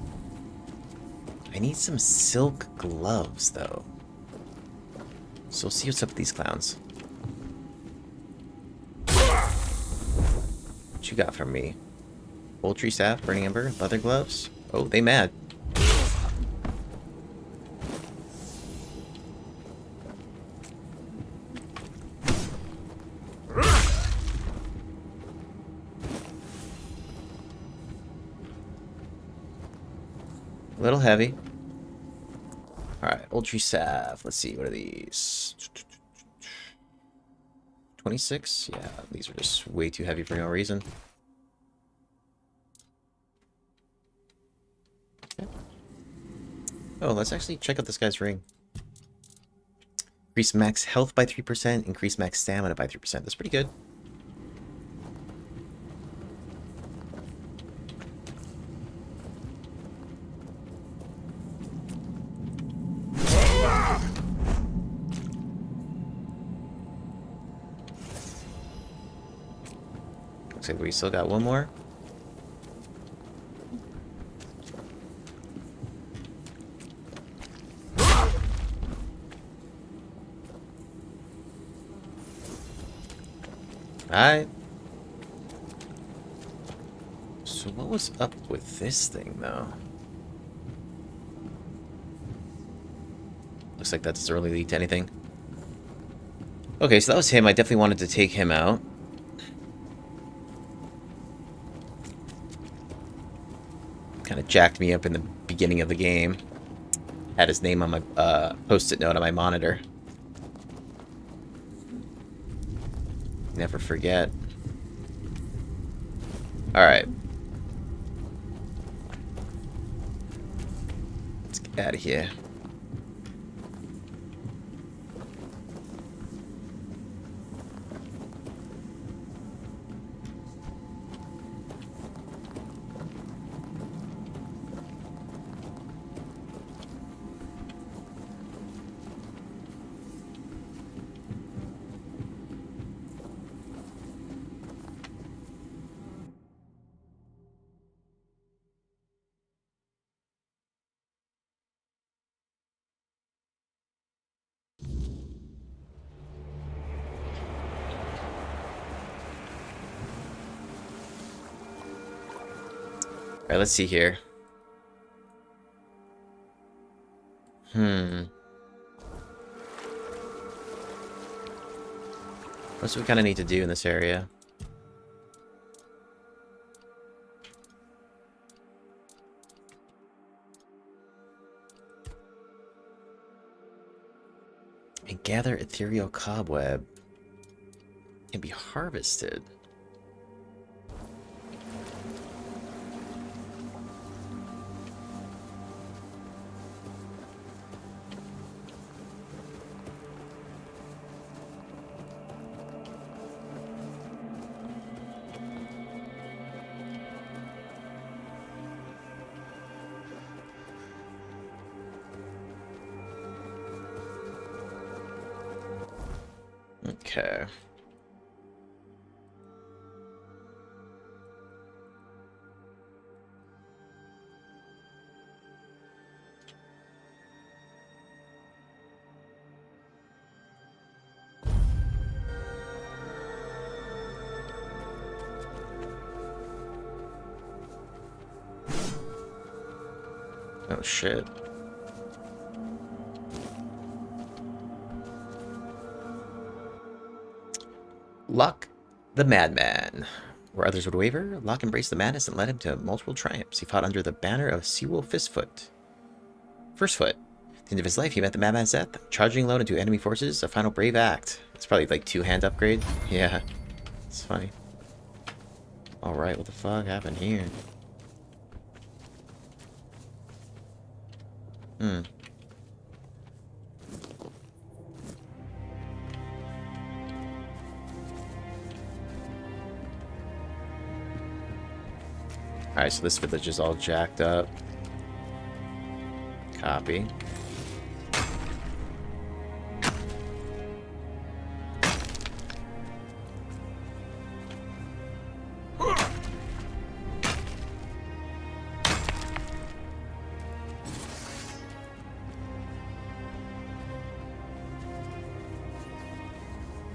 I need some silk gloves, though. So we'll see what's up with these clowns. What you got from me? Poultry staff, burning ember, leather gloves. Oh, they mad. A little heavy. Alright, old tree staff. Let's see, what are these? 26? Yeah, these are just way too heavy for no reason. Okay. Oh, let's actually check out this guy's ring. Increase max health by 3%, increase max stamina by 3%. That's pretty good. Looks like we still got one more. Alright. So what was up with this thing, though? Looks like that doesn't really lead to anything. Okay, so that was him. I definitely wanted to take him out. Kind of jacked me up in the beginning of the game. Had his name on my post-it note on my monitor. Never forget. Alright. Let's get out of here. Alright, let's see here. What's we kind of need to do in this area? And gather ethereal cobweb. Can be harvested. Okay. Oh shit. Locke the Madman. Where others would waver, Locke embraced the madness and led him to multiple triumphs. He fought under the banner of Seawolf Firstfoot. At the end of his life, he met the Madman's death, charging alone into enemy forces, a final brave act. It's probably like 2-hand upgrade. Yeah, it's funny. Alright, what the fuck happened here? Alright, so this village is all jacked up. Copy.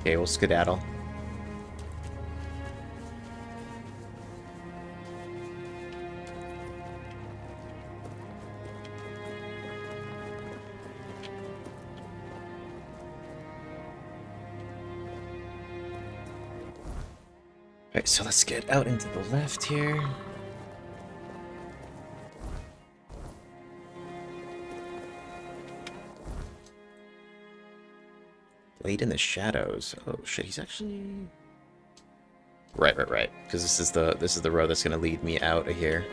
Okay, we'll skedaddle. Alright, so let's get out into the left here. Late in the shadows. Oh shit, he's actually... Right. Because this is the road that's gonna lead me out of here.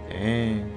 Dang.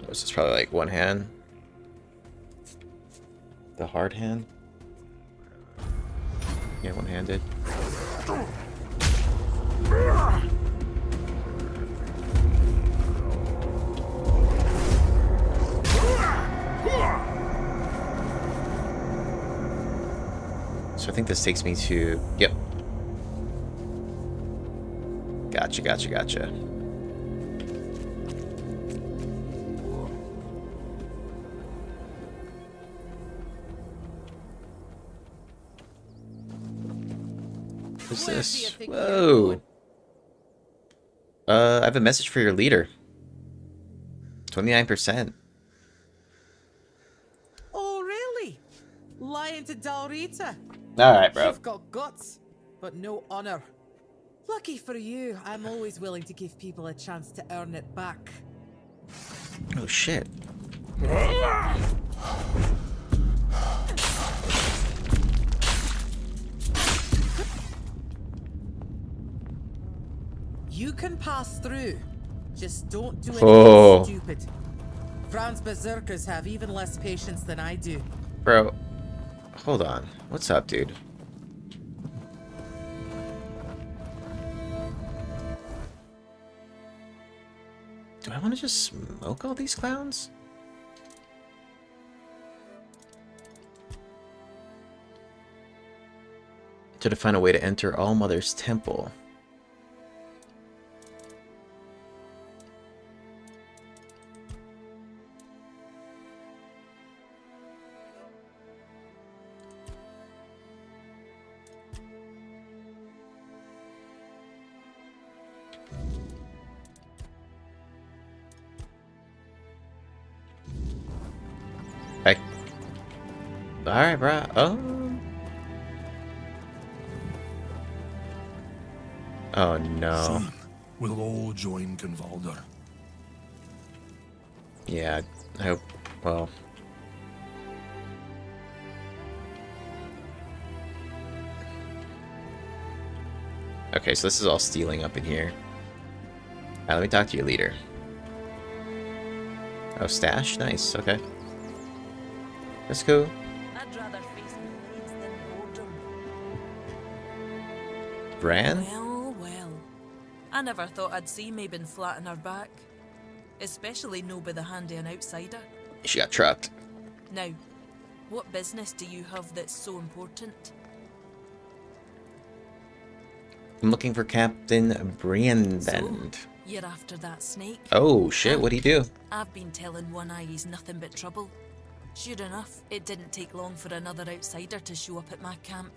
This is probably like one hand. The hard hand. Yeah, one-handed. So I think this takes me to... Yep. Gotcha, gotcha, gotcha. What's this? Whoa! I have a message for your leader. 29%. Oh, really? Lying to Dalrita? Alright, bro. You've got guts, but no honor. Lucky for you, I'm always willing to give people a chance to earn it back. Oh, shit. You can pass through. Just don't do Oh. anything stupid. Fran's berserkers have even less patience than I do. Bro, hold on. What's up, dude? Do I want to just smoke all these clowns? To find a way to enter All Mother's Temple. Alright, bro. Oh no. Soon, we'll all join Convalder. Yeah, I hope. Well. Okay, so this is all stealing up in here. Alright, let me talk to your leader. Oh, stash? Nice, okay. That's cool. I'd rather face blades than boredom. Bran? Well, well. I never thought I'd see Mabon flat on her back. Especially no by the hand of an outsider. She got trapped. Now, what business do you have that's so important? I'm looking for Captain Brandon. So, you're after that snake? Oh, shit, what'd he do? I've been telling One Eye he's nothing but trouble. Sure enough, it didn't take long for another outsider to show up at my camp.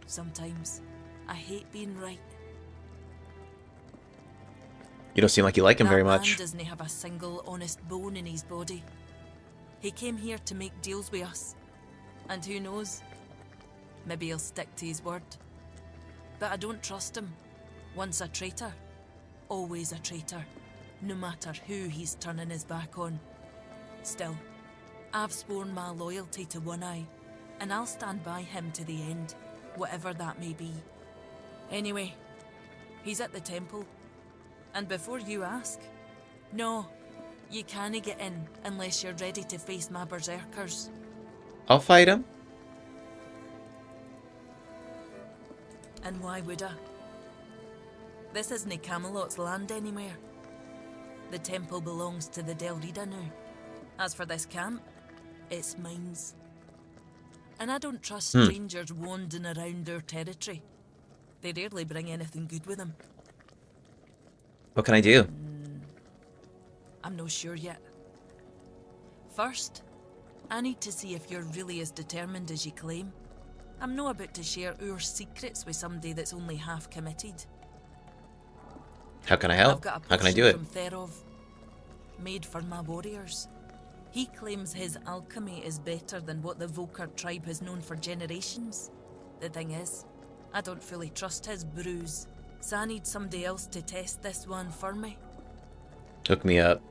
Sometimes, I hate being right. You don't seem like you like him very That man much. doesn't have a single honest bone in his body. He came here to make deals with us. And who knows? Maybe he'll stick to his word. But I don't trust him. Once a traitor, always a traitor. No matter who he's turning his back on. Still, I've sworn my loyalty to One Eye, and I'll stand by him to the end, whatever that may be. Anyway, he's at the temple. And before you ask, no, you can't get in unless you're ready to face my berserkers. I'll fight him. And why would I? This isn't Camelot's land anywhere. The temple belongs to the Delrida now. As for this camp, it's mine. And I don't trust strangers wandering around their territory. They rarely bring anything good with them. What can I do? I'm not sure yet. First, I need to see if you're really as determined as you claim. I'm not about to share our secrets with somebody that's only half committed. How can I help? I've got a How can I do it? potion from Therov, made for my warriors. He claims his alchemy is better than what the Volker tribe has known for generations. The thing is, I don't fully trust his brews, so I need somebody else to test this one for me. Hook me up.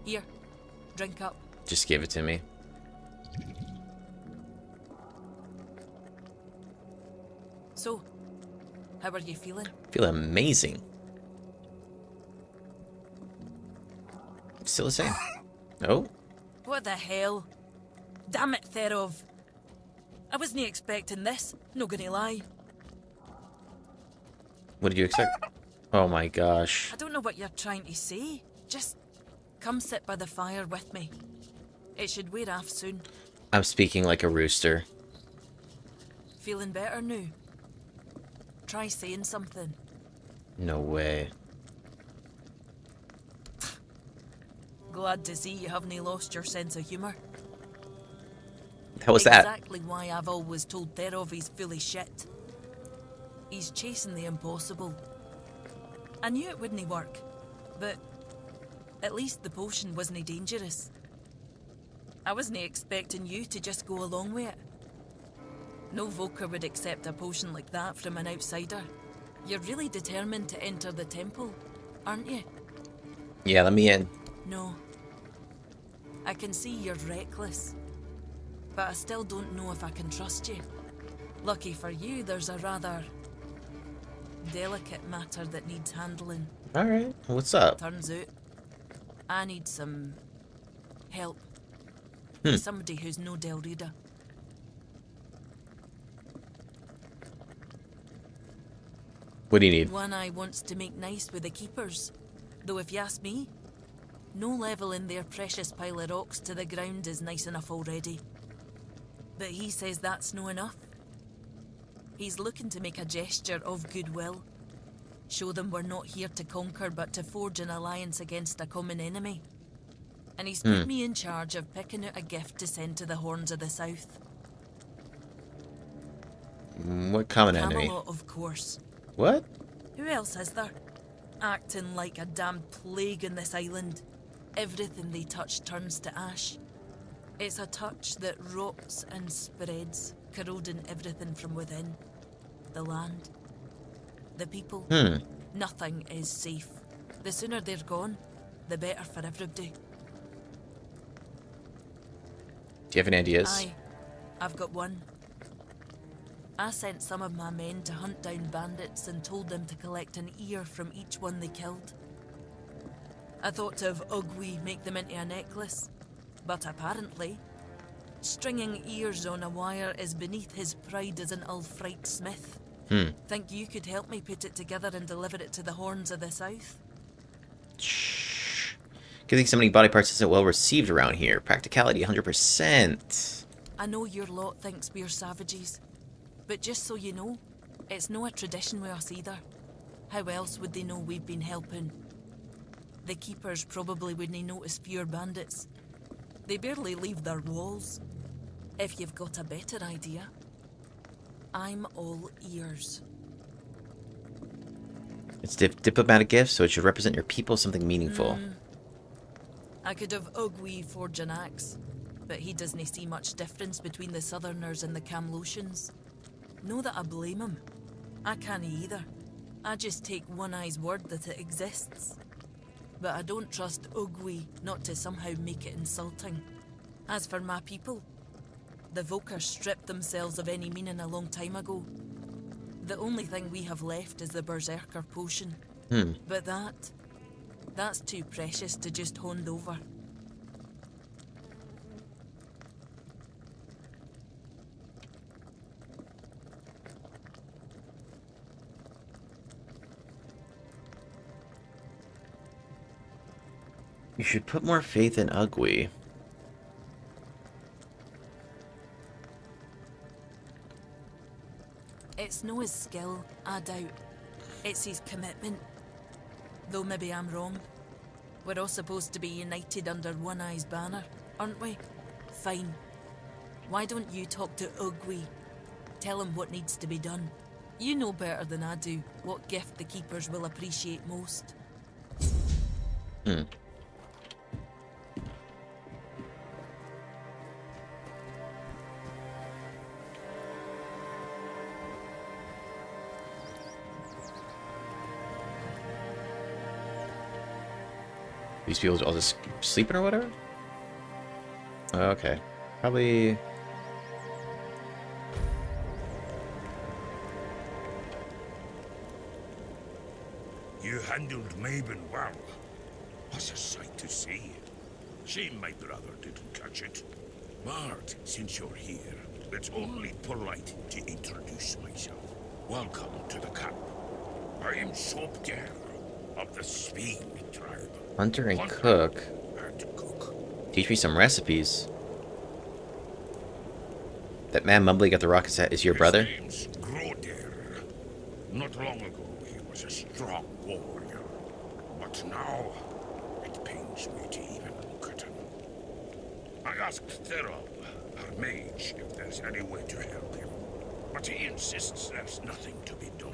Here, drink up. Just give it to me. So, how are you feeling? Feel amazing. Still the same. Oh, What the hell? Damn it, Therov. I wasn't expecting this, no gonna lie. What did you expect? Oh my gosh. I don't know what you're trying to say. Just come sit by the fire with me. It should wear off soon. I'm speaking like a rooster. Feeling better now? Try saying something. No way. Glad to see you haven't lost your sense of humour. How was that? Exactly why I've always told Therov he's full of shit. He's chasing the impossible. I knew it wouldn't work, but at least the potion wasn't dangerous. I wasn't expecting you to just go along with it. No Voker would accept a potion like that from an outsider. You're really determined to enter the temple, aren't you? Yeah, let me in. No. I can see you're reckless. But I still don't know if I can trust you. Lucky for you, there's a rather delicate matter that needs handling. Alright, what's up? Turns out, I need some help. Somebody who's no Del Rita. What do you need? One Eye wants to make nice with the keepers. Though if you ask me, no level in their precious pile of rocks to the ground is nice enough already. But he says that's no enough. He's looking to make a gesture of goodwill. Show them we're not here to conquer but to forge an alliance against a common enemy. And he's put me in charge of picking out a gift to send to the Horns of the South. What common enemy? Camelot, of course. What? Who else is there? Acting like a damn plague in this island. Everything they touch turns to ash. It's a touch that rots and spreads, corroding everything from within. The land. The people. Nothing is safe. The sooner they're gone, the better for everybody. Do you have any ideas? Aye, I've got one. I sent some of my men to hunt down bandits and told them to collect an ear from each one they killed. I thought to have Ugwi make them into a necklace, but apparently, stringing ears on a wire is beneath his pride as an Ulfrite smith. Think you could help me put it together and deliver it to the Horns of the South? Shh. Getting so many body parts isn't well received around here. Practicality 100%. I know your lot thinks we're savages, but just so you know, it's no a tradition with us either. How else would they know we've been helping? The keepers probably wouldn't notice fewer bandits. They barely leave their walls. If you've got a better idea, I'm all ears. It's diplomatic gift, so it should represent your people, something meaningful. I could have Ugwi forge an axe, but he doesn't see much difference between the Southerners and the Camlotians. Know that I blame him. I can't either. I just take One Eye's word that it exists. But I don't trust Ugwi not to somehow make it insulting. As for my people, the Volker stripped themselves of any meaning a long time ago. The only thing we have left is the Berserker potion. But that's too precious to just hand over. You should put more faith in Ugwi. It's no his skill, I doubt. It's his commitment. Though maybe I'm wrong. We're all supposed to be united under One Eye's banner, aren't we? Fine. Why don't you talk to Ugwi? Tell him what needs to be done. You know better than I do what gift the keepers will appreciate most. These people all just sleeping or whatever? Okay. Probably... You handled Mabon well. Was a sight to see. Shame my brother didn't catch it. Bart, since you're here, It's only polite to introduce myself. Welcome to the camp. I am Shopger of the Swing tribe. Hunter and cook. Teach me some recipes. That man Mumbly got the rocket set is your brother? His name's Groder. Not long ago, he was a strong warrior. But now, it pains me to even look at him. I asked Therob, our mage, if there's any way to help him. But he insists there's nothing to be done.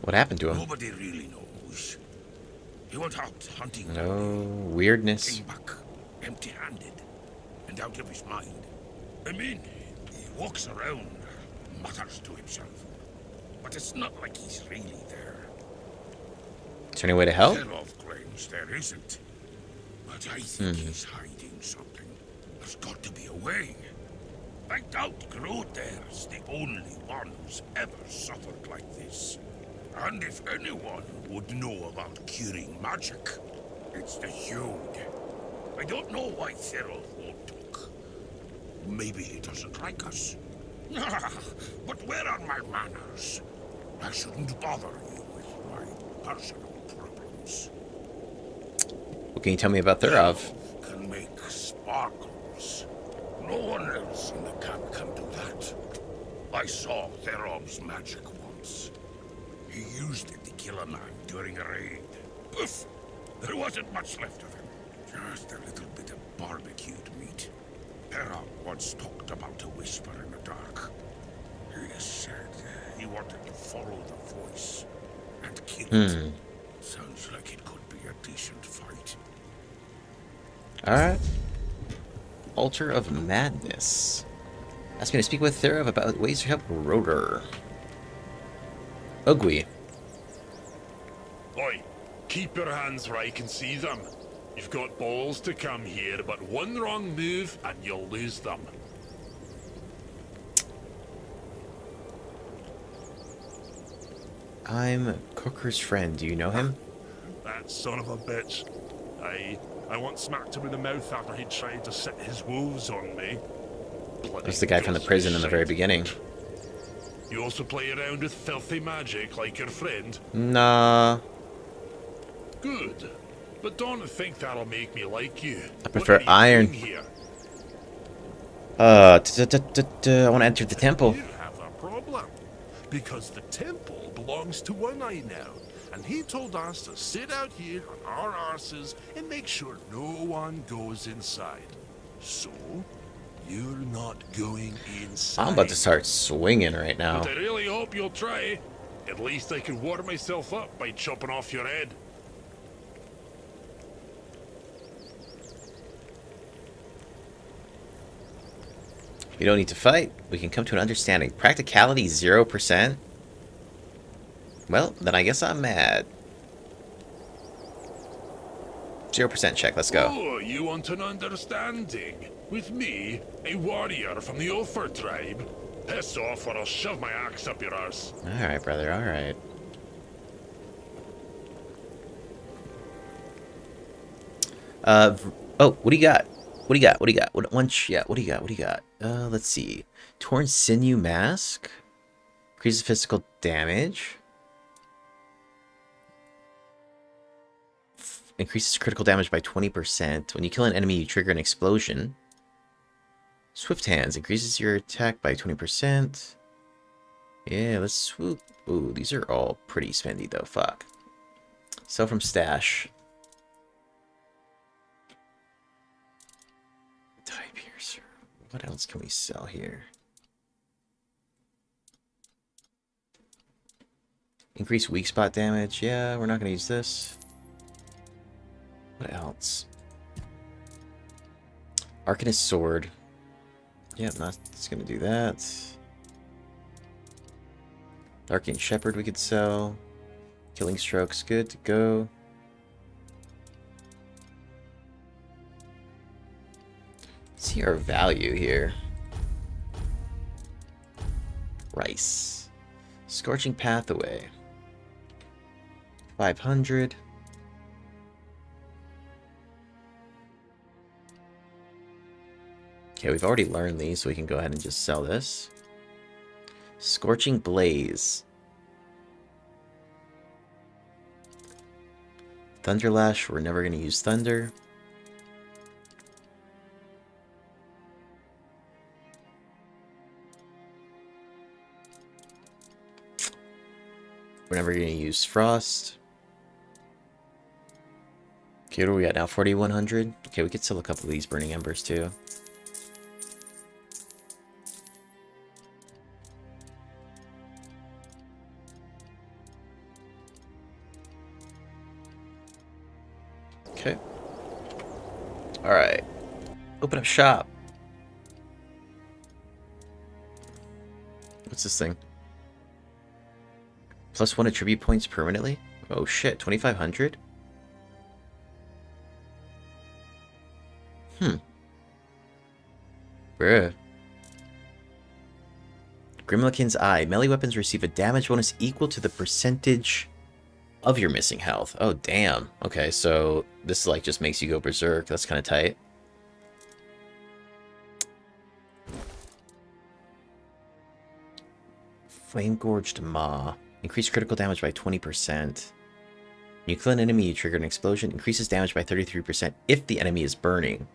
What happened to him? Nobody really knows. He went out hunting. No weirdness. Came back empty-handed and out of his mind. I mean, he walks around, mutters to himself. But it's not like he's really there. Is there any way to help? Therob claims there isn't. But I think he's hiding something. There's got to be a way. I doubt Groder's the only one who's ever suffered like this. And if anyone would know about curing magic, it's the Hude. I don't know why Therob won't talk. Maybe he doesn't like us. But where are my manners? I shouldn't bother you with my personal problems. What can you tell me about Thurov? Can make sparkles. No one else in the camp can do that. I saw Therob's magic once. He used it to kill a man during a raid. Poof! There wasn't much left of him. Just a little bit of barbecued meat. Therob once talked about a whisper in the dark. He said he wanted to follow the voice and kill it. Sounds like it could be a decent fight. Alright. Altar of Madness. Ask me to speak with Thurov about ways to help Rotor. Ugly. Oi, keep your hands where I can see them. You've got balls to come here, but one wrong move and you'll lose them. I'm Cooker's friend. Do you know him? That son of a bitch. I once smacked him in the mouth after he tried to set his wolves on me. That's the guy from the prison in the very beginning. You also play around with filthy magic like your friend? Nah. Good. But don't think that'll make me like you. I prefer iron. I want to enter the temple. You have a problem. Because the temple belongs to One Eye now. And he told us to sit out here on our arses and make sure no one goes inside. So, you're not going inside. I'm about to start swinging right now. But I really hope you'll try. At least I can warm myself up by chopping off your head. We don't need to fight. We can come to an understanding. Practicality 0%? Well, then I guess I'm mad. 0% check. Let's go. Oh, you want an understanding? With me, a warrior from the Ophir tribe? Piss off or I'll shove my axe up your arse. Alright, brother. Alright. Oh, what do you got? What do you got? What do you got? What do you got? What do you got? Let's see. Torn Sinew Mask. Increases physical damage. Increases critical damage by 20%. When you kill an enemy, you trigger an explosion. Swift Hands. Increases your attack by 20%. Yeah, let's swoop. Ooh, these are all pretty spendy, though. Fuck. Sell from stash. Tie Piercer. What else can we sell here? Increase weak spot damage. Yeah, we're not going to use this. What else? Arcanist Sword. Yeah, not going to do that. Arcane Shepherd we could sell. Killing Stroke's good to go. Let's see our value here. Rice. Scorching Pathway. 500. Okay, we've already learned these, so we can go ahead and just sell this. Scorching Blaze. Thunderlash, we're never going to use Thunder. We're never going to use Frost. Okay, what are we at now? 4,100? Okay, we could sell a couple of these Burning Embers too. Okay. Alright. Open up shop. What's this thing? +1 attribute points permanently? Oh shit, 2,500? Bruh. Grimlicken's Eye. Melee weapons receive a damage bonus equal to the percentage of your missing health. Oh, damn. Okay, so this like just makes you go berserk. That's kind of tight. Flame Gorged Maw. Increase critical damage by 20%. When you kill an enemy, you trigger an explosion. Increases damage by 33% if the enemy is burning.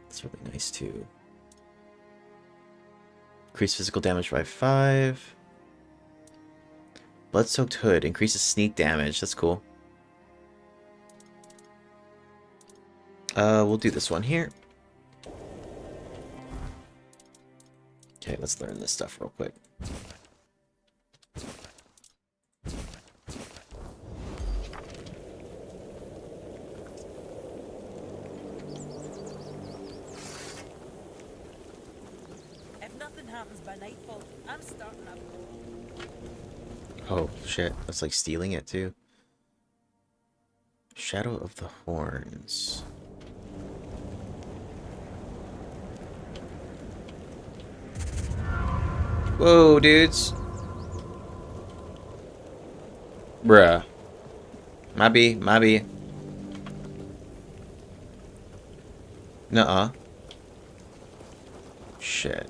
That's really nice too. Increase physical damage by 5. Blood-soaked Hood. Increases sneak damage. That's cool. We'll do this one here. Okay, let's learn this stuff real quick. Oh, shit. That's like stealing it, too. Shadow of the Horns. Whoa, dudes. Bruh. Maybe. Nuh-uh. Shit.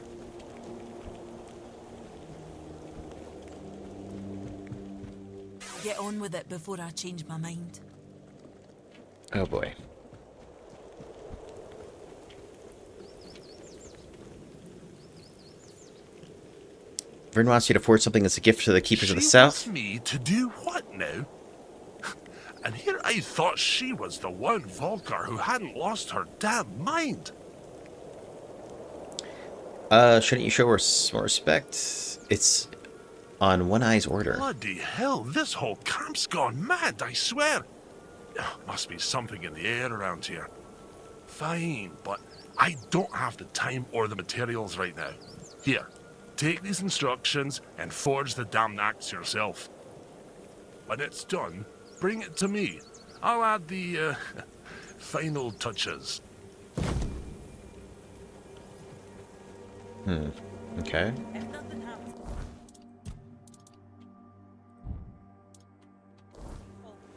Get on with it before I change my mind. Oh boy. Vern wants you to forge something that's a gift to the Keepers of the South. She wants me to do what now? And here I thought she was the one Volker who hadn't lost her damn mind. Shouldn't you show her more respect? It's on One Eye's order. Bloody hell, this whole camp's gone mad, I swear. Must be something in the air around here. Fine, but I don't have the time or the materials right now. Here, take these instructions and forge the damned axe yourself. When it's done, bring it to me. I'll add the, final touches. Okay.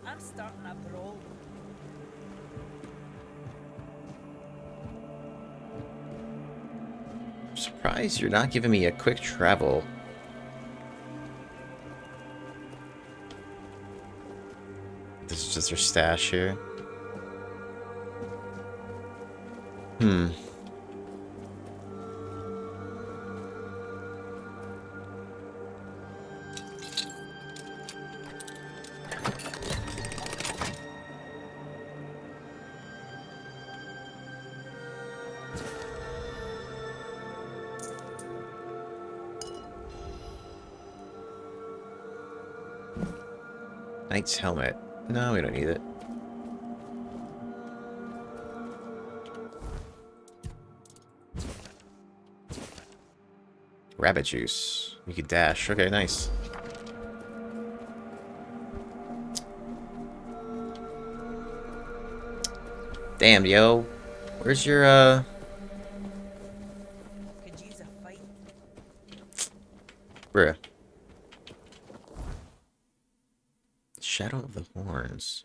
I'm starting a brawl. I'm surprised you're not giving me a quick travel. This is just her stash here. Knight's Helmet. No, we don't need it. Rabbit juice. You could dash. Okay, nice. Damn, yo. Where's your, Could use a fight. Bruh. Shadow of the Horns.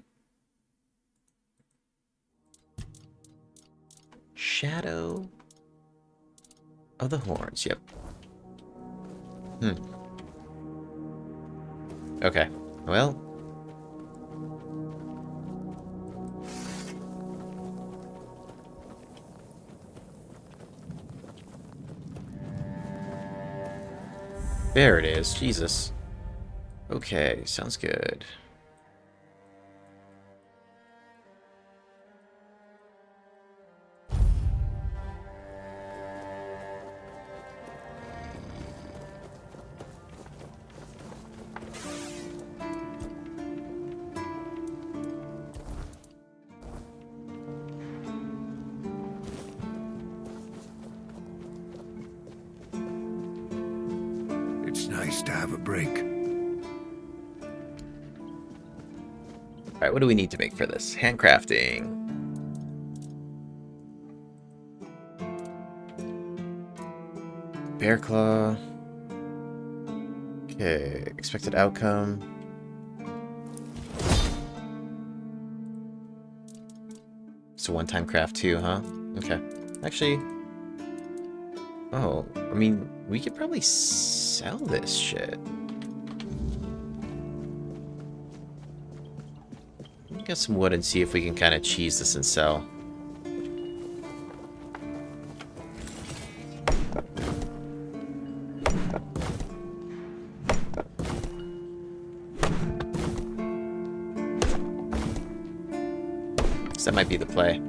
Shadow of the horns. Yep. Okay. Well. There it is. Jesus. Okay, sounds good. It's nice to have a break. Alright, what do we need to make for this? Handcrafting. Bear claw. Okay, expected outcome. It's a one-time craft too, huh? Okay. Actually... Oh, I mean, we could probably sell this shit. Get some wood and see if we can kind of cheese this and sell. So that might be the play.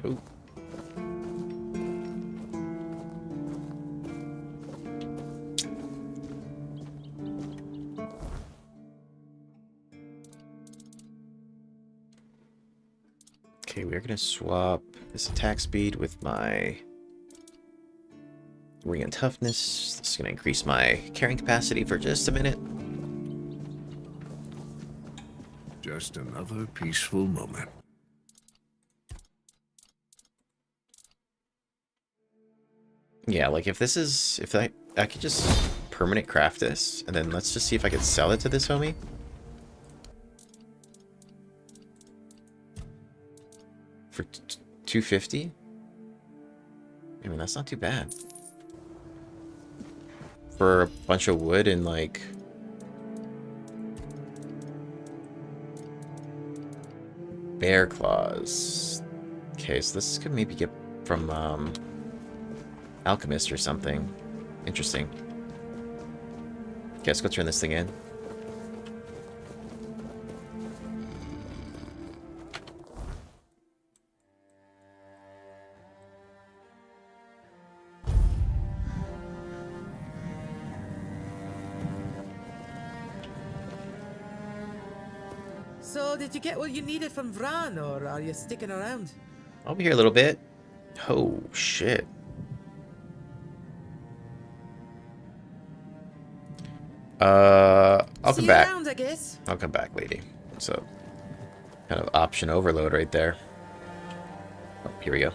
Ooh. Okay, we're gonna swap this attack speed with my ring and toughness. This is gonna increase my carrying capacity for just a minute. Just another peaceful moment. Yeah, like if this is, if I could just permanent craft this, and then let's just see if I could sell it to this homie. For 250? I mean, that's not too bad. For a bunch of wood and like... bear claws. Okay, so this could maybe get from, alchemist or something. Interesting. Okay, let's go turn this thing in. So, did you get what you needed from Vran, or are you sticking around? I'll be here a little bit. Oh, shit. I'll come back. Around, I guess. I'll come back, lady. So, kind of option overload right there. Oh, here we go.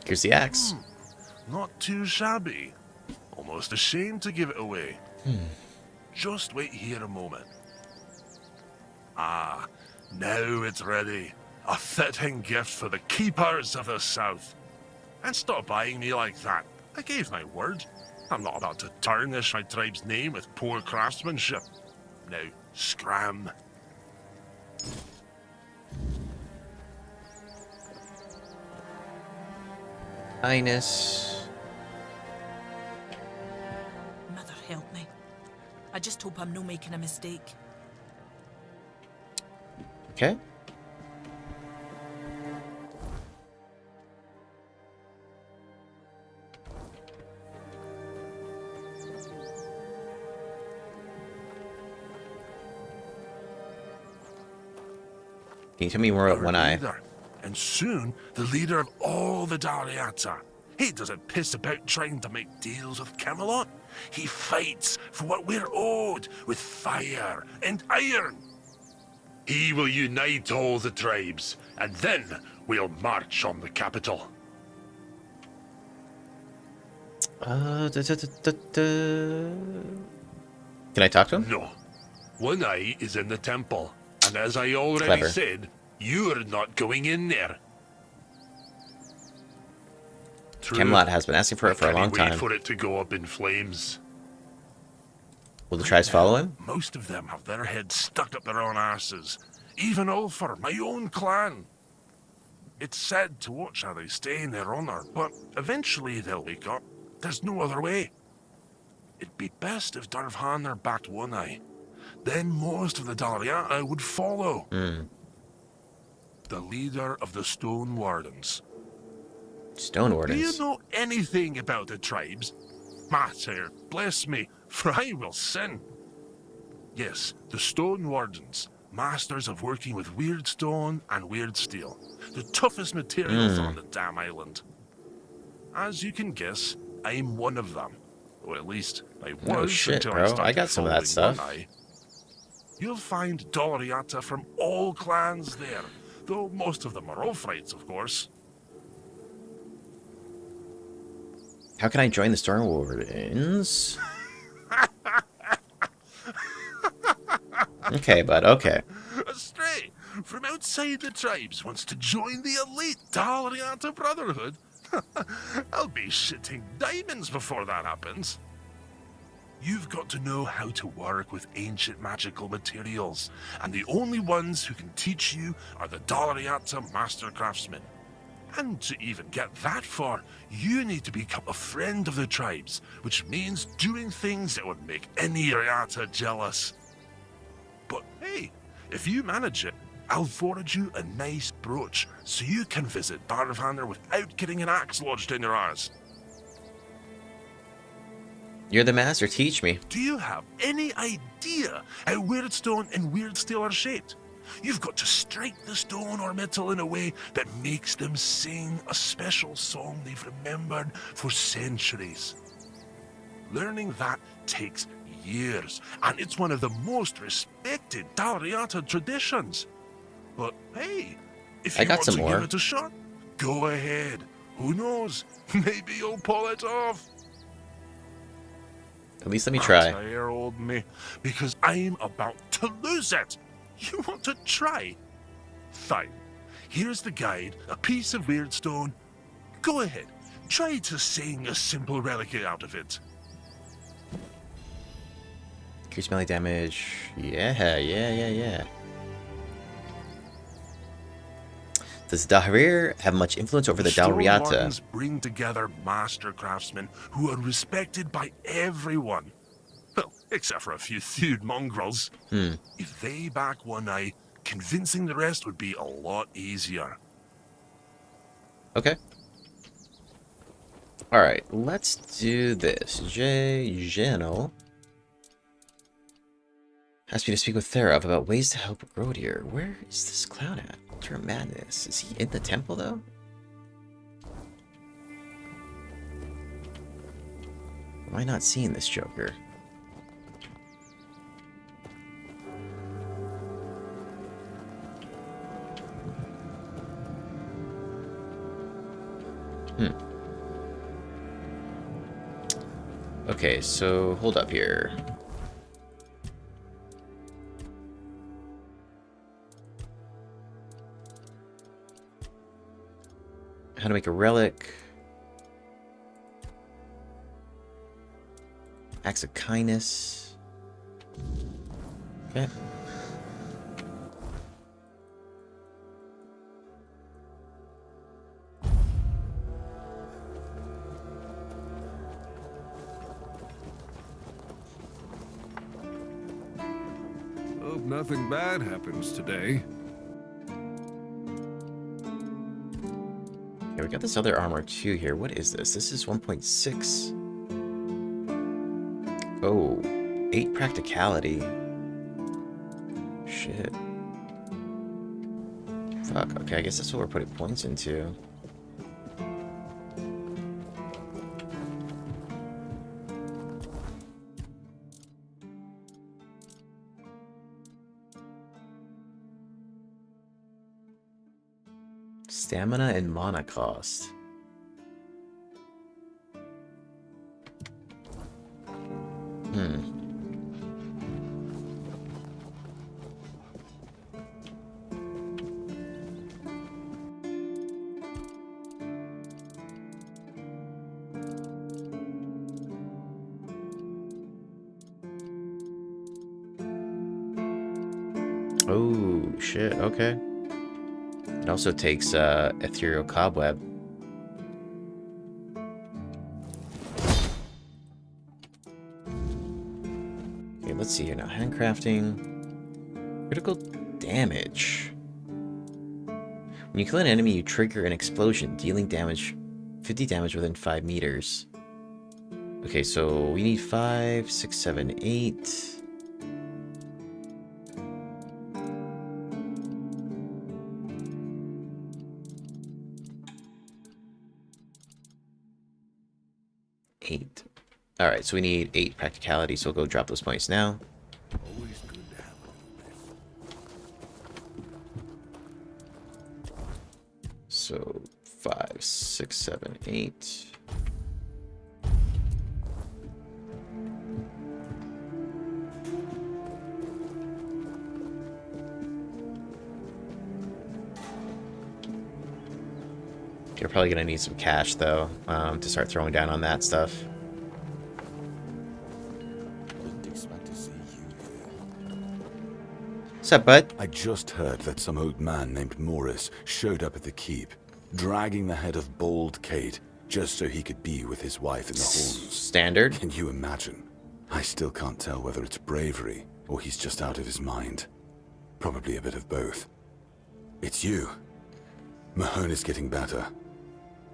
Here's the axe. Not too shabby. Almost ashamed to give it away. Just wait here a moment. Ah, now it's ready. A fitting gift for the keepers of the South. And stop eyeing me like that. I gave my word. I'm not about to tarnish my tribe's name with poor craftsmanship. Now, scram. Highness. Mother help me. I just hope I'm no making a mistake. Okay. Can you tell me more about One Eye? And soon, the leader of all the Dariata. He doesn't piss about trying to make deals with Camelot. He fights for what we're owed with fire and iron. He will unite all the tribes, and then we'll march on the capital. Can I talk to him? No. One Eye is in the temple, and as I already Clever. said, you're not going in there. True. Camelot has been asking for it for a I long can't wait time. for it to go up in flames. Will the tribes follow him? Most of them have their heads stuck up their own arses. Even Ulfar, my own clan. It's sad to watch how they stay in their honor, but eventually they'll wake up. There's no other way. It'd be best if Darvhanr backed One Eye. Then most of the Dalriata would follow. The leader of the Stone Wardens. Stone Do Wardens? you know anything about the tribes? Mater, bless me, for I will sin. Yes, the Stone Wardens, masters of working with weird stone and weird steel. The toughest materials on the damn island. As you can guess, I'm one of them. Or at least, I was Oh shit, until bro. started I got some of that following stuff. One Eye. You'll find Dalriata from all clans there, though most of them are Ulfrites, of course. How can I join the Storm Wardens? Okay, bud, okay. A stray from outside the tribes wants to join the elite Dalriata Brotherhood. I'll be shitting diamonds before that happens. You've got to know how to work with ancient magical materials, and the only ones who can teach you are the Dalriata Master Craftsmen. And to even get that far, you need to become a friend of the tribes, which means doing things that would make any Riata jealous. But hey, if you manage it, I'll forge you a nice brooch so you can visit Darvhanr without getting an axe lodged in your arse. You're the master, teach me. Do you have any idea how weird stone and weird steel are shaped? You've got to strike the stone or metal in a way that makes them sing a special song they've remembered for centuries. Learning that takes years, and it's one of the most respected Dalriata traditions. But hey, if you I got want some to more. give it a shot, go ahead. Who knows? Maybe you'll pull it off. At least let me try. Dear old me, because I'm about to lose it. You want to try? Fine. Here's the guide, a piece of weird stone. Go ahead, try to sing a simple reliquary out of it. Increase melee damage. Yeah. Does Dahrir have much influence over the Stone Dalriata? Wardens bring together master craftsmen who are respected by everyone. Well, except for a few thewed mongrels. If they back One Eye, convincing the rest would be a lot easier. Okay. Alright, let's do this. Geno asked me to speak with Therev about ways to help Rodir. Where is this clown at? Altar of Madness. Is he in the temple, though? Am I not seeing this Joker? Okay, so hold up here. How to make a relic. Acts of kindness. Okay. Hope nothing bad happens today. Yeah, we got this other armor too here. What is this? This is 1.6. Oh, 8 practicality. Shit. Fuck, okay, I guess that's what we're putting points into. Stamina and mana cost. Oh, shit, okay. It also takes ethereal cobweb. Okay, let's see here now. Handcrafting. Critical damage. When you kill an enemy, you trigger an explosion, dealing damage, 50 damage within 5 meters. Okay, so we need 5, 6, 7, 8. Eight. Alright, so we need 8 practicality, so we'll go drop those points now. Always good to have So 5, 6, 7, 8. You're probably gonna need some cash though, to start throwing down on that stuff. Didn't expect to see you here. What's up, bud? I just heard that some old man named Morris showed up at the keep, dragging the head of Bald Kate, just so he could be with his wife in the horns. Standard? Can you imagine? I still can't tell whether it's bravery or he's just out of his mind. Probably a bit of both. It's you. Mahone is getting better.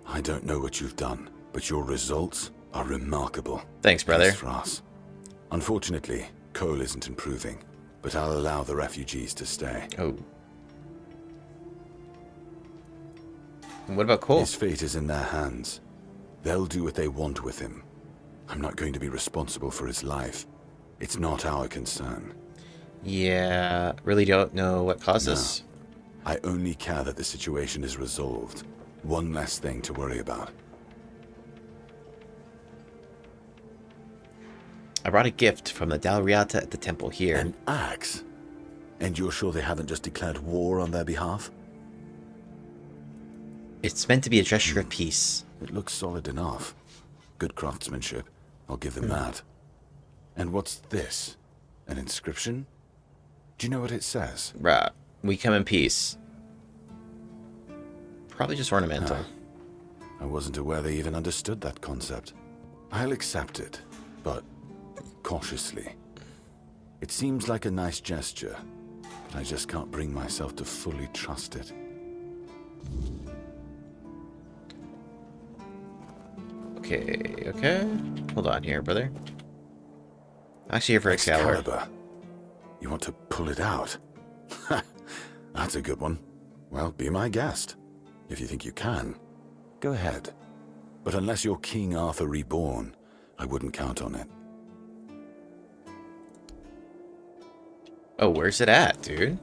I don't know what you've done, but your results are remarkable. Thanks, brother. For us. Unfortunately, Cole isn't improving, but I'll allow the refugees to stay. Oh. And what about Cole? His fate is in their hands. They'll do what they want with him. I'm not going to be responsible for his life. It's not our concern. Yeah, really don't know what caused this. I only care that the situation is resolved. One less thing to worry about. I brought a gift from the Dalriata at the temple here. An axe? And you're sure they haven't just declared war on their behalf? It's meant to be a gesture of peace. It looks solid enough. Good craftsmanship. I'll give them that. And what's this? An inscription? Do you know what it says? Right. We come in peace. Probably just ornamental. I wasn't aware they even understood that concept. I'll accept it, but cautiously. It seems like a nice gesture, but I just can't bring myself to fully trust it. Okay. Hold on here, brother. Actually, here for Excalibur. You want to pull it out? That's a good one. Well, be my guest. If you think you can, go ahead. But unless you're King Arthur reborn, I wouldn't count on it. Oh, where's it at, dude?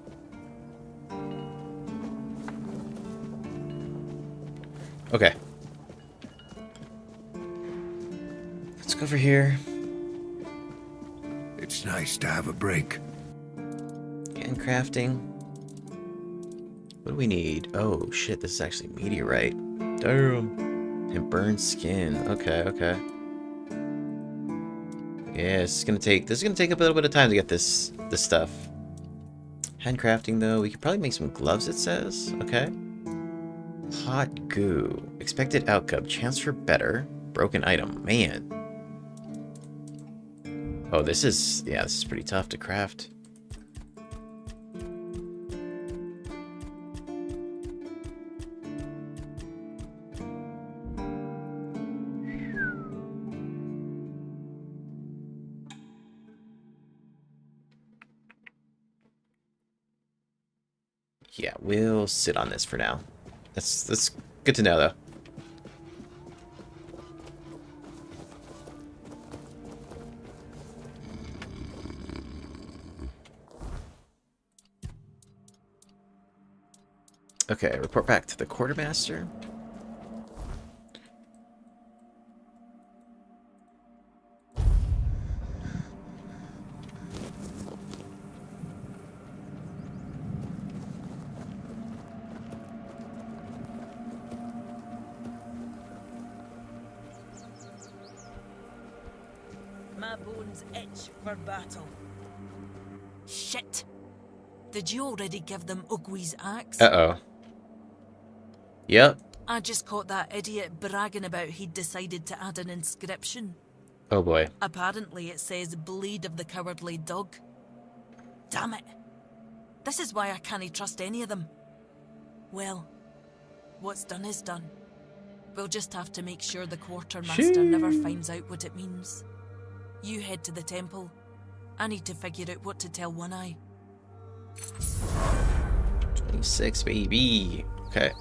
Okay. Let's go over here. It's nice to have a break. Handcrafting. What do we need? Oh shit, this is actually meteorite. Damn. And burned skin. Okay. Yeah, this is gonna take a little bit of time to get this stuff. Handcrafting though, we could probably make some gloves, it says. Okay. Hot goo. Expected outcome. Chance for better. Broken item. Man. Oh, this is pretty tough to craft. Yeah, we'll sit on this for now. That's good to know, though. Okay, report back to the quartermaster. My bones itch for battle. Shit! Did you already give them Ugwi's axe? Uh-oh. Yep. I just caught that idiot bragging about he'd decided to add an inscription. Oh boy. Apparently it says Bleed of the Cowardly Dog. Damn it. This is why I can't trust any of them. Well, what's done is done. We'll just have to make sure the quartermaster never finds out what it means. You head to the temple. I need to figure out what to tell One Eye. 26, baby. Okay.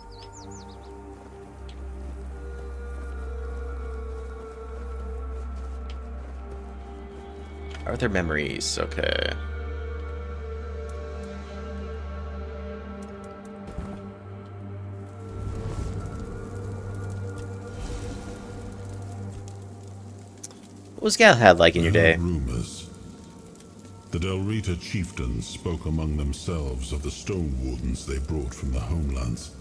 Arthur memories. Okay. What was Galahad like in your day? Rumors. The Delrita chieftains spoke among themselves of the stone wardens they brought from the homelands.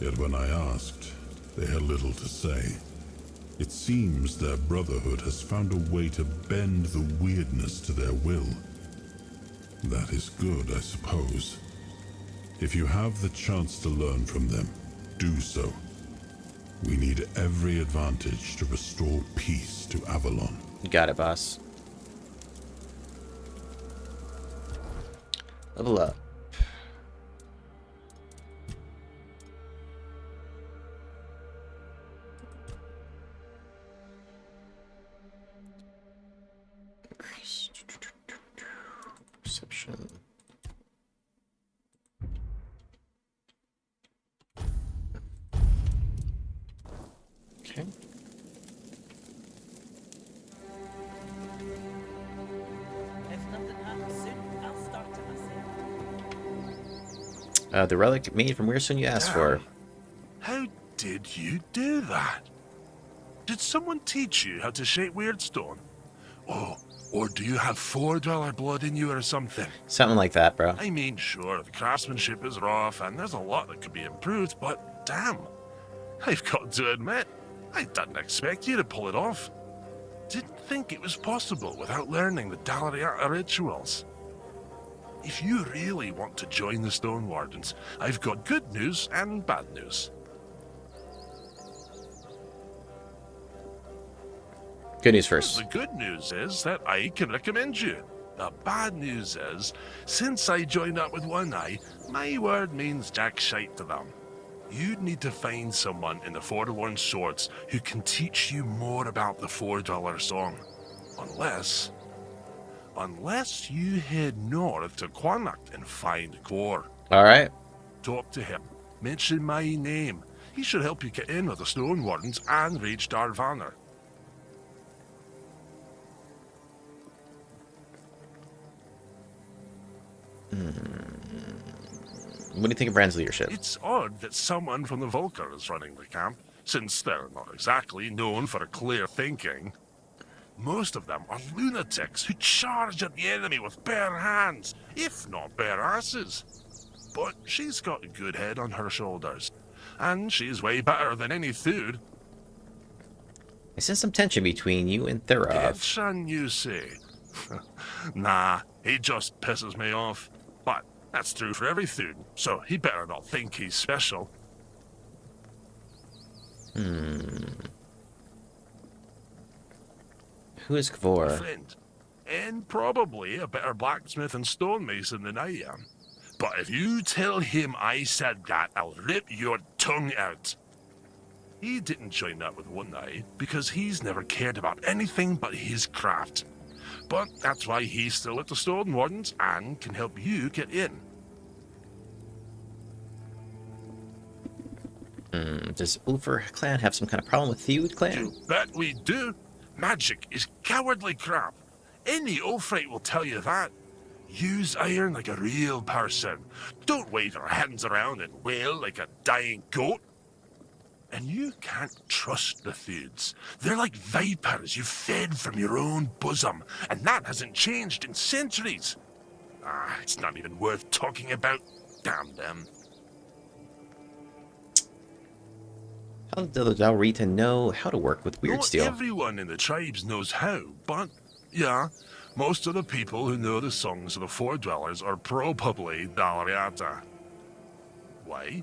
Yet when I asked, they had little to say. It seems their brotherhood has found a way to bend the Wyrdness to their will. That is good, I suppose. If you have the chance to learn from them, do so. We need every advantage to restore peace to Avalon. You got it, boss. Level up. Perception. Okay. If nothing happens soon, I'll start to myself. The relic made from Wyrstone you asked for. How did you do that? Did someone teach you how to shape Wyrdstone? Oh, or do you have $4 blood in you or something? Something like that, bro. I mean, sure, the craftsmanship is rough and there's a lot that could be improved, but damn, I've got to admit, I didn't expect you to pull it off. Didn't think it was possible without learning the Dalariata rituals. If you really want to join the Stone Wardens, I've got good news and bad news. Good news first. The good news is that I can recommend you. The bad news is, since I joined up with One Eye, my word means jack shite to them. You'd need to find someone in the Forlorn Swords who can teach you more about the $4 song. Unless you head north to Cuanacht and find Gore. Alright. Talk to him. Mention my name. He should help you get in with the Stone Wardens and reach Darvanner. What do you think of Brand's leadership? It's odd that someone from the Volker is running the camp, since they're not exactly known for clear thinking. Most of them are lunatics who charge at the enemy with bare hands, if not bare asses. But she's got a good head on her shoulders, and she's way better than any Thud. I sense some tension between you and Thurov. Tension, you say? Nah, he just pisses me off. But that's true for every Thud, so he better not think he's special. Who is Kvor? A friend. And probably a better blacksmith and stonemason than I am. But if you tell him I said that, I'll rip your tongue out. He didn't join up with One Eye because he's never cared about anything but his craft. But that's why he's still at the Stone Wardens and can help you get in. Does Ulfr clan have some kind of problem with Thud clan? You bet we do. Magic is cowardly crap. Any Ulfrite will tell you that. Use iron like a real person. Don't wave your hands around and wail like a dying goat. And you can't trust the Thuds. They're like vipers you fed from your own bosom, and that hasn't changed in centuries. It's not even worth talking about. Damn them. How do the Dalrita know how to work with Not Wyrdsteel? everyone in the tribes knows how, but yeah, Most of the people who know the songs of the Four Dwellers are probably Dalriata. Why?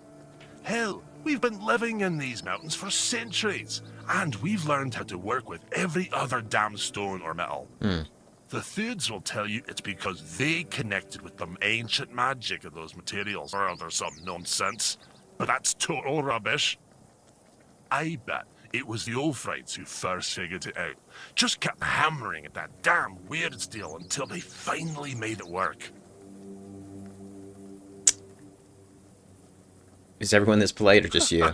Hell, we've been living in these mountains for centuries, and we've learned how to work with every other damn stone or metal. The Thuds will tell you it's because they connected with the ancient magic of those materials, or there's some nonsense. But that's total rubbish. I bet it was the Ulfrites who first figured it out. Just kept hammering at that damn weird deal until they finally made it work. Is everyone this polite or just you?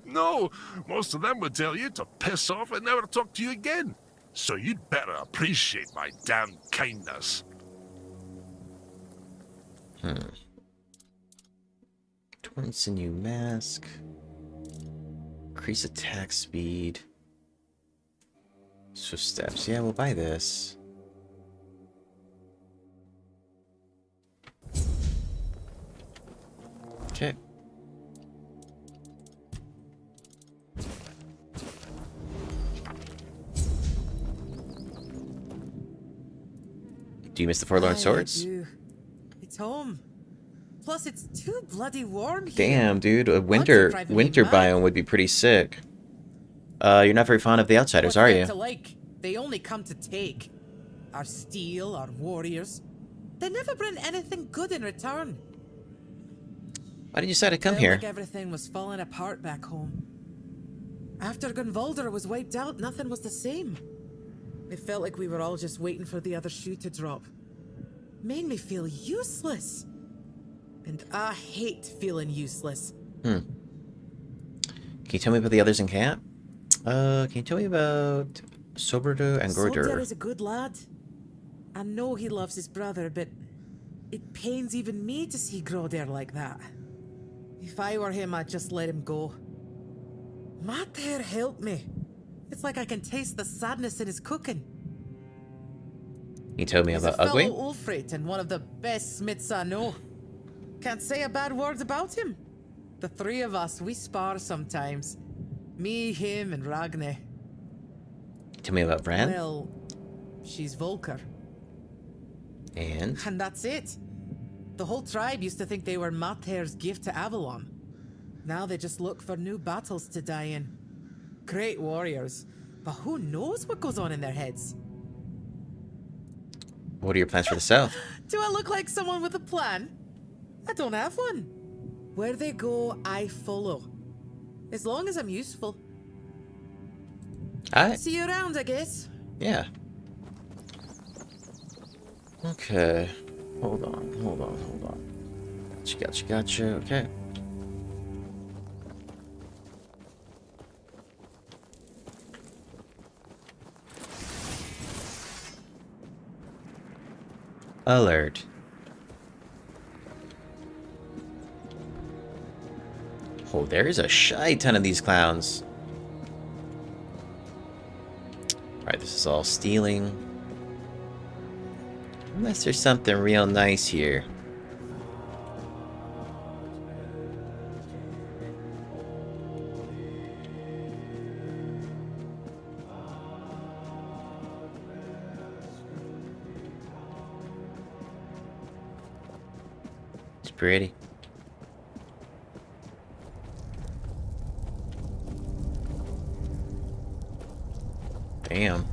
No, most of them would tell you to piss off and never talk to you again. So you'd better appreciate my damn kindness. Torn sinew mask. Increase attack speed. Swift steps. Yeah, we'll buy this. Okay. Do you miss the Forlorn Swords? I do. It's home. Plus, it's too bloody warm here. Damn, dude, a winter biome would be pretty sick. You're not very fond of the Outsiders, are you? To like? They only come to take. Our steel, our warriors. They never bring anything good in return. Why did you decide to come Felt here? like everything was falling apart back home. After Gunvalder was wiped out, nothing was the same. It felt like we were all just waiting for the other shoe to drop. Made me feel useless. And I hate feeling useless. Can you tell me about the others in camp? Can you tell me about Soberdo and Soldier Gordur? is a good lad. I know he loves his brother, but it pains even me to see Grodder like that. If I were him, I'd just let him go. Mater helped me. It's like I can taste the sadness in his cooking. Can you tell me He's about a fellow Ugly? Ulfrit and one of the best smiths I know. Can't say a bad word about him. The three of us, we spar sometimes. Me, him, and Ragne. Tell me about Bran. Well, she's Volker. And that's it. The whole tribe used to think they were Mater's gift to Avalon. Now they just look for new battles to die in. Great warriors, but who knows what goes on in their heads? what are your plans for the South? Do I look like someone with a plan? I don't have one. Where they go, I follow. As long as I'm useful. Alright. See you around, I guess. Yeah. Okay. Hold on. Gotcha. Okay. Alert. Oh, there is a shy ton of these clowns. Alright, this is all stealing. Unless there's something real nice here. It's pretty. Damn.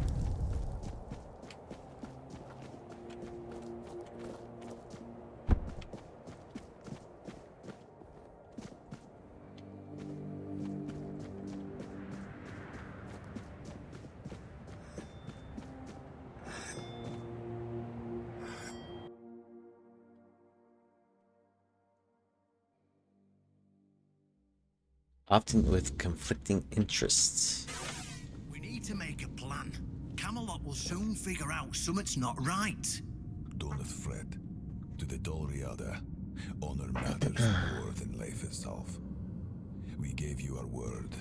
Often with conflicting interests. We need to make a plan. Camelot will soon figure out something's not right. Don'th fret. To the Dolriada, honor matters more than life itself. We gave you our word.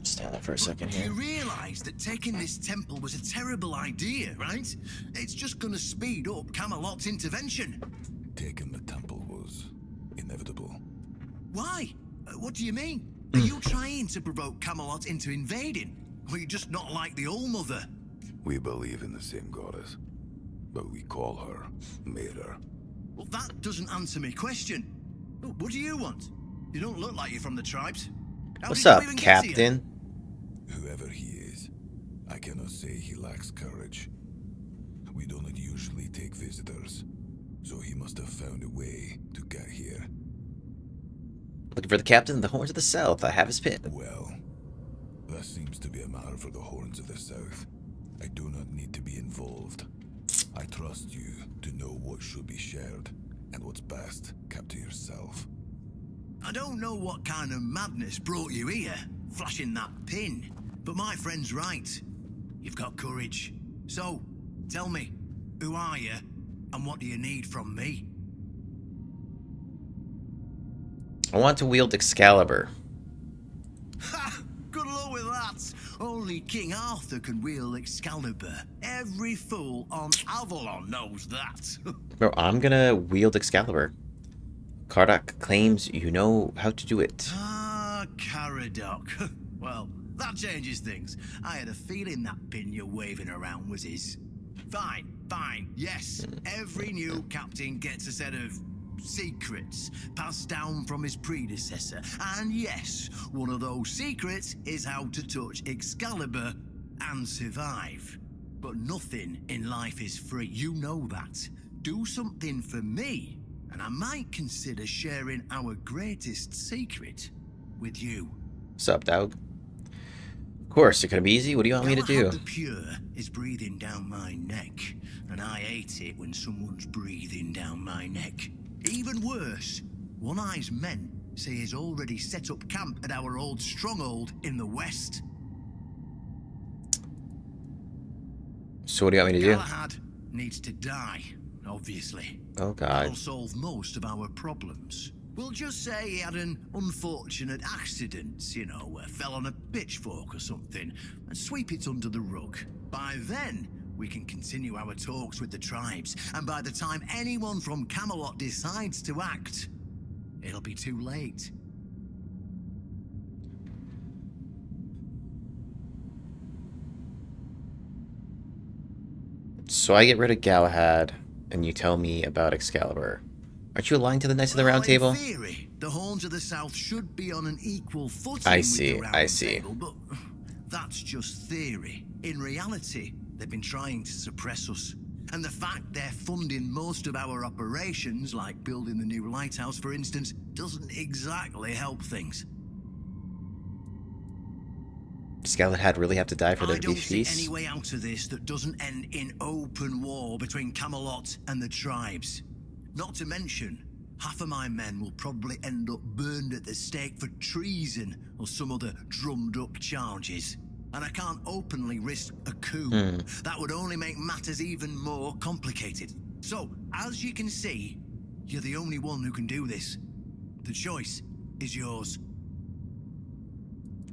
Stand up for a second Do here. you realize that taking this temple was a terrible idea, right? It's just gonna speed up Camelot's intervention. Taking the temple was inevitable. Why? What do you mean? Are you trying to provoke Camelot into invading? Or are you just not like the All-Mother? We believe in the same goddess. but we call her Mirror. Well, that doesn't answer my question. Look, what do you want? You don't look like you're from the tribes. How What's did you up, even get here? Captain? Whoever he is, I cannot say he lacks courage. We do not usually take visitors, so he must have found a way to get here. Looking for the captain of the Horns of the South. I have his pin. Well, that seems to be a matter for the Horns of the South. I do not need to be involved. I trust you to know what should be shared, and what's best kept to yourself. I don't know what kind of madness brought you here, flashing that pin, but my friend's right. You've got courage. So, tell me, who are you, and what do you need from me? I want to wield Excalibur. Ha! Good luck with that. Only King Arthur can wield Excalibur. Every fool on Avalon knows that. Bro, I'm gonna wield Excalibur. Cuanacht claims you know how to do it. Ah, Caradoc. Well, that changes things. I had a feeling that pin you're waving around was his. Fine, fine, yes. Every new captain gets a set of secrets passed down from his predecessor. And yes, one of those secrets is how to touch Excalibur and survive. But nothing in life is free. You know that. Do something for me, and I might consider sharing our greatest secret with you. Sup, dog? Of course, it could be easy. What do you want me to do? Galahad the Pure is breathing down my neck, and I hate it when someone's breathing down my neck. Even worse, One-Eye's men say he's already set up camp at our old stronghold in the west. So what do you want me to do? Galahad needs to die, obviously. Oh, God. That'll solve most of our problems. We'll just say he had an unfortunate accident, you know, fell on a pitchfork or something, and sweep it under the rug. By then, we can continue our talks with the tribes, and by the time anyone from Camelot decides to act, it'll be too late. So I get rid of Galahad, and you tell me about Excalibur. Aren't you aligned to the Knights of the Round Table? In theory, the Horns of the South should be on an equal footing I with see, the Round I see. Table, but that's just theory. In reality, they've been trying to suppress us. And the fact they're funding most of our operations, like building the new lighthouse, for instance, doesn't exactly help things. Does Galahad really have to die for there I to be don't see peace? any way out of this that doesn't end in open war between Camelot and the tribes. Not to mention, half of my men will probably end up burned at the stake for treason or some other drummed-up charges. And I can't openly risk a coup. That would only make matters even more complicated. So, as you can see, you're the only one who can do this. The choice is yours.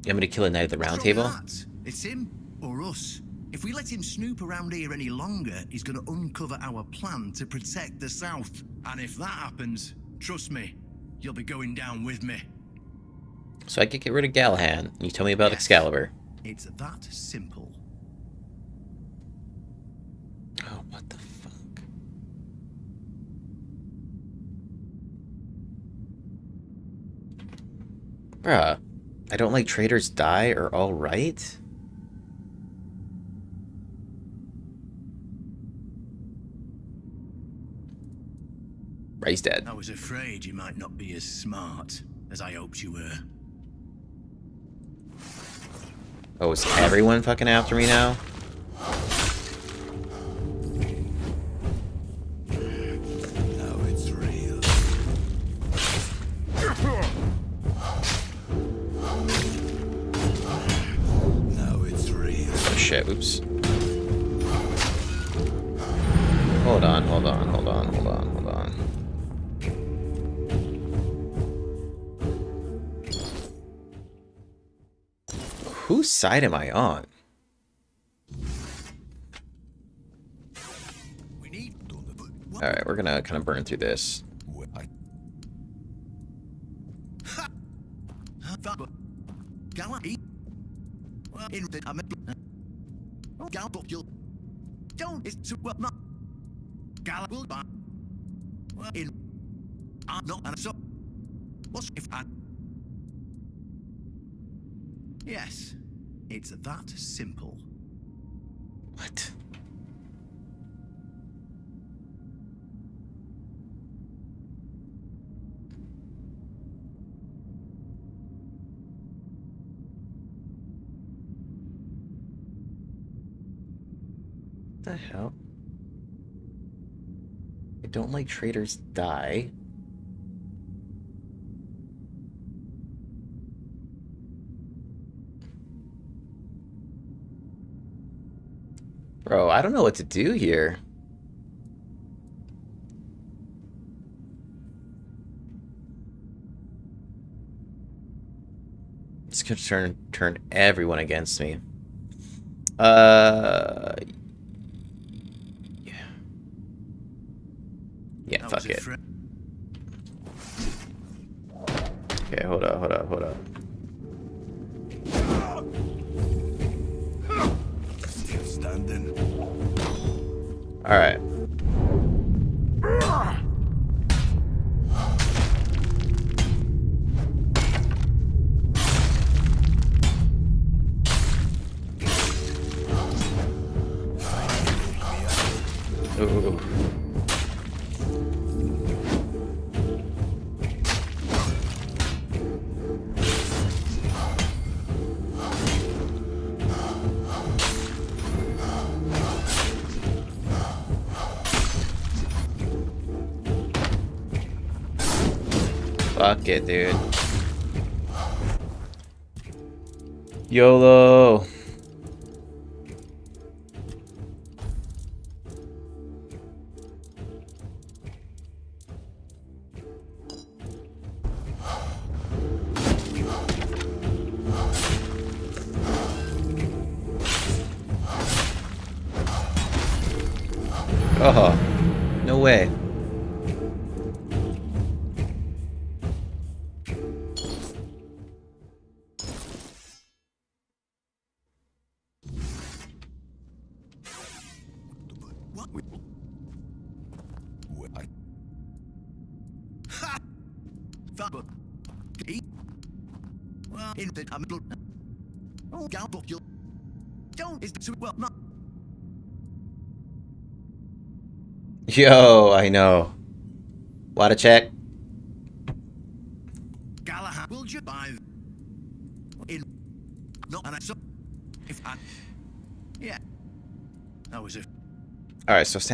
You want me to kill a Knight of the Round What's Table? wrong with that? It's him or us. If we let him snoop around here any longer, he's going to uncover our plan to protect the South. And if that happens, trust me, you'll be going down with me. So I could get rid of Galahad, and you tell me about Excalibur. It's that simple. Oh, what the fuck? Bruh, I don't like traitors die are alright? Right, he's dead. I was afraid you might not be as smart as I hoped you were. Oh, is everyone fucking after me now? Now it's real. Now it's real. Oh shit, oops. Hold on, hold on, hold on, hold on, hold on. Whose side am I on? Alright, we're gonna kind of burn through this. Gala will buy. Well, in. Not and so. What's if I. Yes, it's that simple. What? The hell? I don't like traitors die. Bro, I don't know what to do here. It's gonna turn everyone against me. Yeah. Yeah, fuck it. Okay, hold up. Still standing. All right. Ooh. Fuck it, dude. YOLO. Oh, no way. Well, in the oh, gamble, you don't is too well not. Yo, I know. What a check. Galahad, will you buy in? Not and I so if I yeah. That was it. All right, so